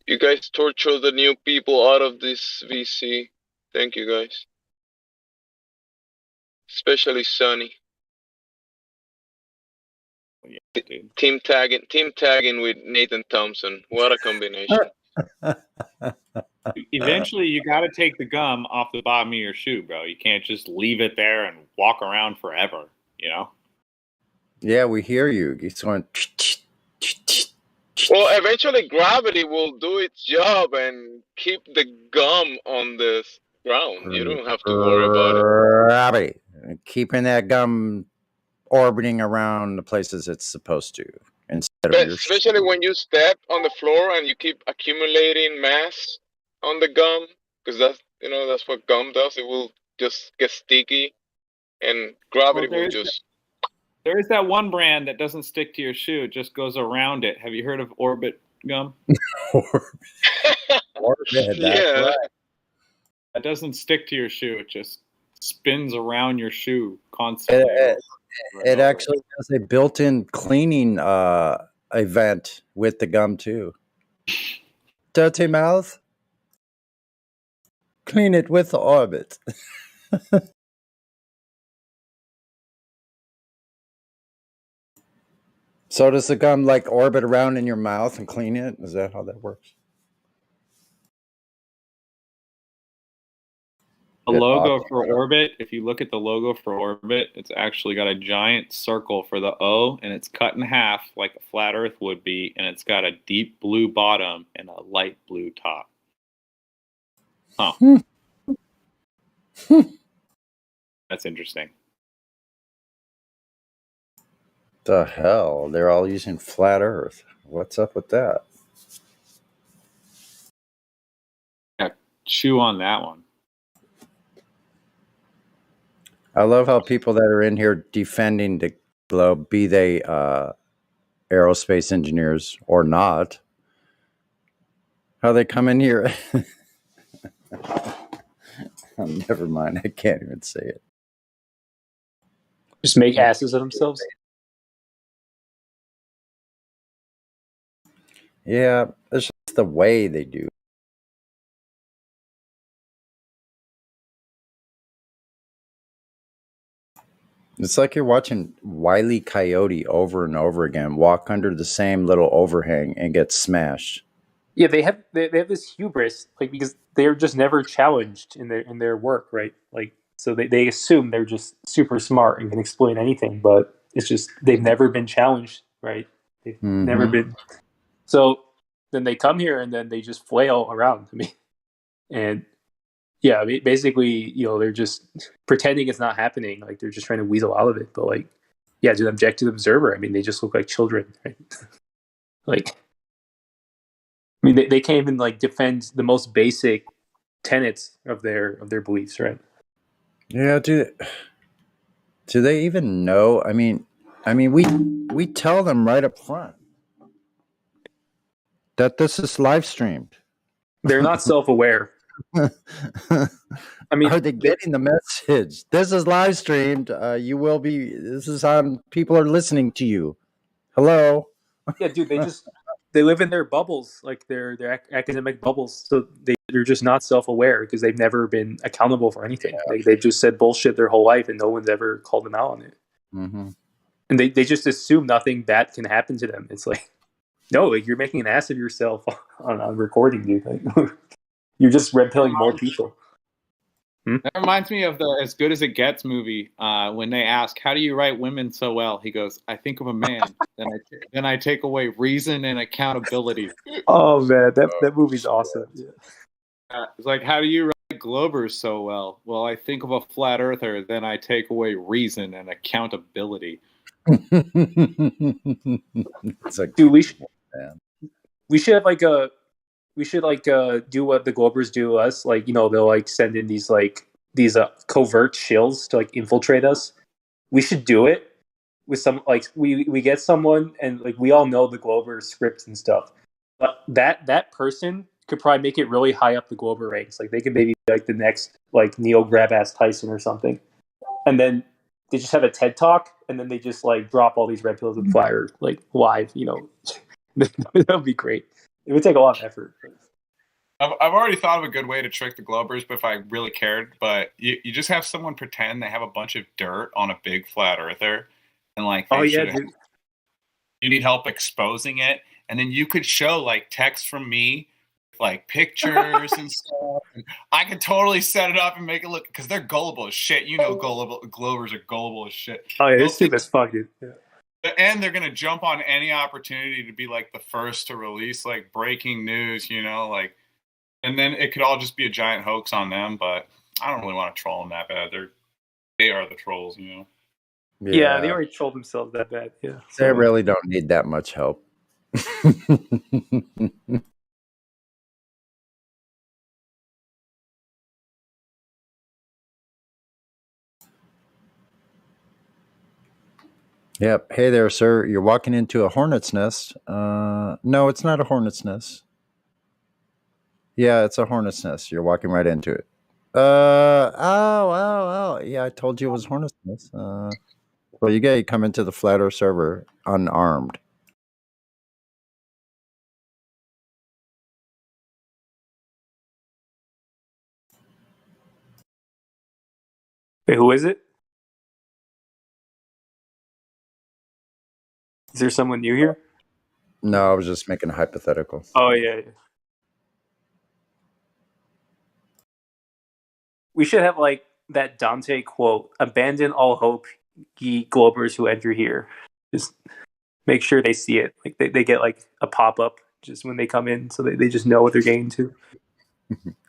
You guys torture the new people out of this VC. Thank you guys. Especially Sonny. Team tagging with Nathan Thompson. What a combination. Eventually, you got to take the gum off the bottom of your shoe, bro. You can't just leave it there and walk around forever, you know? Yeah, we hear you. It's going. Well, eventually gravity will do its job and keep the gum on the ground. You don't have to worry about it. Gravity. Keeping that gum orbiting around the places it's supposed to instead of But your. especially when you step on the floor and you keep accumulating mass on the gum, because that's what gum does. It will just get sticky, and gravity will just. There is that one brand that doesn't stick to your shoe; it just goes around it. Have you heard of Orbit gum? Orbit, Yeah. right. It doesn't stick to your shoe; it just spins around your shoe constantly. It actually has a built-in cleaning event with the gum too. Dirty mouth, clean it with the Orbit. So does the gum like orbit around in your mouth and clean it? Is that how that works? The logo for Orbit, if you look at the logo for Orbit, it's actually got a giant circle for the O, and it's cut in half like a flat Earth would be, and it's got a deep blue bottom and a light blue top. Huh. That's interesting. The hell? They're all using flat Earth. What's up with that? Yeah, chew on that one. I love how people that are in here defending the globe, be they aerospace engineers or not, how they come in here. Oh, never mind. I can't even say it. Just make asses of themselves. Yeah, it's just the way they do. It's like you're watching Wile E. Coyote over and over again, walk under the same little overhang and get smashed. Yeah, they have this hubris, like, because they're just never challenged in their work, right? Like, so they assume they're just super smart and can explain anything, but it's just they've never been challenged, right? They've never been. So then they come here and then they just flail around. I mean, and yeah, I mean, basically, they're just pretending it's not happening. Like, they're just trying to weasel out of it. But like, yeah, to the objective observer, I mean, they just look like children, right? Like. I mean, they can't even like defend the most basic tenets of their beliefs, right? Yeah, do they even know? I mean, we tell them right up front that this is live streamed. They're not self-aware. I mean, are they getting the message? This is live streamed. You will be. This is on. People are listening to you. Hello. Yeah, dude. They live in their bubbles, like their academic bubbles. So they're just not self-aware because they've never been accountable for anything. Yeah. They've just said bullshit their whole life, and no one's ever called them out on it. Mm-hmm. And they just assume nothing bad can happen to them. It's like, no, like, you're making an ass of yourself on recording, dude. Like, you're just red pilling more people. That reminds me of the As Good as It Gets movie. When they ask, "How do you write women so well?" He goes, "I think of a man, then I take away reason and accountability." Oh man, that movie's awesome. Yeah. It's like, "How do you write Globers so well?" "Well, I think of a flat earther, then I take away reason and accountability." It's like, dude, we should have like a. We should do what the Globers do to us. Like, they'll like send in these covert shills to like infiltrate us. We should do it with some, like, we get someone, and like we all know the Glober scripts and stuff. But that person could probably make it really high up the Glober ranks. Like, they could maybe be like the next like Neil Grabass Tyson or something. And then they just have a TED talk, and then they just like drop all these red pills and fire like live. That would be great. It would take a lot of effort. I've already thought of a good way to trick the Globers, but if I really cared, but you just have someone pretend they have a bunch of dirt on a big flat earther, and like Oh they yeah, should. dude. You need help exposing it, and then you could show like text from me, like pictures and stuff. And I could totally set it up and make it look because they're gullible as shit. You know, gullible Glovers are gullible as shit. Oh yeah, They'll this stupid as fuck, dude. Yeah. and they're gonna jump on any opportunity to be like the first to release like breaking news, you know, like, and then it could all just be a giant hoax on them. But I don't really want to troll them that bad. They are the trolls, you know. Yeah, they already trolled themselves that bad. Yeah, They really don't need that much help. Yep. Hey there, sir. You're walking into a hornet's nest. No, it's not a hornet's nest. Yeah, it's a hornet's nest. You're walking right into it. Oh. Yeah, I told you it was hornet's nest. Well, you gotta come into the Flat Earth server unarmed. Wait, who is it? Is there someone new here? No, I was just making a hypothetical. Oh yeah. We should have like that Dante quote: "Abandon all hope, ye Globers who enter here." Just make sure they see it. Like they get like a pop up just when they come in, so they just know what they're getting to.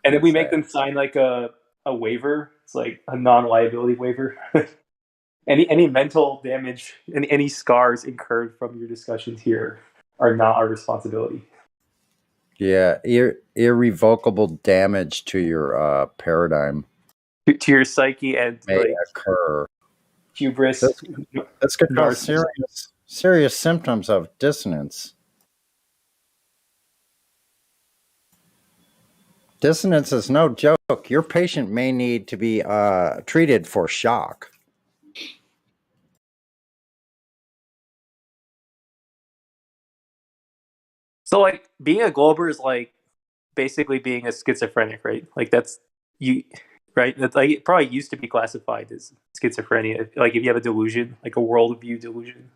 And then we make them sign like a waiver. It's like a non-liability waiver. Any mental damage and any scars incurred from your discussions here are not our responsibility. Yeah, irrevocable damage to your paradigm To your psyche and may like occur. hubris. That's could cause serious symptoms of dissonance. Dissonance is no joke. Your patient may need to be treated for shock. So like being a Glober is like basically being a schizophrenic, right? Like that's you, right? That's like it probably used to be classified as schizophrenia. Like if you have a delusion, like a worldview delusion.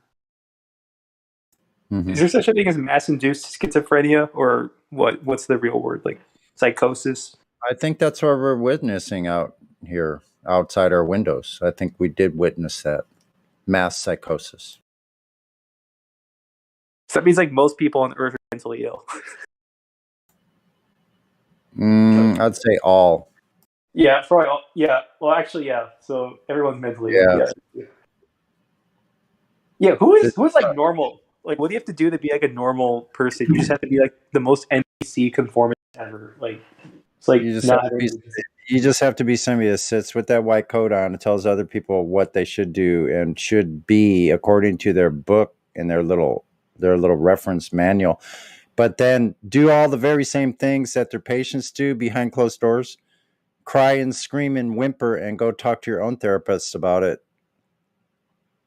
Mm-hmm. Is there such a thing as mass-induced schizophrenia, or what? What's the real word? Like psychosis? I think that's what we're witnessing out here, outside our windows. I think we did witness that mass psychosis. So that means like most people on Earth are mentally ill. I'd say all. Yeah, probably. Yeah. Well, actually, yeah. So everyone's mentally ill. Yeah. Yeah. Who's like normal? Like, what do you have to do to be like a normal person? You just have to be like the most NPC conformist ever. Like, it's like you just have to be somebody that sits with that white coat on and tells other people what they should do and should be according to their book and their little reference manual. But then do all the very same things that their patients do behind closed doors. Cry and scream and whimper and go talk to your own therapists about it.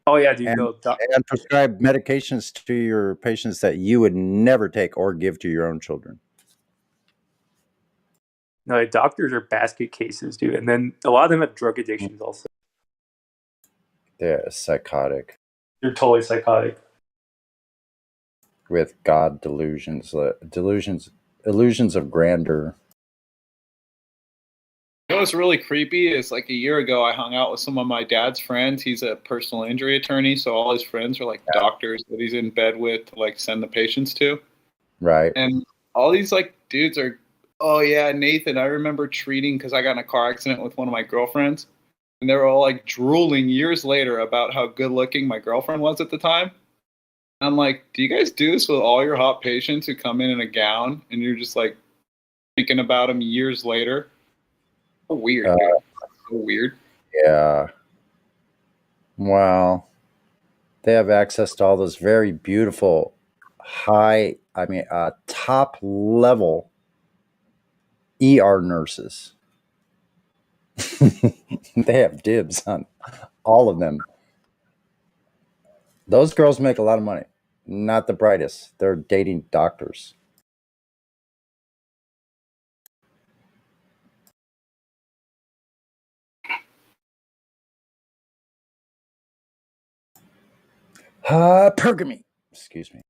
Oh yeah, dude. And prescribe medications to your patients that you would never take or give to your own children. No, doctors are basket cases, dude. And then a lot of them have drug addictions also. They're psychotic. They're totally psychotic. With God delusions, illusions of grandeur. You know what's really creepy is like a year ago I hung out with some of my dad's friends. He's a personal injury attorney, so all his friends are like doctors that he's in bed with to like send the patients to. Right. And all these like dudes are, oh yeah, Nathan, I remember treating because I got in a car accident with one of my girlfriends. And they were all like drooling years later about how good looking my girlfriend was at the time. And I'm like, do you guys do this with all your hot patients who come in a gown and you're just like thinking about them years later? So weird, dude. So weird. Yeah. Wow. They have access to all those very beautiful, top level ER nurses. They have dibs on all of them. Those girls make a lot of money. Not the brightest. They're dating doctors. Hypergamy. Excuse me.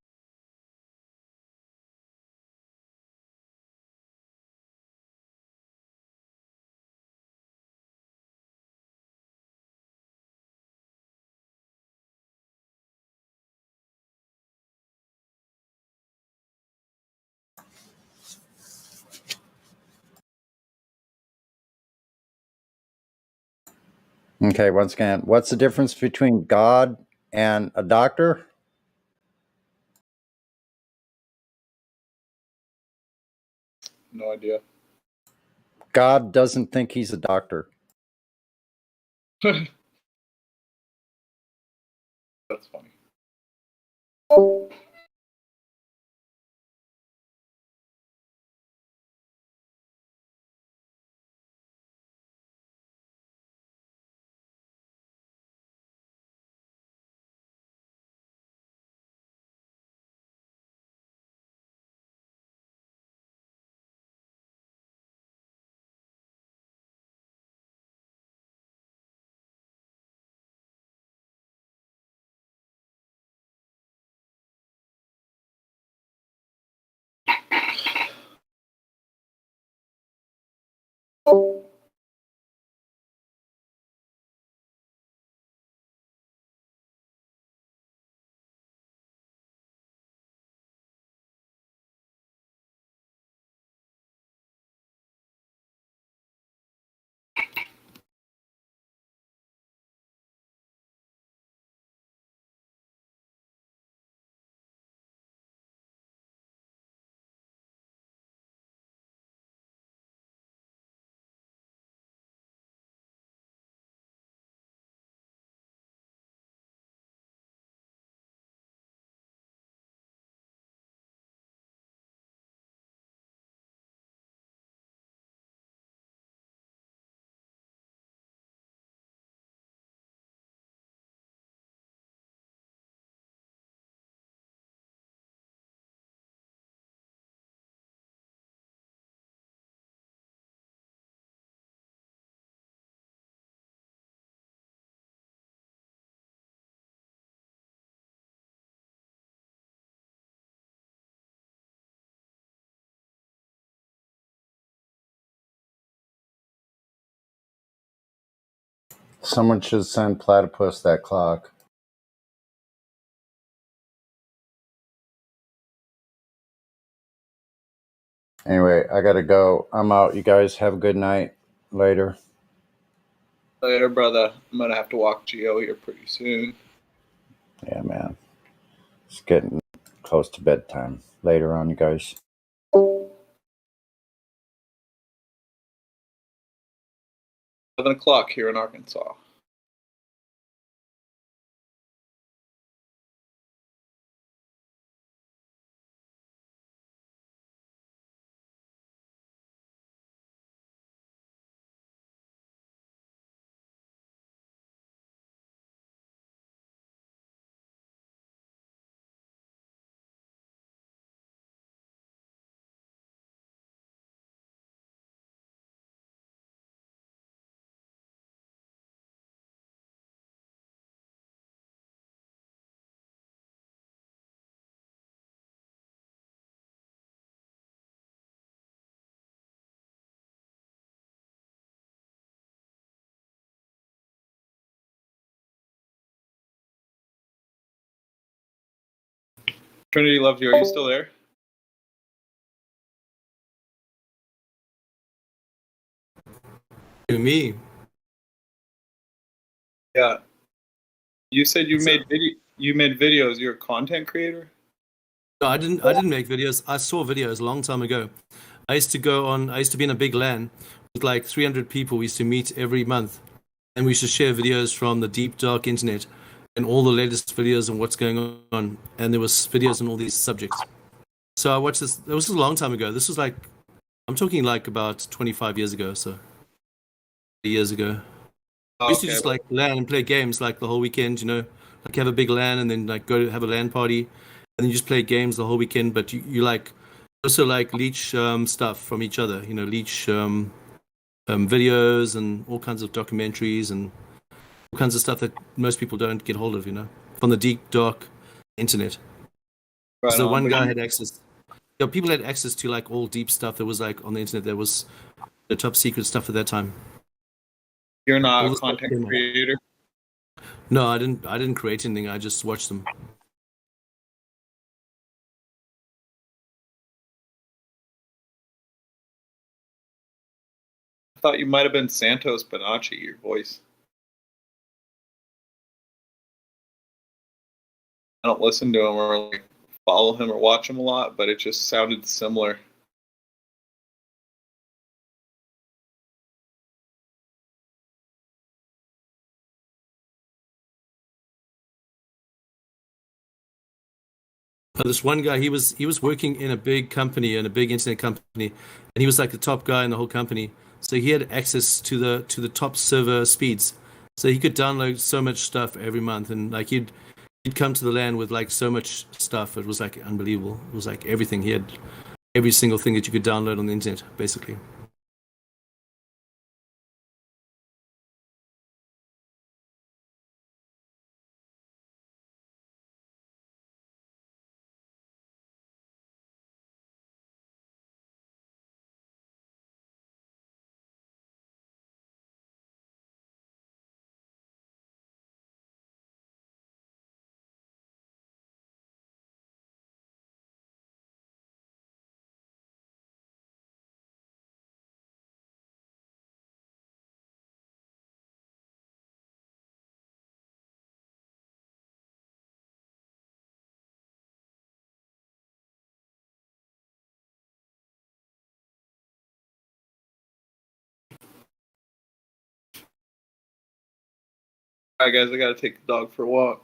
Okay, once again, what's the difference between God and a doctor? No idea. God doesn't think he's a doctor. That's funny. Someone should send Platypus that clock. Anyway, I gotta go. I'm out. You guys have a good night. Later. Later, brother. I'm gonna have to walk Geo here pretty soon. Yeah, man. It's getting close to bedtime. Later on, you guys. 7 o'clock here in Arkansas. Trinity loves you. Are you still there? To me. Yeah. You said you made videos. You're a content creator? No, I didn't make videos. I saw videos a long time ago. I used to be in a big LAN with like 300 people. We used to meet every month, and we used to share videos from the deep dark internet and all the latest videos and what's going on. And there was videos on all these subjects. So I watched this. This was a long time ago. This was like, I'm talking like about 25 years ago. So years ago. We used to just like LAN and play games like the whole weekend, like have a big LAN and then like go to have a LAN party, and then you just play games the whole weekend. But you like also like leech stuff from each other, leech videos and all kinds of documentaries and all kinds of stuff that most people don't get hold of, from the deep dark internet. Right So on, one but guy had access. You know, people had access to like all deep stuff that was like on the internet that was the top secret stuff at that time. you're not All a this stuff content came out. creator. No, I didn't. I didn't create anything. I just watched them. I thought you might have been Santos Bonacci, your voice. I don't listen to him or like follow him or watch him a lot, but it just sounded similar. This one guy, he was working in a big company, in a big internet company, and he was like the top guy in the whole company. So he had access to the top server speeds. So he could download so much stuff every month, and like he'd come to the land with like so much stuff. It was like unbelievable. It was like everything. He had every single thing that you could download on the internet, basically. All right, guys, I gotta take the dog for a walk.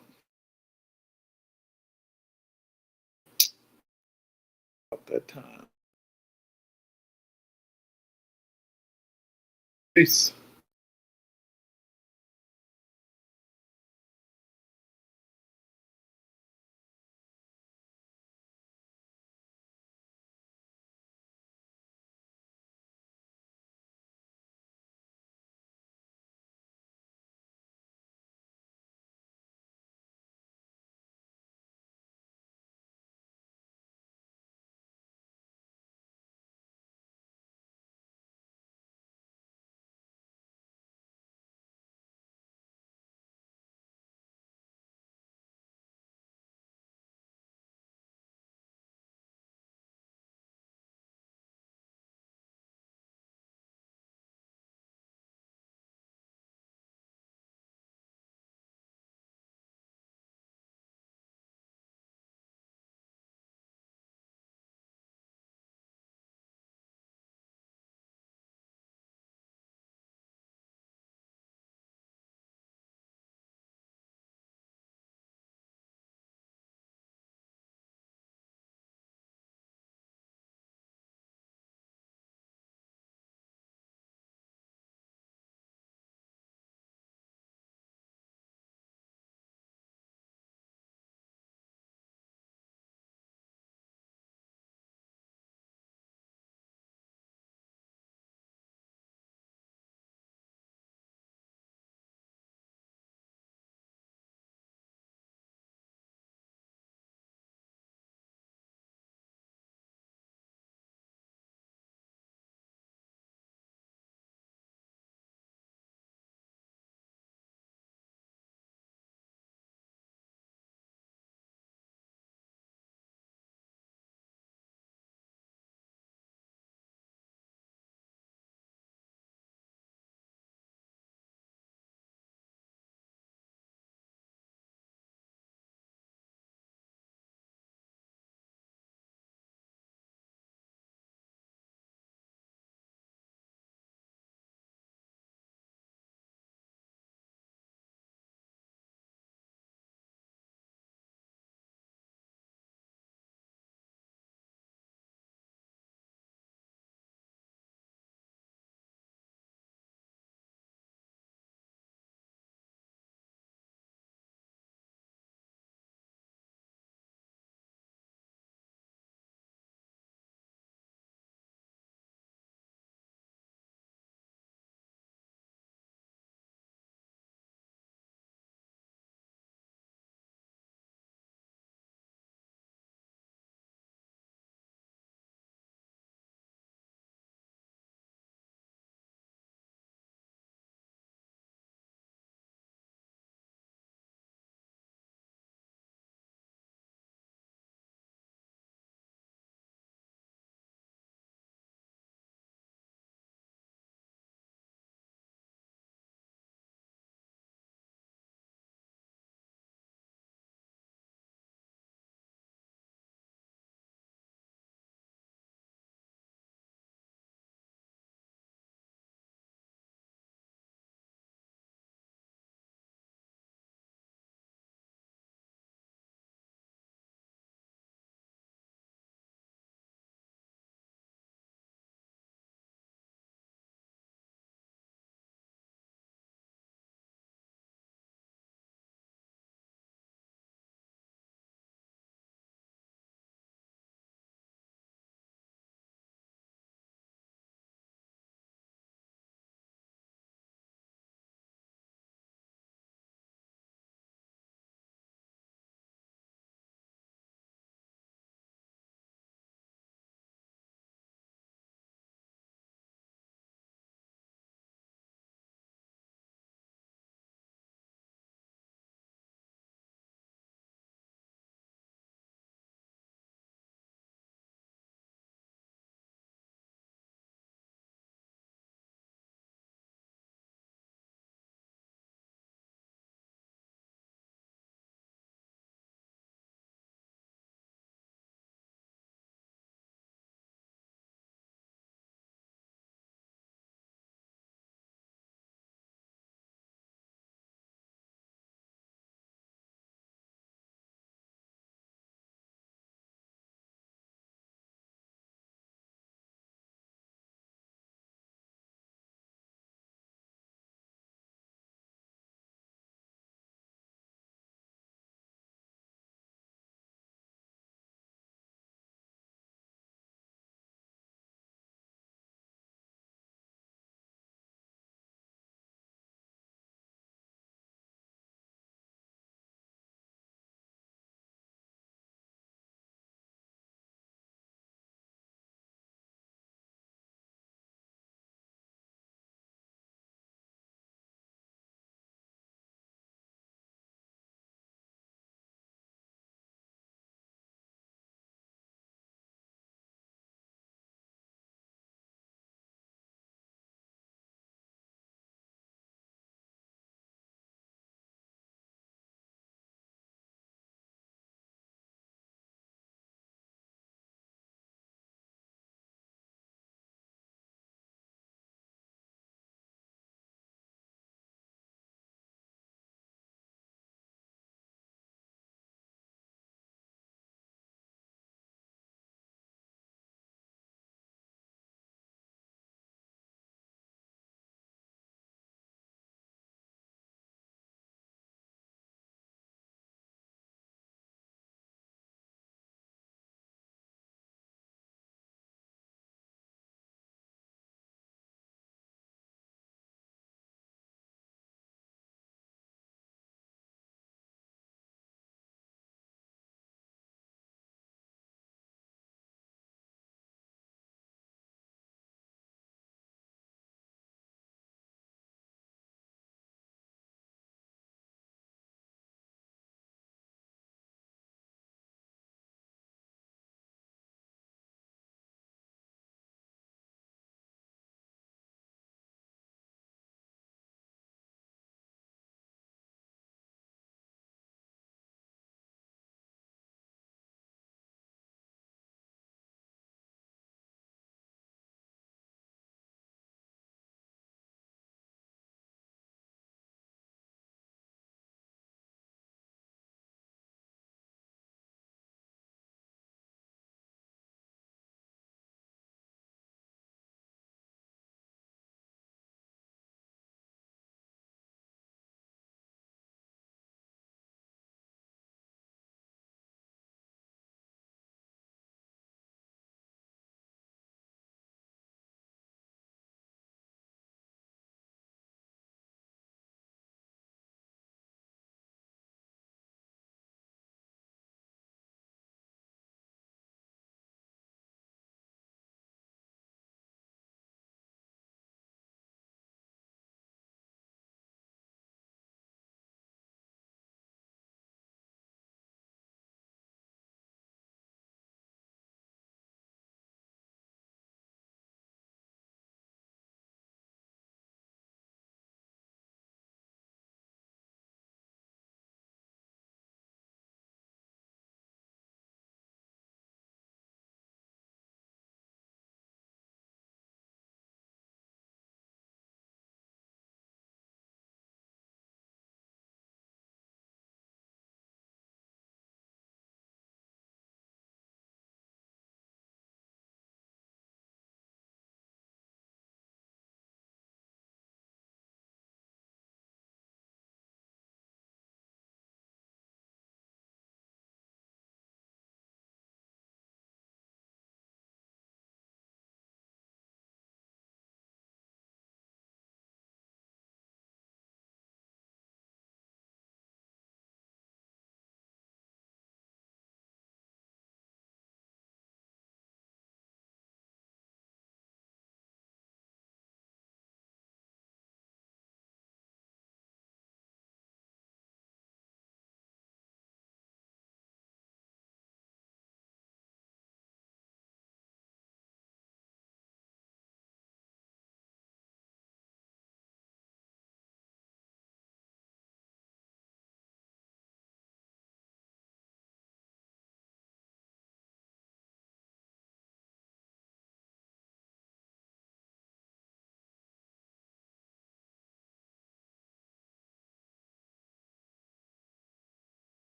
About that time. Peace.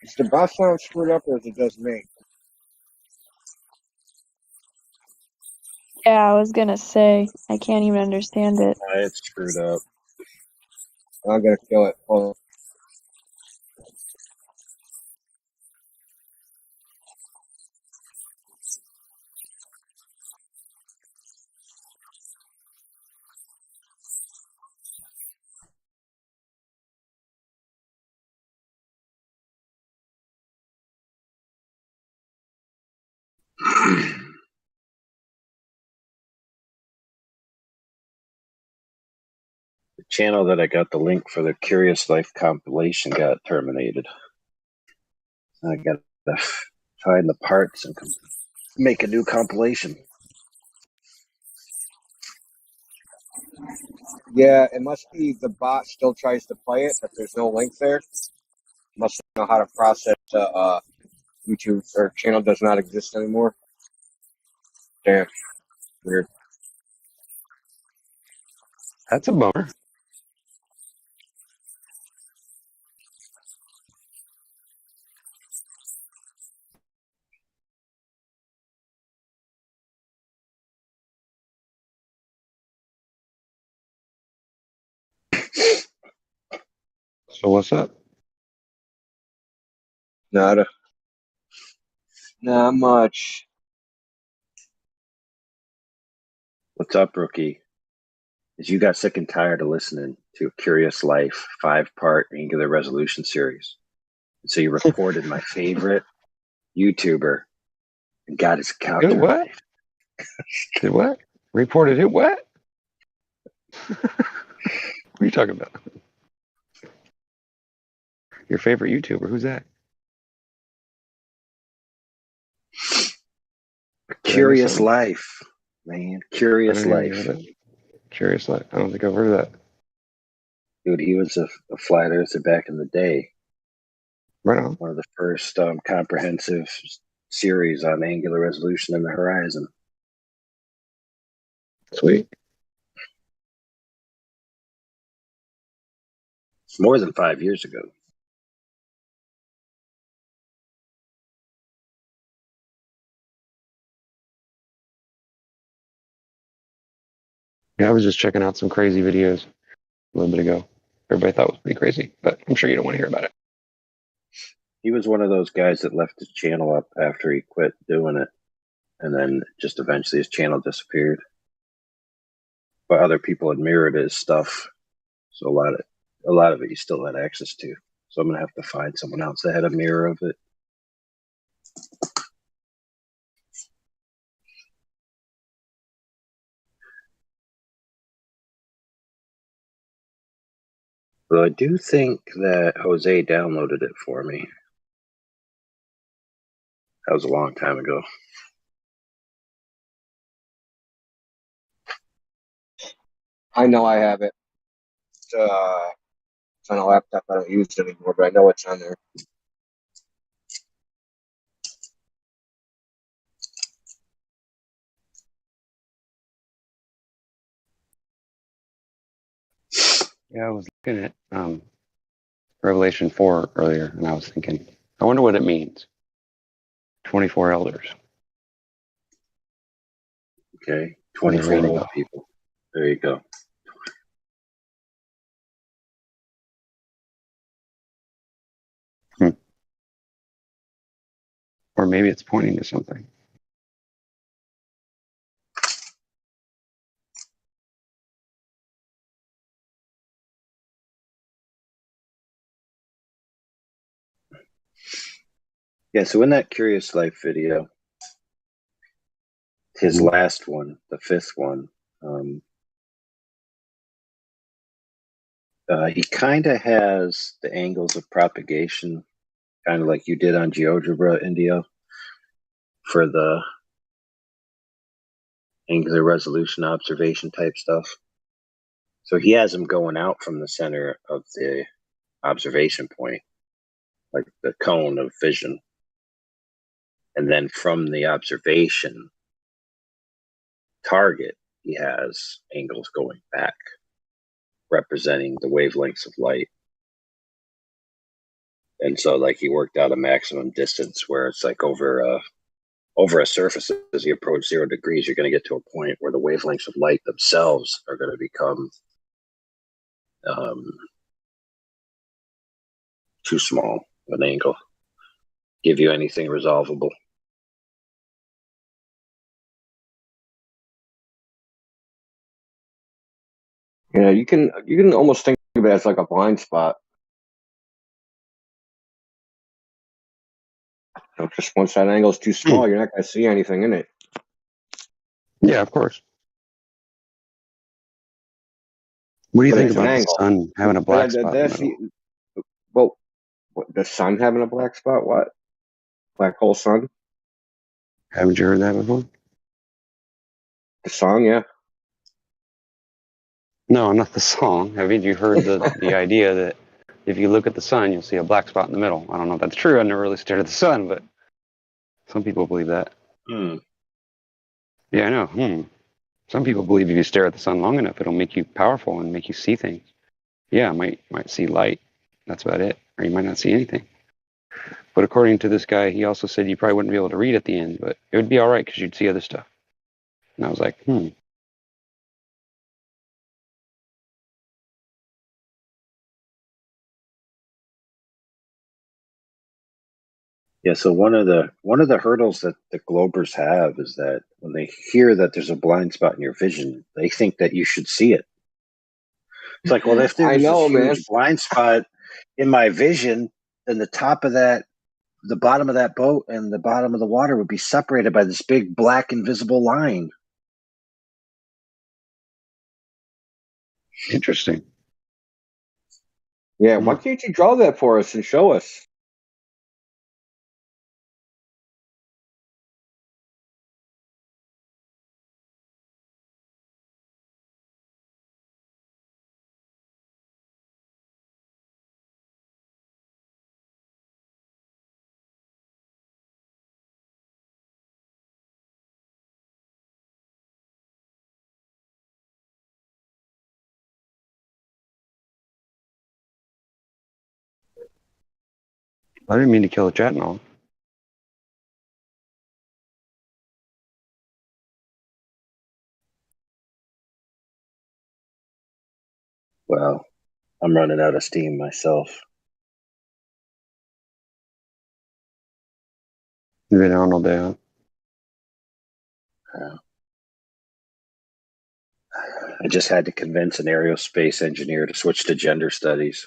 Is the bus sound screwed up or is it just me? Yeah, I was gonna say, I can't even understand it. It's screwed up. I'm gonna kill it. Hold on. The channel that I got the link for the Curious Life compilation got terminated. I got to find the parts and make a new compilation. Yeah, it must be the bot still tries to play it, but there's no link there. Must know how to process YouTube or channel does not exist anymore. Damn. Weird. That's a bummer. So what's up? Not much. What's up, rookie? Is you got sick and tired of listening to Curious Life 5-part Angular Resolution series. And so you recorded my favorite YouTuber and got his account Did what? terminated. Did what? Reported it what? What are you talking about? Your favorite YouTuber? Who's that? Curious Life, man. Curious Life. Curious Life. I don't think I've heard of that. Dude, he was a flat earther back in the day. Right on. One of the first comprehensive series on Angular Resolution in the horizon. Sweet. It's more than 5 years ago. Yeah, I was just checking out some crazy videos a little bit ago. Everybody thought it was pretty crazy, but I'm sure you don't want to hear about it. He was one of those guys that left his channel up after he quit doing it. And then just eventually his channel disappeared. But other people had mirrored his stuff. So a lot of it you still had access to. So I'm gonna have to find someone else that had a mirror of it. Well, I do think that Jose downloaded it for me. That was a long time ago. I know I have it. It's on a laptop. I don't use it anymore, but I know it's on there. Yeah, I was looking at Revelation 4 earlier, and I was thinking, I wonder what it means. 24 elders. Okay, 24 old people. There you go. Or maybe it's pointing to something. Yeah, so in that Curious Life video, his last one, the 5th one, he kind of has the angles of propagation, kind of like you did on GeoGebra, India, for the angular resolution observation type stuff. So he has them going out from the center of the observation point, like the cone of vision. And then from the observation target, he has angles going back, representing the wavelengths of light. And so like he worked out a maximum distance where it's like over a surface as you approach 0 degrees, you're going to get to a point where the wavelengths of light themselves are going to become too small an angle. Give you anything resolvable. Yeah, you can almost think of it as like a blind spot. You know, just once that angle is too small, you're not going to see anything in it. Yeah, of course. What do you But think it's an about the angle. sun having a black spot in the That's middle? well, the sun having a black spot? What? Black hole sun? Haven't you heard that before? The song, yeah. No, not the song. Haven't you heard the idea that if you look at the sun, you'll see a black spot in the middle? I don't know if that's true. I've never really stared at the sun, but some people believe that. Yeah, I know. Some people believe if you stare at the sun long enough, it'll make you powerful and make you see things. Yeah, might see light. That's about it. Or you might not see anything. But according to this guy, he also said you probably wouldn't be able to read at the end, but it would be all right because you'd see other stuff. And I was like, Yeah, so one of the hurdles that the Globers have is that when they hear that there's a blind spot in your vision, they think that you should see it. It's like, well, if there I was know, this man. huge blind spot in my vision, then the bottom of that boat and the bottom of the water would be separated by this big black invisible line. interesting. Yeah, why can't you draw that for us and show us? I didn't mean to kill a chat and all. Well, I'm running out of steam myself. You've been on all day, huh? I just had to convince an aerospace engineer to switch to gender studies.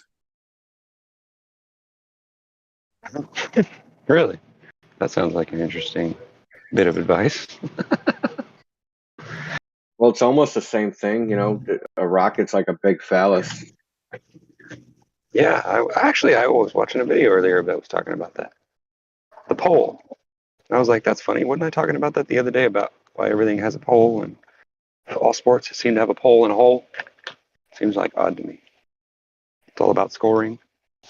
Really? That sounds like an interesting bit of advice. Well, it's almost the same thing, you know. A rocket's like a big phallus. Yeah, I was watching a video earlier that was talking about that. The pole. And I was like, that's funny. Wasn't I talking about that the other day about why everything has a pole and all sports seem to have a pole and a hole? Seems like odd to me. It's all about scoring,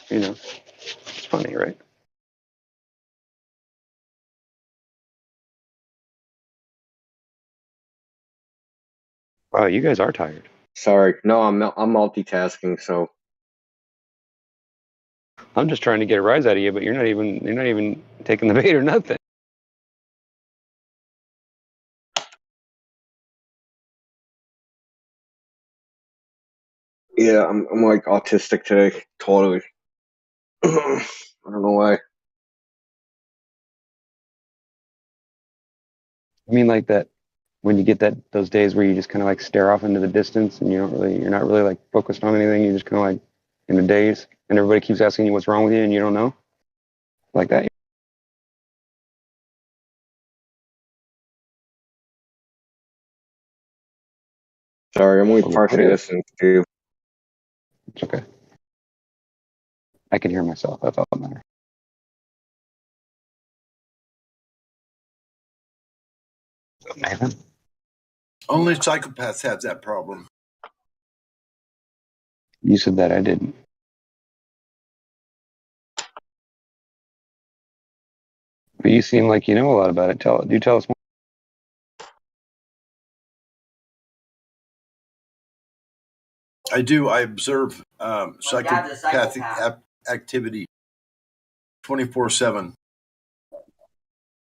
you know. It's funny, right? Wow, you guys are tired. Sorry, no, I'm multitasking. So I'm just trying to get a rise out of you, but you're not even taking the bait or nothing. yeah, I'm like autistic today. Totally. I don't know why. I mean, like that when you get those days where you just kind of like stare off into the distance and you're not really like focused on anything. You're just kind of like in a daze, and everybody keeps asking you what's wrong with you, and you don't know, like that. Sorry, I'm only partially listening to you. It's okay. I can hear myself. That's all that matters. Nathan? Only psychopaths have that problem. You said that, I didn't. But you seem like you know a lot about it. Do tell us more. I do. I observe psychopathic activity 24/7.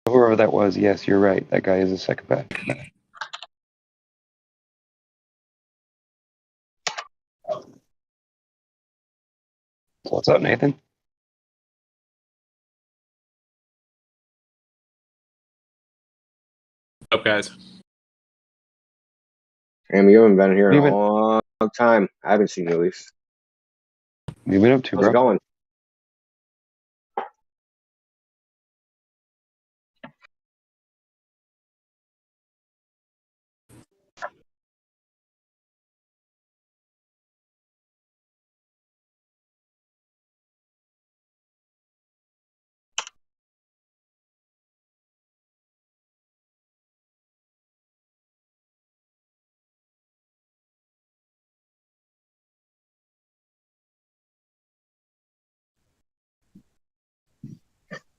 Whoever that was, yes, you're right. That guy is a psychopath. What's up, Nathan? What's up, guys? Sam, you haven't been here in You've a been- long time. I haven't seen you at least. What you been up to, How's it bro? going?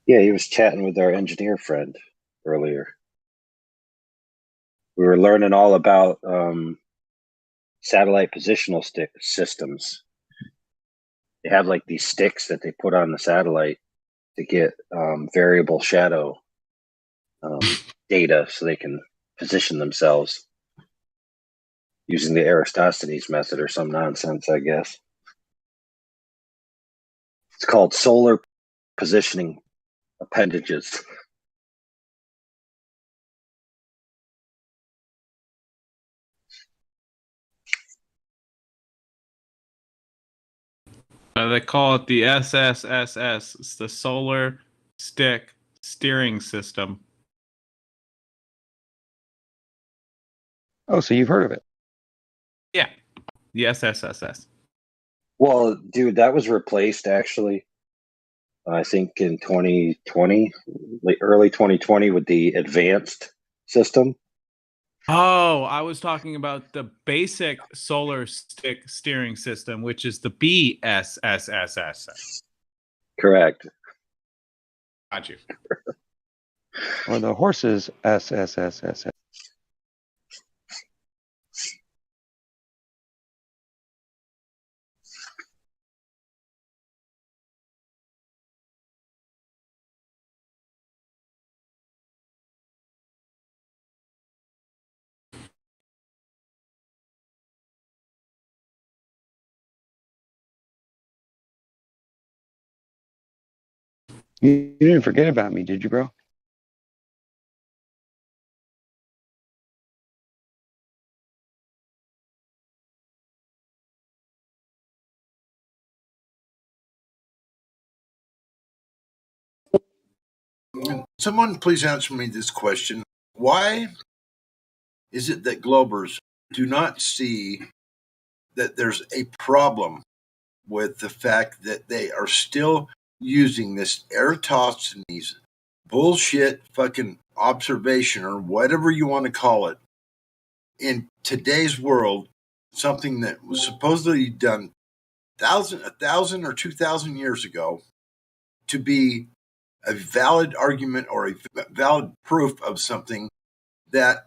Yeah, he was chatting with our engineer friend earlier. We were learning all about satellite positional stick systems. They have like these sticks that they put on the satellite to get variable shadow data so they can position themselves using the Aristosthenes method or some nonsense, I guess. It's called solar positioning appendages. They call it the SSSS. It's the Solar Stick Steering System. Oh, so you've heard of it? Yeah, the SSSS. Well, dude, that was replaced actually. I think in 2020, early 2020, with the advanced system. Oh, I was talking about the basic Solar Stick Steering System, which is the BSSSS. Correct. Got you. Or the horses SSSS. You didn't forget about me, did you, bro? Someone please answer me this question. Why is it that Globers do not see that there's a problem with the fact that they are still using this Eratosthenes bullshit fucking observation or whatever you want to call it in today's world, something that was supposedly done 1,000 or 2,000 years ago, to be a valid argument or a valid proof of something that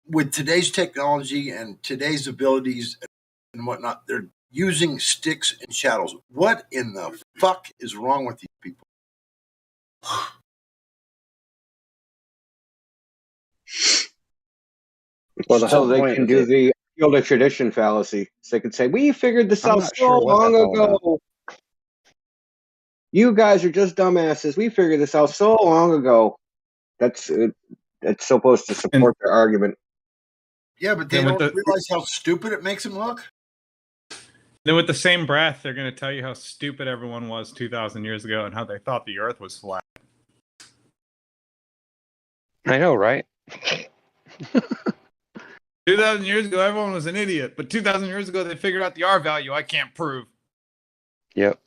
with today's technology and today's abilities and whatnot, they're using sticks and shadows. What in the fuck is wrong with these people? Well, So the whole they point can with do it, the field of tradition fallacy. So they can say, we figured this I'm out not so sure what long that's all about. ago. You guys are just dumbasses. We figured this out so long ago. That's it's supposed to support their argument. Yeah, but they don't realize how stupid it makes them look. Then with the same breath, they're going to tell you how stupid everyone was 2,000 years ago and how they thought the Earth was flat. I know, right? 2,000 years ago, everyone was an idiot. But 2,000 years ago, they figured out the R value I can't prove. Yep.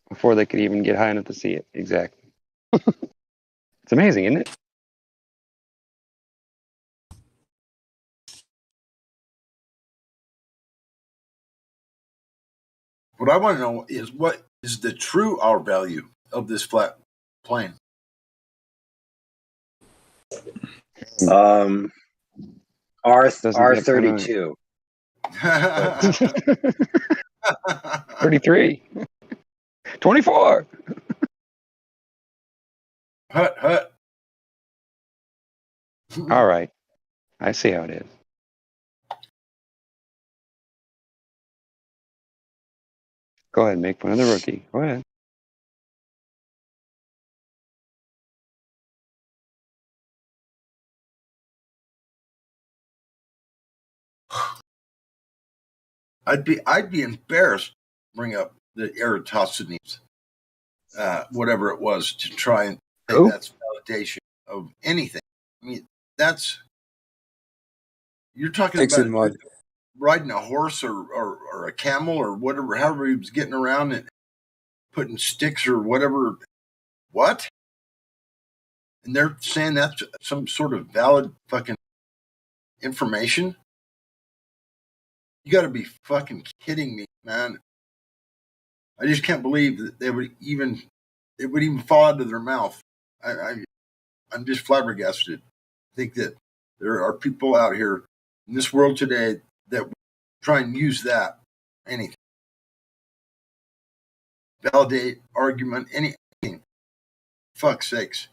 Before they could even get high enough to see it. Exactly. It's amazing, isn't it? What I want to know is what is the true R value of this flat plane? R32. 33. 24. Hut. All right. I see how it is. Go ahead and make fun of the rookie. Go ahead. I'd be embarrassed to bring up the Eratosthenes, whatever it was, to try and say that's validation of anything. I mean, you're talking Sticks about in mud. riding a horse or a camel or whatever, however he was getting around and putting sticks or whatever. What? And they're saying that's some sort of valid fucking information? You got to be fucking kidding me, man. I just can't believe that it would even fall out of their mouth. I'm just flabbergasted. I think that there are people out here in this world today that try and use that anything. Validate, argument, anything. Fuck's sakes.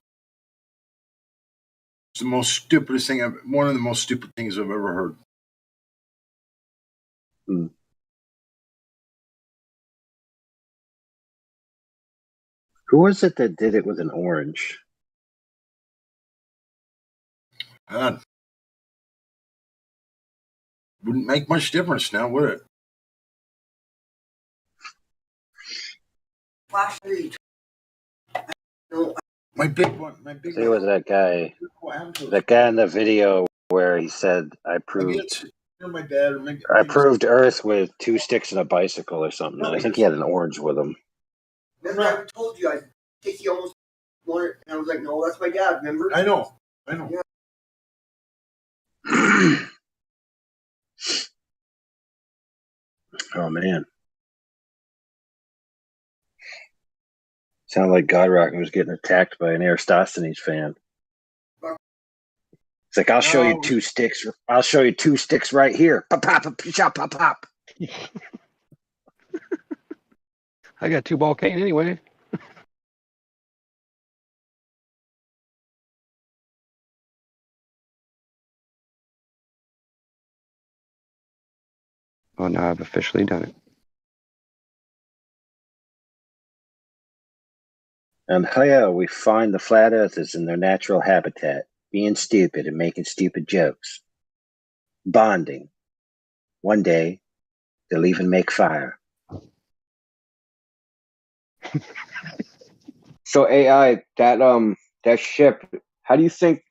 It's the most stupidest thing one of the most stupid things I've ever heard. Who was it that did it with an orange? God. Wouldn't make much difference now, would it? My big one. It was that guy. That guy in the video where he said, "I proved Earth with 2 sticks and a bicycle or something." I think he had an orange with him. Remember, I told you, Casey almost won it, and I was like, "No, that's my dad." Remember? I know. Yeah. Oh man. Sounded like God Rock was getting attacked by an Aristosthenes fan. It's like, I'll show you 2 sticks. I'll show you 2 sticks right here. Pop, pop, pop, pop, pop, pop. I got 2 ball cane anyway. Oh, now I've officially done it. And yeah, we find the flat earthers in their natural habitat, being stupid and making stupid jokes. Bonding. One day, they'll even make fire. So AI, that ship, how do you think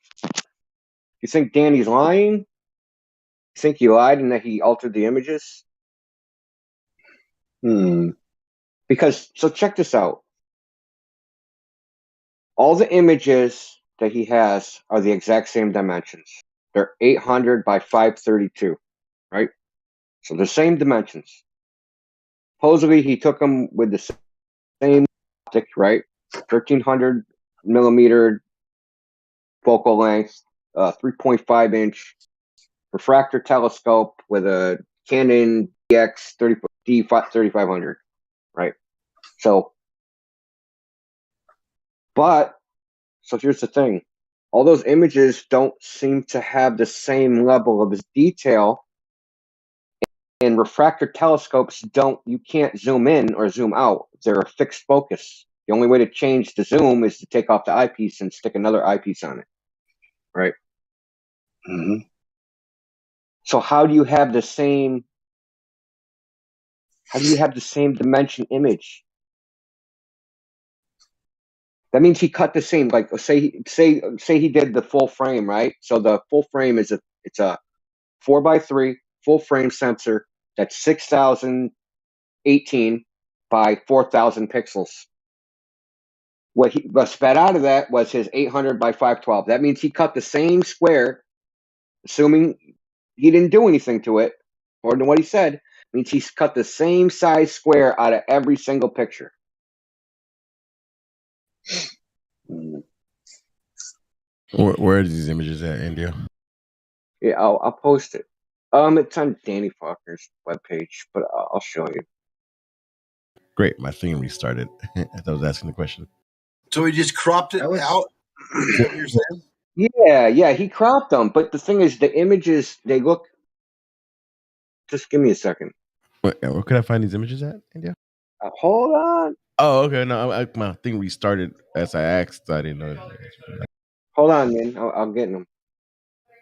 Danny's lying? You think he lied and that he altered the images? Because, so check this out. All the images that he has are the exact same dimensions. They're 800 by 532, right? So the same dimensions. Supposedly, he took them with the same optic, right? 1300 millimeter focal length, 3.5 inch refractor telescope with a Canon D3500, right? So here's the thing. All those images don't seem to have the same level of detail, and refractor telescopes you can't zoom in or zoom out. They're a fixed focus. The only way to change the zoom is to take off the eyepiece and stick another eyepiece on it, right? Mm-hmm. So how do you have the same dimension image? That means he cut the same, like say he did the full frame, right? So the full frame it's a 4x3 full frame sensor that's 6018 by 4000 pixels. What spat out of that was his 800 by 512. That means he cut the same square, assuming he didn't do anything to it, according to what he said, means he's cut the same size square out of every single picture. Where are these images at, India? Yeah, I'll post it. It's on Danny Faulkner's webpage, but I'll show you. Great, my thing restarted. I thought I was asking the question. So he just cropped it out Is that what you're saying? Yeah, he cropped them. But the thing is, the images, they look. Just give me a second. Where could I find these images at, India? Hold on. Oh, okay. No, my thing restarted as I asked. So I didn't know. Hold on, man. I'm getting them.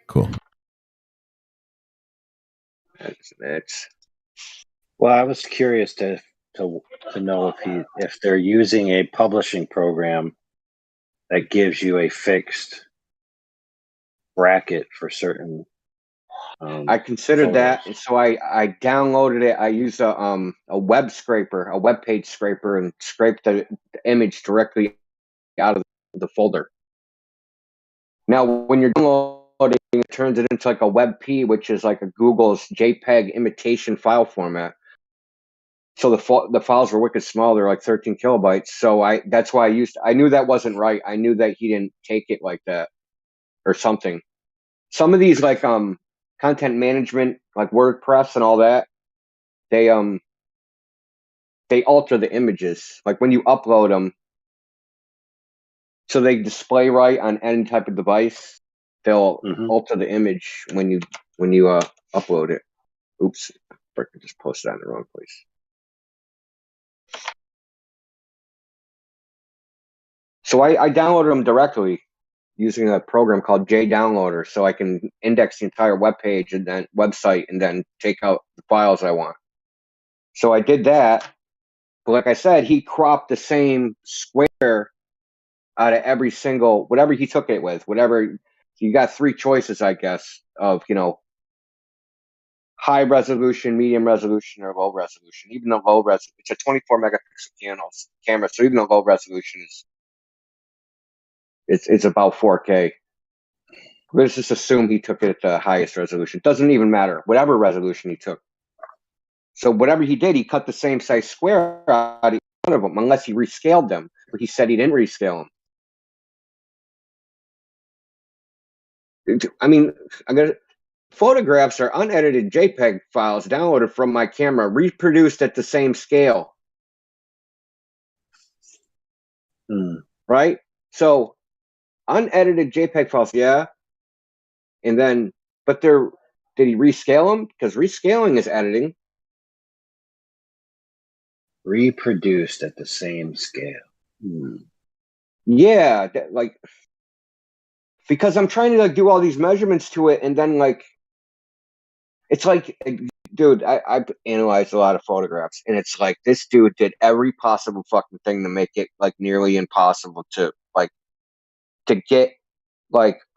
Cool. That's. Well, I was curious to know if they're using a publishing program that gives you a fixed bracket for certain. I considered photos. that, and so I downloaded it. I used a web scraper, a web page scraper, and scraped the image directly out of the folder. Now, when you're downloading, it turns it into like a WebP, which is like a Google's JPEG imitation file format. So the files were wicked small; they're like 13 kilobytes. So that's why I knew that wasn't right. I knew that he didn't take it like that or something. Some of these like content management, like WordPress and all that, they alter the images. Like when you upload them, so they display right on any type of device. They'll alter the image when you upload it. Oops, I just posted it in the wrong place. So I downloaded them directly using a program called JDownloader, so I can index the entire web page and then website, and then take out the files I want. So I did that. But like I said, he cropped the same square out of every single, whatever he took it with, whatever. You got three choices, I guess, of, high resolution, medium resolution, or low resolution. Even the low resolution, it's a 24 megapixel camera, so even the low resolution it's about 4K. Let's just assume he took it at the highest resolution. Doesn't even matter, whatever resolution he took. So whatever he did, he cut the same size square out of each one of them, unless he rescaled them. But he said he didn't rescale them. I mean, photographs are unedited JPEG files downloaded from my camera, reproduced at the same scale. Right? So, unedited JPEG files, yeah. And then, but did he rescale them? Because rescaling is editing. Reproduced at the same scale. Yeah, because I'm trying to do all these measurements to it, and then it's like, dude, I've analyzed a lot of photographs, and it's like this dude did every possible fucking thing to make it nearly impossible to get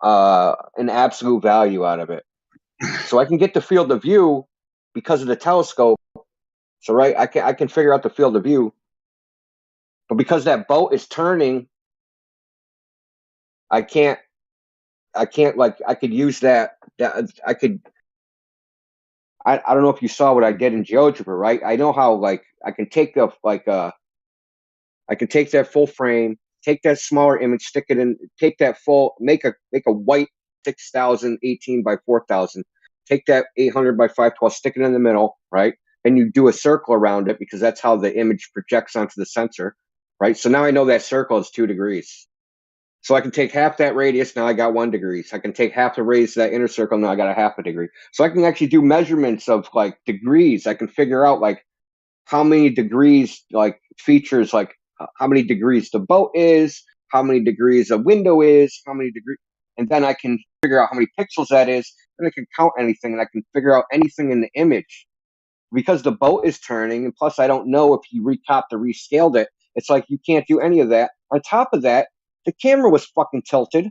an absolute value out of it. So I can get the field of view because of the telescope. So right, I can figure out the field of view, but because that boat is turning, I can't I could use that I could. I don't know if you saw what I did in GeoGebra, right? I know how I can take I can take that full frame, take that smaller image, stick it in, take that make a white 6,018 by 4,000, take that 800 by 512, stick it in the middle, right? And you do a circle around it because that's how the image projects onto the sensor, right? So now I know that circle is 2 degrees. So I can take half that radius, now I got 1 degree. So I can take half the radius of that inner circle, now I got a half a degree. So I can actually do measurements of degrees. I can figure out how many degrees, features, how many degrees the boat is, how many degrees a window is, how many degrees, and then I can figure out how many pixels that is, and I can count anything, and I can figure out anything in the image. Because the boat is turning, and plus I don't know if he recopped or rescaled it, it's like you can't do any of that. On top of that, the camera was fucking tilted,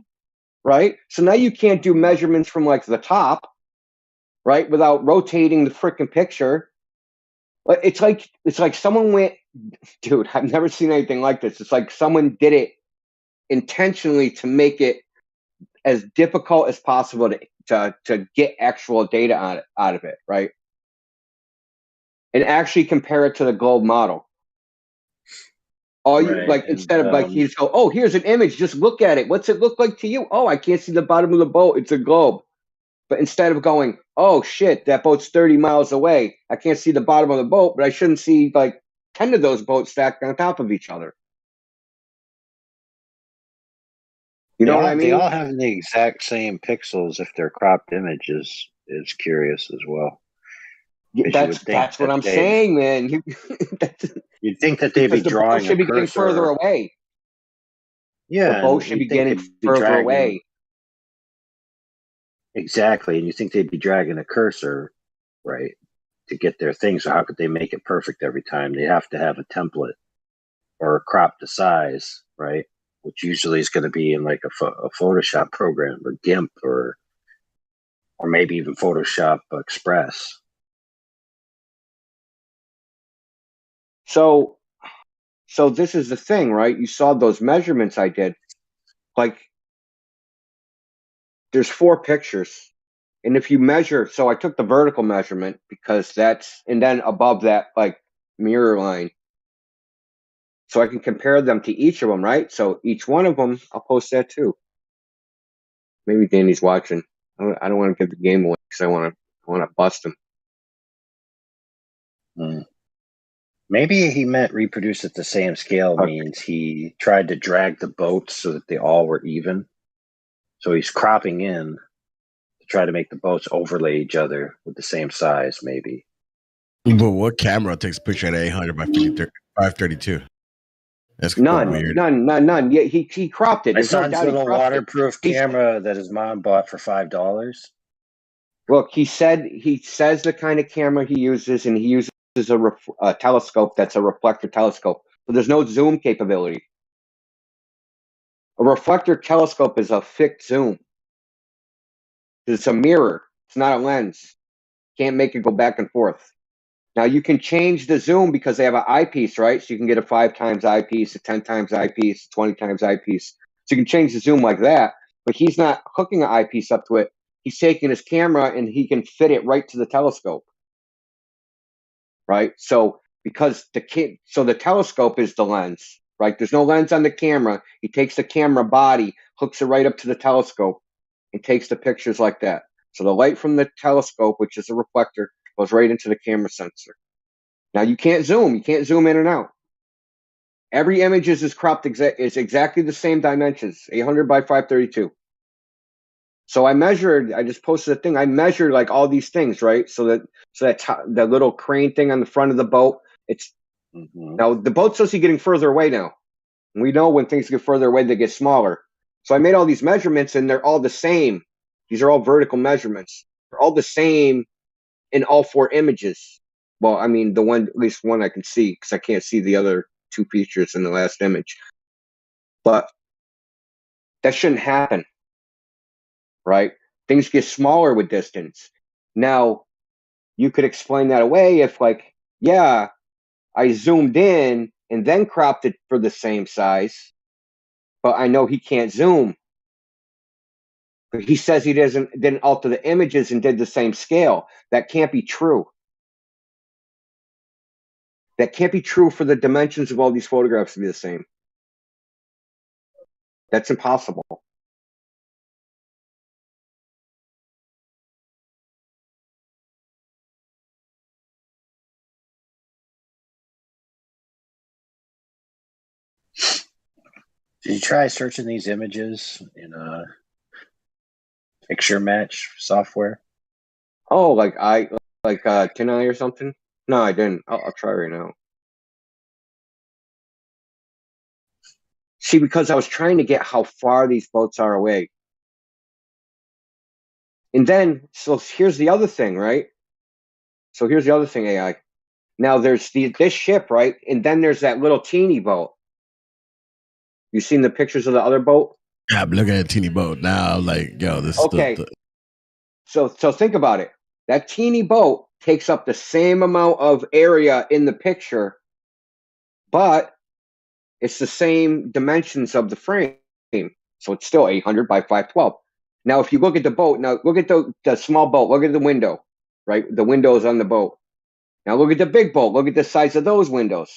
right? So now you can't do measurements from the top, right, without rotating the freaking picture. It's like someone went, dude, I've never seen anything like this. It's like someone did it intentionally to make it as difficult as possible to get actual data out of it, right? And actually compare it to the globe model. Instead of you just go, oh, here's an image, just look at it. What's it look like to you? Oh, I can't see the bottom of the boat. It's a globe. But instead of going, oh shit, that boat's 30 miles away. I can't see the bottom of the boat, but I shouldn't see 10 of those boats stacked on top of each other. You know what I They mean? all have the exact same pixels if they're cropped images. Is curious as well. Because you would think That's what that I'm saying, man. you'd think that they'd be Because the boat drawing a should be getting further cursor. away. The Yeah, boat and should be you'd think getting they'd be further dragging away. exactly, and you think they'd be dragging a cursor, right, to get their thing. So how could they make it perfect every time? They have to have a template or crop the size, right? Which usually is going to be in like a Photoshop program or GIMP or maybe even Photoshop Express. So this is the thing, right? You saw those measurements I did. Like, there's 4 pictures. And if you measure, so I took the vertical measurement because and then above that, like, mirror line. So I can compare them to each of them, right? So each one of them, I'll post that too. Maybe Danny's watching. I don't want to give the game away because I want to bust him. Maybe he meant reproduce at the same scale means he tried to drag the boats so that they all were even. So he's cropping in to try to make the boats overlay each other with the same size, maybe. But what camera takes a picture at 800 by 532? That's weird. None. Yeah, he cropped it. My There's no son's doubt he little cropped waterproof camera that his mom bought for $5. Look, he says the kind of camera he uses, and he uses a telescope that's a reflector telescope. So there's no zoom capability. A reflector telescope is a fixed zoom. It's a mirror. It's not a lens. Can't make it go back and forth. Now you can change the zoom because they have an eyepiece, right? So you can get a 5 times eyepiece, a 10 times eyepiece, 20 times eyepiece. So you can change the zoom like that. But he's not hooking an eyepiece up to it. He's taking his camera and he can fit it right to the telescope. Right? So because the telescope is the lens, right? There's no lens on the camera. He takes the camera body, hooks it right up to the telescope, and takes the pictures like that. So the light from the telescope, which is a reflector, goes right into the camera sensor. Now you can't zoom. You can't zoom in and out. Every image is cropped is exactly the same dimensions, 800 by 532. So I just posted a thing. I measured like all these things, right? So that the little crane thing on the front of the boat, now the boat's supposed to be getting further away now. And we know when things get further away, they get smaller. So I made all these measurements and they're all the same. These are all vertical measurements. They're all the same in all 4 images. Well, I mean, at least one I can see because I can't see the other 2 features in the last image. But that shouldn't happen. Right? Things get smaller with distance. Now, you could explain that away if, like, yeah, I zoomed in and then cropped it for the same size, but I know he can't zoom. But he says he didn't alter the images and did the same scale. That can't be true. That can't be true for the dimensions of all these photographs to be the same. That's impossible. Did you try searching these images in a picture match software? Oh, like TinEye or something? No, I didn't. I'll try right now. See, because I was trying to get how far these boats are away. And then, so here's the other thing, right? So here's the other thing, AI. Now there's this ship, right? And then there's that little teeny boat. You seen the pictures of the other boat? Yeah, I'm looking at a teeny boat now. I'm like, yo, this Okay. is the So think about it. That teeny boat takes up the same amount of area in the picture, but it's the same dimensions of the frame. So it's still 800 by 512. Now, if you look at the boat, now look at the small boat. Look at the window, right? The windows on the boat. Now look at the big boat. Look at the size of those windows,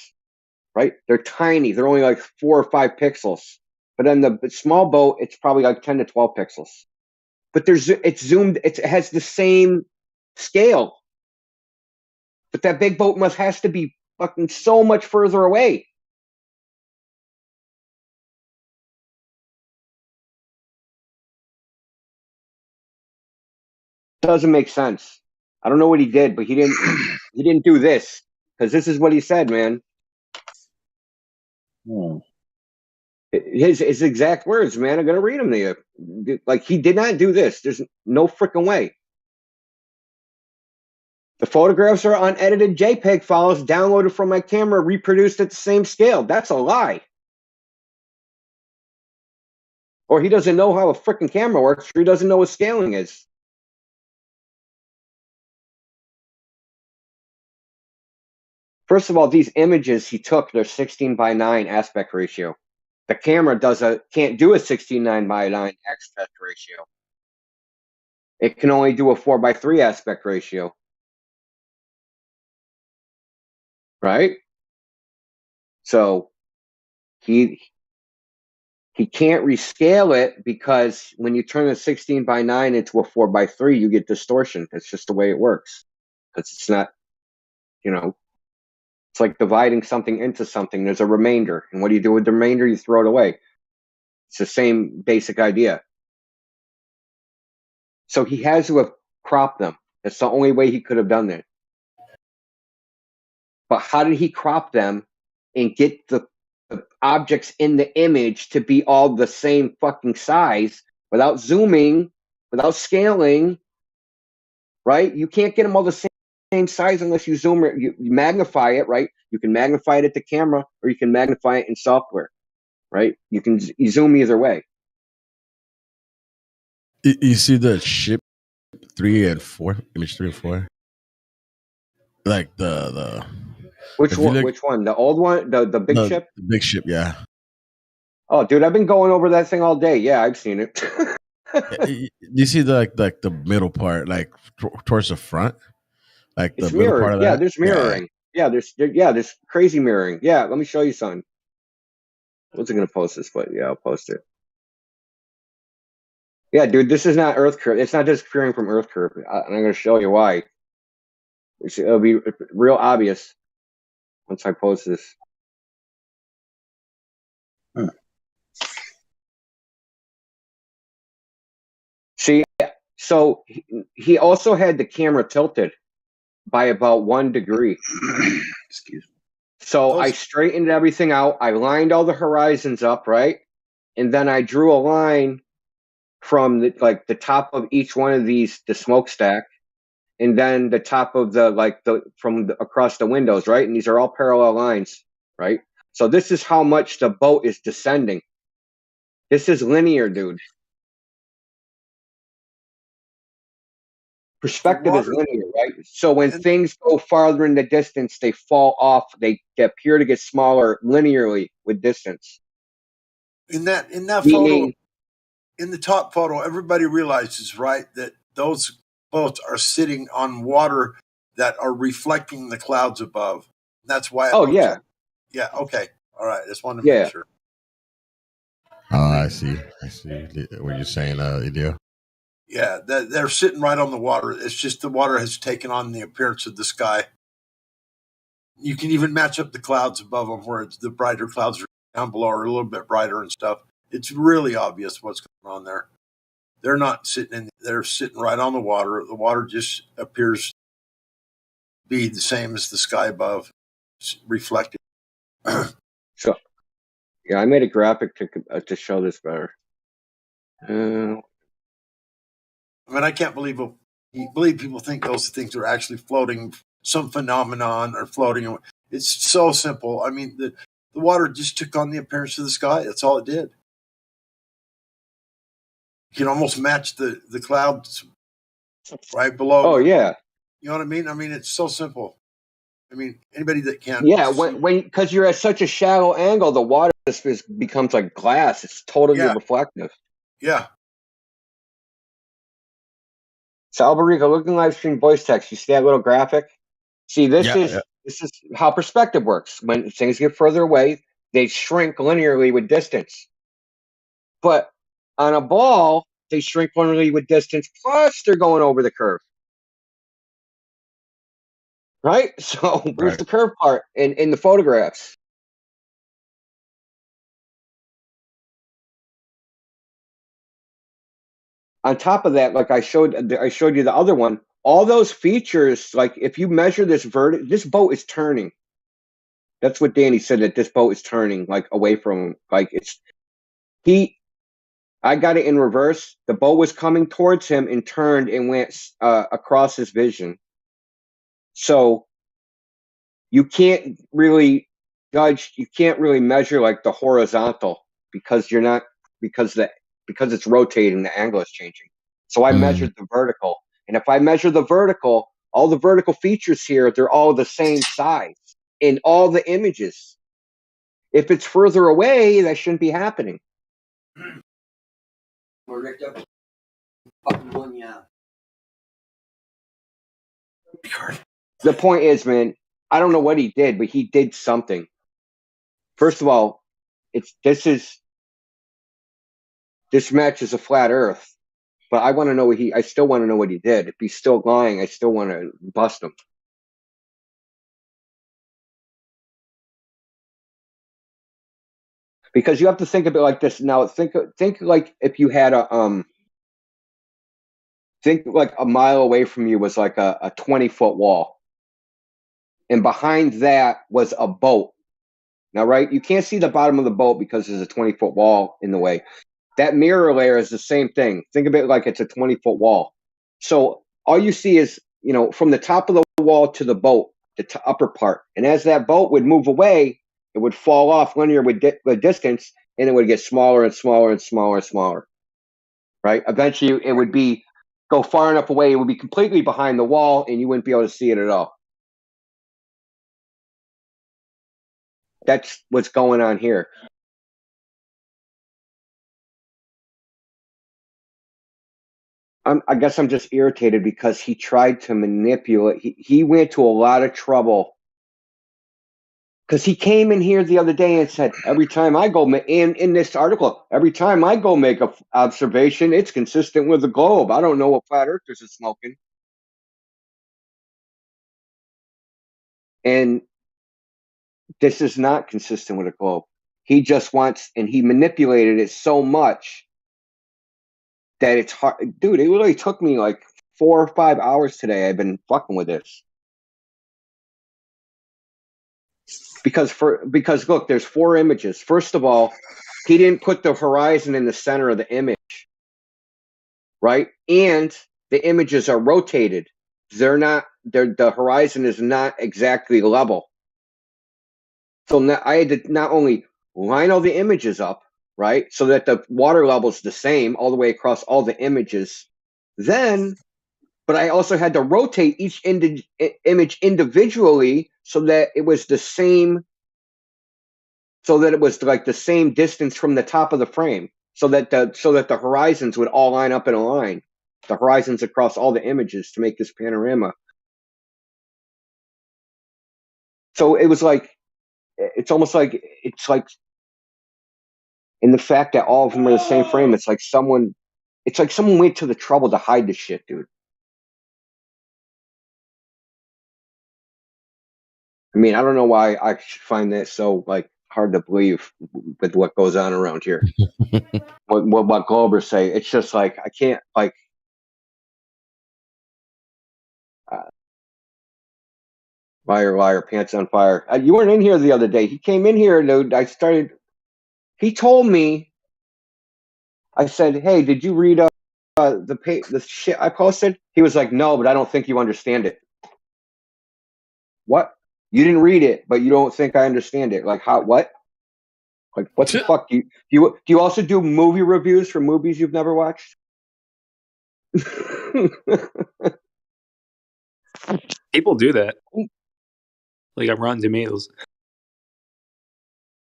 right? They're tiny. They're only like 4 or 5 pixels. But on the small boat, it's probably like 10 to 12 pixels. But it's zoomed. It has the same scale. But that big boat has to be fucking so much further away. Doesn't make sense. I don't know what he did, but he didn't do this, because this is what he said, man. His exact words, man. I'm gonna read them to you. Like, he did not do this. There's no freaking way. The photographs are unedited JPEG files downloaded from my camera, reproduced at the same scale. That's a lie. Or he doesn't know how a freaking camera works, or he doesn't know what scaling is. First of all, these images he took, they're 16:9 aspect ratio. The camera can't do a 16:9 aspect ratio. It can only do a 4:3 aspect ratio. Right? So he can't rescale it, because when you turn a 16:9 into a 4:3, you get distortion. That's just the way it works. Because it's not, it's like dividing something into something. There's a remainder. And what do you do with the remainder? You throw it away. It's the same basic idea. So he has to have cropped them. That's the only way he could have done that. But how did he crop them and get the objects in the image to be all the same fucking size without zooming, without scaling? Right? You can't get them all the same size unless you zoom it. You magnify it, right? You can magnify it at the camera, or you can magnify it in software, right? You zoom either way. You see the ship 3 and 4, image 3 and 4, like the which one? The old one, the big ship? The big ship, yeah. Oh, dude, I've been going over that thing all day. Yeah, I've seen it. You see the middle part, like towards the front, like it's the middle mirrored. part of that. Yeah, there's mirroring. Yeah, there's crazy mirroring. Yeah, let me show you something. I wasn't gonna post this, but yeah, I'll post it. Yeah, dude, this is not Earth curve. It's not disappearing from Earth curve. I'm gonna show you why. It'll be real obvious once I post this. See, so he also had the camera tilted by about 1 degree. Excuse me. So I straightened everything out. I lined all the horizons up, right? And then I drew a line from the top of each one of these, the smokestack, and then the top of across the windows, right? And these are all parallel lines, right? So this is how much the boat is descending. This is linear, dude. Perspective is linear, right? So when things go farther in the distance, they fall off. They appear to get smaller linearly with distance. In that photo, in the top photo, everybody realizes, right, that those boats are sitting on water that are reflecting the clouds above. That's why. Yeah. Okay. All right. Just wanted to make sure. Oh, I see what you're saying, Ideo. Yeah, they're sitting right on the water. It's just the water has taken on the appearance of the sky. You can even match up the clouds above them, where the brighter clouds are down below are a little bit brighter and stuff. It's really obvious what's going on there. They're not sitting they're sitting right on the water. The water just appears to be the same as the sky above, reflected. So, yeah, I made a graphic to show this better. I mean, I can't believe people think those things are actually floating, some phenomenon or floating. It's so simple. I mean, the water just took on the appearance of the sky. That's all it did. You can almost match the clouds right below. Oh, yeah. You know what I mean? I mean, it's so simple. I mean, anybody that can. Yeah, because you're at such a shallow angle, the water just becomes like glass. It's totally reflective. Yeah. So Alberico, look in live stream voice text. You see that little graphic? See, this is how perspective works. When things get further away, they shrink linearly with distance. But on a ball, they shrink linearly with distance, plus they're going over the curve. Right? So where's the curve part in the photographs? On top of that, like I showed you the other one. All those features, like if you measure this this boat is turning. That's what Danny said, that this boat is turning like away from him. Like I got it in reverse. The boat was coming towards him and turned and went across his vision. So you can't really judge. You can't really measure like the horizontal because you're not because it's rotating. The angle is changing. So I measured the vertical, and if I measure the vertical, all the vertical features here, they're all the same size in all the images. If it's further away, that shouldn't be happening. The point is, man, I don't know what he did, but he did something. First of all, this matches a flat Earth, but I want to know I still want to know what he did. If he's still lying, I still want to bust him. Because you have to think of it like this. Now, think like if you had think like a mile away from you was like a 20-foot wall. And behind that was a boat. Now, right, you can't see the bottom of the boat because there's a 20-foot wall in the way. That mirror layer is the same thing. Think of it like it's a 20-foot wall. So all you see is, from the top of the wall to the boat, the upper part. And as that boat would move away, it would fall off linear with distance, and it would get smaller and smaller and smaller and smaller. Right? Eventually, it would go far enough away, it would be completely behind the wall, and you wouldn't be able to see it at all. That's what's going on here. I guess I'm just irritated because he tried to manipulate. He went to a lot of trouble because he came in here the other day and said, every time I go in this article, every time I go make an observation, it's consistent with the globe. I don't know what flat earthers are smoking. And this is not consistent with the globe. He just wants, and he manipulated it so much that it's hard. Dude, it really took me like 4 or 5 hours today. I've been fucking with this. Because look, there's 4 images. First of all, he didn't put the horizon in the center of the image, right? And the images are rotated. The horizon is not exactly level. So now I had to not only line all the images up, right, so that the water level is the same all the way across all the images, but I also had to rotate each image individually so that it was the same. So that it was like the same distance from the top of the frame, so that the horizons would all line up in a line, the horizons across all the images to make this panorama. So it was like, it's almost like in the fact that all of them are the same frame. It's like someone went to the trouble to hide the shit, dude. I mean, I don't know why I find that so like hard to believe with what goes on around here. what Globers say, it's just like I can't like. Liar, liar, pants on fire. You weren't in here the other day. He came in here, dude. He told me. I said, "Hey, did you read the shit I posted?" He was like, "No, but I don't think you understand it." What? You didn't read it, but you don't think I understand it? Like how? What? Like what the fuck? Do you also do movie reviews for movies you've never watched? People do that. Like on Rotten Tomatoes.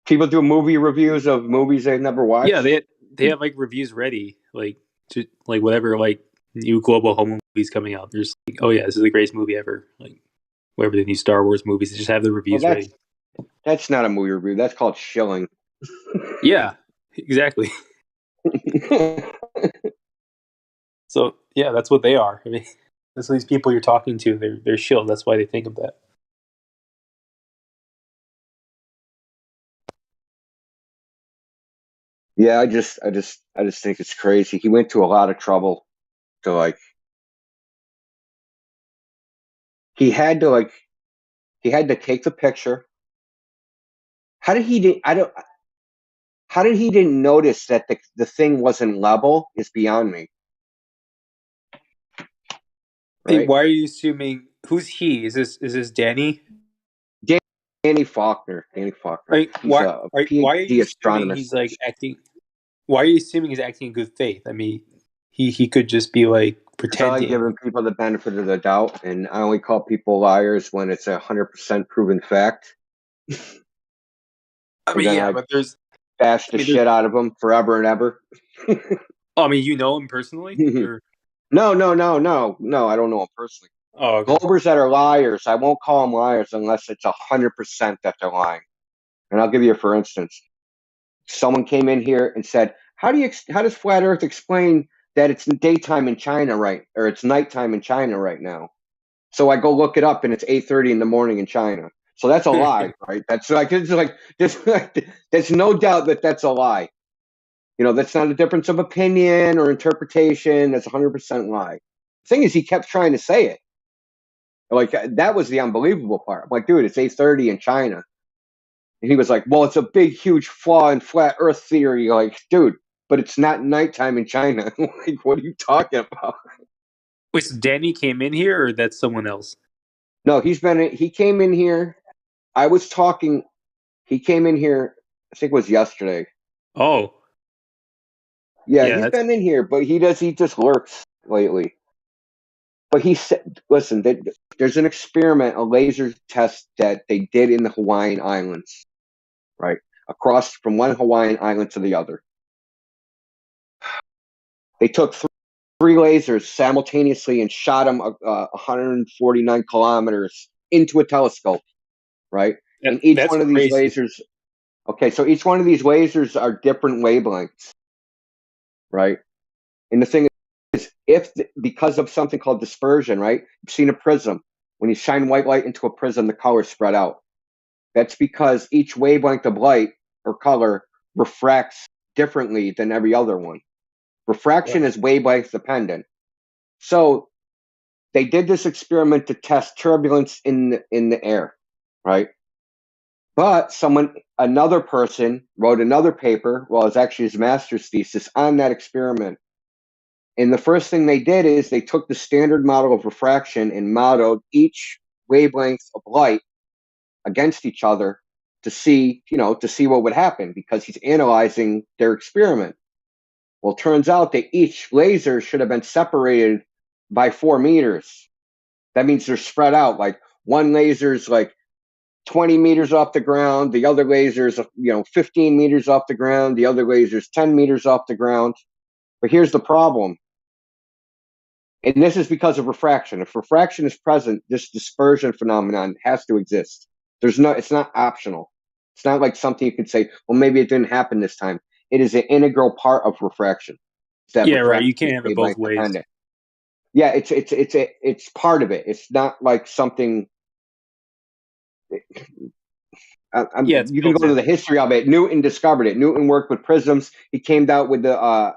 People do movie reviews of movies they've never watched. Yeah, they have like reviews ready, like to like whatever like new global home movies coming out. There's like, oh yeah, this is the greatest movie ever. Like whatever the new Star Wars movies, they just have the reviews ready. That's not a movie review. That's called shilling. Yeah, exactly. So yeah, that's what they are. I mean, that's these people you're talking to. They're shill. That's why they think of that. Yeah, I just think it's crazy. He went to a lot of trouble to like. He had to take the picture. How did he didn't notice that the thing wasn't level is beyond me. Hey, Right? why are you assuming who's he? Is this Danny? Danny Faulkner. Danny Faulkner. Like, He's a why are you PhD assuming astronomer. he's like acting? Why are you assuming he's acting in good faith? I mean, he could just be like Because I like pretending. giving people the benefit of the doubt, and I only call people liars when it's 100% proven fact. I And mean, then yeah, I but there's. bash the shit out of them forever and ever. Oh, I mean, you know him personally? Or No, I don't know him personally. oh, okay. Globers that are liars, I won't call them liars unless it's 100% that they're lying. And I'll give you a for instance. Someone came in here and said, how does Flat Earth explain that it's daytime in China or it's nighttime in China right now? So I go look it up and it's 8:30 in the morning in China. So that's a lie, right? That's there's no doubt that that's a lie. That's not a difference of opinion or interpretation. That's 100% lie. The thing is, he kept trying to say it. Like, that was the unbelievable part. I'm like, dude, it's 8:30 in China. And he was like, well, it's a big, huge flaw in flat earth theory. Like, dude, but it's not nighttime in China. Like, what are you talking about? Wait, so Danny came in here, or that's someone else? No, he came in here. He came in here, I think it was yesterday. Oh. Yeah, Yeah, he's been in here, but he just lurks lately. But he said, listen, there's an experiment, a laser test that they did in the Hawaiian Islands, right? Across from one Hawaiian island to the other. They took three lasers simultaneously and shot them 149 kilometers into a telescope, right? And each that's one of these crazy. lasers, okay, so each one of these lasers are different wavelengths, right? And the thing is, because of something called dispersion, right? You've seen a prism. When you shine white light into a prism, the colors spread out. That's because each wavelength of light or color refracts differently than every other one. Refraction is wavelength dependent. So they did this experiment to test turbulence in the air, right? But another person wrote another paper, well, it's actually his master's thesis on that experiment. And the first thing they did is they took the standard model of refraction and modeled each wavelength of light against each other to see what would happen, because he's analyzing their experiment. Well, it turns out that each laser should have been separated by 4 meters. That means they're spread out. Like, one laser's like 20 meters off the ground, the other laser's 15 meters off the ground, the other laser's 10 meters off the ground. But here's the problem. And this is because of refraction. If refraction is present, this dispersion phenomenon has to exist. It's not optional. It's not like something you could say, well, maybe it didn't happen this time. It is an integral part of refraction. Yeah, right. You can't have it both ways. Dependent. Yeah, it's part of it. It's not like something. You can go to the history of it. Newton discovered it. Newton worked with prisms. He came out with the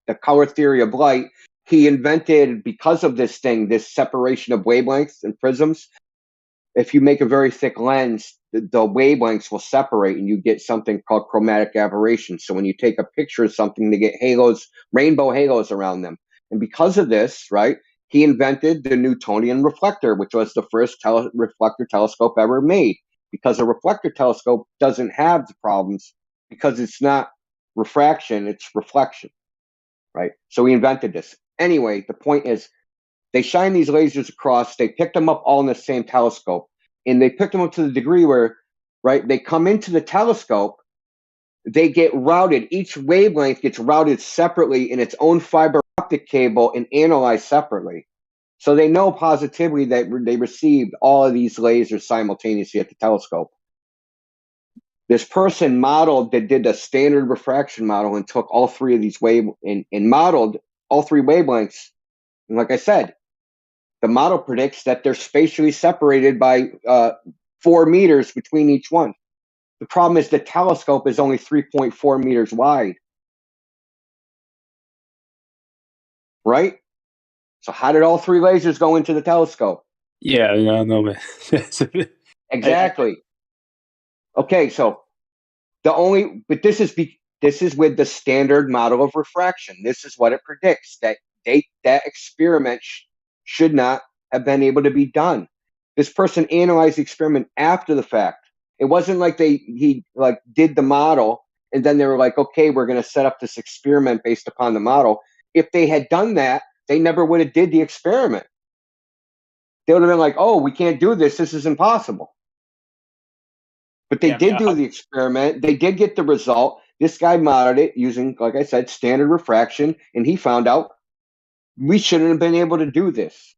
the color theory of light. He invented, because of this thing, this separation of wavelengths and prisms. If you make a very thick lens, the wavelengths will separate and you get something called chromatic aberration. So when you take a picture of something, they get halos, rainbow halos around them. And because of this, right, he invented the Newtonian reflector, which was the first reflector telescope ever made. Because a reflector telescope doesn't have the problems, because it's not refraction, it's reflection, right? So he invented this. Anyway, the point is, they shine these lasers across, they picked them up all in the same telescope, and they picked them up to the degree where, right, they come into the telescope, they get routed, each wavelength gets routed separately in its own fiber optic cable and analyzed separately. So they know positively that they received all of these lasers simultaneously at the telescope. This person did a standard refraction model and took all three of these and modeled all three wavelengths. And like I said, the model predicts that they're spatially separated by 4 meters between each one. The problem is the telescope is only 3.4 meters wide. right? So how did all three lasers go into the telescope? Yeah, no, man. Exactly. Okay, so but this is with the standard model of refraction. This is what it predicts, that that experiment should not have been able to be done. This person analyzed the experiment after the fact. It wasn't like he did the model and then they were like, okay, we're going to set up this experiment based upon the model. If they had done that, they never would have did the experiment. They would have been like, oh, we can't do this. This is impossible. But they did do the experiment. They did get the result. This guy modeled it using, like I said, standard refraction, and he found out we shouldn't have been able to do this.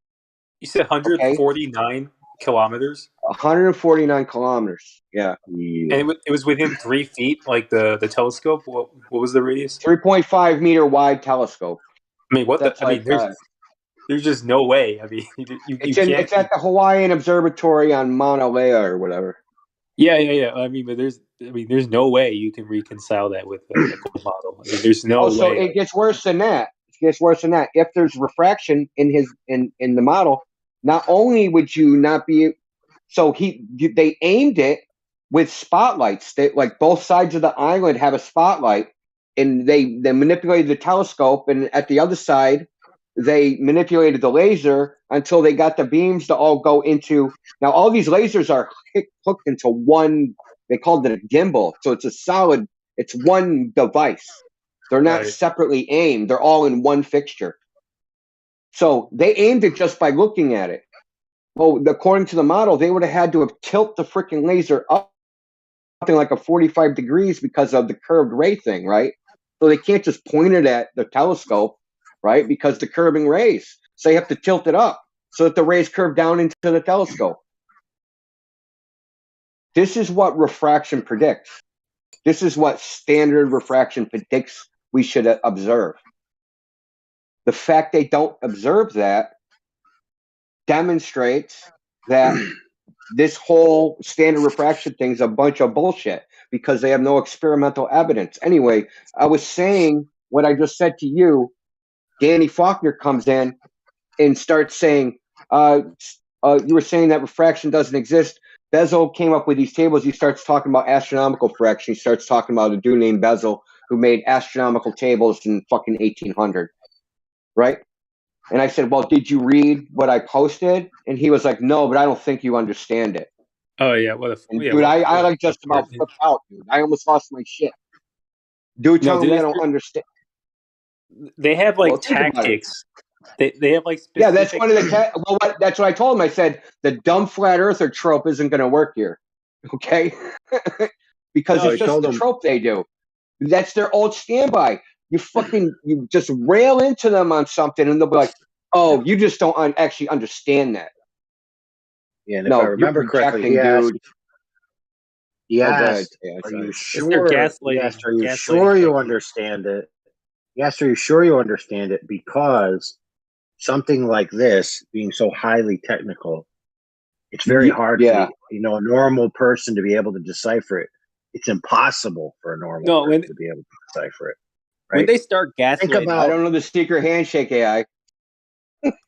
You said 149 kilometers? 149 kilometers, yeah. And it was within 3 feet, like the telescope? What was the radius? 3.5 meter wide telescope. I mean, there's just no way. I mean, you can't. It's at the Hawaiian Observatory on Mauna Lea or whatever. Yeah. I mean, but there's no way you can reconcile that with the cold model. I mean, there's no way. So it gets worse than that. If there's refraction in the model, not only would you not be, they aimed it with spotlights. Like both sides of the island have a spotlight, and they manipulated the telescope, and at the other side, they manipulated the laser until they got the beams to all go into. Now, all these lasers are hooked into one. They called it a gimbal, so it's one device. They're not separately aimed. They're all in one fixture. So they aimed it just by looking at it. Well, according to the model, they would have had to have tilt the freaking laser up something like a 45 degrees because of the curved ray thing, right? So they can't just point it at the telescope, right? Because the curving rays. So you have to tilt it up so that the rays curve down into the telescope. This is what refraction predicts. This is what standard refraction predicts we should observe. The fact they don't observe that demonstrates that this whole standard refraction thing is a bunch of bullshit because they have no experimental evidence. Anyway, I was saying what I just said to you. Danny Faulkner comes in and starts saying, you were saying that refraction doesn't exist. Bezel came up with these tables. He starts talking about astronomical fraction. He starts talking about a dude named Bezel who made astronomical tables in fucking 1800, right? And I said, well, did you read what I posted? And he was like, no, but I don't think you understand it. Oh, yeah. Dude, I like just about flipped out, dude. I almost lost my shit. Dude, telling me I don't understand. They have like tactics. They have like specific. Yeah, that's one of the. That's what I told him. I said the dumb flat earther trope isn't going to work here, okay? Because it's just the trope they do. That's their old standby. You just rail into them on something, and they'll be like, "Oh, you just don't actually understand that." Yeah, and if I remember correctly, he asked, "Are you sure? Yes, are you sure you understand it?" Yes, are you sure you understand it? Because something like this, being so highly technical, it's very hard for a normal person to be able to decipher it. It's impossible for a normal person to be able to decipher it. Right? When they start gaslighting, I don't know the secret handshake AI.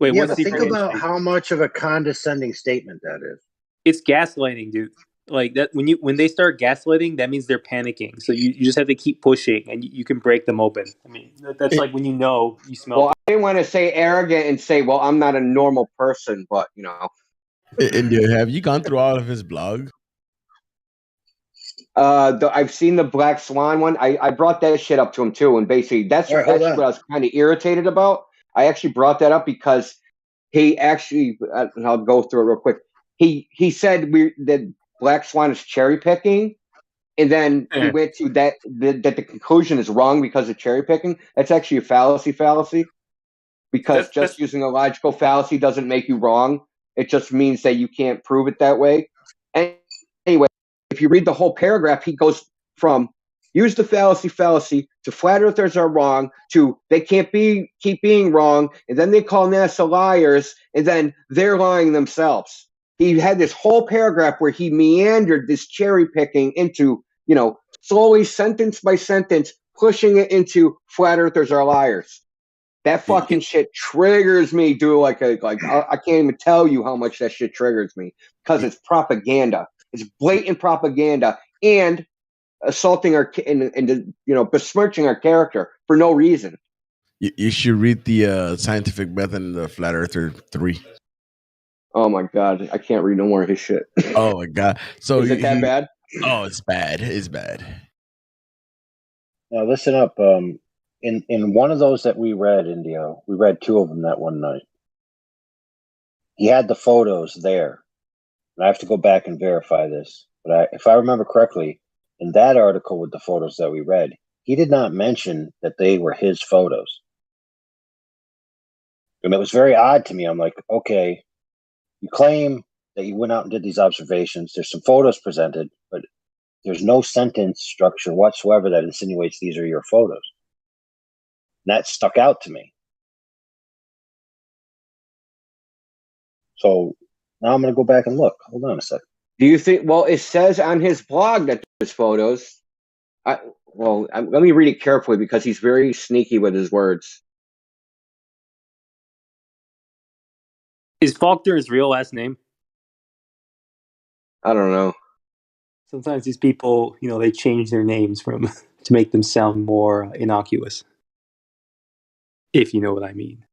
Wait, yeah, but think about how much of a condescending statement that is. It's gaslighting, dude. Like that when they start gaslighting, that means they're panicking. So you just have to keep pushing, and you can break them open. I mean, that's like when you smell. Well, I didn't want to say arrogant and say, "Well, I'm not a normal person," but And have you gone through all of his blog? I've seen the Black Swan one. I brought that shit up to him too, and basically that's what I was kind of irritated about. I actually brought that up because he actually, and I'll go through it real quick. He said that Black Swan is cherry picking, and then he went to that the conclusion is wrong because of cherry picking. That's actually a fallacy, because just using a logical fallacy doesn't make you wrong. It just means that you can't prove it that way. And anyway, if you read the whole paragraph, he goes from use the fallacy to flat earthers are wrong to they can't keep being wrong, and then they call NASA liars, and then they're lying themselves. He had this whole paragraph where he meandered this cherry picking into, slowly sentence by sentence, pushing it into flat earthers are liars. That fucking shit triggers me, dude. I can't even tell you how much that shit triggers me because it's propaganda. It's blatant propaganda and assaulting our and besmirching our character for no reason. You should read the Scientific Method and the Flat Earther 3. Oh my god, I can't read no more of his shit. Oh my god! So is it that bad? Oh, it's bad. It's bad. Now listen up. In one of those that we read, Indio, we read 2 of them that one night. He had the photos there, and I have to go back and verify this. But if I remember correctly, in that article with the photos that we read, he did not mention that they were his photos. And it was very odd to me. I'm like, okay, you claim that you went out and did these observations. There's some photos presented, but there's no sentence structure whatsoever that insinuates these are your photos. And that stuck out to me. So now I'm going to go back and look. Hold on a second. Do you think? Well, it says on his blog that there's photos. Let me read it carefully because he's very sneaky with his words. Is Faulkner his real last name? I don't know. Sometimes these people, they change their names to make them sound more innocuous. If you know what I mean.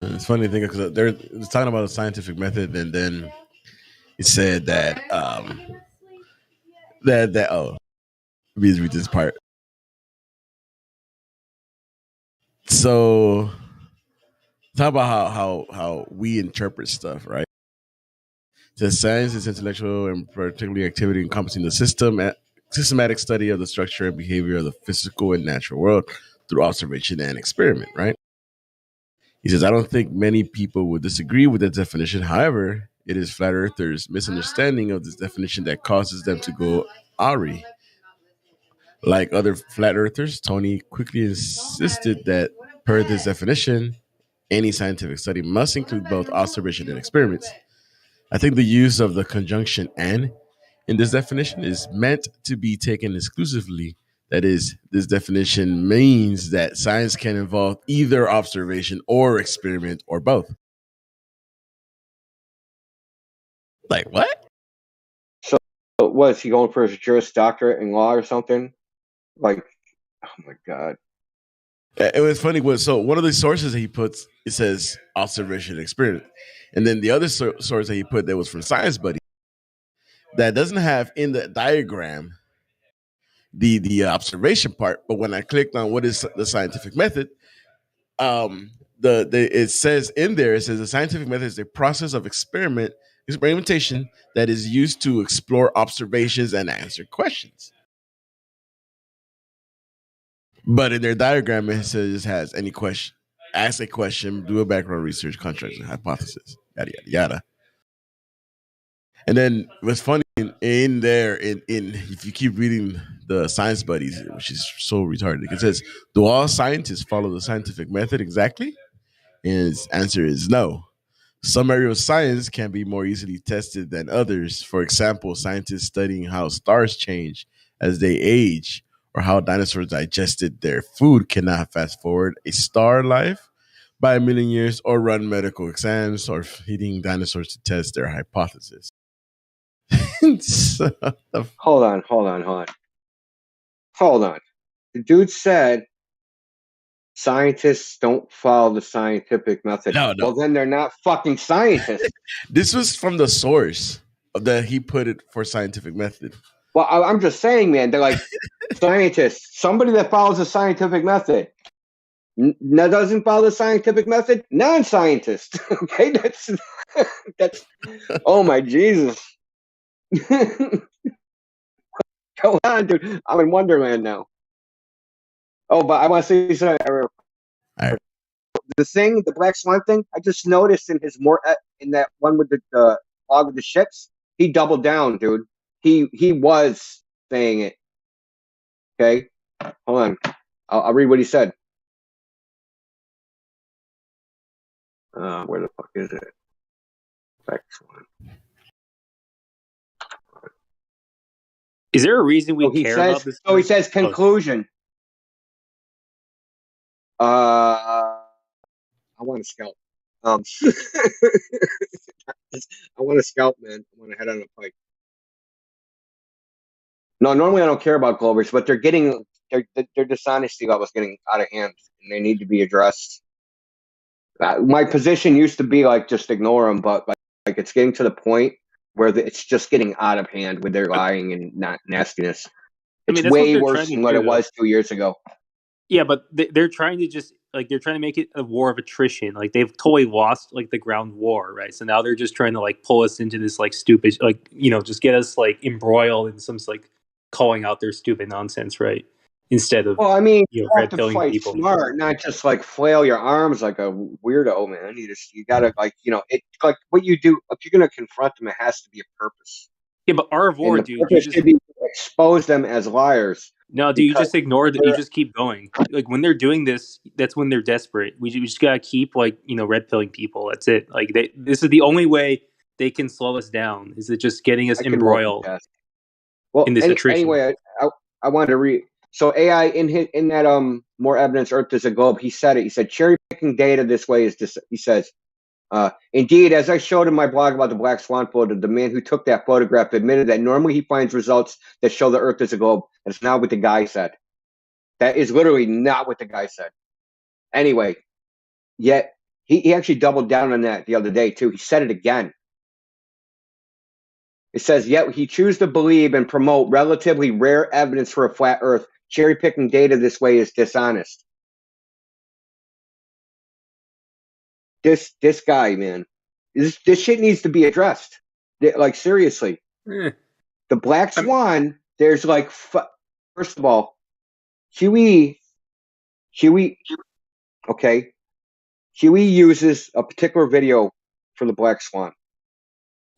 It's funny thing because they're talking about a scientific method, and then it said that let me read this part. So talk about how we interpret stuff, right? The science is intellectual and particularly activity encompassing the systematic study of the structure and behavior of the physical and natural world through observation and experiment, right? He says, I don't think many people would disagree with that definition. However, it is flat earthers' misunderstanding of this definition that causes them to go awry. Like other flat earthers, Tony quickly insisted that, per this definition, any scientific study must include both observation and experiments. I think the use of the conjunction "and" in this definition is meant to be taken exclusively. That is, this definition means that science can involve either observation or experiment or both. Like what? So, was he going for his Juris Doctorate in law or something? Like, oh my god! It was funny. So one of the sources that he puts, it says observation and experiment, and then the other source that he put that was from Science Buddy that doesn't have in the diagram the observation part. But when I clicked on what is the scientific method, it says in there, it says the scientific method is a process of experimentation that is used to explore observations and answer questions. But in their diagram, it says it has any question, ask a question, do a background research, contract, and hypothesis, yada yada yada. And then what's funny in there, in if you keep reading the Science Buddies, which is so retarded, it says, "Do all scientists follow the scientific method exactly?" And his answer is no. Some areas of science can be more easily tested than others. For example, scientists studying how stars change as they age, or how dinosaurs digested their food, cannot fast forward a star life by a million years, or run medical exams, or feeding dinosaurs to test their hypothesis. Hold on. The dude said scientists don't follow the scientific method. No. Well, then they're not fucking scientists. This was from the source that he put it for scientific method. Well, I'm just saying, man, they're like scientists. Somebody that follows the scientific method. That doesn't follow the scientific method, non-scientist. Okay, that's. Oh my Jesus! Go on, dude. I'm in Wonderland now. Oh, but I want to say something. The Black Swan thing. I just noticed in in that one with the log with the ships, he doubled down, dude. He was saying it. Okay, hold on. I'll read what he said. Where the fuck is it? Black Swan. Is there a reason we care about this? So he says conclusion. I want a scalp. I want a scalp, man. I want to head on a pike. No, normally I don't care about Glovers, but their dishonesty level is getting out of hand, and they need to be addressed. My position used to be like just ignore them, but like it's getting to the point where it's just getting out of hand with their lying and not nastiness. I It's mean, that's what way they're worse trying to than what do, it though. was 2 years ago. Yeah, but they're trying to just they're trying to make it a war of attrition. Like they've totally lost like the ground war, right? So now they're just trying to like pull us into this like stupid, like just get us like embroiled in some like calling out their stupid nonsense, right? Instead of Well, I mean, you have red to pilling fight people. smart, not just like flail your arms like a weirdo, man. You gotta it like what you do if you're gonna confront them. It has to be a purpose, Yeah, but our and war, the dude, you purpose just should be to expose them as liars. no, dude, you Because just ignore that. You they're just keep going. Like when they're doing this, that's when they're desperate. We just gotta keep like red pilling people. That's it. Like this is the only way they can slow us down. Is it just getting us I can embroiled multitask. in Well, this attrition? anyway, I wanted to read. So AI in that more evidence Earth is a globe. He said it. He said cherry picking data this way is just. He says, indeed, as I showed in my blog about the black swan photo, the man who took that photograph admitted that normally he finds results that show the Earth is a globe. That's not what the guy said. That is literally not what the guy said. Anyway, yet he actually doubled down on that the other day too. He said it again. It says, yet he chooses to believe and promote relatively rare evidence for a flat Earth. Cherry picking data this way is dishonest. This guy, man, this shit needs to be addressed. Like seriously, the black swan. There's like, first of all, Huey, okay, Huey uses a particular video for the black swan.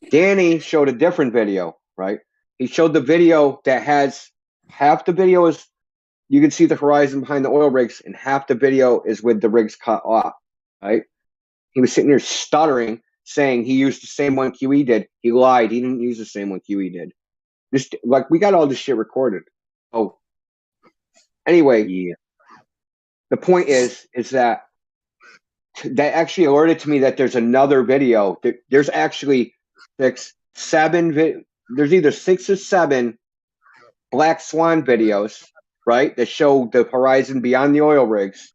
Danny showed a different video, right? He showed the video that has half the video is you can see the horizon behind the oil rigs, and half the video is with the rigs cut off, right? He was sitting there stuttering, saying he used the same one QE did. He lied. He didn't use the same one QE did. Like we got all this shit recorded. Oh, anyway, yeah. The point is that actually alerted to me that there's another video. There's actually there's either 6 or 7 black swan videos, right, that show the horizon beyond the oil rigs,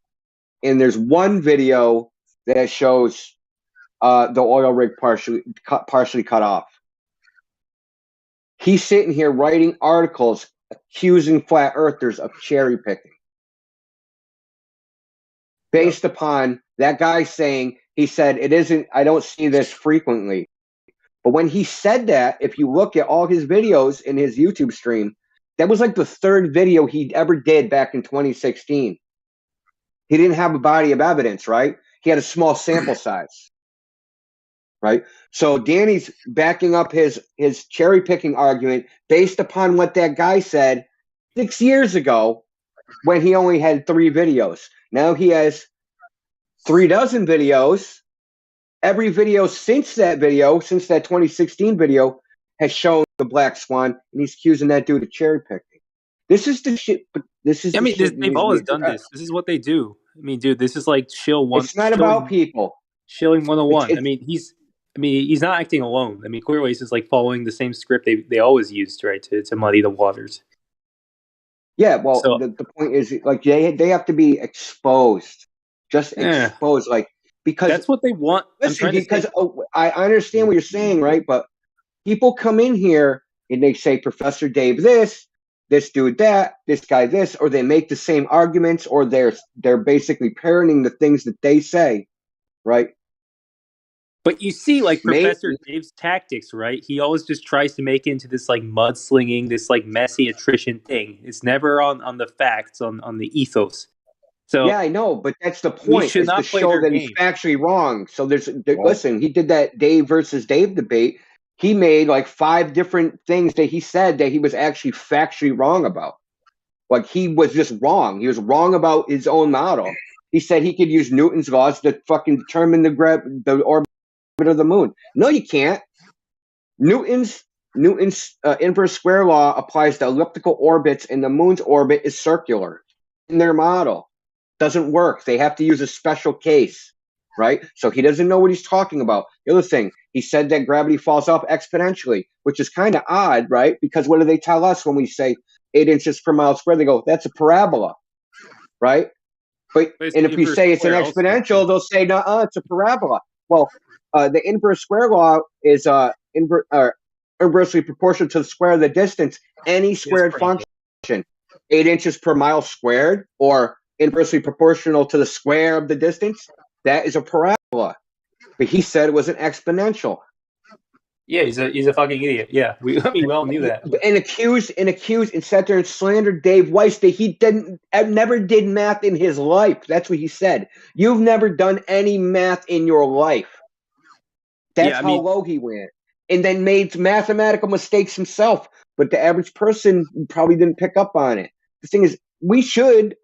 and there's one video that shows the oil rig partially cut off. He's sitting here writing articles accusing flat earthers of cherry picking based upon that guy saying, he said, it isn't, I don't see this frequently. But when he said that, if you look at all his videos in his YouTube stream, that was like the 3rd video he ever did back in 2016. He didn't have a body of evidence, right? He had a small sample size, right? So Danny's backing up his cherry picking argument based upon what that guy said 6 years ago when he only had 3 videos. Now he has 36 videos. Every video since that 2016 video, has shown the black swan, and he's accusing that dude of cherry picking. This is the shit. This is. I mean, shit they've always done this. This is what they do. I mean, dude, this is like It's not about people. Shilling 101. I mean, he's not acting alone. I mean, clearly he's just like following the same script they always used, right, to muddy the waters. Yeah, well, so, the point is, like, they have to be exposed, just exposed, like, because that's what they want. Listen, I understand what you're saying, right? But people come in here and they say Professor Dave this dude that, this guy this, or they make the same arguments, or they're basically parroting the things that they say, right? But you see, like, Professor Dave's tactics, right? He always just tries to make it into this like mudslinging, this like messy attrition thing. It's never on the facts, on the ethos. So yeah, I know, but that's the point. Is to show that he's factually wrong. So listen, he did that Dave versus Dave debate. He made like 5 different things that he said that he was actually factually wrong about. Like he was just wrong. He was wrong about his own model. He said he could use Newton's laws to fucking determine the orbit of the moon. No, you can't. Newton's inverse square law applies to elliptical orbits, and the moon's orbit is circular in their model. Doesn't work. They have to use a special case, right? So he doesn't know what he's talking about. The other thing, he said that gravity falls off exponentially, which is kind of odd, right? Because what do they tell us when we say 8 inches per mile squared? They go, that's a parabola, right? But and if you say it's an exponential, they'll say, no, it's a parabola. Well, the inverse square law is inversely proportional to the square of the distance. Any squared function, 8 inches per mile squared, or inversely proportional to the square of the distance, that is a parabola. But he said it was an exponential. Yeah, he's a fucking idiot. Yeah, we all knew that. And accused and sat there and slandered Dave Weiss that he never did math in his life. That's what he said. You've never done any math in your life. That's how low he went. And then made mathematical mistakes himself. But the average person probably didn't pick up on it. The thing is, we should.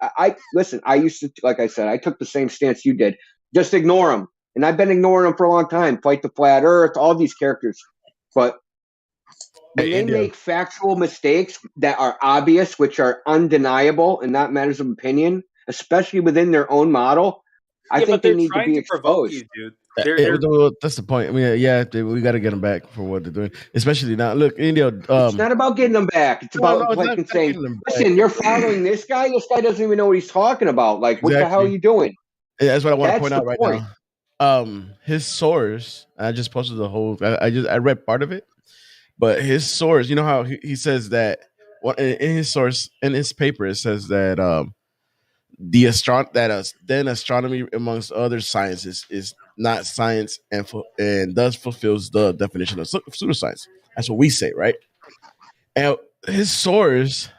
Listen, I used to, like I said, I took the same stance you did. Just ignore them. And I've been ignoring them for a long time. Fight the Flat Earth, all these characters. But when they make factual mistakes that are obvious, which are undeniable and not matters of opinion, especially within their own model, I think they need to be exposed. You, dude. That's the point. I mean, yeah, we got to get them back for what they're doing, especially now. Look, India. It's not about getting them back. It's about saying, listen, you're following this guy. This guy doesn't even know what he's talking about. Like, what the hell are you doing? Yeah, that's what I want to point out right now. His source. I just posted the whole. I read part of it, but his source. You know how he says that. In his source, in his paper, it says that then astronomy, amongst other sciences, is not science and thus fulfills the definition of pseudoscience. That's what we say, right? And his source,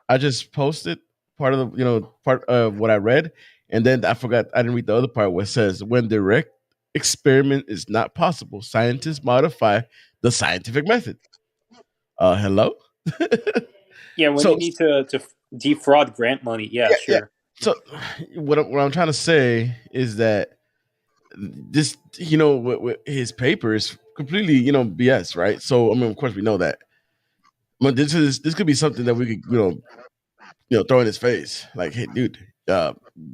I just posted part of what I read, and then I forgot I didn't read the other part where it says when direct experiment is not possible, scientists modify the scientific method. Hello? Yeah, when you need to defraud grant money, sure. Yeah. So what I'm trying to say is that this, with his paper is completely, BS, right? So I mean, of course we know that, but this could be something that we could, throw in his face, like, hey, dude,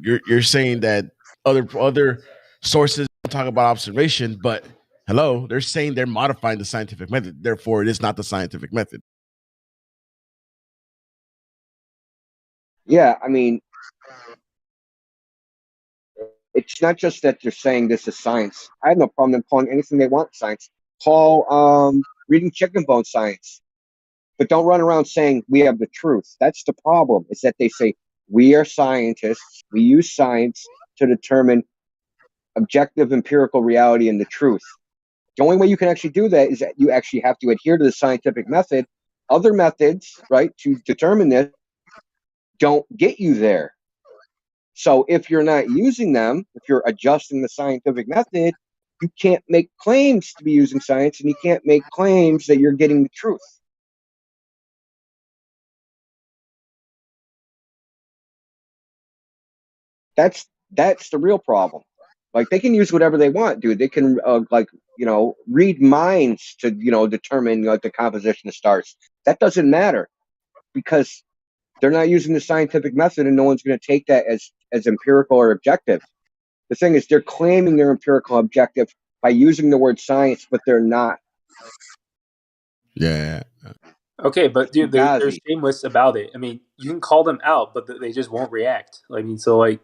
you're saying that other sources talk about observation, but hello, they're saying they're modifying the scientific method, therefore it is not the scientific method. Yeah, I mean, it's not just that they're saying this is science. I have no problem in calling anything they want science. Call reading chicken bone science. But don't run around saying we have the truth. That's the problem, is that they say we are scientists. We use science to determine objective empirical reality and the truth. The only way you can actually do that is that you actually have to adhere to the scientific method. Other methods, right, to determine this don't get you there. So if you're not using them, if you're adjusting the scientific method, you can't make claims to be using science, and you can't make claims that you're getting the truth. That's the real problem. Like, they can use whatever they want, dude. They can read minds to determine the composition of stars. That doesn't matter because they're not using the scientific method, and no one's going to take that as empirical or objective. The thing is, they're claiming they're empirical objective by using the word science, but they're not. Yeah. Okay, but dude, they're shameless about it. I mean, you can call them out, but they just won't react. I mean, so like,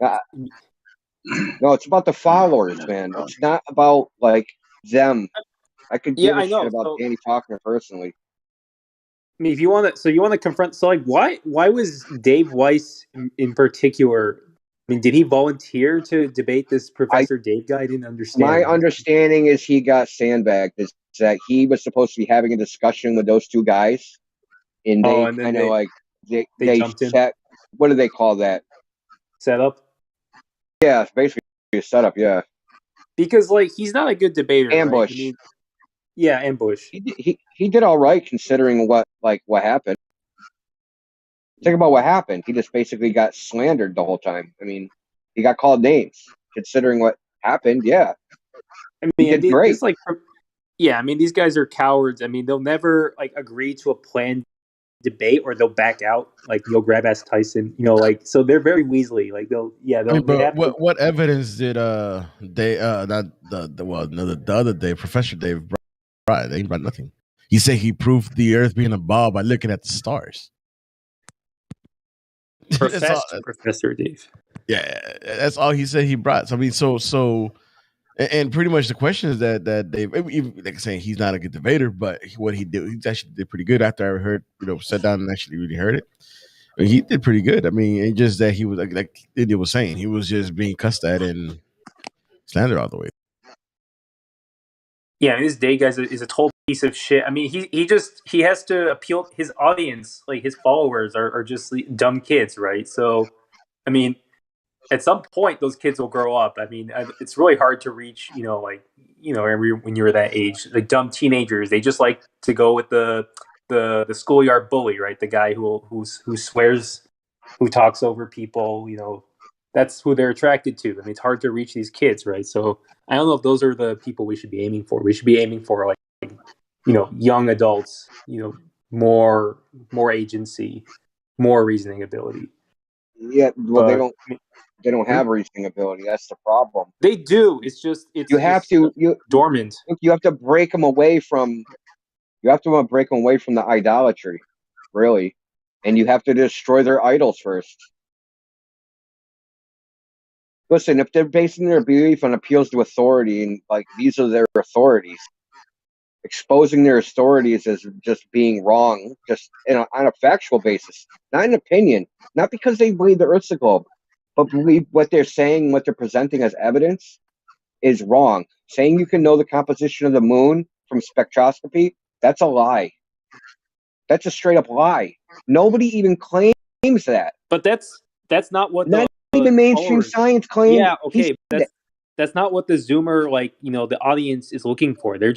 no, it's about the followers, man. It's not about like them. I could give a shit about Danny Faulkner personally. I mean, if you want to confront. So like, why was Dave Weiss in particular? I mean, did he volunteer to debate this Professor Dave guy? I didn't understand. My understanding is he got sandbagged. Is that he was supposed to be having a discussion with those two guys, and they kind of like they jumped in. What do they call that? Setup. Yeah, it's basically a setup. Yeah. Because like he's not a good debater. Ambush. Right? I mean, yeah, ambush. He did all right considering what happened. Think about what happened. He just basically got slandered the whole time. I mean, he got called names. Considering what happened, yeah. I mean, he did great. I mean, these guys are cowards. I mean, they'll never like agree to a plan debate or they'll back out, like Neil deGrasse Tyson. Like so they're very weaselly. Like I mean, they but have to. what evidence did they not the well no, the other day Professor Dave brought? They brought nothing. He said he proved the Earth being a ball by looking at the stars. That's all. Professor Dave. Yeah, that's all he said he brought. So I mean, and pretty much the question is that Dave, even like saying he's not a good debater, but what he actually did pretty good after I heard sat down and actually really heard it. I mean, he did pretty good. I mean, it's just that he was like India was saying, he was just being cussed at and slandered all the way. Yeah, this Dave guy is a total piece of shit. I mean, he has to appeal his audience, like his followers are just dumb kids, right? So, I mean, at some point those kids will grow up. I mean, it's really hard to reach, when you're that age, like dumb teenagers, they just like to go with the schoolyard bully, right? The guy who swears, who talks over people, that's who they're attracted to. I mean, it's hard to reach these kids, right? So I don't know if those are the people we should be aiming for. We should be aiming for like, young adults, more agency, more reasoning ability. Yeah, well, they don't have reasoning ability. That's the problem. They do. It's just dormant. You have to break them away from. You have to break them away from the idolatry, really, and you have to destroy their idols first. Listen, if they're basing their belief on appeals to authority and like these are their authorities, exposing their authorities as just being wrong, just on a factual basis, not an opinion, not because they believe the Earth's a globe, but believe what they're saying, what they're presenting as evidence is wrong. Saying you can know the composition of the moon from spectroscopy, that's a lie. That's a straight up lie. Nobody even claims that. But that's not what not even mainstream science claims. Yeah, okay, that's not what the Zoomer, the audience is looking for. They're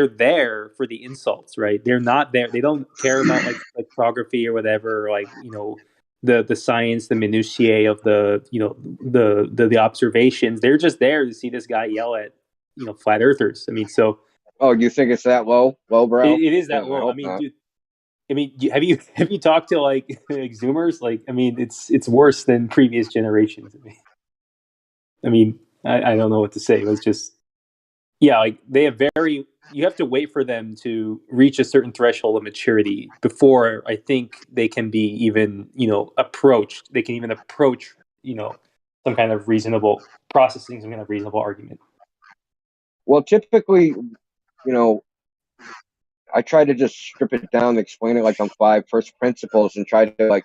there for the insults, right? They're not there. They don't care about like photography or whatever, the science, the minutiae of the observations. They're just there to see this guy yell at flat earthers. I mean, so. Oh, you think it's that low, bro? It is that low. I mean, not. Dude. I mean, have you talked to like Zoomers? Like, I mean, it's worse than previous generations. I mean, I don't know what to say. It was just, yeah, like they have you have to wait for them to reach a certain threshold of maturity before I think they can be even, approached. They can even approach, some kind of reasonable processing, some kind of reasonable argument. Well, typically, I try to just strip it down and explain it like on 5 first principles and try to like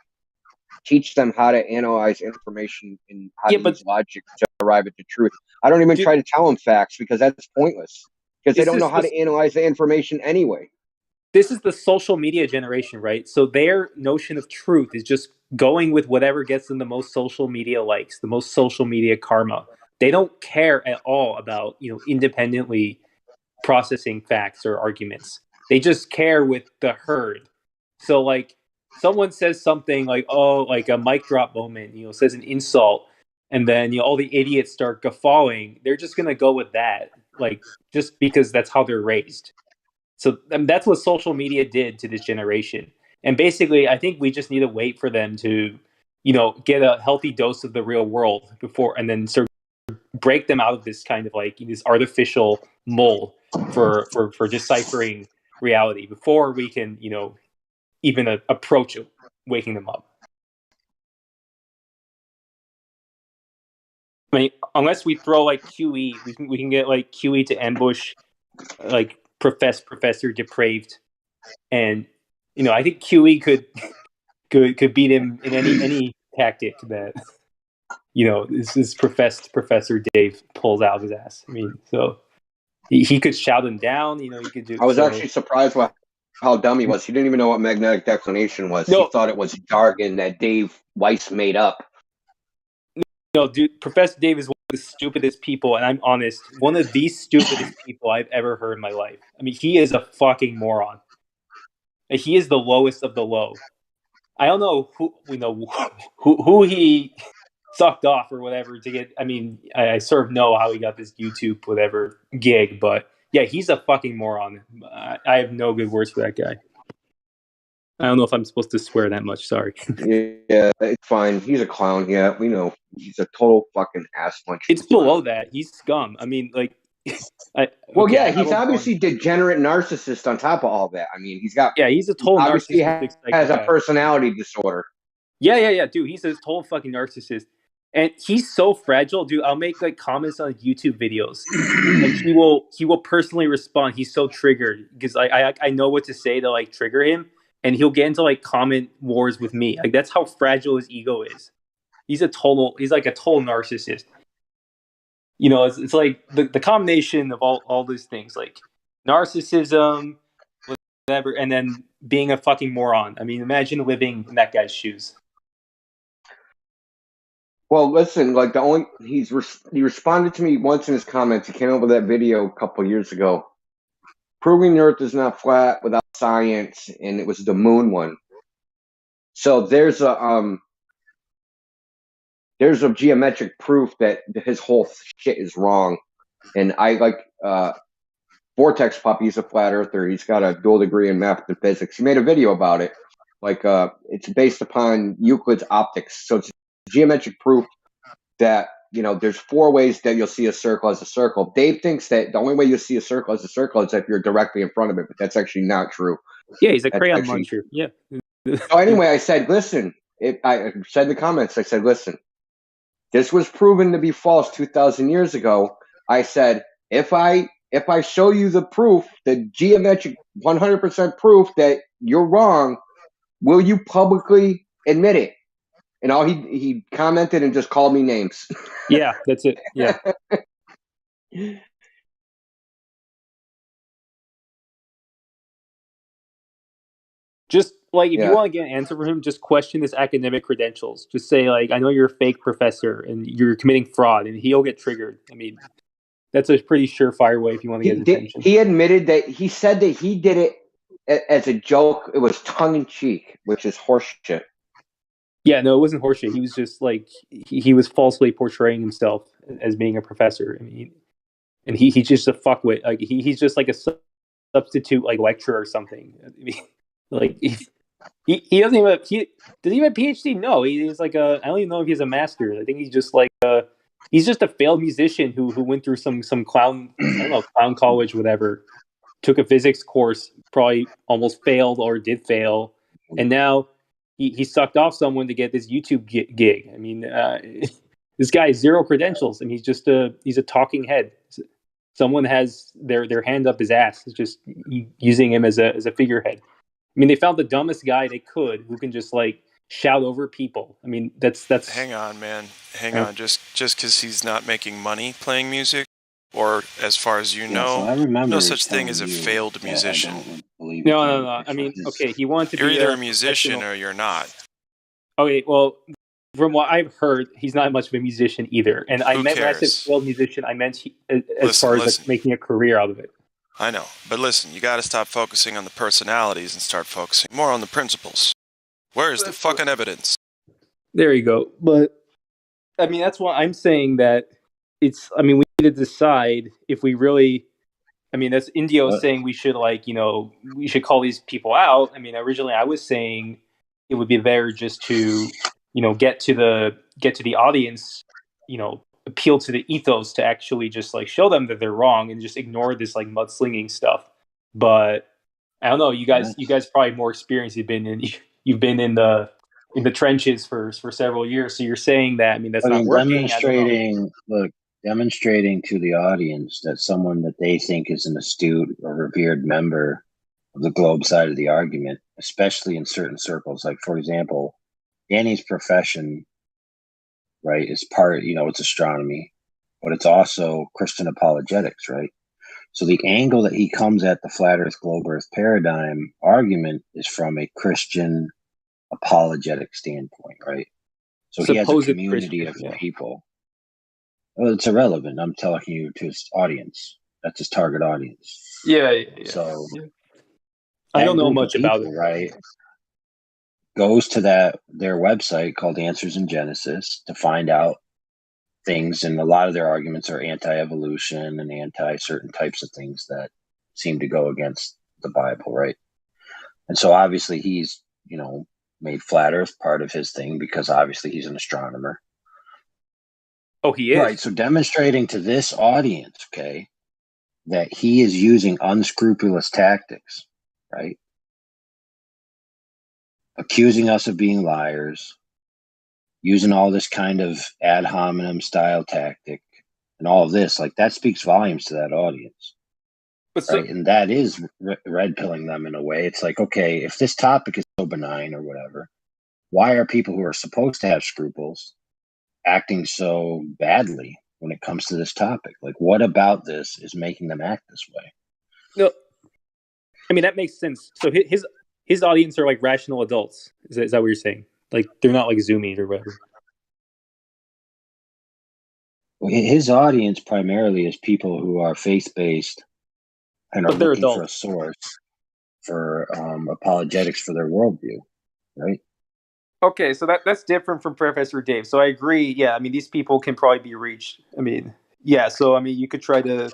teach them how to analyze information and how to use logic to arrive at the truth. I don't even try to tell them facts because that's pointless because they don't know how to analyze the information anyway. This is the social media generation, right? So their notion of truth is just going with whatever gets them the most social media likes, the most social media karma. They don't care at all about, independently processing facts or arguments. They just care with the herd. So like someone says something like, oh, like a mic drop moment, says an insult, and then all the idiots start guffawing. They're just gonna go with that, like just because that's how they're raised. So that's what social media did to this generation. And basically, I think we just need to wait for them to, get a healthy dose of the real world before, and then sort of break them out of this kind of like this artificial mold for deciphering reality before we can, even approach waking them up. I mean, unless we throw like QE, we can get like QE to ambush like Professor Depraved, and I think QE could beat him in any tactic that this Professor Dave pulls out of his ass. I mean, so he could shout him down. He could do. I was actually surprised with how dumb he was. He didn't even know what magnetic declination was. No. He thought it was jargon that Dave Weiss made up. No, dude, Professor Dave is one of the stupidest people, and I'm honest, one of the stupidest people I've ever heard in my life. I mean, he is a fucking moron. He is the lowest of the low. I don't know who he sucked off or whatever to get. I mean, I sort of know how he got this YouTube whatever gig, but yeah, he's a fucking moron. I have no good words for that guy. I don't know if I'm supposed to swear that much. Sorry. Yeah, it's fine. He's a clown. Yeah, we know. He's a total fucking ass muncher. It's below that. He's scum. I mean, like, He's obviously degenerate narcissist on top of all that. I mean, he's a total obviously narcissistic has a psychopath. personality disorder. Yeah, dude. He's a total fucking narcissist, and he's so fragile, dude. I'll make like comments on YouTube videos, and he will personally respond. He's so triggered because I know what to say to like trigger him, and he'll get into like comment wars with me. Like that's how fragile his ego is. He's like a total narcissist. You know, it's like the combination of all these things, like narcissism, whatever, and then being a fucking moron. I mean, imagine living in that guy's shoes. Well, listen, like he responded to me once in his comments. He came up with that video a couple years ago, proving the Earth is not flat without science, and it was the moon one. So there's a geometric proof that his whole shit is wrong. And I Vortex Puppy. He's a flat earther. He's got a dual degree in math and physics. He made a video about it. Like it's based upon Euclid's optics. So it's geometric proof that, you know, there's 4 ways that you'll see a circle as a circle. Dave thinks that the only way you'll see a circle as a circle is if you're directly in front of it, but that's actually not true. Yeah, he's a crayon muncher. Yeah. So anyway, I said, listen, I said in the comments, I said, listen, this was proven to be false 2,000 years ago. I said, if I show you the proof, the geometric 100% proof that you're wrong, will you publicly admit it? And all he commented and just called me names. Yeah, that's it. Yeah. Just like if you want to get an answer from him, just question his academic credentials. Just say like, I know you're a fake professor and you're committing fraud, and he'll get triggered. I mean, that's a pretty surefire way if you want to get his attention. He admitted that he said that he did it as a joke. It was tongue in cheek, which is horseshit. Yeah, no, it wasn't horseshit. He was just like he was falsely portraying himself as being a professor. I mean, and he's just a fuckwit. Like he's just like a substitute like lecturer or something. I mean, like he doesn't even does he have a PhD? No, he's like I don't even know if he has a master's. I think he's just like he's just a failed musician who went through some clown clown college, whatever. Took a physics course, probably almost failed or did fail, and now he sucked off someone to get this YouTube gig. I mean, this guy has 0 credentials, and he's just he's a talking head. Someone has their hand up his ass, just using him as a figurehead. I mean, they found the dumbest guy they could who can just like shout over people. I mean, that's. Hang on, man. Hang on. Just because he's not making money playing music, or as far as you know, so I remember no such thing as a failed musician. No. I mean, okay, he wanted to You're be either a musician or you're not. Okay, well, from what I've heard, he's not much of a musician either. And I meant when I said cares? failed musician, I meant as far as like, making a career out of it. I know, but listen, you got to stop focusing on the personalities and start focusing more on the principles. Where's the fucking evidence? There you go. But I mean, that's why I'm saying that it's. I mean, we need to decide if we really. I mean, that's Indio saying we should we should call these people out. I mean, originally I was saying it would be better just to get to the audience, appeal to the ethos to actually just like show them that they're wrong and just ignore this like mudslinging stuff. But I don't know, you guys probably more experienced. You've been in the trenches for several years, so you're saying that. I mean, that's not working. Demonstrating to the audience that someone that they think is an astute or revered member of the globe side of the argument, especially in certain circles, like for example, Danny's profession, right, is part, it's astronomy, but it's also Christian apologetics, right? So the angle that he comes at the flat earth, globe earth paradigm argument is from a Christian apologetic standpoint, right? So he has a community of people. Well, it's irrelevant. I'm telling you to his audience. That's his target audience. Yeah. So I don't know much about it, right? Goes to their website called Answers in Genesis to find out things, and a lot of their arguments are anti-evolution and anti-certain types of things that seem to go against the Bible, right? And so obviously he's made flat Earth part of his thing because obviously he's an astronomer. Oh, he is? Right. So demonstrating to this audience, okay, that he is using unscrupulous tactics, right? Accusing us of being liars, using all this kind of ad hominem style tactic and all of this, like that speaks volumes to that audience. Right. And that is red pilling them in a way. It's like, okay, if this topic is so benign or whatever, why are people who are supposed to have scruples acting so badly when it comes to this topic? Like, what about this is making them act this way? No, I mean that makes sense. So his audience are like rational adults. Is that what you're saying? Like they're not like Zoomies or whatever. His audience primarily is people who are faith-based and are looking for a source for apologetics for their worldview, right? Okay, so that's different from Professor Dave. So I agree. Yeah, I mean these people can probably be reached. I mean, yeah. So I mean you could try to.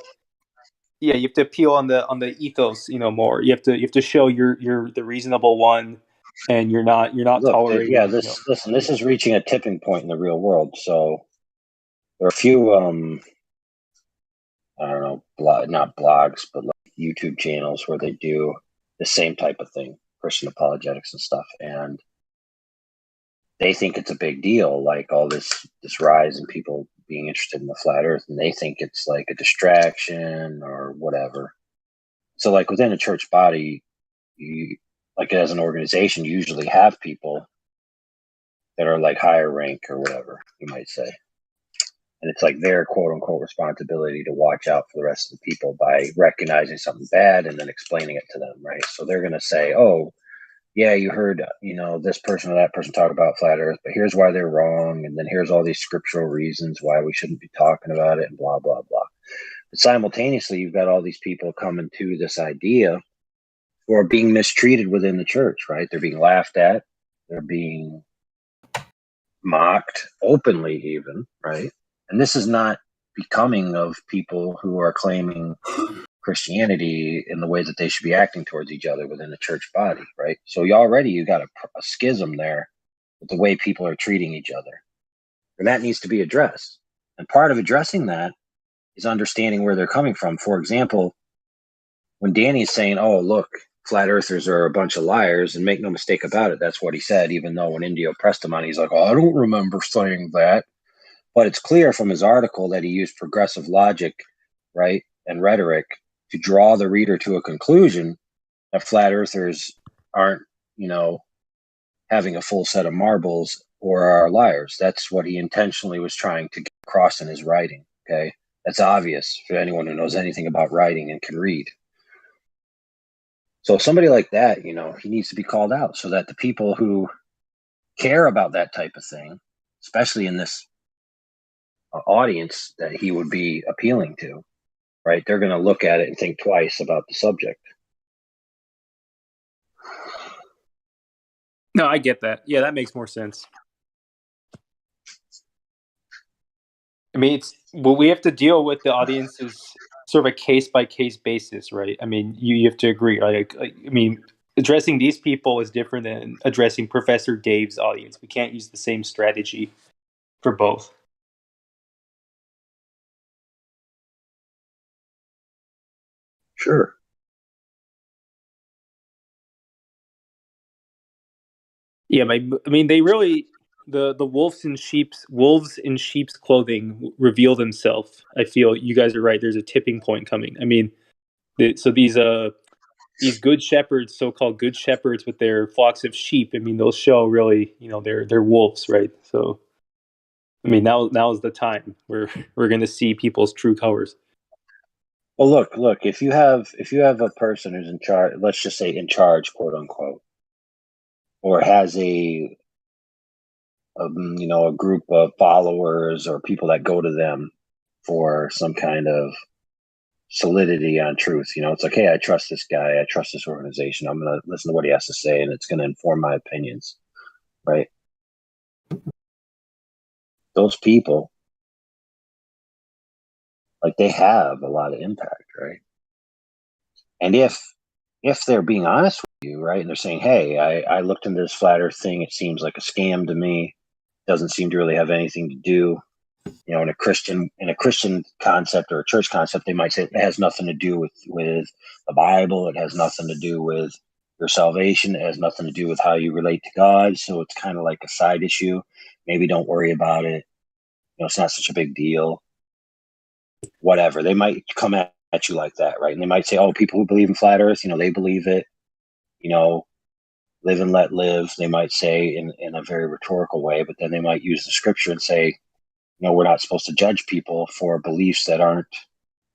Yeah, you have to appeal on the ethos, more. You have to show you're the reasonable one, and you're not Look, tolerating. yeah, this is reaching a tipping point in the real world. So there are a few I don't know, not blogs, but like YouTube channels where they do the same type of thing, Christian apologetics and stuff, and they think it's a big deal, like all this rise in people being interested in the flat Earth, and they think it's like a distraction or whatever. So, like within a church body, you like as an organization, you usually have people that are like higher rank or whatever you might say. And it's like their quote unquote responsibility to watch out for the rest of the people by recognizing something bad and then explaining it to them, right? So they're going to say, oh, yeah, you heard, this person or that person talk about flat Earth, but here's why they're wrong. And then here's all these scriptural reasons why we shouldn't be talking about it and blah, blah, blah. But simultaneously, you've got all these people coming to this idea who are being mistreated within the church, right? They're being laughed at. They're being mocked openly even, right? And this is not becoming of people who are claiming Christianity in the way that they should be acting towards each other within the church body, right? So you got a schism there with the way people are treating each other. And that needs to be addressed. And part of addressing that is understanding where they're coming from. For example, when Danny's saying, oh, look, flat earthers are a bunch of liars, and make no mistake about it, that's what he said, even though when Indio pressed him on it, he's like, oh, I don't remember saying that. But it's clear from his article that he used progressive logic, right, and rhetoric to draw the reader to a conclusion that flat earthers aren't, having a full set of marbles or are liars. That's what he intentionally was trying to get across in his writing. Okay. That's obvious for anyone who knows anything about writing and can read. So somebody like that, he needs to be called out so that the people who care about that type of thing, especially in this audience that he would be appealing to, right, they're going to look at it and think twice about the subject. No, I get that. Yeah, that makes more sense. I mean, what we have to deal with the audience is sort of a case by case basis, right? I mean, you have to agree. Right? I mean, addressing these people is different than addressing Professor Dave's audience. We can't use the same strategy for both. Sure. Yeah, I mean, they really the wolves in sheep's clothing reveal themselves. I feel you guys are right. There's a tipping point coming. I mean, so these good shepherds, so-called good shepherds, with their flocks of sheep. I mean, they'll show really, they're wolves, right? So, I mean, now is the time where we're going to see people's true colors. Well, look. If you have a person who's in charge, let's just say in charge, quote unquote, or has a group of followers or people that go to them for some kind of solidity on truth. It's like, hey, I trust this guy. I trust this organization. I'm going to listen to what he has to say, and it's going to inform my opinions, right? Those people, like, they have a lot of impact, right? And if if they're being honest with you, right, and they're saying, hey, I looked into this flat earth thing, it seems like a scam to me, doesn't seem to really have anything to do, in a Christian concept or a church concept, they might say it has nothing to do with the Bible, it has nothing to do with your salvation, it has nothing to do with how you relate to God, so it's kind of like a side issue. Maybe don't worry about it. It's not such a big deal. Whatever. They might come at you like that, right? And they might say, oh, people who believe in flat earth, they believe it, live and let live, they might say in a very rhetorical way, but then they might use the scripture and say, we're not supposed to judge people for beliefs that aren't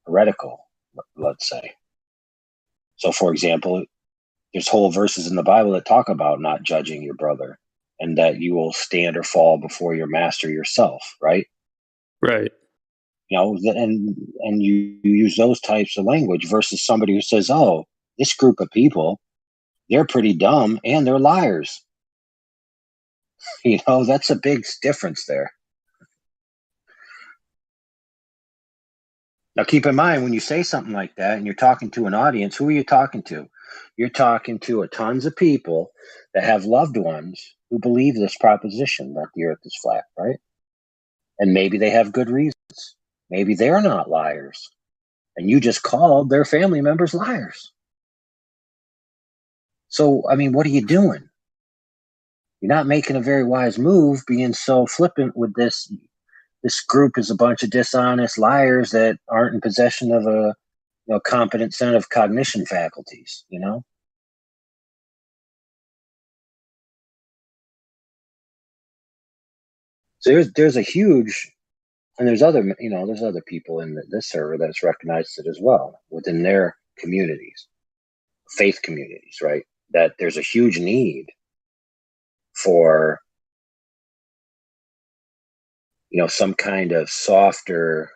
heretical, let's say. So, for example, there's whole verses in the Bible that talk about not judging your brother and that you will stand or fall before your master yourself, right? Right. And you use those types of language versus somebody who says, oh, this group of people, they're pretty dumb and they're liars. That's a big difference there. Now, keep in mind, when you say something like that and you're talking to an audience, who are you talking to? You're talking to tons of people that have loved ones who believe this proposition that the earth is flat, right? And maybe they have good reasons. Maybe they're not liars. And you just called their family members liars. So, I mean, what are you doing? You're not making a very wise move being so flippant with this. This group is a bunch of dishonest liars that aren't in possession of a competent set of cognition faculties, So there's a huge, and there's other people in this server that's recognized it as well within their communities, faith communities, right? That there's a huge need for, some kind of softer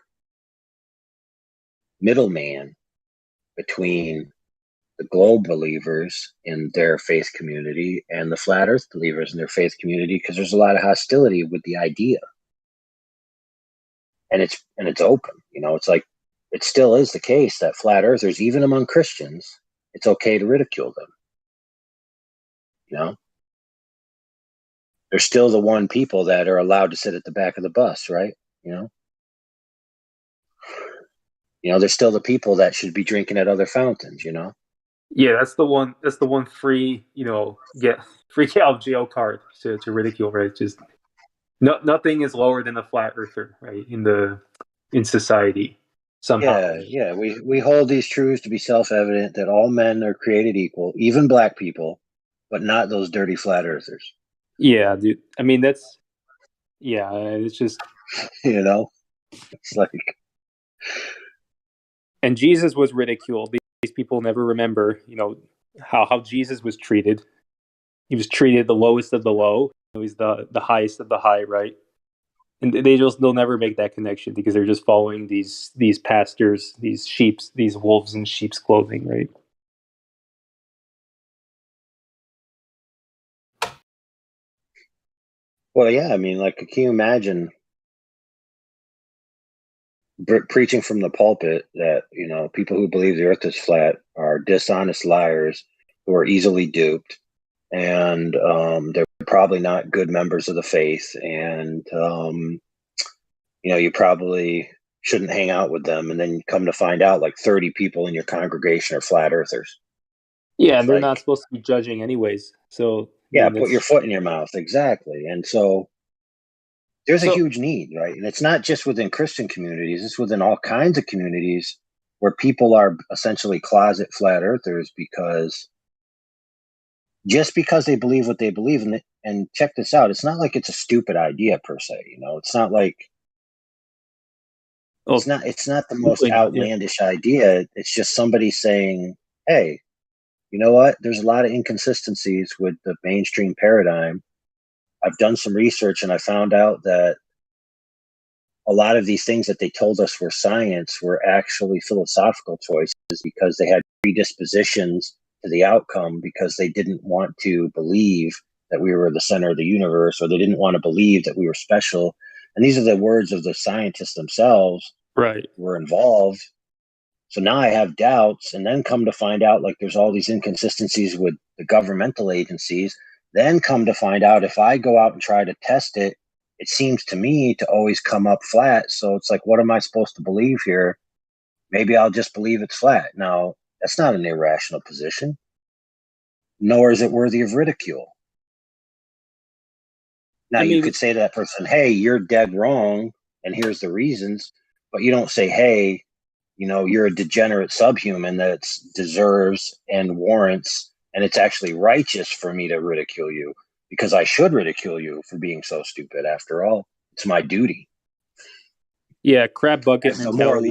middleman between the globe believers in their faith community and the flat earth believers in their faith community, because there's a lot of hostility with the idea. And it's open, it's like, it still is the case that flat earthers, even among Christians, it's okay to ridicule them. They're still the one people that are allowed to sit at the back of the bus, right? They're still the people that should be drinking at other fountains, Yeah, that's the one. That's the one free, get free out of jail card to ridicule, right? Just nothing is lower than a flat earther, right? In society, somehow. Yeah. We hold these truths to be self-evident that all men are created equal, even black people, but not those dirty flat earthers. Yeah, dude. I mean, it's just it's like. And Jesus was ridiculed. These people never remember, how Jesus was treated. He was treated the lowest of the low. He's the highest of the high, right? And they'll never make that connection because they're just following these pastors, these wolves in sheep's clothing, right? Well, yeah, I mean, like, can you imagine preaching from the pulpit that, people who believe the earth is flat are dishonest liars who are easily duped, and they're probably not good members of the faith, and, you probably shouldn't hang out with them, and then you come to find out like 30 people in your congregation are flat earthers. Yeah, and they're not supposed to be judging anyways. So yeah, put your foot in your mouth. Exactly. And so there's a huge need, right? And it's not just within Christian communities, it's within all kinds of communities where people are essentially closet flat earthers because they believe what they believe. And check this out, it's not like it's a stupid idea per se, it's not like it's not the most outlandish idea. It's just somebody saying, hey, you know what? There's a lot of inconsistencies with the mainstream paradigm. I've done some research and I found out that a lot of these things that they told us were science were actually philosophical choices because they had predispositions to the outcome because they didn't want to believe that we were the center of the universe, or they didn't want to believe that we were special. And these are the words of the scientists themselves right. who were involved. So now I have doubts, and then come to find out like there's all these inconsistencies with the governmental agencies. Then come to find out if I go out and try to test it, it seems to me to always come up flat. So it's like, what am I supposed to believe here? Maybe I'll just believe it's flat. Now, that's not an irrational position, nor is it worthy of ridicule. Now, you could say to that person, hey, you're dead wrong, and here's the reasons, but you don't say, hey, you're a degenerate subhuman that deserves and warrants, and it's actually righteous for me to ridicule you, because I should ridicule you for being so stupid. After all, it's my duty. Yeah, crab bucket As the mentality.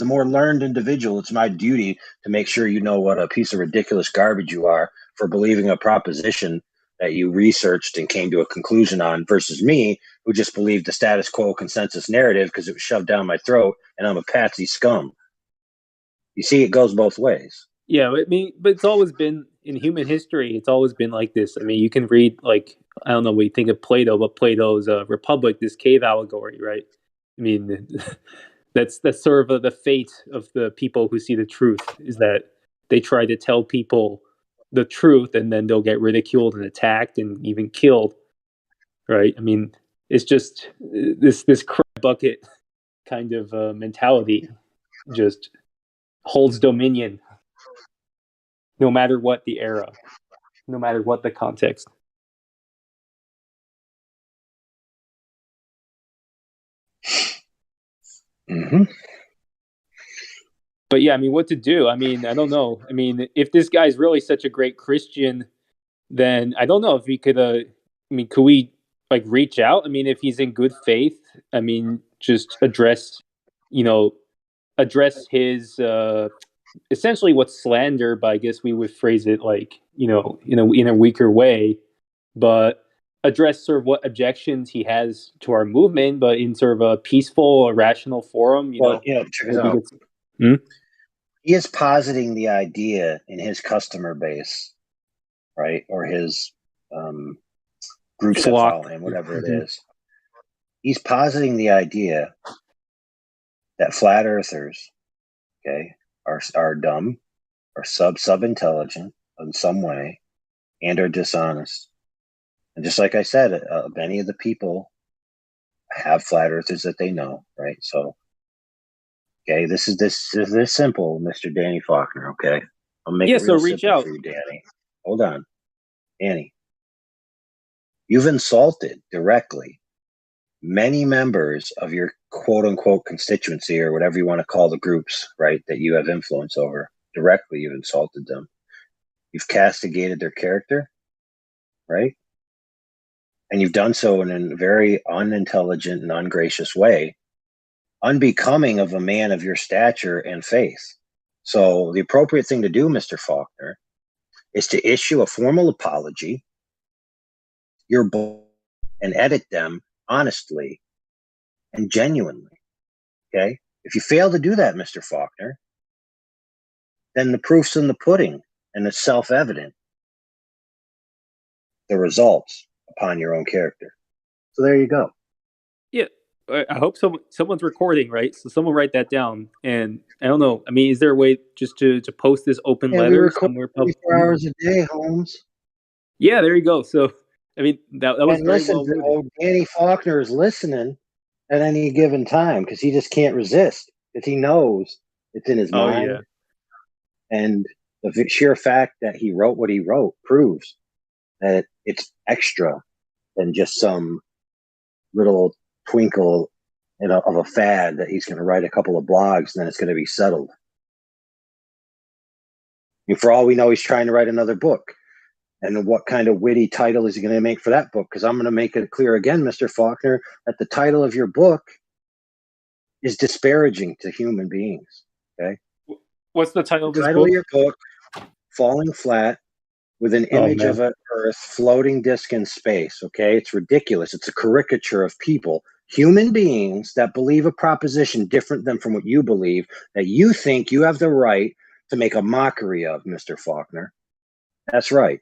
more learned individual, it's my duty to make sure you know what a piece of ridiculous garbage you are for believing a proposition that you researched and came to a conclusion on, versus me, who just believed the status quo consensus narrative because it was shoved down my throat and I'm a patsy scum. You see, it goes both ways. Yeah, I mean, but it's always been in human history. It's always been like this. I mean, you can read, like, I don't know, we think of Plato, but Plato's Republic, this cave allegory, right? I mean, that's sort of the fate of the people who see the truth, is that they try to tell people the truth, and then they'll get ridiculed and attacked and even killed, right? I mean, it's just this crab bucket kind of mentality just holds dominion, no matter what the era, no matter what the context. Mm-hmm. But yeah, I mean, what to do? I mean, I don't know. I mean, if this guy's really such a great Christian, then I don't know if we could. I mean, could we like reach out? I mean, if he's in good faith, I mean, just address his essentially what's slander, but I guess we would phrase it like in a weaker way, but address sort of what objections he has to our movement, but in sort of a peaceful, rational forum. Check this out. He is positing the idea in his customer base, right, or his groups that follow him, whatever it is. He's positing the idea that flat earthers, okay, are dumb, are sub-intelligent in some way, and are dishonest. And just like I said, many of the people have flat earthers that they know, right? So, okay, this is simple, Mr. Danny Faulkner. Okay, I'll make it real simple for you, Danny. Hold on, Danny. You've insulted directly many members of your quote unquote constituency, or whatever you want to call the groups, right, that you have influence over. Directly, you've insulted them. You've castigated their character, right? And you've done so in a very unintelligent and ungracious way, unbecoming of a man of your stature and faith. So the appropriate thing to do, Mr. Faulkner, is to issue a formal apology, your book, and edit them honestly and genuinely. Okay? If you fail to do that, Mr. Faulkner, then the proof's in the pudding, and it's self-evident, the results upon your own character. So there you go. Yeah, I hope someone's recording, right? So someone write that down. And I don't know. I mean, is there a way just to post this open letter we record somewhere? 24 hours a day, Holmes. Yeah, there you go. So, I mean, that was very well worded. Danny Faulkner is listening at any given time because he just can't resist. Because he knows it's in his mind. Yeah. And the sheer fact that he wrote what he wrote proves that it's extra than just some little twinkle of a fad that he's going to write a couple of blogs and then it's going to be settled. And for all we know, he's trying to write another book. And what kind of witty title is he going to make for that book? Because I'm going to make it clear again, Mr. Faulkner, that the title of your book is disparaging to human beings. Okay. What's the title of this book? The title of your book, Falling Flat, with an image of an Earth floating disk in space. Okay. It's ridiculous. It's a caricature of people, human beings that believe a proposition different than from what you believe, that you think you have the right to make a mockery of, Mr. Faulkner. That's right.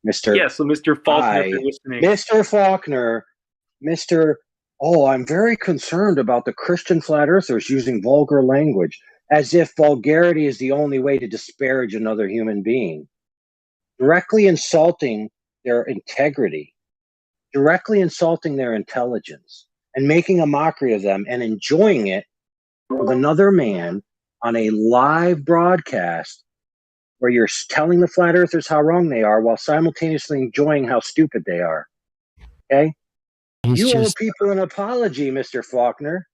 Mr. Yeah, so Mr. Faulkner, if you're listening. Mr. Faulkner, Mr. oh, I'm very concerned about the Christian flat earthers using vulgar language, as if vulgarity is the only way to disparage another human being, directly insulting their integrity, directly insulting their intelligence, and making a mockery of them and enjoying it with another man on a live broadcast where you're telling the flat earthers how wrong they are while simultaneously enjoying how stupid they are. Okay? You owe people an apology, Mr. Faulkner.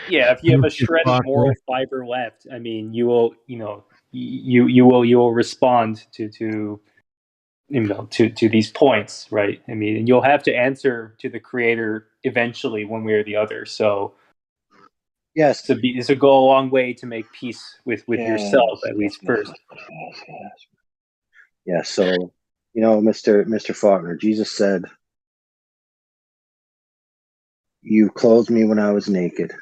Yeah, if you have a shred of moral fiber left, I mean, you will, you will respond to these points, right? I mean, and you'll have to answer to the creator eventually, one way or the other. So, yes, this will go a long way to make peace with yourself, at least first. Yeah. So, Mr. Faulkner, Jesus said, "You clothed me when I was naked.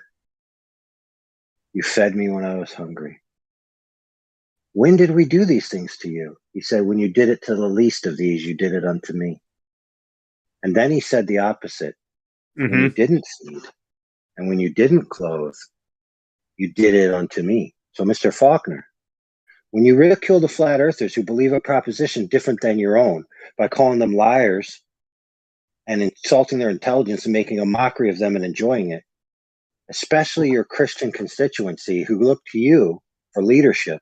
You fed me when I was hungry. When did we do these things to you?" He said, "When you did it to the least of these, you did it unto me." And then he said the opposite. When you didn't feed and when you didn't clothe, you did it unto me. So, Mr. Faulkner, when you ridicule the flat earthers who believe a proposition different than your own by calling them liars and insulting their intelligence and making a mockery of them and enjoying it, especially your Christian constituency who look to you for leadership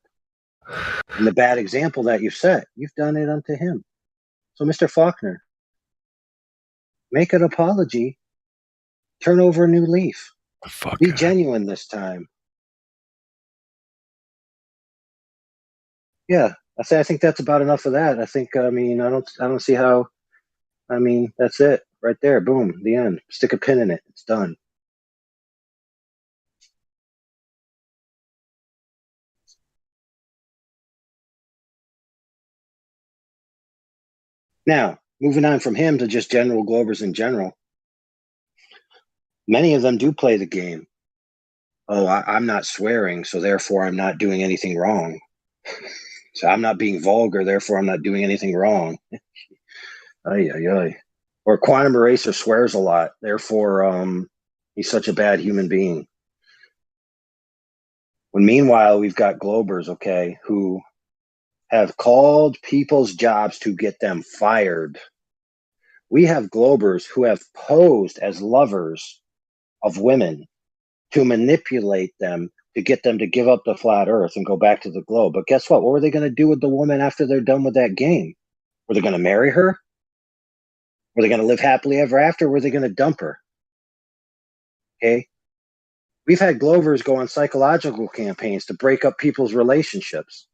and the bad example that you've set, you've done it unto him. So, Mr. Faulkner, make an apology, turn over a new leaf, be genuine this time. Yeah, I think that's about enough of that. I think, I don't see how. That's it right there. Boom, the end. Stick a pin in it. It's done. Now, moving on from him to just general Globers in general. Many of them do play the game. Oh, I'm not swearing, so therefore I'm not doing anything wrong. So I'm not being vulgar, therefore I'm not doing anything wrong. Ay, ay, ay. Or Quantum Eraser swears a lot, therefore he's such a bad human being. When meanwhile, we've got Globers, okay, who have called people's jobs to get them fired. We have Globers who have posed as lovers of women to manipulate them to get them to give up the flat earth and go back to the globe. But guess what? What were they going to do with the woman after they're done with that game? Were they going to marry her? Were they going to live happily ever after? Or were they going to dump her? Okay. We've had Globers go on psychological campaigns to break up people's relationships.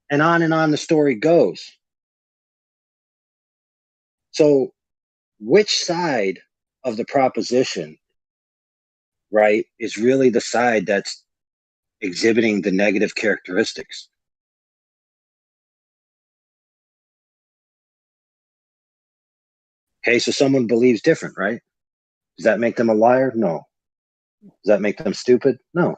And on the story goes. So, which side of the proposition, right, is really the side that's exhibiting the negative characteristics? Okay, so someone believes different, right? Does that make them a liar? No. Does that make them stupid? No.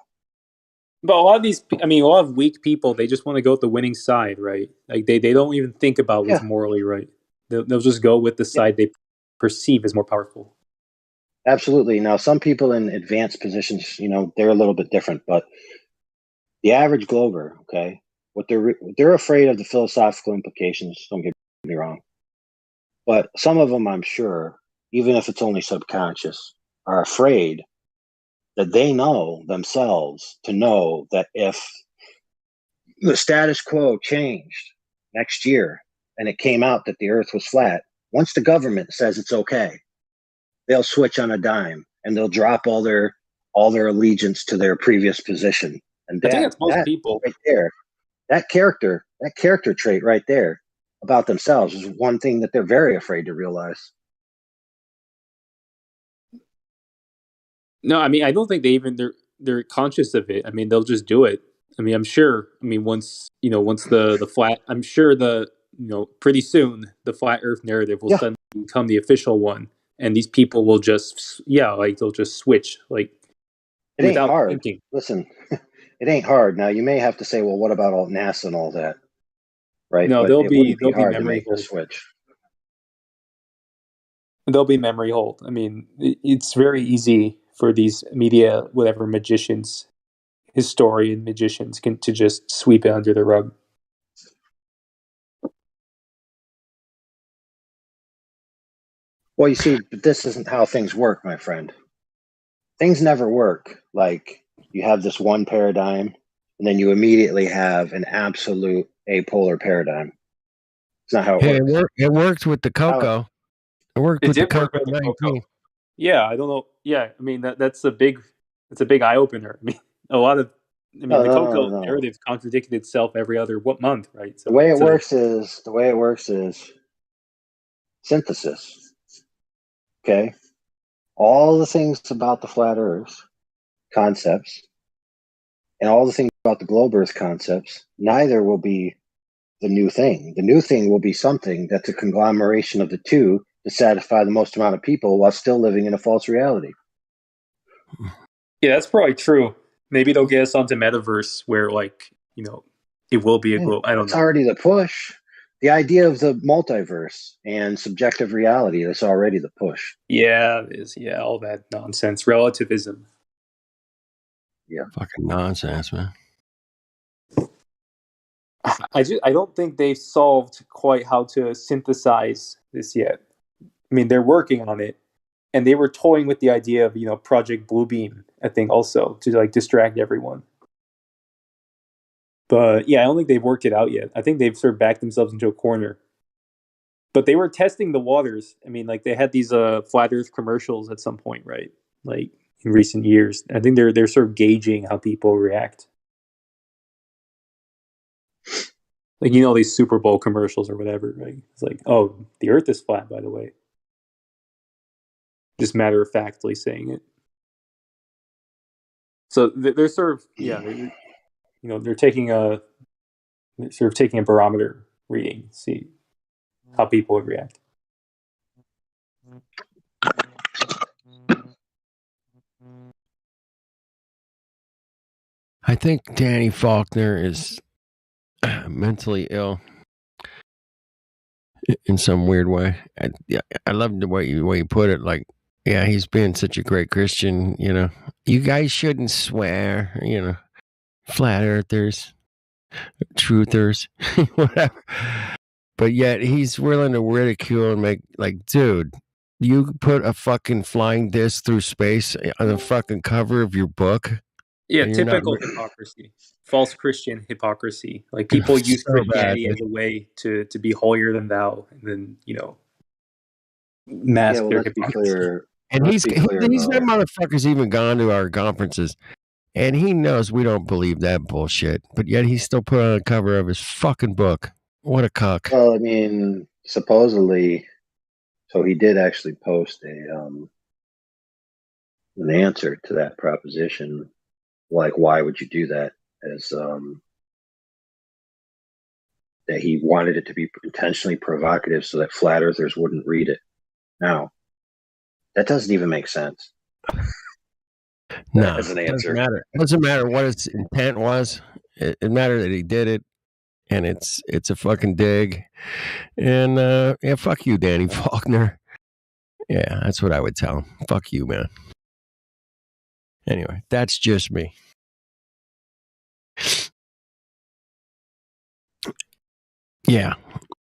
But a lot of these, a lot of weak people, they just want to go with the winning side, right? Like they don't even think about what's morally right. They'll just go with the side they perceive as more powerful. Absolutely. Now, some people in advanced positions, they're a little bit different, but the average Glober, okay, they're afraid of the philosophical implications. Don't get me wrong, but some of them, I'm sure, even if it's only subconscious, are afraid that they know themselves to know that if the status quo changed next year and it came out that the earth was flat, once the government says it's okay, they'll switch on a dime and they'll drop all their allegiance to their previous position. And I think that's most people right there, that character trait right there about themselves is one thing that they're very afraid to realize. No, I don't think they're conscious of it. They'll just do it. I'm sure. Once the flat, I'm sure pretty soon the flat Earth narrative will suddenly become the official one, and these people will just they'll just switch it ain't without hard. thinking. Listen, it ain't hard. Now you may have to say, well, what about all NASA and all that, right? No, But they'll it be wouldn't be hard to memory make the holes. switch. They'll be memory hold. I mean, it's very easy for these media, whatever magicians, historian magicians, to just sweep it under the rug. Well, you see, but this isn't how things work, my friend. Things never work like you have this one paradigm and then you immediately have an absolute apolar paradigm. It's not how it Hey, works. it worked with the cocoa. It worked It with the did work cocoa with the 19. cocoa. Yeah, I don't know. Yeah, I mean that's a big eye opener. I mean, a lot of, I mean, the cocoa narrative contradicted itself every other month, right? So The way it works is synthesis. Okay, all the things about the flat Earth concepts and all the things about the globe Earth concepts, neither will be the new thing. The new thing will be something that's a conglomeration of the two to satisfy the most amount of people while still living in a false reality. Yeah, that's probably true. Maybe they'll get us onto metaverse where, like, you know, it will be a globe. I don't It's know. already the push. The idea of the multiverse and subjective reality, that's already the push. Yeah, it is. Yeah, all that nonsense, relativism. Yeah, fucking nonsense, man. I don't think they've solved quite how to synthesize this yet. I mean, they're working on it, and they were toying with the idea of, you know, Project Bluebeam, I think, also to like distract everyone. But yeah, I don't think they've worked it out yet. I think they've sort of backed themselves into a corner. But they were testing the waters. I mean, like they had these flat Earth commercials at some point, right? Like in recent years. I think they're sort of gauging how people react. Like, you know, these Super Bowl commercials or whatever, right? It's like, oh, the Earth is flat, by the way. Just matter of factly saying it. So they're sort of, yeah, you know, they're sort of taking a barometer reading, see how people would react. I think Danny Faulkner is mentally ill in some weird way. I love the way you put it. Like, yeah, he's been such a great Christian. You know, you guys shouldn't swear. You know, flat earthers, truthers, whatever. But yet he's willing to ridicule and make like, dude, you put a fucking flying disc through space on the fucking cover of your book. Yeah, and you're not typical hypocrisy. False Christian hypocrisy. Like people use So bad, Christianity dude. as a way to be holier than thou, and then, you know, mask their let's be hypocrisy. clear. And Let's be clear, he's though. that motherfucker's even gone to our conferences, and he knows we don't believe that bullshit. But yet he's still put on the cover of his fucking book. What a cuck! Well, I mean, supposedly, so he did actually post an answer to that proposition. Like, why would you do that? As that he wanted it to be intentionally provocative so that flat earthers wouldn't read it. Now, that doesn't even make sense. No, as an it answer. doesn't matter. It doesn't matter what his intent was. It mattered that he did it, and it's a fucking dig. And yeah, fuck you, Danny Faulkner. Yeah, that's what I would tell him. Fuck you, man. Anyway, that's just me. Yeah.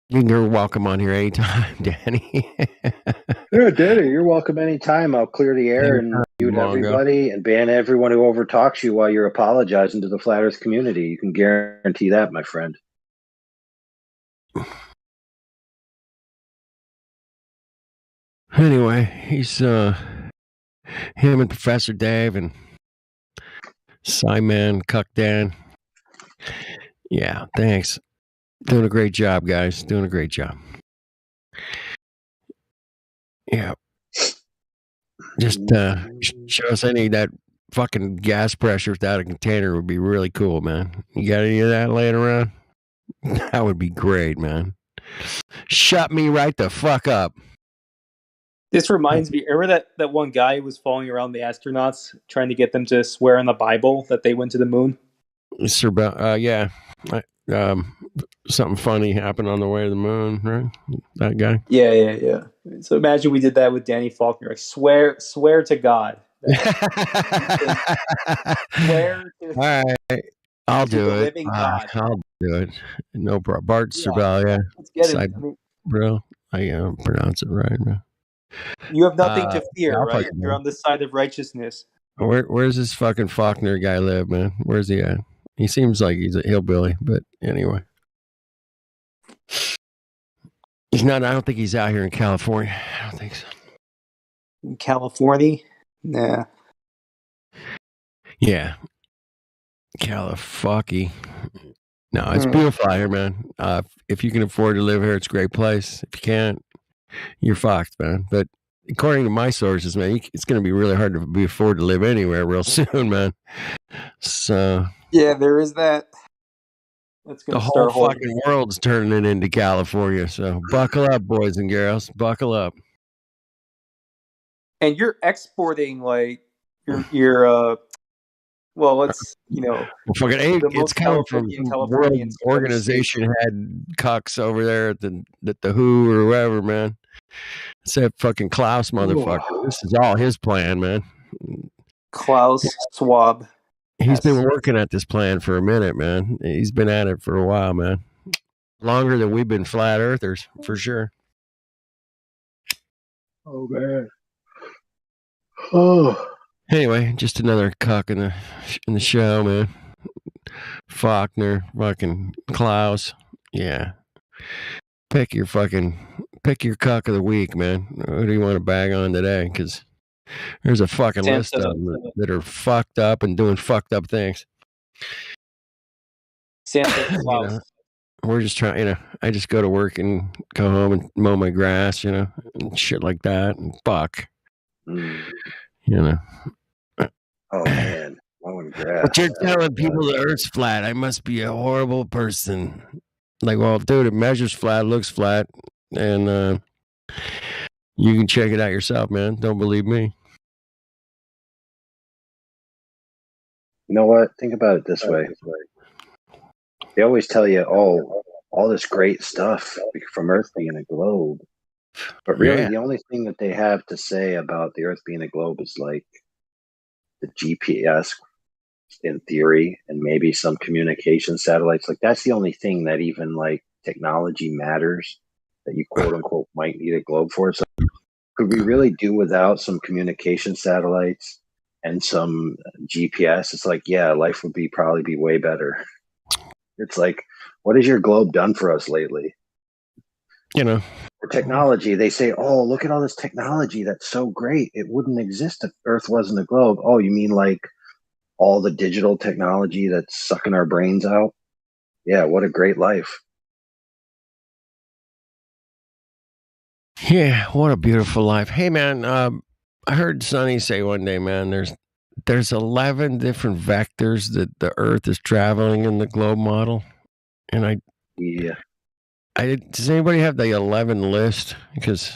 You're welcome on here anytime, Danny. Yeah, Danny, you're welcome anytime. I'll clear the air and mute everybody and ban everyone who overtalks you while you're apologizing to the Flat Earth community. You can guarantee that, my friend. Anyway, he's him and Professor Dave and Simon, Cuck Dan. Yeah, thanks. Doing a great job, guys. Doing a great job. Yeah. Just show us any of that fucking gas pressure without a container would be really cool, man. You got any of that laying around? That would be great, man. Shut me right the fuck up. This reminds me, remember that one guy who was following around the astronauts trying to get them to swear on the Bible that they went to the moon? Sir, yeah. Something funny happened on the way to the moon, right? That guy? Yeah. So imagine we did that with Danny Faulkner. I swear to God. Swear to, All right, I'll to the do it. living God. I'll do it. No problem. Bart Yeah, Serbalia. let's get him. Side, I mean, bro. I pronounce it right, man. you have nothing to Yeah, fear, I'll right? fucking You're do on the side of righteousness. it. Where's this fucking Faulkner guy live, man? Where's he at? He seems like he's a hillbilly, but anyway. He's not. I don't think he's out here in California. I don't think so. In California? Nah. Yeah. California. No, it's beautiful out here, man. If you can afford to live here, it's a great place. If you can't, you're fucked, man. But according to my sources, man, it's going to be really hard to afford to live anywhere real soon, man. So Yeah, there is that. That's the going to whole start a whole. fucking world's turning it into California. So buckle up, boys and girls. Buckle up. And you're exporting like your well, let's Well, fucking the it's most coming from Californian some world Californians from other states. organization head cucks over there at the WHO or whoever, man. It's that fucking Klaus motherfucker. This is all his plan, man. Klaus Schwab. He's been working at this plan for a minute, man. He's been at it for a while, man. Longer than we've been flat earthers, for sure. Oh man. Oh. Anyway, just another cuck in the show, man. Faulkner, fucking Klaus. Yeah. Pick your cuck of the week, man. Who do you want to bag on today? Because there's a fucking list of them that are fucked up and doing fucked up things. Santa Claus. We're just trying, I just go to work and go home and mow my grass, and shit like that, and fuck. Oh man, mowing grass. But you're telling people the Earth's flat. I must be a horrible person. Like, well, dude, it measures flat, looks flat, and you can check it out yourself, man. Don't believe me. You know what? Think about it this way. They always tell you, oh, all this great stuff from Earth being a globe. But really, the only thing that they have to say about the Earth being a globe is like the GPS in theory and maybe some communication satellites. Like that's the only thing that even like technology matters that you quote unquote might need a globe for. So could we really do without some communication satellites and some GPS? It's like, yeah, life would probably be way better. It's like, what has your globe done for us lately? For technology, they say, oh, look at all this technology that's so great. It wouldn't exist if Earth wasn't a globe. Oh, you mean like all the digital technology that's sucking our brains out? Yeah, what a great life. Yeah, what a beautiful life. Hey, man, I heard Sonny say one day, man, there's 11 different vectors that the Earth is traveling in the globe model. And does anybody have the 11 list? Because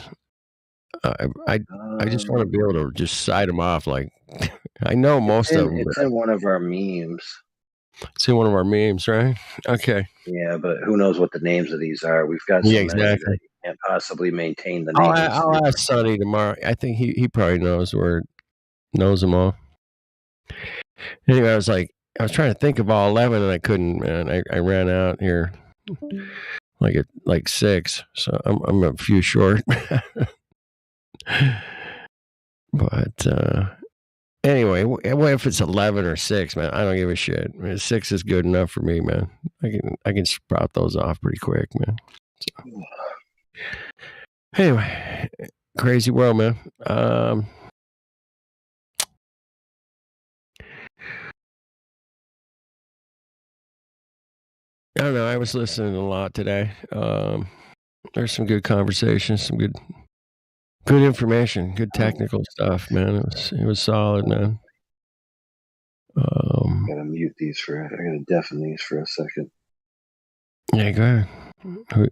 I just want to be able to just cite them off. Like, I know most of them. It's in one of our memes. It's in one of our memes, right? Okay. Yeah, but who knows what the names of these are? We've got so many that you can't possibly maintain the names. I'll ask Sonny tomorrow. I think he probably knows them all. Anyway, I was trying to think of all 11 and I couldn't, man. I ran out here like 6, so I'm a few short. But anyway, what if it's 11 or 6, man? I don't give a shit. 6 is good enough for me, man. I can sprout those off pretty quick, man. So. Anyway, crazy world, man. I don't know. I was listening a lot today. There's some good conversations, some good information, good technical stuff, man. It was solid, man. I gotta mute these I gotta deafen these for a second. Yeah, go ahead.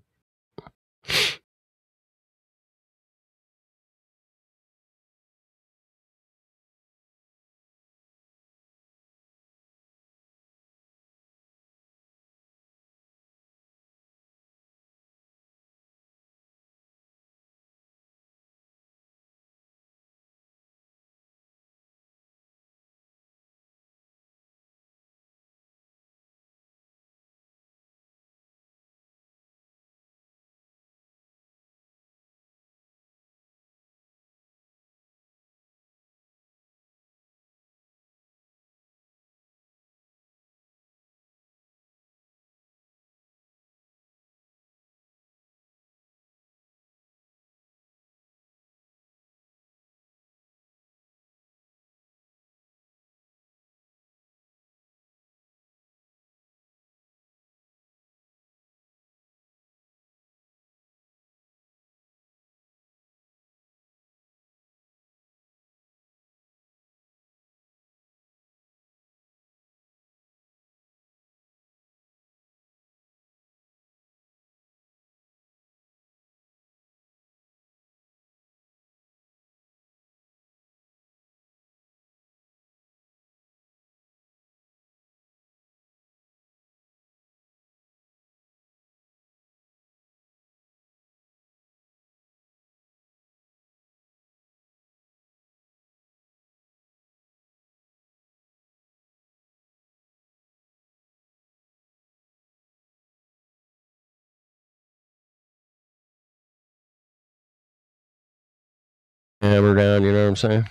hammer down. You know what I'm saying?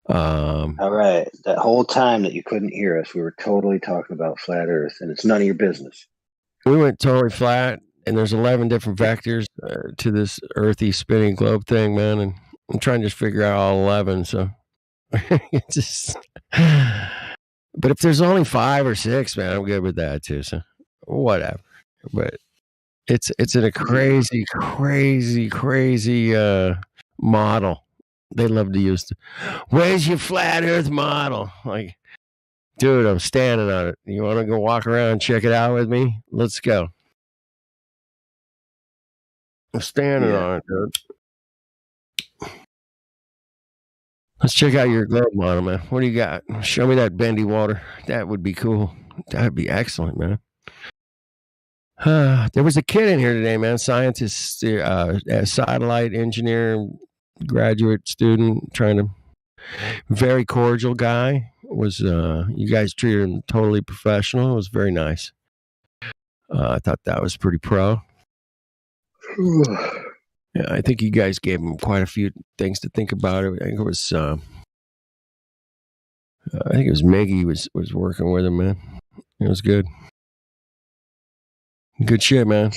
All right. That whole time that you couldn't hear us, we were totally talking about flat Earth, and it's none of your business. We went totally flat, and there's 11 different vectors to this earthy spinning globe thing, man. And I'm trying to just figure out all 11. So it's just, but if there's only 5 or 6, man, I'm good with that too. So whatever. But it's in a crazy model. They love to use where's your flat Earth model? Like, dude, I'm standing on it. You want to go walk around and check it out with me? Let's go. I'm standing on it, dude. Let's check out your globe model, man. What do you got? Show me that bendy water. That would be cool. That would be excellent, man. There was a kid in here today, man. Scientist, a satellite engineer, graduate student, very cordial guy. Was you guys treated him totally professional? It was very nice. I thought that was pretty pro. Yeah, I think you guys gave him quite a few things to think about. I think it was Maggie was working with him, man. It was good. Good shit, man.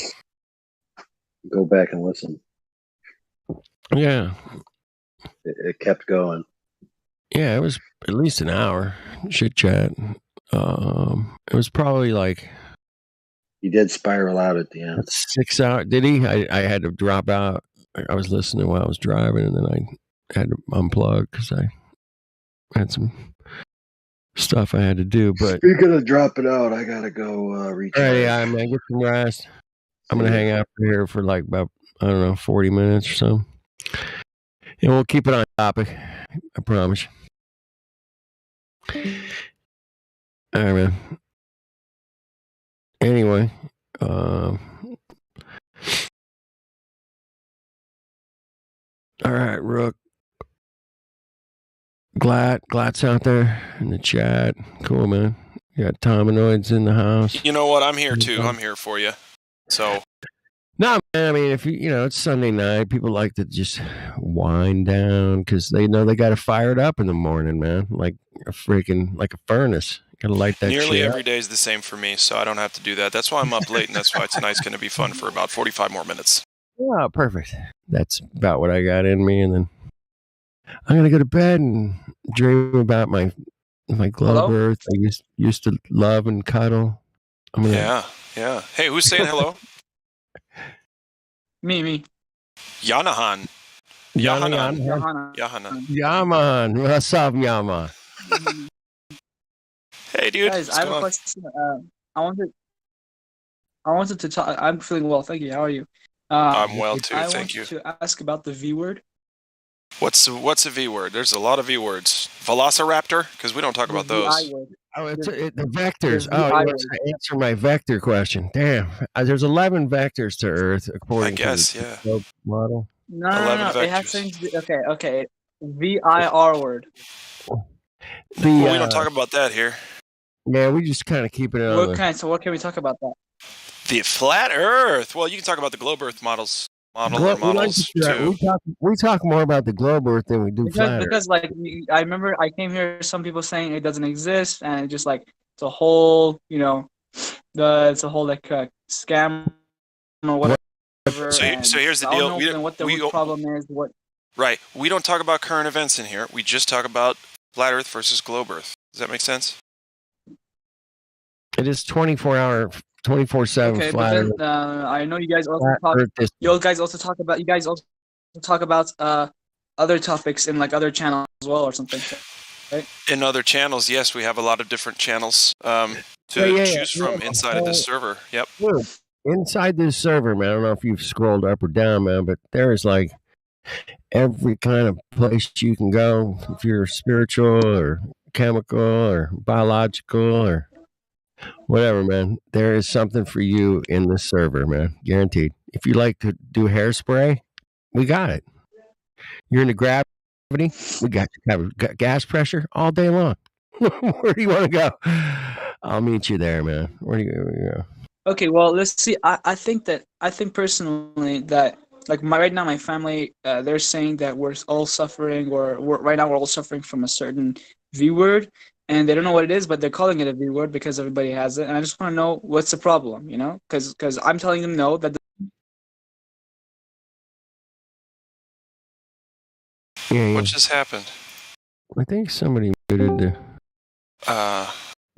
Go back and listen. Yeah. It kept going. Yeah, it was at least an hour chit chat. It was probably like he did spiral out at the end. 6 hours. Did he? I had to drop out. I was listening while I was driving, and then I had to unplug because I had some stuff I had to do. But speaking of dropping out, I gotta go recharge. All right, yeah, man, get some rest. I'm gonna hang out here for like about 40 minutes or so, and we'll keep it on topic. I promise. All right, man. Anyway, all right, Rook. Glad's out there in the chat. Cool, man. You got Tominoids in the house. You know what? I'm here too. I'm here for you. So. No, man. I mean, if it's Sunday night, people like to just wind down because they know they got to fire it up in the morning, man. Like a furnace. Got to light that Nearly shit every up. day is the same for me, so I don't have to do that. That's why I'm up late, and that's why tonight's going to be fun for about 45 more minutes. Oh, perfect. That's about what I got in me, and then I'm gonna go to bed and dream about my globe Earth I used to love and cuddle. Yeah. Hey, who's saying hello? Me. Yanahan. Yahanan. Yaman. What's up, Yaman? Hey, dude. Guys, I have a question. I wanted to talk. I'm feeling well, thank you. How are you? I'm well too, thank you. I wanted to ask about the V word. What's a V word? There's a lot of V words. Velociraptor, because we don't talk about those. Oh, the vectors. Oh, you want to answer my vector question? Damn, there's 11 vectors to Earth according to the globe model. No. It has things. Okay. VIR word. We don't talk about that here. Yeah, we just kind of keep it on. So what can we talk about that? The flat Earth. Well, you can talk about the globe Earth models too. We talk more about the globe Earth than we do flat Earth. Because I remember I came here, some people saying it doesn't exist, and it just it's a whole it's a whole scam or whatever. So here's the deal. What the problem is? What? Right. We don't talk about current events in here. We just talk about flat Earth versus globe Earth. Does that make sense? It is 24-hour. 24/7 flat Earth. I know you guys also talk. You guys also talk about other topics in other channels as well, or something, right? In other channels, yes, we have a lot of different channels to choose from inside of this server. Yep. Dude, inside this server, man. I don't know if you've scrolled up or down, man, but there is every kind of place you can go if you're spiritual or chemical or biological or whatever, man. There is something for you in the server, man. Guaranteed. If you like to do hairspray, we got it. You're into gravity, we got you covered. Got gas pressure all day long. Where do you want to go? I'll meet you there, man. Where do you go? Okay, well, let's see. I think personally that like right now, my family, they're saying that we're all suffering, or right now we're all suffering from a certain V word, and they don't know what it is, but they're calling it a V word because everybody has it. And I just want to know what's the problem, you know? Because I'm telling them no, that Yeah. What just happened? I think somebody muted the.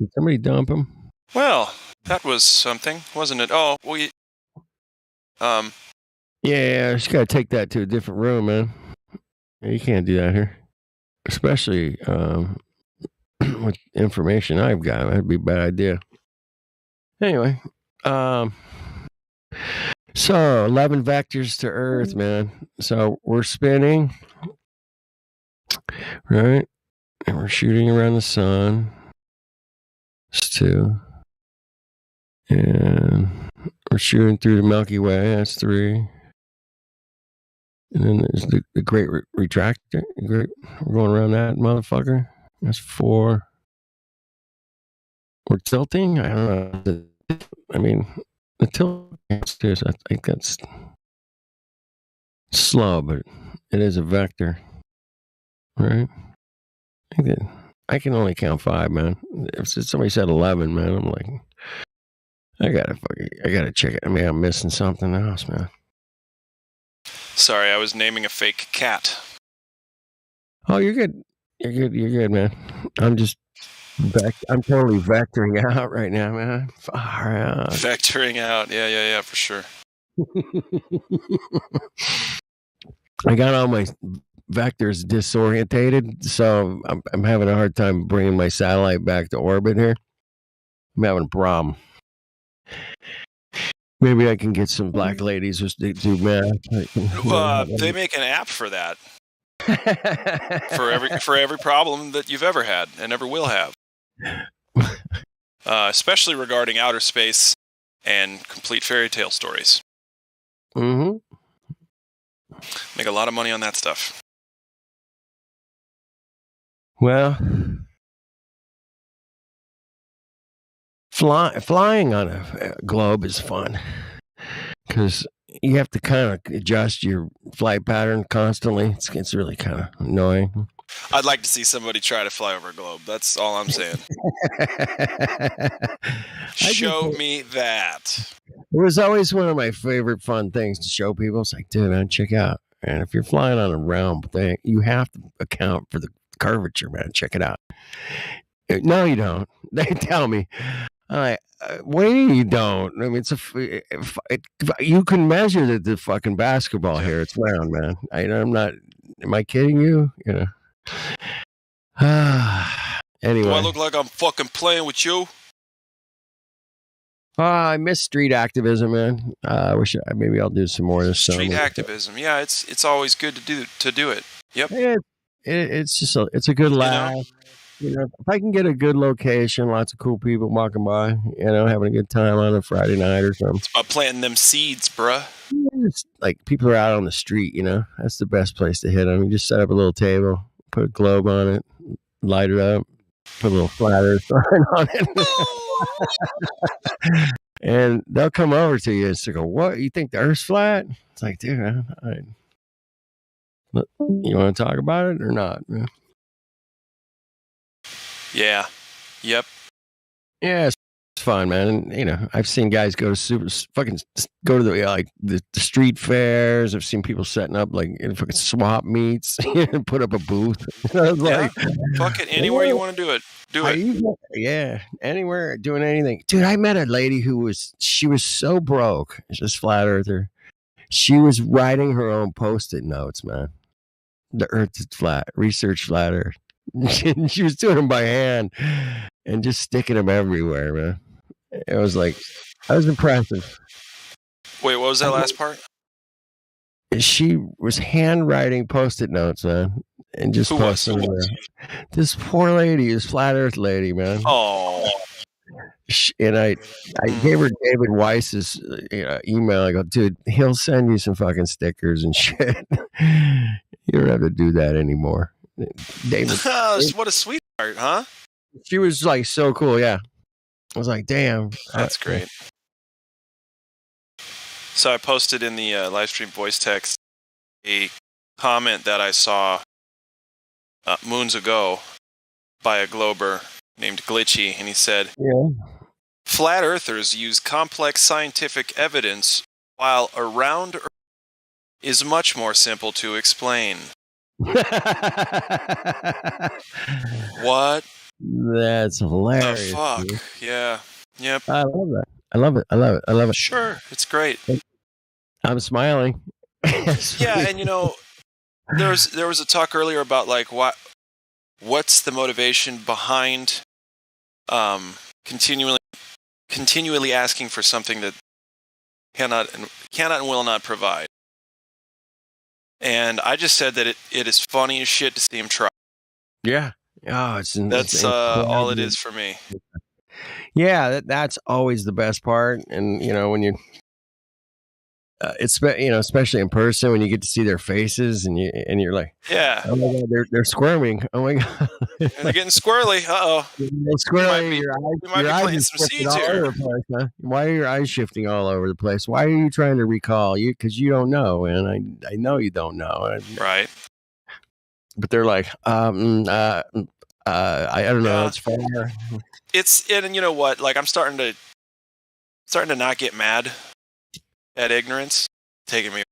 Did somebody dump him? Well, that was something, wasn't it? Oh, we. Yeah, just gotta take that to a different room, man. Yeah, you can't do that here, especially with information I've got. That'd be a bad idea. Anyway, so 11 vectors to Earth, man. So we're spinning, right? And we're shooting around the sun. That's 2. And we're shooting through the Milky Way. That's 3. And then there's the Great Retractor. We're going around that motherfucker. That's 4. We're tilting? I don't know. I mean, the tilt, I think that's slow, but it is a vector, right? I can only count 5, man. If somebody said 11, man, I'm like, I gotta check it. I mean, I'm missing something else, man. Sorry, I was naming a fake cat. Oh, you're good. You're good, man. I'm totally vectoring out right now, man. Far out. Vectoring out. Yeah, for sure. I got all my vectors disorientated, so I'm having a hard time bringing my satellite back to orbit here. I'm having a problem. Maybe I can get some black ladies just to do math. They make an app for that. for every problem that you've ever had and ever will have. Especially regarding outer space and complete fairy tale stories. Mm-hmm. Make a lot of money on that stuff. Well, flying on a globe is fun because you have to kind of adjust your flight pattern constantly. It's really kind of annoying. I'd like to see somebody try to fly over a globe. That's all I'm saying. Show me that. It was always one of my favorite fun things to show people. It's like, dude, man, check out. And if you're flying on a round thing, you have to account for the curvature, man. Check it out. No, you don't. They tell me. I'm like, what do you mean you don't? I mean, you can measure the fucking basketball here. It's round, man. I'm not. Am I kidding you? You know. Anyway. Do I look like I'm fucking playing with you? I miss street activism, man. I wish maybe I'll do some more of this. Street activism, yeah, it's always good to do it. Yep. It's a good laugh. You know, if I can get a good location, lots of cool people walking by, you know, having a good time on a Friday night or something. It's about planting them seeds, bruh. It's like people are out on the street, you know. That's the best place to hit them. You just set up a little table, put a globe on it, light it up, put a little flat earth sign on it. And they'll come over to you and say, "What? You think the Earth's flat?" It's like, dude, you want to talk about it or not? Yeah. Yep. Yeah, it's fun, man. And, you know, I've seen guys go to go to the street fairs. I've seen people setting up fucking swap meets and put up a booth. Fuck it. Anywhere you want to do it. Do it. Yeah. Anywhere, doing anything. Dude, I met a lady she was so broke. She's just flat earther. She was writing her own Post-it notes, man. The Earth is flat. Research flat Earth. She was doing them by hand and just sticking them everywhere, man. It was impressive. Wait, what was that last part? She was handwriting Post-it notes, man, and just posting them. This poor lady, this flat Earth lady, man. Oh. And I gave her David Weiss's email. I go, dude, he'll send you some fucking stickers and shit. You don't have to do that anymore. David, what a sweetheart, huh? She was like so cool. Yeah, I was like, damn, that's great. So I posted in the Livestream voice text a comment that I saw moons ago by a Glober named Glitchy, and he said, Yeah. Flat Earthers use complex scientific evidence, while around Earth is much more simple to explain. What? That's The hilarious. fuck? Dude. Yeah. Yep. I love that. I love it. I love it. I love it. Sure, it's great. I'm smiling. Yeah, and there was a talk earlier about like what's the motivation behind continually asking for something that cannot and will not provide. And I just said that it is funny as shit to see him try. Yeah. Oh, That's all it is for me. Yeah, that's always the best part. And when you it's especially in person when you get to see their faces and you're like, yeah, oh my god, they're squirming. Oh my god, they're getting squirrely. Squirrely. Your eyes are planting some shifting seeds all here. over the place, huh? Why are your eyes shifting all over the place? Why are you trying to recall? Because you don't know, and I know you don't know. Right. But they're like, I don't know. It's far. And you know what? Like I'm starting to not get mad at ignorance. Taking me,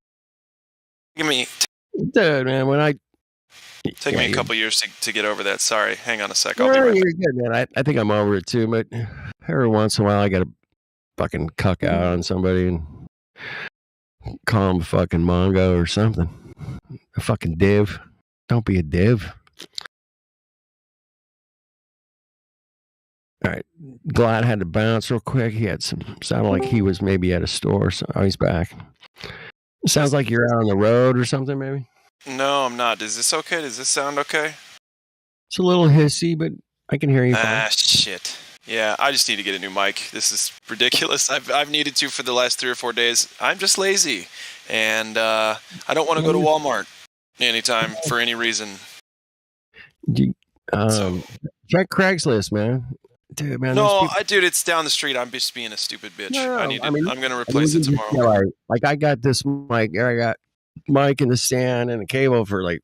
dude, man. When taking me a couple years to get over that. Sorry, hang on a sec. I'll be you're right back. good, man. I think I'm over it too. But every once in a while, I got to fucking cuck out on somebody and call them a fucking Mongo or something. A fucking div. Don't be a div. All right. Glad had to bounce real quick. He had sounded like he was maybe at a store. So he's back. Sounds like you're out on the road or something, maybe. No, I'm not. Is this okay? Does this sound okay? It's a little hissy, but I can hear you fine. Ah, shit. Yeah, I just need to get a new mic. This is ridiculous. I've needed to for the last 3 or 4 days. I'm just lazy, and I don't want to go to Walmart anytime for any reason. Check Craigslist, man. Dude, man. No, dude, it's down the street. I'm just being a stupid bitch. No, I'm going to replace it tomorrow. Like I got this mic. I got mic in the stand and a cable for like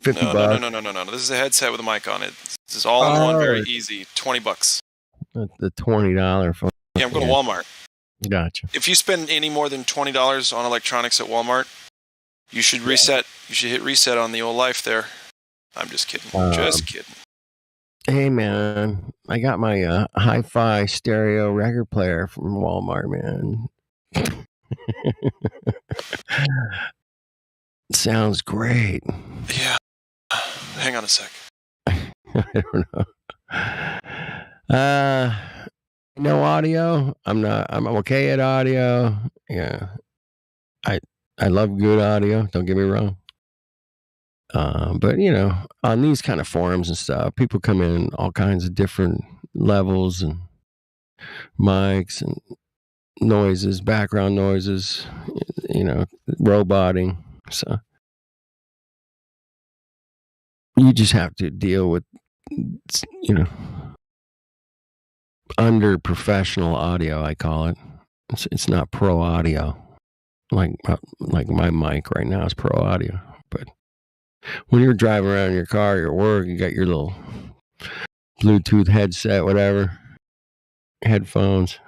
$50. No. This is a headset with a mic on it. This is all in one, very easy. $20. The $20 phone. Yeah, I'm going to Walmart. Gotcha. If you spend any more than $20 on electronics at Walmart, you should reset. You should hit reset on the old life there. I'm just kidding. Just kidding. Hey, man. I got my hi-fi stereo record player from Walmart, man. Sounds great. Yeah. Hang on a sec. I don't know. No audio. I'm okay at audio. Yeah. I love good audio. Don't get me wrong. But on these kind of forums and stuff, people come in all kinds of different levels and mics and noises, background noises, roboting. So you just have to deal with, under professional audio, I call it. It's not pro audio. Like my mic right now is pro audio. But when you're driving around in your car, your work, you got your little Bluetooth headset, whatever, headphones.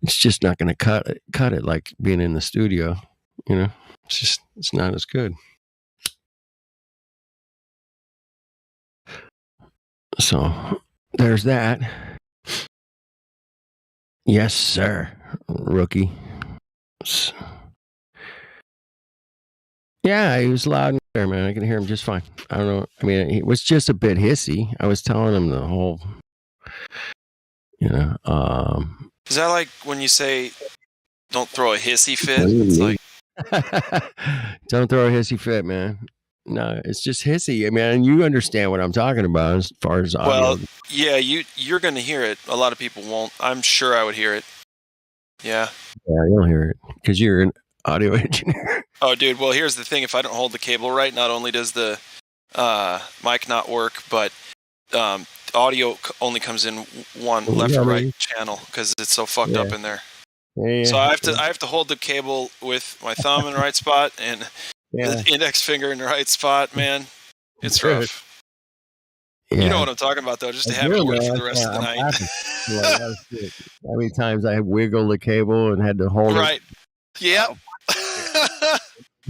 It's just not going to cut it like being in the studio. It's not as good. So there's that. Yes, sir, rookie. Yeah, he was loud and clear, man. I can hear him just fine. I don't know. I mean, he was just a bit hissy. I was telling him the whole, Is that like when you say, don't throw a hissy fit? It's like, don't throw a hissy fit, man. No, it's just hissy. I mean, you understand what I'm talking about as far as audio. Well, yeah, you're going to hear it. A lot of people won't. I'm sure I would hear it. Yeah. Yeah, you'll hear it because you're an audio engineer. Oh, dude. Well, here's the thing. If I don't hold the cable right, not only does the mic not work, but audio only comes in one left or right channel because it's so fucked up in there. Yeah, So I have to hold the cable with my thumb in the right spot and the index finger in the right spot. Man, it's rough. Yeah. You know what I'm talking about, though. Just to have it work for the rest of the night. Like, oh, shit. How many times I wiggled the cable and had to hold it? Right. Yep.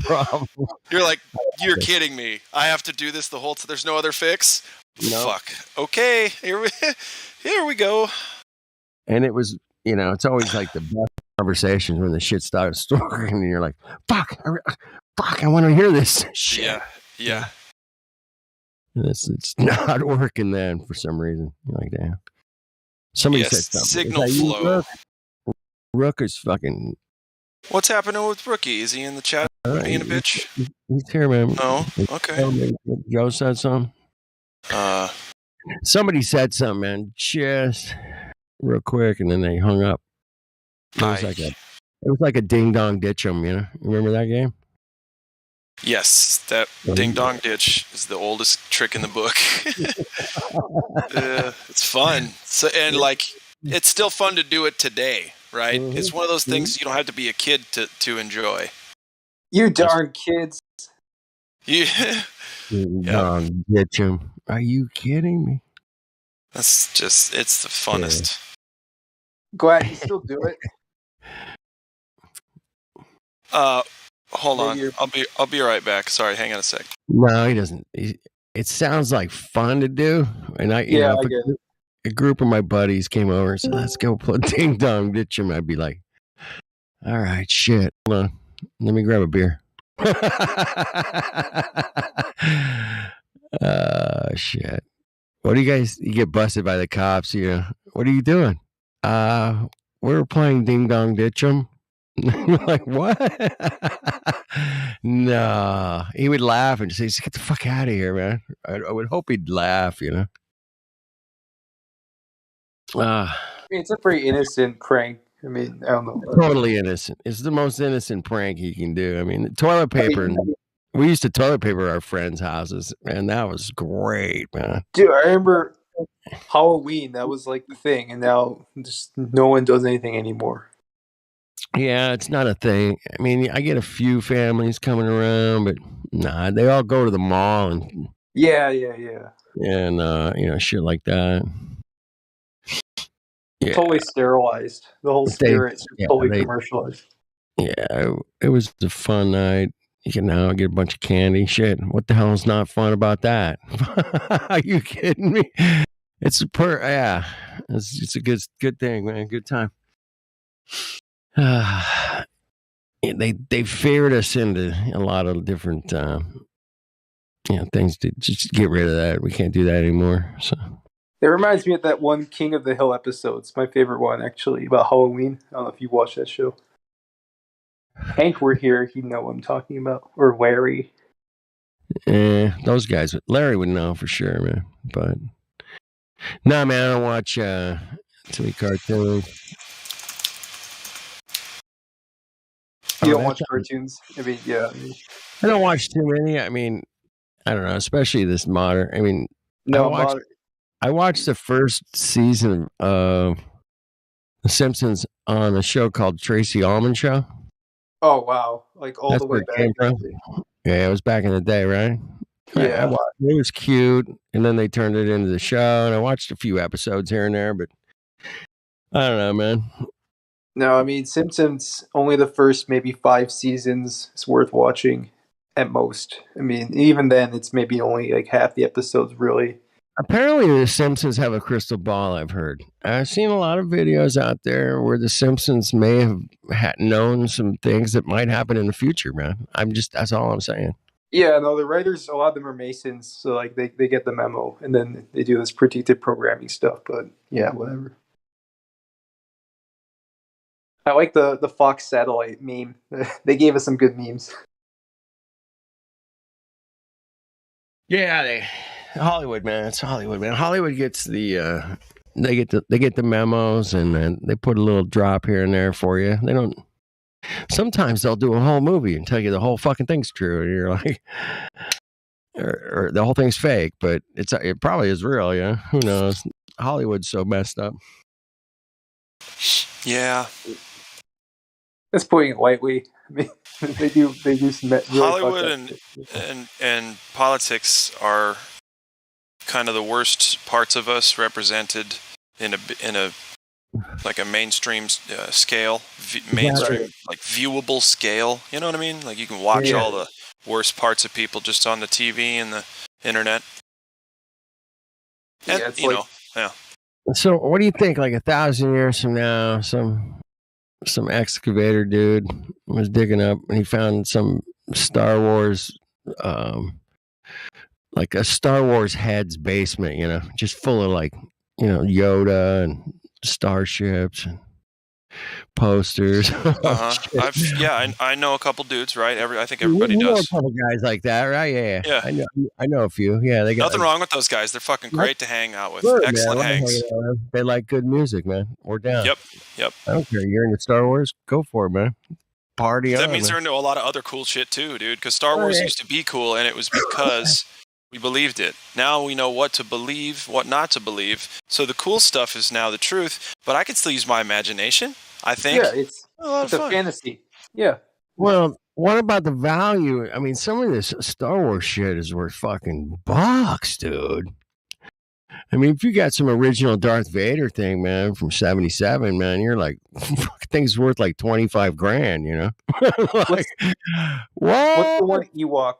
Problem. You're like, you're kidding me. I have to do this the whole time. There's no other fix? No. Fuck. Okay. Here we go. And it was, it's always like the best conversations when the shit starts talking and you're like, fuck, I want to hear this shit. Yeah. And it's not working then for some reason. You're like, damn. Somebody said something. Signal flow. Rook is fucking. What's happening with Rookie? Is he in the chat being a bitch? He's here, man. Oh, okay. Joe said something. Somebody said something, man, just real quick, and then they hung up. It was like a ding dong ditch 'em, Remember that game? Yes, that ding dong ditch is the oldest trick in the book. It's fun. So, and it's still fun to do it today, right? Mm-hmm. It's one of those things you don't have to be a kid to enjoy. You darn kids. Yeah. Dong ditch 'em. Are you kidding me? It's the funnest. Glad you still do it. Hold on. I'll be right back. Sorry, hang on a sec. No, he doesn't. It sounds like fun to do, and I get it. A group of my buddies came over and said, "Let's go play ding dong ditch 'em." I'd be like, "All right, shit. Hold on, let me grab a beer." Shit. What do you guys? You get busted by the cops? What are you doing? We're playing ding dong ditch 'em. Like, what? No, he would laugh and say, "Get the fuck out of here, man." I would hope he'd laugh, It's a pretty innocent prank. I mean, I don't know. Totally innocent. It's the most innocent prank you can do. I mean, toilet paper. We used to toilet paper our friends' houses, and that was great, man. Dude, I remember Halloween. That was like the thing, and now just no one does anything anymore. Yeah, it's not a thing. I mean, I get a few families coming around, but nah, they all go to the mall and Yeah. And shit like that. Yeah. Totally sterilized. The whole spirit's totally commercialized. Yeah, it was a fun night. You can now get a bunch of candy. Shit, what the hell is not fun about that? Are you kidding me? It's it's a good thing, man. Good time. They feared us into a lot of different things to just get rid of that. We can't do that anymore. So it reminds me of that one King of the Hill episode. It's my favorite one, actually, about Halloween. I don't know if you watched that show. Hank were here, he'd know what I'm talking about. Or Larry. Those guys. Larry would know for sure, man. But no, man, I don't watch too many cartoons. You don't watch cartoons? I mean, yeah. I don't watch too many. I mean, I don't know, especially this modern. I mean, I watched the first season of The Simpsons on a show called Tracy Ullman Show. Oh, wow. Like all That's the way where it back. came from. Yeah, it was back in the day, right? Yeah. It was cute. And then they turned it into the show. And I watched a few episodes here and there, but I don't know, man. No, I mean, Simpsons, only the first maybe 5 seasons is worth watching at most. I mean, even then, it's maybe only like half the episodes, really. Apparently, the Simpsons have a crystal ball, I've heard. I've seen a lot of videos out there where the Simpsons may have known some things that might happen in the future, man. That's all I'm saying. Yeah, no, the writers, a lot of them are Masons, so like they get the memo, and then they do this predictive programming stuff, but yeah, whatever. I like the Fox satellite meme. They gave us some good memes. Yeah, Hollywood, man. It's Hollywood, man. Hollywood gets the they get the memos, and then they put a little drop here and there for you. They don't. Sometimes they'll do a whole movie and tell you the whole fucking thing's true, and you're like, or the whole thing's fake, but it probably is real. Yeah, who knows? Hollywood's so messed up. Yeah. That's putting it lightly. I mean, they do some really Hollywood fucked up shit. and politics are kind of the worst parts of us represented in a like a mainstream scale, mainstream like viewable scale. You know what I mean? Like you can watch all the worst parts of people just on the TV and the internet. And it's you know, yeah. So, what do you think? Like 1,000 years from now, some excavator dude was digging up and he found some Star Wars, like a Star Wars head's basement, you know, just full of like, you know, Yoda and starships and posters. I know a couple dudes, right? I think everybody you know does. a couple guys like that, right? Yeah. I know a few. Yeah, they got nothing wrong with those guys. They're fucking great to hang out with. Good, Excellent man. hangs. They like good music, man. We're down. Yep. I don't care. You're into Star Wars? Go for it, man. Party on. That means man. they're into a lot of other cool shit too, dude. Because Star Wars used to be cool, and it was because we believed it. Now we know what to believe, what not to believe. So the cool stuff is now the truth. But I can still use my imagination. I think. Yeah, it's a fantasy. Yeah. Well, what about the value? I mean, some of this Star Wars shit is worth fucking bucks, dude. I mean, if you got some original Darth Vader thing, man, from '77, man, you're like, thing's worth like 25 grand, you know? What's the one Ewok?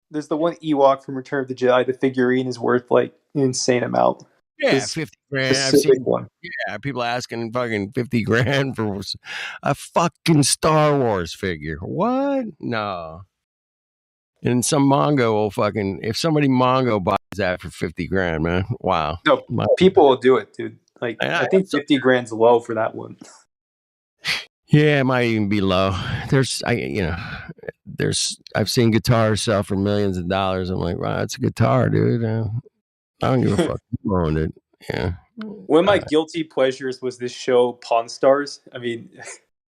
There's the one Ewok from Return of the Jedi. The figurine is worth like an insane amount. Yeah, 50 grand. I've seen one. Yeah, people asking fucking 50 grand for a fucking Star Wars figure. What? No. And some Mongo will fucking, if somebody Mongo buys that for 50 grand, man, wow. No, people will do it, dude. Like, I think 50 grand's low for that one. Yeah, it might even be low. I've seen guitars sell for millions of dollars. I'm like, wow, it's a guitar, dude. I don't give a fuck who owned it. Yeah. One of my guilty pleasures was this show, Pawn Stars. I mean,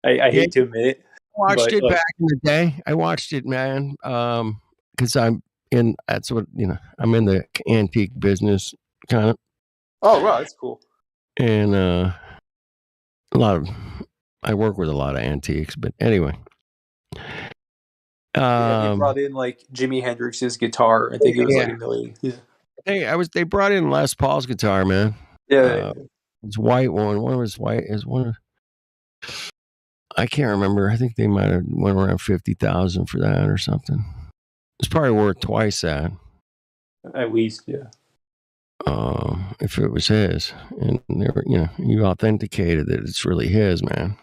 I hate to admit it. I watched it back in the day. I watched it, man. Because I'm in the antique business kind of. Oh, wow, that's cool. And I work with a lot of antiques, but anyway. They brought in like Jimi Hendrix's guitar. I think it was like $1 million. Yeah. Hey, they brought in Les Paul's guitar, man. Yeah. It's white one. One was white. I can't remember. I think they might have went around 50,000 for that or something. It's probably worth twice that. At least, yeah. If it was his, and you authenticated that it's really his, man.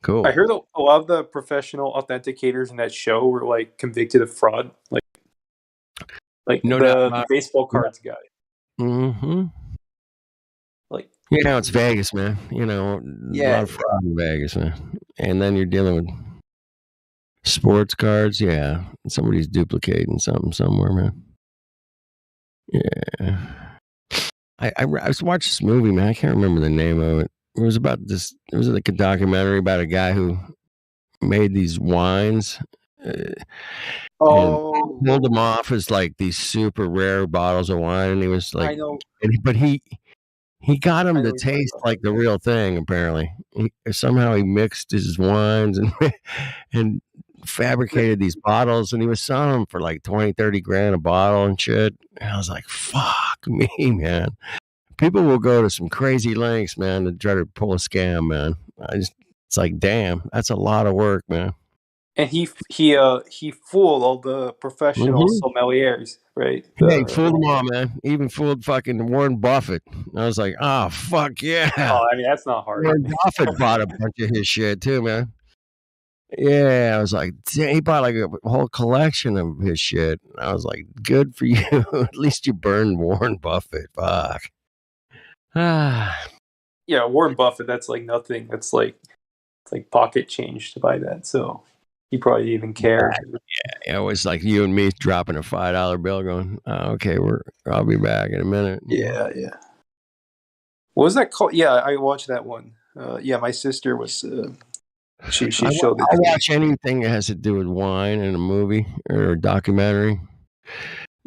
Cool. I heard a lot of the professional authenticators in that show were like convicted of fraud, like the baseball cards guy. Mm-hmm. Like, it's Vegas, man. A lot of fraud in Vegas, man. And then you're dealing with sports cards. Yeah, somebody's duplicating something somewhere, man. Yeah. I was watching this movie, man. I can't remember the name of it. It was about this. It was like a documentary about a guy who made these wines. And pulled them off as like these super rare bottles of wine, and he was like, I know. But he got them to taste like the real thing. Apparently, somehow he mixed his wines and fabricated these bottles, and he was selling them for like 20-30 grand a bottle and shit. And I was like, fuck me, man. People will go to some crazy lengths, man, to try to pull a scam, man. It's like, damn, that's a lot of work, man. And he fooled all the professional sommeliers, right? He fooled them all, man. Even fooled fucking Warren Buffett. I was like, oh, fuck yeah. Oh, I mean, that's not hard. Warren Buffett bought a bunch of his shit too, man. Yeah, I was like, he bought like a whole collection of his shit. I was like, good for you. At least you burned Warren Buffett. Fuck. Yeah, Warren Buffett, that's like nothing. It's like pocket change to buy that. So he probably didn't even care. Yeah, it was like you and me dropping a $5 bill going, okay, I'll be back in a minute. Yeah. What was that called? Yeah, I watched that one. My sister was... She showed it. I watch anything that has to do with wine in a movie or a documentary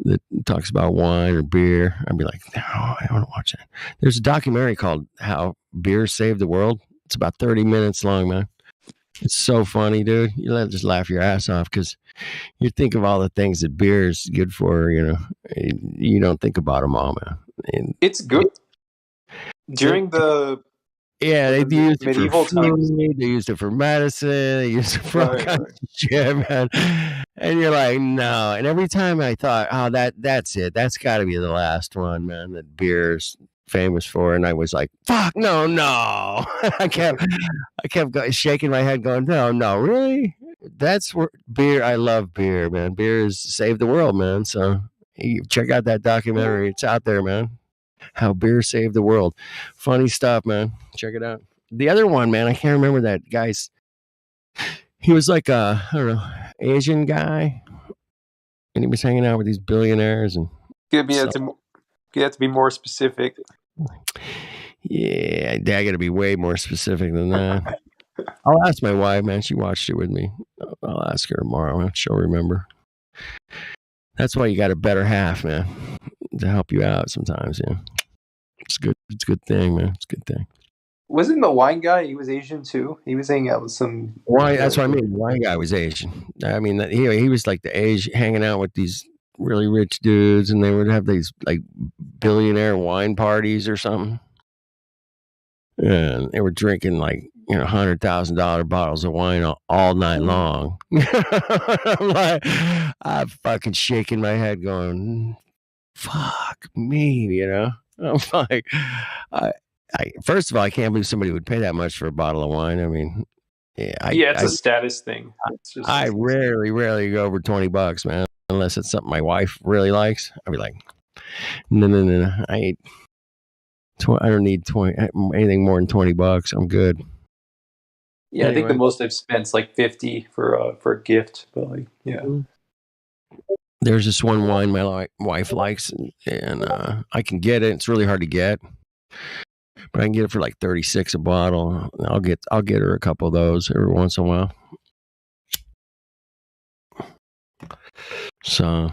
that talks about wine or beer. I'd be like, no, I want to watch that. There's a documentary called How Beer Saved the World. It's about 30 minutes long, man. It's so funny, dude. You just laugh your ass off because you think of all the things that beer is good for. You don't think about them all, man. And It's good. During the they the used it for medieval times. food. They used it for medicine. They used it for all Right, kinds of shit, man. And you're like, no. And every time I thought, oh, that's it. That's got to be the last one, man. That beer's famous for. And I was like, fuck, no. I kept shaking my head, going, no, really? That's where beer. I love beer, man. Beer has saved the world, man. So you check out that documentary. It's out there, man. How beer saved the world. Funny stuff, man. Check it out. The other one, man, I can't remember that guy's. He was like I don't know, Asian guy, and he was hanging out with these billionaires and. You have to be more specific. Yeah, I got to be way more specific than that. I'll ask my wife, man. She watched it with me. I'll ask her tomorrow, man. She'll remember. That's why you got a better half, man, to help you out sometimes. Yeah, it's good. It's a good thing, man. It's a good thing. Wasn't the wine guy? He was Asian too. He was hanging out with some. Why? That's what I mean. The wine guy was Asian. I mean, he was like the Asian, hanging out with these really rich dudes, and they would have these like billionaire wine parties or something. And they were drinking like $100,000 bottles of wine all night long. I'm fucking shaking my head, going, "Fuck me," I'm like, first of all, I can't believe somebody would pay that much for a bottle of wine. I mean, it's a status thing. I rarely go over $20, man, unless it's something my wife really likes. I'd be like, no, I don't need anything more than $20. I'm good. Yeah, anyway. I think the most I've spent is like $50 for a gift, but like, yeah. There's this one wine my wife likes, and I can get it. It's really hard to get, but I can get it for like $36 a bottle. I'll get her a couple of those every once in a while. So,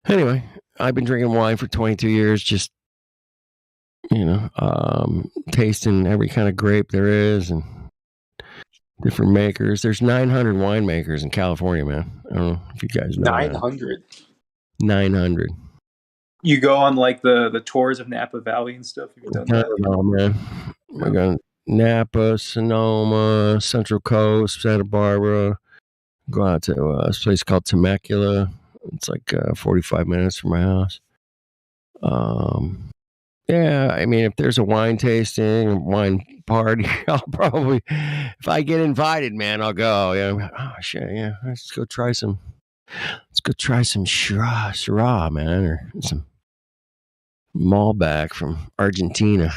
anyway, I've been drinking wine for 22 years, just tasting every kind of grape there is and different makers. There's 900 winemakers in California, man. I don't know if you guys know. 900. 900. You go on like the tours of Napa Valley and stuff. Have you done that? No, man. We're going Napa, Sonoma, Central Coast, Santa Barbara. Go out to a place called Temecula. It's like 45 minutes from my house. Yeah, I mean, if there's a wine tasting, wine party, I'll probably, if I get invited, man, I'll go. Yeah, oh shit, yeah, let's go try some Syrah, man, or some Malbec from Argentina.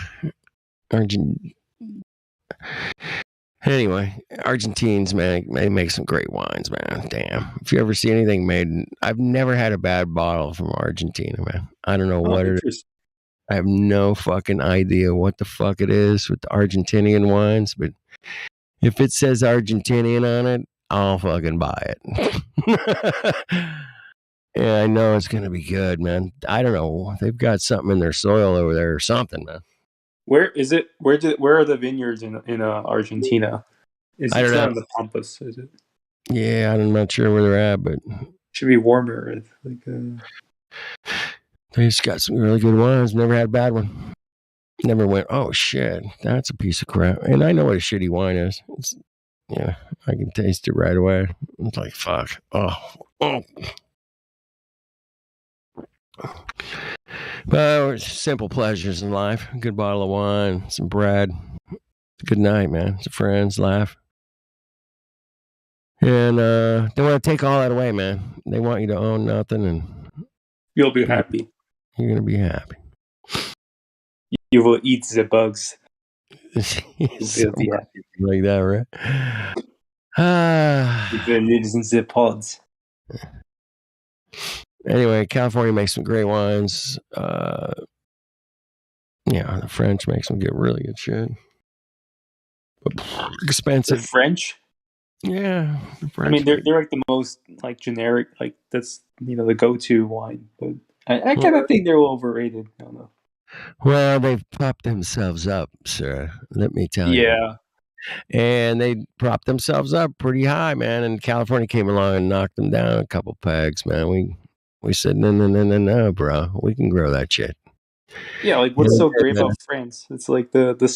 Anyway, Argentines, man, they make some great wines, man. Damn, if you ever see anything made, I've never had a bad bottle from Argentina, man. I don't know what it is. I have no fucking idea what the fuck it is with the Argentinian wines, but if it says Argentinian on it, I'll fucking buy it. Yeah, I know it's going to be good, man. I don't know. They've got something in their soil over there or something, man. Where is it? Where are the vineyards in Argentina? It's not in the Pampas, is it? Yeah, I'm not sure where they're at, but should be warmer. They just got some really good wines. Never had a bad one. Never went, oh shit, that's a piece of crap. And I know what a shitty wine is. I can taste it right away. It's like, fuck. Oh. But simple pleasures in life. A good bottle of wine, some bread. Good night, man. Some friends, laugh. And they want to take all that away, man. They want you to own nothing, and you'll be happy. You're going to be happy. You will eat the bugs. You'll be happy. Like that, right? The needles in the pods. Anyway, California makes some great wines. The French make some really good shit. But expensive. The French? Yeah. The French. I mean, they're like the most like generic, like that's the go-to wine. But I kind of think they're overrated. I don't know. Well, they've popped themselves up, sir. Let me tell you. Yeah. and they propped themselves up pretty high, man. And California came along and knocked them down a couple pegs, man. We said no, bro. We can grow that shit. Yeah, like what's so great about France? It's like the soil